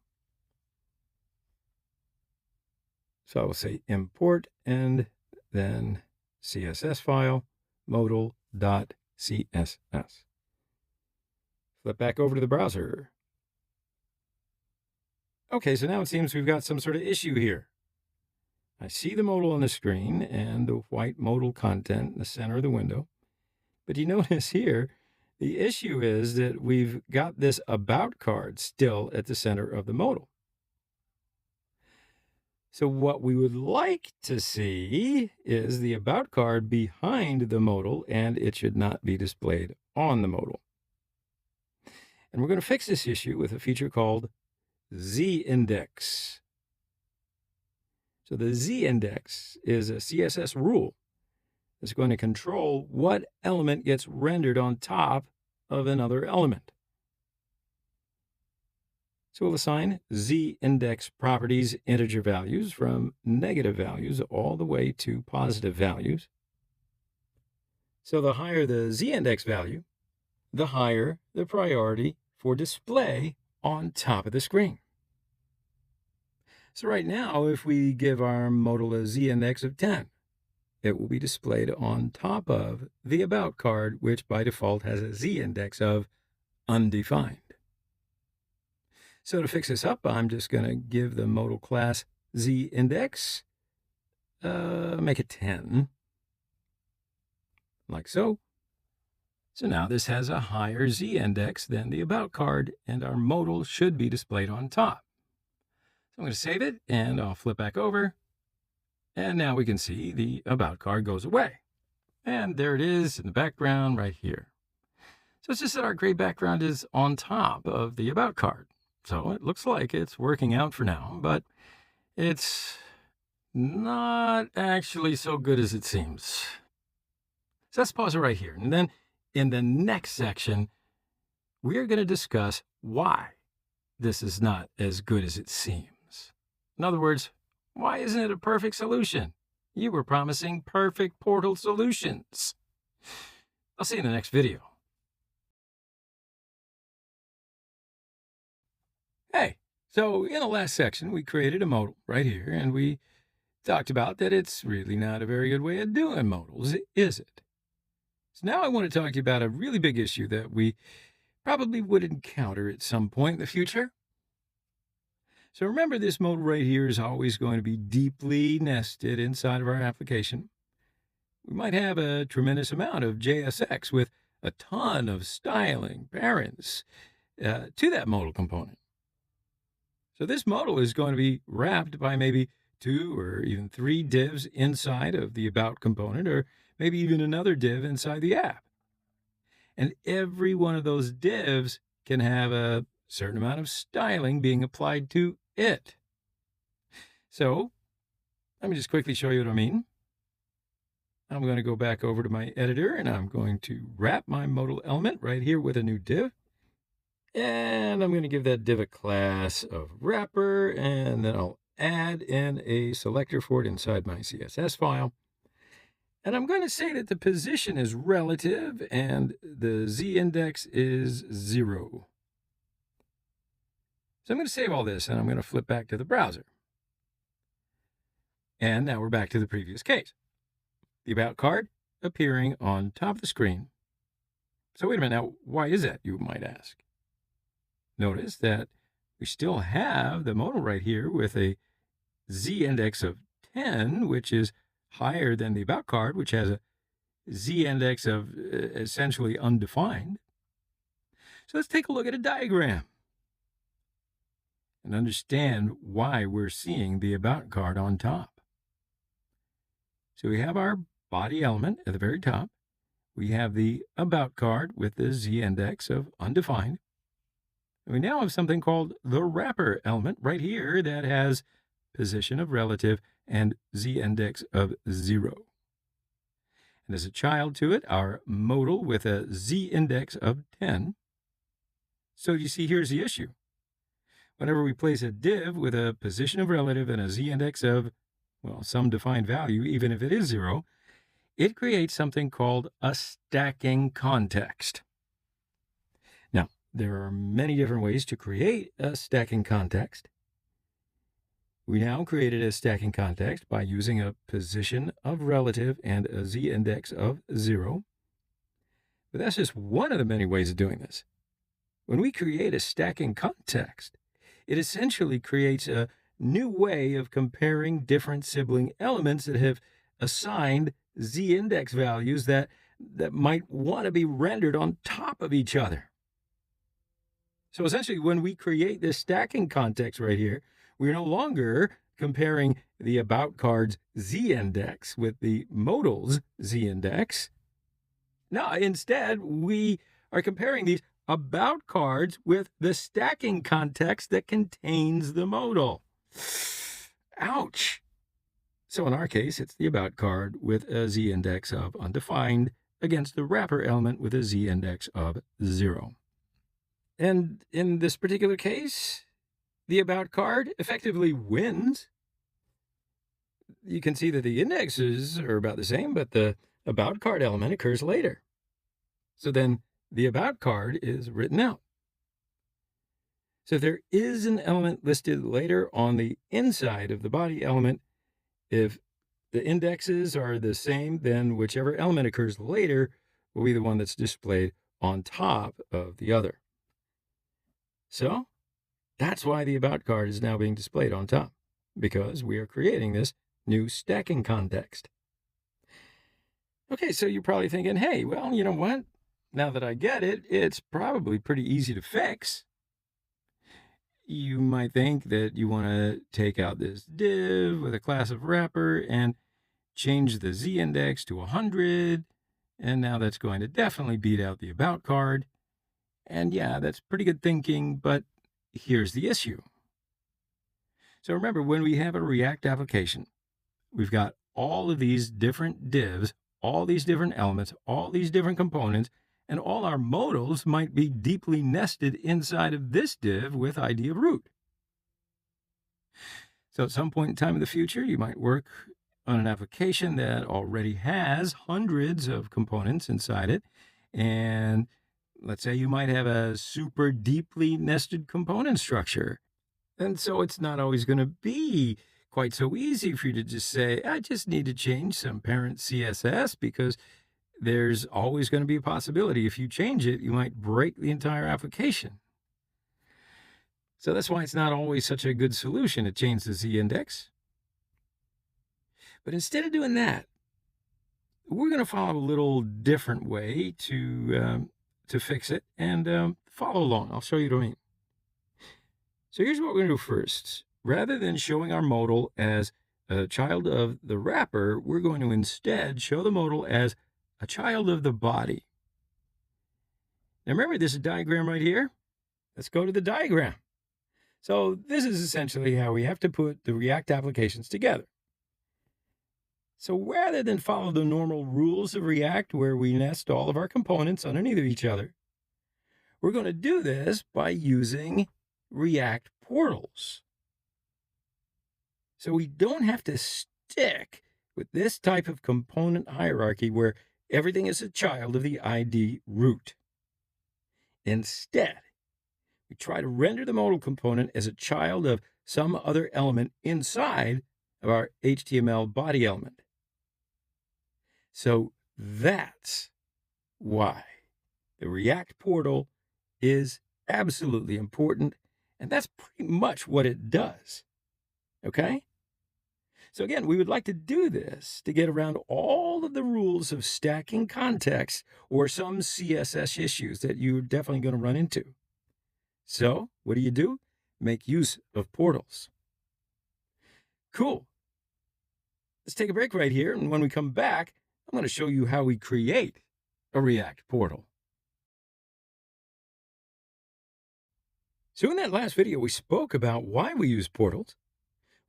S1: So I will say import and then CSS file modal.css. Flip back over to the browser. Okay, so now it seems we've got some sort of issue here. I see the modal on the screen and the white modal content in the center of the window. But you notice here, the issue is that we've got this about card still at the center of the modal. So what we would like to see is the about card behind the modal, and it should not be displayed on the modal. And we're going to fix this issue with a feature called z-index. So the z-index is a CSS rule that's going to control what element gets rendered on top of another element. So we'll assign z-index properties integer values from negative values all the way to positive values. So the higher the z-index value, the higher the priority for display on top of the screen. So right now, if we give our modal a z-index of 10, it will be displayed on top of the about card, which by default has a z-index of undefined. So to fix this up, I'm just going to give the modal class z-index, make it 10, like so. So now this has a higher z-index than the about card, and our modal should be displayed on top. I'm going to save it, and I'll flip back over. And now we can see the about card goes away. And there it is in the background right here. So it's just that our gray background is on top of the about card. So it looks like it's working out for now, but it's not actually so good as it seems. So let's pause it right here. And then in the next section, we're going to discuss why this is not as good as it seems. In other words, why isn't it a perfect solution? You were promising perfect portal solutions. I'll see you in the next video. Hey, so in the last section, we created a modal right here, and we talked about that it's really not a very good way of doing modals, is it? So now I want to talk to you about a really big issue that we probably would encounter at some point in the future. So remember, this modal right here is always going to be deeply nested inside of our application. We might have a tremendous amount of JSX with a ton of styling, params, to that modal component. So this modal is going to be wrapped by maybe 2 or even 3 divs inside of the about component, or maybe even another div inside the app. And every one of those divs can have a certain amount of styling being applied to it. So let me just quickly show you what I mean. I'm going to go back over to my editor, and I'm going to wrap my modal element right here with a new div. And I'm going to give that div a class of wrapper, and then I'll add in a selector for it inside my CSS file. And I'm going to say that the position is relative and the z-index is 0. So I'm going to save all this, and I'm going to flip back to the browser. And now we're back to the previous case. The about card appearing on top of the screen. So wait a minute, now why is that, you might ask? Notice that we still have the modal right here with a z-index of 10, which is higher than the about card, which has a z-index of essentially undefined. So let's take a look at a diagram and understand why we're seeing the about card on top. So we have our body element at the very top. We have the about card with the z-index of undefined. And we now have something called the wrapper element right here that has position of relative and z-index of 0. And as a child to it, our modal with a z-index of 10. So you see, here's the issue. Whenever we place a div with a position of relative and a z-index of, well, some defined value, even if it is 0, it creates something called a stacking context. Now, there are many different ways to create a stacking context. We now created a stacking context by using a position of relative and a z-index of 0. But that's just one of the many ways of doing this. When we create a stacking context, it essentially creates a new way of comparing different sibling elements that have assigned z-index values that might want to be rendered on top of each other. So essentially, when we create this stacking context right here, we're no longer comparing the about card's z-index with the modal's z-index. No, instead, we are comparing these about cards with the stacking context that contains the modal. Ouch. So in our case, it's the about card with a z-index of undefined against the wrapper element with a z-index of 0. And in this particular case, the about card effectively wins. You can see that the indexes are about the same, but the about card element occurs later. So then the about card is written out. So if there is an element listed later on the inside of the body element, if the indexes are the same, then whichever element occurs later will be the one that's displayed on top of the other. So that's why the about card is now being displayed on top, because we are creating this new stacking context. Okay, so you're probably thinking, hey, well, you know what? Now that I get it, it's probably pretty easy to fix. You might think that you want to take out this div with a class of wrapper and change the z-index to 100, and now that's going to definitely beat out the about card. And yeah, that's pretty good thinking, but here's the issue. So remember, when we have a React application, we've got all of these different divs, all these different elements, all these different components, and all our modals might be deeply nested inside of this div with ID of root. So at some point in time in the future, you might work on an application that already has hundreds of components inside it. And let's say you might have a super deeply nested component structure. And so it's not always going to be quite so easy for you to just say, I just need to change some parent CSS, because there's always going to be a possibility if you change it, you might break the entire application. So that's why it's not always such a good solution to change the Z index. But instead of doing that, we're going to follow a little different way to fix it, and follow along. I'll show you what I mean. So here's what we're going to do first. Rather than showing our modal as a child of the wrapper, we're going to instead show the modal as a child of the body. Now remember this diagram right here? Let's go to the diagram. So this is essentially how we have to put the React applications together. So rather than follow the normal rules of React, where we nest all of our components underneath of each other, we're going to do this by using React portals. So we don't have to stick with this type of component hierarchy where everything is a child of the ID root. Instead, we try to render the modal component as a child of some other element inside of our HTML body element. So that's why the React portal is absolutely important, and that's pretty much what it does. Okay? So again, we would like to do this to get around all of the rules of stacking context or some CSS issues that you're definitely going to run into. So what do? Make use of portals. Cool. Let's take a break right here, and when we come back, I'm going to show you how we create a React portal. So in that last video, we spoke about why we use portals.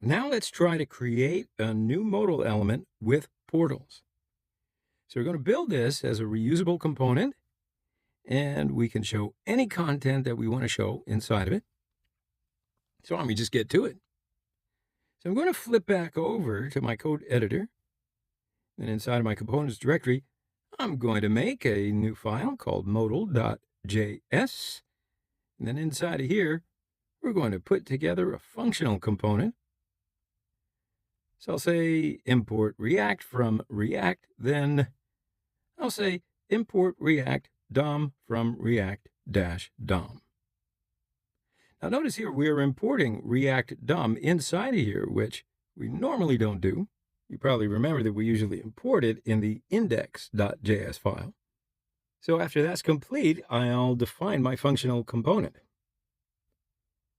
S1: Now let's try to create a new modal element with portals. So we're going to build this as a reusable component, and we can show any content that we want to show inside of it. So let me just get to it. So I'm going to flip back over to my code editor, and inside of my components directory, I'm going to make a new file called Modal.js. And then inside of here, we're going to put together a functional component. So I'll say import React from React, then I'll say import React DOM from React-DOM. Now notice here we're importing React DOM inside of here, which we normally don't do. You probably remember that we usually import it in the index.js file. So after that's complete, I'll define my functional component.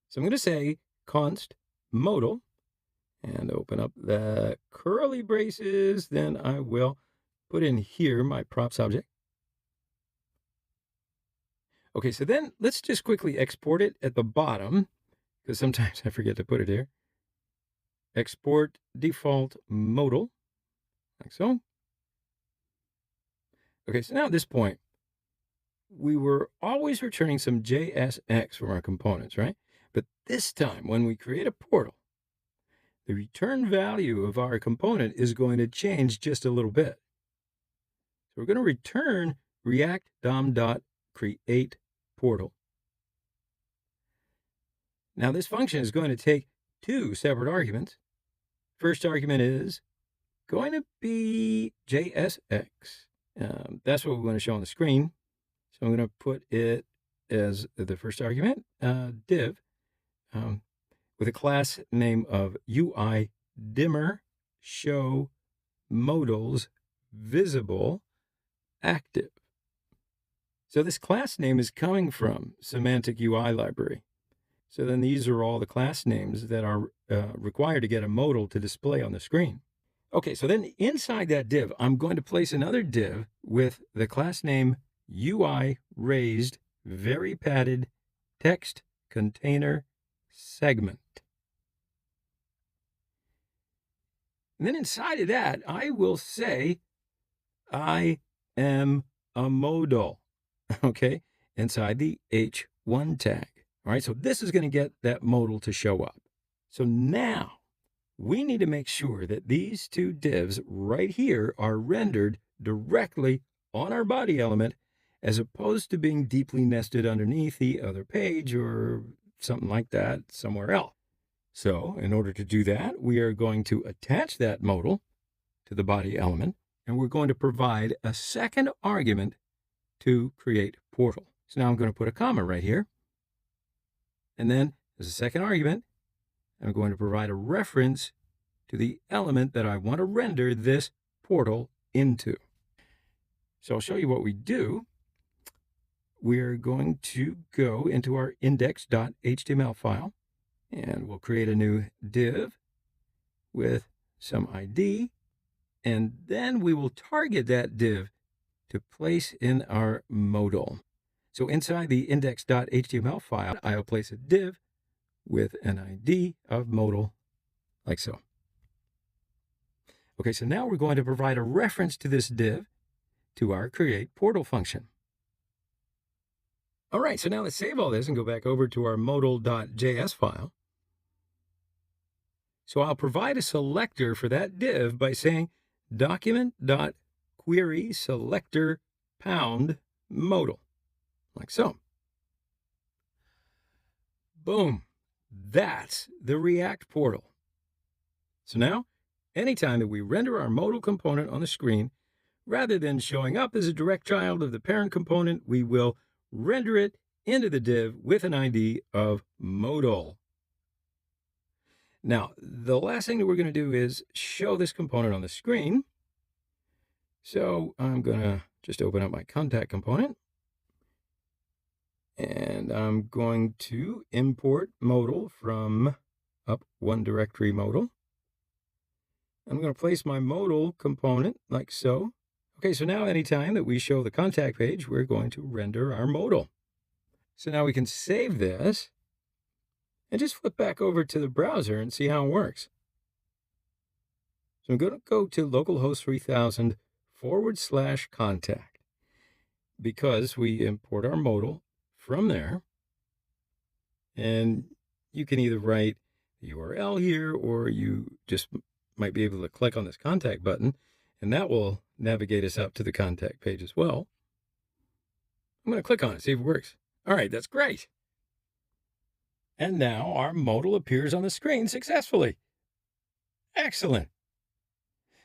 S1: So I'm going to say const modal and open up the curly braces. Then I will put in here my props object. Okay, so then let's just quickly export it at the bottom, because sometimes I forget to put it here. Export default modal, like so. Okay, so now at this point, we were always returning some JSX from our components, right? But this time, when we create a portal, the return value of our component is going to change just a little bit. So we're going to return React DOM.create portal. Now this function is going to take two separate arguments. First argument is going to be JSX. That's what we're going to show on the screen. So I'm going to put it as the first argument, div, with a class name of UI dimmer show modals visible active. So this class name is coming from Semantic UI library. So then these are all the class names that are required to get a modal to display on the screen. Okay, so then inside that div, I'm going to place another div with the class name UI raised very padded text container segment. And then inside of that, I will say, I am a modal, okay, inside the H1 tag. All right, so this is going to get that modal to show up. So now we need to make sure that these two divs right here are rendered directly on our body element, as opposed to being deeply nested underneath the other page or something like that somewhere else. So in order to do that, we are going to attach that modal to the body element, and we're going to provide a second argument to create portal. So now I'm going to put a comma right here. And then as a second argument, I'm going to provide a reference to the element that I want to render this portal into. So I'll show you what we do. We're going to go into our index.html file, and we'll create a new div with some ID, and then we will target that div to place in our modal. So inside the index.html file, I'll place a div with an ID of modal, like so. Okay, so now we're going to provide a reference to this div to our create portal function. All right, so now let's save all this and go back over to our modal.js file. So I'll provide a selector for that div by saying document.query selector pound modal, like so. Boom. That's the React portal. So now, anytime that we render our modal component on the screen, rather than showing up as a direct child of the parent component, we will render it into the div with an ID of modal. Now, the last thing that we're going to do is show this component on the screen. So I'm going to just open up my contact component, and I'm going to import modal from up one directory modal. I'm going to place my modal component like so. Okay, so now anytime that we show the contact page, we're going to render our modal. So now we can save this and just flip back over to the browser and see how it works. So I'm going to go to localhost 3000 /contact, because we import our modal from there. And you can either write the URL here, or you just might be able to click on this contact button, and that will navigate us up to the contact page as well. I'm going to click on it, see if it works. All right, that's great. And now our modal appears on the screen successfully. Excellent.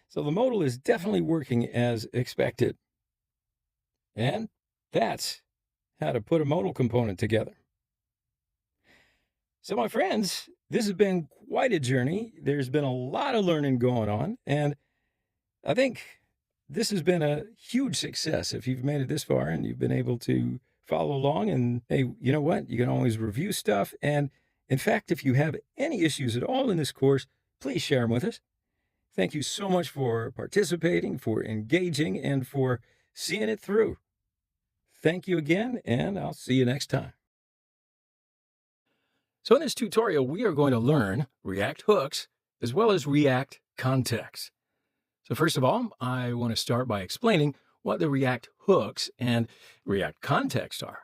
S1: So the modal is definitely working as expected. And that's how to put a modal component together. So my friends, this has been quite a journey. There's been a lot of learning going on, and I think this has been a huge success. If you've made it this far and you've been able to follow along, and hey, you know what? You can always review stuff. And in fact, if you have any issues at all in this course, please share them with us. Thank you so much for participating, for engaging, and for seeing it through. Thank you again, and I'll see you next time. So in this tutorial, we are going to learn React hooks as well as React context. So first of all, I want to start by explaining what the React hooks and React context are.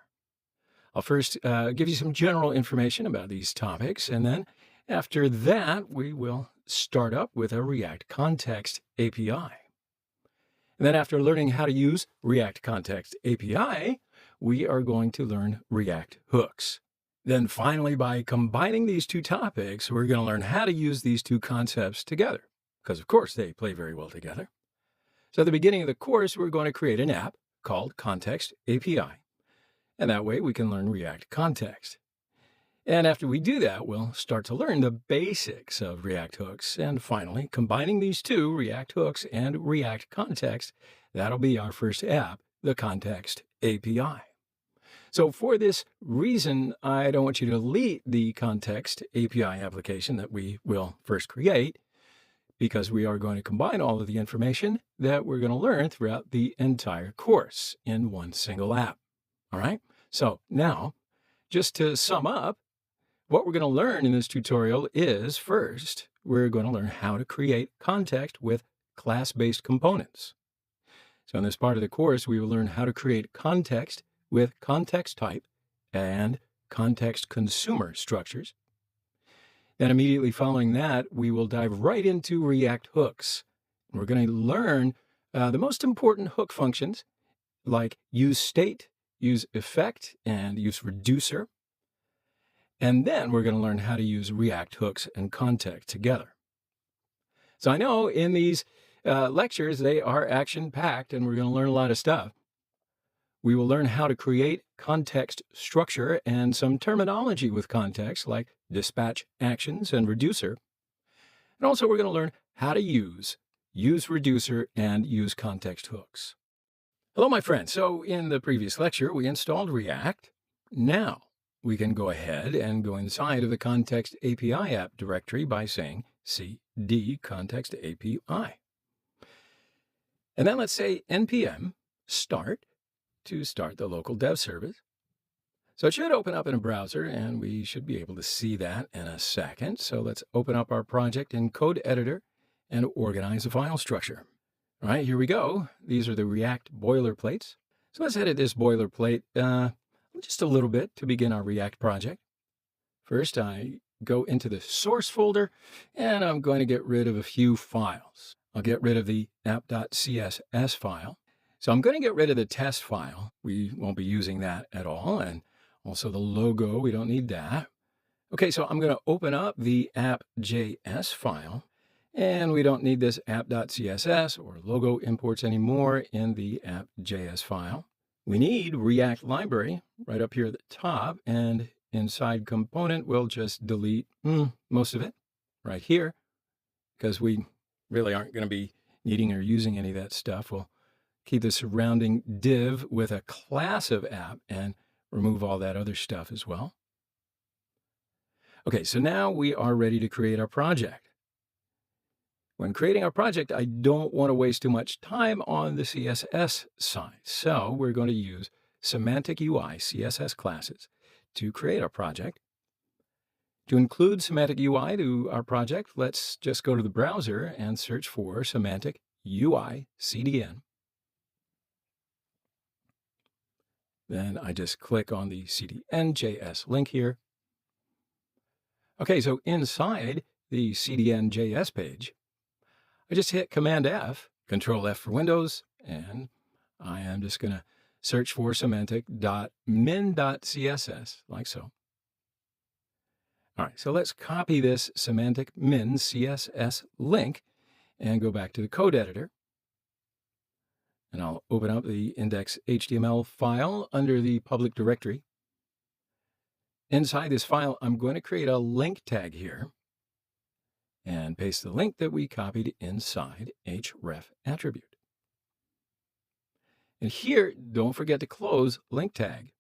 S1: I'll first give you some general information about these topics, and then after that, we will start up with a React context API. And then after learning how to use React context API, we are going to learn React hooks. Then finally, by combining these two topics, we're going to learn how to use these two concepts together, because of course they play very well together. So at the beginning of the course, we're going to create an app called Context API. And that way we can learn React context. And after we do that, we'll start to learn the basics of React hooks. And finally, combining these two, React hooks and React context, that'll be our first app, the Context API. So for this reason, I don't want you to delete the Context API application that we will first create, because we are going to combine all of the information that we're going to learn throughout the entire course in one single app. All right? So now, just to sum up, what we're going to learn in this tutorial is, first, we're going to learn how to create context with class-based components. So in this part of the course, we will learn how to create context with context type and context consumer structures. Then immediately following that, we will dive right into React hooks. We're going to learn the most important hook functions like useState, useEffect, and useReducer. And then we're going to learn how to use React hooks and context together. So I know in these lectures, they are action-packed, and we're going to learn a lot of stuff. We will learn how to create context structure and some terminology with context, like dispatch actions and reducer. And also, we're going to learn how to use useReducer and useContext hooks. Hello, my friends. So in the previous lecture, we installed React. Now we can go ahead and go inside of the Context API app directory by saying cd context API. And then let's say npm start to start the local dev service. So it should open up in a browser, and we should be able to see that in a second. So let's open up our project in Code Editor and organize the file structure. All right, here we go. These are the React boilerplates. So let's edit this boilerplate just a little bit to begin our React project. First, I go into the source folder, and I'm going to get rid of a few files. I'll get rid of the app.css file. So I'm going to get rid of the test file. We won't be using that at all. And also the logo, we don't need that. Okay, so I'm going to open up the app.js file. And we don't need this app.css or logo imports anymore in the app.js file. We need React library right up here at the top, and inside component, we'll just delete most of it right here because we really aren't going to be needing or using any of that stuff. We'll keep the surrounding div with a class of app and remove all that other stuff as well. Okay, so now we are ready to create our project. When creating our project, I don't want to waste too much time on the CSS side. So we're going to use Semantic UI CSS classes to create our project. To include Semantic UI to our project, let's just go to the browser and search for Semantic UI CDN. Then I just click on the CDN.js link here. Okay, so inside the CDN.js page, I just hit Command F, Control F for Windows, and I am just going to search for semantic.min.css, like so. All right, so let's copy this semantic min CSS link and go back to the code editor. And I'll open up the index.html file under the public directory. Inside this file, I'm going to create a link tag here and paste the link that we copied inside href attribute. And here, don't forget to close link tag.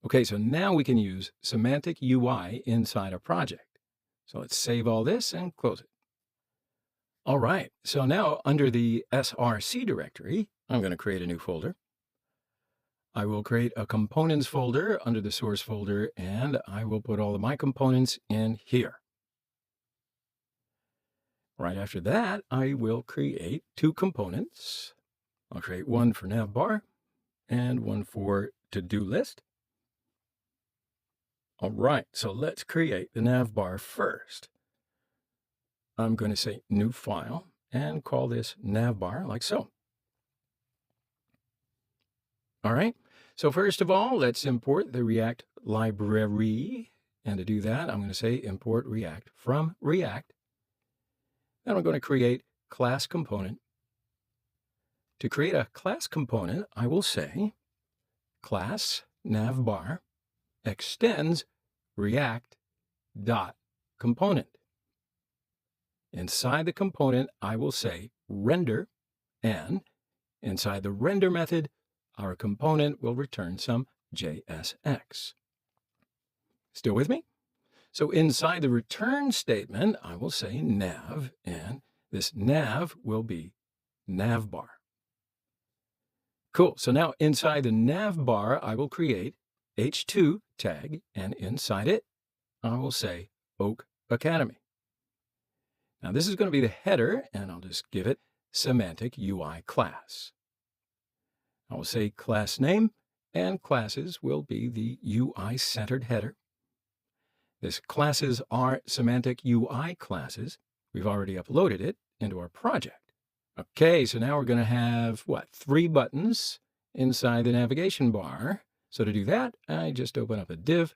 S1: Okay, so now we can use Semantic UI inside our project. So let's save all this and close it. All right, so now under the src directory, I'm going to create a new folder. I will create a components folder under the source folder, and I will put all of my components in here. Right after that, I will create two components. I'll create one for navbar and one for to-do list. All right, so let's create the navbar first. I'm going to say new file and call this navbar like so. All right, so first of all, let's import the React library. And to do that, I'm going to say import React from React. Then I'm going to create class component. To create a class component, I will say class navbar extends React dot component. Inside the component, I will say render, and inside the render method, our component will return some JSX. Still with me? So inside the return statement, I will say nav, and this nav will be navbar. Cool. So now inside the navbar, I will create h2 tag, and inside it, I will say Oak Academy. Now this is going to be the header, and I'll just give it Semantic UI class. I will say class name, and classes will be the UI-centered header. This classes are semantic UI classes. We've already uploaded it into our project. Okay, so now we're going to have, what, 3 buttons inside the navigation bar. So to do that, I just open up a div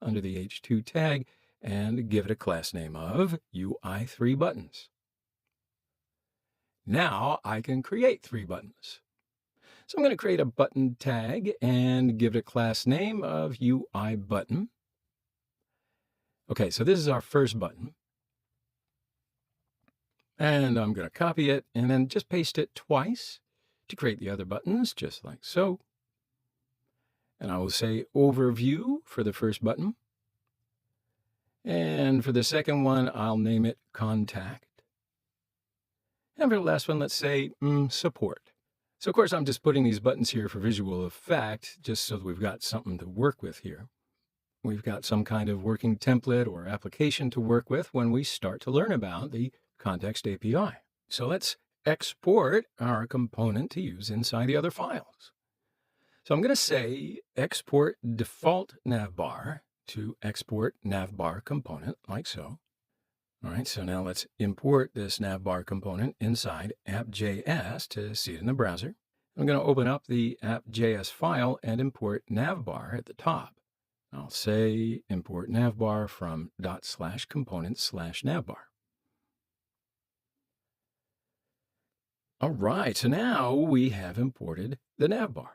S1: under the h2 tag and give it a class name of UI3buttons. Now I can create 3 buttons. So I'm going to create a button tag and give it a class name of UIButton. Okay, so this is our first button. And I'm going to copy it and then just paste it twice to create the other buttons, just like so. And I will say overview for the first button. And for the second one, I'll name it contact. And for the last one, let's say support. So, of course, I'm just putting these buttons here for visual effect, just so that we've got something to work with here. We've got some kind of working template or application to work with when we start to learn about the Context API. So let's export our component to use inside the other files. So I'm going to say export default navbar to export navbar component, like so. All right, so now let's import this navbar component inside app.js to see it in the browser. I'm going to open up the app.js file and import navbar at the top. I'll say import navbar from ./component/navbar. All right, so now we have imported the navbar,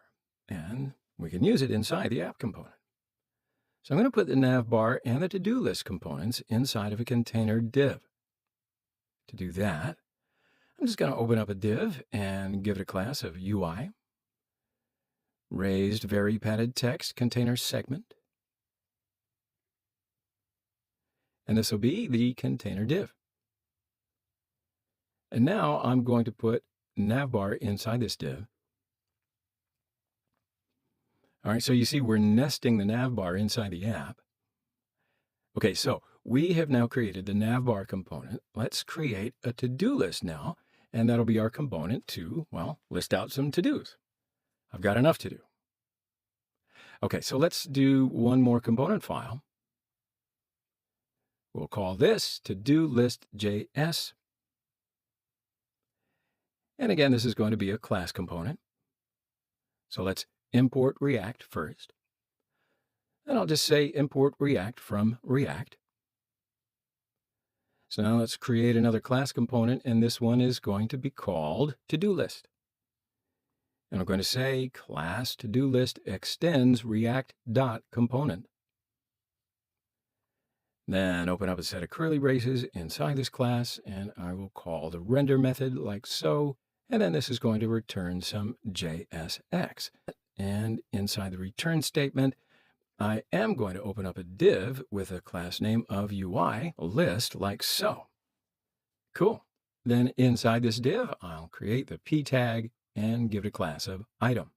S1: and we can use it inside the app component. So I'm going to put the navbar and the to-do list components inside of a container div. To do that, I'm just going to open up a div and give it a class of UI, raised very padded text container segment. And this will be the container div. And now I'm going to put navbar inside this div. All right, so you see we're nesting the navbar inside the app. Okay, so we have now created the navbar component. Let's create a to-do list now, and that'll be our component to, well, list out some to-dos. I've got enough to do. Okay, so let's do one more component file. We'll call this to-do list.js. And again, this is going to be a class component. So let's import React first. And I'll just say import React from React. So now let's create another class component, and this one is going to be called to-do list. And I'm going to say class to-do list extends React.component. Then open up a set of curly braces inside this class, and I will call the render method like so. And then this is going to return some JSX. And inside the return statement, I am going to open up a div with a class name of UI list like so. Cool. Then inside this div, I'll create the p tag and give it a class of item.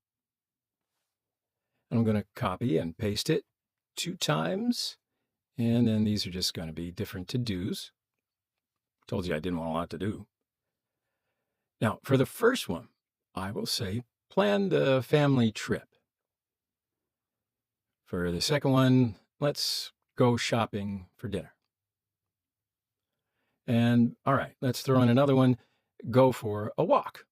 S1: I'm going to copy and paste it 2 times. And then these are just going to be different to-dos. Told you I didn't want a lot to do. Now, for the first one, I will say plan the family trip. For the second one, let's go shopping for dinner. And all right, let's throw in another one, go for a walk.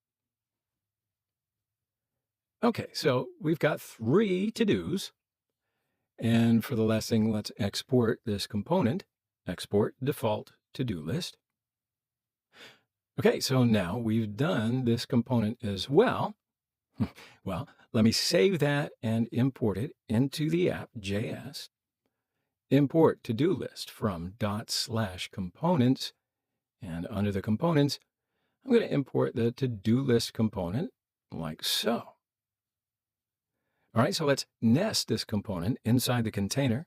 S1: Okay, so we've got 3 to-dos. And for the last thing, let's export this component, export default to-do list. Okay, so now we've done this component as well. Well, let me save that and import it into the app.js. Import to-do list from ./components. And under the components, I'm going to import the to-do list component like so. All right, so let's nest this component inside the container.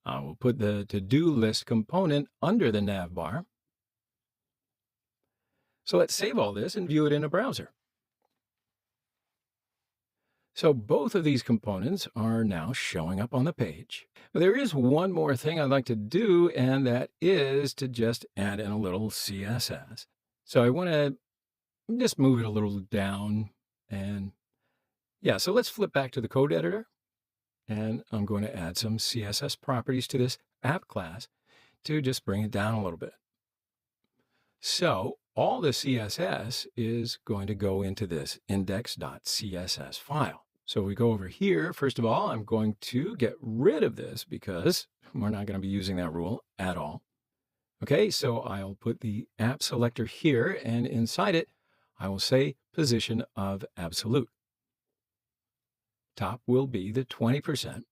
S1: I will put the to-do list component under the navbar. So let's save all this and view it in a browser. So both of these components are now showing up on the page. But there is one more thing I'd like to do, and that is to just add in a little CSS. So I want to just move it a little down, and yeah, so let's flip back to the code editor, and I'm going to add some CSS properties to this app class to just bring it down a little bit. So all the CSS is going to go into this index.css file. So we go over here. First of all, I'm going to get rid of this because we're not going to be using that rule at all. Okay, so I'll put the app selector here, and inside it, I will say position of absolute. Top will be the 20%,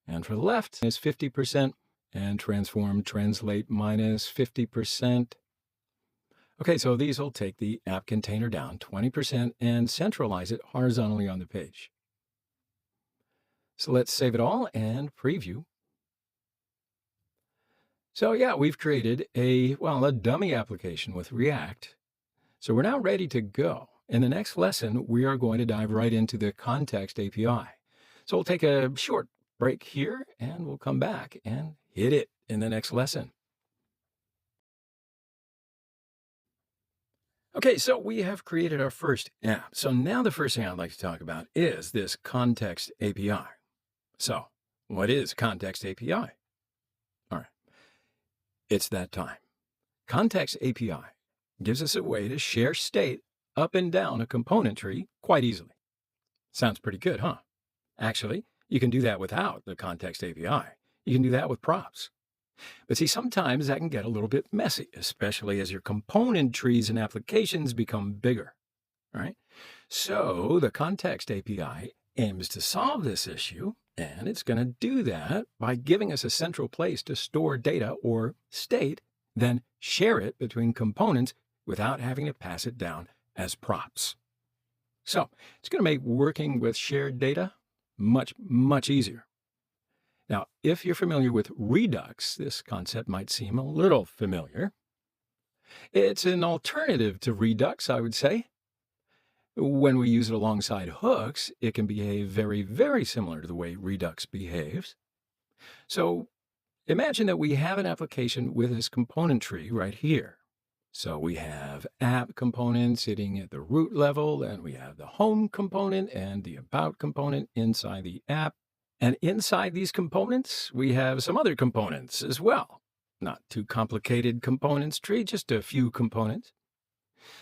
S1: and for the left is 50%, and transform translate minus 50%. Okay, so these will take the app container down 20% and centralize it horizontally on the page. So let's save it all and preview. So yeah, we've created a dummy application with React. So we're now ready to go. In the next lesson, we are going to dive right into the Context API. So we'll take a short break here and we'll come back and hit it in the next lesson. Okay, so we have created our first app. So now the first thing I'd like to talk about is this Context API. So what is Context API? All right, it's that time. Context API gives us a way to share state up and down a component tree quite easily. Sounds pretty good, huh? Actually, you can do that without the Context API. You can do that with props. But see, sometimes that can get a little bit messy, especially as your component trees and applications become bigger, right? So the Context API aims to solve this issue, and it's going to do that by giving us a central place to store data or state, then share it between components without having to pass it down as props. So it's going to make working with shared data much, much easier. Now, if you're familiar with Redux, this concept might seem a little familiar. It's an alternative to Redux, I would say. When we use it alongside hooks, it can behave very, very similar to the way Redux behaves. So imagine that we have an application with this component tree right here. So we have app component sitting at the root level, and we have the home component and the about component inside the app. And inside these components, we have some other components as well. Not too complicated components tree, just a few components.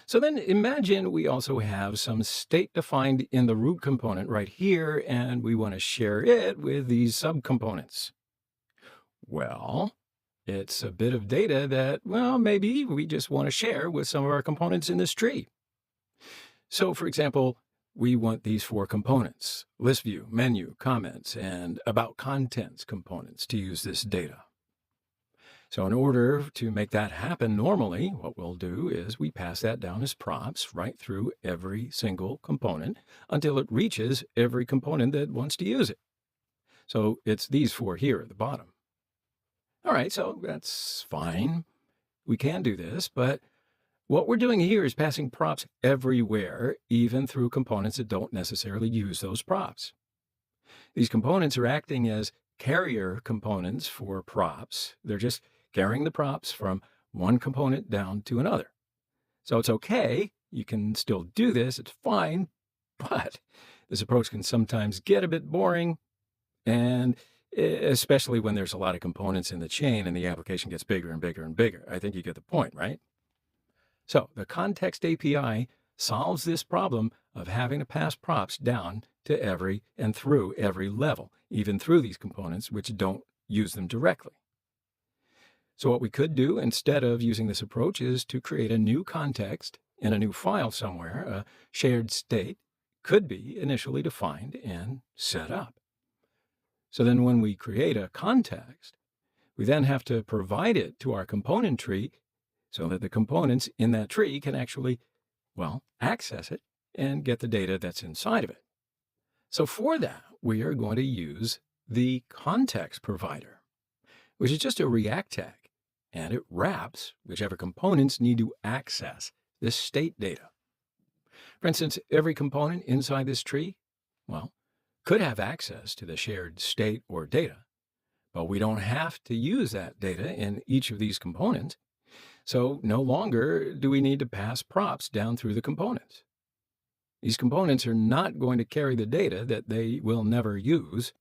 S1: So then imagine we also have some state defined in the root component right here, and we want to share it with these subcomponents. Well, it's a bit of data that, maybe we just want to share with some of our components in this tree. So for example, we want these 4 components: list view, menu, comments, and about contents components to use this data. So in order to make that happen normally, what we'll do is we pass that down as props right through every single component until it reaches every component that wants to use it. So it's these 4 here at the bottom. All right, so that's fine. We can do this, but what we're doing here is passing props everywhere, even through components that don't necessarily use those props. These components are acting as carrier components for props. They're just carrying the props from one component down to another. So it's okay. You can still do this. It's fine. But this approach can sometimes get a bit boring, and especially when there's a lot of components in the chain and the application gets bigger and bigger and bigger. I think you get the point, right? So the Context API solves this problem of having to pass props down to every and through every level, even through these components which don't use them directly. So what we could do instead of using this approach is to create a new context in a new file somewhere. A shared state could be initially defined and set up. So then when we create a context, we then have to provide it to our component tree so that the components in that tree can actually, access it and get the data that's inside of it. So for that, we are going to use the context provider, which is just a React tag, and it wraps whichever components need to access this state data. For instance, every component inside this tree, could have access to the shared state or data, but we don't have to use that data in each of these components. So no longer do we need to pass props down through the components. These components are not going to carry the data that they will never use.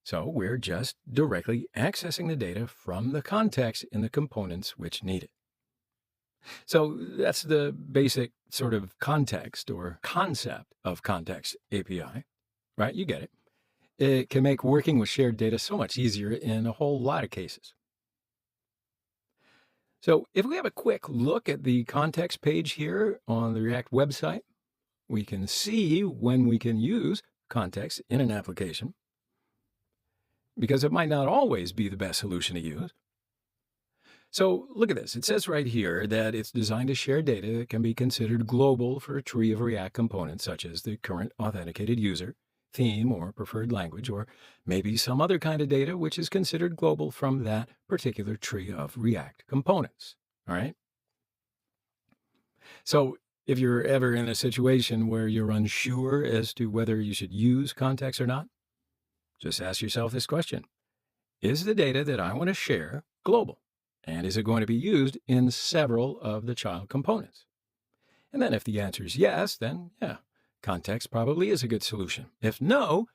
S1: So we're just directly accessing the data from the context in the components which need it. So that's the basic sort of context or concept of Context API, right? You get it. It can make working with shared data so much easier in a whole lot of cases. So if we have a quick look at the context page here on the React website, we can see when we can use context in an application, because it might not always be the best solution to use. So look at this. It says right here that it's designed to share data that can be considered global for a tree of React components, such as the current authenticated user, theme, or preferred language, or maybe some other kind of data which is considered global from that particular tree of React components. All right? So if you're ever in a situation where you're unsure as to whether you should use context or not, just ask yourself this question. Is the data that I want to share global? And is it going to be used in several of the child components? And then if the answer is yes, then yeah, context probably is a good solution. If no,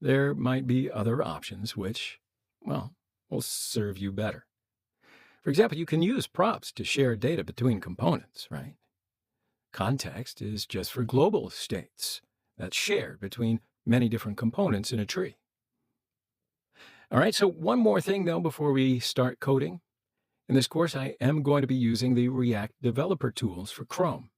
S1: there might be other options which, well, will serve you better. For example, you can use props to share data between components, right? Context is just for global states that's shared between many different components in a tree. All right, so one more thing though before we start coding. In this course, I am going to be using the React developer tools for Chrome.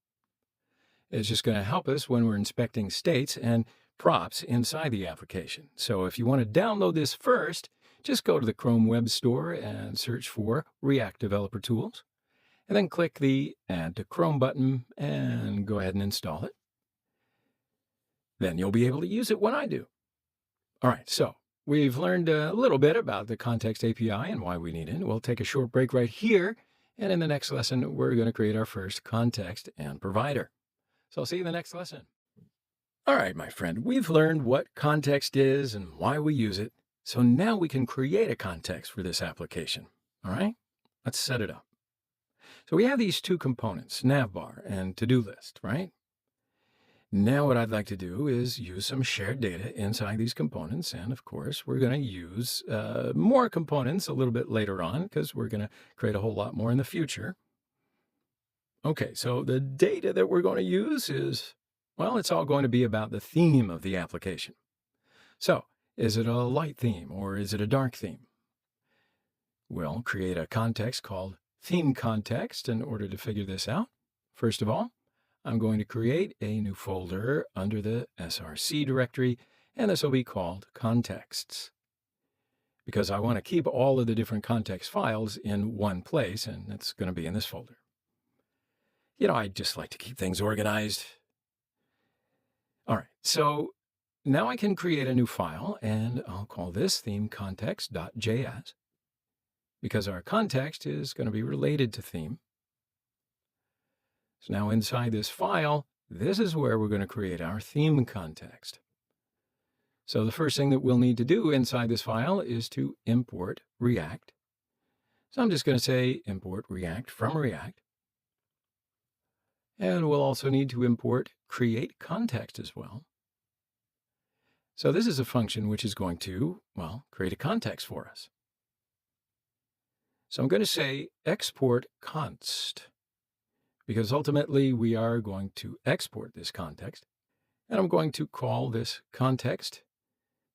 S1: It's just going to help us when we're inspecting states and props inside the application. So if you want to download this first, just go to the Chrome Web Store and search for React Developer Tools, and then click the Add to Chrome button and go ahead and install it. Then you'll be able to use it when I do. All right, so we've learned a little bit about the Context API and why we need it. We'll take a short break right here, and in the next lesson, we're going to create our first context and provider. So I'll see you in the next lesson. All right, my friend, we've learned what context is and why we use it. So now we can create a context for this application. All right, let's set it up. So we have these two components, navbar and to-do list, right? Now what I'd like to do is use some shared data inside these components. And of course, we're going to use more components a little bit later on because we're going to create a whole lot more in the future. Okay, so the data that we're going to use is, well, it's all going to be about the theme of the application. So is it a light theme or is it a dark theme? We'll create a context called theme context in order to figure this out. First of all, I'm going to create a new folder under the src directory, and this will be called contexts, because I want to keep all of the different context files in one place, and it's going to be in this folder. You know, I just like to keep things organized. All right, so now I can create a new file, and I'll call this themecontext.js, because our context is going to be related to theme. So now inside this file, this is where we're going to create our theme context. So the first thing that we'll need to do inside this file is to import React. So I'm just going to say import React from React. And we'll also need to import create context as well. So this is a function which is going to, well, create a context for us. So I'm going to say export const, because ultimately we are going to export this context. And I'm going to call this context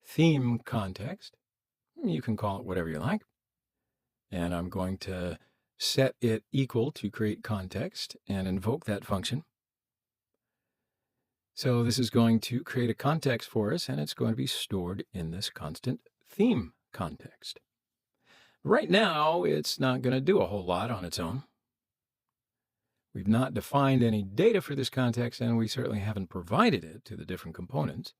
S1: theme context. You can call it whatever you like. And I'm going to set it equal to create context and invoke that function. So this is going to create a context for us, and it's going to be stored in this constant theme context. Right now, it's not going to do a whole lot on its own. We've not defined any data for this context, and we certainly haven't provided it to the different components.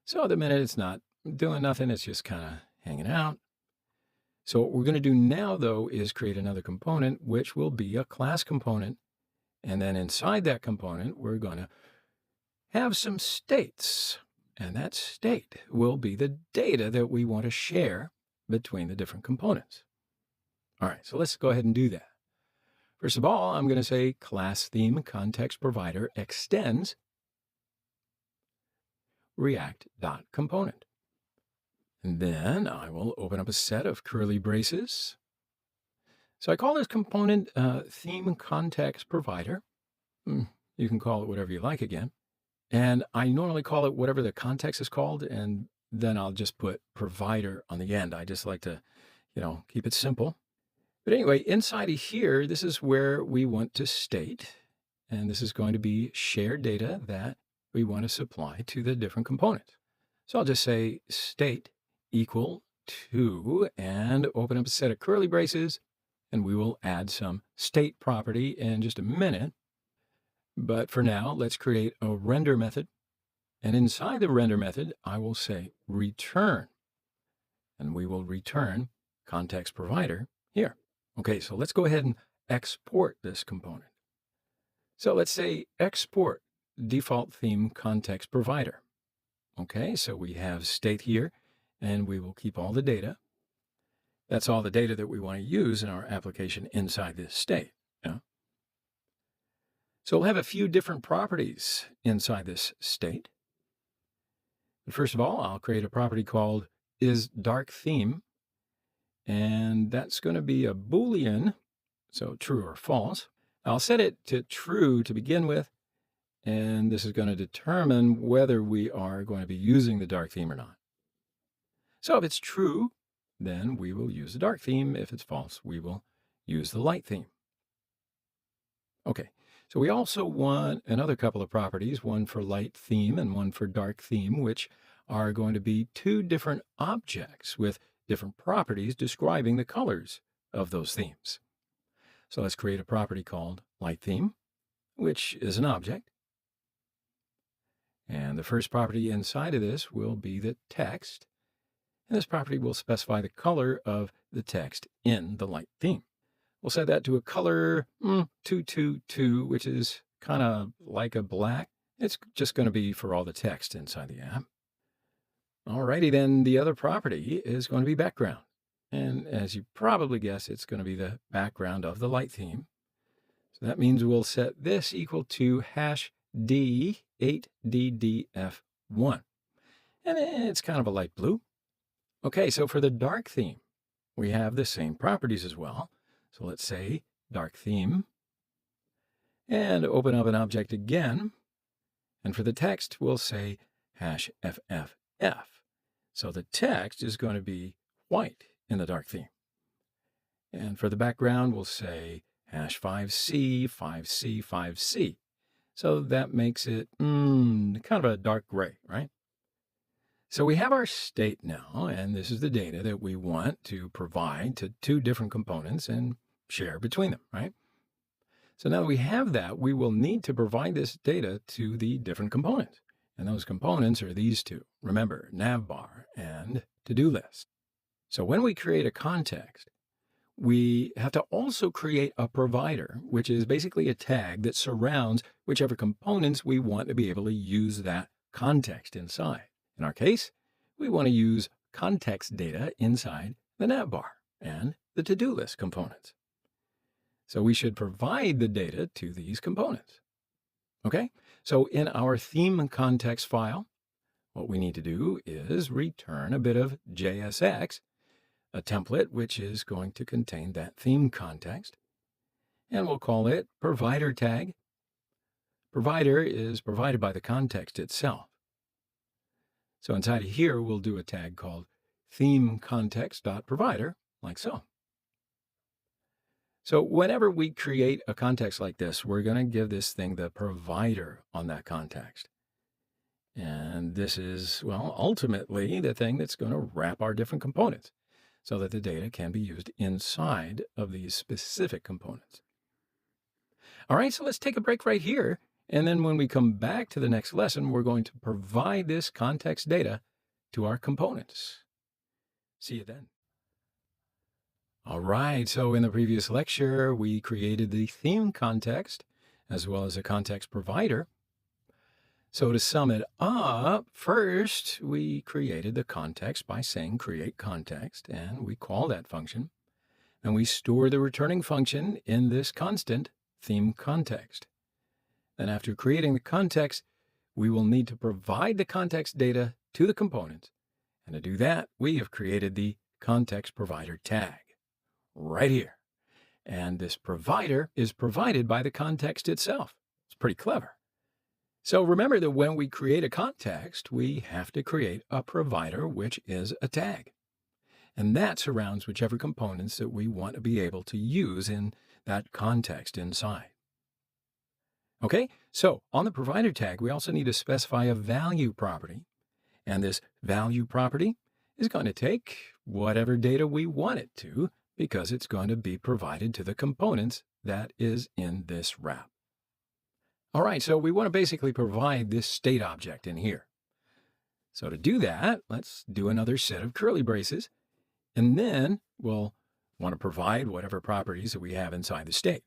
S1: So at the minute, it's not doing nothing. It's just kind of hanging out. So what we're going to do now, though, is create another component, which will be a class component. And then inside that component, we're going to have some states. And that state will be the data that we want to share between the different components. All right, so let's go ahead and do that. First of all, I'm going to say class theme context provider extends React.component. And then I will open up a set of curly braces. So I call this component theme context provider. You can call it whatever you like again. And I normally call it whatever the context is called, and then I'll just put provider on the end. I just like to, keep it simple. But anyway, inside of here, this is where we want to state, and this is going to be shared data that we want to supply to the different components. So I'll just say state equal to, and open up a set of curly braces, and we will add some state property in just a minute. But for now, let's create a render method. And inside the render method, I will say return. And we will return context provider here. Okay, so let's go ahead and export this component. So let's say export default theme context provider. Okay, so we have state here, and we will keep all the data. That's all the data that we want to use in our application inside this state. So we'll have a few different properties inside this state. But first of all, I'll create a property called isDarkTheme, and that's going to be a Boolean, so true or false. I'll set it to true to begin with, and this is going to determine whether we are going to be using the dark theme or not. So if it's true, then we will use the dark theme. If it's false, we will use the light theme. Okay. So we also want another couple of properties, one for light theme and one for dark theme, which are going to be two different objects with different properties describing the colors of those themes. So let's create a property called light theme, which is an object. And the first property inside of this will be the text. And this property will specify the color of the text in the light theme. We'll set that to a color 222, which is kind of like a black. It's just going to be for all the text inside the app. Alrighty, then the other property is going to be background. And as you probably guess, it's going to be the background of the light theme. So that means we'll set this equal to #D8DDF1. And it's kind of a light blue. Okay, so for the dark theme, we have the same properties as well. So let's say dark theme, and open up an object again. And for the text, we'll say #FFF. So the text is going to be white in the dark theme. And for the background, we'll say #5C, 5C, 5C. So that makes it kind of a dark gray, right? So we have our state now, and this is the data that we want to provide to two different components and share between them, right? So now that we have that, we will need to provide this data to the different components. And those components are these two. Remember, navbar and to-do list. So when we create a context, we have to also create a provider, which is basically a tag that surrounds whichever components we want to be able to use that context inside. In our case, we want to use context data inside the navbar and the to-do list components. So we should provide the data to these components. Okay, so in our theme context file, what we need to do is return a bit of JSX, a template which is going to contain that theme context, and we'll call it provider tag. Provider is provided by the context itself. So inside of here, we'll do a tag called theme context.provider, like so. So whenever we create a context like this, we're going to give this thing the provider on that context. And this is, well, ultimately the thing that's going to wrap our different components so that the data can be used inside of these specific components. All right, so let's take a break right here. And then when we come back to the next lesson, we're going to provide this context data to our components. See you then. All right, so in the previous lecture, we created the theme context as well as a context provider. So to sum it up, first we created the context by saying create context, and we call that function. And we store the returning function in this constant theme context. Then after creating the context, we will need to provide the context data to the components, And to do that, we have created the context provider tag right here. And this provider is provided by the context itself. It's pretty clever. So remember that when we create a context, we have to create a provider, which is a tag. And that surrounds whichever components that we want to be able to use in that context inside. Okay, so on the provider tag, we also need to specify a value property. And this value property is going to take whatever data we want it to, because it's going to be provided to the components that is in this wrap. All right, so we want to basically provide this state object in here. So to do that, let's do another set of curly braces, and then we'll want to provide whatever properties that we have inside the state.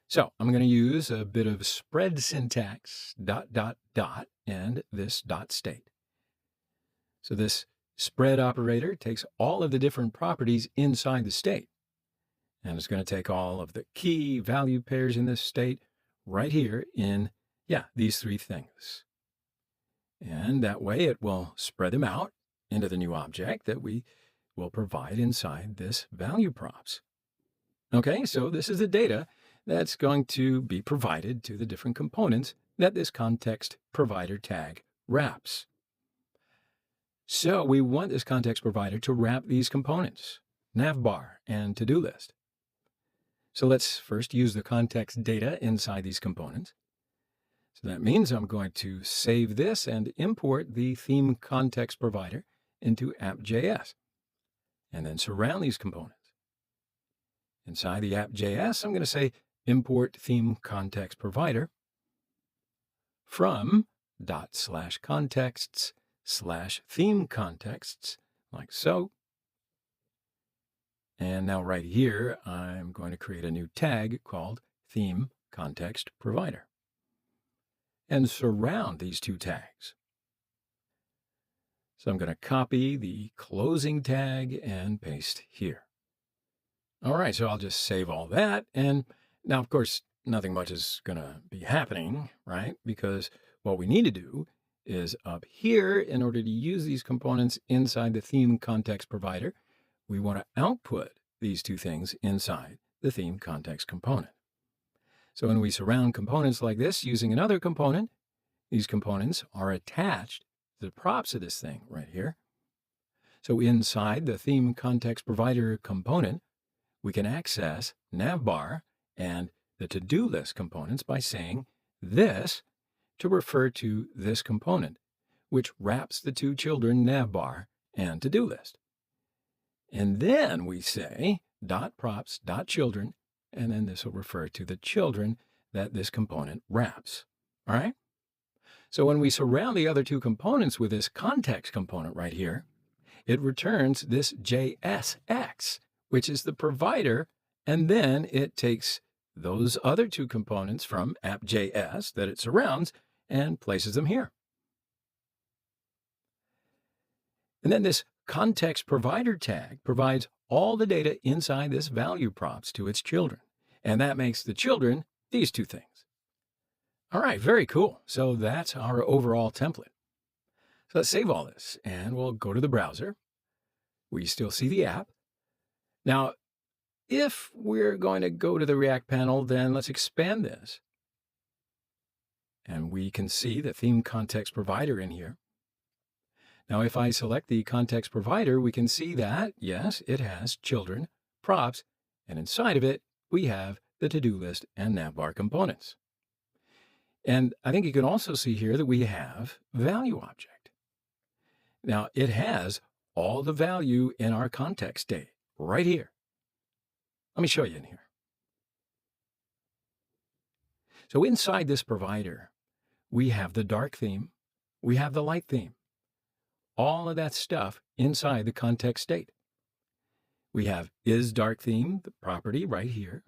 S1: So I'm going to use a bit of spread syntax, ... and this .state. So this spread operator takes all of the different properties inside the state, and it's going to take all of the key value pairs in this state right here in, these three things. And that way it will spread them out into the new object that we will provide inside this value props. Okay, so this is the data that's going to be provided to the different components that this context provider tag wraps. So we want this context provider to wrap these components, navbar and to-do list. So let's first use the context data inside these components. So that means I'm going to save this and import the theme context provider into app.js, and then surround these components. Inside the app.js, I'm going to say import theme context provider from /contexts/theme contexts, like so. And now right here, I'm going to create a new tag called theme context provider and surround these two tags. So I'm going to copy the closing tag and paste here. All right, so I'll just save all that. And now, of course, nothing much is going to be happening, right? Because what we need to do is up here, in order to use these components inside the theme context provider, we want to output these two things inside the theme context component. So when we surround components like this using another component, these components are attached to the props of this thing right here. So inside the theme context provider component, we can access navbar and the to-do list components by saying this to refer to this component, which wraps the two children navbar and to-do list. And then we say .props.children, and then this will refer to the children that this component wraps. All right? So when we surround the other two components with this context component right here, it returns this JSX, which is the provider, and then it takes those other two components from app.js that it surrounds and places them here. And then this context provider tag provides all the data inside this value props to its children. And that makes the children these two things. All right, very cool. So that's our overall template. So let's save all this and we'll go to the browser. We still see the app. Now, if we're going to go to the React panel, then let's expand this. And we can see the theme context provider in here. Now, if I select the context provider, we can see that, yes, it has children, props, and inside of it, we have the to-do list and navbar components. And I think you can also see here that we have value object. Now, it has all the value in our context state right here. Let me show you in here. So inside this provider, we have the dark theme, we have the light theme. All of that stuff inside the context state. We have isDarkTheme, the property right here,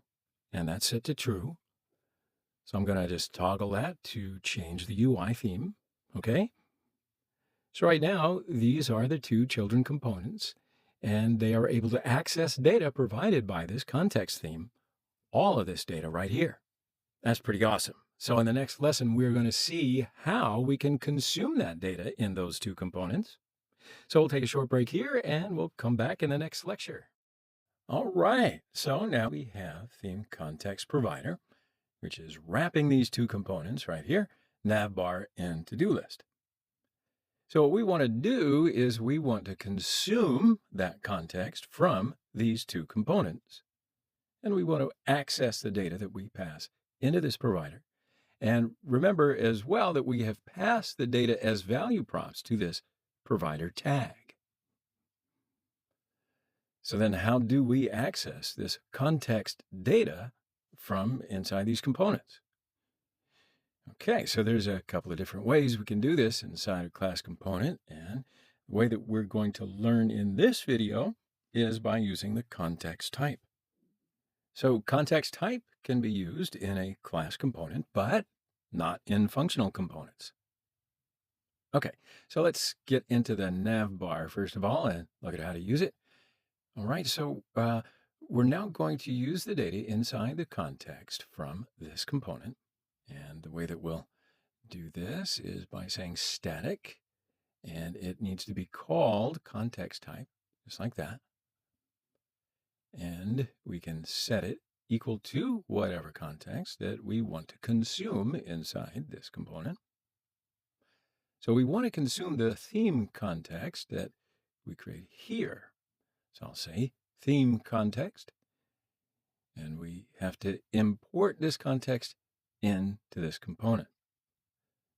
S1: and that's set to true. So I'm going to just toggle that to change the UI theme, okay? So right now, these are the two children components, and they are able to access data provided by this context theme, all of this data right here. That's pretty awesome. So in the next lesson, we're going to see how we can consume that data in those two components. So we'll take a short break here and we'll come back in the next lecture. All right, so now we have theme context provider, which is wrapping these two components right here, navbar and to-do list. So what we want to do is we want to consume that context from these two components. And we want to access the data that we pass into this provider. And remember as well that we have passed the data as value props to this provider tag. So then how do we access this context data from inside these components? Okay, so there's a couple of different ways we can do this inside a class component. And the way that we're going to learn in this video is by using the context type. So context type can be used in a class component, but not in functional components. Okay, so let's get into the navbar first of all and look at how to use it. All right, so we're now going to use the data inside the context from this component. And the way that we'll do this is by saying static, and it needs to be called context type, just like that. And we can set it equal to whatever context that we want to consume inside this component. So we want to consume the theme context that we create here. So I'll say theme context, and we have to import this context into this component.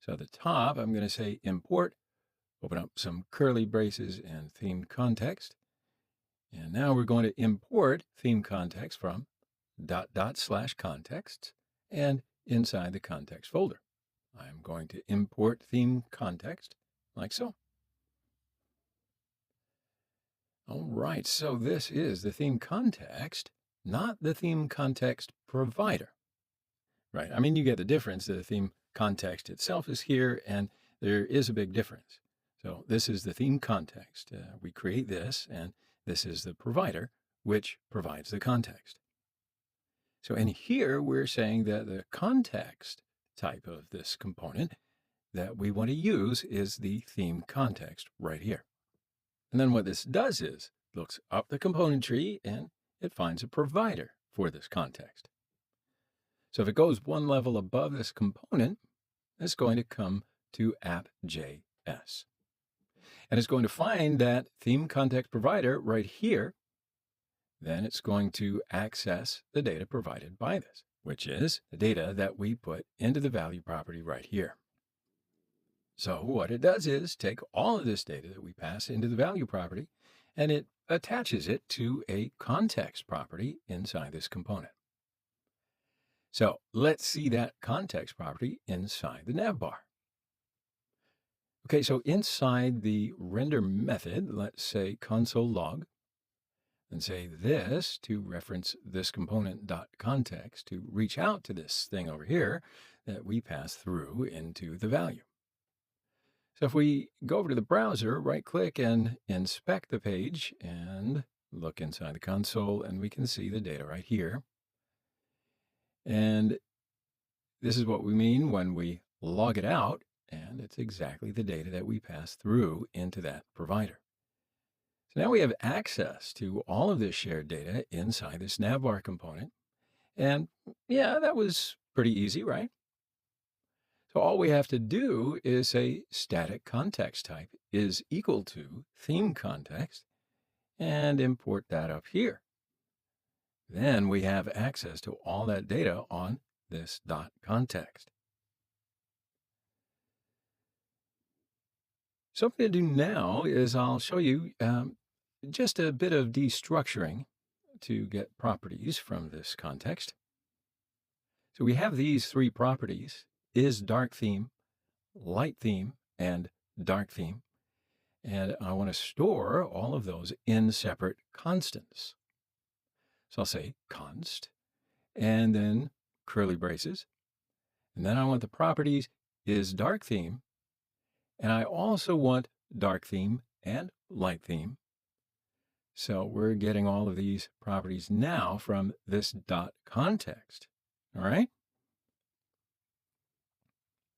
S1: So at the top, I'm going to say import, open up some curly braces and theme context. And now we're going to import theme context from /contexts and inside the context folder. I'm going to import theme context like so. All right, so this is the theme context, not the theme context provider. Right, I mean, you get the difference. The theme context itself is here, and there is a big difference. So this is the theme context. We create this, and this is the provider, which provides the context. So in here, we're saying that the context type of this component that we want to use is the theme context right here. And then what this does is looks up the component tree, and it finds a provider for this context. So if it goes one level above this component, it's going to come to app.js. And it's going to find that theme context provider right here. Then it's going to access the data provided by this, which is the data that we put into the value property right here. So what it does is take all of this data that we pass into the value property, and it attaches it to a context property inside this component. So let's see that context property inside the navbar. Okay, so inside the render method, let's say console log, and say this to reference this component.context to reach out to this thing over here that we pass through into the value. So if we go over to the browser, right click and inspect the page and look inside the console, and we can see the data right here. And this is what we mean when we log it out, and it's exactly the data that we pass through into that provider. So now we have access to all of this shared data inside this navbar component. And yeah, that was pretty easy, right? So all we have to do is say static context type is equal to theme context and import that up here. Then we have access to all that data on this .context. So what I'm going to do now is I'll show you just a bit of destructuring to get properties from this context. So we have these three properties: is dark theme, light theme, and dark theme. And I want to store all of those in separate constants. So I'll say const, and then curly braces. And then I want the properties is dark theme, and I also want dark theme and light theme. So we're getting all of these properties now from this .context. All right?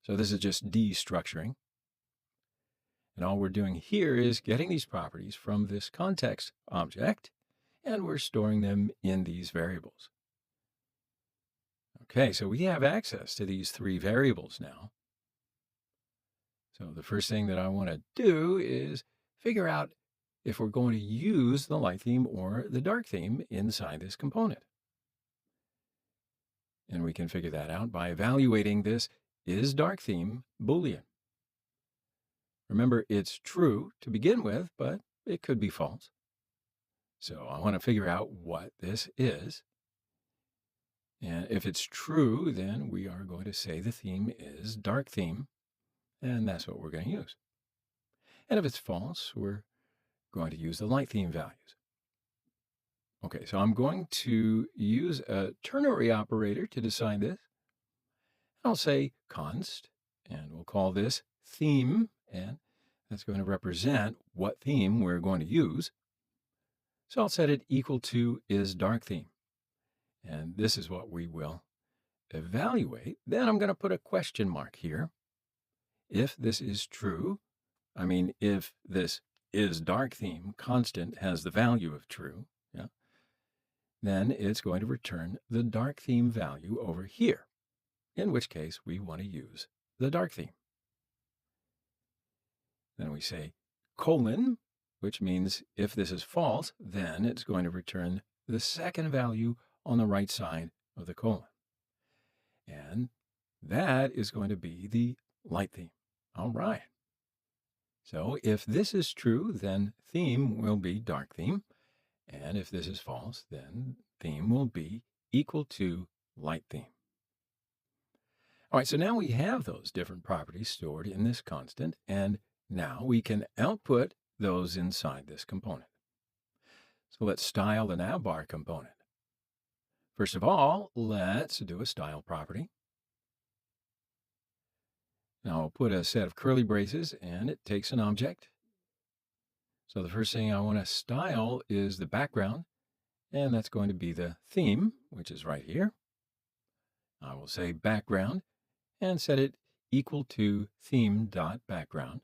S1: So this is just destructuring. And all we're doing here is getting these properties from this context object, and we're storing them in these variables. Okay, so we have access to these three variables now. So the first thing that I want to do is figure out if we're going to use the light theme or the dark theme inside this component. And we can figure that out by evaluating this isDarkTheme Boolean. Remember, it's true to begin with, but it could be false. So I want to figure out what this is. And if it's true, then we are going to say the theme is dark theme, and that's what we're going to use. And if it's false, we're going to use the light theme values. Okay, so I'm going to use a ternary operator to decide this. I'll say const, and we'll call this theme, and that's going to represent what theme we're going to use. So I'll set it equal to isDarkTheme. And this is what we will evaluate. Then I'm going to put a question mark here. If this is true, if this isDarkTheme constant has the value of true, then it's going to return the dark theme value over here, in which case we want to use the dark theme. Then we say colon, which means if this is false, then it's going to return the second value on the right side of the colon. And that is going to be the light theme. All right. So if this is true, then theme will be dark theme. And if this is false, then theme will be equal to light theme. All right, so now we have those different properties stored in this constant, and now we can output those inside this component. So let's style the navbar component. First of all, let's do a style property. Now I'll put a set of curly braces, and it takes an object. So the first thing I want to style is the background, and that's going to be the theme, which is right here. I will say background and set it equal to theme.background,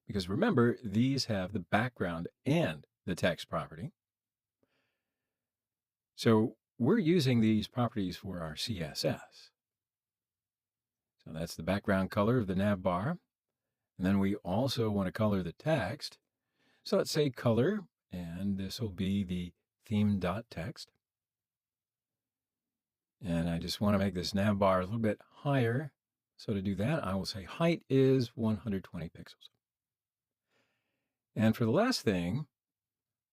S1: because remember, these have the background and the text property. So we're using these properties for our CSS. So that's the background color of the navbar. And then we also want to color the text. So let's say color, and this will be the theme.text. And I just want to make this navbar a little bit higher. So to do that, I will say height is 120 pixels. And for the last thing,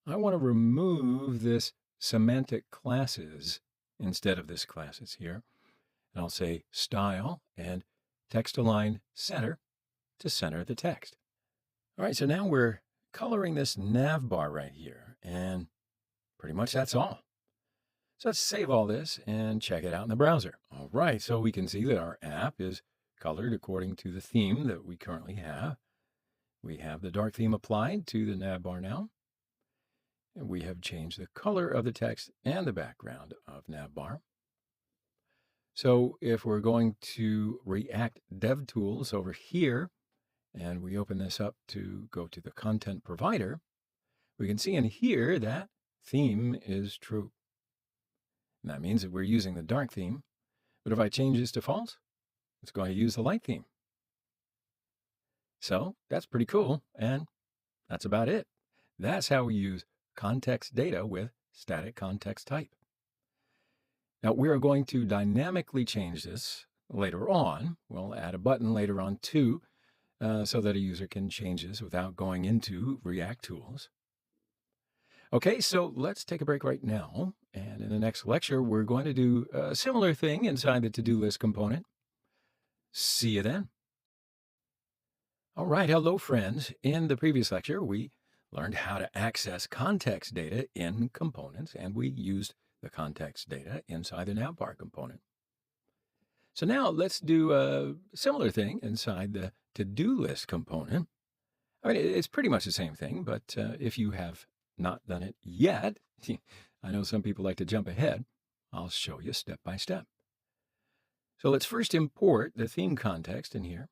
S1: I want to remove this semantic classes instead of this classes here. And I'll say style and text align center to center the text. All right, so now we're coloring this navbar right here, and pretty much that's all. So let's save all this and check it out in the browser. All right, so we can see that our app is colored according to the theme that we currently have. We have the dark theme applied to the navbar now, and we have changed the color of the text and the background of navbar. So if we're going to React DevTools over here, and we open this up to go to the content provider, we can see in here that theme is true. And that means that we're using the dark theme. But if I change this to false, it's going to use the light theme. So that's pretty cool. And that's about it. That's how we use context data with static context type. Now we are going to dynamically change this later on. We'll add a button later on too, so that a user can change this without going into React Tools. Okay, so let's take a break right now. And in the next lecture, we're going to do a similar thing inside the to-do list component. See you then. All right, hello friends. In the previous lecture, we learned how to access context data in components, and we used the context data inside the navbar component. So now let's do a similar thing inside the to-do list component. It's pretty much the same thing, but if you have not done it yet, I know some people like to jump ahead. I'll show you step by step. So let's first import the theme context in here.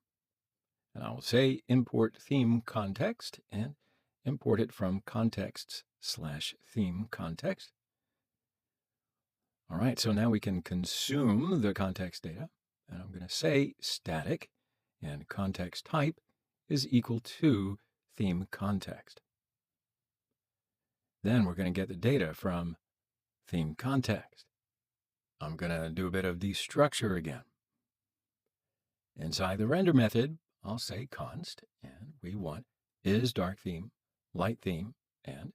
S1: And I will say import theme context and import it from contexts/theme context. All right, so now we can consume the context data. And I'm going to say static and context type is equal to theme context. Then we're going to get the data from theme context. I'm going to do a bit of destructure again. Inside the render method, I'll say const, and we want is dark theme, light theme, and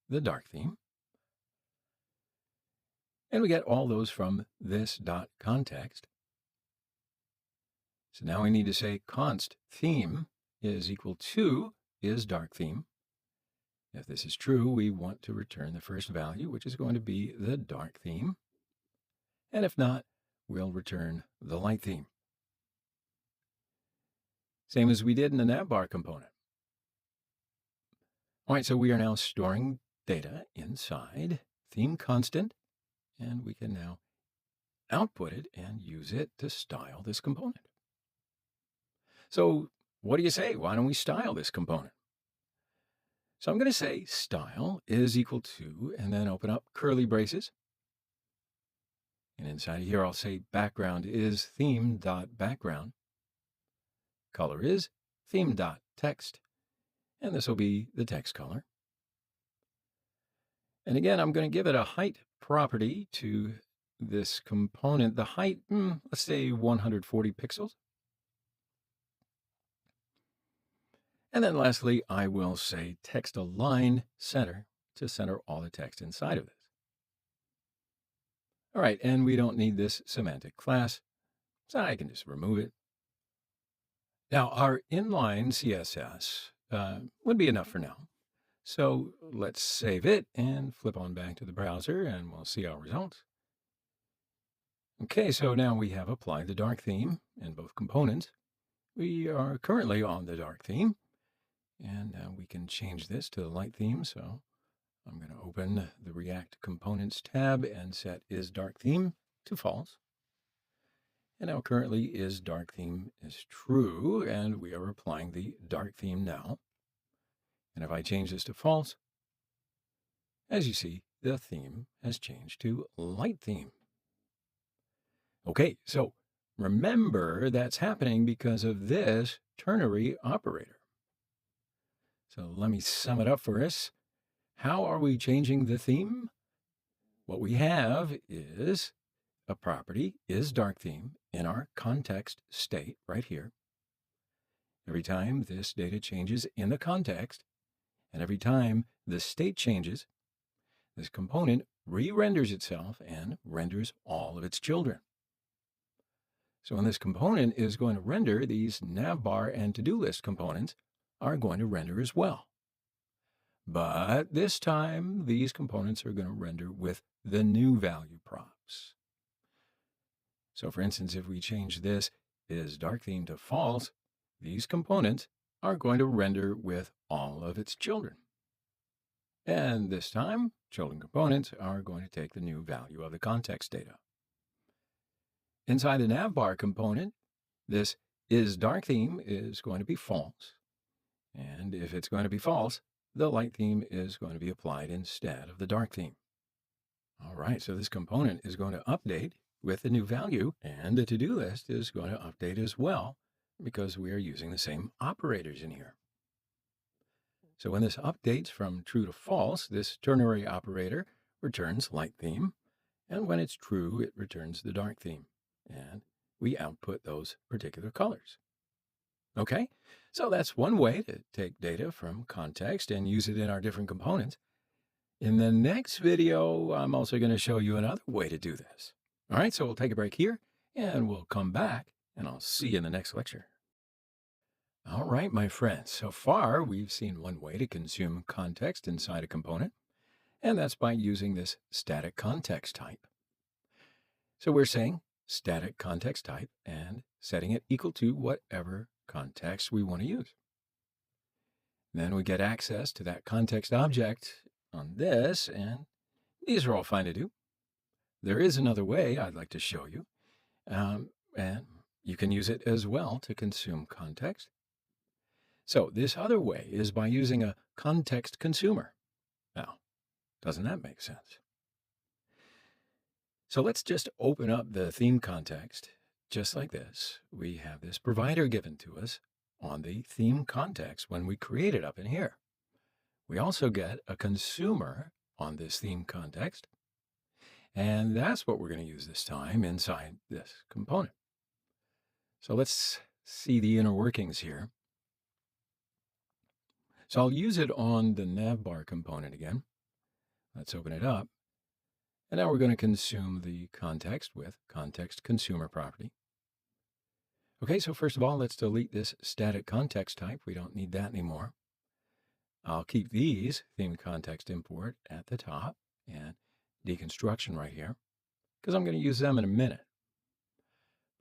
S1: the dark theme. And we get all those from this dot context. So now we need to say const theme is equal to is dark theme. If this is true, we want to return the first value, which is going to be the dark theme. And if not, we'll return the light theme. Same as we did in the navbar component. All right, so we are now storing data inside theme constant, and we can now output it and use it to style this component. So what do you say? Why don't we style this component? So I'm going to say style is equal to, and then open up curly braces. And inside of here, I'll say background is theme.background. Color is theme.text. And this will be the text color. And again, I'm going to give it a height property to this component. The height, let's say 140 pixels. And then lastly, I will say text align center to center all the text inside of this. All right, and we don't need this semantic class, so I can just remove it. Now, our inline CSS would be enough for now. So let's save it and flip on back to the browser, and we'll see our results. Okay, so now we have applied the dark theme in both components. We are currently on the dark theme. And we can change this to the light theme. So I'm going to open the React Components tab and set is dark theme to false. And now currently is dark theme is true, and we are applying the dark theme now. And if I change this to false, as you see, the theme has changed to light theme. Okay, so remember that's happening because of this ternary operator. So let me sum it up for us. How are we changing the theme? What we have is a property is dark theme in our context state right here. Every time this data changes in the context, and every time the state changes, this component re-renders itself and renders all of its children. So when this component is going to render, these navbar and to-do list components are going to render as well. But this time, these components are going to render with the new value props. So for instance, if we change this is dark theme to false, these components are going to render with all of its children. And this time, children components are going to take the new value of the context data. Inside the navbar component, this is dark theme is going to be false. And if it's going to be false, the light theme is going to be applied instead of the dark theme. All right, so this component is going to update with the new value, and the to-do list is going to update as well because we are using the same operators in here. So when this updates from true to false, this ternary operator returns light theme, and when it's true, it returns the dark theme, and we output those particular colors. Okay, so that's one way to take data from context and use it in our different components. In the next video, I'm also going to show you another way to do this. All right, so we'll take a break here, and we'll come back, and I'll see you in the next lecture. All right, my friends, so far we've seen one way to consume context inside a component, and that's by using this static context type. So we're saying static context type and setting it equal to whatever context we want to use. Then we get access to that context object on this, and these are all fine to do. There is another way I'd like to show you, and you can use it as well to consume context. So this other way is by using a context consumer. Now, doesn't that make sense? So let's just open up the theme context just like this. We have this provider given to us on the theme context when we create it up in here. We also get a consumer on this theme context, and that's what we're going to use this time inside this component. So let's see the inner workings here. So I'll use it on the navbar component again. Let's open it up. And now we're going to consume the context with context consumer property. Okay, so first of all, let's delete this static context type. We don't need that anymore. I'll keep these theme context import at the top and deconstruction right here, because I'm going to use them in a minute.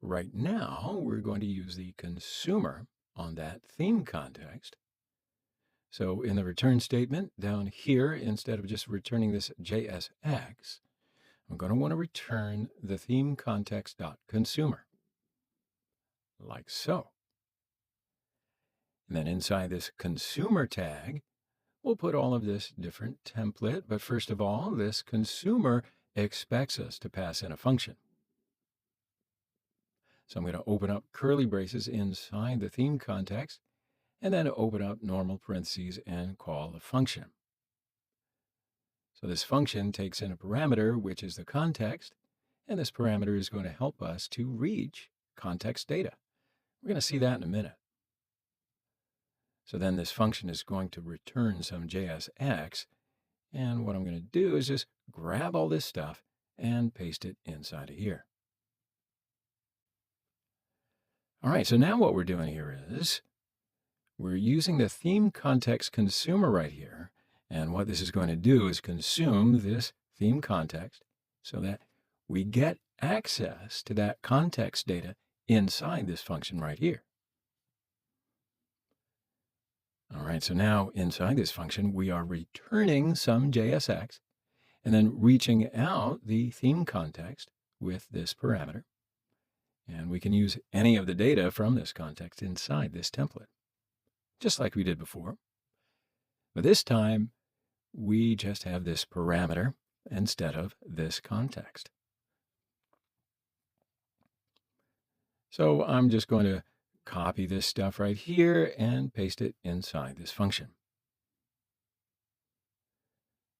S1: Right now, we're going to use the consumer on that theme context. So in the return statement down here, instead of just returning this JSX, I'm going to want to return the theme context.consumer, like so. And then inside this consumer tag, we'll put all of this different template. But first of all, this consumer expects us to pass in a function. So I'm going to open up curly braces inside the theme context, and then open up normal parentheses and call a function. So this function takes in a parameter, which is the context, and this parameter is going to help us to reach context data. We're going to see that in a minute. So then this function is going to return some JSX, and what I'm going to do is just grab all this stuff and paste it inside of here. All right, so now what we're doing here is we're using the theme context consumer right here, and what this is going to do is consume this theme context so that we get access to that context data inside this function right here. All right, so now inside this function, we are returning some JSX and then reaching out the theme context with this parameter. And we can use any of the data from this context inside this template, just like we did before. But this time, we just have this parameter instead of this context. So I'm just going to copy this stuff right here and paste it inside this function.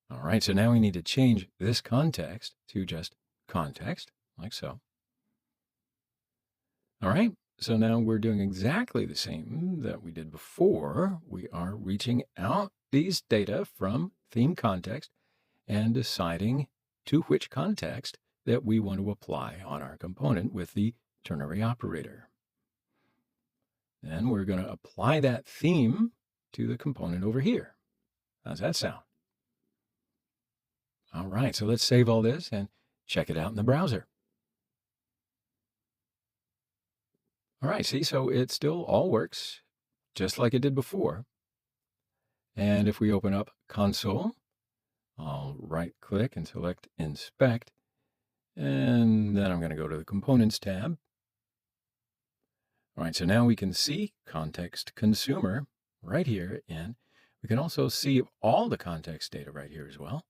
S1: All right, so now we need to change this context to just context, like so. All right, so now we're doing exactly the same that we did before. We are reaching out these data from theme context and deciding to which context that we want to apply on our component with the ternary operator. Then we're going to apply that theme to the component over here. How's that sound? All right, so let's save all this and check it out in the browser. All right, see, so it still all works just like it did before. And if we open up console, I'll right-click and select Inspect. And then I'm going to go to the Components tab. All right, so now we can see Context Consumer right here, and we can also see all the context data right here as well.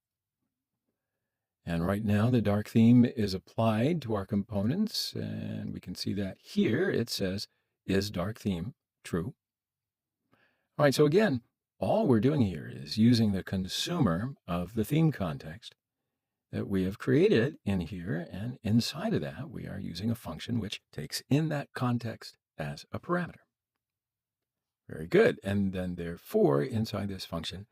S1: And right now, the dark theme is applied to our components, and we can see that here it says, is dark theme true? All right, so again, all we're doing here is using the consumer of the theme context that we have created in here, and inside of that, we are using a function which takes in that context as a parameter. Very good. And then therefore, inside this function,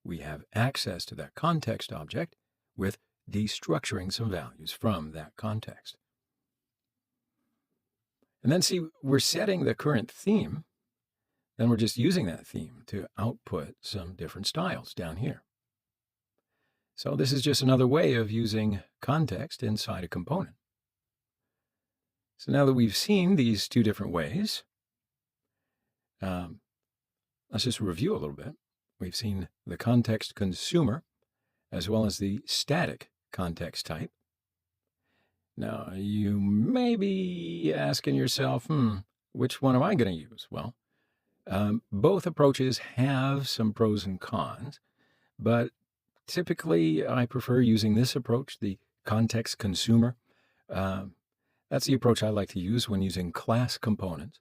S1: we have access to that context object with destructuring some values from that context. And then see, we're setting the current theme, then we're just using that theme to output some different styles down here. So this is just another way of using context inside a component. So now that we've seen these two different ways, let's just review a little bit. We've seen the context consumer as well as the static context type. Now, you may be asking yourself, which one am I going to use? Well, Both approaches have some pros and cons, but typically I prefer using this approach, the context consumer. Um, that's the approach I like to use when using class components.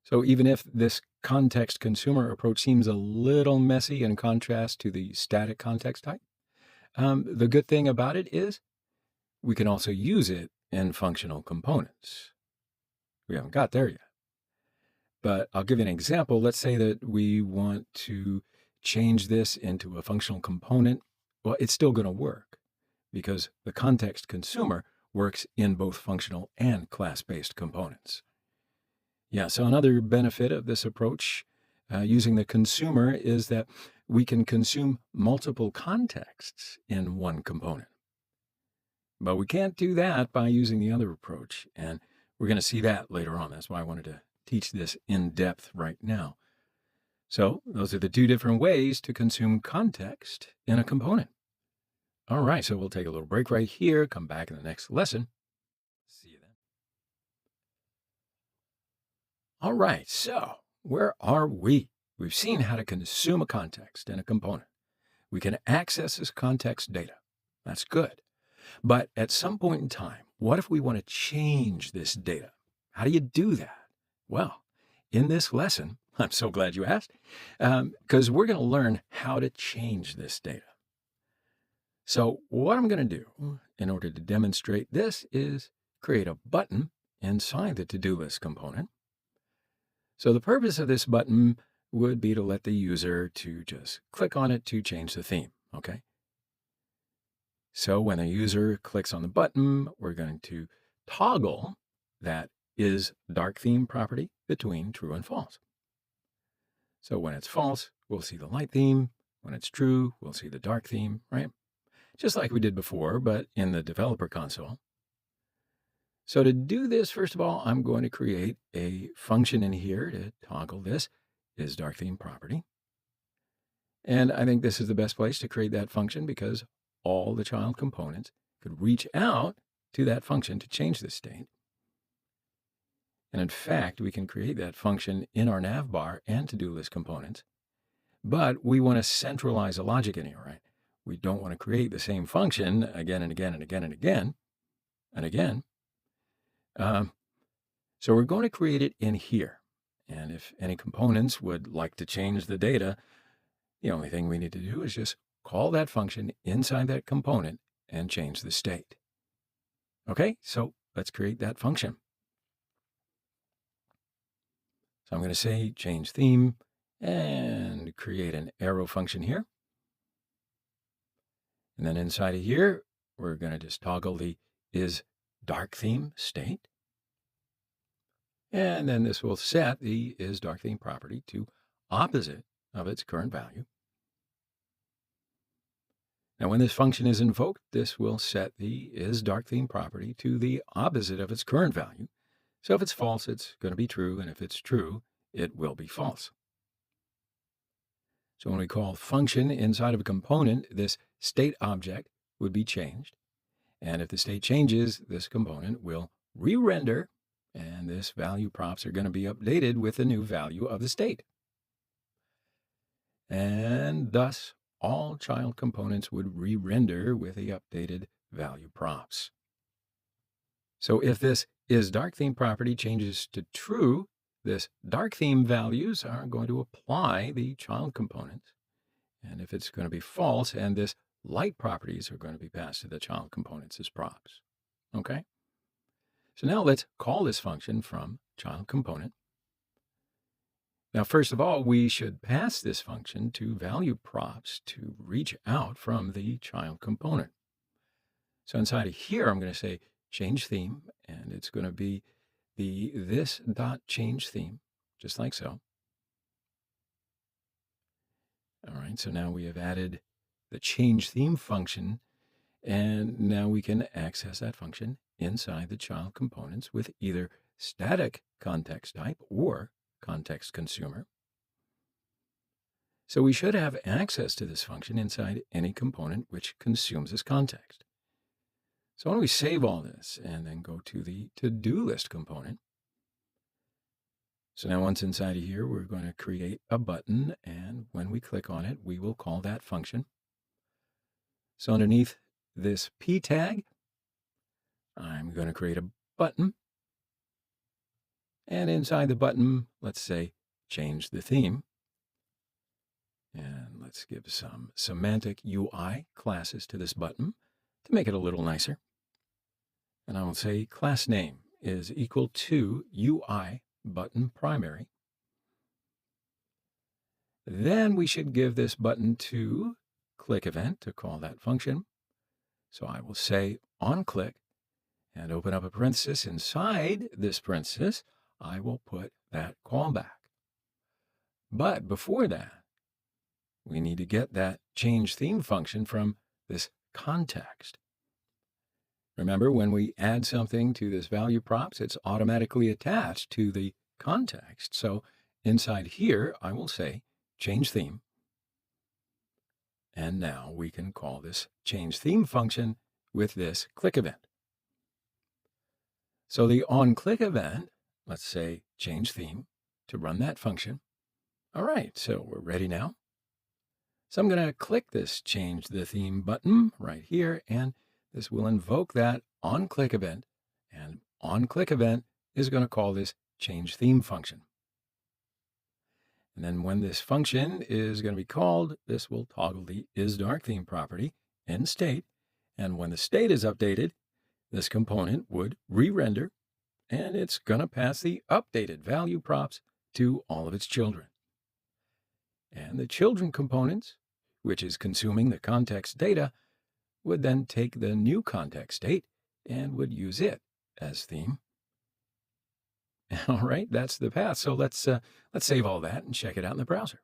S1: So even if this context consumer approach seems a little messy in contrast to the static context type, the good thing about it is we can also use it in functional components. We haven't got there yet. But I'll give you an example. Let's say that we want to change this into a functional component. Well, it's still going to work because the context consumer works in both functional and class-based components. Yeah, so another benefit of this approach using the consumer is that we can consume multiple contexts in one component. But we can't do that by using the other approach, and we're going to see that later on. That's why I wanted to teach this in depth right now. So those are the two different ways to consume context in a component. All right, so we'll take a little break right here, come back in the next lesson. See you then. All right, so where are we? We've seen how to consume a context in a component. We can access this context data. That's good. But at some point in time, what if we want to change this data? How do you do that? Well, in this lesson, I'm so glad you asked, because we're going to learn how to change this data. So what I'm going to do in order to demonstrate this is create a button inside the to-do list component. So the purpose of this button would be to let the user to just click on it to change the theme, okay? So when a user clicks on the button, we're going to toggle that is dark theme property between true and false. So when it's false, we'll see the light theme. When it's true, we'll see the dark theme, right? Just like we did before, but in the developer console. So to do this, first of all, I'm going to create a function in here to toggle this is dark theme property. And I think this is the best place to create that function because all the child components could reach out to that function to change the state. And in fact, we can create that function in our navbar and to-do list components. But we want to centralize the logic in here, right? We don't want to create the same function again and again and again and again and again. So we're going to create it in here. And if any components would like to change the data, the only thing we need to do is just call that function inside that component and change the state. Okay, so let's create that function. So I'm going to say change theme and create an arrow function here. And then inside of here, we're going to just toggle the is dark theme state. And then this will set the is dark theme property to opposite of its current value. Now, when this function is invoked, this will set the is dark theme property to the opposite of its current value. So if it's false, it's going to be true, and if it's true, it will be false. So when we call function inside of a component, this state object would be changed. And if the state changes, this component will re-render, and this value props are going to be updated with the new value of the state. And thus, all child components would re-render with the updated value props. So if this is dark theme property changes to true, this dark theme values are going to apply the child components. And if it's going to be false, and this light properties are going to be passed to the child components as props. Okay? So now let's call this function from child component. Now, first of all, we should pass this function to value props to reach out from the child component. So inside of here, I'm going to say change theme, and it's going to be the this.change theme, just like so. All right, so now we have added the change theme function, and now we can access that function inside the child components with either static context type or context consumer. So we should have access to this function inside any component which consumes this context. So why don't we save all this and then go to the to-do list component. So now once inside of here, we're going to create a button, and when we click on it, we will call that function. So underneath this p tag, I'm going to create a button. And inside the button, let's say, change the theme. And let's give some semantic UI classes to this button to make it a little nicer. And I will say class name is equal to UI button primary. Then we should give this button to click event to call that function. So I will say on click and open up a parenthesis. Inside this parenthesis, I will put that callback. But before that, we need to get that change theme function from this context. Remember, when we add something to this value props, it's automatically attached to the context. So inside here, I will say change theme. And now we can call this change theme function with this click event. So the on click event, let's say change theme to run that function. All right, so we're ready now. So I'm going to click this change the theme button right here, and this will invoke that on click event. And on click event is going to call this change theme function. And then when this function is going to be called, this will toggle the isDarkTheme property in state. And when the state is updated, this component would re-render, and it's going to pass the updated value props to all of its children. And the children components, which is consuming the context data, would then take the new context state and would use it as theme. All right, that's the path. So let's save all that and check it out in the browser.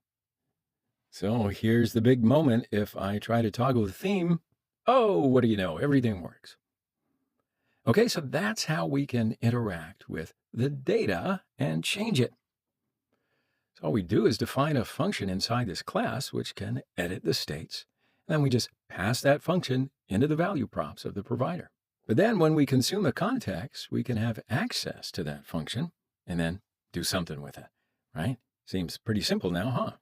S1: So here's the big moment. If I try to toggle the theme, oh, what do you know? Everything works. Okay, so that's how we can interact with the data and change it. So all we do is define a function inside this class which can edit the states. And then we just pass that function into the value props of the provider. But then when we consume the context, we can have access to that function and then do something with it, right? Seems pretty simple now, huh?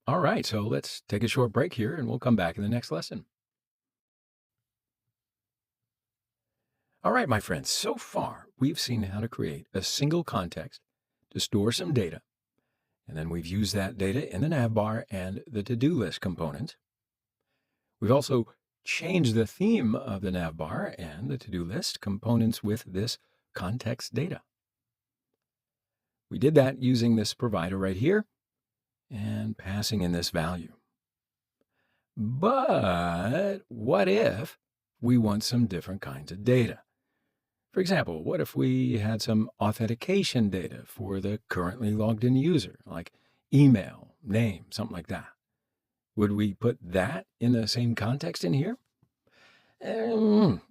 S1: All right, so let's take a short break here and we'll come back in the next lesson. All right, my friends, so far we've seen how to create a single context to store some data. And then we've used that data in the navbar and the to-do list components. We've also changed the theme of the navbar and the to-do list components with this context data. We did that using this provider right here and passing in this value. But what if we want some different kinds of data? For example, what if we had some authentication data for the currently logged in user, like email, name, something like that? Would we put that in the same context in here?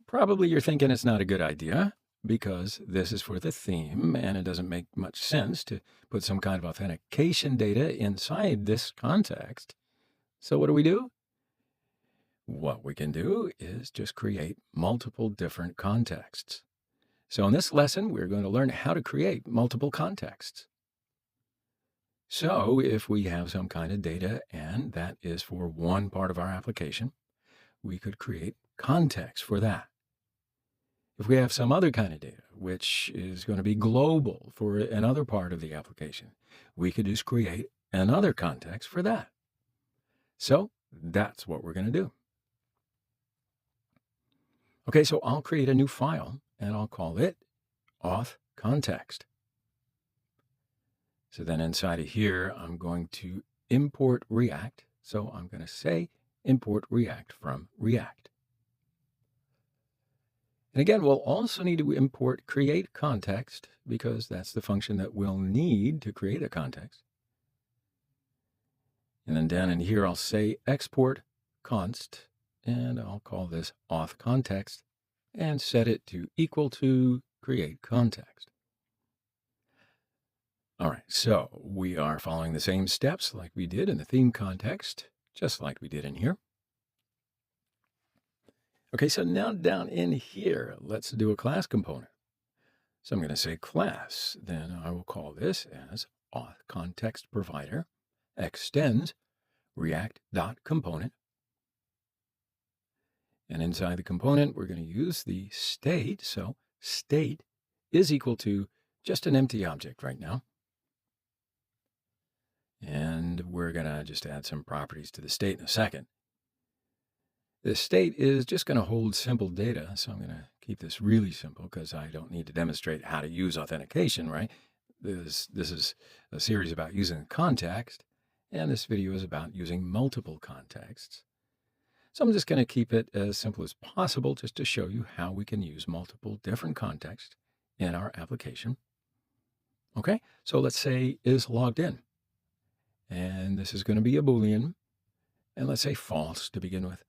S1: Probably you're thinking it's not a good idea because this is for the theme and it doesn't make much sense to put some kind of authentication data inside this context. So what do? What we can do is just create multiple different contexts. So in this lesson, we're going to learn how to create multiple contexts. So if we have some kind of data and that is for one part of our application, we could create context for that. If we have some other kind of data, which is going to be global for another part of the application, we could just create another context for that. So that's what we're going to do. Okay, so I'll create a new file and I'll call it authContext. So then inside of here, I'm going to import React. So I'm going to say import React from React. And again, we'll also need to import create context because that's the function that we'll need to create a context. And then down in here, I'll say export const, and I'll call this authContext and set it to equal to create context. All right, so we are following the same steps like we did in the theme context, just like we did in here. Okay, so now down in here, let's do a class component. So I'm going to say class. Then I will call this as authContextProvider extends React.component. And inside the component, we're going to use the state. So state is equal to just an empty object right now. And we're going to just add some properties to the state in a second. The state is just going to hold simple data. So I'm going to keep this really simple because I don't need to demonstrate how to use authentication, right? This is a series about using context, and this video is about using multiple contexts. So I'm just going to keep it as simple as possible just to show you how we can use multiple different contexts in our application. Okay, so let's say is logged in. And this is going to be a Boolean. And let's say false to begin with.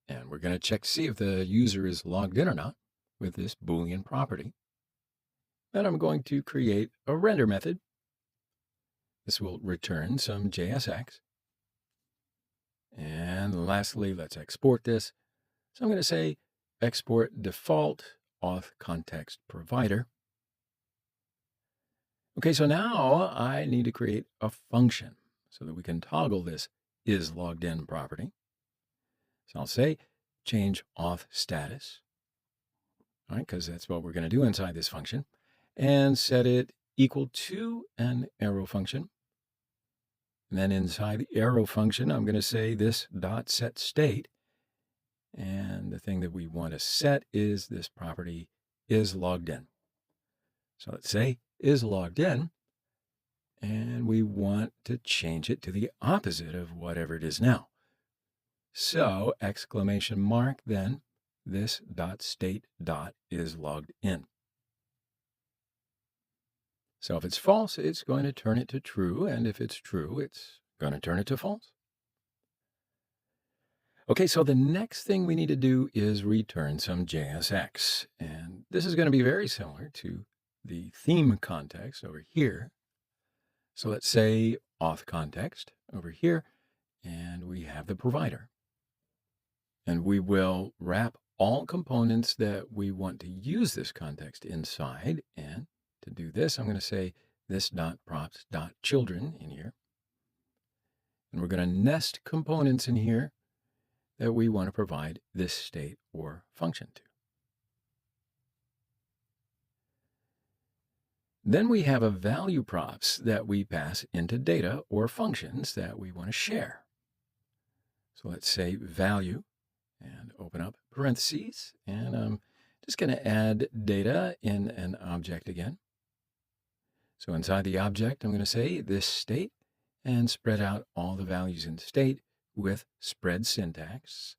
S1: And we're going to check to see if the user is logged in or not with this Boolean property. Then I'm going to create a render method. This will return some JSX. And lastly, let's export this. So I'm going to say export default auth context provider. Okay, so now I need to create a function so that we can toggle this is logged in property. So I'll say change auth status, all right, because that's what we're going to do inside this function, and set it equal to an arrow function. And then inside the arrow function, I'm going to say this dot set state. And the thing that we want to set is this property is logged in. So let's say is logged in. And we want to change it to the opposite of whatever it is now. So exclamation mark, then this dot state dot is logged in. So if it's false, it's going to turn it to true. And if it's true, it's going to turn it to false. Okay, so the next thing we need to do is return some JSX. And this is going to be very similar to the theme context over here. So let's say auth context over here, and we have the provider. And we will wrap all components that we want to use this context inside. And to do this, I'm going to say this dot props dot children in here. And we're going to nest components in here that we want to provide this state or function to. Then we have a value props that we pass into data or functions that we want to share. So let's say value and open up parentheses. And I'm just going to add data in an object again. So inside the object, I'm going to say this state and spread out all the values in state with spread syntax.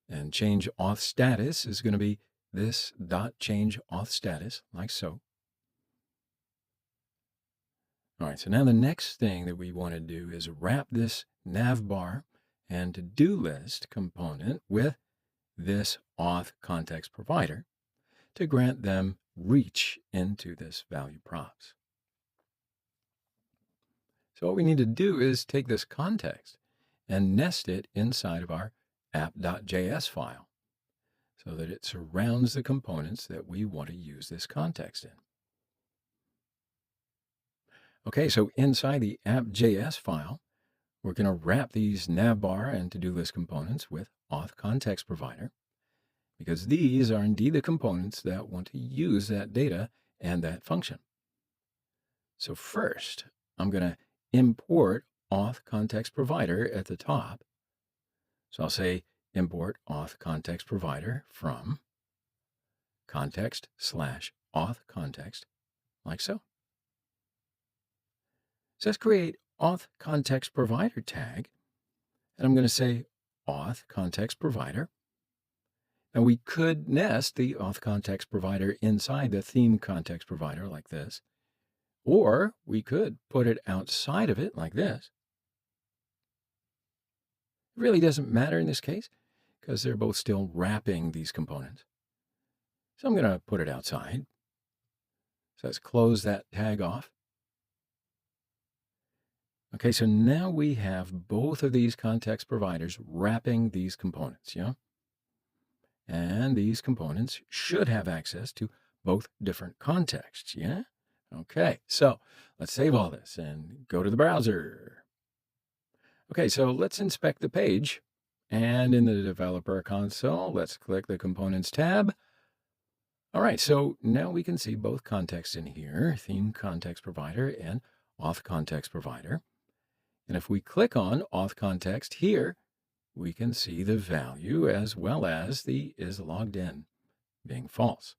S1: And change auth status is going to be this dot change auth status, like so. All right, so now the next thing that we want to do is wrap this navbar and to-do list component with this auth context provider to grant them reach into this value props. So what we need to do is take this context and nest it inside of our app.js file so that it surrounds the components that we want to use this context in. Okay, so inside the app.js file, we're going to wrap these navbar and to-do list components with auth context provider, because these are indeed the components that want to use that data and that function. So first, I'm going to import auth context provider at the top. So I'll say import auth context provider from context / auth context, like so. So let's create auth context provider tag, and I'm going to say auth context provider. And we could nest the auth context provider inside the theme context provider like this, or we could put it outside of it like this. It really doesn't matter in this case because they're both still wrapping these components. So I'm going to put it outside. So let's close that tag off. Okay, so now we have both of these context providers wrapping these components, yeah? And these components should have access to both different contexts, yeah? Okay, so let's save all this and go to the browser. Okay, so let's inspect the page. And in the developer console, let's click the Components tab. All right, so now we can see both contexts in here, Theme Context Provider and Auth Context Provider. And if we click on Auth Context here, we can see the value as well as the is logged in being false.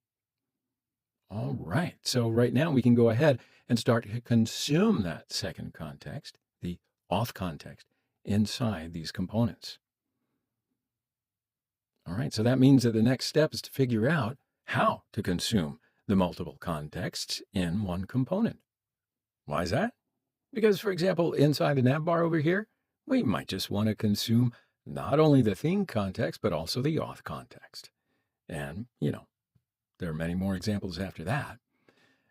S1: All right, so right now we can go ahead and start to consume that second context, the auth context, inside these components. All right, so that means that the next step is to figure out how to consume the multiple contexts in one component. Why is that? Because, for example, inside the navbar over here, we might just want to consume not only the theme context, but also the auth context. And, there are many more examples after that.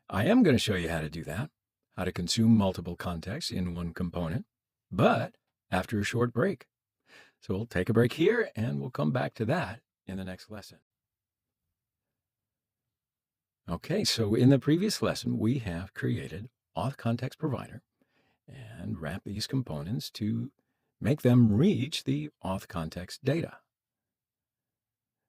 S1: I am going to show you how to do that, how to consume multiple contexts in one component, but after a short break. So we'll take a break here and we'll come back to that in the next lesson. Okay, so in the previous lesson, we have created Auth Context Provider and wrapped these components to make them reach the auth context data.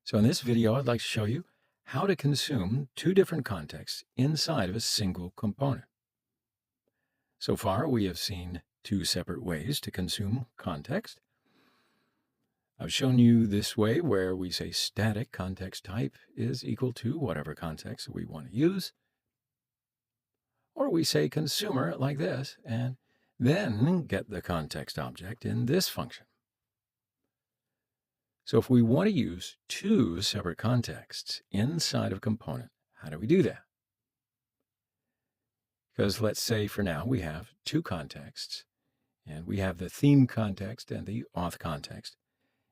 S1: So in this video, I'd like to show you how to consume two different contexts inside of a single component. So far, we have seen two separate ways to consume context. I've shown you this way where we say static context type is equal to whatever context we want to use. Or we say consumer like this, and then get the context object in this function. So if we want to use two separate contexts inside of a component, how do we do that? Because let's say for now we have two contexts, and we have the theme context and the auth context,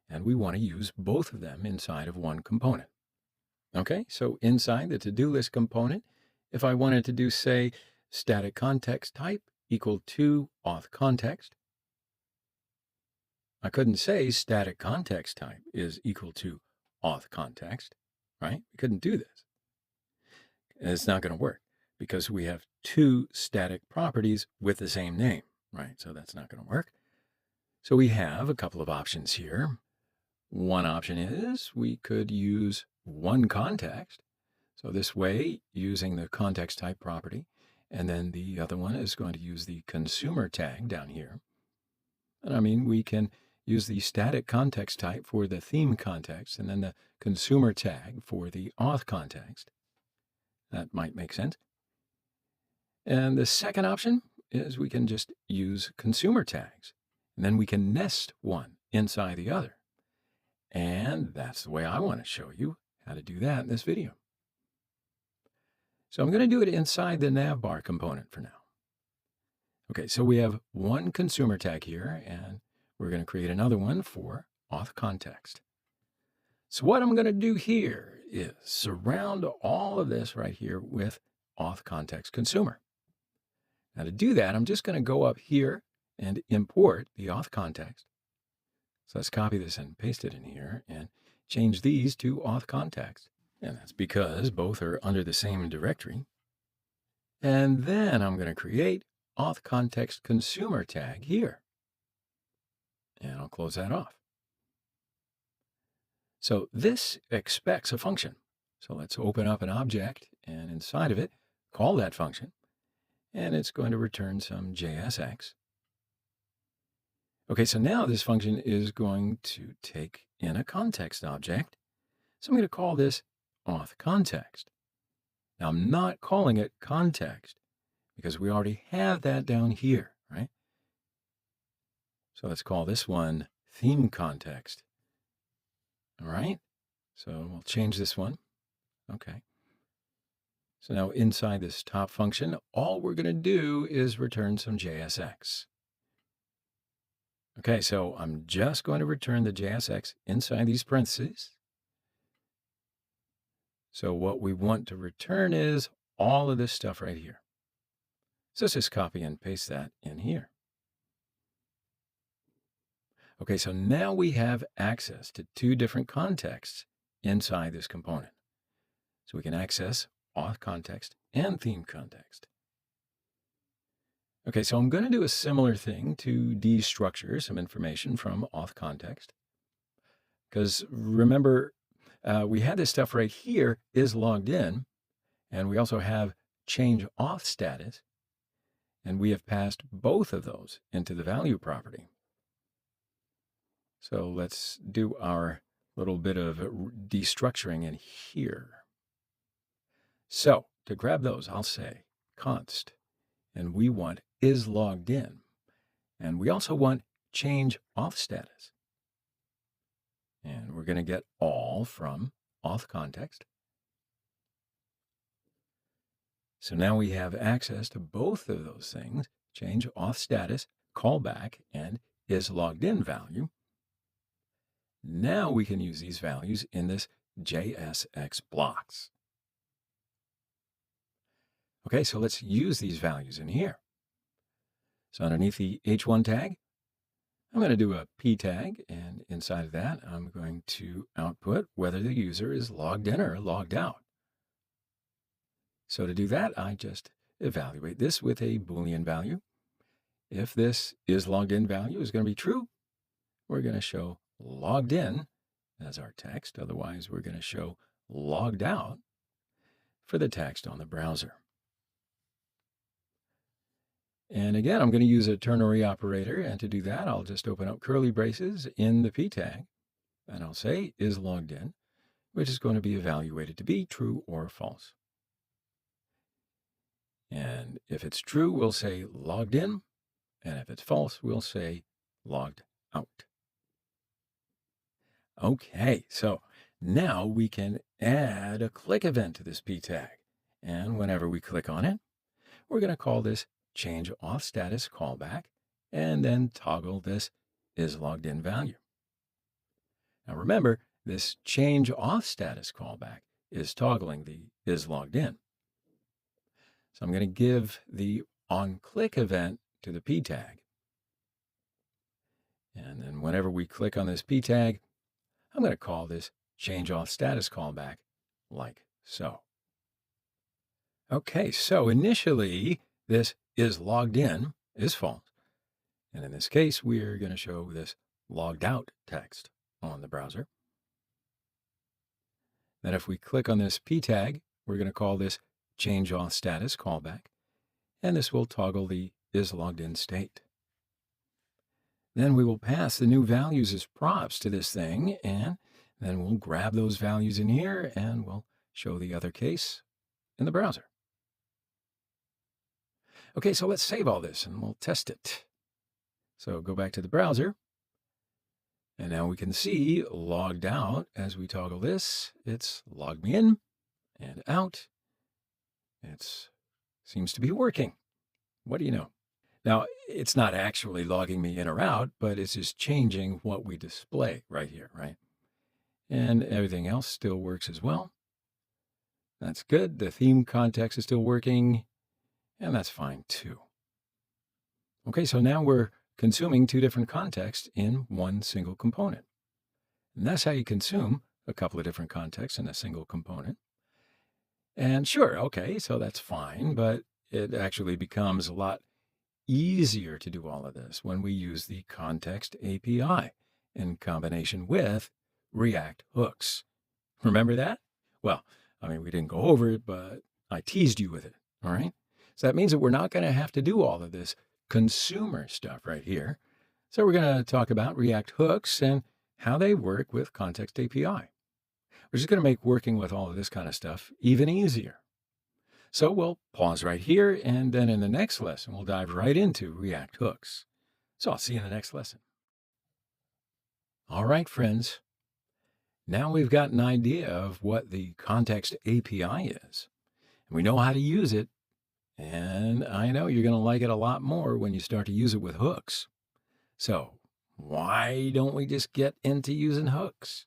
S1: and we want to use both of them inside of one component. Okay, so inside the to-do list component, if I wanted to do, say, static context type equal to auth context, I couldn't say static context type is equal to auth context, right? We couldn't do this. And it's not going to work because we have two static properties with the same name, right? So that's not going to work. So we have a couple of options here. One option is we could use one context. So this way, using the context type property, and then the other one is going to use the consumer tag down here. And I mean, we can use the static context type for the theme context, and then the consumer tag for the auth context. That might make sense. And the second option is we can just use consumer tags, and then we can nest one inside the other. And that's the way I want to show you how to do that in this video. So I'm going to do it inside the navbar component for now. Okay, so we have one consumer tag here, and we're going to create another one for auth context. So what I'm going to do here is surround all of this right here with auth context consumer. Now to do that, I'm just going to go up here and import the auth context. So let's copy this and paste it in here and change these to auth context. And that's because both are under the same directory. And then I'm going to create auth context consumer tag here. And I'll close that off. So this expects a function. So let's open up an object and inside of it, call that function. And it's going to return some JSX. Okay, so now this function is going to take in a context object. So I'm going to call this auth context. Now I'm not calling it context because we already have that down here, right? So let's call this one theme context. All right, so we'll change this one. Okay. So now inside this top function, all we're going to do is return some JSX. Okay, so I'm just going to return the JSX inside these parentheses. So what we want to return is all of this stuff right here. So let's just copy and paste that in here. Okay, so now we have access to two different contexts inside this component. So we can access auth context and theme context. Okay, so I'm going to do a similar thing to destructure some information from auth context. Because remember, we had this stuff right here is logged in, and we also have change auth status, and we have passed both of those into the value property. So let's do our little bit of destructuring in here. So to grab those, I'll say const, and we want is logged in, and we also want change auth status. And we're going to get all from auth context. So now we have access to both of those things, change auth status, callback, and is logged in value. Now we can use these values in this JSX blocks. Okay, so let's use these values in here. So underneath the H1 tag, I'm going to do a P tag, and inside of that, I'm going to output whether the user is logged in or logged out. So to do that, I just evaluate this with a Boolean value. If this is logged in value is going to be true, we're going to show logged in as our text. Otherwise, we're going to show logged out for the text on the browser. And again, I'm going to use a ternary operator, and to do that, I'll just open up curly braces in the P tag, and I'll say is logged in, which is going to be evaluated to be true or false. And if it's true, we'll say logged in, and if it's false, we'll say logged out. Okay, so now we can add a click event to this P tag, and whenever we click on it, we're going to call this change auth status callback, and then toggle this is logged in value. Now remember, this change auth status callback is toggling the is logged in. So I'm going to give the onClick event to the P tag. And then whenever we click on this P tag, I'm going to call this change auth status callback like so. Okay, so initially this is logged in is false. And in this case, we're going to show this logged out text on the browser. Then if we click on this P tag, we're going to call this change auth status callback, and this will toggle the is logged in state. Then we will pass the new values as props to this thing, and then we'll grab those values in here and we'll show the other case in the browser. Okay, so let's save all this and we'll test it. So go back to the browser, and now we can see logged out as we toggle this. It's logged me in and out. It seems to be working. What do you know? Now, it's not actually logging me in or out, but it's just changing what we display right here, right? And everything else still works as well. That's good. The theme context is still working, and that's fine too. Okay, so now we're consuming two different contexts in one single component. And that's how you consume a couple of different contexts in a single component. And sure, okay, so that's fine, but it actually becomes a lot easier to do all of this when we use the Context API in combination with React hooks. Remember that? Well, I mean, we didn't go over it, but I teased you with it, all right? So that means that we're not going to have to do all of this consumer stuff right here. So we're going to talk about React hooks and how they work with Context API. We're just going to make working with all of this kind of stuff even easier. So we'll pause right here, and then in the next lesson, we'll dive right into React hooks. So I'll see you in the next lesson. All right, friends. Now we've got an idea of what the Context API is. And we know how to use it. And I know you're going to like it a lot more when you start to use it with hooks. So why don't we just get into using hooks?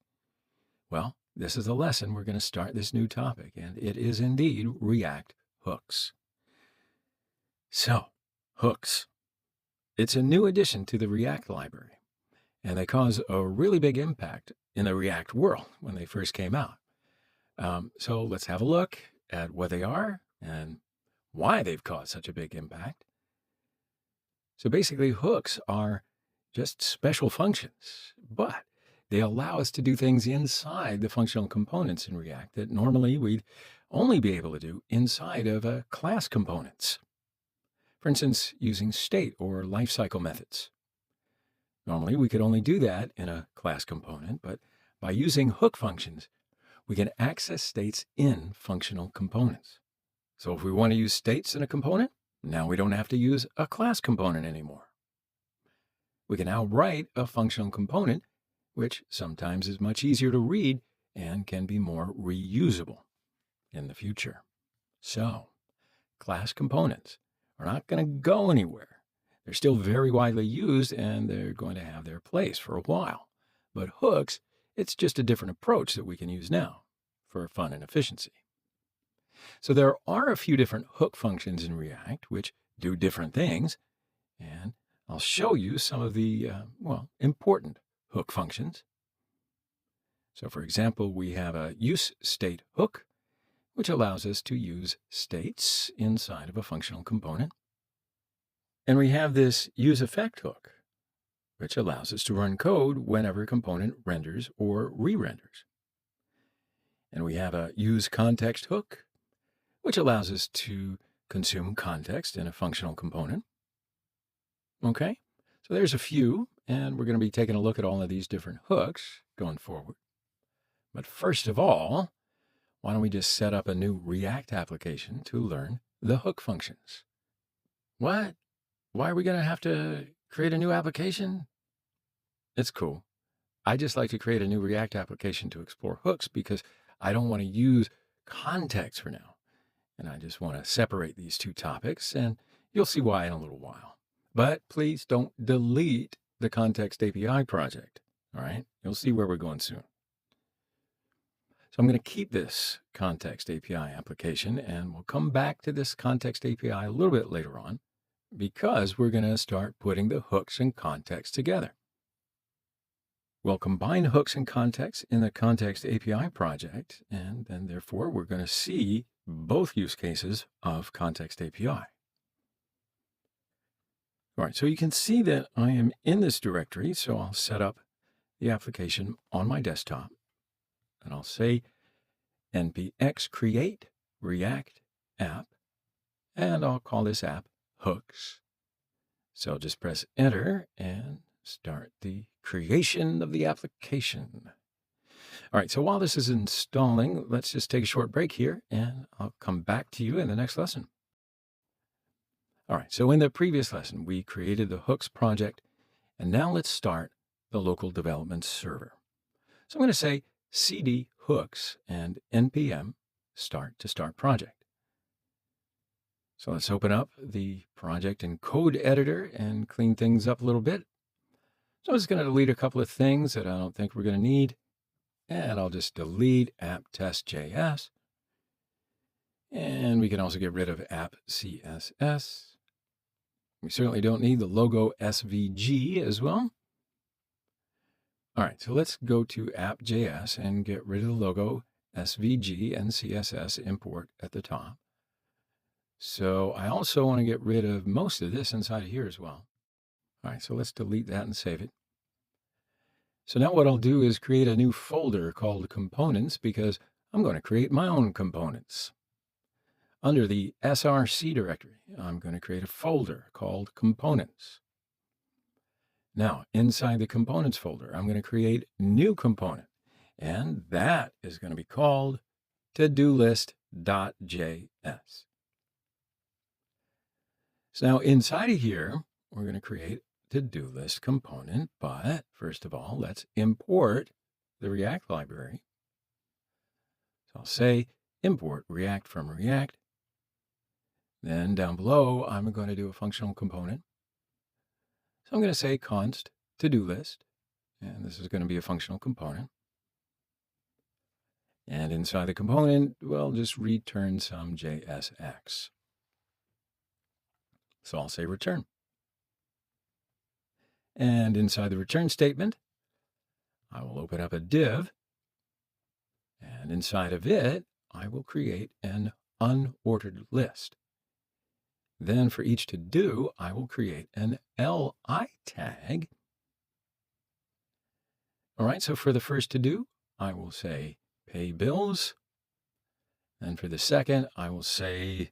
S1: Well, this is the lesson. We're going to start this new topic, and it is indeed React hooks. So, hooks. It's a new addition to the React library, and they cause a really big impact in the React world when they first came out. So let's have a look at what they are and why they've caused such a big impact. So basically, hooks are just special functions, but they allow us to do things inside the functional components in React that normally we'd only be able to do inside of class components. For instance, using state or lifecycle methods. Normally, we could only do that in a class component, but by using hook functions, we can access states in functional components. So if we want to use states in a component, now we don't have to use a class component anymore. We can now write a functional component, which sometimes is much easier to read and can be more reusable in the future. So, class components are not going to go anywhere. They're still very widely used and they're going to have their place for a while. But hooks, it's just a different approach that we can use now for fun and efficiency. So there are a few different hook functions in React which do different things, and I'll show you some of the, important hook functions. So for example, we have a useState hook, which allows us to use states inside of a functional component. And we have this useEffect hook, which allows us to run code whenever a component renders or re-renders. And we have a useContext hook, which allows us to consume context in a functional component. Okay, so there's a few, and we're going to be taking a look at all of these different hooks going forward. But first of all, why don't we just set up a new React application to learn the hook functions? What? Why are we going to have to create a new application? It's cool. I just like to create a new React application to explore hooks because I don't want to use context for now. And I just want to separate these two topics, and you'll see why in a little while. But please don't delete the Context API project, all right? You'll see where we're going soon. So I'm going to keep this Context API application, and we'll come back to this Context API a little bit later on because we're going to start putting the hooks and context together. We'll combine hooks and context in the Context API project, and then therefore we're going to see both use cases of Context API. All right, so you can see that I am in this directory, so I'll set up the application on my desktop, and I'll say npx create react app, and I'll call this app hooks. So I'll just press enter and start the creation of the application. All right, so while this is installing, let's just take a short break here, and I'll come back to you in the next lesson. All right, so in the previous lesson, we created the hooks project, and now let's start the local development server. So I'm going to say cd hooks and npm start to start project. So let's open up the project in code editor and clean things up a little bit. So I'm just going to delete a couple of things that I don't think we're going to need. And I'll just delete app.test.js. And we can also get rid of app.css. We certainly don't need the logo SVG as well. All right, so let's go to app.js and get rid of the logo SVG and CSS import at the top. So I also want to get rid of most of this inside of here as well. All right, so let's delete that and save it. So now what I'll do is create a new folder called components because I'm going to create my own components. Under the src directory, I'm going to create a folder called components. Now, inside the components folder, I'm going to create a new component, and that is going to be called todolist.js. So now inside of here, we're going to create to-do list component, but first of all, let's import the React library. So I'll say import React from React. Then down below, I'm going to do a functional component. So I'm going to say const to-do list, and this is going to be a functional component. And inside the component, we'll just return some JSX. So I'll say return. And inside the return statement, I will open up a div, and inside of it, I will create an unordered list. Then for each to-do, I will create an li tag. All right, so for the first to-do, I will say pay bills. And for the second, I will say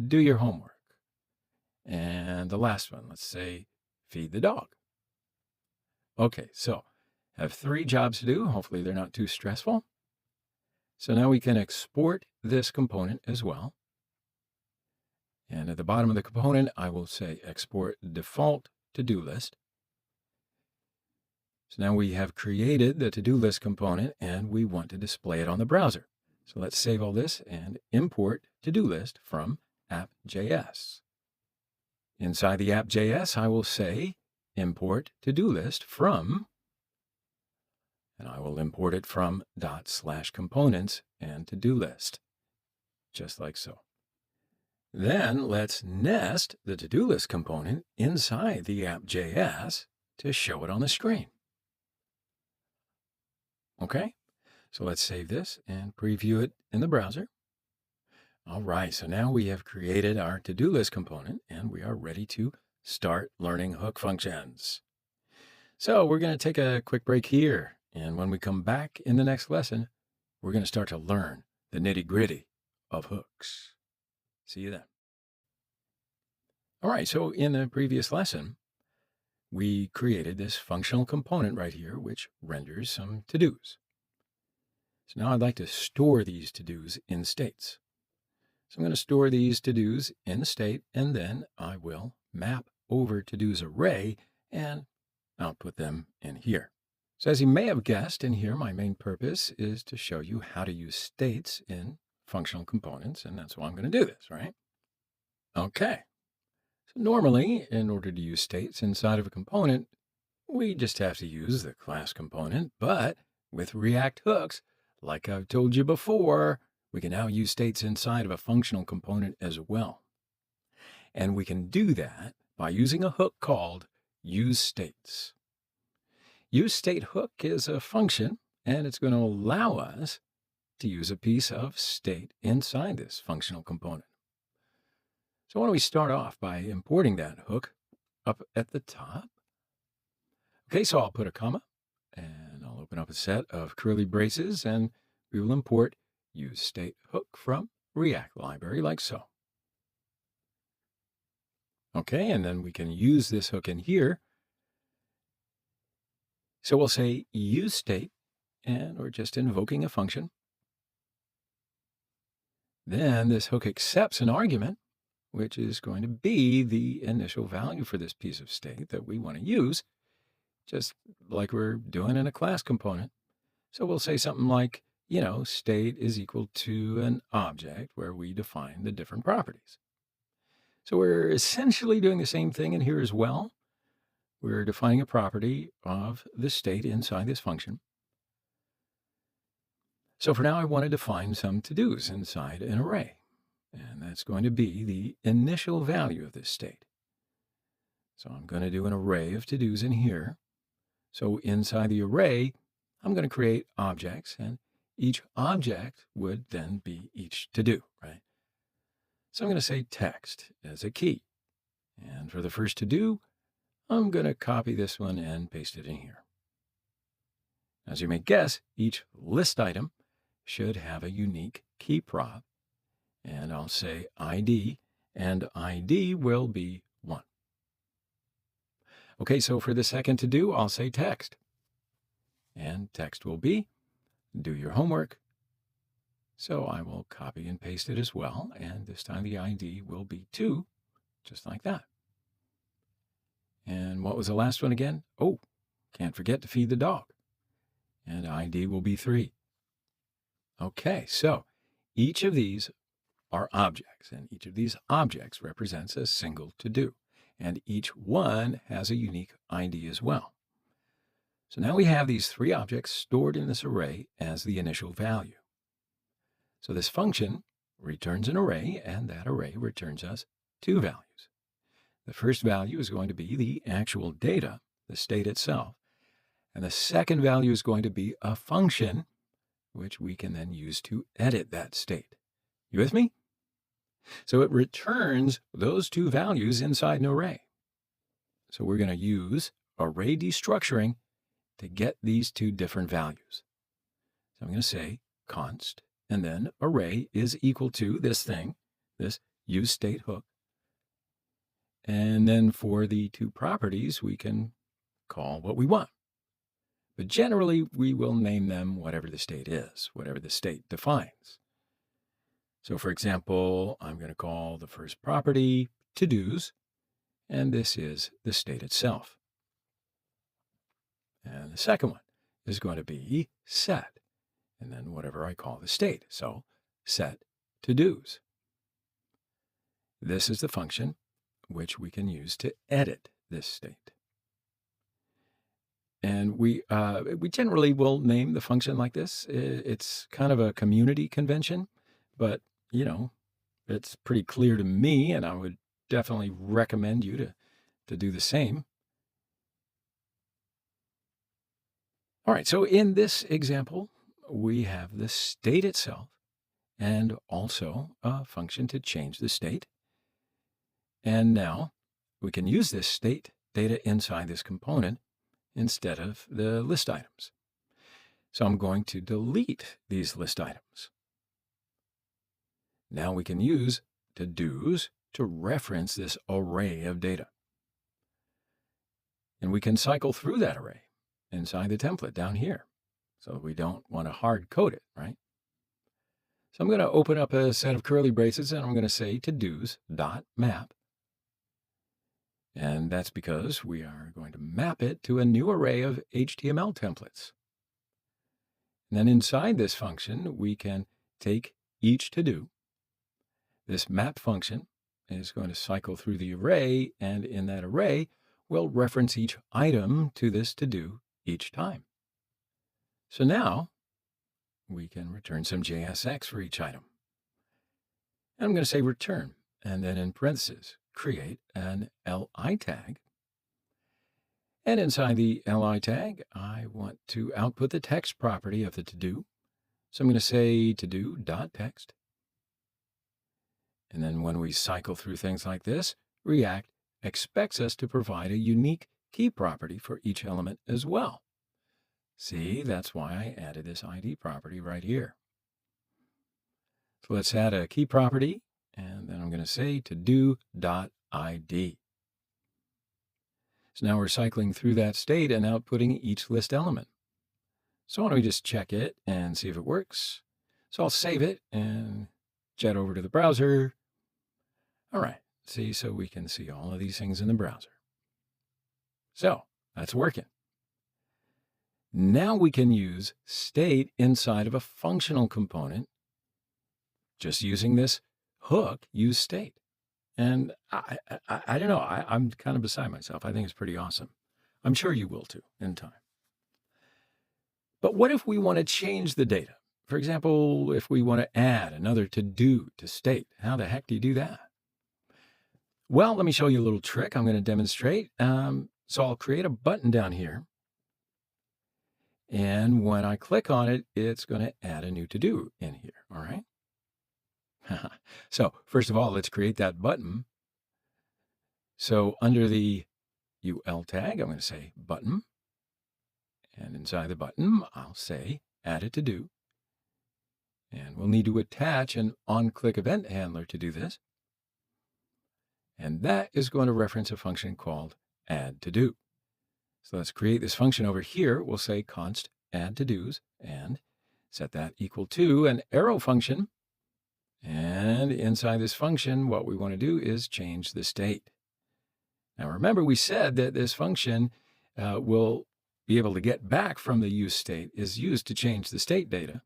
S1: do your homework. And the last one, let's say feed the dog. Okay, so I have 3 jobs to do. Hopefully they're not too stressful. So now we can export this component as well. And at the bottom of the component, I will say export default to-do list. So now we have created the to-do list component and we want to display it on the browser. So let's save all this and import to-do list from app.js. Inside the app.js, I will say import to-do list from, and I will import it from /components and to-do list, just like so. Then let's nest the to-do list component inside the app.js to show it on the screen. Okay, so let's save this and preview it in the browser. All right, so now we have created our to-do list component and we are ready to start learning hook functions. So we're going to take a quick break here. And when we come back in the next lesson, we're going to start to learn the nitty-gritty of hooks. See you then. All right, so in the previous lesson, we created this functional component right here, which renders some to-dos. So now I'd like to store these to-dos in states. So I'm going to store these to-dos in the state, and then I will map over to-dos array and output them in here. So as you may have guessed in here, my main purpose is to show you how to use states in functional components, and that's why I'm going to do this, right? Okay. So normally, in order to use states inside of a component, we just have to use the class component, but with React hooks, like I've told you before, we can now use states inside of a functional component as well. And we can do that by using a hook called useStates. useState hook is a function, and it's going to allow us to use a piece of state inside this functional component. So why don't we start off by importing that hook up at the top. Okay, so I'll put a comma, and I'll open up a set of curly braces, and we will import useState hook from React library like so. Okay, and then we can use this hook in here. So we'll say useState, and we're just invoking a function. Then this hook accepts an argument, which is going to be the initial value for this piece of state that we want to use, just like we're doing in a class component. So we'll say something like, state is equal to an object where we define the different properties. So we're essentially doing the same thing in here as well. We're defining a property of the state inside this function. So for now, I want to define some to-dos inside an array. And that's going to be the initial value of this state. So I'm going to do an array of to-dos in here. So inside the array, I'm going to create objects, and each object would then be each to-do, right? So I'm going to say text as a key. And for the first to-do, I'm going to copy this one and paste it in here. As you may guess, each list item should have a unique key prop. And I'll say ID, and ID will be 1. Okay, so for the second to-do, I'll say text. And text will be do your homework. So I will copy and paste it as well, and this time the ID will be 2, just like that. And what was the last one again? Oh, can't forget to feed the dog. And ID will be 3. Okay, so each of these are objects, and each of these objects represents a single to-do, and each one has a unique ID as well. So now we have these 3 objects stored in this array as the initial value. So this function returns an array, and that array returns us 2 values. The first value is going to be the actual data, the state itself. And the second value is going to be a function, which we can then use to edit that state. You with me? So it returns those two values inside an array. So we're going to use array destructuring to get these two different values. So I'm going to say const, and then array is equal to this thing, this useState hook. And then for the two properties, we can call what we want. But generally, we will name them whatever the state is, whatever the state defines. So for example, I'm going to call the first property to-dos, and this is the state itself. And the second one is going to be set, and then whatever I call the state. So set to-dos. This is the function which we can use to edit this state. And we generally will name the function like this. It's kind of a community convention, but, you know, it's pretty clear to me, and I would definitely recommend you to do the same. All right, so in this example, we have the state itself and also a function to change the state. And now we can use this state data inside this component instead of the list items. So I'm going to delete these list items. Now we can use to-dos to reference this array of data. And we can cycle through that array inside the template down here. So we don't want to hard code it, right? So I'm going to open up a set of curly braces and I'm going to say to-dos.map. And that's because we are going to map it to a new array of HTML templates. And then inside this function, we can take each to-do. This map function is going to cycle through the array, and in that array, we'll reference each item to this to-do each time. So now we can return some JSX for each item. And I'm going to say return, and then in parentheses, create an li tag. And inside the li tag, I want to output the text property of the to-do. So I'm going to say to-do.text. And then when we cycle through things like this, React expects us to provide a unique key property for each element as well. See, that's why I added this ID property right here. So let's add a key property, and then I'm going to say to-do.id. So now we're cycling through that state and outputting each list element. So why don't we just check it and see if it works? So I'll save it and jet over to the browser. All right, see, so we can see all of these things in the browser. So that's working. Now we can use state inside of a functional component just using this hook, useState. And I don't know, I'm kind of beside myself. I think it's pretty awesome. I'm sure you will too in time. But what if we want to change the data? For example, if we want to add another to-do to state, how the heck do you do that? Well, let me show you a little trick I'm going to demonstrate. So I'll create a button down here. And when I click on it, it's going to add a new to-do in here, all right? So first of all, let's create that button. So under the UL tag, I'm going to say button. And inside the button, I'll say add a to-do. And we'll need to attach an on-click event handler to do this. And that is going to reference a function called add to-do. So let's create this function over here. We'll say const add to-dos and set that equal to an arrow function. And inside this function, what we want to do is change the state. Now remember, we said that this function will be able to get back from the use state is used to change the state data.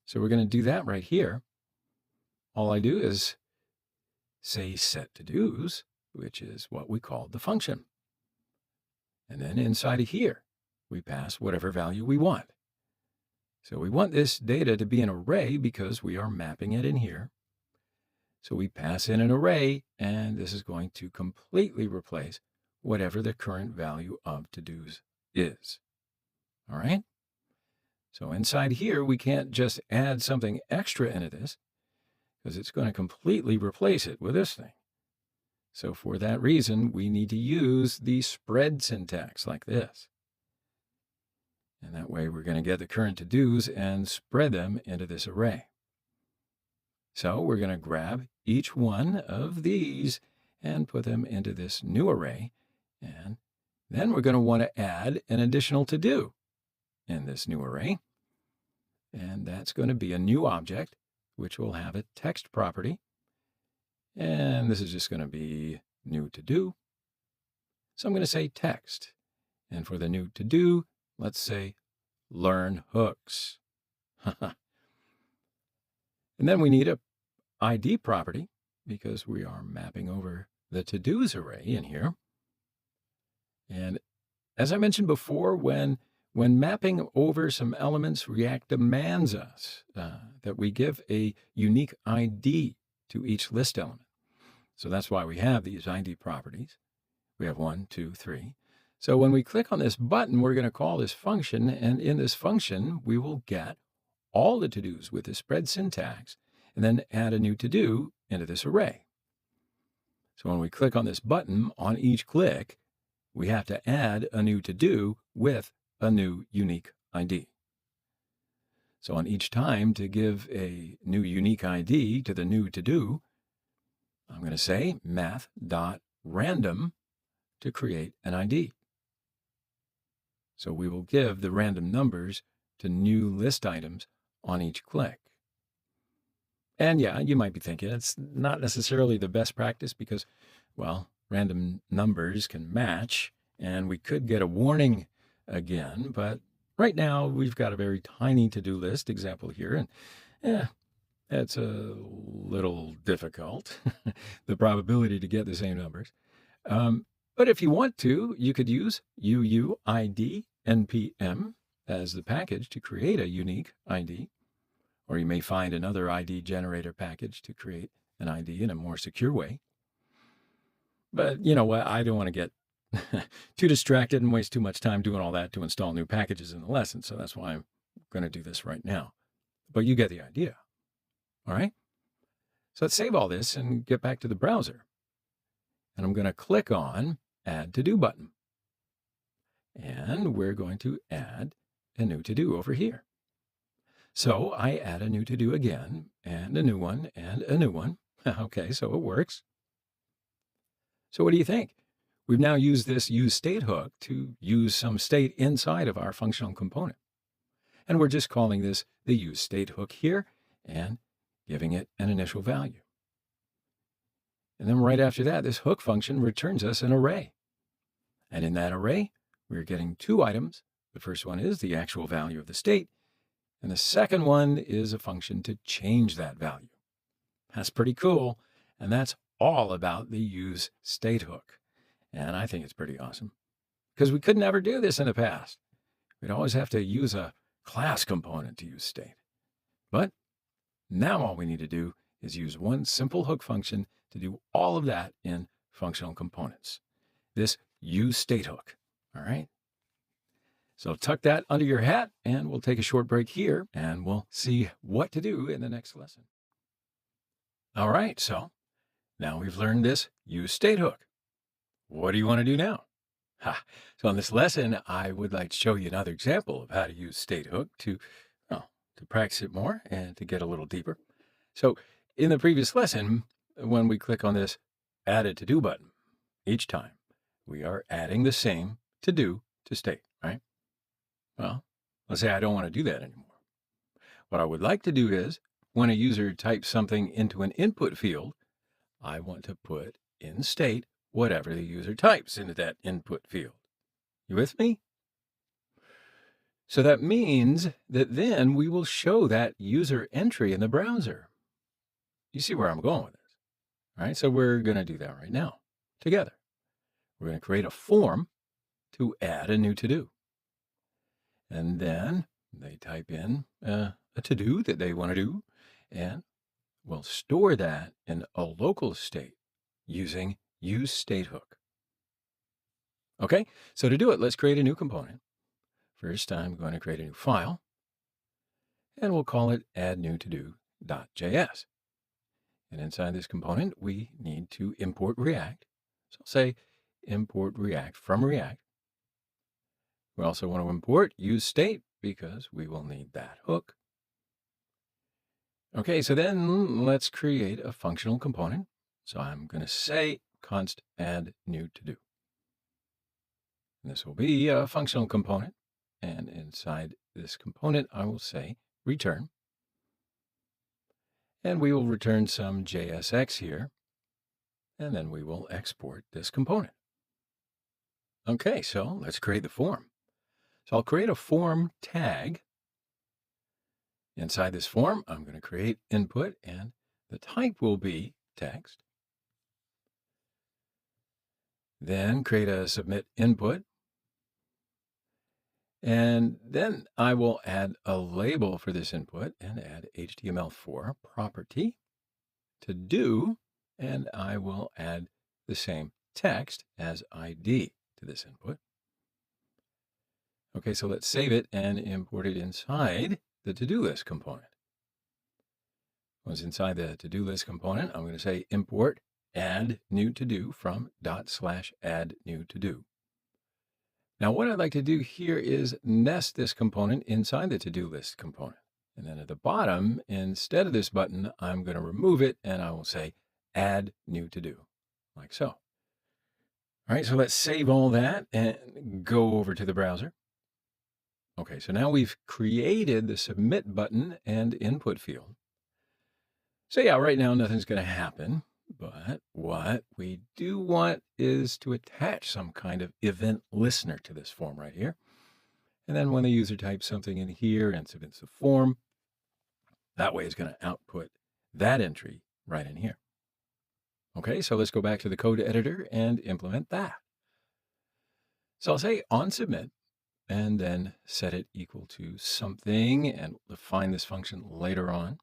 S1: So we're going to do that right here. All I do is say set to-dos, which is what we called the function. And then inside of here, we pass whatever value we want. So we want this data to be an array because we are mapping it in here. So we pass in an array, and this is going to completely replace whatever the current value of to-dos is. All right? So inside here, we can't just add something extra into this because it's going to completely replace it with this thing. So for that reason, we need to use the spread syntax like this. And that way we're going to get the current to-dos and spread them into this array. So we're going to grab each one of these and put them into this new array. And then we're going to want to add an additional to-do in this new array. And that's going to be a new object, which will have a text property. And this is just going to be new to-do. So I'm going to say text. And for the new to-do, let's say learn hooks. And then we need a ID property because we are mapping over the to-dos array in here. And as I mentioned before, when mapping over some elements, React demands us that we give a unique ID to each list element. So that's why we have these ID properties. We have 1, 2, 3. So when we click on this button, we're going to call this function, and in this function, we will get all the to-dos with the spread syntax, and then add a new to-do into this array. So when we click on this button, on each click, we have to add a new to-do with a new unique ID. So on each time to give a new unique ID to the new to-do, I'm going to say math.random to create an ID. So we will give the random numbers to new list items on each click. And yeah, you might be thinking it's not necessarily the best practice because, well, random numbers can match and we could get a warning again. But right now we've got a very tiny to-do list example here. And it's a little difficult, the probability to get the same numbers. But if you want to, you could use UUID npm as the package to create a unique ID. Or you may find another ID generator package to create an ID in a more secure way. But you know what? I don't want to get too distracted and waste too much time doing all that to install new packages in the lesson. So that's why I'm going to do this right now. But you get the idea. All right? So let's save all this and get back to the browser. And I'm going to click on Add To-Do button. And we're going to add a new to-do over here. So I add a new to-do again, and a new one, and a new one. Okay, so it works. So what do you think? We've now used this useState hook to use some state inside of our functional component. And we're just calling this the useState hook here and giving it an initial value. And then right after that, this hook function returns us an array. And in that array, we're getting two items. The first one is the actual value of the state. And the second one is a function to change that value. That's pretty cool. And that's all about the useState hook. And I think it's pretty awesome because we could never do this in the past. We'd always have to use a class component to use state. But now all we need to do is use one simple hook function to do all of that in functional components. This useState hook. All right. So tuck that under your hat and we'll take a short break here and we'll see what to do in the next lesson. All right, so now we've learned this useState hook. What do you want to do now? So in this lesson, I would like to show you another example of how to use state hook to practice it more and to get a little deeper. So in the previous lesson, when we click on this Add a To-Do button, each time we are adding the same to-do to state, right? Well, let's say I don't want to do that anymore. What I would like to do is, when a user types something into an input field, I want to put in state whatever the user types into that input field. You with me? So that means that then we will show that user entry in the browser. You see where I'm going with this, right? So we're going to do that right now together. We're going to create a form to add a new to-do. And then they type in a to-do that they want to do, and we'll store that in a local state using useState hook. Okay, so to do it, let's create a new component. First, I'm going to create a new file, and we'll call it add_new_to_do.js. And inside this component, we need to import React. So I'll say import React from React. We also want to import useState because we will need that hook. Okay, so then let's create a functional component. So I'm going to say const add_new_to_do. And this will be a functional component. And inside this component, I will say return. And we will return some JSX here. And then we will export this component. Okay, so let's create the form. So I'll create a form tag. Inside this form, I'm going to create input, and the type will be text. Then create a submit input. And then I will add a label for this input and add HTML4 property to do, and I will add the same text as ID to this input. Okay, so let's save it and import it inside the to-do list component. Once inside the to-do list component, I'm going to say import add new to-do from /add new to-do. Now, what I'd like to do here is nest this component inside the to-do list component. And then at the bottom, instead of this button, I'm going to remove it, and I will say add new to-do, like so. All right, so let's save all that and go over to the browser. Okay, so now we've created the submit button and input field. So yeah, right now nothing's going to happen, but what we do want is to attach some kind of event listener to this form right here. And then when the user types something in here and submits the form, that way it's going to output that entry right in here. Okay, so let's go back to the code editor and implement that. So I'll say on submit, and then set it equal to something and define this function later on.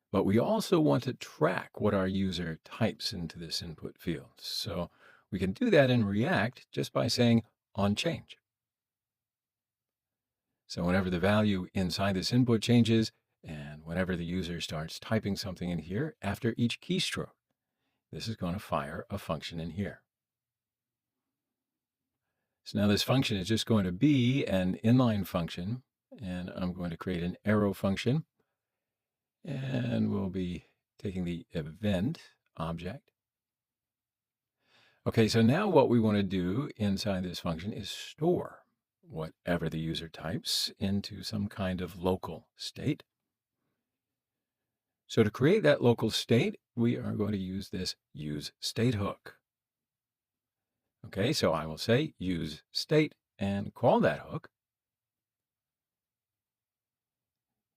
S1: But we also want to track what our user types into this input field. So we can do that in React just by saying onChange. So whenever the value inside this input changes, and whenever the user starts typing something in here after each keystroke, this is going to fire a function in here. So now this function is just going to be an inline function, and I'm going to create an arrow function, and we'll be taking the event object. Okay, so now what we want to do inside this function is store whatever the user types into some kind of local state. So to create that local state, we are going to use this useState hook. Okay, so I will say useState and call that hook.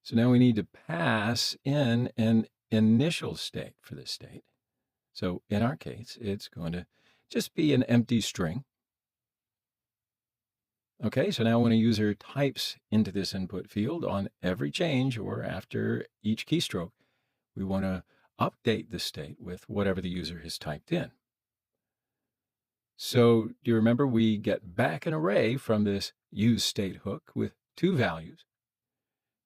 S1: So now we need to pass in an initial state for this state. So in our case, it's going to just be an empty string. Okay, so now when a user types into this input field on every change or after each keystroke, we want to update the state with whatever the user has typed in. So do you remember we get back an array from this useState hook with two values?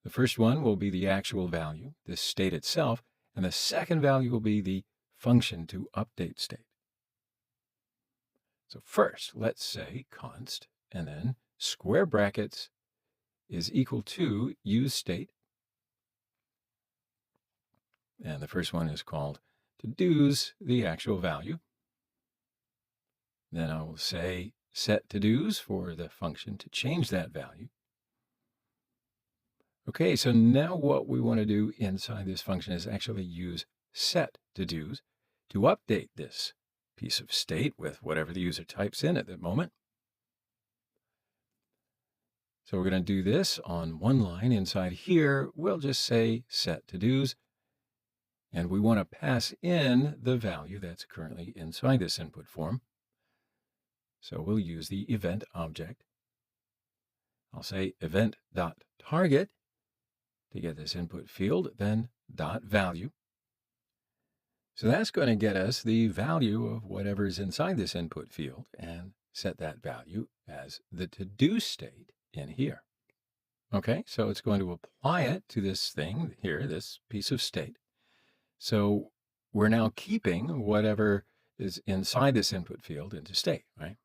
S1: The first one will be the actual value, this state itself, and the second value will be the function to update state. So first, let's say const, and then square brackets is equal to useState. And the first one is called to-dos, the actual value. Then I will say set to-dos for the function to change that value. Okay, so now what we want to do inside this function is actually use set to-dos to update this piece of state with whatever the user types in at that moment. So we're going to do this on one line inside here. We'll just say set to-dos, and we want to pass in the value that's currently inside this input form. So we'll use the event object. I'll say event.target to get this input field, then .value. So that's going to get us the value of whatever's inside this input field and set that value as the to-do state in here. Okay, so it's going to apply it to this thing here, this piece of state. So we're now keeping whatever is inside this input field into state, right?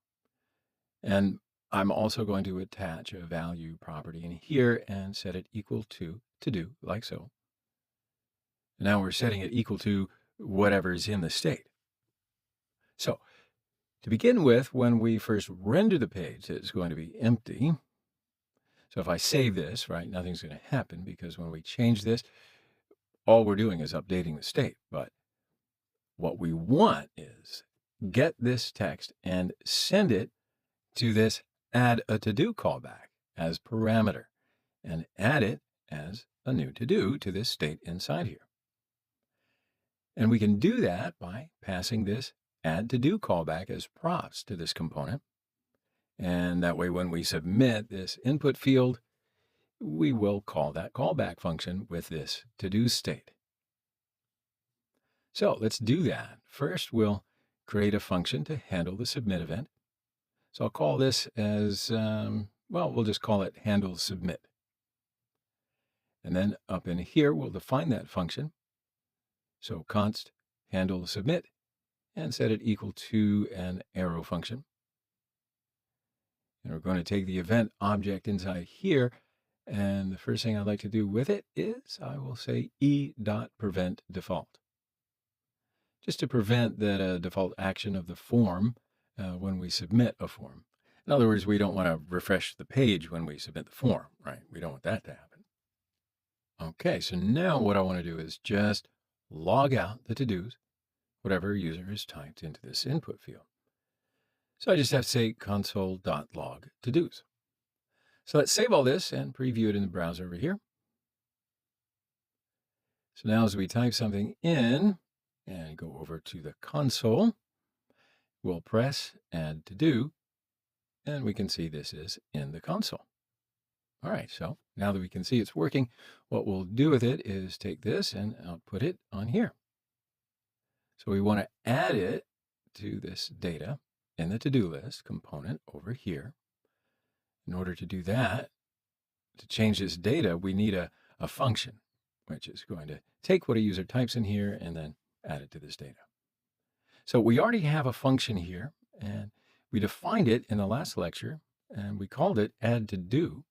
S1: And I'm also going to attach a value property in here and set it equal to do, like so. Now we're setting it equal to whatever's in the state. So to begin with, when we first render the page, it's going to be empty. So if I save this, right, nothing's going to happen because when we change this, all we're doing is updating the state. But what we want is get this text and send it to this add a to-do callback as parameter and add it as a new to-do to this state inside here. And we can do that by passing this add to-do callback as props to this component. And that way, when we submit this input field, we will call that callback function with this to-do state. So let's do that. First, we'll create a function to handle the submit event. So I'll call this as, we'll just call it handle submit. And then up in here, we'll define that function. So const handle submit and set it equal to an arrow function. And we're going to take the event object inside here. And the first thing I'd like to do with it is I will say e.prevent default. Just to prevent that default action of the form when we submit a form. In other words, we don't want to refresh the page when we submit the form, right? We don't want that to happen. Okay, so now what I want to do is just log out the to-dos, whatever user has typed into this input field. So I just have to say console.log to-dos. So let's save all this and preview it in the browser over here. So now as we type something in and go over to the console, we'll press add to do, and we can see this is in the console. All right, so now that we can see it's working, what we'll do with it is take this and output it on here. So we want to add it to this data in the to-do list component over here. In order to do that, to change this data, we need a function, which is going to take what a user types in here and then add it to this data. So we already have a function here, and we defined it in the last lecture, and we called it add to do.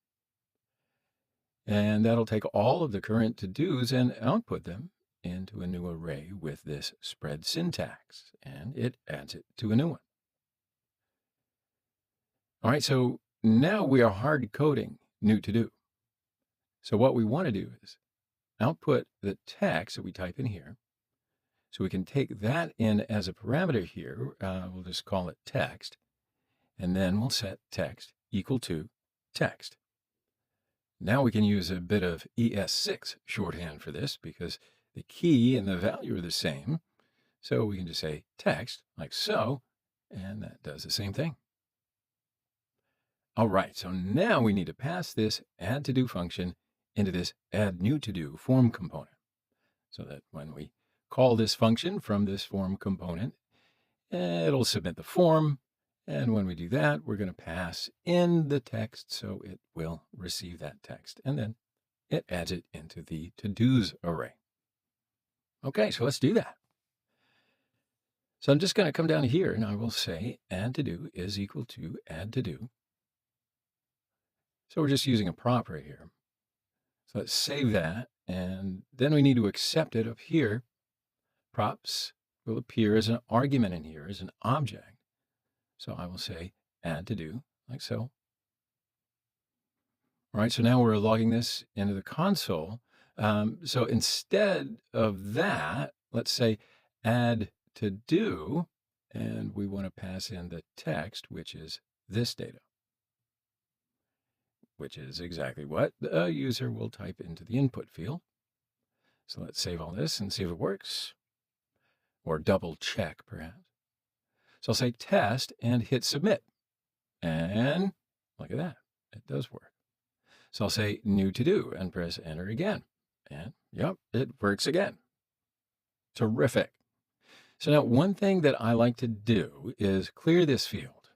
S1: And that'll take all of the current to-dos and output them into a new array with this spread syntax, and it adds it to a new one. All right, so now we are hard coding new to do. So what we want to do is output the text that we type in here. So we can take that in as a parameter here. We'll just call it text. And then we'll set text equal to text. Now we can use a bit of ES6 shorthand for this because the key and the value are the same. So we can just say text like so, and that does the same thing. All right, so now we need to pass this add to do function into this add new to do form component so that when we call this function from this form component, it'll submit the form. And when we do that, we're going to pass in the text so it will receive that text. And then it adds it into the to-dos array. Okay, so let's do that. So I'm just going to come down here and I will say add to do is equal to add to do. So we're just using a prop right here. So let's save that. And then we need to accept it up here. Props will appear as an argument in here, as an object. So I will say add to do like so. All right, so now we're logging this into the console. So instead of that, let's say add to do, and we want to pass in the text, which is this data, which is exactly what the user will type into the input field. So let's save all this and see if it works, or double check perhaps. So I'll say test and hit submit. And look at that, it does work. So I'll say new to do and press enter again. And yep, it works again. Terrific. So now one thing that I like to do is clear this field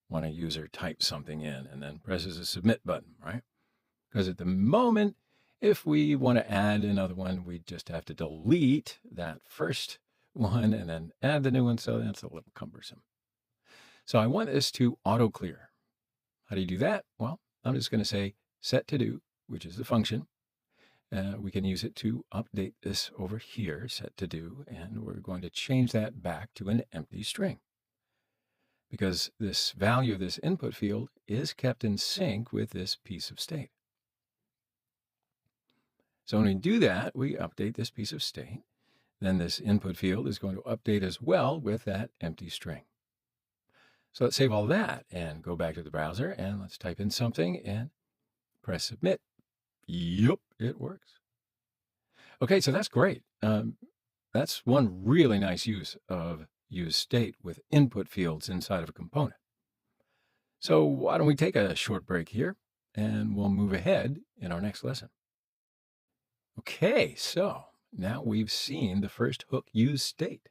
S1: when a user types something in and then presses a submit button, right? Because at the moment, if we want to add another one, we just have to delete that first one and then add the new one. So that's a little cumbersome. So I want this to auto clear. How do you do that? Well, I'm just going to say set to do, which is the function. We can use it to update this over here, set to do, and we're going to change that back to an empty string. Because this value of this input field is kept in sync with this piece of state. So when we do that, we update this piece of state. Then this input field is going to update as well with that empty string. So let's save all that and go back to the browser and let's type in something and press submit. Yep, it works. Okay, so that's great. That's one really nice use of useState with input fields inside of a component. So why don't we take a short break here and we'll move ahead in our next lesson. Okay, so now we've seen the first hook useState.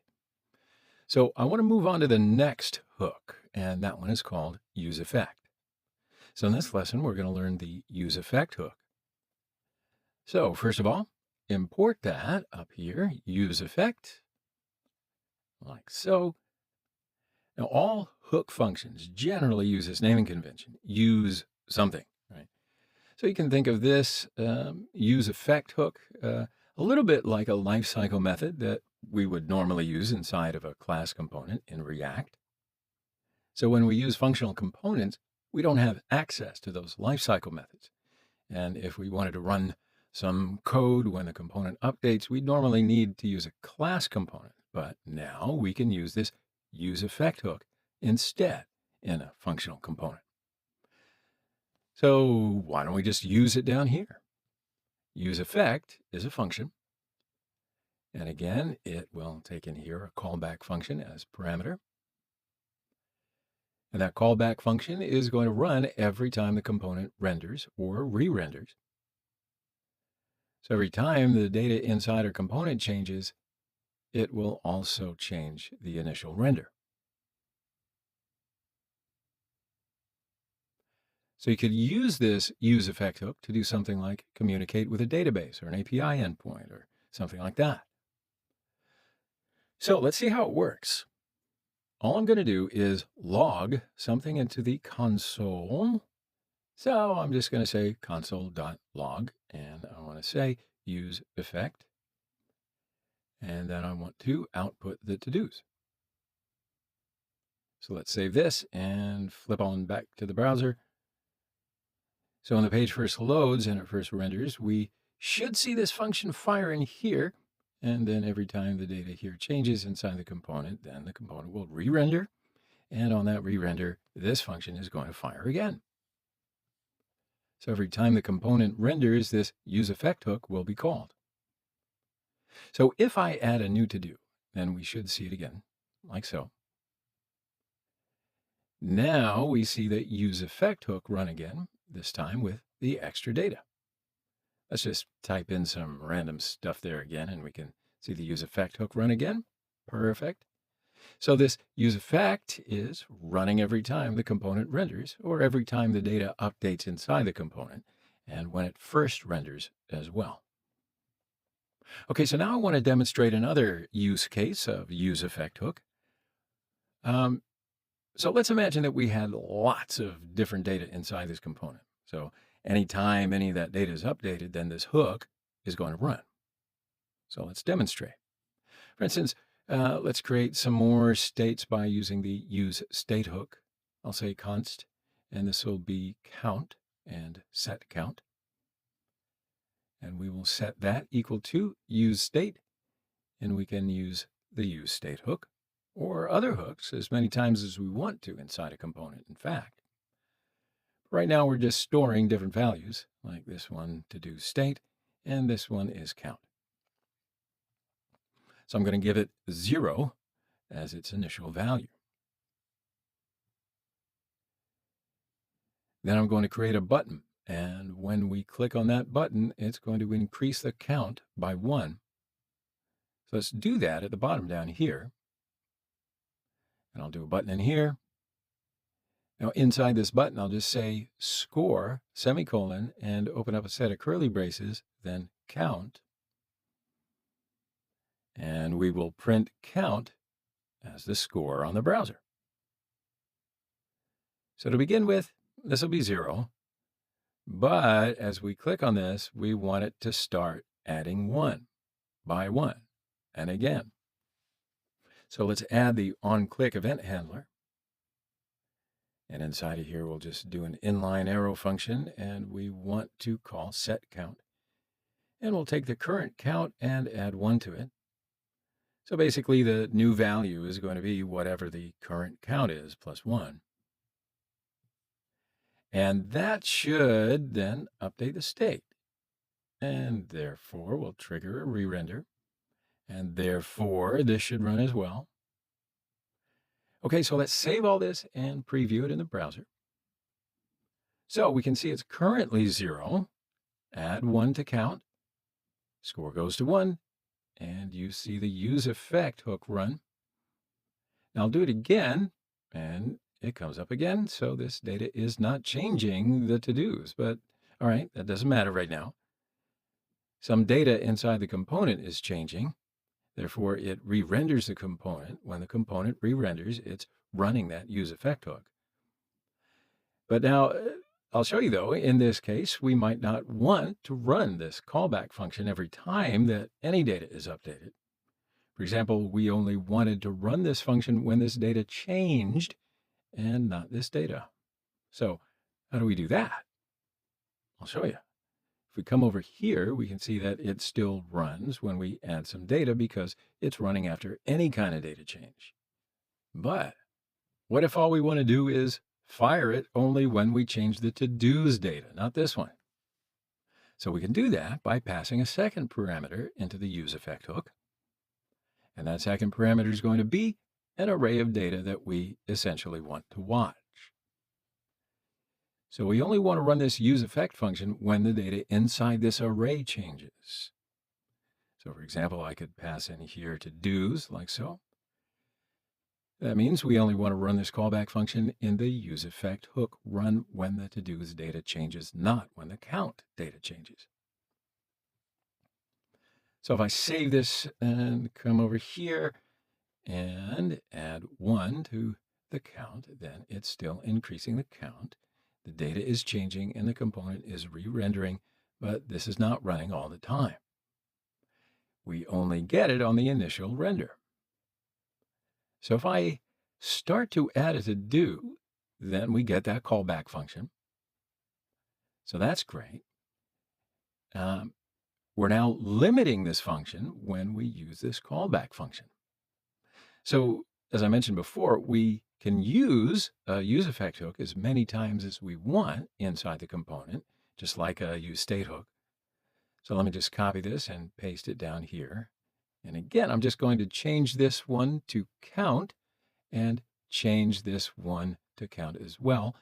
S1: So I want to move on to the next hook, and that one is called useEffect. So in this lesson, we're going to learn the useEffect hook. So first of all, import that up here, useEffect, like so. Now all hook functions generally use this naming convention, use something, right? So you can think of this useEffect hook a little bit like a lifecycle method that we would normally use inside of a class component in React. So when we use functional components, we don't have access to those lifecycle methods. And if we wanted to run some code when the component updates, we normally need to use a class component. But now we can use this useEffect hook instead in a functional component. So why don't we just use it down here? useEffect is a function. And again, it will take in here a callback function as parameter. And that callback function is going to run every time the component renders or re-renders. So every time the data inside our component changes, it will also change the initial render. So you could use this useEffect hook to do something like communicate with a database or an API endpoint or something like that. So let's see how it works. All I'm going to do is log something into the console. So I'm just going to say console.log, and I want to say useEffect. And then I want to output the to-dos. So let's save this and flip on back to the browser. So when the page first loads and it first renders, we should see this function firing here. And then every time the data here changes inside the component, then the component will re-render. And on that re-render, this function is going to fire again. So every time the component renders, this useEffect hook will be called. So if I add a new to-do, then we should see it again, like so. Now we see the useEffect hook run again, this time with the extra data. Let's just type in some random stuff there again, and we can see the useEffect hook run again. Perfect. So this useEffect is running every time the component renders, or every time the data updates inside the component, and when it first renders as well. Okay, so now I want to demonstrate another use case of useEffect hook. So let's imagine that we had lots of different data inside this component. So anytime any of that data is updated, then this hook is going to run. So let's demonstrate. For instance, let's create some more states by using the useState hook. I'll say const, and this will be count and set count. And we will set that equal to useState, and we can use the useState hook or other hooks as many times as we want to inside a component, in fact. Right now, we're just storing different values, like this one to do state, and this one is count. So I'm going to give it 0 as its initial value. Then I'm going to create a button, and when we click on that button, it's going to increase the count by 1. So let's do that at the bottom down here. And I'll do a button in here. Now, inside this button, I'll just say score, semicolon, and open up a set of curly braces, then count. And we will print count as the score on the browser. So to begin with, this will be 0. But as we click on this, we want it to start adding 1 by 1 and again. So let's add the onClick event handler. And inside of here, we'll just do an inline arrow function, and we want to call setCount. And we'll take the current count and add 1 to it. So basically, the new value is going to be whatever the current count is plus 1. And that should then update the state. And therefore, we'll trigger a re-render. And therefore, this should run as well. Okay, so let's save all this and preview it in the browser. So we can see it's currently 0. Add 1 to count. Score goes to 1. And you see the useEffect hook run. Now I'll do it again, and it comes up again. So this data is not changing the to-dos, but all right, that doesn't matter right now. Some data inside the component is changing. Therefore, it re-renders the component. When the component re-renders, it's running that useEffect hook. But now, I'll show you, though, in this case, we might not want to run this callback function every time that any data is updated. For example, we only wanted to run this function when this data changed and not this data. So how do we do that? I'll show you. If we come over here, we can see that it still runs when we add some data because it's running after any kind of data change. But what if all we want to do is fire it only when we change the to-dos data, not this one? So we can do that by passing a second parameter into the useEffect hook. And that second parameter is going to be an array of data that we essentially want to watch. So we only want to run this useEffect function when the data inside this array changes. So for example, I could pass in here to-dos like so. That means we only want to run this callback function in the useEffect hook run when the to-dos data changes, not when the count data changes. So if I save this and come over here and add 1 to the count, then it's still increasing the count. The data is changing and the component is re-rendering, but this is not running all the time. We only get it on the initial render. So if I start to add a to-do, then we get that callback function. So that's great. We're now limiting this function when we use this callback function. So as I mentioned before, we can use a useEffect hook as many times as we want inside the component, just like a useState hook. So let me just copy this and paste it down here. And again, I'm just going to change this one to count and change this one to count as well.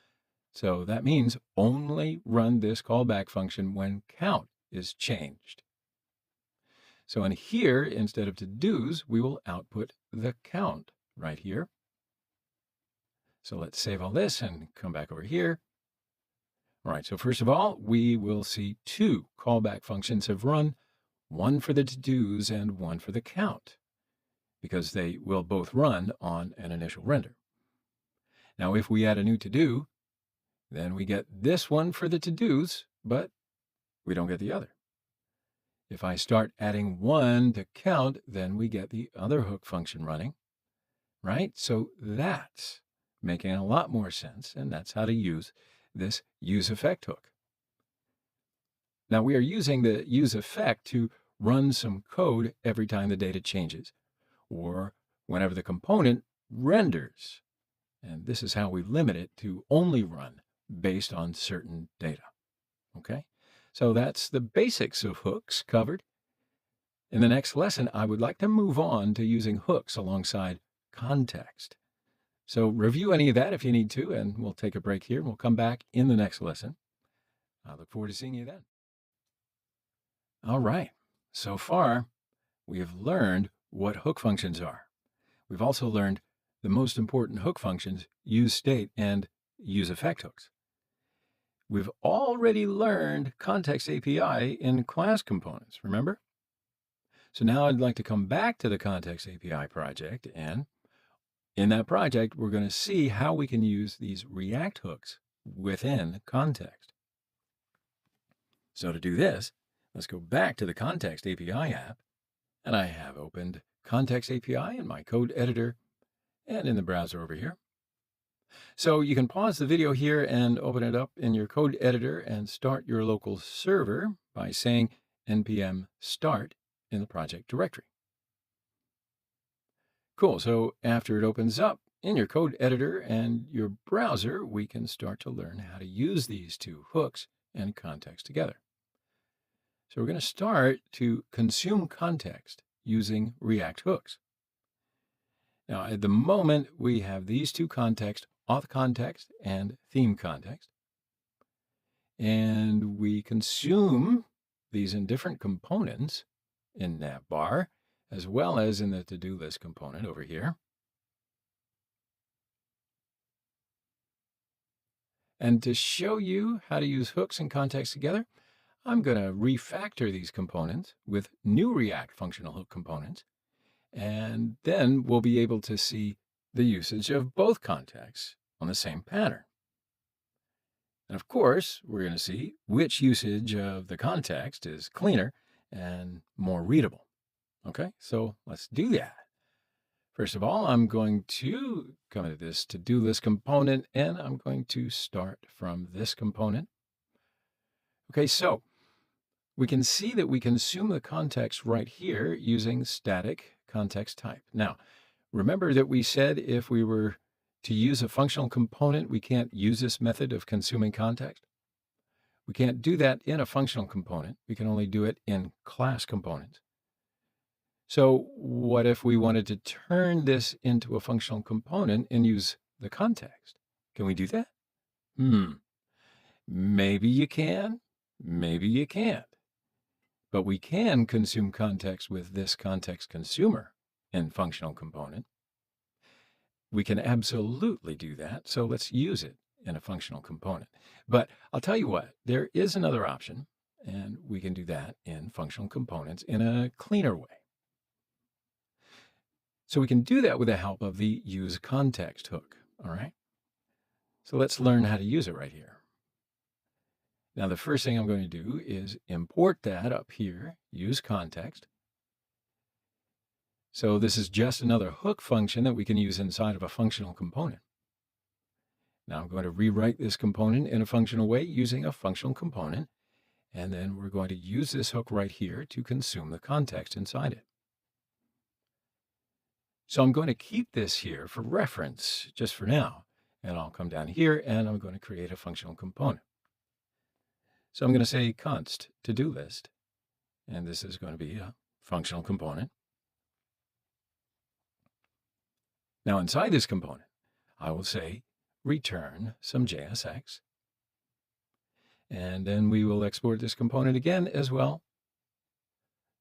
S1: So that means only run this callback function when count is changed. So in here, instead of to-dos, we will output the count right here. So let's save all this and come back over here. All right, so first of all, we will see 2 callback functions have run, one for the to-dos and one for the count, because they will both run on an initial render. Now, if we add a new to-do, then we get this one for the to-dos, but we don't get the other. If I start adding 1 to count, then we get the other hook function running, right? So that's making a lot more sense, and that's how to use this useEffect hook. Now we are using the useEffect to run some code every time the data changes, or whenever the component renders. And this is how we limit it to only run based on certain data. Okay? So that's the basics of hooks covered. In the next lesson, I would like to move on to using hooks alongside context. So review any of that if you need to, and we'll take a break here, and we'll come back in the next lesson. I look forward to seeing you then. All right. So far, we have learned what hook functions are. We've also learned the most important hook functions, useState and useEffect hooks. We've already learned Context API in class components, remember? So now I'd like to come back to the Context API project, and in that project, we're going to see how we can use these React hooks within Context. So to do this, let's go back to the Context API app, and I have opened Context API in my code editor and in the browser over here. So you can pause the video here and open it up in your code editor and start your local server by saying npm start in the project directory. Cool, so after it opens up in your code editor and your browser, we can start to learn how to use these two hooks and context together. So we're going to start to consume context using React hooks. Now, at the moment, we have these two contexts, auth context and theme context. And we consume these in different components in navbar, as well as in the to-do list component over here. And to show you how to use hooks and context together, I'm going to refactor these components with new React functional hook components. And then we'll be able to see the usage of both contexts on the same pattern. And of course, we're going to see which usage of the context is cleaner and more readable. Okay, so let's do that. First of all, I'm going to come into this to-do list component, and I'm going to start from this component. Okay, so we can see that we consume the context right here using static context type. Now, remember that we said if we were to use a functional component, we can't use this method of consuming context. We can't do that in a functional component. We can only do it in class components. So what if we wanted to turn this into a functional component and use the context? Can we do that? Maybe you can, maybe you can't. But we can consume context with this context consumer in functional component. We can absolutely do that, so let's use it in a functional component. But I'll tell you what, there is another option, and we can do that in functional components in a cleaner way. So we can do that with the help of the useContext hook, all right? So let's learn how to use it right here. Now, the first thing I'm going to do is import that up here, useContext. So this is just another hook function that we can use inside of a functional component. Now I'm going to rewrite this component in a functional way using a functional component, and then we're going to use this hook right here to consume the context inside it. So I'm going to keep this here for reference just for now, and I'll come down here and I'm going to create a functional component. So I'm going to say const to-do list, and this is going to be a functional component. Now inside this component, I will say return some JSX, and then we will export this component again as well.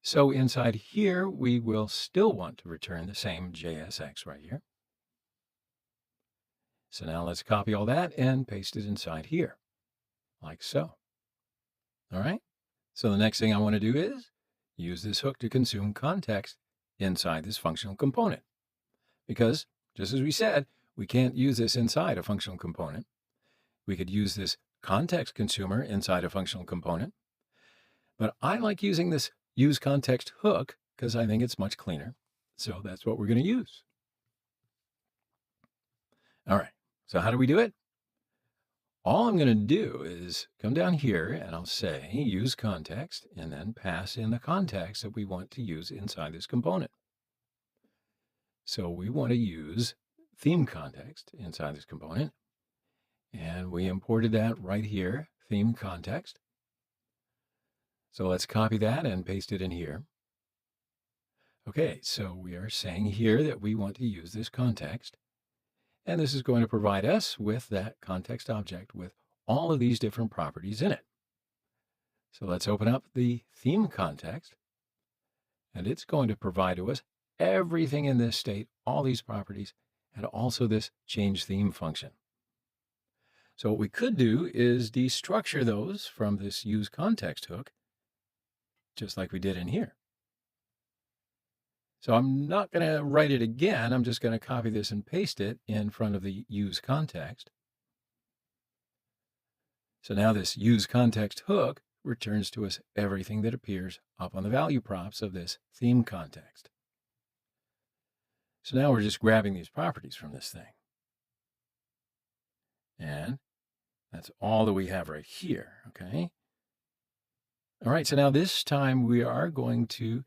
S1: So inside here, we will still want to return the same JSX right here. So now let's copy all that and paste it inside here, like so. All right, so the next thing I want to do is use this hook to consume context inside this functional component. Because, just as we said, we can't use this inside a functional component. We could use this context consumer inside a functional component. But I like using this useContext hook because I think it's much cleaner. So that's what we're going to use. All right, so how do we do it? All I'm going to do is come down here and I'll say use context and then pass in the context that we want to use inside this component. So we want to use theme context inside this component, and we imported that right here, theme context. So let's copy that and paste it in here. Okay, so we are saying here that we want to use this context. And this is going to provide us with that context object with all of these different properties in it. So let's open up the theme context, and it's going to provide to us everything in this state, all these properties, and also this change theme function. So what we could do is destructure those from this useContext hook, just like we did in here. So I'm not going to write it again. I'm just going to copy this and paste it in front of the useContext. So now this useContext hook returns to us everything that appears up on the value props of this theme context. So now we're just grabbing these properties from this thing. And that's all that we have right here, okay? All right, so now this time we are going to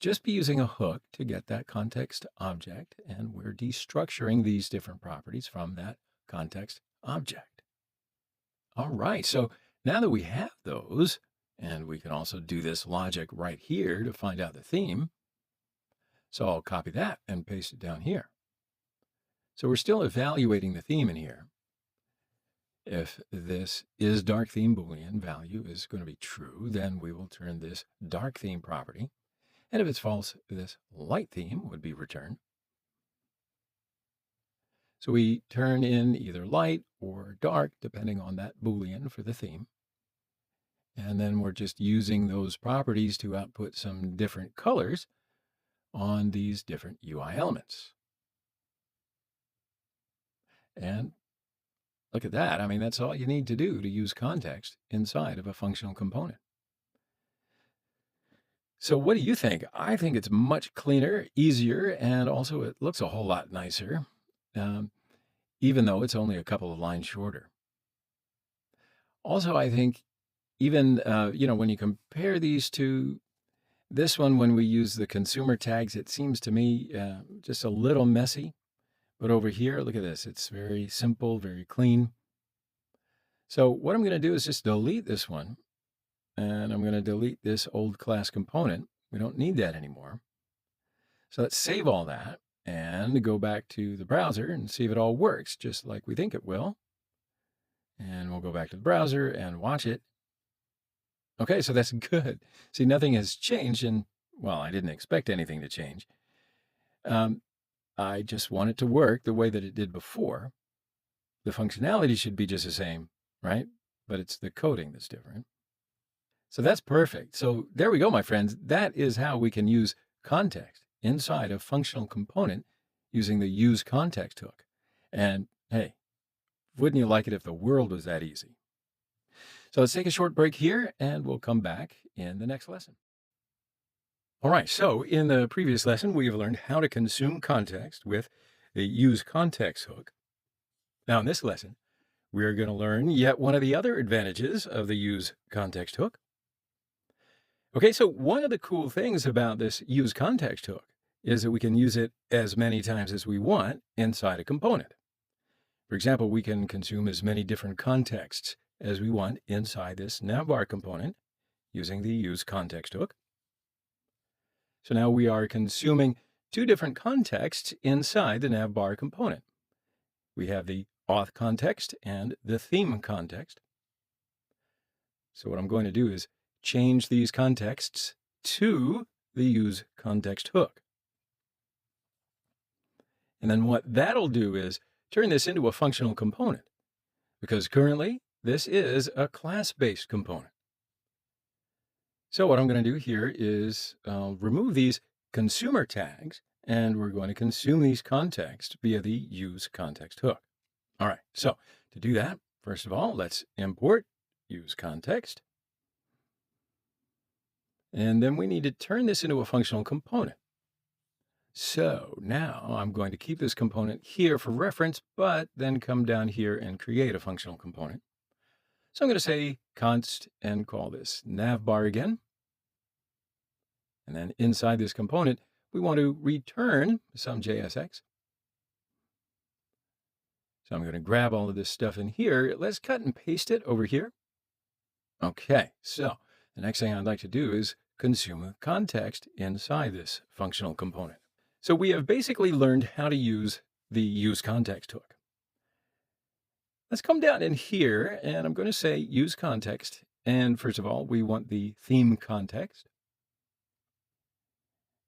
S1: just be using a hook to get that context object, and we're destructuring these different properties from that context object. All right, so now that we have those, and we can also do this logic right here to find out the theme, so I'll copy that and paste it down here. So we're still evaluating the theme in here. If this is dark theme Boolean value is going to be true, then we will turn this dark theme property. And if it's false, this light theme would be returned. So we turn in either light or dark, depending on that Boolean for the theme. And then we're just using those properties to output some different colors on these different UI elements. And look at that. I mean, that's all you need to do to use context inside of a functional component. So what do you think? I think it's much cleaner, easier, and also it looks a whole lot nicer, even though it's only a couple of lines shorter. Also, I think even, when you compare these to this one, when we use the consumer tags, it seems to me just a little messy. But over here, look at this. It's very simple, very clean. So what I'm going to do is just delete this one. And I'm going to delete this old class component. We don't need that anymore. So let's save all that and go back to the browser and see if it all works just like we think it will. And we'll go back to the browser and watch it. Okay, so that's good. See, nothing has changed, and well, I didn't expect anything to change. I just want it to work the way that it did before. The functionality should be just the same, right? But it's the coding that's different. So that's perfect. So there we go, my friends. That is how we can use context inside a functional component using the useContext hook. And hey, wouldn't you like it if the world was that easy? So let's take a short break here and we'll come back in the next lesson. All right, so in the previous lesson, we've learned how to consume context with the useContext hook. Now in this lesson, we're going to learn yet one of the other advantages of the useContext hook. Okay, so one of the cool things about this useContext hook is that we can use it as many times as we want inside a component. For example, we can consume as many different contexts as we want inside this navbar component using the useContext hook. So now we are consuming two different contexts inside the navbar component. We have the auth context and the theme context. So what I'm going to do is change these contexts to the useContext hook. And then what that'll do is turn this into a functional component, because currently this is a class-based component. So what I'm going to do here is remove these consumer tags, and we're going to consume these contexts via the useContext hook. All right, so to do that, first of all, let's import useContext. And then we need to turn this into a functional component. So now I'm going to keep this component here for reference, but then come down here and create a functional component. So I'm going to say const and call this navbar again. And then inside this component, we want to return some JSX. So I'm going to grab all of this stuff in here. Let's cut and paste it over here. Okay, so the next thing I'd like to do is consume a context inside this functional component. So we have basically learned how to use the useContext hook. Let's come down in here and I'm going to say useContext. And first of all, we want the theme context.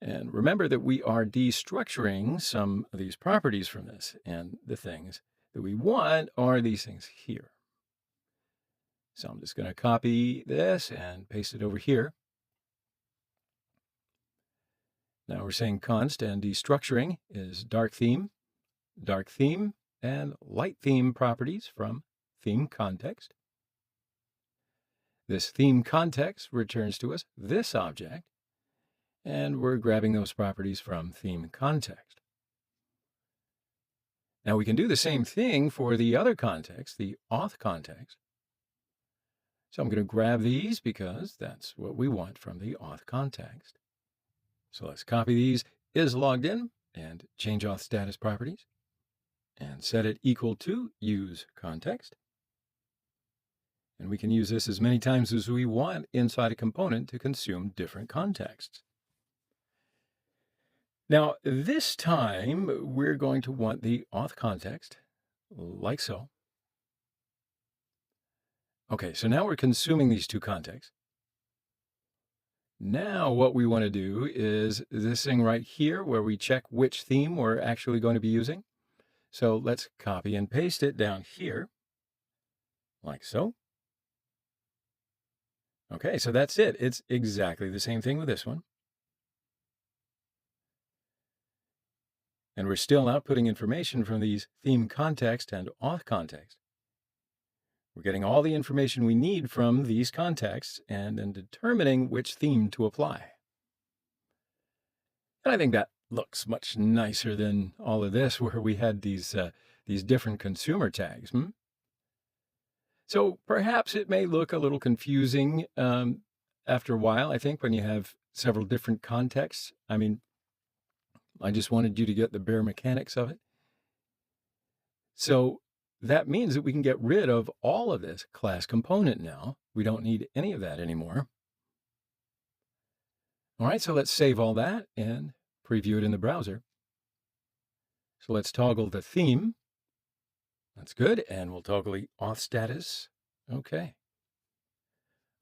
S1: And remember that we are destructuring some of these properties from this, and the things that we want are these things here. So I'm just going to copy this and paste it over here. Now we're saying const and destructuring is dark theme, and light theme properties from theme context. This theme context returns to us this object, and we're grabbing those properties from theme context. Now we can do the same thing for the other context, the auth context. So I'm going to grab these because that's what we want from the auth context. So let's copy these is logged in and change auth status properties and set it equal to useContext. And we can use this as many times as we want inside a component to consume different contexts. Now, this time, we're going to want the auth context, like so. Okay, so now we're consuming these two contexts. Now what we want to do is this thing right here where we check which theme we're actually going to be using. So let's copy and paste it down here, like so. Okay, so that's it. It's exactly the same thing with this one. And we're still outputting information from these theme context and auth context. We're getting all the information we need from these contexts and then determining which theme to apply. And I think that looks much nicer than all of this where we had these different consumer tags. So perhaps it may look a little confusing after a while, I think, when you have several different contexts. I mean, I just wanted you to get the bare mechanics of it. So that means that we can get rid of all of this class component now. We don't need any of that anymore. All right, so let's save all that and preview it in the browser. So let's toggle the theme. That's good. And we'll toggle the auth status. Okay.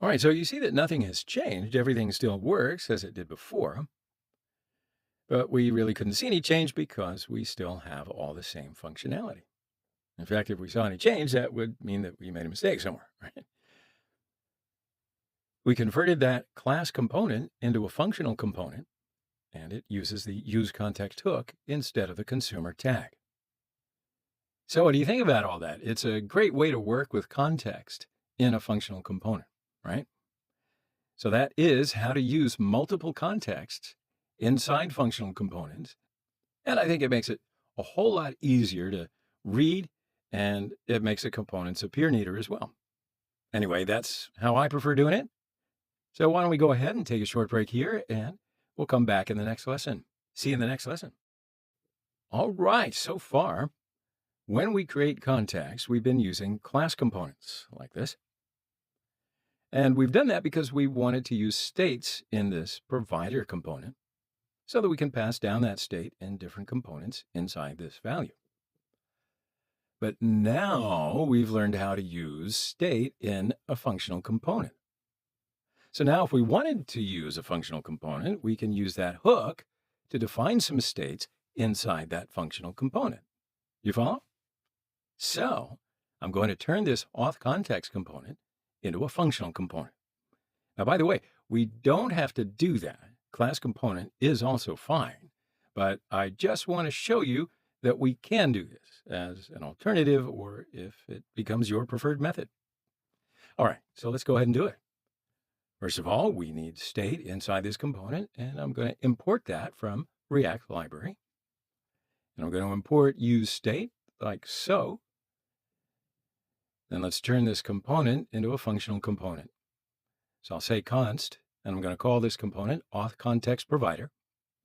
S1: All right, so you see that nothing has changed. Everything still works as it did before. But we really couldn't see any change because we still have all the same functionality. In fact, if we saw any change, that would mean that we made a mistake somewhere, right? We converted that class component into a functional component, and it uses the useContext hook instead of the consumer tag. So what do you think about all that? It's a great way to work with context in a functional component, right? So that is how to use multiple contexts inside functional components. And I think it makes it a whole lot easier to read, and it makes the components appear neater as well. Anyway, that's how I prefer doing it. So why don't we go ahead and take a short break here, and we'll come back in the next lesson. See you in the next lesson. All right, so far, when we create contacts, we've been using class components like this. And we've done that because we wanted to use states in this provider component so that we can pass down that state in different components inside this value. But now we've learned how to use state in a functional component. So now if we wanted to use a functional component, we can use that hook to define some states inside that functional component. You follow? So I'm going to turn this auth context component into a functional component. Now, by the way, we don't have to do that. Class component is also fine, but I just want to show you that we can do this as an alternative or if it becomes your preferred method. All right, so let's go ahead and do it. First of all, we need state inside this component, and I'm going to import that from React library. And I'm going to import useState like so. Then let's turn this component into a functional component. So I'll say const, and I'm going to call this component auth context provider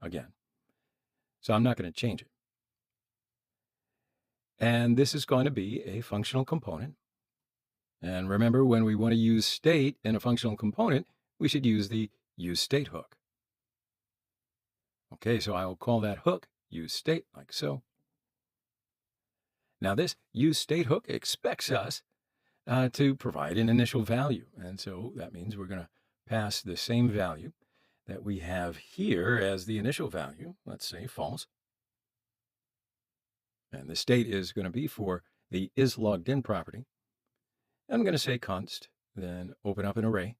S1: again. So I'm not going to change it. And this is going to be a functional component. And remember, when we want to use state in a functional component, we should use the useState hook. Okay, so I will call that hook useState like so. Now this useState hook expects us to provide an initial value. And so that means we're going to pass the same value. that we have here as the initial value, let's say false. And the state is going to be for the isLoggedIn property. I'm going to say const, then open up an array.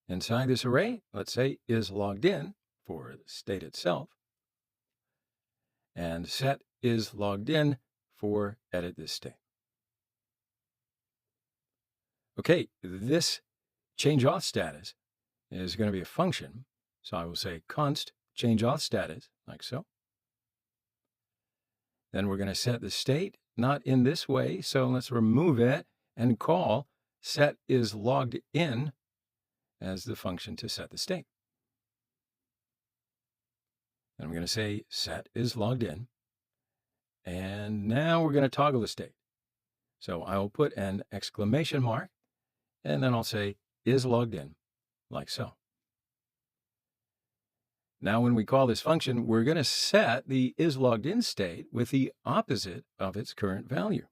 S1: Inside this array, let's say isLoggedIn for the state itself, and set isLoggedIn for edit this state. Okay, this change auth status is going to be a function. So I will say const change auth status, like so. Then we're going to set the state, not in this way. So let's remove it and call set isLoggedIn as the function to set the state. And I'm going to say set isLoggedIn. And now we're going to toggle the state. So I will put an exclamation mark, and then I'll say isLoggedIn, like so. Now when we call this function, we're going to set the isLoggedIn state with the opposite of its current value.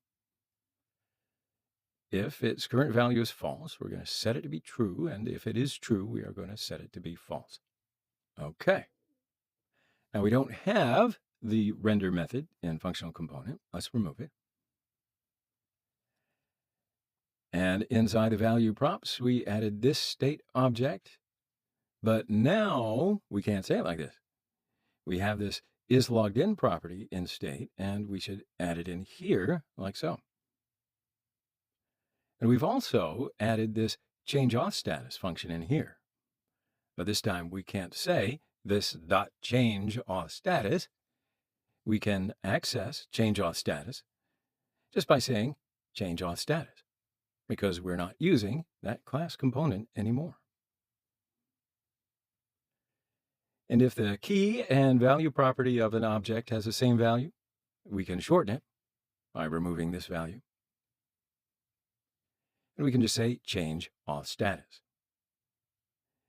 S1: If its current value is false, we're going to set it to be true, and if it is true, we are going to set it to be false. Okay. Now we don't have the render method in functional component. Let's remove it. And inside the value props, we added this state object. But now we can't say it like this. We have this isLoggedIn property in state, and we should add it in here like so. And we've also added this change auth status function in here. But this time we can't say this dot change auth status. We can access change auth status just by saying change auth status, because we're not using that class component anymore. And if the key and value property of an object has the same value, we can shorten it by removing this value. And we can just say change auth status.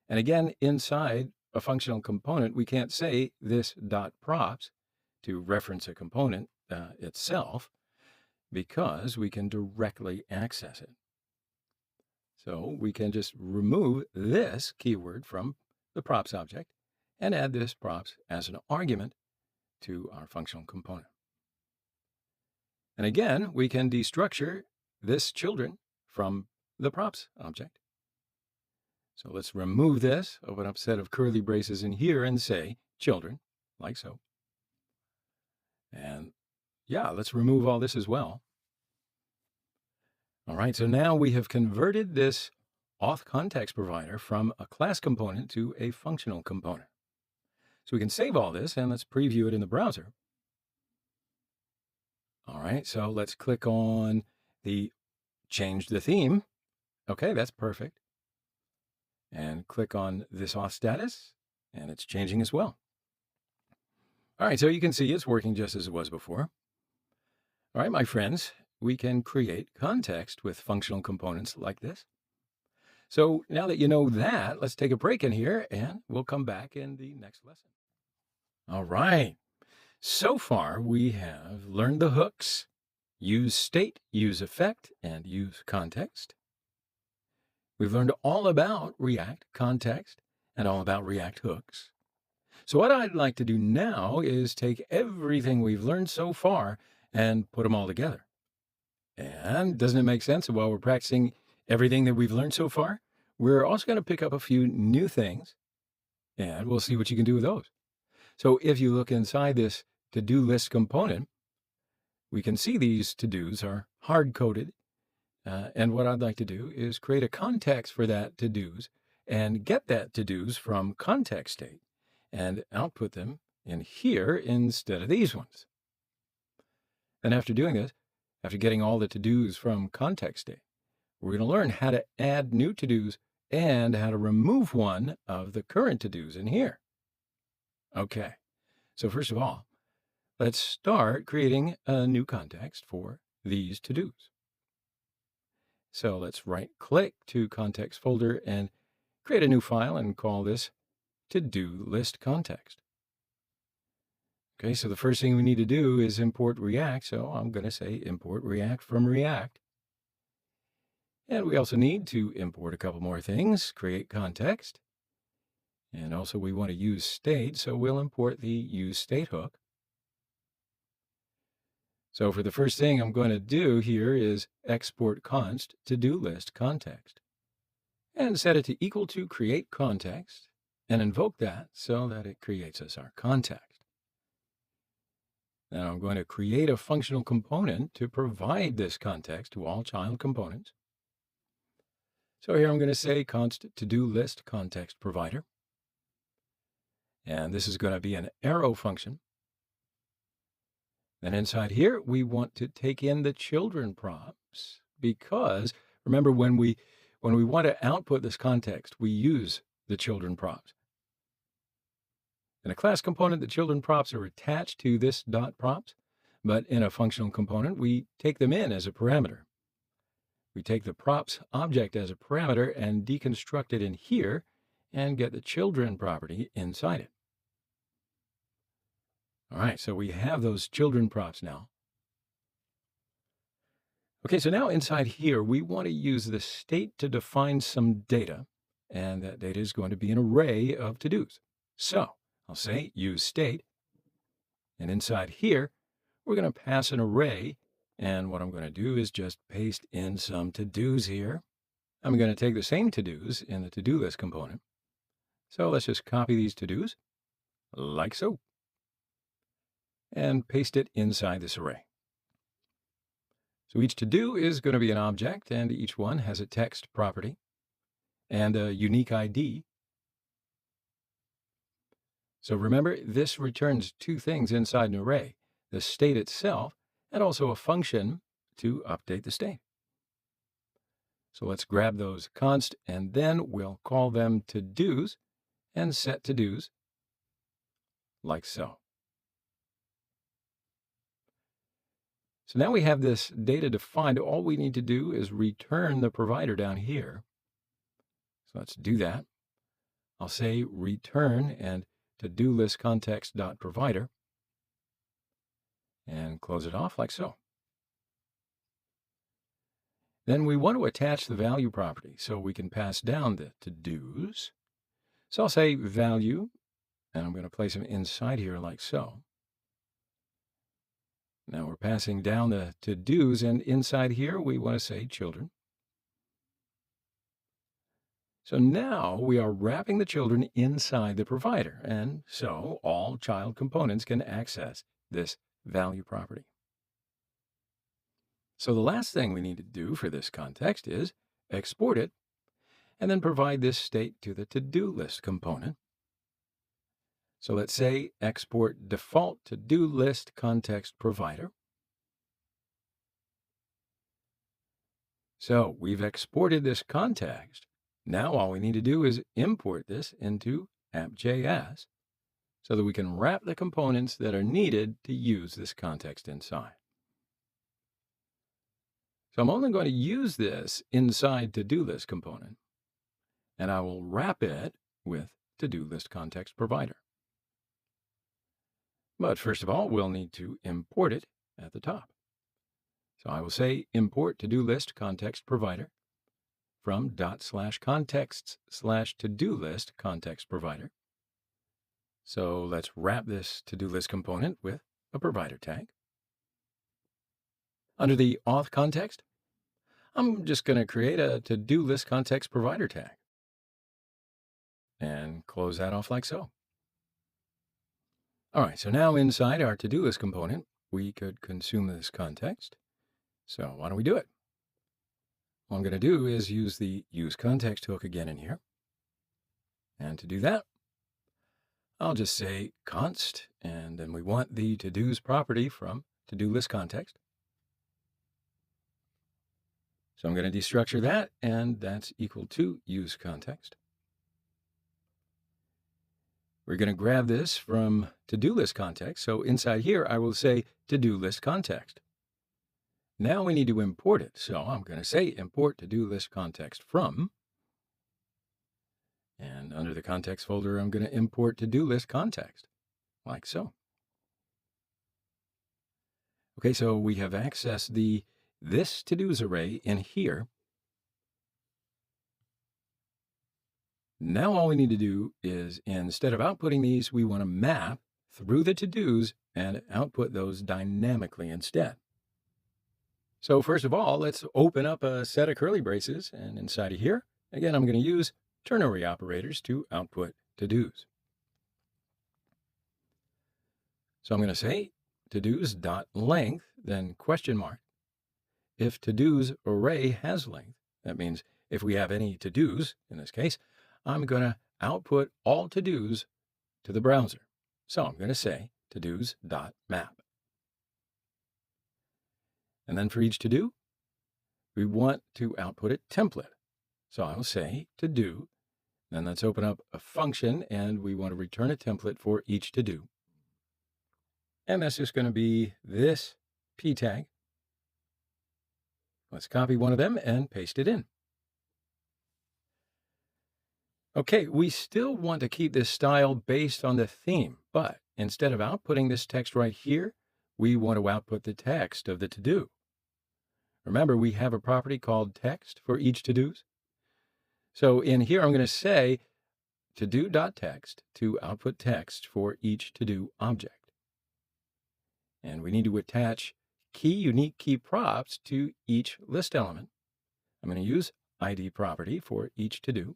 S1: And again, inside a functional component, we can't say this dot props to reference a component itself, because we can directly access it. So we can just remove this keyword from the props object and add this props as an argument to our functional component. And again, we can destructure this children from the props object. So let's remove this, open up a set of curly braces in here and say children, like so. And yeah, let's remove all this as well. All right, so now we have converted this auth context provider from a class component to a functional component. So we can save all this, and let's preview it in the browser. All right, so let's click on the change the theme. Okay, that's perfect. And click on this auth status, and it's changing as well. All right, so you can see it's working just as it was before. All right, my friends, we can create context with functional components like this. So now that you know that, let's take a break in here, and we'll come back in the next lesson. All right. So far, we have learned the hooks, useState, useEffect, and useContext. We've learned all about React context and all about React hooks. So what I'd like to do now is take everything we've learned so far and put them all together. And doesn't it make sense that while we're practicing everything that we've learned so far, we're also going to pick up a few new things, and we'll see what you can do with those. So if you look inside this to-do list component, we can see these to-dos are hard-coded. And what I'd like to do is create a context for that to-dos and get that to-dos from context state and output them in here instead of these ones. And after doing this, after getting all the to-dos from context state, we're going to learn how to add new to-dos and how to remove one of the current to-dos in here. Okay, so first of all, let's start creating a new context for these to-dos. So let's right-click to context folder and create a new file and call this to-do list context. Okay, so the first thing we need to do is import React, so I'm going to say import React from React. And we also need to import a couple more things, create context, And also we want to use state, so we'll import the useState hook. So for the first thing I'm going to do here is export const to-do list context and set it to equal to create context and invoke that so that it creates us our context. Now I'm going to create a functional component to provide this context to all child components. So here I'm going to say const to-do list context provider. And this is going to be an arrow function. Then inside here, we want to take in the children props because remember when we want to output this context, we use the children props. In a class component, the children props are attached to this dot props, but in a functional component, we take them in as a parameter. We take the props object as a parameter and deconstruct it in here and get the children property inside it. All right, so we have those children props now. Okay, so now inside here, we want to use the state to define some data, and that data is going to be an array of to-dos. So I'll say useState, and inside here, we're going to pass an array, and what I'm going to do is just paste in some to-dos here. I'm going to take the same to-dos in the to-do list component. So let's just copy these to-dos, like so, and paste it inside this array. So each to-do is going to be an object, and each one has a text property and a unique ID. So remember, this returns two things inside an array, the state itself, and also a function to update the state. So let's grab those const, and then we'll call them to-dos and set to-dos like so. So now we have this data defined. All we need to do is return the provider down here. So let's do that. I'll say return and to-do list context.provider and close it off like so. Then we want to attach the value property so we can pass down the to-dos. So I'll say value, and I'm going to place them inside here like so. Now we're passing down the to-dos, and inside here we want to say children. So now we are wrapping the children inside the provider, and so all child components can access this value property. So the last thing we need to do for this context is export it, and then provide this state to the to-do list component. So let's say export default to-do list context provider. So we've exported this context. Now all we need to do is import this into app.js so that we can wrap the components that are needed to use this context inside. So I'm only going to use this inside to-do list component, and I will wrap it with to-do list context provider. But first of all, we'll need to import it at the top. So I will say import to-do list context provider from /contexts/to-do list context provider. So let's wrap this to-do list component with a provider tag. Under the auth context, I'm just going to create a to-do list context provider tag and close that off like so. All right, so now inside our to-do list component, we could consume this context. So why don't we do it? What I'm going to do is use the useContext hook again in here. And to do that, I'll just say const, and then we want the to-dos property from to-do list context. So I'm going to destructure that, and that's equal to useContext. We're going to grab this from to-do list context. So inside here, I will say to-do list context. Now we need to import it. So I'm going to say import to-do list context from. And under the context folder, I'm going to import to-do list context, like so. Okay, so we have accessed this to-dos array in here. Now all we need to do is, instead of outputting these, we want to map through the to-dos and output those dynamically instead. So first of all, let's open up a set of curly braces, and inside of here, again, I'm going to use ternary operators to output to-dos. So I'm going to say to-dos.length, then question mark. If to-dos array has length, that means if we have any to-dos, in this case, I'm going to output all to-dos to the browser. So I'm going to say to-dos.map. And then for each to-do, we want to output a template. So I'll say to-do, then let's open up a function, and we want to return a template for each to-do. And that's just going to be this p tag. Let's copy one of them and paste it in. Okay, we still want to keep this style based on the theme, but instead of outputting this text right here, we want to output the text of the to-do. Remember, we have a property called text for each to-dos. So in here, I'm going to say to-do.text to output text for each to-do object. And we need to attach unique key props to each list element. I'm going to use ID property for each to-do.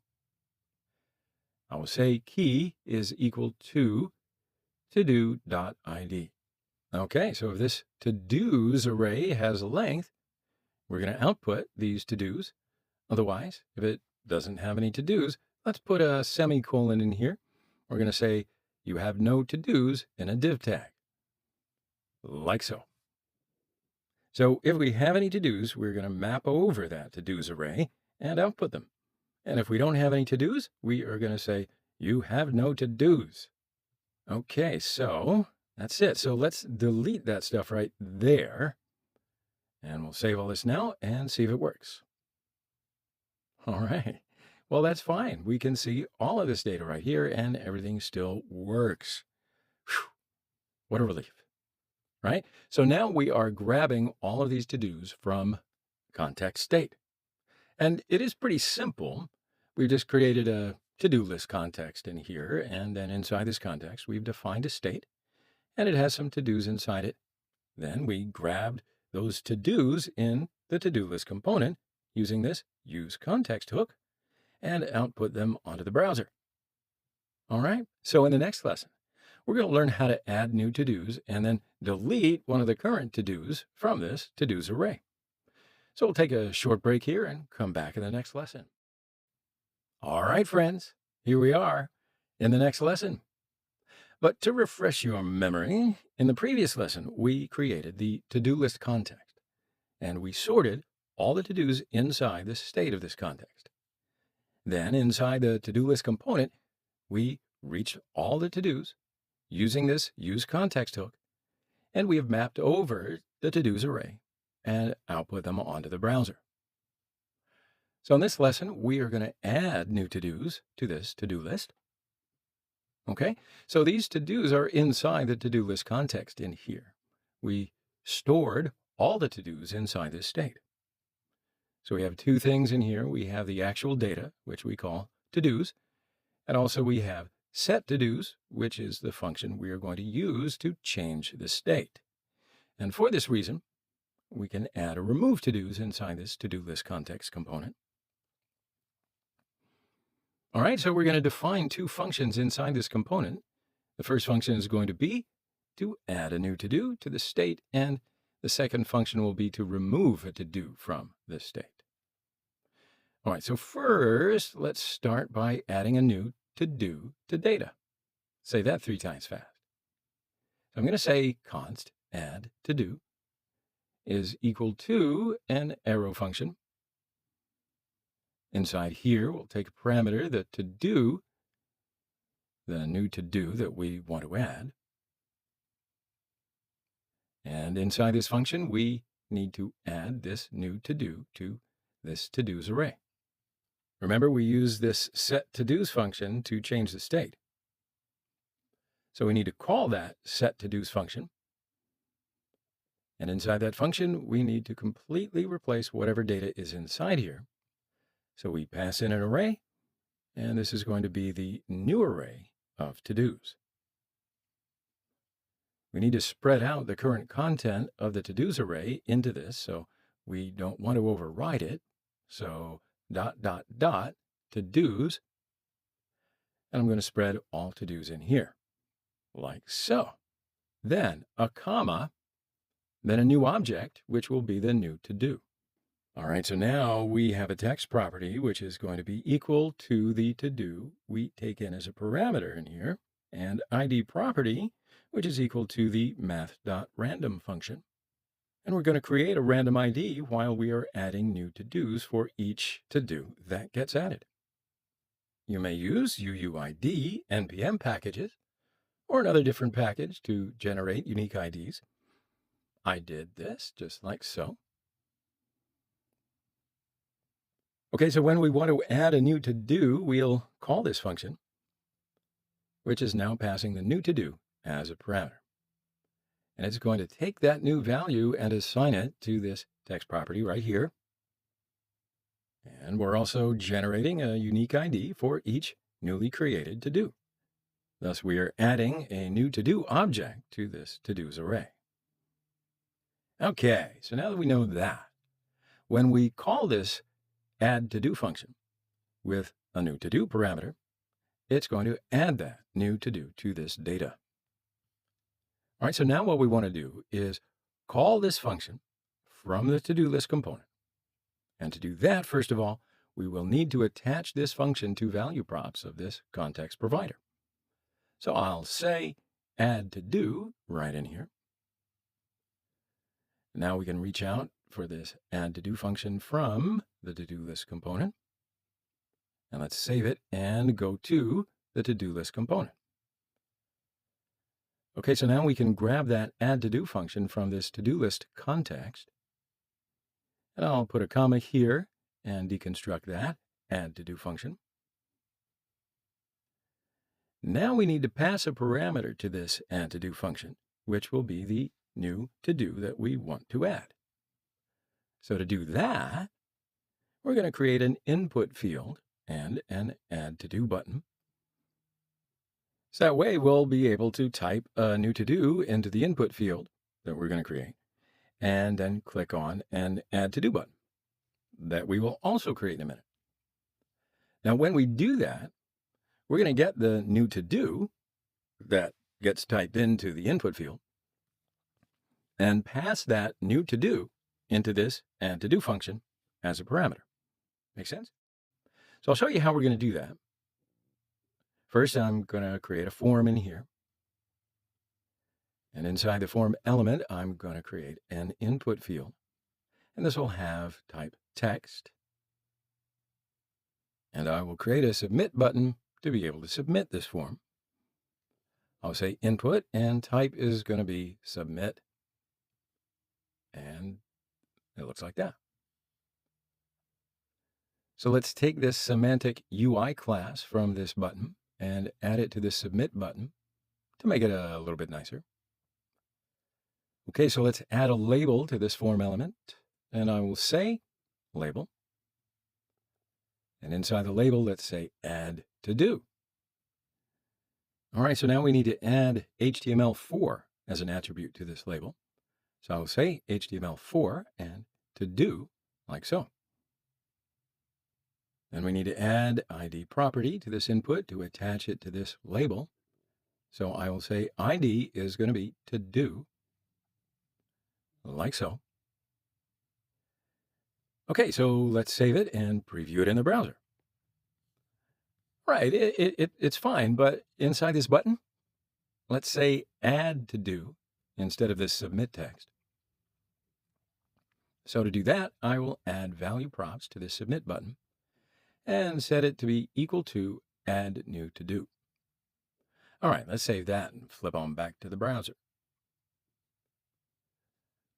S1: I will say key is equal to to-do.id. Okay, so if this to-dos array has a length, we're going to output these to-dos. Otherwise, if it doesn't have any to-dos, let's put a semicolon in here. We're going to say you have no to-dos in a div tag, like so. So if we have any to-dos, we're going to map over that to-dos array and output them. And if we don't have any to-dos, we are going to say you have no to-dos. Okay, so that's it. So let's delete that stuff right there. And we'll save all this now and see if it works. All right. Well, that's fine. We can see all of this data right here, and everything still works. Whew. What a relief, right? So now we are grabbing all of these to-dos from context state. And it is pretty simple. We've just created a to-do list context in here, and then inside this context, we've defined a state, and it has some to-dos inside it. Then we grabbed those to-dos in the to-do list component using this useContext hook and output them onto the browser. All right, so in the next lesson, we're going to learn how to add new to-dos and then delete one of the current to-dos from this to-dos array. So we'll take a short break here and come back in the next lesson. All right, friends, here we are in the next lesson. But to refresh your memory, in the previous lesson, we created the to-do list context, and we sorted all the to-dos inside the state of this context. Then inside the to-do list component, we reached all the to-dos using this useContext hook, and we have mapped over the to-dos array and output them onto the browser. So in this lesson, we are going to add new to-dos to this to-do list. Okay, so these to-dos are inside the to-do list context in here. We stored all the to-dos inside this state. So we have two things in here. We have the actual data, which we call to-dos, and also we have set to-dos, which is the function we are going to use to change the state. And for this reason, we can add or remove to-dos inside this to-do list context component. All right, so we're going to define two functions inside this component. The first function is going to be to add a new to-do to the state, and the second function will be to remove a to-do from this state. All right, so first, let's start by adding a new to-do to data. Say that 3 times fast. So I'm going to say const add to-do is equal to an arrow function. Inside here, we'll take a parameter, the to-do, the new to-do that we want to add. And inside this function, we need to add this new to-do to this to-dos array. Remember, we use this set to-dos function to change the state. So we need to call that set to-dos function. And inside that function, we need to completely replace whatever data is inside here. So we pass in an array, And this is going to be the new array of to-dos. We need to spread out the current content of the to-dos array into this, so we don't want to override it. So ... to-dos, and I'm going to spread all to-dos in here, like so. Then a comma, then a new object, which will be the new to-do. All right, so now we have a text property, which is going to be equal to the to-do we take in as a parameter in here, and ID property, which is equal to the math.random function. And we're going to create a random ID while we are adding new to-dos for each to-do that gets added. You may use UUID npm packages or another different package to generate unique IDs. I did this just like so. Okay, so when we want to add a new to-do, we'll call this function, which is now passing the new to-do as a parameter. And it's going to take that new value and assign it to this text property right here. And we're also generating a unique ID for each newly created to-do. Thus, we are adding a new to-do object to this to-dos array. Okay, so now that we know that, when we call this add to-do function with a new to-do parameter, it's going to add that new to-do to this data. All right, so now what we want to do is call this function from the to-do list component. And to do that, first of all, we will need to attach this function to value props of this context provider. So I'll say add to-do right in here. Now we can reach out for this add to-do function from the to-do list component. And let's save it and go to the to-do list component. Okay, so now we can grab that add to-do function from this to-do list context. And I'll put a comma here and deconstruct that add to-do function. Now we need to pass a parameter to this add to-do function, which will be the new to-do that we want to add. So to do that, we're going to create an input field and an add to-do button. So that way we'll be able to type a new to-do into the input field that we're going to create, and then click on an add to-do button that we will also create in a minute. Now, when we do that, we're going to get the new to-do that gets typed into the input field and pass that new to-do into this add to-do function as a parameter. Make sense? So I'll show you how we're going to do that. First, I'm going to create a form in here. And inside the form element, I'm going to create an input field. And this will have type text. And I will create a submit button to be able to submit this form. I'll say input, and type is going to be submit. And it looks like that. So let's take this semantic UI class from this button and add it to the submit button to make it a little bit nicer. Okay, so let's add a label to this form element, and I will say label. And inside the label, let's say add to do. All right, so now we need to add HTML4 as an attribute to this label. So I'll say HTML4 and to do like so. Then we need to add ID property to this input to attach it to this label. So I will say ID is going to be to do, like so. Okay, so let's save it and preview it in the browser. Right, it's fine, but inside this button, let's say add to do instead of this submit text. So to do that, I will add value props to this submit button and set it to be equal to add new to do. All right, let's save that and flip on back to the browser.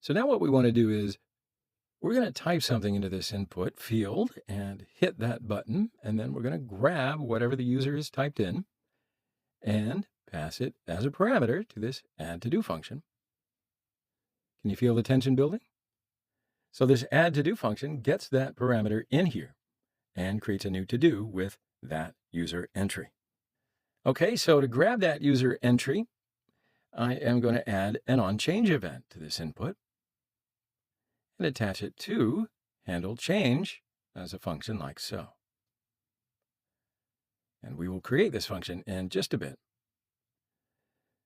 S1: So now what we want to do is we're going to type something into this input field and hit that button, and then we're going to grab whatever the user has typed in and pass it as a parameter to this add to do function. Can you feel the tension building? So this add to do function gets that parameter in here and creates a new to do with that user entry. Okay, so to grab that user entry, I am going to add an onChange event to this input and attach it to handle change as a function like so. And we will create this function in just a bit.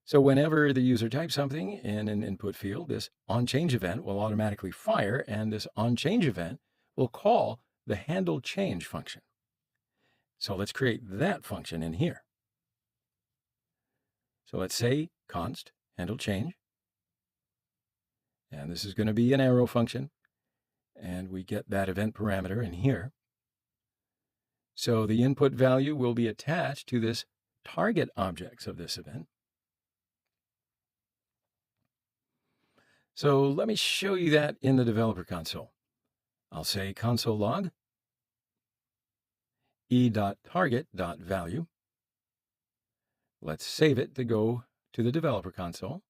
S1: So whenever the user types something in an input field, this onChange event will automatically fire, and this onChange event will call the handle change function. So let's create that function in here. So let's say const handle change. And this is going to be an arrow function. And we get that event parameter in here. So the input value will be attached to this target objects of this event. So let me show you that in the developer console. I'll say console log e.target.value. Let's save it to go to the developer console.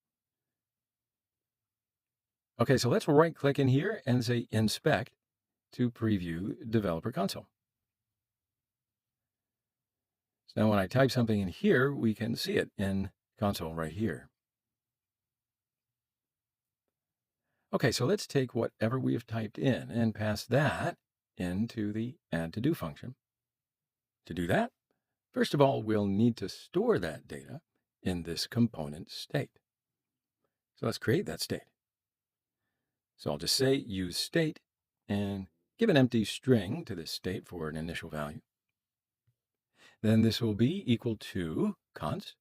S1: Okay, so let's right-click in here and say inspect to preview developer console. So now when I type something in here, we can see it in console right here. Okay, so let's take whatever we have typed in and pass that into the add-to-do function. To do that, first of all, we'll need to store that data in this component state. So let's create that state. So I'll just say useState and give an empty string to this state for an initial value. Then this will be equal to const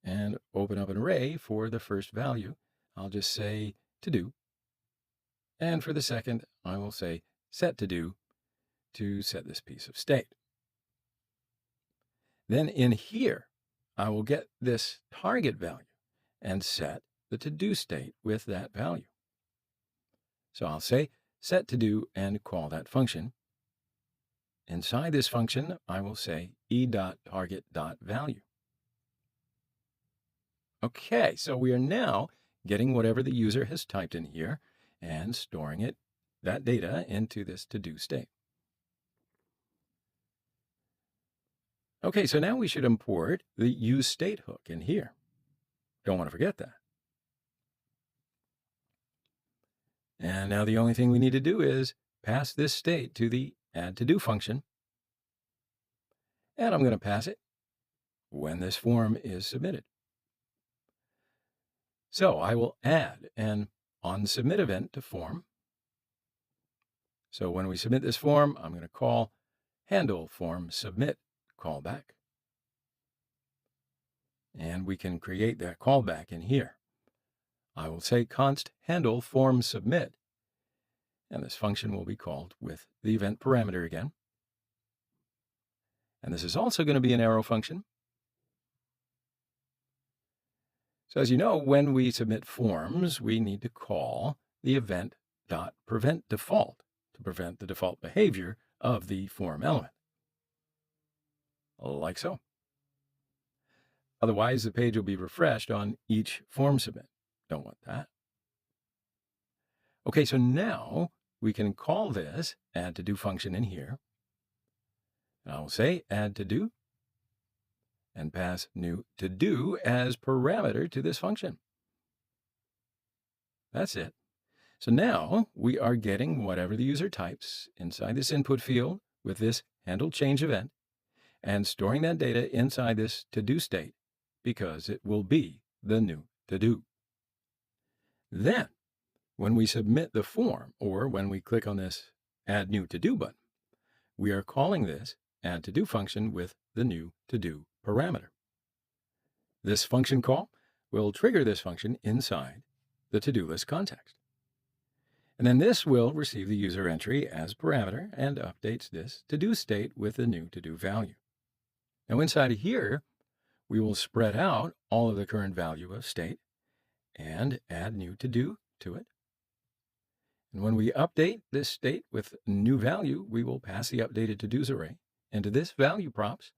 S1: and open up an array for the first value. I'll just say to do. And for the second, I will say set to do to set this piece of state. Then in here, I will get this target value and set the to-do state with that value. So I'll say set to do and call that function. Inside this function, I will say e.target.value. Okay, so we are now getting whatever the user has typed in here and storing it, that data, into this to-do state. Okay, so now we should import the useState hook in here. Don't want to forget that. And now the only thing we need to do is pass this state to the add-to-do function. And I'm going to pass it when this form is submitted. So I will add an onSubmit event to form. So when we submit this form, I'm going to call handle form submit callback. And we can create that callback in here. I will say const handle form submit, and this function will be called with the event parameter again. And this is also going to be an arrow function. So as you know, when we submit forms, we need to call the event.preventDefault to prevent the default behavior of the form element, like so. Otherwise, the page will be refreshed on each form submit. Don't want that. Okay, so now we can call this add-to-do function in here. And I will say add-to-do and pass new to-do as parameter to this function. That's it. So now we are getting whatever the user types inside this input field with this handle change event and storing that data inside this to-do state because it will be the new to-do. Then, when we submit the form or when we click on this Add New To-Do button, we are calling this Add To-Do function with the new to-do parameter. This function call will trigger this function inside the to-do list context. And then this will receive the user entry as parameter and updates this to-do state with the new to-do value. Now inside of here, we will spread out all of the current value of state and add new to-do to it. And when we update this state with new value, we will pass the updated to-dos array into this value props,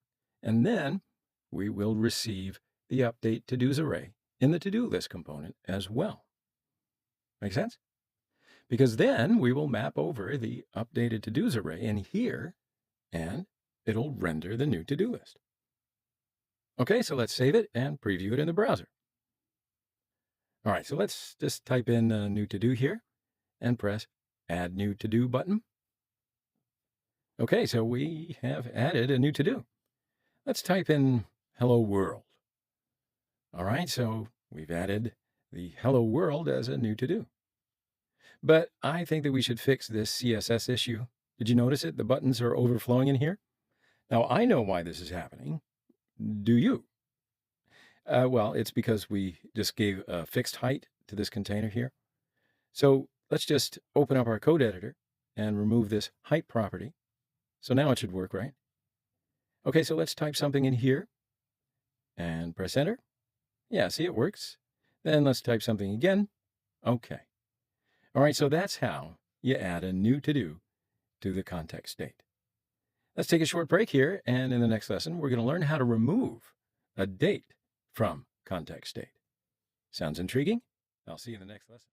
S1: and then we will receive the update to-dos array in the to-do list component as well. Make sense? Because then we will map over the updated to-dos array in here, and it'll render the new to-do list. Okay, so let's save it and preview it in the browser. All right, so let's just type in a new to-do here and press Add New To-Do button. Okay, so we have added a new to-do. Let's type in Hello World. All right, so we've added the Hello World as a new to-do. But I think that we should fix this CSS issue. Did you notice it? The buttons are overflowing in here. Now, I know why this is happening. Do you? Well, it's because we just gave a fixed height to this container here. So let's just open up our code editor and remove this height property. So now it should work, right? Okay, so let's type something in here and press enter. Yeah, see, it works. Then let's type something again. Okay. All right, so that's how you add a new to-do to the context state. Let's take a short break here, and in the next lesson, we're going to learn how to remove a date from context state. Sounds intriguing? I'll see you in the next lesson.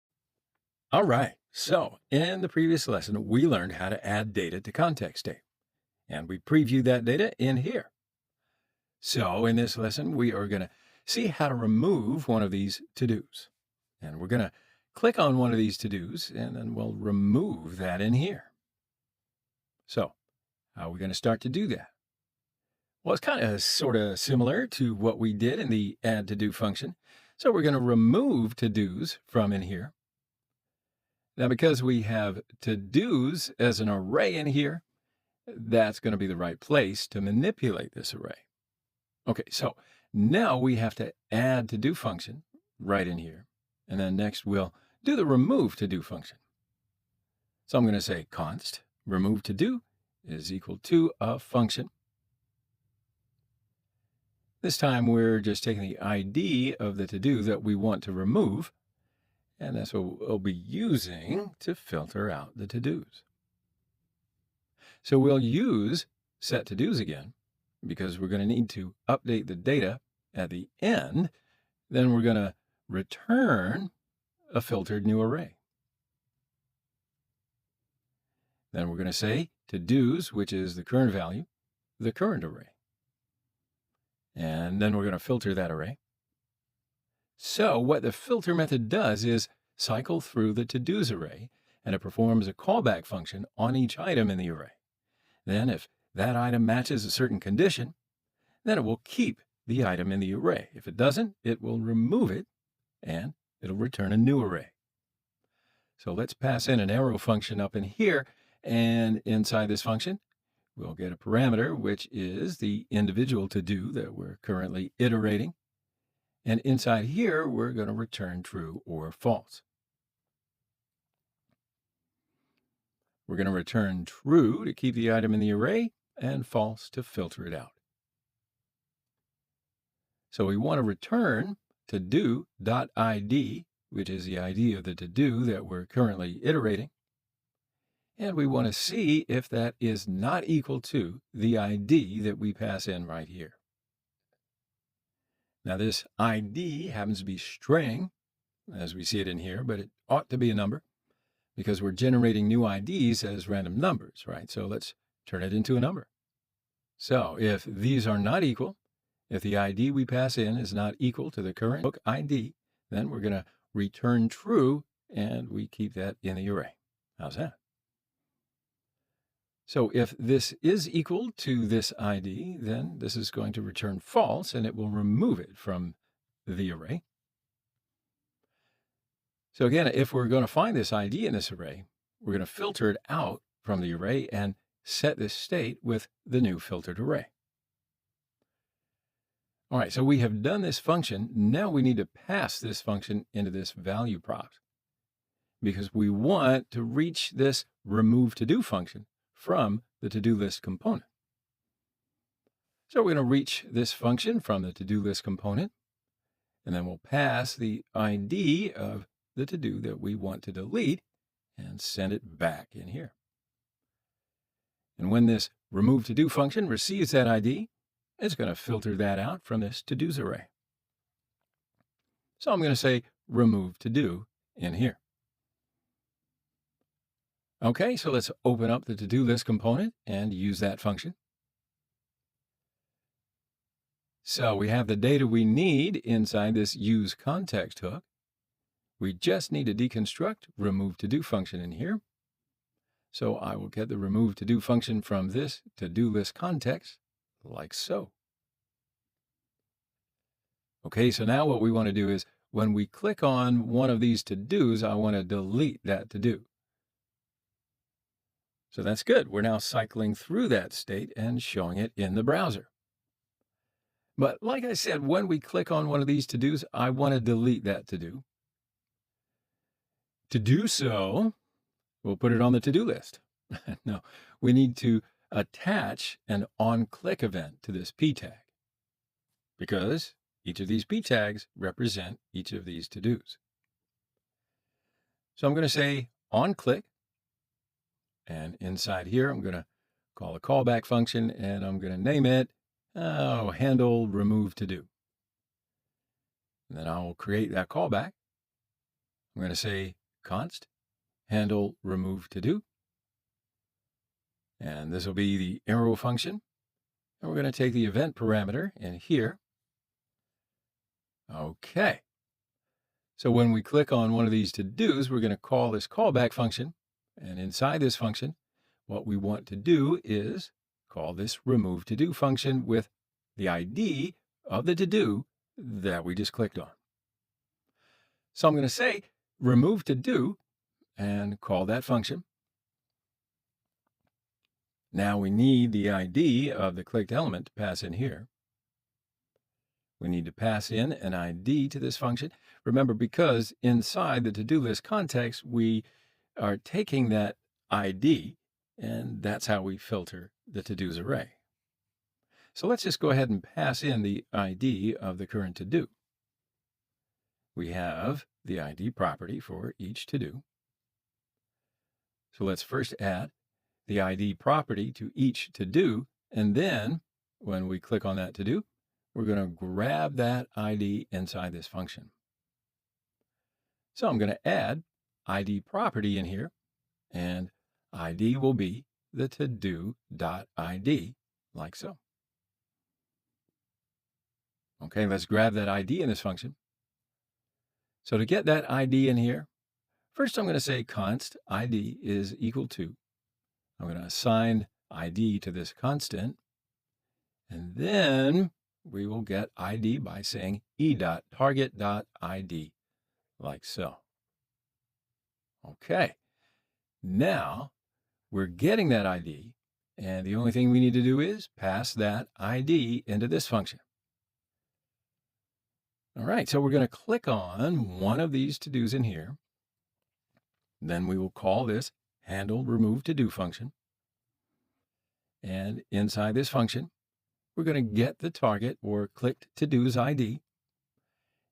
S1: All right, so in the previous lesson, we learned how to add data to context state, and we previewed that data in here. So in this lesson, we are going to see how to remove one of these to-dos, and we're going to click on one of these to-dos, and then we'll remove that in here. So how are we going to start to do that? Well, it's kind of sort of similar to what we did in the add to-do function. So we're going to remove to-dos from in here. Now, because we have to-dos as an array in here, that's going to be the right place to manipulate this array. Okay, so now we have to add to-do function right in here. And then next we'll do the remove to-do function. So I'm going to say const remove to-do is equal to a function. This time we're just taking the ID of the to-do that we want to remove, and that's what we'll be using to filter out the to-dos. So we'll use set to-dos again, because we're going to need to update the data at the end. Then we're going to return a filtered new array. Then we're going to say to-dos, which is the current value, the current array. And then we're going to filter that array. So what the filter method does is cycle through the to-dos array, and it performs a callback function on each item in the array. Then if that item matches a certain condition, then it will keep the item in the array. If it doesn't, it will remove it, and it'll return a new array. So let's pass in an arrow function up in here, and inside this function, we'll get a parameter, which is the individual to-do that we're currently iterating. And inside here, we're going to return true or false. We're going to return true to keep the item in the array and false to filter it out. So we want to return to-do.id, which is the ID of the to-do that we're currently iterating. And we want to see if that is not equal to the ID that we pass in right here. Now this ID happens to be string, as we see it in here, but it ought to be a number because we're generating new IDs as random numbers, right? So let's turn it into a number. So if these are not equal, if the ID we pass in is not equal to the current book ID, then we're going to return true, and we keep that in the array. How's that? So if this is equal to this ID, then this is going to return false, and it will remove it from the array. So again, if we're going to find this ID in this array, we're going to filter it out from the array and set this state with the new filtered array. All right, so we have done this function. Now we need to pass this function into this value prop because we want to reach this remove to-do function from the to-do list component. So we're going to reach this function from the to-do list component, and then we'll pass the ID of the to-do that we want to delete and send it back in here. And when this remove to-do function receives that ID, it's going to filter that out from this to-dos array. So I'm going to say remove to-do in here. Okay, so let's open up the to-do list component and use that function. So we have the data we need inside this useContext hook. We just need to deconstruct remove to do function in here. So I will get the remove to do function from this to-do list context like so. Okay, so now what we want to do is when we click on one of these to-dos, I want to delete that to-do. So that's good. We're now cycling through that state and showing it in the browser. But like I said, when we click on one of these to-dos, I want to delete that to-do. To do so, we'll put it on the to-do list. No, we need to attach an onClick event to this p tag because each of these p tags represent each of these to-dos. So I'm going to say onClick, and inside here, I'm going to call a callback function, and I'm going to name it handle remove to do. And then I will create that callback. I'm going to say const handle remove to do. And this will be the arrow function. And we're going to take the event parameter in here. Okay. So when we click on one of these to-dos, we're going to call this callback function. And inside this function, what we want to do is call this remove to do function with the ID of the to-do that we just clicked on. So I'm going to say remove to do and call that function. Now we need the ID of the clicked element to pass in here. We need to pass in an ID to this function. Remember, because inside the to-do list context, we are taking that ID, and that's how we filter the to-dos array. So let's just go ahead and pass in the ID of the current to-do. We have the ID property for each to-do. So let's first add the ID property to each to-do, and then when we click on that to-do, we're going to grab that ID inside this function. So I'm going to add ID property in here, and ID will be the to-do.id, like so. Okay, let's grab that ID in this function. So to get that ID in here, first I'm going to say const ID is equal to, I'm going to assign ID to this constant, and then we will get ID by saying e.target.id, like so. Okay, now we're getting that ID, and the only thing we need to do is pass that ID into this function. All right, so we're going to click on one of these to-dos in here. Then we will call this handle remove to do function. And inside this function, we're going to get the target or clicked to-do's ID.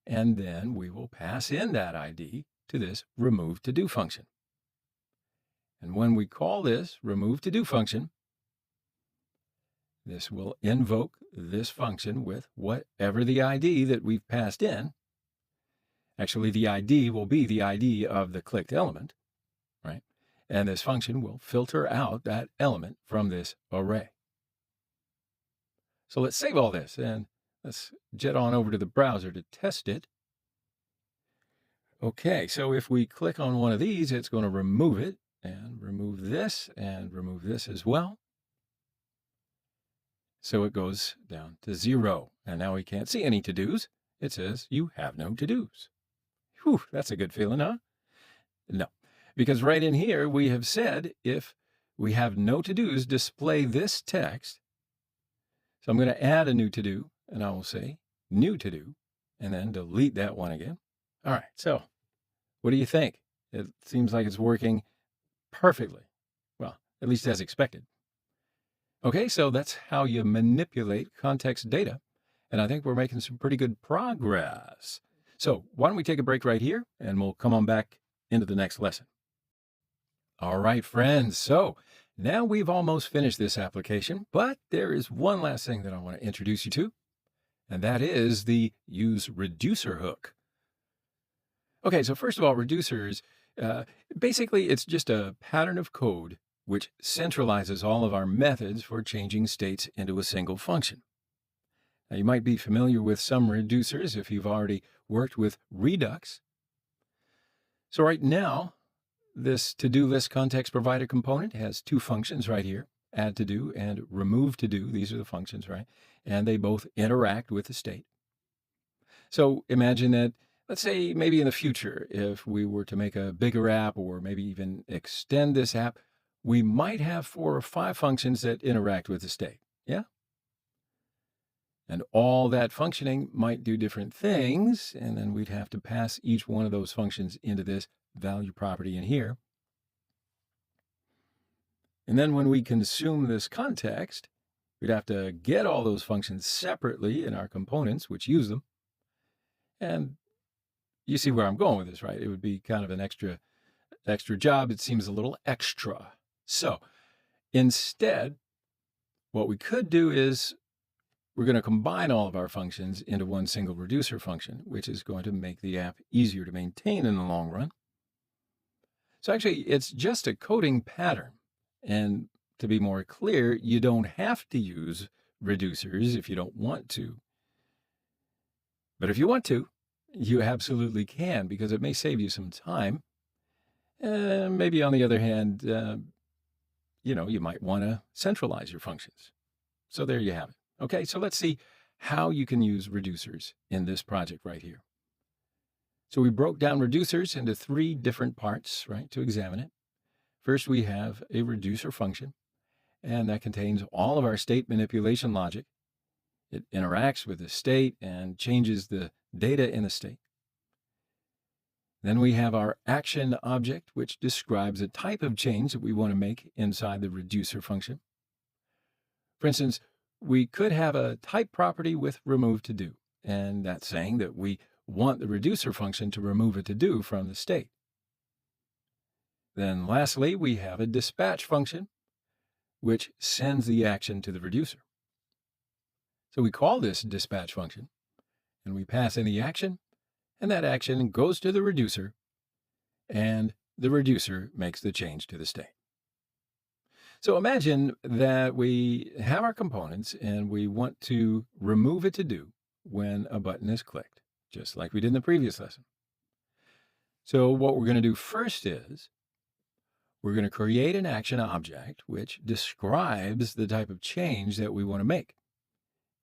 S1: And then we will pass in that ID to this remove to do function. And when we call this remove to do function, this will invoke this function with whatever the ID that we've passed in. Actually, the ID will be the ID of the clicked element, right? And this function will filter out that element from this array. So let's save all this and let's jet on over to the browser to test it. Okay, so if we click on one of these, it's going to remove it and remove this as well. So it goes down to 0. And now we can't see any to-dos. It says you have no to-dos. Whew, that's a good feeling, huh? No, because right in here we have said if we have no to-dos, display this text. So I'm going to add a new to-do, and I will say new to-do, and then delete that one again. All right, so what do you think? It seems like it's working perfectly. Well, at least as expected. Okay, so that's how you manipulate context data, and I think we're making some pretty good progress. So why don't we take a break right here, and we'll come on back into the next lesson. All right, friends, so now we've almost finished this application, but there is one last thing that I want to introduce you to, and that is the useReducer hook. Okay, so first of all, reducers, basically it's just a pattern of code which centralizes all of our methods for changing states into a single function. Now, you might be familiar with some reducers if you've already worked with Redux. So right now, this to-do list context provider component has two functions right here, add to do and remove to do. These are the functions, right? And they both interact with the state. So imagine that, let's say maybe in the future, if we were to make a bigger app or maybe even extend this app, we might have 4 or 5 functions that interact with the state. Yeah? And all that functioning might do different things, and then we'd have to pass each one of those functions into this value property in here. And then when we consume this context, we'd have to get all those functions separately in our components, which use them. And you see where I'm going with this, right? It would be kind of an extra job. It seems a little extra. So instead, what we could do is we're going to combine all of our functions into one single reducer function, which is going to make the app easier to maintain in the long run. So actually, it's just a coding pattern. And to be more clear, you don't have to use reducers if you don't want to. But if you want to, you absolutely can, because it may save you some time. Maybe on the other hand, you might want to centralize your functions. So there you have it. Okay, so let's see how you can use reducers in this project right here. So we broke down reducers into 3 different parts, right, to examine it. First, we have a reducer function, and that contains all of our state manipulation logic. It interacts with the state and changes the data in the state. Then we have our action object, which describes a type of change that we want to make inside the reducer function. For instance, we could have a type property with remove to do, and that's saying that we want the reducer function to remove a to do from the state. Then lastly, we have a dispatch function, which sends the action to the reducer. So we call this dispatch function, and we pass in the action, and that action goes to the reducer, and the reducer makes the change to the state. So imagine that we have our components, and we want to remove a to-do when a button is clicked, just like we did in the previous lesson. So what we're going to do first is we're going to create an action object which describes the type of change that we want to make.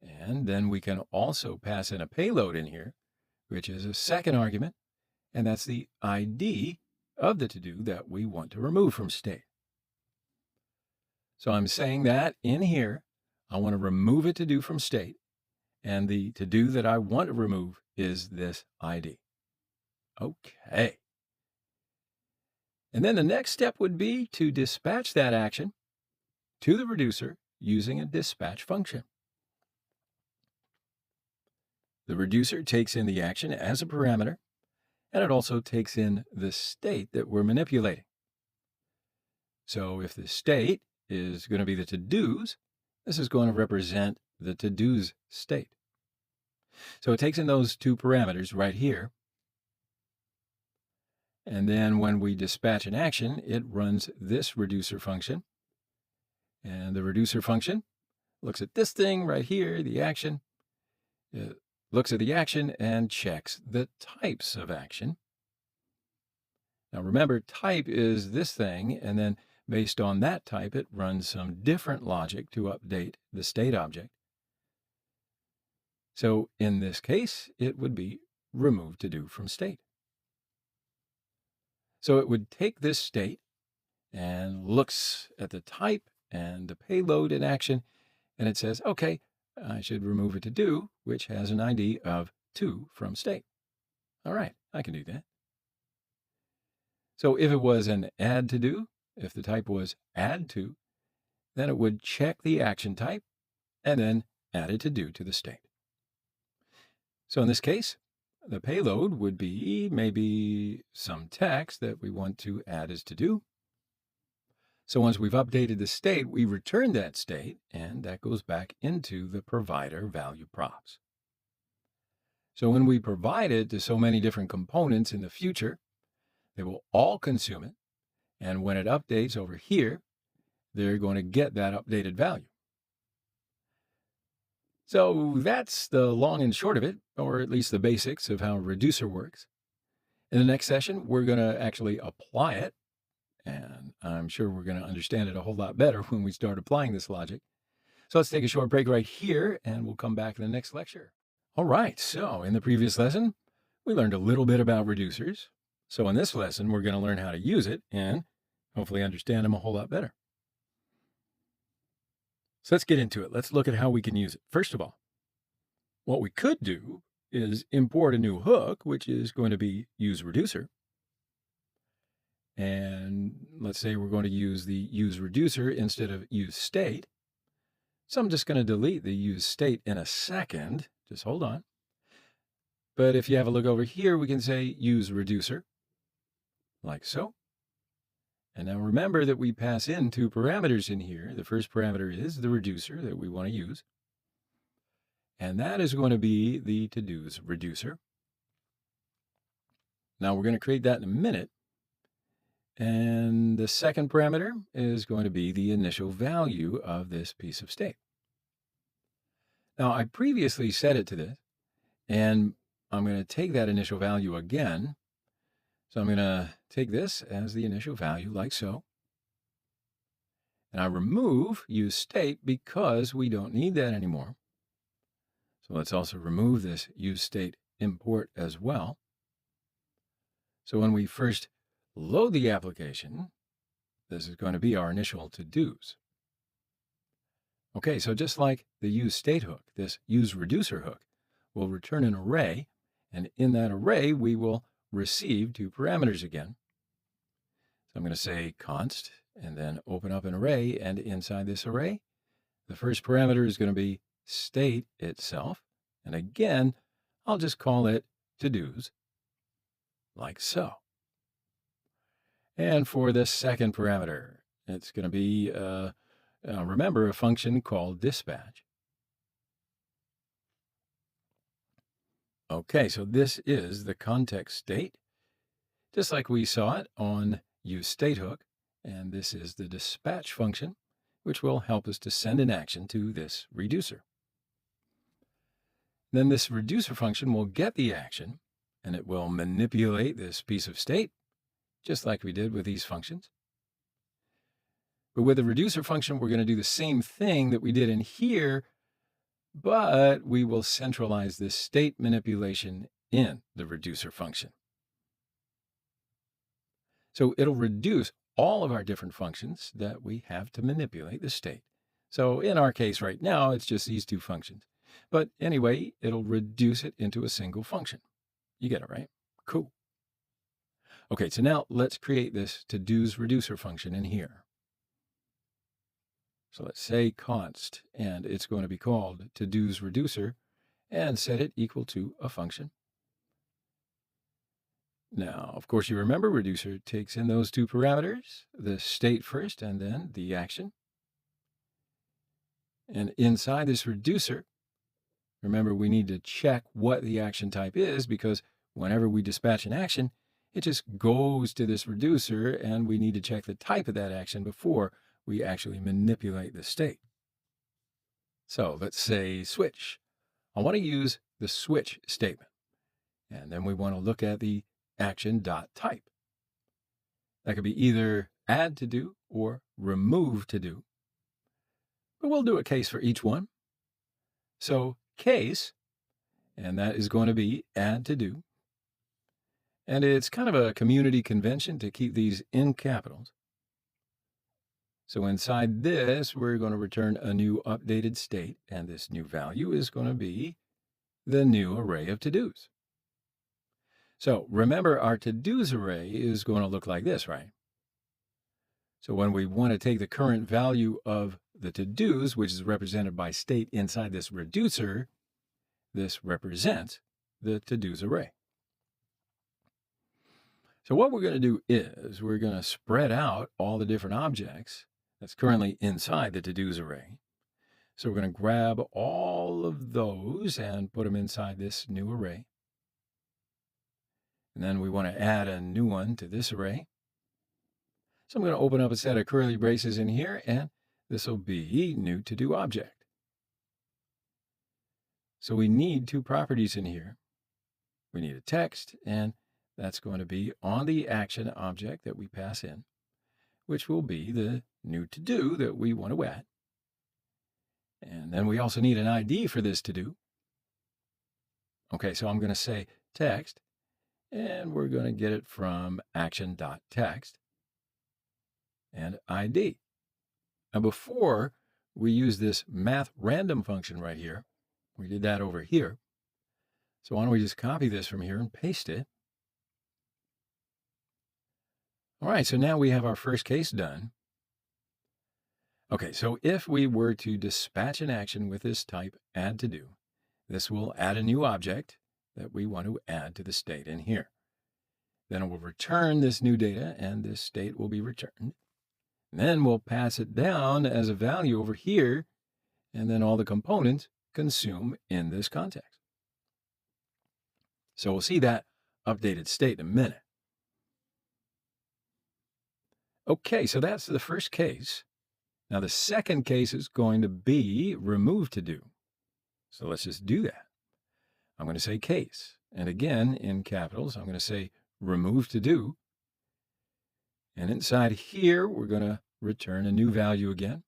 S1: And then we can also pass in a payload in here, which is a second argument, and that's the ID of the to-do that we want to remove from state. So I'm saying that in here, I want to remove a to-do from state, and the to-do that I want to remove is this ID. Okay. And then the next step would be to dispatch that action to the reducer using a dispatch function. The reducer takes in the action as a parameter, and it also takes in the state that we're manipulating. So if the state is going to be the to-dos, this is going to represent the to-dos state. So it takes in those 2 parameters right here. And then when we dispatch an action, it runs this reducer function. And the reducer function looks at this thing right here, the action. It looks at the action and checks the types of action. Now remember, type is this thing, and then based on that type, it runs some different logic to update the state object. So in this case, it would be remove to do from state. So it would take this state and looks at the type and the payload in action, and it says, okay, I should remove a to do, which has an ID of 2 from state. All right, I can do that. So if it was an add to do, if the type was add to, then it would check the action type and then add a to do to the state. So in this case, the payload would be maybe some text that we want to add as to do. So once we've updated the state, we return that state, and that goes back into the provider value props. So when we provide it to so many different components in the future, they will all consume it. And when it updates over here, they're going to get that updated value. So that's the long and short of it, or at least the basics of how Reducer works. In the next session, we're going to actually apply it, and I'm sure we're going to understand it a whole lot better when we start applying this logic. So let's take a short break right here, and we'll come back in the next lecture. All right, so in the previous lesson, we learned a little bit about reducers. So in this lesson, we're going to learn how to use it and hopefully understand them a whole lot better. So let's get into it. Let's look at how we can use it. First of all, what we could do is import a new hook, which is going to be useReducer. And let's say we're going to use the useReducer instead of useState. So I'm just going to delete the useState in a second. Just hold on. But if you have a look over here, we can say useReducer, like so. And now remember that we pass in two parameters in here. The first parameter is the reducer that we want to use. And that is going to be the to-dos reducer. Now we're going to create that in a minute. And the second parameter is going to be the initial value of this piece of state. Now I previously set it to this, and I'm going to take that initial value again. So I'm going to take this as the initial value like so. And I remove useState because we don't need that anymore. So let's also remove this useState import as well. So when we first load the application, this is going to be our initial to-dos. Okay, so just like the useState hook, this useReducer hook will return an array, and in that array we will receive two parameters again. So I'm going to say const and then open up an array, and inside this array, the first parameter is going to be state itself. And again, I'll just call it to-dos, like so. And for the second parameter, it's going to be, remember, a function called dispatch. Okay, so this is the context state, just like we saw it on useState hook. And this is the dispatch function, which will help us to send an action to this reducer. Then this reducer function will get the action, and it will manipulate this piece of state, just like we did with these functions. But with the reducer function, we're going to do the same thing that we did in here, but we will centralize this state manipulation in the reducer function. So it'll reduce all of our different functions that we have to manipulate the state. So in our case right now, it's just these two functions. But anyway, it'll reduce it into a single function. You get it, right? Cool. Okay, so now let's create this to-dos reducer function in here. So let's say const, and it's going to be called to-dos reducer, and set it equal to a function. Now, of course, you remember reducer takes in those two parameters, the state first and then the action. And inside this reducer, remember we need to check what the action type is, because whenever we dispatch an action, it just goes to this reducer, and we need to check the type of that action before we actually manipulate the state. So let's say switch. I want to use the switch statement. And then we want to look at the action.type. That could be either add to do or remove to do. But we'll do a case for each one. So case, and that is going to be add to do. And it's kind of a community convention to keep these in capitals. So inside this, we're going to return a new updated state, and this new value is going to be the new array of to-dos. So remember, our to-dos array is going to look like this, right? So when we want to take the current value of the to-dos, which is represented by state inside this reducer, this represents the to-dos array. So what we're going to do is we're going to spread out all the different objects that's currently inside the to-dos array. So we're going to grab all of those and put them inside this new array. And then we want to add a new one to this array. So I'm going to open up a set of curly braces in here, and this will be new to-do object. So we need two properties in here. We need a text, and that's going to be on the action object that we pass in, which will be the new to-do that we want to add. And then we also need an ID for this to-do. Okay, so I'm going to say text, and we're going to get it from action.text and ID. Now, before we use this math random function right here, we did that over here. So why don't we just copy this from here and paste it? All right, so now we have our first case done. Okay, so if we were to dispatch an action with this type add to do, this will add a new object that we want to add to the state in here. Then it will return this new data, and this state will be returned. And then we'll pass it down as a value over here, and then all the components consume in this context. So we'll see that updated state in a minute. Okay, so that's the first case. Now the second case is going to be remove to do. So let's just do that. I'm going to say case. And again, in capitals, I'm going to say remove to do. And inside here, we're going to return a new value again.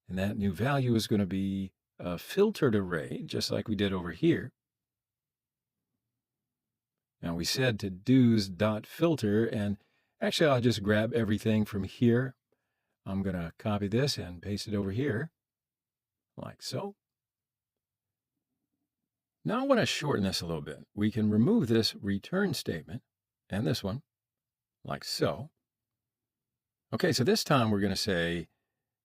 S1: And that new value is going to be a filtered array, just like we did over here. Now we said to do's dot filter, and actually I'll just grab everything from here. I'm going to copy this and paste it over here, like so. Now I want to shorten this a little bit. We can remove this return statement and this one, like so. Okay, so this time we're going to say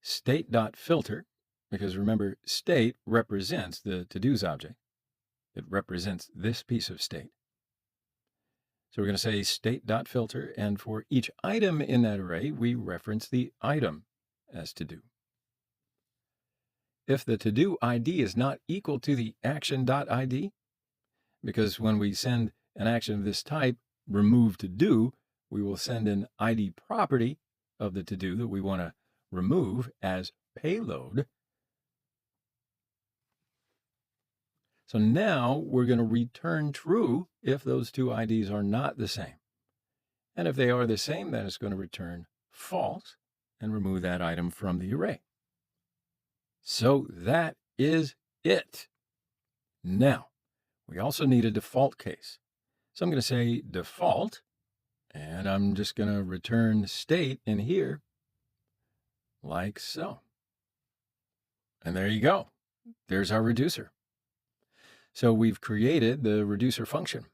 S1: state.filter, because remember, state represents the to-dos object. It represents this piece of state. So we're going to say state.filter, and for each item in that array, we reference the item as to-do. If the to-do ID is not equal to the action.id, because when we send an action of this type, remove to-do, we will send an ID property of the to-do that we want to remove as payload. So now we're going to return true if those two IDs are not the same. And if they are the same, then it's going to return false and remove that item from the array. So that is it. Now, we also need a default case. So I'm going to say default, and I'm just going to return state in here like so. And there you go. There's our reducer. So we've created the reducer function.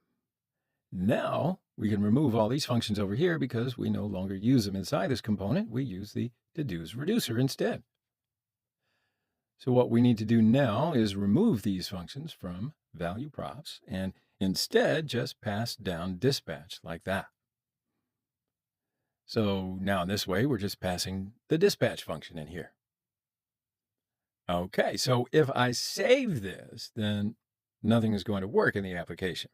S1: Now we can remove all these functions over here because we no longer use them inside this component. We use the to-dos reducer instead. So what we need to do now is remove these functions from value props and instead just pass down dispatch like that. So now in this way, we're just passing the dispatch function in here. Okay, so if I save this, then nothing is going to work in the application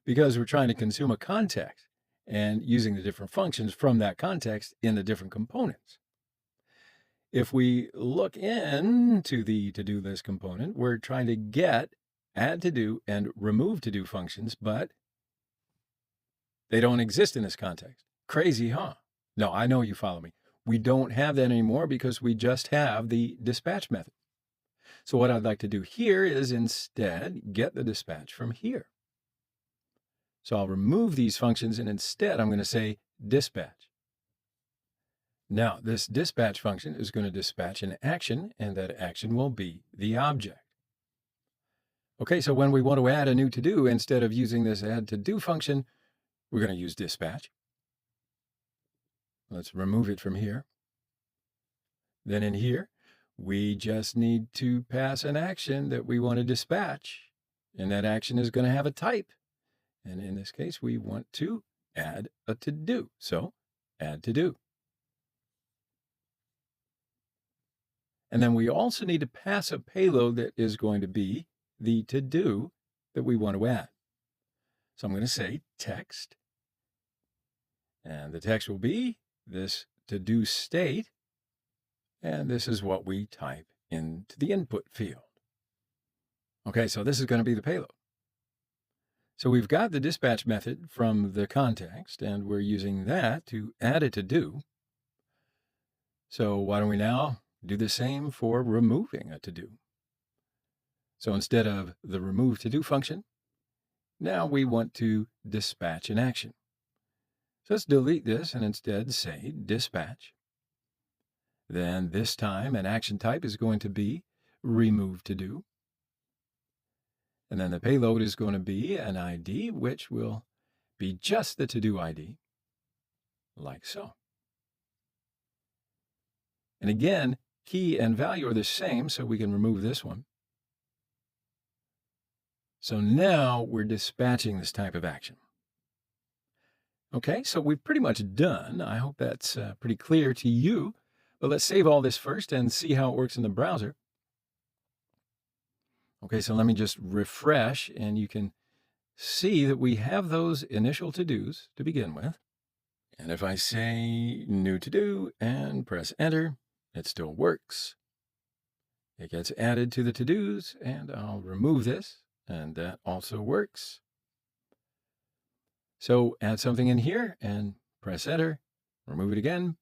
S1: because we're trying to consume a context and using the different functions from that context in the different components. If we look into the to-do list component, we're trying to get add to do and remove to do functions, but they don't exist in this context. Crazy, huh? No, I know you follow me. We don't have that anymore because we just have the dispatch method. So what I'd like to do here is instead get the dispatch from here. So I'll remove these functions and instead I'm going to say dispatch. Now this dispatch function is going to dispatch an action, and that action will be the object. Okay, so when we want to add a new to-do, instead of using this add to-do function, we're going to use dispatch. Let's remove it from here. Then in here, we just need to pass an action that we want to dispatch, and that action is going to have a type. And in this case, we want to add a to-do. So add to-do. And then we also need to pass a payload that is going to be the to-do that we want to add. So I'm going to say text, and the text will be this to-do state, and this is what we type into the input field. Okay, so this is going to be the payload. So we've got the dispatch method from the context, and we're using that to add a to-do. So why don't we now do the same for removing a to-do? So instead of the remove to-do function, now we want to dispatch an action. So let's delete this and instead say dispatch. Then this time an action type is going to be remove to-do. And then the payload is going to be an ID, which will be just the to-do ID, like so. And again, key and value are the same, so we can remove this one. So now we're dispatching this type of action. Okay, so we've pretty much done. I hope that's pretty clear to you. But let's save all this first and see how it works in the browser. Okay, so let me just refresh, and you can see that we have those initial to-dos to begin with. And if I say new to-do and press enter, it still works. It gets added to the to-dos, and I'll remove this, and that also works. So add something in here and press enter, remove it again.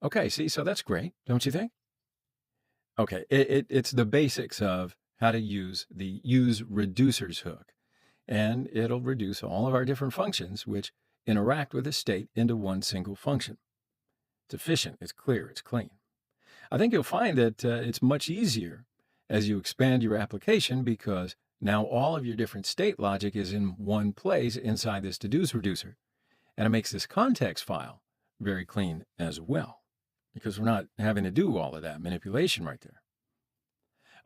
S1: Okay, see, so that's great, don't you think? Okay, it's the basics of how to use the useReducers hook, and it'll reduce all of our different functions which interact with a state into one single function. It's efficient, it's clear, it's clean. I think you'll find that it's much easier as you expand your application because now all of your different state logic is in one place inside this to-dos reducer, and it makes this context file very clean as well because we're not having to do all of that manipulation right there.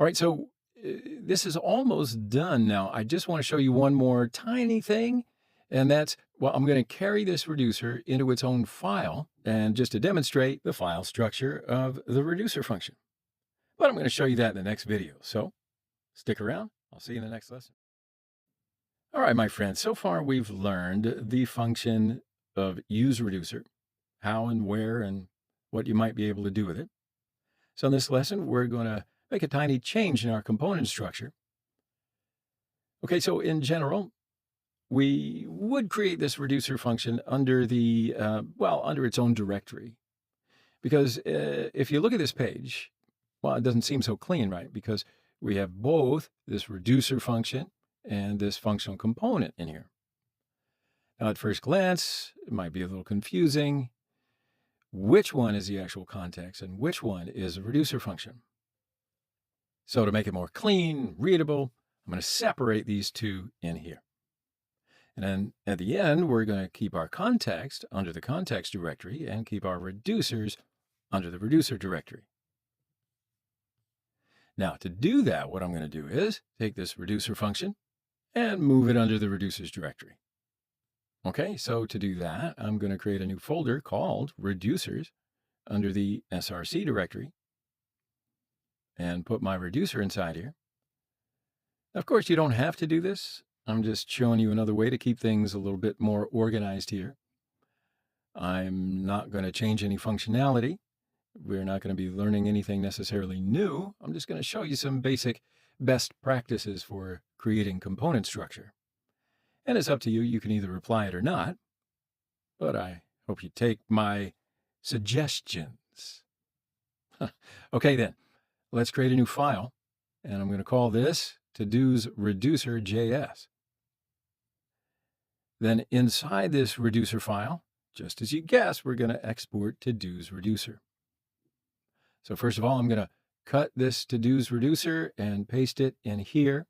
S1: All right, so this is almost done now. I just want to show you one more tiny thing, and that's, well, I'm going to carry this reducer into its own file, and just to demonstrate the file structure of the reducer function. But I'm going to show you that in the next video, so stick around. I'll see you in the next lesson. All right, my friends, so far we've learned the function of useReducer, how and where and what you might be able to do with it. So in this lesson, we're going to make a tiny change in our component structure. Okay, so in general, we would create this reducer function under the, under its own directory. Because if you look at this page, well, it doesn't seem so clean, right? Because we have both this reducer function and this functional component in here. Now, at first glance, it might be a little confusing. Which one is the actual context and which one is a reducer function? So to make it more clean, readable, I'm going to separate these two in here. And then at the end, we're going to keep our context under the context directory and keep our reducers under the reducer directory. Now, to do that, what I'm going to do is take this reducer function and move it under the reducers directory. Okay, so to do that, I'm going to create a new folder called reducers under the src directory and put my reducer inside here. Of course, you don't have to do this. I'm just showing you another way to keep things a little bit more organized here. I'm not going to change any functionality. We're not going to be learning anything necessarily new. I'm just going to show you some basic best practices for creating component structure. And it's up to you. You can either apply it or not. But I hope you take my suggestions. Okay, then. Let's create a new file. And I'm going to call this to-dos reducer.js. Then inside this reducer file, just as you guessed, we're going to export to-dos reducer. So first of all, I'm going to cut this to-dos reducer and paste it in here.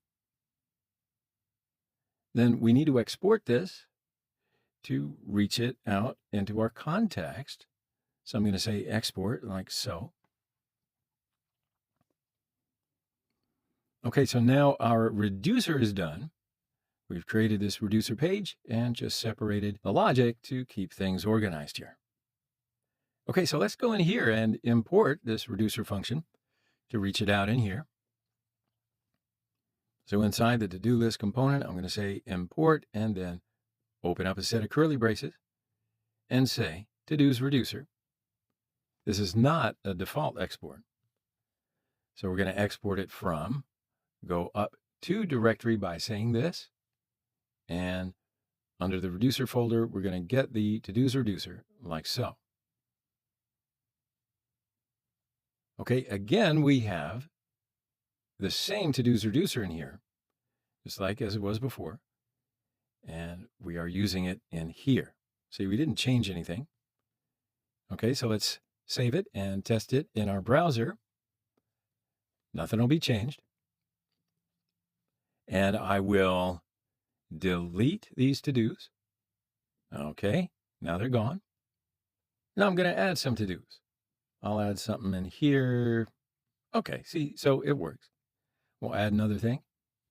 S1: Then we need to export this to reach it out into our context. So I'm going to say export like so. Okay, so now our reducer is done. We've created this reducer page and just separated the logic to keep things organized here. Okay, so let's go in here and import this reducer function to reach it out in here. So inside the to-do list component, I'm going to say import and then open up a set of curly braces and say to-dos reducer. This is not a default export. So we're going to export it from, go up to directory by saying this. And under the reducer folder, we're going to get the to-dos reducer like so. Okay, again, we have the same to-dos reducer in here, just like as it was before. And we are using it in here. See, we didn't change anything. Okay, so let's save it and test it in our browser. Nothing will be changed. And I will delete these to-dos. Okay, now they're gone. Now I'm going to add some to-dos. I'll add something in here. Okay, see, so it works. We'll add another thing.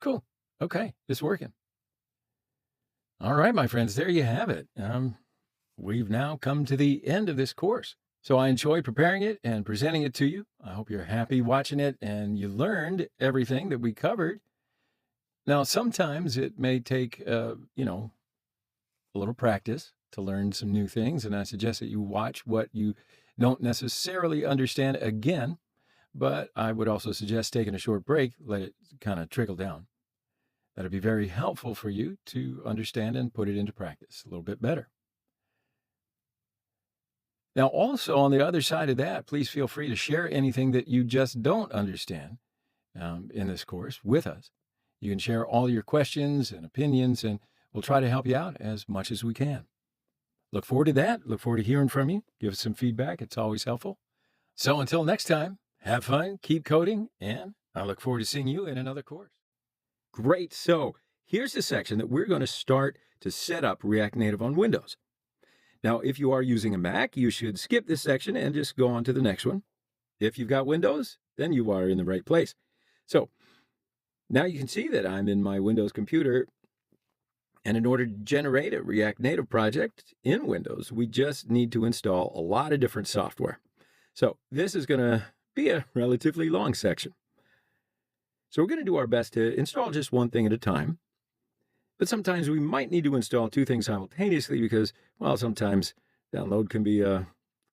S1: Cool. Okay, it's working. All right, my friends, there you have it. We've now come to the end of this course. So I enjoyed preparing it and presenting it to you. I hope you're happy watching it and you learned everything that we covered. Now, sometimes it may take, a little practice to learn some new things. And I suggest that you watch what you don't necessarily understand again. But I would also suggest taking a short break, let it kind of trickle down. That'd be very helpful for you to understand and put it into practice a little bit better. Now, also on the other side of that, please feel free to share anything that you just don't understand in this course with us. You can share all your questions and opinions, and we'll try to help you out as much as we can. Look forward to that. Look forward to hearing from you. Give us some feedback. It's always helpful. So until next time, have fun, keep coding, and I look forward to seeing you in another course. Great. So here's the section that we're going to start to set up React Native on Windows. Now, if you are using a Mac, you should skip this section and just go on to the next one. If you've got Windows, then you are in the right place. So now you can see that I'm in my Windows computer. And in order to generate a React Native project in Windows, we just need to install a lot of different software. So this is going to be a relatively long section. So we're going to do our best to install just one thing at a time. But sometimes we might need to install two things simultaneously because, well, sometimes download can be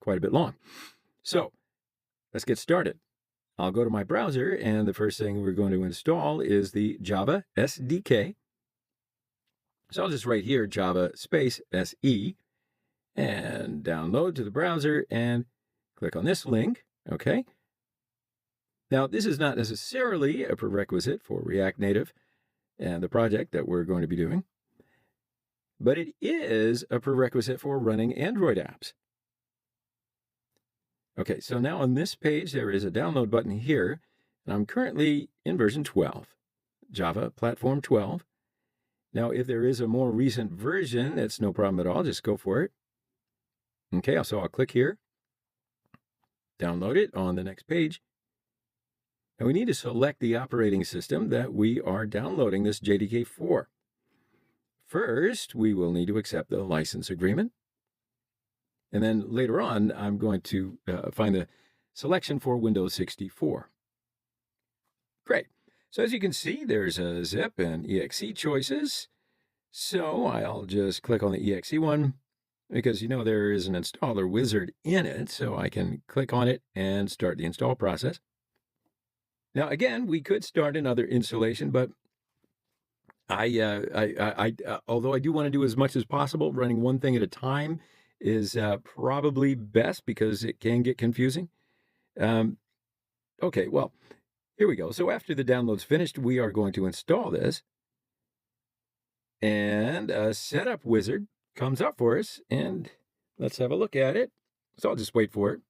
S1: quite a bit long. So let's get started. I'll go to my browser, and the first thing we're going to install is the Java SDK. So I'll just write here Java space SE and download to the browser and click on this link. Okay. Now, this is not necessarily a prerequisite for React Native and the project that we're going to be doing, but it is a prerequisite for running Android apps. Okay, so now on this page, there is a download button here, and I'm currently in version 12, Java Platform 12. Now, if there is a more recent version, that's no problem at all. Just go for it. Okay, so I'll click here, download it on the next page. And we need to select the operating system that we are downloading this JDK for. First, we will need to accept the license agreement. And then later on, I'm going to find the selection for Windows 64. Great. So as you can see, there's a zip and exe choices. So I'll just click on the exe one because, there is an installer wizard in it. So I can click on it and start the install process. Now, again, we could start another installation, but although I do want to do as much as possible, running one thing at a time is probably best because it can get confusing. Okay, well, here we go. So after the download's finished, we are going to install this. And a setup wizard comes up for us, and let's have a look at it. So I'll just wait for it.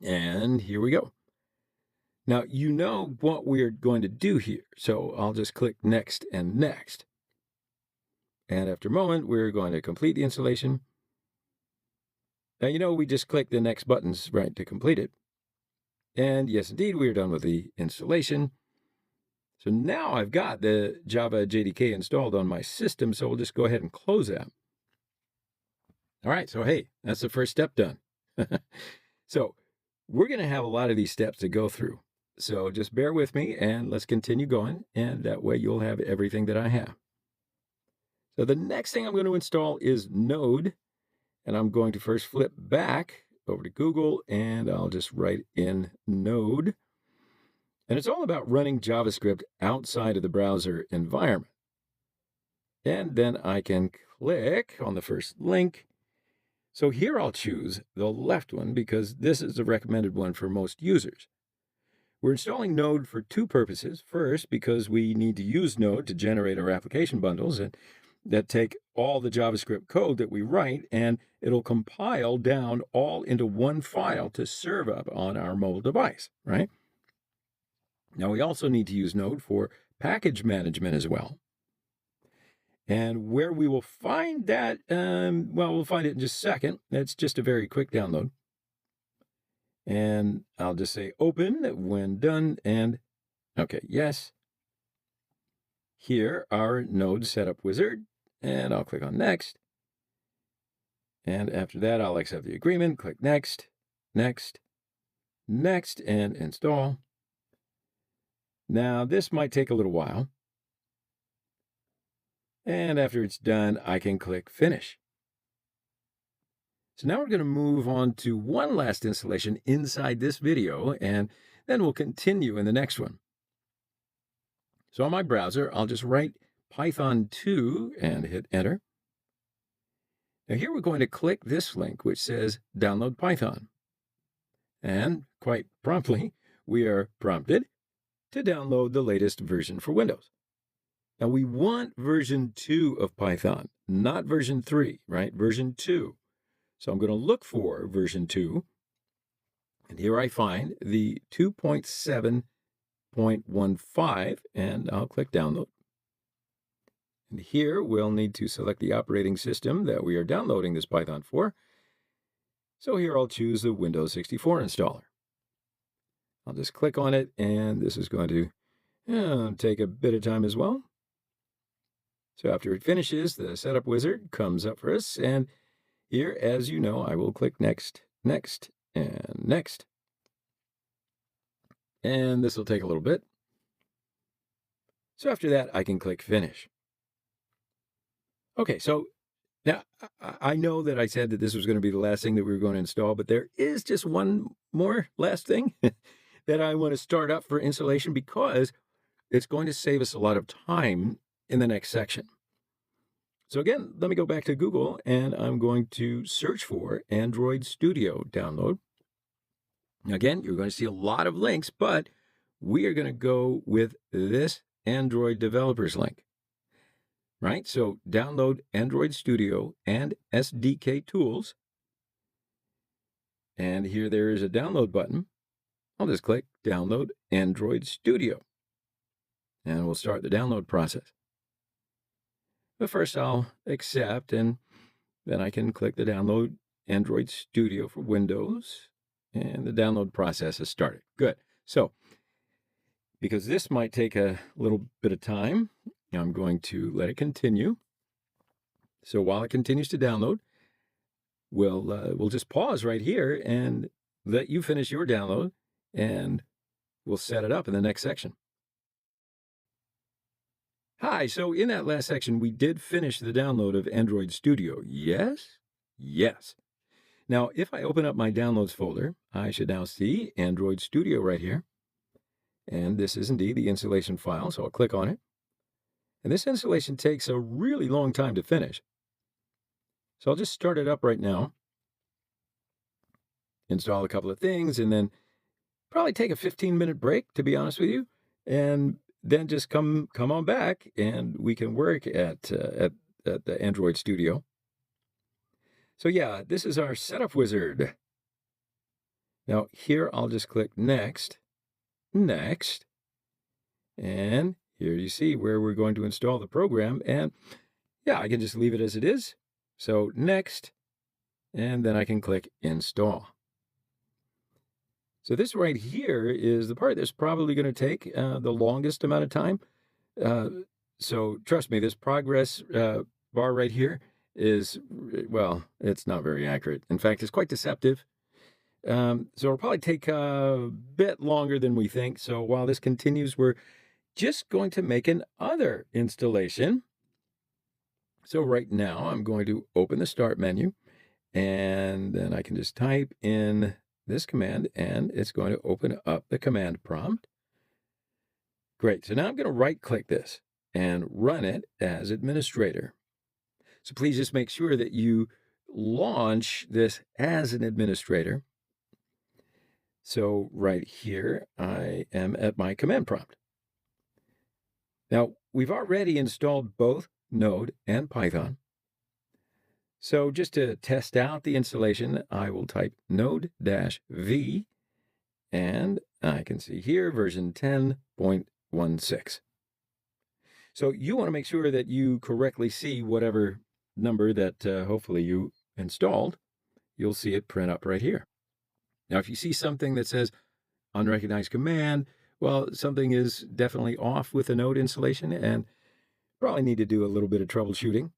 S1: And here we go. Now, you know what we're going to do here, so I'll just click Next and Next. And after a moment, we're going to complete the installation. Now, we just click the next buttons, right, to complete it. And yes, indeed, we're done with the installation. So now I've got the Java JDK installed on my system, so we'll just go ahead and close that. All right, so hey, that's the first step done. So we're going to have a lot of these steps to go through. So just bear with me and let's continue going. And that way you'll have everything that I have. So the next thing I'm going to install is Node. And I'm going to first flip back over to Google and I'll just write in Node. And it's all about running JavaScript outside of the browser environment. And then I can click on the first link. So here I'll choose the left one because this is the recommended one for most users. We're installing Node for two purposes. First, because we need to use Node to generate our application bundles and that take all the JavaScript code that we write, and it'll compile down all into one file to serve up on our mobile device, right? Now, we also need to use Node for package management as well. And where we will find that, well, we'll find it in just a second. It's just a very quick download. And I'll just say open when done, and okay, yes. Here, our Node setup wizard, and I'll click on next. And after that, I'll accept the agreement, click next, next, next, and install. Now, this might take a little while. And after it's done, I can click finish. So now we're going to move on to one last installation inside this video, and then we'll continue in the next one. So on my browser, I'll just write Python 2 and hit enter. Now here we're going to click this link, which says download Python. And quite promptly, we are prompted to download the latest version for Windows. Now we want version 2 of Python, not version 3, right? Version 2. So I'm going to look for version 2, and here I find the 2.7.15, and I'll click download. And here we'll need to select the operating system that we are downloading this Python for. So here I'll choose the Windows 64 installer. I'll just click on it, and this is going to take a bit of time as well. So after it finishes, the setup wizard comes up for us, and here, as you know, I will click next, next, and next. And this will take a little bit. So after that, I can click finish. Okay, so now I know that I said that this was going to be the last thing that we were going to install, but there is just one more last thing that I want to start up for installation because it's going to save us a lot of time in the next section. So again, let me go back to Google, and I'm going to search for Android Studio download. Again, you're going to see a lot of links, but we are going to go with this Android developers link, right? So download Android Studio and SDK tools. And here there is a download button. I'll just click download Android Studio, and we'll start the download process. But first I'll accept, and then I can click the download Android Studio for Windows, and the download process has started. Good. So, because this might take a little bit of time, I'm going to let it continue. So while it continues to download, we'll just pause right here and let you finish your download, and we'll set it up in the next section. Hi, so in that last section, we did finish the download of Android Studio. Yes? Yes. Now, if I open up my downloads folder, I should now see Android Studio right here. And this is indeed the installation file, so I'll click on it. And this installation takes a really long time to finish. So I'll just start it up right now, install a couple of things, and then probably take a 15-minute break, to be honest with you, and then just come on back, and we can work at the Android Studio. So yeah, this is our setup wizard. Now here I'll just click next, next, and here you see where we're going to install the program, and yeah, I can just leave it as it is. So next, and then I can click install. So this right here is the part that's probably going to take the longest amount of time. So trust me, this progress bar right here is, well, it's not very accurate. In fact, it's quite deceptive. So it'll probably take a bit longer than we think. So while this continues, we're just going to make another installation. So right now I'm going to open the start menu, and then I can just type in this command, and it's going to open up the command prompt. Great. So now I'm going to right-click this and run it as administrator. So please just make sure that you launch this as an administrator. So right here, I am at my command prompt. Now, we've already installed both Node and Python. So just to test out the installation, I will type node-v, and I can see here version 10.16. So you want to make sure that you correctly see whatever number that hopefully you installed. You'll see it print up right here. Now, if you see something that says unrecognized command, well, something is definitely off with the Node installation and probably need to do a little bit of troubleshooting.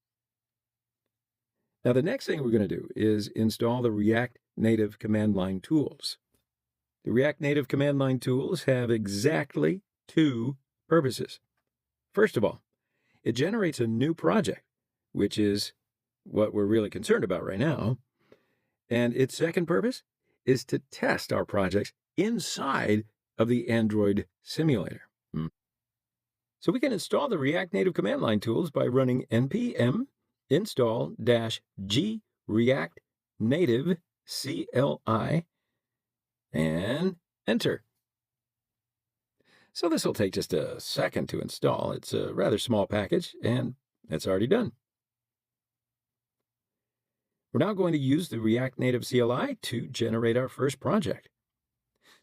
S1: Now, the next thing we're going to do is install the React Native command line tools. The React Native command line tools have exactly two purposes. First of all, it generates a new project, which is what we're really concerned about right now. And its second purpose is to test our projects inside of the Android simulator. So we can install the React Native command line tools by running npm install-g React Native CLI and enter. So this will take just a second to install. It's a rather small package, and it's already done. We're now going to use the React Native CLI to generate our first project.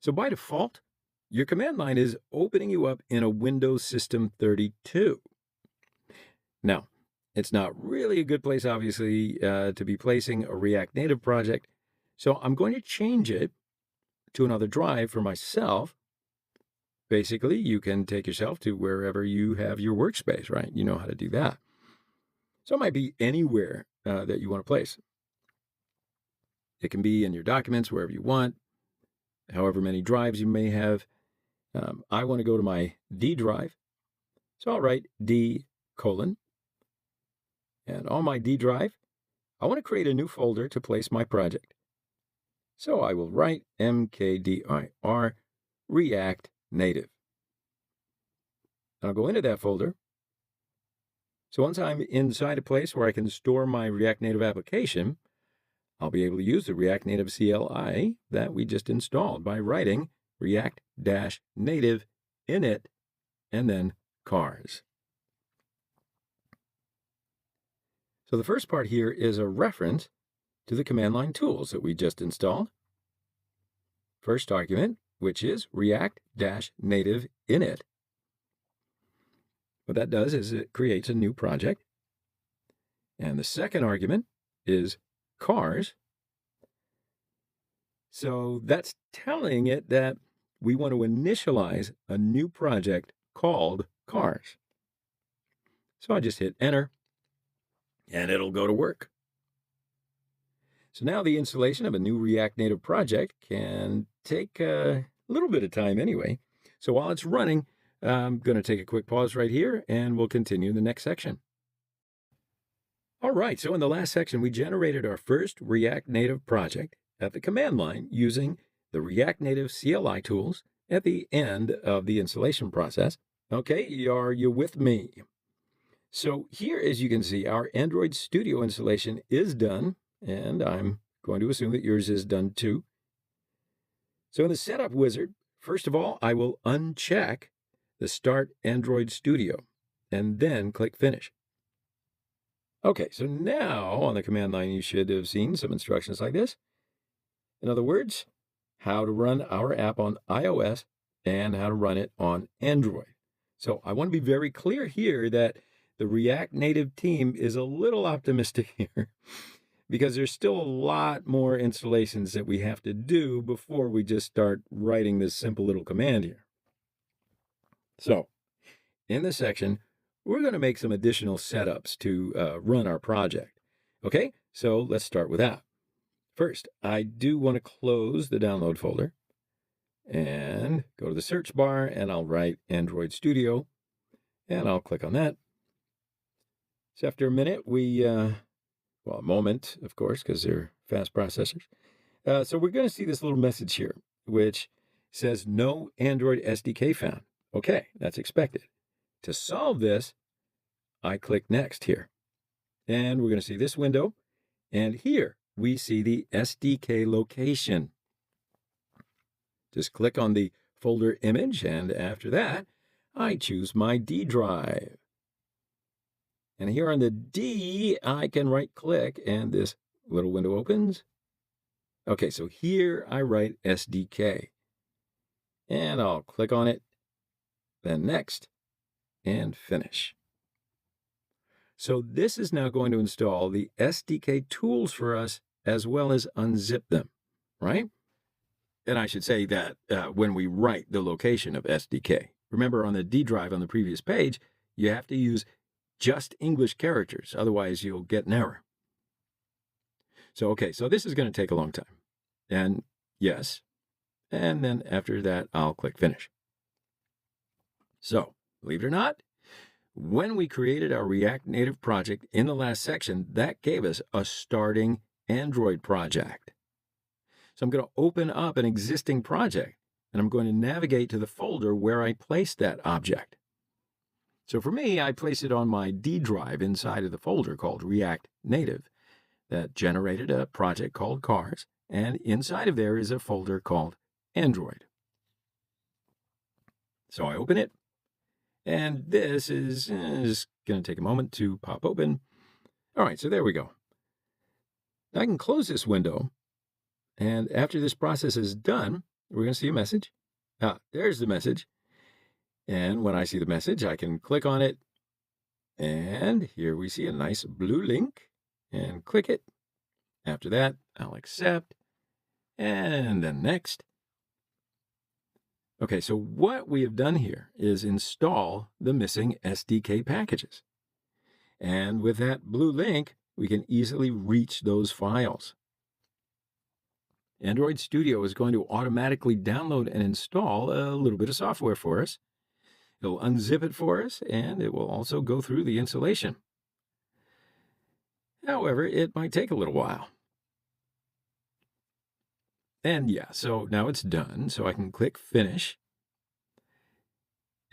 S1: So by default, your command line is opening you up in a Windows System 32. Now, it's not really a good place, obviously, to be placing a React Native project, so I'm going to change it to another drive for myself. Basically, you can take yourself to wherever you have your workspace, right? You know how to do that. So it might be anywhere that you want to place. It can be in your documents, wherever you want, however many drives you may have. I want to go to my D drive, so I'll write D:, and on my D drive, I want to create a new folder to place my project. So I will write mkdir React Native. I'll go into that folder. So once I'm inside a place where I can store my React Native application, I'll be able to use the React Native CLI that we just installed by writing React-Native init and then cars. So the first part here is a reference to the command line tools that we just installed. First argument, which is React-Native init. What that does is it creates a new project. And the second argument is cars. So that's telling it that we want to initialize a new project called cars. So I just hit enter, and it'll go to work. So now the installation of a new React Native project can take a little bit of time anyway. So while it's running, I'm going to take a quick pause right here, and we'll continue in the next section. All right, so in the last section, we generated our first React Native project at the command line using the React Native CLI tools at the end of the installation process. Okay, are you with me? So here, as you can see, our Android Studio installation is done, and I'm going to assume that yours is done too. So in the setup wizard, first of all, I will uncheck the Start Android Studio and then click Finish. Okay, so now on the command line, you should have seen some instructions like this. In other words, how to run our app on iOS and how to run it on Android. So I want to be very clear here that the React Native team is a little optimistic here because there's still a lot more installations that we have to do before we just start writing this simple little command here. So in this section, we're going to make some additional setups to run our project. Okay, so let's start with that. First, I do want to close the download folder and go to the search bar, and I'll write Android Studio, and I'll click on that. So after a minute, a moment, of course, because they're fast processors. So we're going to see this little message here, which says no Android SDK found. Okay, that's expected. To solve this, I click Next here. And we're going to see this window. And here we see the SDK location. Just click on the folder image, and after that, I choose my D drive. And here on the D, I can right-click, and this little window opens. Okay, so here I write SDK. And I'll click on it, then Next, and Finish. So this is now going to install the SDK tools for us as well as unzip them, right? And I should say that when we write the location of SDK, remember on the D drive on the previous page, you have to use just English characters, otherwise you'll get an error. So, okay, so this is going to take a long time. And yes, and then after that, I'll click Finish. So, believe it or not, when we created our React Native project in the last section, that gave us a starting Android project. So I'm going to open up an existing project, and I'm going to navigate to the folder where I placed that object. So for me, I place it on my D drive inside of the folder called React Native that generated a project called Cars, and inside of there is a folder called Android. So I open it, and this is going to take a moment to pop open. All right, so there we go. I can close this window, and after this process is done, we're going to see a message. There's the message. And when I see the message, I can click on it. And here we see a nice blue link, and click it. After that, I'll accept, and then Next. Okay, so what we have done here is install the missing SDK packages. And with that blue link, we can easily reach those files. Android Studio is going to automatically download and install a little bit of software for us. It'll unzip it for us, and it will also go through the installation. However, it might take a little while. And yeah, so now it's done, so I can click Finish.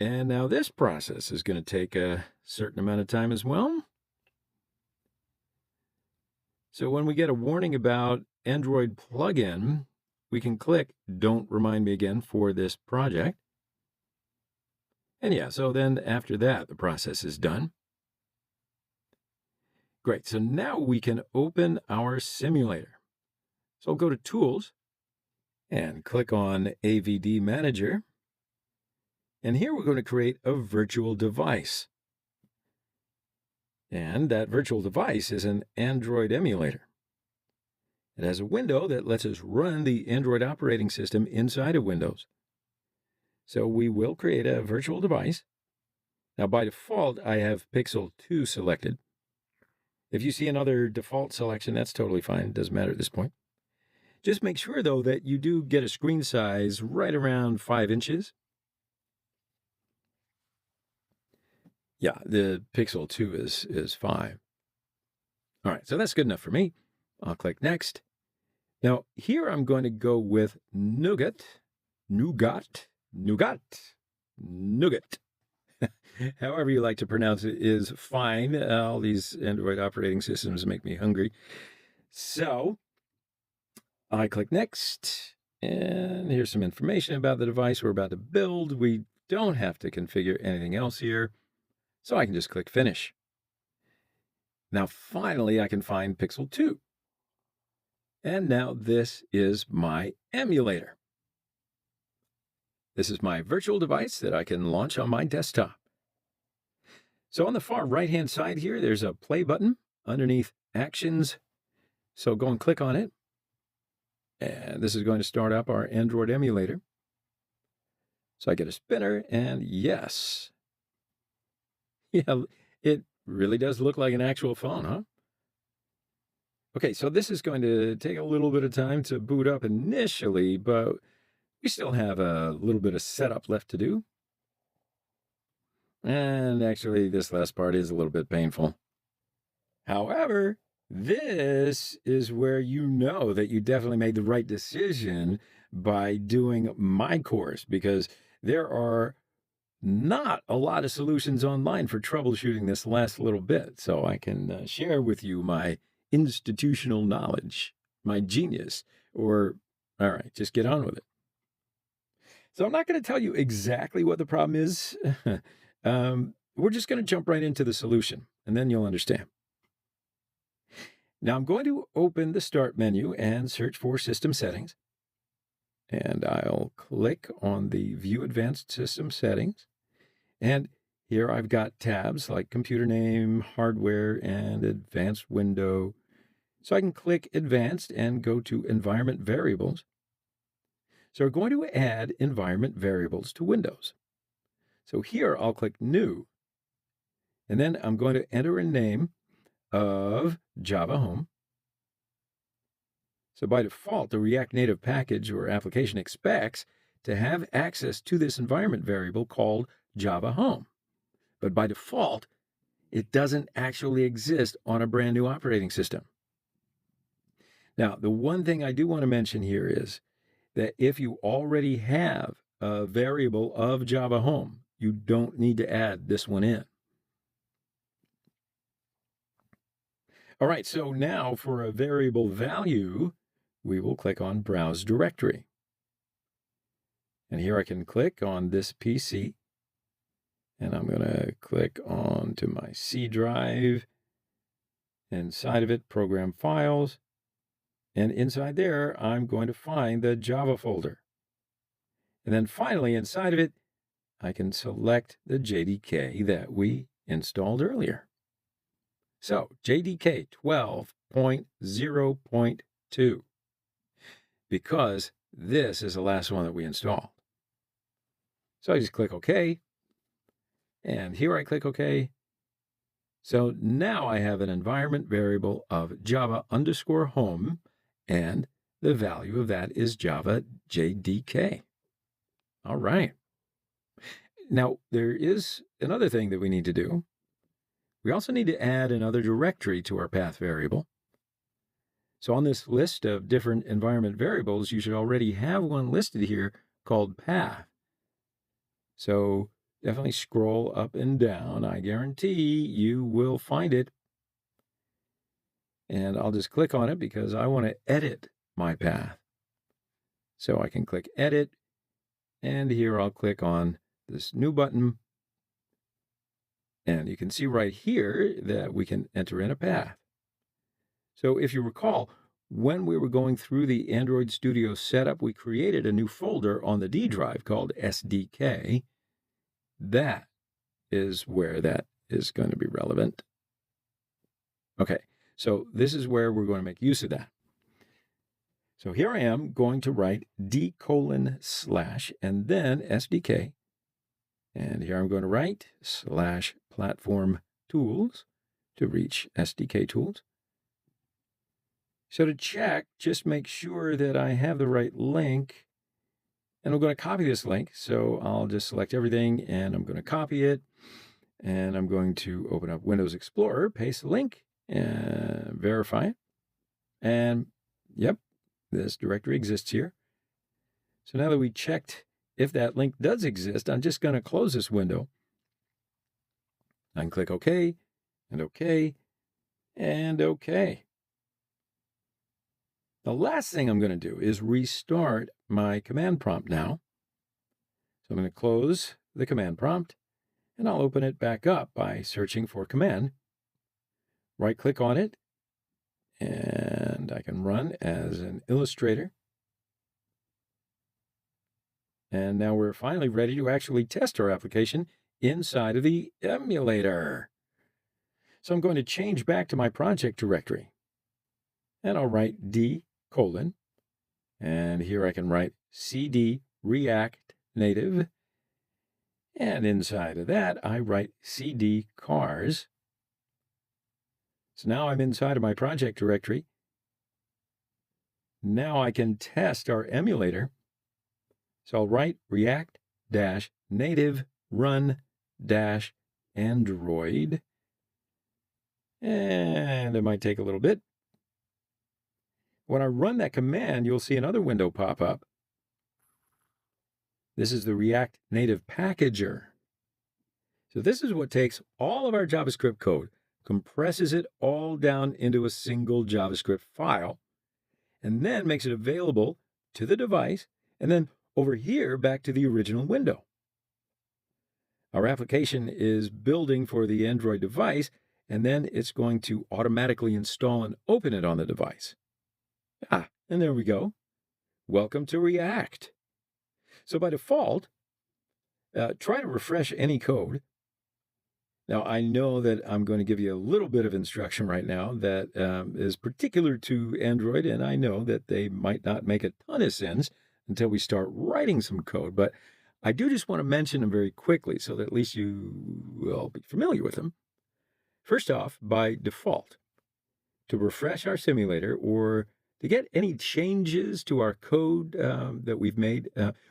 S1: And now this process is going to take a certain amount of time as well. So when we get a warning about Android plugin, we can click Don't Remind Me Again for this project. And yeah, so then after that, the process is done. Great, so now we can open our simulator. So I'll go to Tools and click on AVD Manager. And here we're going to create a virtual device. And that virtual device is an Android emulator. It has a window that lets us run the Android operating system inside of Windows. So we will create a virtual device. Now, by default, I have Pixel 2 selected. If you see another default selection, that's totally fine. It doesn't matter at this point. Just make sure, though, that you do get a screen size right around 5 inches. Yeah, the Pixel 2 is 5. All right, so that's good enough for me. I'll click Next. Now, here I'm going to go with Nougat. However you like to pronounce it is fine. All these Android operating systems make me hungry. So I click Next, and here's some information about the device we're about to build. We don't have to configure anything else here, so I can just click Finish. Now, finally, I can find Pixel 2. And now this is my emulator. This is my virtual device that I can launch on my desktop. So on the far right-hand side here, there's a play button underneath Actions. So go and click on it. And this is going to start up our Android emulator. So I get a spinner, and yes. Yeah, it really does look like an actual phone, huh? Okay, so this is going to take a little bit of time to boot up initially, but we still have a little bit of setup left to do. And actually, this last part is a little bit painful. However, this is where you know that you definitely made the right decision by doing my course, because there are not a lot of solutions online for troubleshooting this last little bit, so I can share with you my institutional knowledge, my genius, or, all right, just get on with it. So I'm not going to tell you exactly what the problem is. We're just going to jump right into the solution, and then you'll understand. Now I'm going to open the Start menu and search for System Settings. And I'll click on the View Advanced System Settings. And here I've got tabs like Computer Name, Hardware, and Advanced Window. So I can click Advanced and go to Environment Variables. So we're going to add environment variables to Windows. So here I'll click New. And then I'm going to enter a name of Java Home. So by default, the React Native package or application expects to have access to this environment variable called Java Home. But by default, it doesn't actually exist on a brand new operating system. Now, the one thing I do want to mention here is that if you already have a variable of Java Home, you don't need to add this one in. All right, so now for a variable value, we will click on Browse Directory. And here I can click on this PC. And I'm going to click on to my C drive. Inside of it, Program Files. And inside there, I'm going to find the Java folder. And then finally, inside of it, I can select the JDK that we installed earlier. So, JDK 12.0.2. Because this is the last one that we installed. So I just click OK. And here I click OK. So now I have an environment variable of Java_home, and the value of that is Java JDK. All right. Now, there is another thing that we need to do. We also need to add another directory to our path variable. So on this list of different environment variables, you should already have one listed here called path. So definitely scroll up and down. I guarantee you will find it. And I'll just click on it because I want to edit my path. So I can click Edit. And here I'll click on this new button. And you can see right here that we can enter in a path. So if you recall, when we were going through the Android Studio setup, we created a new folder on the D drive called SDK. That is where that is going to be relevant. Okay, so this is where we're going to make use of that. So here I am going to write D:/ and then SDK. And here I'm going to write /platform tools to reach SDK tools. So to check, just make sure that I have the right link. And I'm going to copy this link. So I'll just select everything and I'm going to copy it. And I'm going to open up Windows Explorer, paste the link, and verify it. And yep, this directory exists here. So now that we checked if that link does exist, I'm just going to close this window. I can click OK, and OK, and OK. The last thing I'm going to do is restart my command prompt now. So I'm going to close the command prompt, and I'll open it back up by searching for command. Right-click on it, and I can run as an illustrator. And now we're finally ready to actually test our application inside of the emulator. So I'm going to change back to my project directory. And I'll write D:/, and here I can write CD React Native. And inside of that, I write CD cars. So now I'm inside of my project directory. Now I can test our emulator. So I'll write React-native run-android. And it might take a little bit. When I run that command, you'll see another window pop up. This is the React Native Packager. So this is what takes all of our JavaScript code, compresses it all down into a single JavaScript file, and then makes it available to the device, and then over here back to the original window. Our application is building for the Android device, and then it's going to automatically install and open it on the device. And there we go. Welcome to React. So by default, try to refresh any code. Now, I know that I'm going to give you a little bit of instruction right now that is particular to Android, and I know that they might not make a ton of sense until we start writing some code, but I do just want to mention them very quickly so that at least you will be familiar with them. First off, by default, to refresh our simulator or to get any changes to our code that we've made,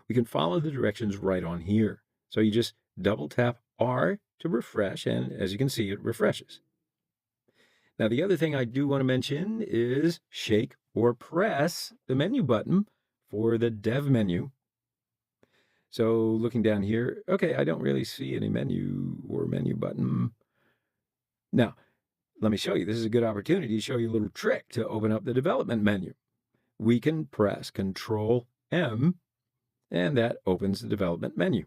S1: we can follow the directions right on here. So you just double tap R to refresh, and as you can see, it refreshes. Now, the other thing I do want to mention is shake or press the menu button for the dev menu. So looking down here, okay, I don't really see any menu or menu button. Now, let me show you. This is a good opportunity to show you a little trick to open up the development menu. We can press Control M, and that opens the development menu.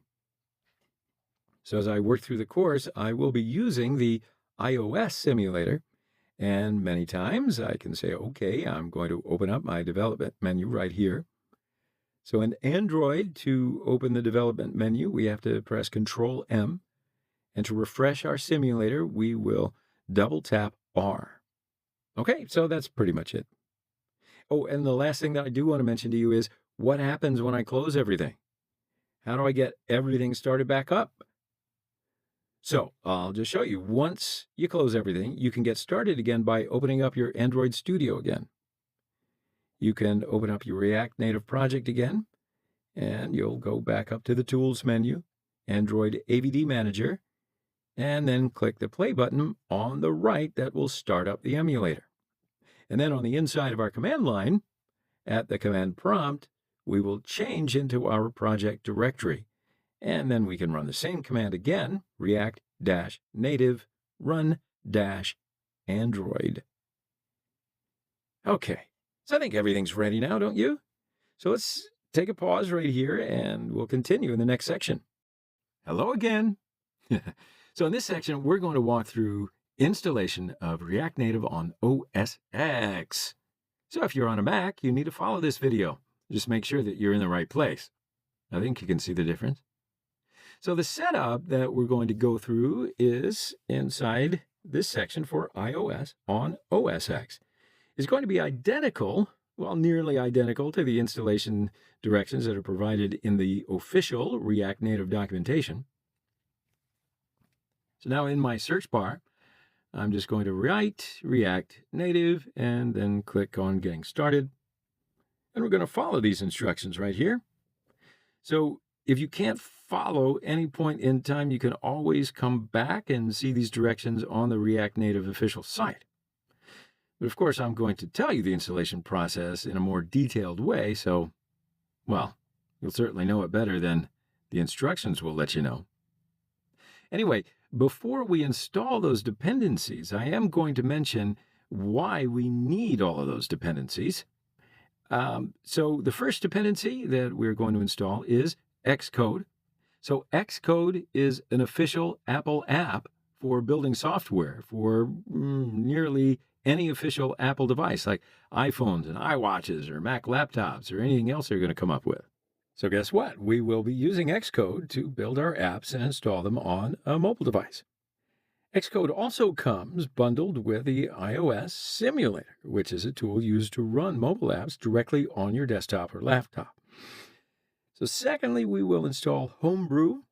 S1: So as I work through the course, I will be using the iOS simulator, and many times I can say, okay, I'm going to open up my development menu right here. So in Android, to open the development menu, we have to press Control M, and to refresh our simulator, we will double tap R. Okay, so that's pretty much it. Oh, and the last thing that I do want to mention to you is what happens when I close everything? How do I get everything started back up? So I'll just show you. Once you close everything, you can get started again by opening up your Android Studio again. You can open up your React Native project again, and you'll go back up to the Tools menu, Android AVD Manager, and then click the play button on the right that will start up the emulator. And then on the inside of our command line, at the command prompt, we will change into our project directory. And then we can run the same command again, react-native run-android. Okay, so I think everything's ready now, don't you? So let's take a pause right here, and we'll continue in the next section. Hello again. So in this section, we're going to walk through installation of React Native on OS X. So if you're on a Mac, you need to follow this video. Just make sure that you're in the right place. I think you can see the difference. So the setup that we're going to go through is inside this section for iOS on OS X. It's going to be identical, well, nearly identical to the installation directions that are provided in the official React Native documentation. So now in my search bar, I'm just going to write React Native and then click on Getting Started. And we're going to follow these instructions right here. So if you can't follow any point in time, you can always come back and see these directions on the React Native official site. But of course, I'm going to tell you the installation process in a more detailed way, so, well, you'll certainly know it better than the instructions will let you know. Anyway, before we install those dependencies, I am going to mention why we need all of those dependencies. So the first dependency that we're going to install is Xcode. So Xcode is an official Apple app for building software for nearly any official Apple device, like iPhones and iWatches or Mac laptops or anything else they're going to come up with. So guess what? We will be using Xcode to build our apps and install them on a mobile device. Xcode also comes bundled with the iOS simulator, which is a tool used to run mobile apps directly on your desktop or laptop. So secondly, we will install Homebrew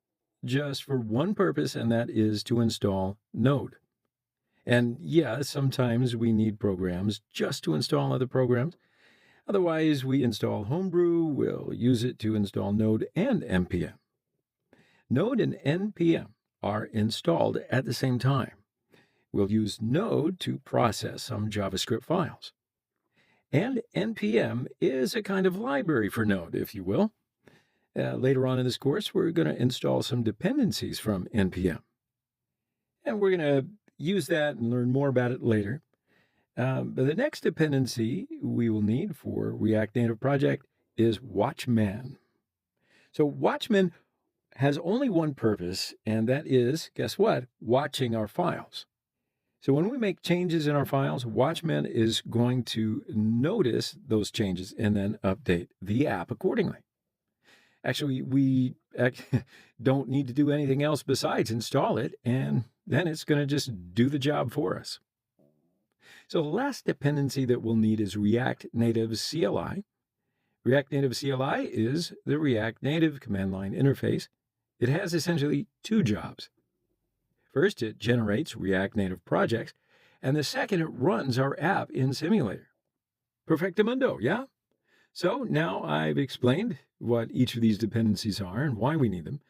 S1: just for one purpose, and that is to install Node. And yeah, sometimes we need programs just to install other programs. Otherwise, we install Homebrew, we'll use it to install Node and NPM. Node and NPM are installed at the same time. We'll use Node to process some JavaScript files. And NPM is a kind of library for Node, if you will. Later on in this course, we're going to install some dependencies from NPM. And we're going to use that and learn more about it later. But the next dependency we will need for React Native Project is Watchman. So Watchman has only one purpose, and that is, guess what? Watching our files. So when we make changes in our files, Watchman is going to notice those changes and then update the app accordingly. Actually, we don't need to do anything else besides install it, and then it's going to just do the job for us. So the last dependency that we'll need is React Native CLI. React Native CLI is the React Native command line interface. It has essentially two jobs. First, it generates React Native projects, and the second, it runs our app in Simulator. Perfectamundo, yeah? So now I've explained what each of these dependencies are and why we need them.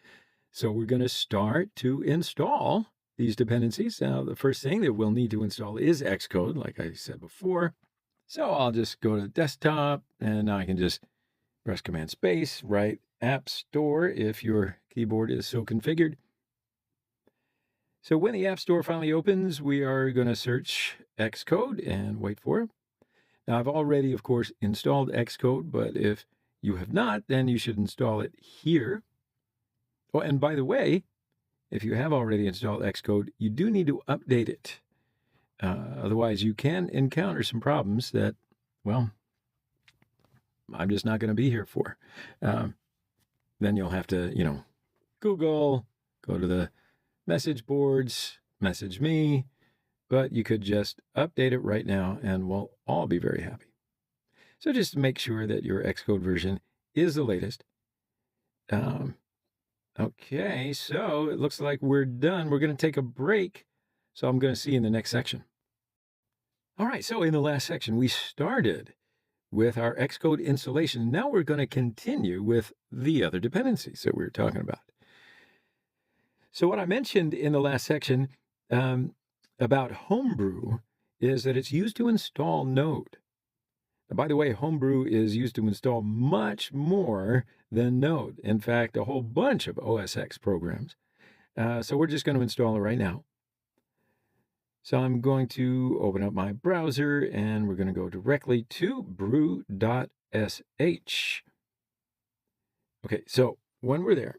S1: So we're going to start to install these dependencies. Now, the first thing that we'll need to install is Xcode, like I said before. So I'll just go to the desktop, and now I can just press Command Space, write App Store if your keyboard is so configured. So when the App Store finally opens, we are going to search Xcode and wait for it. Now, I've already, of course, installed Xcode, but if you have not, then you should install it here. Oh, and by the way, if you have already installed Xcode, you do need to update it. Otherwise, you can encounter some problems that, well, I'm just not going to be here for. Then you'll have to, Google, go to the message boards, message me, but you could just update it right now and we'll all be very happy. So just make sure that your Xcode version is the latest. Okay, so it looks like we're done. We're going to take a break. So I'm going to see you in the next section. All right, so in the last section, we started with our Xcode installation. Now we're going to continue with the other dependencies that we were talking about. So what I mentioned in the last section about Homebrew is that it's used to install Node. Now, by the way, Homebrew is used to install much more than Node. In fact, a whole bunch of OS X programs. So we're just going to install it right now. So I'm going to open up my browser and we're going to go directly to brew.sh. Okay, so when we're there,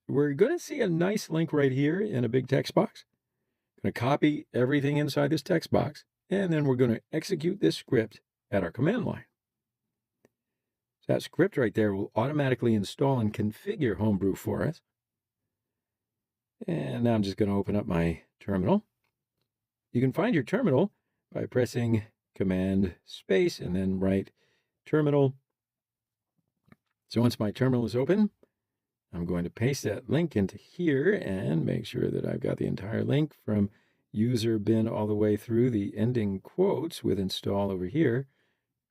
S1: we're going to see a nice link right here in a big text box. I'm going to copy everything inside this text box, and then we're going to execute this script at our command line. So that script right there will automatically install and configure Homebrew for us. And now I'm just going to open up my terminal. You can find your terminal by pressing Command Space and then write terminal. So once my terminal is open, I'm going to paste that link into here and make sure that I've got the entire link from user bin all the way through the ending quotes with install over here.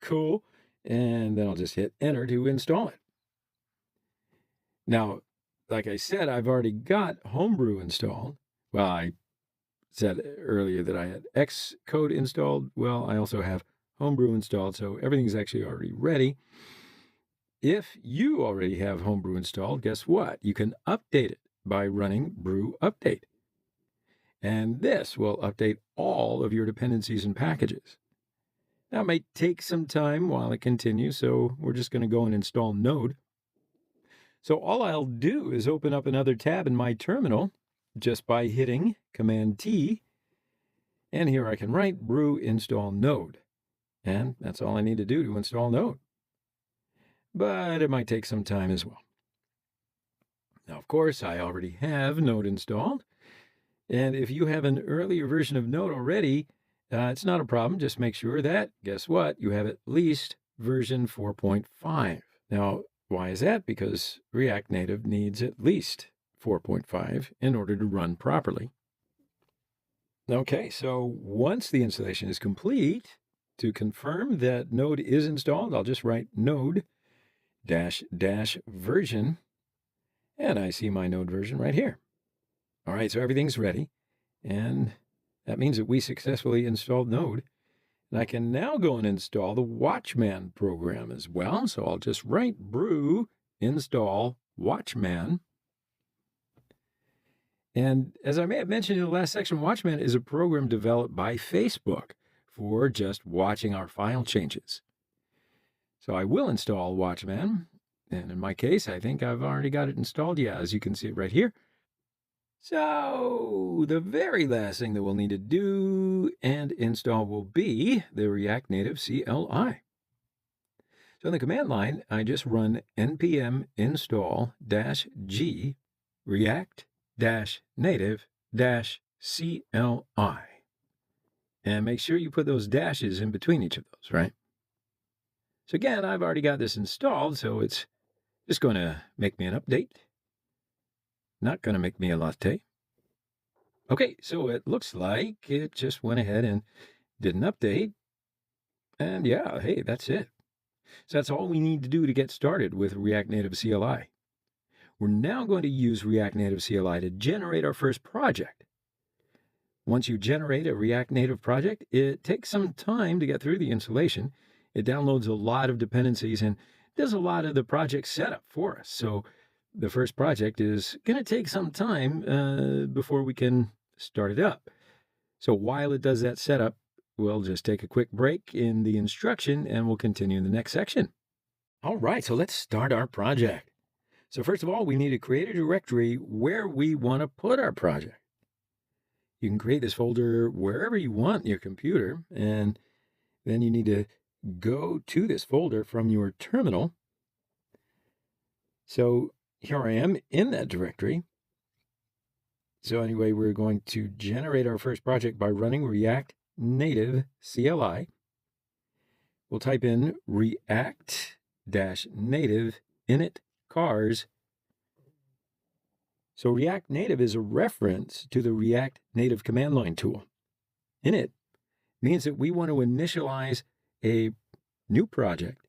S1: Cool. And then I'll just hit enter to install it. Now, like I said, I've already got Homebrew installed. Well, I said earlier that I had Xcode installed. Well, I also have Homebrew installed, so everything's actually already ready. If you already have Homebrew installed, guess what? You can update it by running brew update. And this will update all of your dependencies and packages. Now, it might take some time while it continues, so we're just going to go and install Node. So all I'll do is open up another tab in my terminal just by hitting Command T. And here I can write brew install Node. And that's all I need to do to install Node. But it might take some time as well. Now, of course, I already have Node installed. And if you have an earlier version of Node already, it's not a problem. Just make sure that, guess what, you have at least version 4.5. Now, why is that? Because React Native needs at least 4.5 in order to run properly. Okay, so once the installation is complete, to confirm that Node is installed, I'll just write node -- version, and I see my Node version right here. All right, so everything's ready, and that means that we successfully installed Node. And I can now go and install the Watchman program as well. So I'll just write brew install Watchman. And as I may have mentioned in the last section, Watchman is a program developed by Facebook for just watching our file changes. So I will install Watchman. And in my case, I think I've already got it installed. Yeah, as you can see right here. So the very last thing that we'll need to do and install will be the React Native CLI. So in the command line, I just run npm install -g react-native-CLI. And make sure you put those dashes in between each of those, right? So again, I've already got this installed, so it's just going to make me an update. Not going to make me a latte. Okay, so it looks like it just went ahead and did an update. And yeah, hey, that's it. So that's all we need to do to get started with React Native CLI. We're now going to use React Native CLI to generate our first project. Once you generate a React Native project, it takes some time to get through the installation. It downloads a lot of dependencies and does a lot of the project setup for us. So the first project is going to take some time before we can start it up. So while it does that setup, we'll just take a quick break in the instruction and we'll continue in the next section. All right, so let's start our project. So first of all, we need to create a directory where we want to put our project. You can create this folder wherever you want in your computer, and then you need to go to this folder from your terminal. So here I am in that directory. So anyway, we're going to generate our first project by running React Native CLI. We'll type in react-native init cars. So React Native is a reference to the React Native command line tool. Init means that we want to initialize a new project.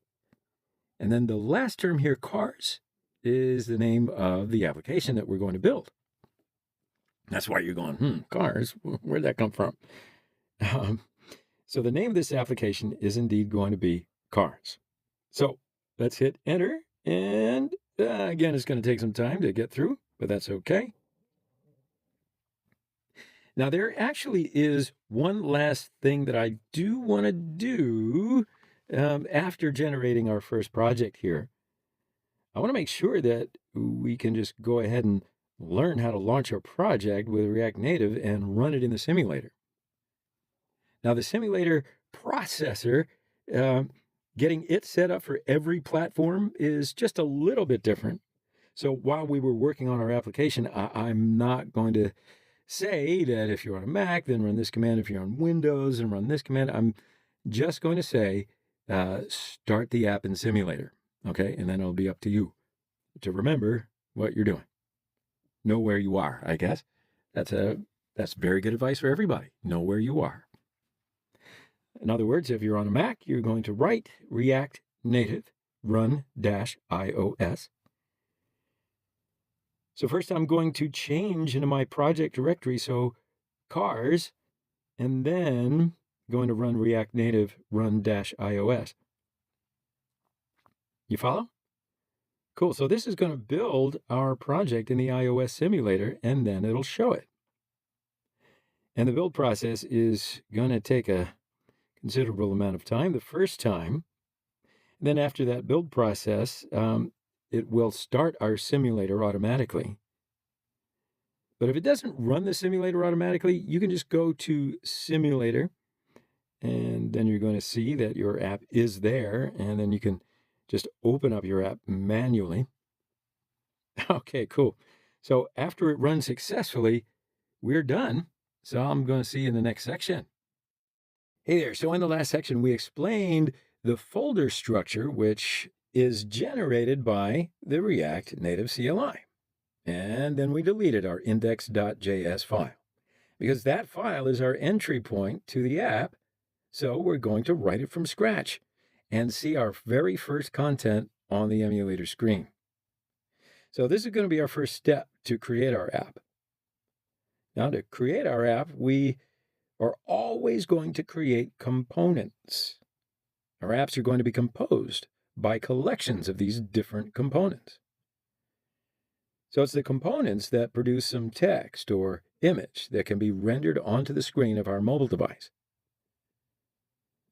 S1: And then the last term here, cars, is the name of the application that we're going to build. That's why you're going, cars, where'd that come from? So the name of this application is indeed going to be cars. So let's hit enter. And again, it's going to take some time to get through, but that's okay. Now, there actually is one last thing that I do want to do after generating our first project here. I want to make sure that we can just go ahead and learn how to launch our project with React Native and run it in the simulator. Now, the simulator processor, getting it set up for every platform is just a little bit different. So while we were working on our application, I'm not going to say that if you're on a Mac, then run this command. If you're on Windows, and run this command. I'm just going to say, start the app in simulator, okay? And then it'll be up to you to remember what you're doing. Know where you are, I guess. That's very good advice for everybody. Know where you are. In other words, if you're on a Mac, you're going to write React Native run-ios. So first I'm going to change into my project directory, so cars, and then going to run React Native run-ios. You follow? Cool. So this is going to build our project in the iOS simulator, and then it'll show it. And the build process is going to take a considerable amount of time the first time. Then after that build process, it will start our simulator automatically. But if it doesn't run the simulator automatically, you can just go to simulator, and then you're going to see that your app is there, and then you can just open up your app manually. Okay, cool. So after it runs successfully, we're done. So I'm going to see you in the next section. Hey there. So in the last section, we explained the folder structure, which is generated by the React Native CLI. And then we deleted our index.js file because that file is our entry point to the app. So we're going to write it from scratch and see our very first content on the emulator screen. So this is going to be our first step to create our app. Now, to create our app, we are always going to create components. Our apps are going to be composed by collections of these different components. So it's the components that produce some text or image that can be rendered onto the screen of our mobile device.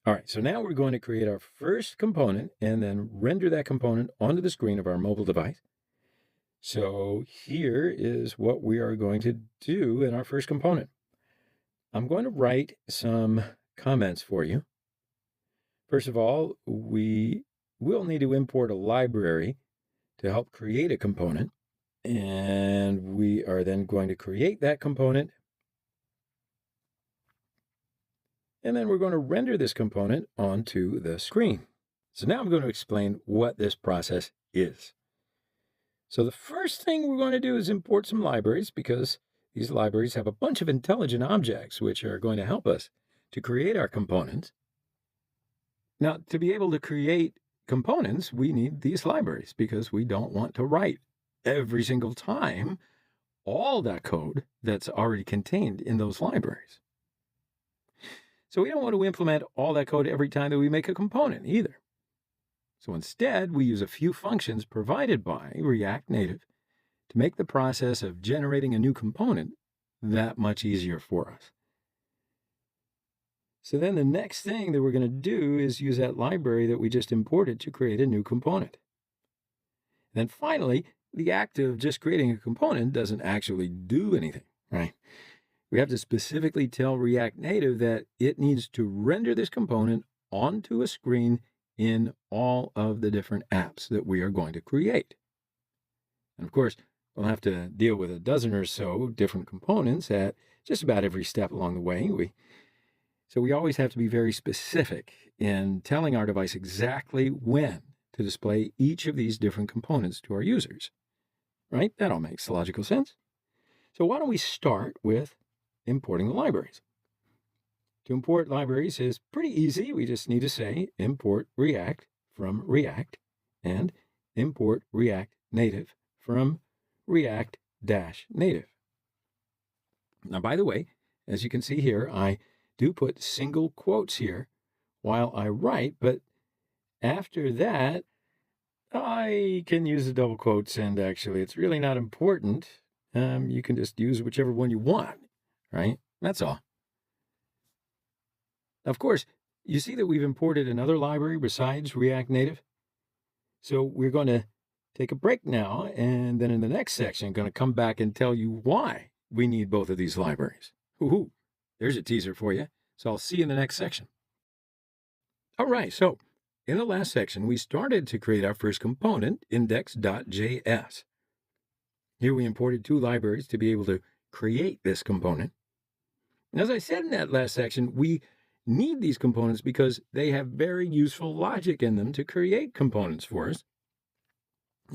S1: All right, so now we're going to create our first component and then render that component onto the screen of our mobile device. So here is what we are going to do in our first component. I'm going to write some comments for you. First of all, we will need to import a library to help create a component. And we are then going to create that component. And then we're going to render this component onto the screen. So now I'm going to explain what this process is. So the first thing we're going to do is import some libraries, because these libraries have a bunch of intelligent objects which are going to help us to create our components. Now, to be able to create components, we need these libraries, because we don't want to write every single time all that code that's already contained in those libraries. So we don't want to implement all that code every time that we make a component either. So instead, we use a few functions provided by React Native to make the process of generating a new component that much easier for us. So then the next thing that we're going to do is use that library that we just imported to create a new component. And then finally, the act of just creating a component doesn't actually do anything, right? We have to specifically tell React Native that it needs to render this component onto a screen in all of the different apps that we are going to create. And of course, we'll have to deal with a dozen or so different components at just about every step along the way. So we always have to be very specific in telling our device exactly when to display each of these different components to our users, right? That all makes logical sense. So why don't we start with importing the libraries? To import libraries is pretty easy. We just need to say import React from React and import React Native from React-Native. Now, by the way, as you can see here, I do put single quotes here while I write, but after that, I can use the double quotes, and actually it's really not important. You can just use whichever one you want, right? That's all. Of course, you see that we've imported another library besides React Native. So we're going to take a break now, and then in the next section, I'm going to come back and tell you why we need both of these libraries. Woohoo! There's a teaser for you. So I'll see you in the next section. All right, so in the last section, we started to create our first component, index.js. Here we imported two libraries to be able to create this component. And as I said in that last section, we need these components because they have very useful logic in them to create components for us.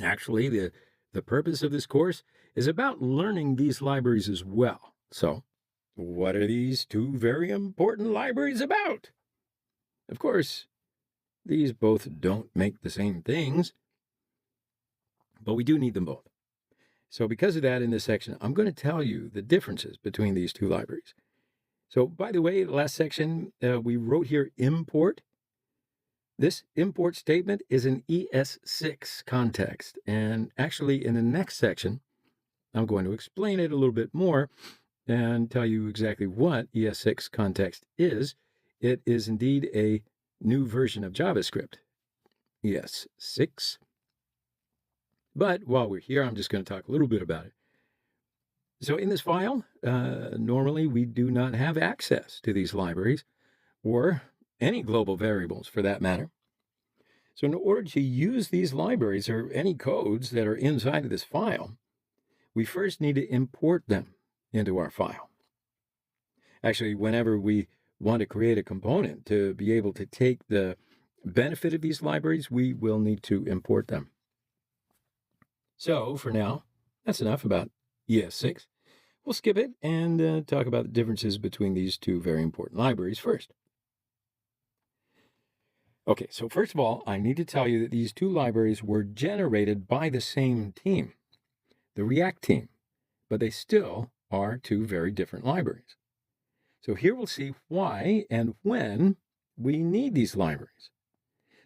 S1: Actually, the purpose of this course is about learning these libraries as well. So, what are these two very important libraries about? Of course, these both don't make the same things, but we do need them both. So because of that, in this section, I'm going to tell you the differences between these two libraries. So by the way, last section, we wrote here import. This import statement is an ES6 context. And actually, in the next section, I'm going to explain it a little bit more and tell you exactly what ES6 context is. It is indeed a new version of JavaScript, ES6. But while we're here, I'm just going to talk a little bit about it. So in this file, normally we do not have access to these libraries or any global variables for that matter. So in order to use these libraries or any codes that are inside of this file, we first need to import them into our file. Actually, whenever we want to create a component to be able to take the benefit of these libraries, we will need to import them. So for now, that's enough about ES6. We'll skip it and talk about the differences between these two very important libraries first. Okay, so first of all, I need to tell you that these two libraries were generated by the same team, the React team, but they still are two very different libraries. So here we'll see why and when we need these libraries.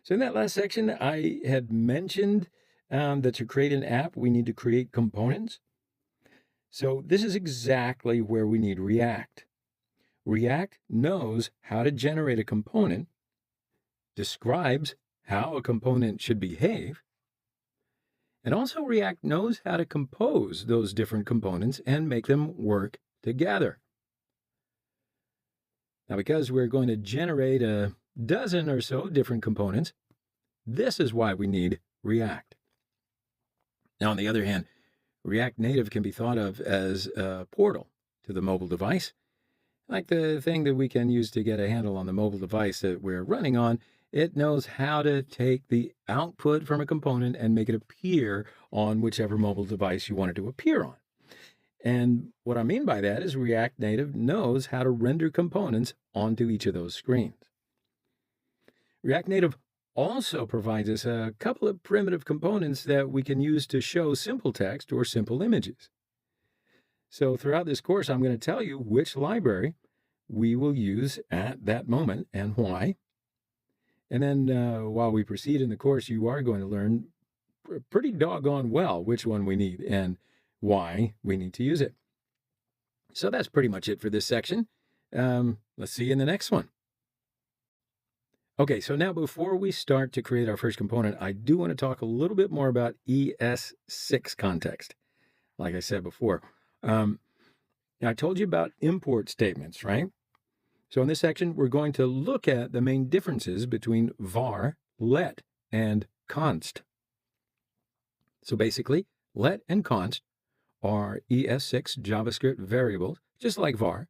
S1: So in that last section, I had mentioned that to create an app, we need to create components. So this is exactly where we need React. React knows how to generate a component, describes how a component should behave, and also React knows how to compose those different components and make them work together. Now, because we're going to generate a dozen or so different components, this is why we need React. Now, on the other hand, React Native can be thought of as a portal to the mobile device, like the thing that we can use to get a handle on the mobile device that we're running on. It knows how to take the output from a component and make it appear on whichever mobile device you want it to appear on. And what I mean by that is React Native knows how to render components onto each of those screens. React Native also provides us a couple of primitive components that we can use to show simple text or simple images. So throughout this course, I'm going to tell you which library we will use at that moment and why. And then while we proceed in the course, you are going to learn pretty doggone well which one we need and why we need to use it. So that's pretty much it for this section. Let's see you in the next one. Okay, so now before we start to create our first component, I do want to talk a little bit more about ES6 context. Like I said before, I told you about import statements, right? So in this section, we're going to look at the main differences between var, let, and const. So basically, let and const are ES6 JavaScript variables, just like var,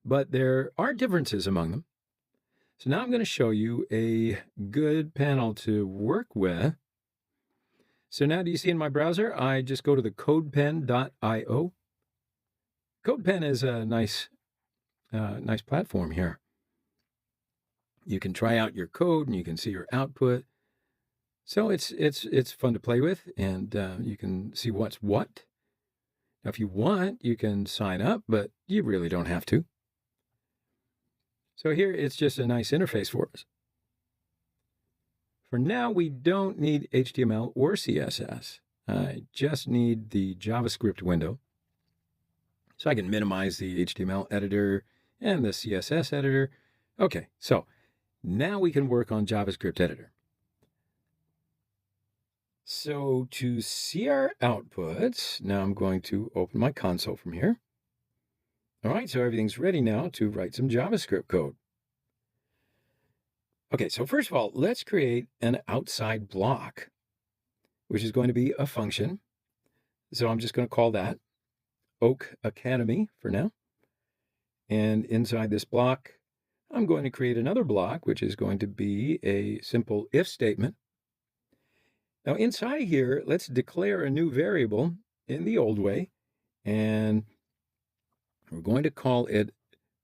S1: but there are differences among them. So now I'm going to show you a good panel to work with. So now do you see in my browser, I just go to the codepen.io. CodePen is a nice platform here. You can try out your code and you can see your output. So it's fun to play with, and you can see what's what. Now, if you want, you can sign up, but you really don't have to. So here, it's just a nice interface for us. For now, we don't need HTML or CSS. I just need the JavaScript window. So I can minimize the HTML editor and the CSS editor. Okay, so now we can work on JavaScript editor. So to see our outputs, now I'm going to open my console from here. All right, so everything's ready now to write some JavaScript code. Okay, so first of all, let's create an outside block, which is going to be a function. So I'm just going to call that Oak Academy for now. And inside this block, I'm going to create another block, which is going to be a simple if statement. Now inside here, let's declare a new variable in the old way, and we're going to call it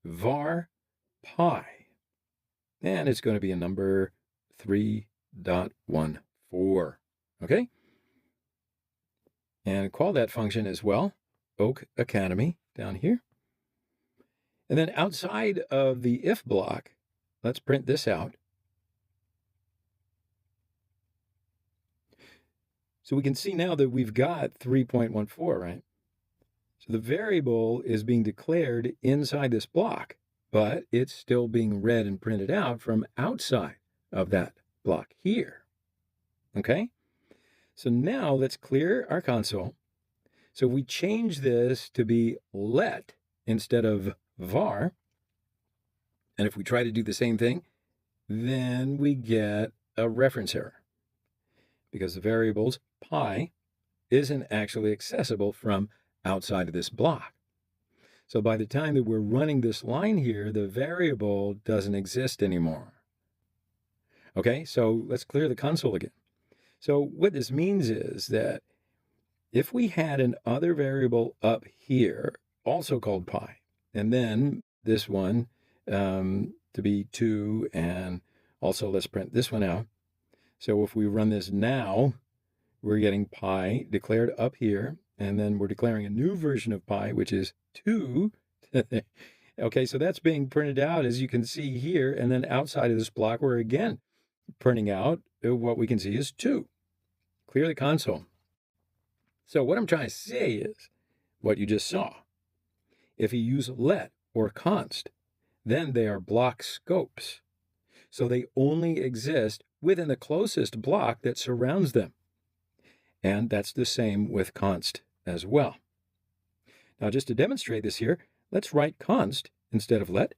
S1: var pi. And it's going to be a number 3.14, okay? And call that function as well, Oak Academy, down here. And then outside of the if block, let's print this out. So we can see now that we've got 3.14, right? So the variable is being declared inside this block, but it's still being read and printed out from outside of that block here, okay? So now let's clear our console. So we change this to be let instead of var, and if we try to do the same thing, then we get a reference error because the variable's pi isn't actually accessible from outside of this block. So by the time that we're running this line here, the variable doesn't exist anymore. Okay, so let's clear the console again. So what this means is that if we had an other variable up here, also called pi, and then this one to be 2, and also let's print this one out. So if we run this now, we're getting pi declared up here, and then we're declaring a new version of pi, which is 2. Okay, so that's being printed out, as you can see here, and then outside of this block, we're again printing out what we can see is 2. clear the console. So what I'm trying to say is what you just saw. If you use let or const, then they are block scopes. So they only exist within the closest block that surrounds them. And that's the same with const as well. Now, just to demonstrate this here, let's write const instead of let.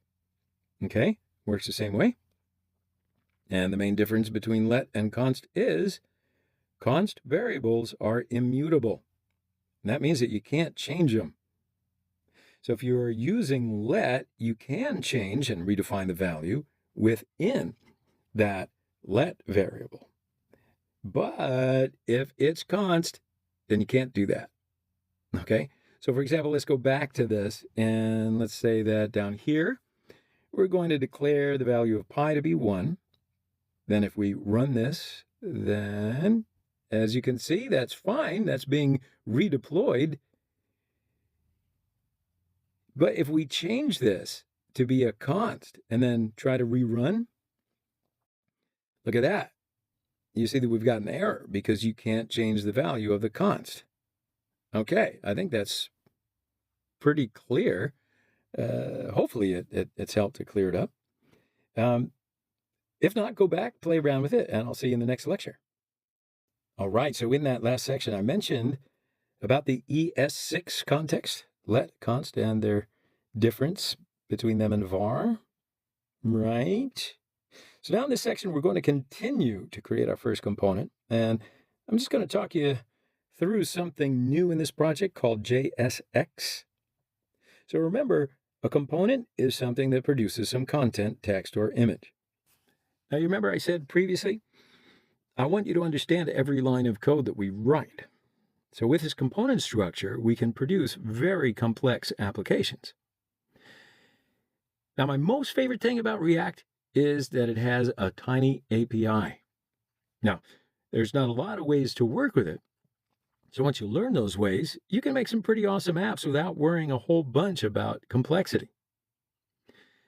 S1: Okay, works the same way. And the main difference between let and const is const variables are immutable. And that means that you can't change them. So if you're using let, you can change and redefine the value within that let variable. But if it's const, then you can't do that. Okay, so for example, let's go back to this and let's say that down here, we're going to declare the value of pi to be 1. Then if we run this, then as you can see, that's fine. That's being redeployed. But if we change this to be a const and then try to rerun, look at that. You see that we've got an error because you can't change the value of the const. Okay, I think that's pretty clear. Hopefully it's helped to clear it up. If not, go back, play around with it, and I'll see you in the next lecture. All right, so in that last section, I mentioned about the ES6 context, let, const, and their difference between them and var, right? So now in this section, we're going to continue to create our first component, and I'm just going to talk you through something new in this project called JSX. So remember, a component is something that produces some content, text, or image. Now, you remember I said previously, I want you to understand every line of code that we write. So with this component structure, we can produce very complex applications. Now, my most favorite thing about React is that it has a tiny API. Now, there's not a lot of ways to work with it. So once you learn those ways, you can make some pretty awesome apps without worrying a whole bunch about complexity.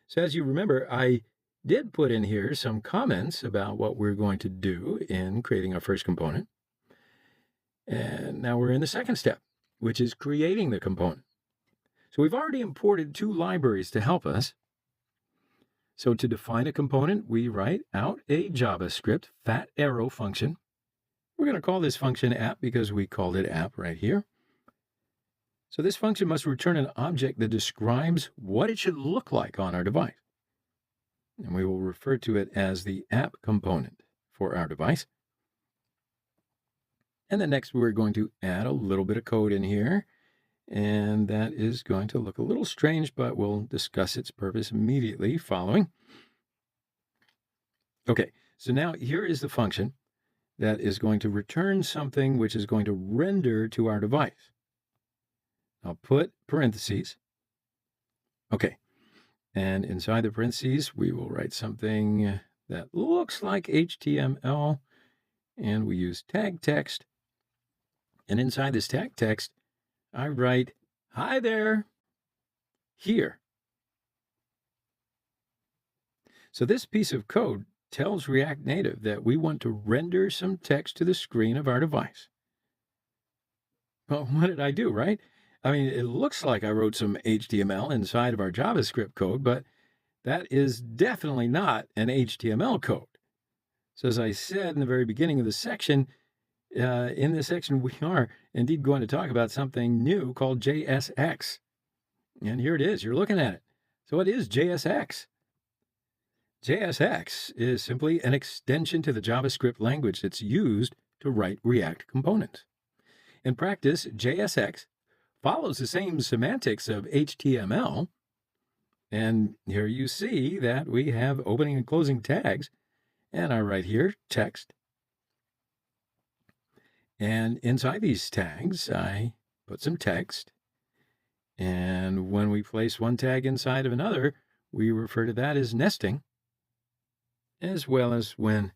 S1: So as you remember, I did put in here some comments about what we're going to do in creating our first component. And now we're in the second step, which is creating the component. So we've already imported 2 libraries to help us. So to define a component, we write out a JavaScript fat arrow function. We're going to call this function app because we called it app right here. So this function must return an object that describes what it should look like on our device. And we will refer to it as the app component for our device. And then next we're going to add a little bit of code in here. And that is going to look a little strange, but we'll discuss its purpose immediately following. Okay, so now here is the function that is going to return something which is going to render to our device. I'll put parentheses. Okay, and inside the parentheses, we will write something that looks like HTML, and we use tag text. And inside this tag text, I write, "Hi there," here. So this piece of code tells React Native that we want to render some text to the screen of our device. Well, what did I do, right? I mean, it looks like I wrote some HTML inside of our JavaScript code, but that is definitely not an HTML code. So as I said in the very beginning of the section, in this section, we are indeed going to talk about something new called JSX. And here it is. You're looking at it. So what is JSX? JSX is simply an extension to the JavaScript language that's used to write React components. In practice, JSX follows the same semantics of HTML. And here you see that we have opening and closing tags. And I write here text. And inside these tags, I put some text. And when we place one tag inside of another, we refer to that as nesting, as well as when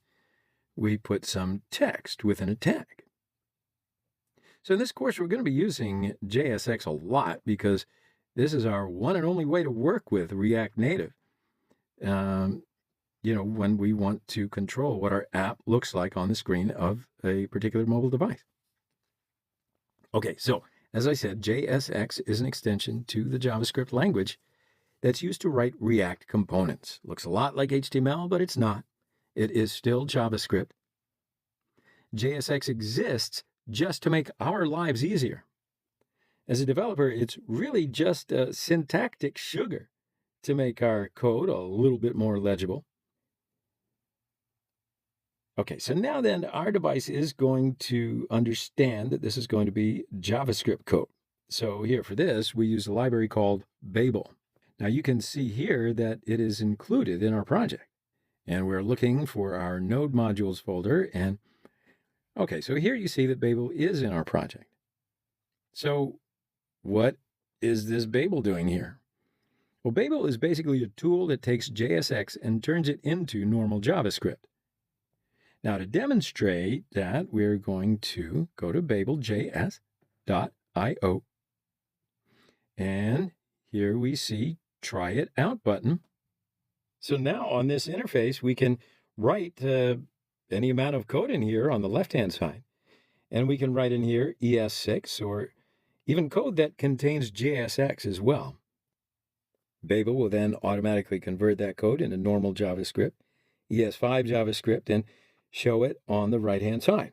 S1: we put some text within a tag. So in this course, we're going to be using JSX a lot because this is our one and only way to work with React Native. when we want to control what our app looks like on the screen of a particular mobile device. Okay, so as I said, JSX is an extension to the JavaScript language that's used to write React components. Looks a lot like HTML, but it's not. It is still JavaScript. JSX exists just to make our lives easier. As a developer, it's really just syntactic sugar to make our code a little bit more legible. Okay, so now then, our device is going to understand that this is going to be JavaScript code. So here for this, we use a library called Babel. Now you can see here that it is included in our project. And we're looking for our Node modules folder. And okay, so here you see that Babel is in our project. So what is this Babel doing here? Well, Babel is basically a tool that takes JSX and turns it into normal JavaScript. Now, to demonstrate that, we're going to go to babeljs.io. And here we see Try It Out button. So now on this interface, we can write any amount of code in here on the left-hand side. And we can write in here ES6 or even code that contains JSX as well. Babel will then automatically convert that code into normal JavaScript, ES5 JavaScript, and show it on the right-hand side.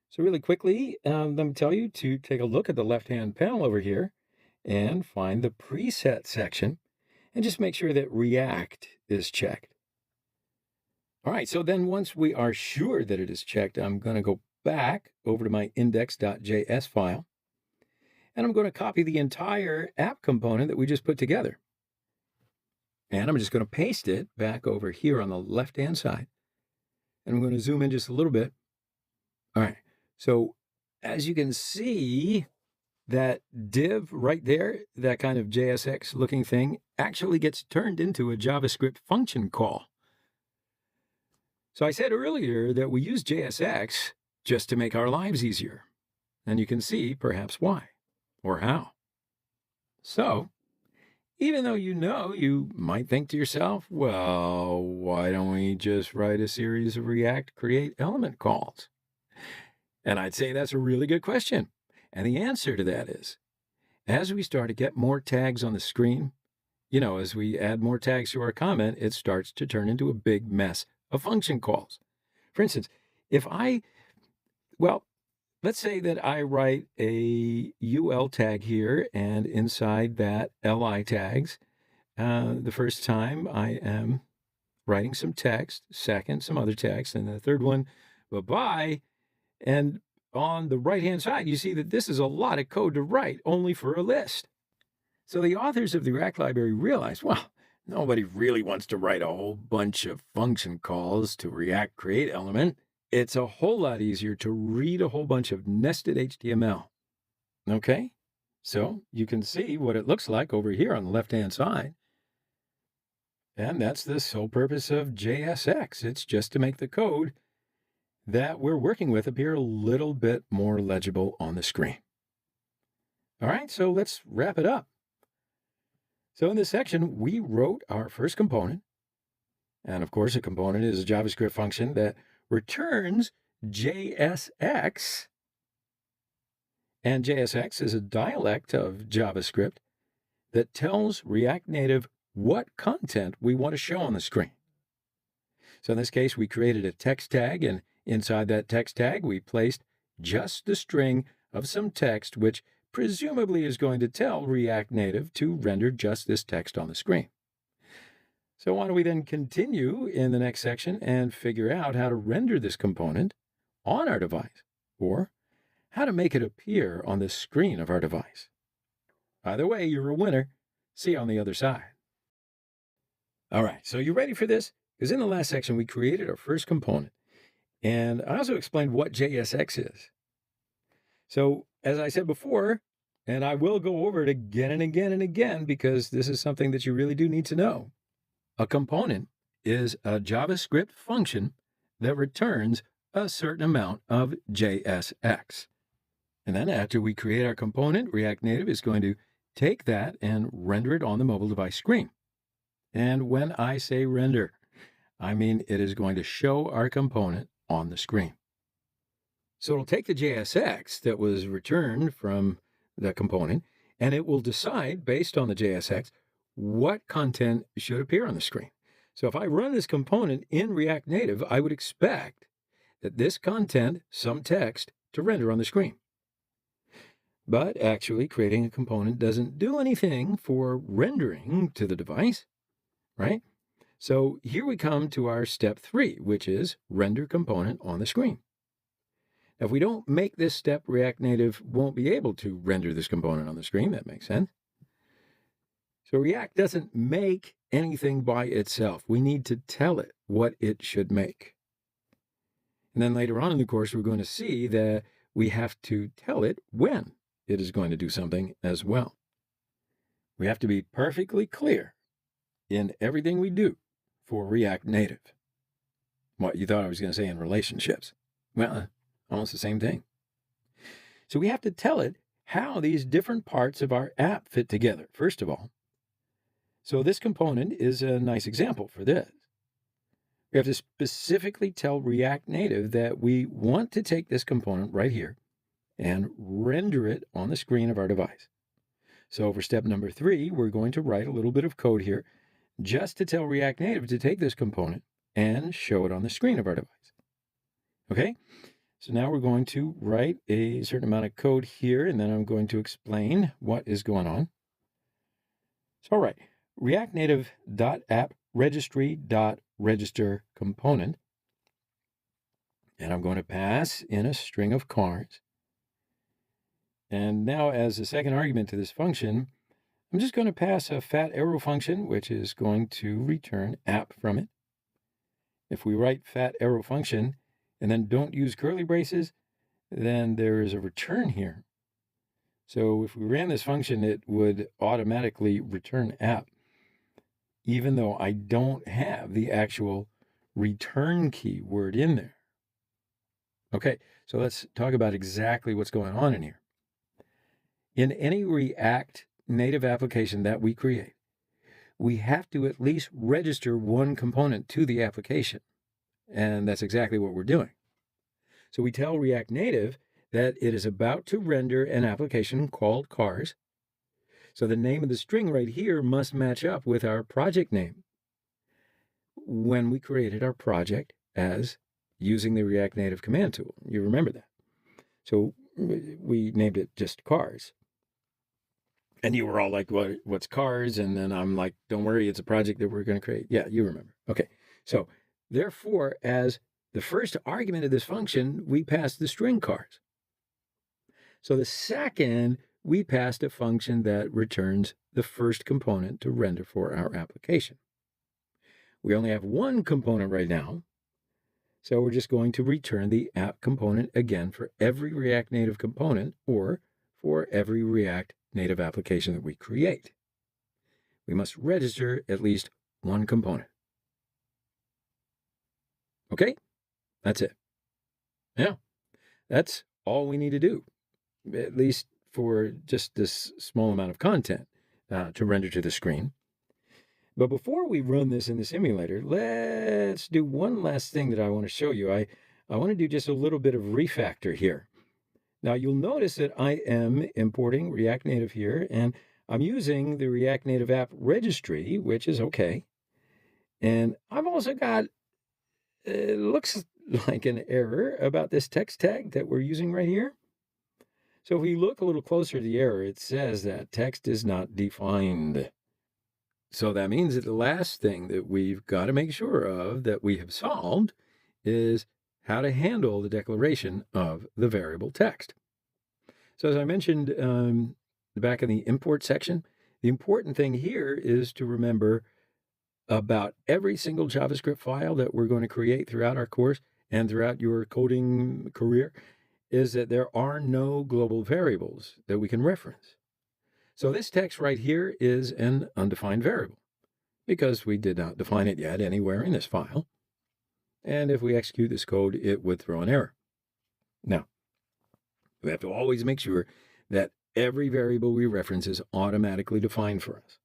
S1: So really quickly, let me tell you to take a look at the left-hand panel over here and find the preset section and just make sure that React is checked. All right, so then once we are sure that it is checked, I'm going to go back over to my index.js file, and I'm going to copy the entire app component that we just put together. And I'm just going to paste it back over here on the left-hand side. And I'm going to zoom in just a little bit. All right, so as you can see, that div right there, that kind of JSX looking thing, actually gets turned into a JavaScript function call. So I said earlier that we use JSX just to make our lives easier. And you can see perhaps why or how. So even though you might think to yourself, well, why don't we just write a series of React create element calls? And I'd say that's a really good question. And the answer to that is, as we start to get more tags on the screen, as we add more tags to our comment, it starts to turn into a big mess of function calls. For instance, let's say that I write a UL tag here, and inside that LI tags, the first time I am writing some text, second, some other text, and the third one, bye-bye. And on the right-hand side, you see that this is a lot of code to write only for a list. So the authors of the React library realized, well, nobody really wants to write a whole bunch of function calls to React create element. It's a whole lot easier to read a whole bunch of nested HTML. Okay, so you can see what it looks like over here on the left-hand side. And that's the sole purpose of JSX. It's just to make the code that we're working with appear a little bit more legible on the screen. All right, so let's wrap it up. So in this section, we wrote our first component. And of course, a component is a JavaScript function that returns JSX. And JSX is a dialect of JavaScript that tells React Native what content we want to show on the screen. So in this case, we created a text tag, and inside that text tag, we placed just the string of some text, which presumably is going to tell React Native to render just this text on the screen. So why don't we then continue in the next section and figure out how to render this component on our device, or how to make it appear on the screen of our device. Either way, you're a winner. See you on the other side. All right, so you ready for this? Because in the last section, we created our first component. And I also explained what JSX is. So as I said before, and I will go over it again and again and again, because this is something that you really do need to know. A component is a JavaScript function that returns a certain amount of JSX. And then after we create our component, React Native is going to take that and render it on the mobile device screen. And when I say render, I mean, it is going to show our component on the screen. So it'll take the JSX that was returned from the component, and it will decide, based on the JSX, what content should appear on the screen. So if I run this component in React Native, I would expect that this content, some text, to render on the screen. But actually, creating a component doesn't do anything for rendering to the device, right? So here we come to our step 3, which is render component on the screen. Now, if we don't make this step, React Native won't be able to render this component on the screen. That makes sense. So React doesn't make anything by itself. We need to tell it what it should make. And then later on in the course, we're going to see that we have to tell it when it is going to do something as well. We have to be perfectly clear in everything we do for React Native. What, you thought I was going to say in relationships? Well, almost the same thing. So we have to tell it how these different parts of our app fit together, first of all. So this component is a nice example for this. We have to specifically tell React Native that we want to take this component right here and render it on the screen of our device. So for step number 3, we're going to write a little bit of code here just to tell React Native to take this component and show it on the screen of our device. Okay? So now we're going to write a certain amount of code here, and then I'm going to explain what is going on. So, all right, React Native.app registry.register component. And I'm going to pass in a string of cars. And now as a second argument to this function, I'm just going to pass a fat arrow function, which is going to return app from it. If we write fat arrow function and then don't use curly braces, then there is a return here. So if we ran this function, it would automatically return app, even though I don't have the actual return key word in there. Okay, so let's talk about exactly what's going on in here. In any React Native application that we create, we have to at least register one component to the application. And that's exactly what we're doing. So we tell React Native that it is about to render an application called cars. So the name of the string right here must match up with our project name when we created our project as using the React Native command tool. You remember that. So we named it just cars. And you were all like, what's cars? And then I'm like, don't worry, it's a project that we're going to create. Yeah, you remember. Okay. So therefore, as the first argument of this function, we passed the string cars. So the second, we passed a function that returns the first component to render for our application. We only have one component right now. So we're just going to return the app component again for every React Native component or for every React Native application that we create. We must register at least one component. Okay, that's it. Yeah, that's all we need to do, at least for just this small amount of content to render to the screen. But before we run this in the simulator, let's do one last thing that I want to show you. I want to do just a little bit of refactor here. Now, you'll notice that I am importing React Native here, and I'm using the React Native app registry, which is okay. And I've also got, it looks like an error about this text tag that we're using right here. So if we look a little closer at the error, it says that text is not defined. So that means that the last thing that we've got to make sure of that we have solved is how to handle the declaration of the variable text. So as I mentioned back in the import section, the important thing here is to remember about every single JavaScript file that we're going to create throughout our course and throughout your coding career is that there are no global variables that we can reference. So this text right here is an undefined variable because we did not define it yet anywhere in this file. And if we execute this code, it would throw an error. Now, we have to always make sure that every variable we reference is automatically defined for us.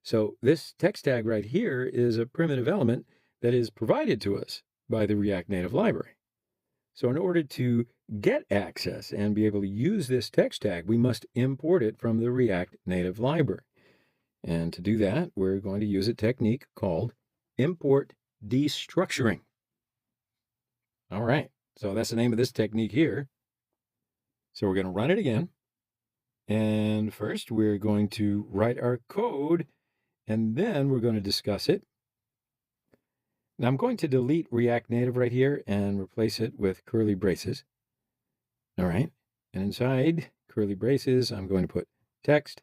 S1: So this text tag right here is a primitive element that is provided to us by the React Native library. So in order to get access and be able to use this text tag, we must import it from the React Native library. And to do that, we're going to use a technique called import destructuring. All right, so that's the name of this technique here. So we're going to run it again. And first, we're going to write our code, and then we're going to discuss it. Now, I'm going to delete React Native right here and replace it with curly braces. All right, and inside curly braces, I'm going to put text,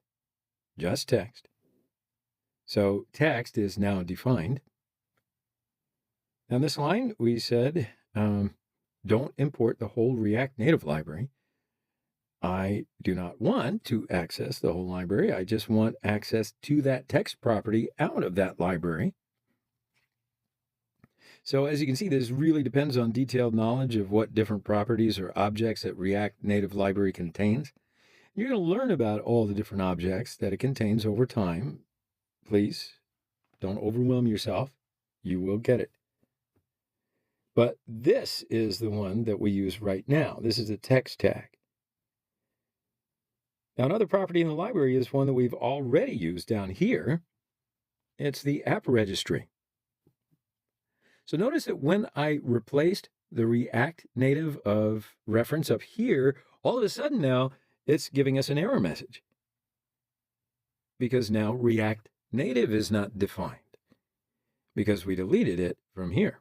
S1: just text. So text is now defined. Now, this line, we said, don't import the whole React Native library. I do not want to access the whole library. I just want access to that text property out of that library. So as you can see, this really depends on detailed knowledge of what different properties or objects that React Native library contains. You're going to learn about all the different objects that it contains over time. Please don't overwhelm yourself. You will get it. But this is the one that we use right now. This is a text tag. Now, another property in the library is one that we've already used down here. It's the app registry. So notice that when I replaced the React Native of reference up here, all of a sudden now it's giving us an error message because now React Native is not defined because we deleted it from here.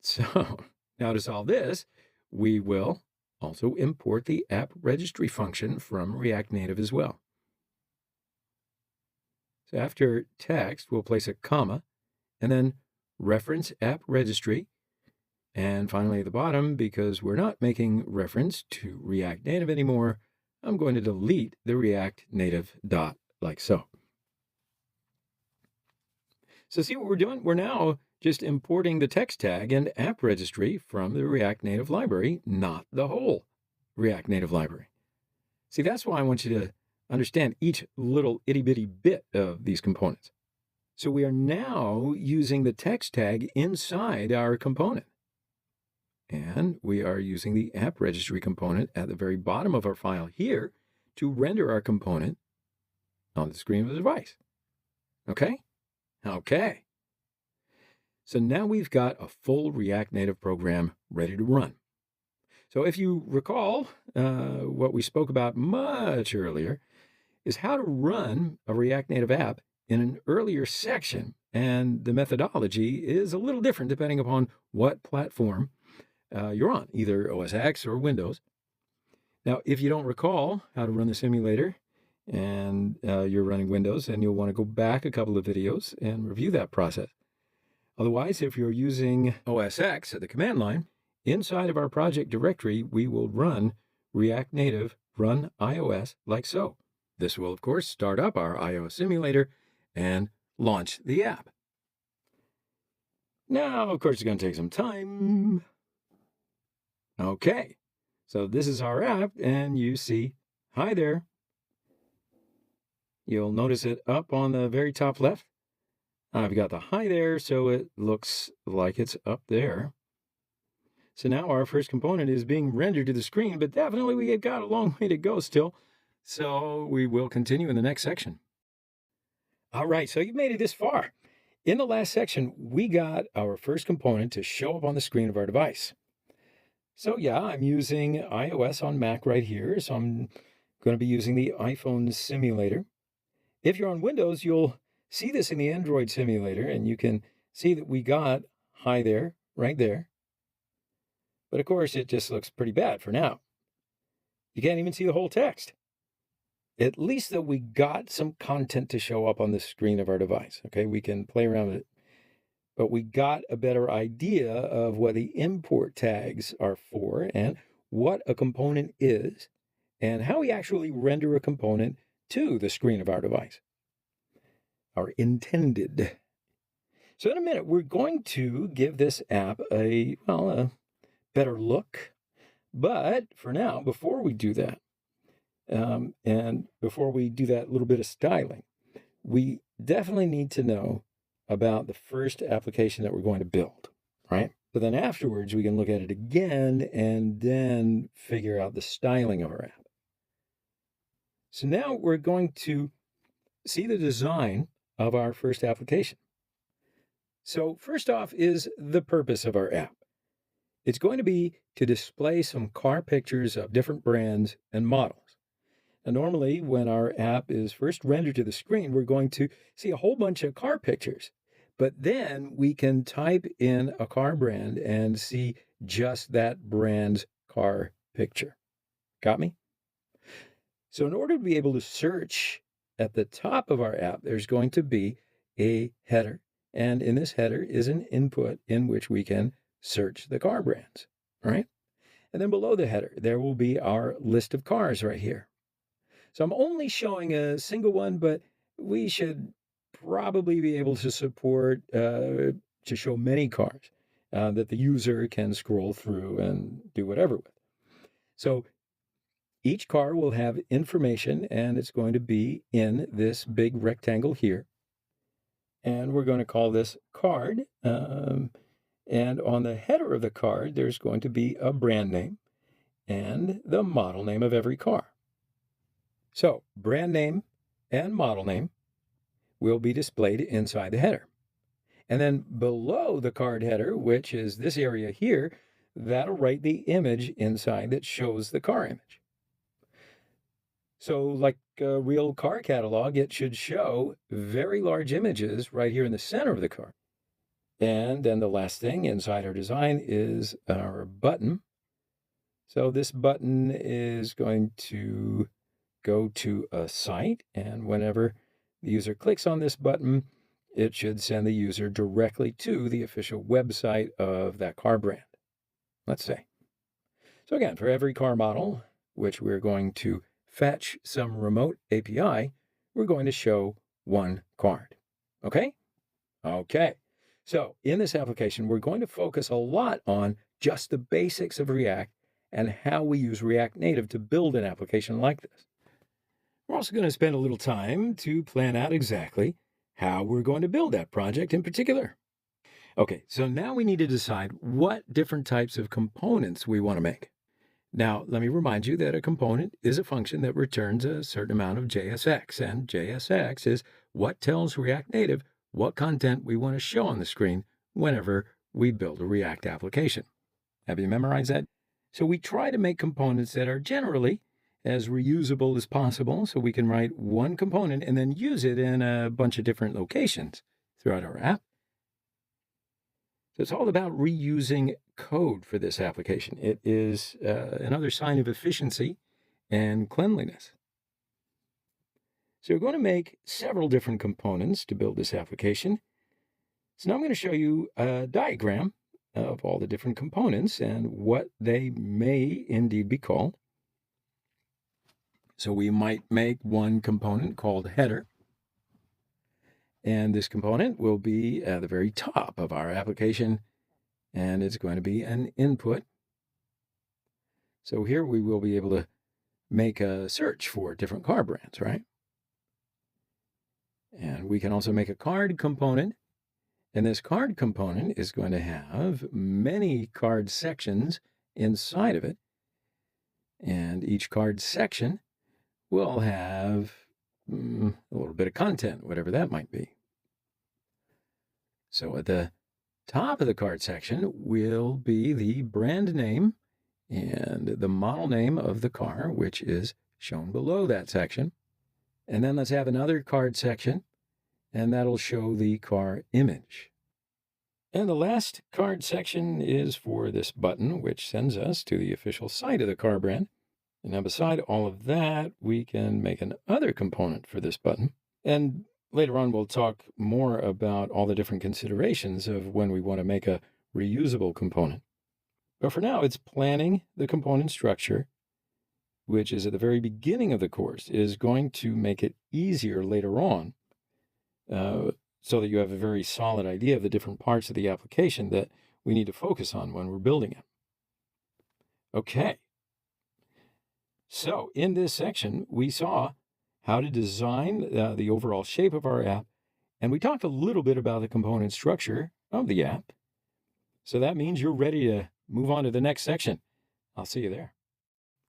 S1: So now to solve this, we will also import the app registry function from React Native as well. So after text, we'll place a comma and then reference app registry. And finally at the bottom, because we're not making reference to React Native anymore, I'm going to delete the React Native dot like so. So see what we're doing? We're now just importing the text tag and app registry from the React Native library, not the whole React Native library. See, that's why I want you to understand each little itty-bitty bit of these components. So we are now using the text tag inside our component. And we are using the app registry component at the very bottom of our file here to render our component on the screen of the device. Okay? Okay. So now we've got a full React Native program ready to run. So if you recall, what we spoke about much earlier is how to run a React Native app in an earlier section. And the methodology is a little different depending upon what platform you're on, either OS X or Windows. Now, if you don't recall how to run the simulator and you're running Windows, then you'll want to go back a couple of videos and review that process. Otherwise, if you're using OS X at the command line, inside of our project directory, we will run React Native run iOS like so. This will, of course, start up our iOS simulator and launch the app. Now, of course, it's going to take some time. Okay, so this is our app, and you see, hi there. You'll notice it up on the very top left. I've got the hi there, so it looks like it's up there. So now our first component is being rendered to the screen, but definitely we've got a long way to go still. So we will continue in the next section. All right, so you've made it this far. In the last section, we got our first component to show up on the screen of our device. So yeah, I'm using iOS on Mac right here, so I'm going to be using the iPhone simulator. If you're on Windows, you'll see this in the Android simulator, and you can see that we got hi there, right there. But of course, it just looks pretty bad for now. You can't even see the whole text. At least that we got some content to show up on the screen of our device. Okay, we can play around with it. But we got a better idea of what the import tags are for and what a component is and how we actually render a component to the screen of our device. Our intended. So in a minute, we're going to give this app a better look. But for now, before we do that, and before we do that little bit of styling, we definitely need to know about the first application that we're going to build, right? So then afterwards, we can look at it again and then figure out the styling of our app. So now we're going to see the design of our first application. So first off is the purpose of our app. It's going to be to display some car pictures of different brands and models. And normally, when our app is first rendered to the screen, we're going to see a whole bunch of car pictures. But then we can type in a car brand and see just that brand's car picture. Got me? So in order to be able to search at the top of our app, there's going to be a header. And in this header is an input in which we can search the car brands, right? And then below the header, there will be our list of cars right here. So I'm only showing a single one, but we should probably be able to support to show many cars that the user can scroll through and do whatever with. So each car will have information, and it's going to be in this big rectangle here. And we're going to call this card. And on the header of the card, there's going to be a brand name and the model name of every car. So brand name and model name will be displayed inside the header. And then below the card header, which is this area here, that'll write the image inside that shows the car image. So like a real car catalog, it should show very large images right here in the center of the car. And then the last thing inside our design is our button. So this button is going to go to a site, and whenever the user clicks on this button, it should send the user directly to the official website of that car brand, let's say. So again, for every car model, which we're going to fetch some remote API, we're going to show one card. Okay? Okay. So in this application, we're going to focus a lot on just the basics of React and how we use React Native to build an application like this. We're also going to spend a little time to plan out exactly how we're going to build that project in particular. Okay, so now we need to decide what different types of components we want to make. Now, let me remind you that a component is a function that returns a certain amount of JSX, and JSX is what tells React Native what content we want to show on the screen whenever we build a React application. Have you memorized that? So we try to make components that are generally as reusable as possible, so we can write one component and then use it in a bunch of different locations throughout our app. So it's all about reusing code for this application. It is another sign of efficiency and cleanliness. So we're going to make several different components to build this application. So now I'm going to show you a diagram of all the different components and what they may indeed be called. So we might make one component called header. And this component will be at the very top of our application, and it's going to be an input. So here we will be able to make a search for different car brands, right? And we can also make a card component. And this card component is going to have many card sections inside of it. And each card section will have a little bit of content, whatever that might be. So at the top of the card section will be the brand name and the model name of the car, which is shown below that section. And then let's have another card section, and that'll show the car image. And the last card section is for this button, which sends us to the official site of the car brand. And now beside all of that, we can make another component for this button. And later on, we'll talk more about all the different considerations of when we want to make a reusable component. But for now, it's planning the component structure, which is at the very beginning of the course, is going to make it easier later on so that you have a very solid idea of the different parts of the application that we need to focus on when we're building it. Okay. So in this section, we saw how to design the overall shape of our app And we talked a little bit about the component structure of the app. So that means you're ready to move on to the next section. I'll see you there.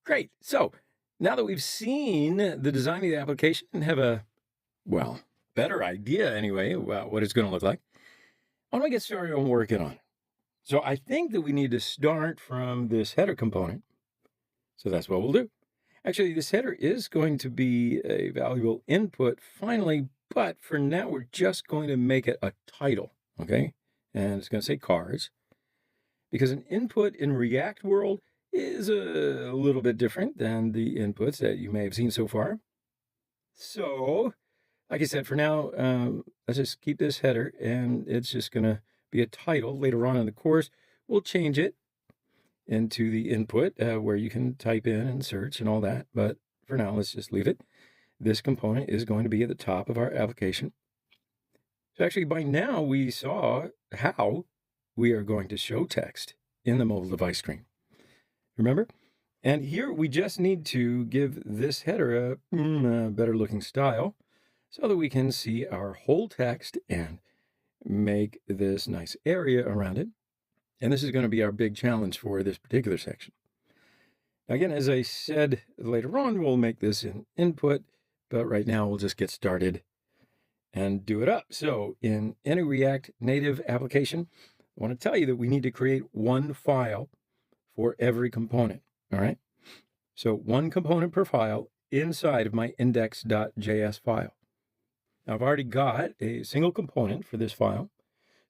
S1: Great. So now that we've seen the design of the application and have a, well, better idea anyway about what it's going to look like, I want to get started on working on it. So I think that we need to start from this header component. So that's what we'll do. Actually, this header is going to be a valuable input finally, but for now, we're just going to make it a title, okay? And it's going to say cars, because an input in React world is a little bit different than the inputs that you may have seen so far. So, like I said, for now, let's just keep this header, and it's just going to be a title. Later on in the course, we'll change it into the input where you can type in and search and all that. But for now, let's just leave it. This component is going to be at the top of our application. So actually, by now, we saw how we are going to show text in the mobile device screen. Remember? And here we just need to give this header a better looking style so that we can see our whole text and make this nice area around it. And this is going to be our big challenge for this particular section. Again, as I said, later on, we'll make this an input, but right now we'll just get started and do it up. So in any React Native application, I want to tell you that we need to create one file for every component, all right? So one component per file inside of my index.js file. Now, I've already got a single component for this file.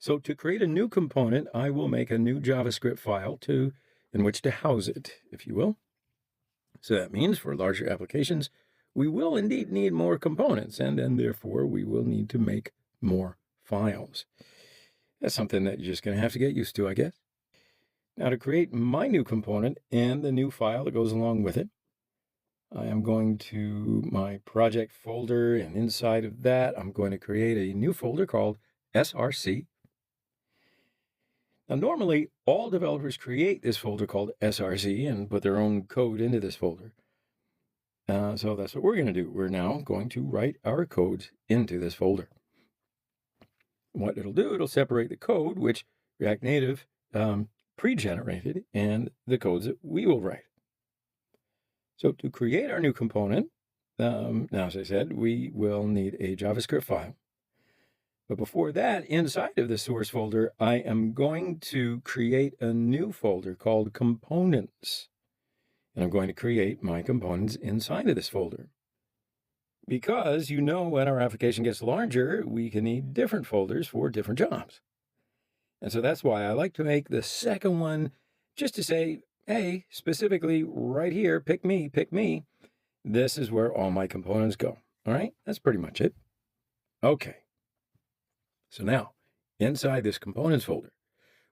S1: So to create a new component, I will make a new JavaScript file in which to house it, if you will. So that means for larger applications, we will indeed need more components, and then therefore we will need to make more files. That's something that you're just going to have to get used to, I guess. Now to create my new component and the new file that goes along with it, I am going to my project folder, and inside of that, I'm going to create a new folder called SRC. Now, normally, all developers create this folder called SRC and put their own code into this folder. So that's what we're going to do. We're now going to write our codes into this folder. What it'll do, it'll separate the code, which React Native pre-generated, and the codes that we will write. So to create our new component, now, as I said, we will need a JavaScript file. But before that, inside of the source folder, I am going to create a new folder called components. And I'm going to create my components inside of this folder. Because when our application gets larger, we can need different folders for different jobs. And so that's why I like to make the second one just to say, hey, specifically right here, pick me. This is where all my components go. All right, that's pretty much it. Okay. So now, inside this components folder,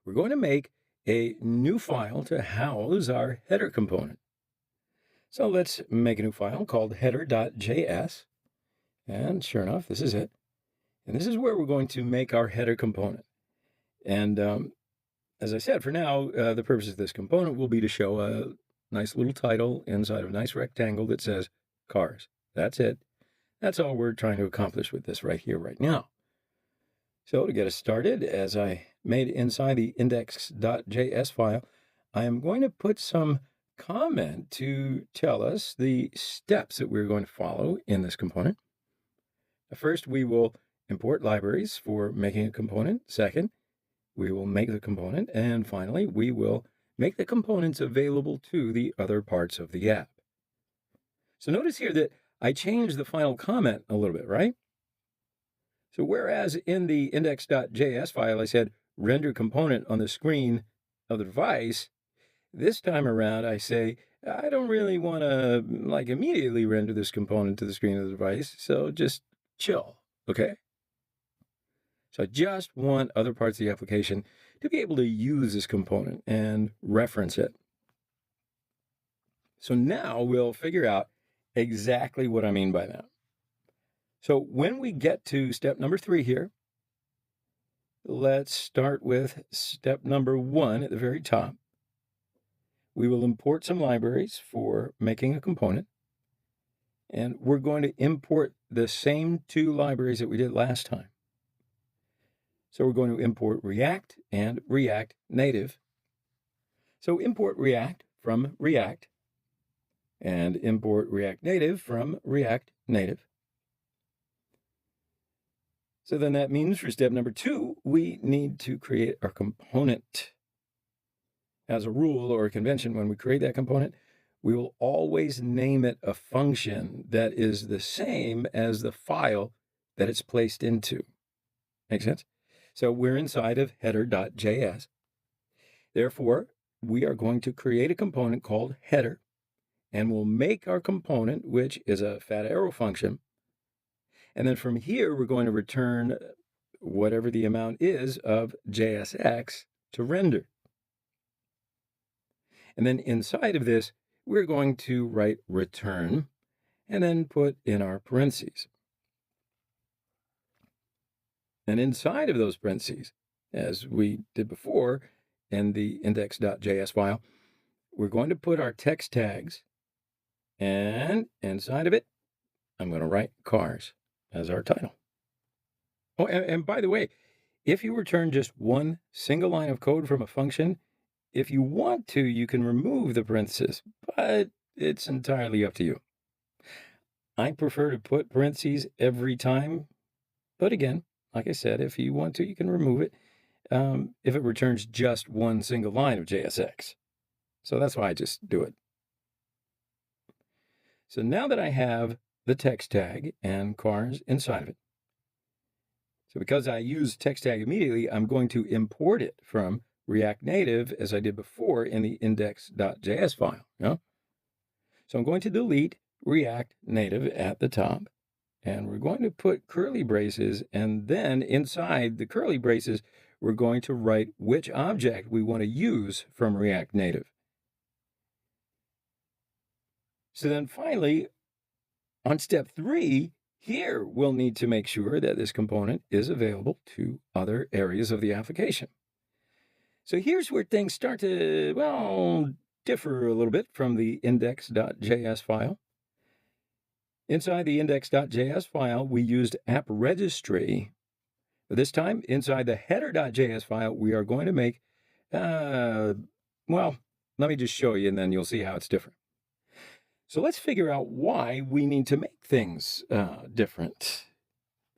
S1: we're going to make a new file to house our header component. So let's make a new file called header.js. And sure enough, this is it. And this is where we're going to make our header component. And as I said, for now, the purpose of this component will be to show a nice little title inside of a nice rectangle that says cars. That's it. That's all we're trying to accomplish with this right here, right now. So to get us started, as I made inside the index.js file, I am going to put some comment to tell us the steps that we're going to follow in this component. First, we will import libraries for making a component. Second, we will make the component. And finally, we will make the components available to the other parts of the app. So notice here that I changed the final comment a little bit, right? So whereas in the index.js file, I said render component on the screen of the device, this time around, I say, I don't really want to immediately render this component to the screen of the device. So just chill, okay? So I just want other parts of the application to be able to use this component and reference it. So now we'll figure out exactly what I mean by that. So when we get to step number 3 here, let's start with step number 1 at the very top. We will import some libraries for making a component. And we're going to import the same 2 libraries that we did last time. So we're going to import React and React Native. So import React from React and import React Native from React Native. So then that means for step number 2, we need to create our component. As a rule or a convention, when we create that component, we will always name it a function that is the same as the file that it's placed into. Make sense? So we're inside of header.js. Therefore, we are going to create a component called header, and we'll make our component, which is a fat arrow function. And then from here, we're going to return whatever the amount is of JSX to render. And then inside of this, we're going to write return and then put in our parentheses. And inside of those parentheses, as we did before in the index.js file, we're going to put our text tags, and inside of it, I'm going to write cars as our title. Oh, and by the way, if you return just one single line of code from a function, if you want to, you can remove the parentheses, but it's entirely up to you. I prefer to put parentheses every time, but again, like I said, if you want to, you can remove it if it returns just one single line of JSX. So that's why I just do it. So now that I have the text tag and cars inside of it, so because I use text tag immediately, I'm going to import it from React Native as I did before in the index.js file. So I'm going to delete React Native at the top, and we're going to put curly braces, and then inside the curly braces, we're going to write which object we want to use from React Native. So then finally, on step 3, here we'll need to make sure that this component is available to other areas of the application. So here's where things start to, well, differ a little bit from the index.js file. Inside the index.js file, we used app registry. But this time, inside the header.js file, we are going to make, well, let me just show you, and then you'll see how it's different. So let's figure out why we need to make things different.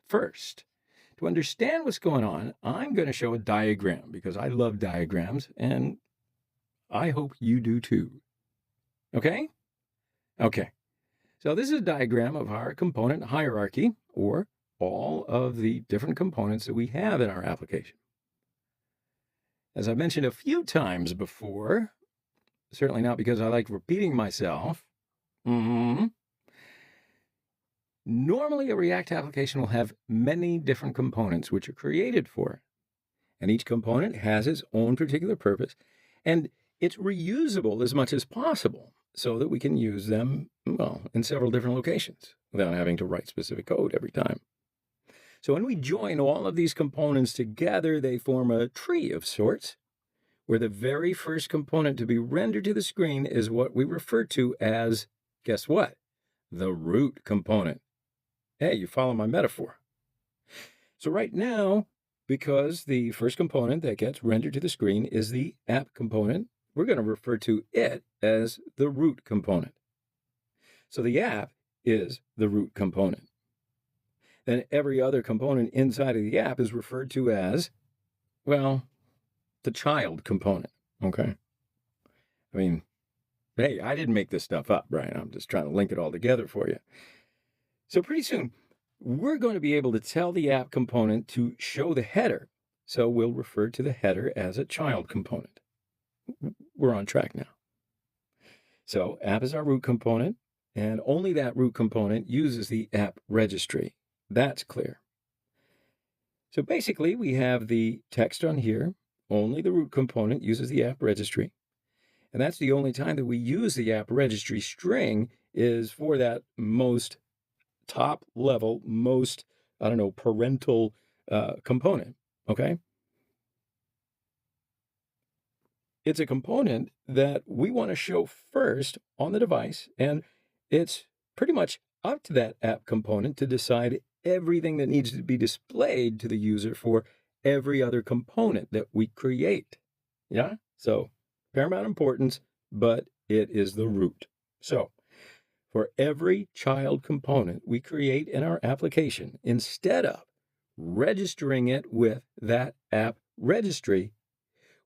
S1: First, to understand what's going on, I'm going to show a diagram because I love diagrams, and I hope you do too. Okay? Okay. So this is a diagram of our component hierarchy, or all of the different components that we have in our application. As I mentioned a few times before, certainly not because I like repeating myself, normally a React application will have many different components which are created for it. And each component has its own particular purpose, and it's reusable as much as possible so that we can use them, well, in several different locations without having to write specific code every time. So when we join all of these components together, they form a tree of sorts, where the very first component to be rendered to the screen is what we refer to as, guess what? The root component. Hey, you follow my metaphor. So right now, because the first component that gets rendered to the screen is the app component, we're going to refer to it as the root component. So the app is the root component. Then every other component inside of the app is referred to as, well, the child component, okay? I mean, hey, I didn't make this stuff up, right? I'm just trying to link it all together for you. So pretty soon, we're going to be able to tell the app component to show the header. So we'll refer to the header as a child component. We're on track now. So app is our root component, and only that root component uses the app registry. That's clear. So basically, we have the text on here. Only the root component uses the app registry. And that's the only time that we use the app registry string is for that most top level, most, parental component, okay? It's a component that we want to show first on the device, and it's pretty much up to that app component to decide everything that needs to be displayed to the user for every other component that we create. Yeah? So paramount importance, but it is the root. So for every child component we create in our application, instead of registering it with that app registry,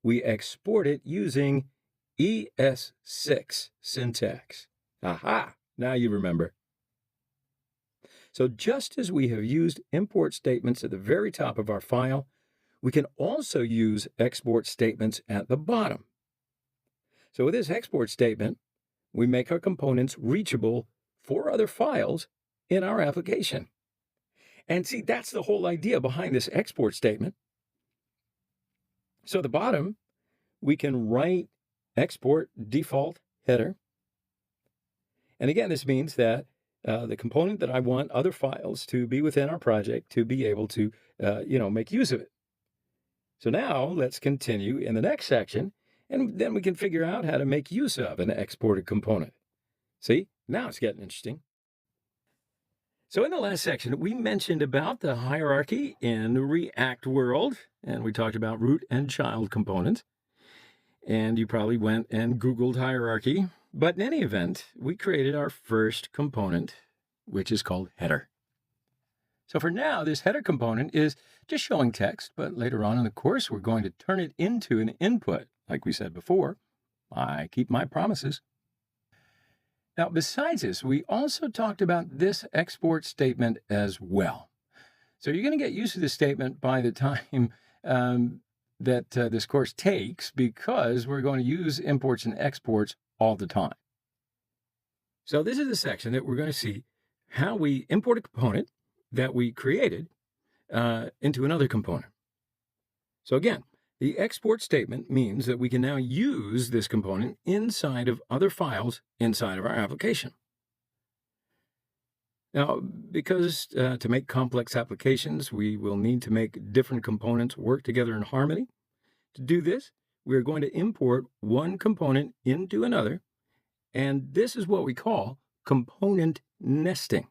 S1: we export it using ES6 syntax. Aha! Now you remember. So just as we have used import statements at the very top of our file, we can also use export statements at the bottom. So with this export statement, we make our components reachable for other files in our application. And see, that's the whole idea behind this export statement. So at the bottom, we can write export default header. And again, this means that the component that I want other files to be within our project to be able to, make use of it. So now let's continue in the next section, and then we can figure out how to make use of an exported component. See, now it's getting interesting. So in the last section, we mentioned about the hierarchy in the React world, and we talked about root and child components. And you probably went and Googled hierarchy. But in any event, we created our first component, which is called header. So for now, this header component is just showing text, but later on in the course, we're going to turn it into an input. Like we said before, I keep my promises. Now, besides this, we also talked about this export statement as well. So you're going to get used to this statement by the time that this course takes, because we're going to use imports and exports all the time. So this is the section that we're going to see how we import a component that we created into another component. So again, the export statement means that we can now use this component inside of other files inside of our application. Now, because to make complex applications, we will need to make different components work together in harmony. To do this, we're going to import one component into another, and this is what we call component nesting.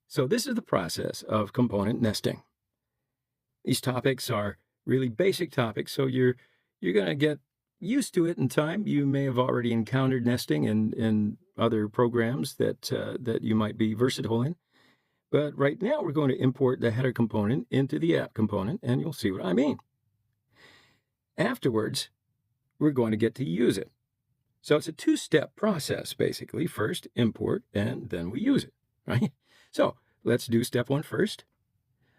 S1: So this is the process of component nesting. These topics are really basic topics, so you're going to get used to it in time. You may have already encountered nesting in other programs that you might be versatile in. But right now, we're going to import the header component into the app component, and you'll see what I mean. Afterwards, we're going to get to use it. So it's a two-step process, basically. First, import, and then we use it, right? So let's do step one first.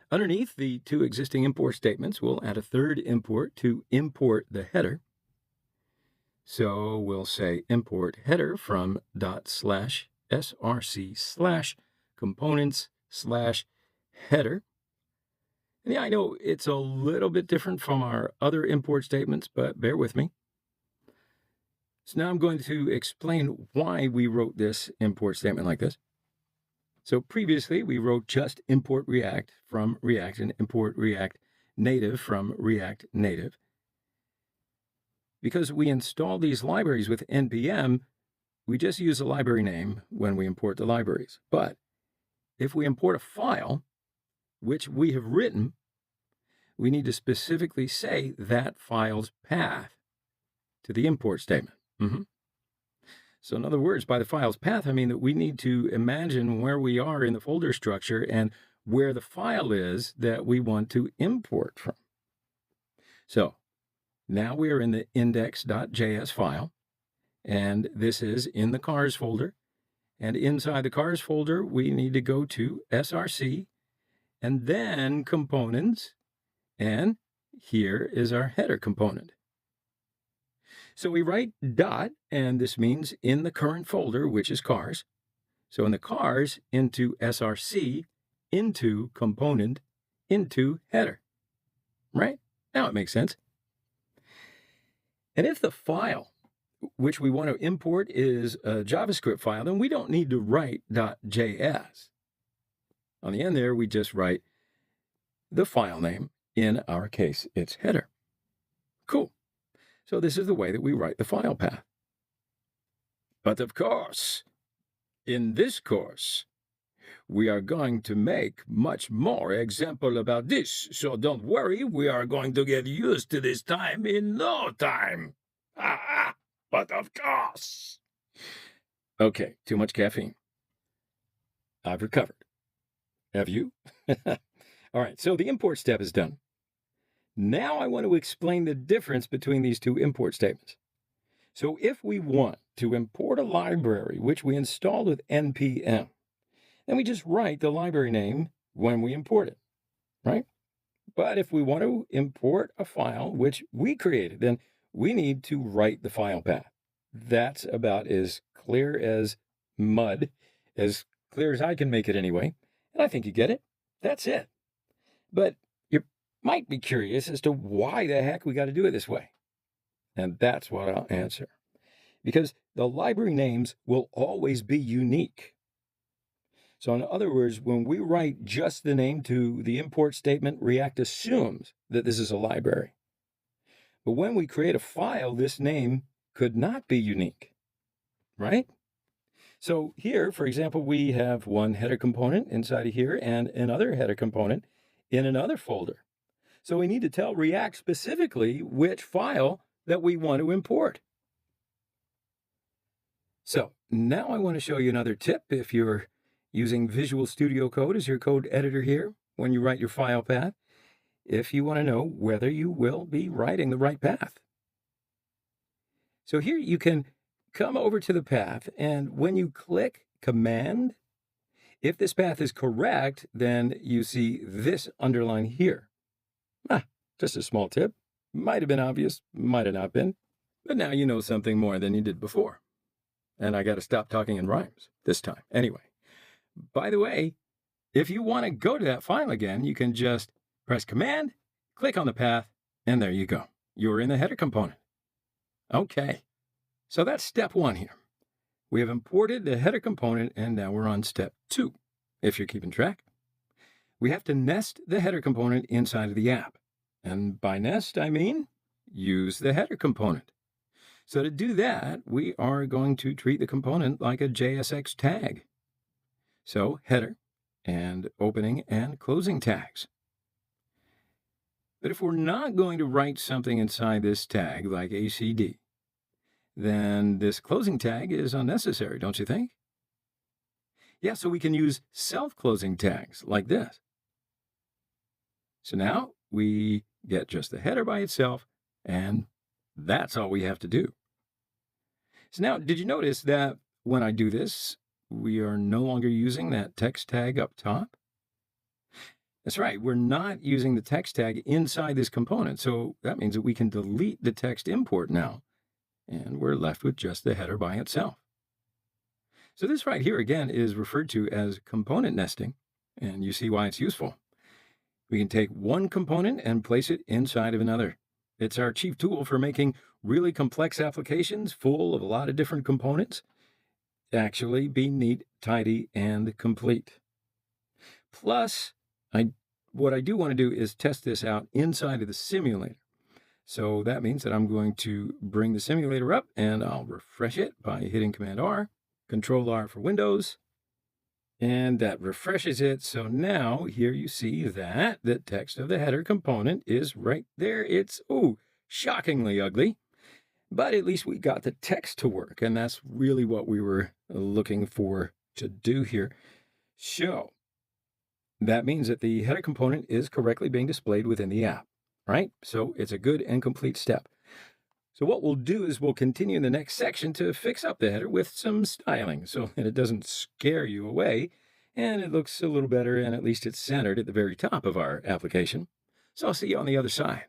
S1: Underneath the two existing import statements, we'll add a third import to import the header. So we'll say import header from .src/components/header. And yeah, I know it's a little bit different from our other import statements, but bear with me. So now I'm going to explain why we wrote this import statement like this. So previously, we wrote just import React from React and import React Native from React Native. Because we install these libraries with NPM, we just use the library name when we import the libraries. But if we import a file, which we have written, we need to specifically say that file's path to the import statement. So in other words, by the file's path, I mean that we need to imagine where we are in the folder structure and where the file is that we want to import from. So now we are in the index.js file, and this is in the cars folder. And inside the cars folder, we need to go to src and then components. And here is our header component. So we write dot, and this means in the current folder, which is cars. So in the cars, into src, into component, into header. Right? Now it makes sense. And if the file which we want to import is a JavaScript file, then we don't need to write .js. On the end there, we just write the file name. In our case, it's header. Cool. So this is the way that we write the file path. But of course, in this course, we are going to make much more example about this, so don't worry, we are going to get used to this time in no time. But of course. Okay, too much caffeine. I've recovered. Have you? All right, so the import step is done. Now I want to explain the difference between these two import statements. So if we want to import a library which we installed with npm, then we just write the library name when we import it, right? But if we want to import a file which we created, then we need to write the file path. That's about as clear as mud, as clear as I can make it anyway. And I think you get it. That's it. But you might be curious as to why the heck we got to do it this way. And that's what I'll answer. Because the library names will always be unique. So in other words, when we write just the name to the import statement, React assumes that this is a library. But when we create a file, this name could not be unique, right? So here, for example, we have one header component inside of here and another header component in another folder. So we need to tell React specifically which file that we want to import. So now I want to show you another tip if you're using Visual Studio Code as your code editor here when you write your file path, if you want to know whether you will be writing the right path. So here you can come over to the path, and when you click Command, if this path is correct, then you see this underline here. Just a small tip. Might have been obvious, might have not been, but now you know something more than you did before. And I got to stop talking in rhymes this time. Anyway, by the way, if you want to go to that file again, you can just press Command, click on the path, and there you go. You're in the header component. Okay, so that's step one here. We have imported the header component, and now we're on step 2, if you're keeping track. We have to nest the header component inside of the app. And by nest, I mean use the header component. So to do that, we are going to treat the component like a JSX tag. So header and opening and closing tags. But if we're not going to write something inside this tag like ACD, then this closing tag is unnecessary, don't you think? Yeah, so we can use self-closing tags like this. So now we get just the header by itself, and that's all we have to do. So now, did you notice that when I do this, we are no longer using that text tag up top? That's right, we're not using the text tag inside this component, so that means that we can delete the text import now, and we're left with just the header by itself. So this right here, again, is referred to as component nesting, and you see why it's useful. We can take one component and place it inside of another. It's our chief tool for making really complex applications full of a lot of different components actually be neat, tidy, and complete. Plus, what I do want to do is test this out inside of the simulator. So that means that I'm going to bring the simulator up, and I'll refresh it by hitting Command-R, Control-R for Windows, and that refreshes it. So now here you see that the text of the header component is right there. It's, shockingly ugly, but at least we got the text to work, and that's really what we were looking for to do here. So that means that the header component is correctly being displayed within the app, right? So it's a good and complete step. So what we'll do is we'll continue in the next section to fix up the header with some styling so that it doesn't scare you away and it looks a little better, and at least it's centered at the very top of our application. So I'll see you on the other side.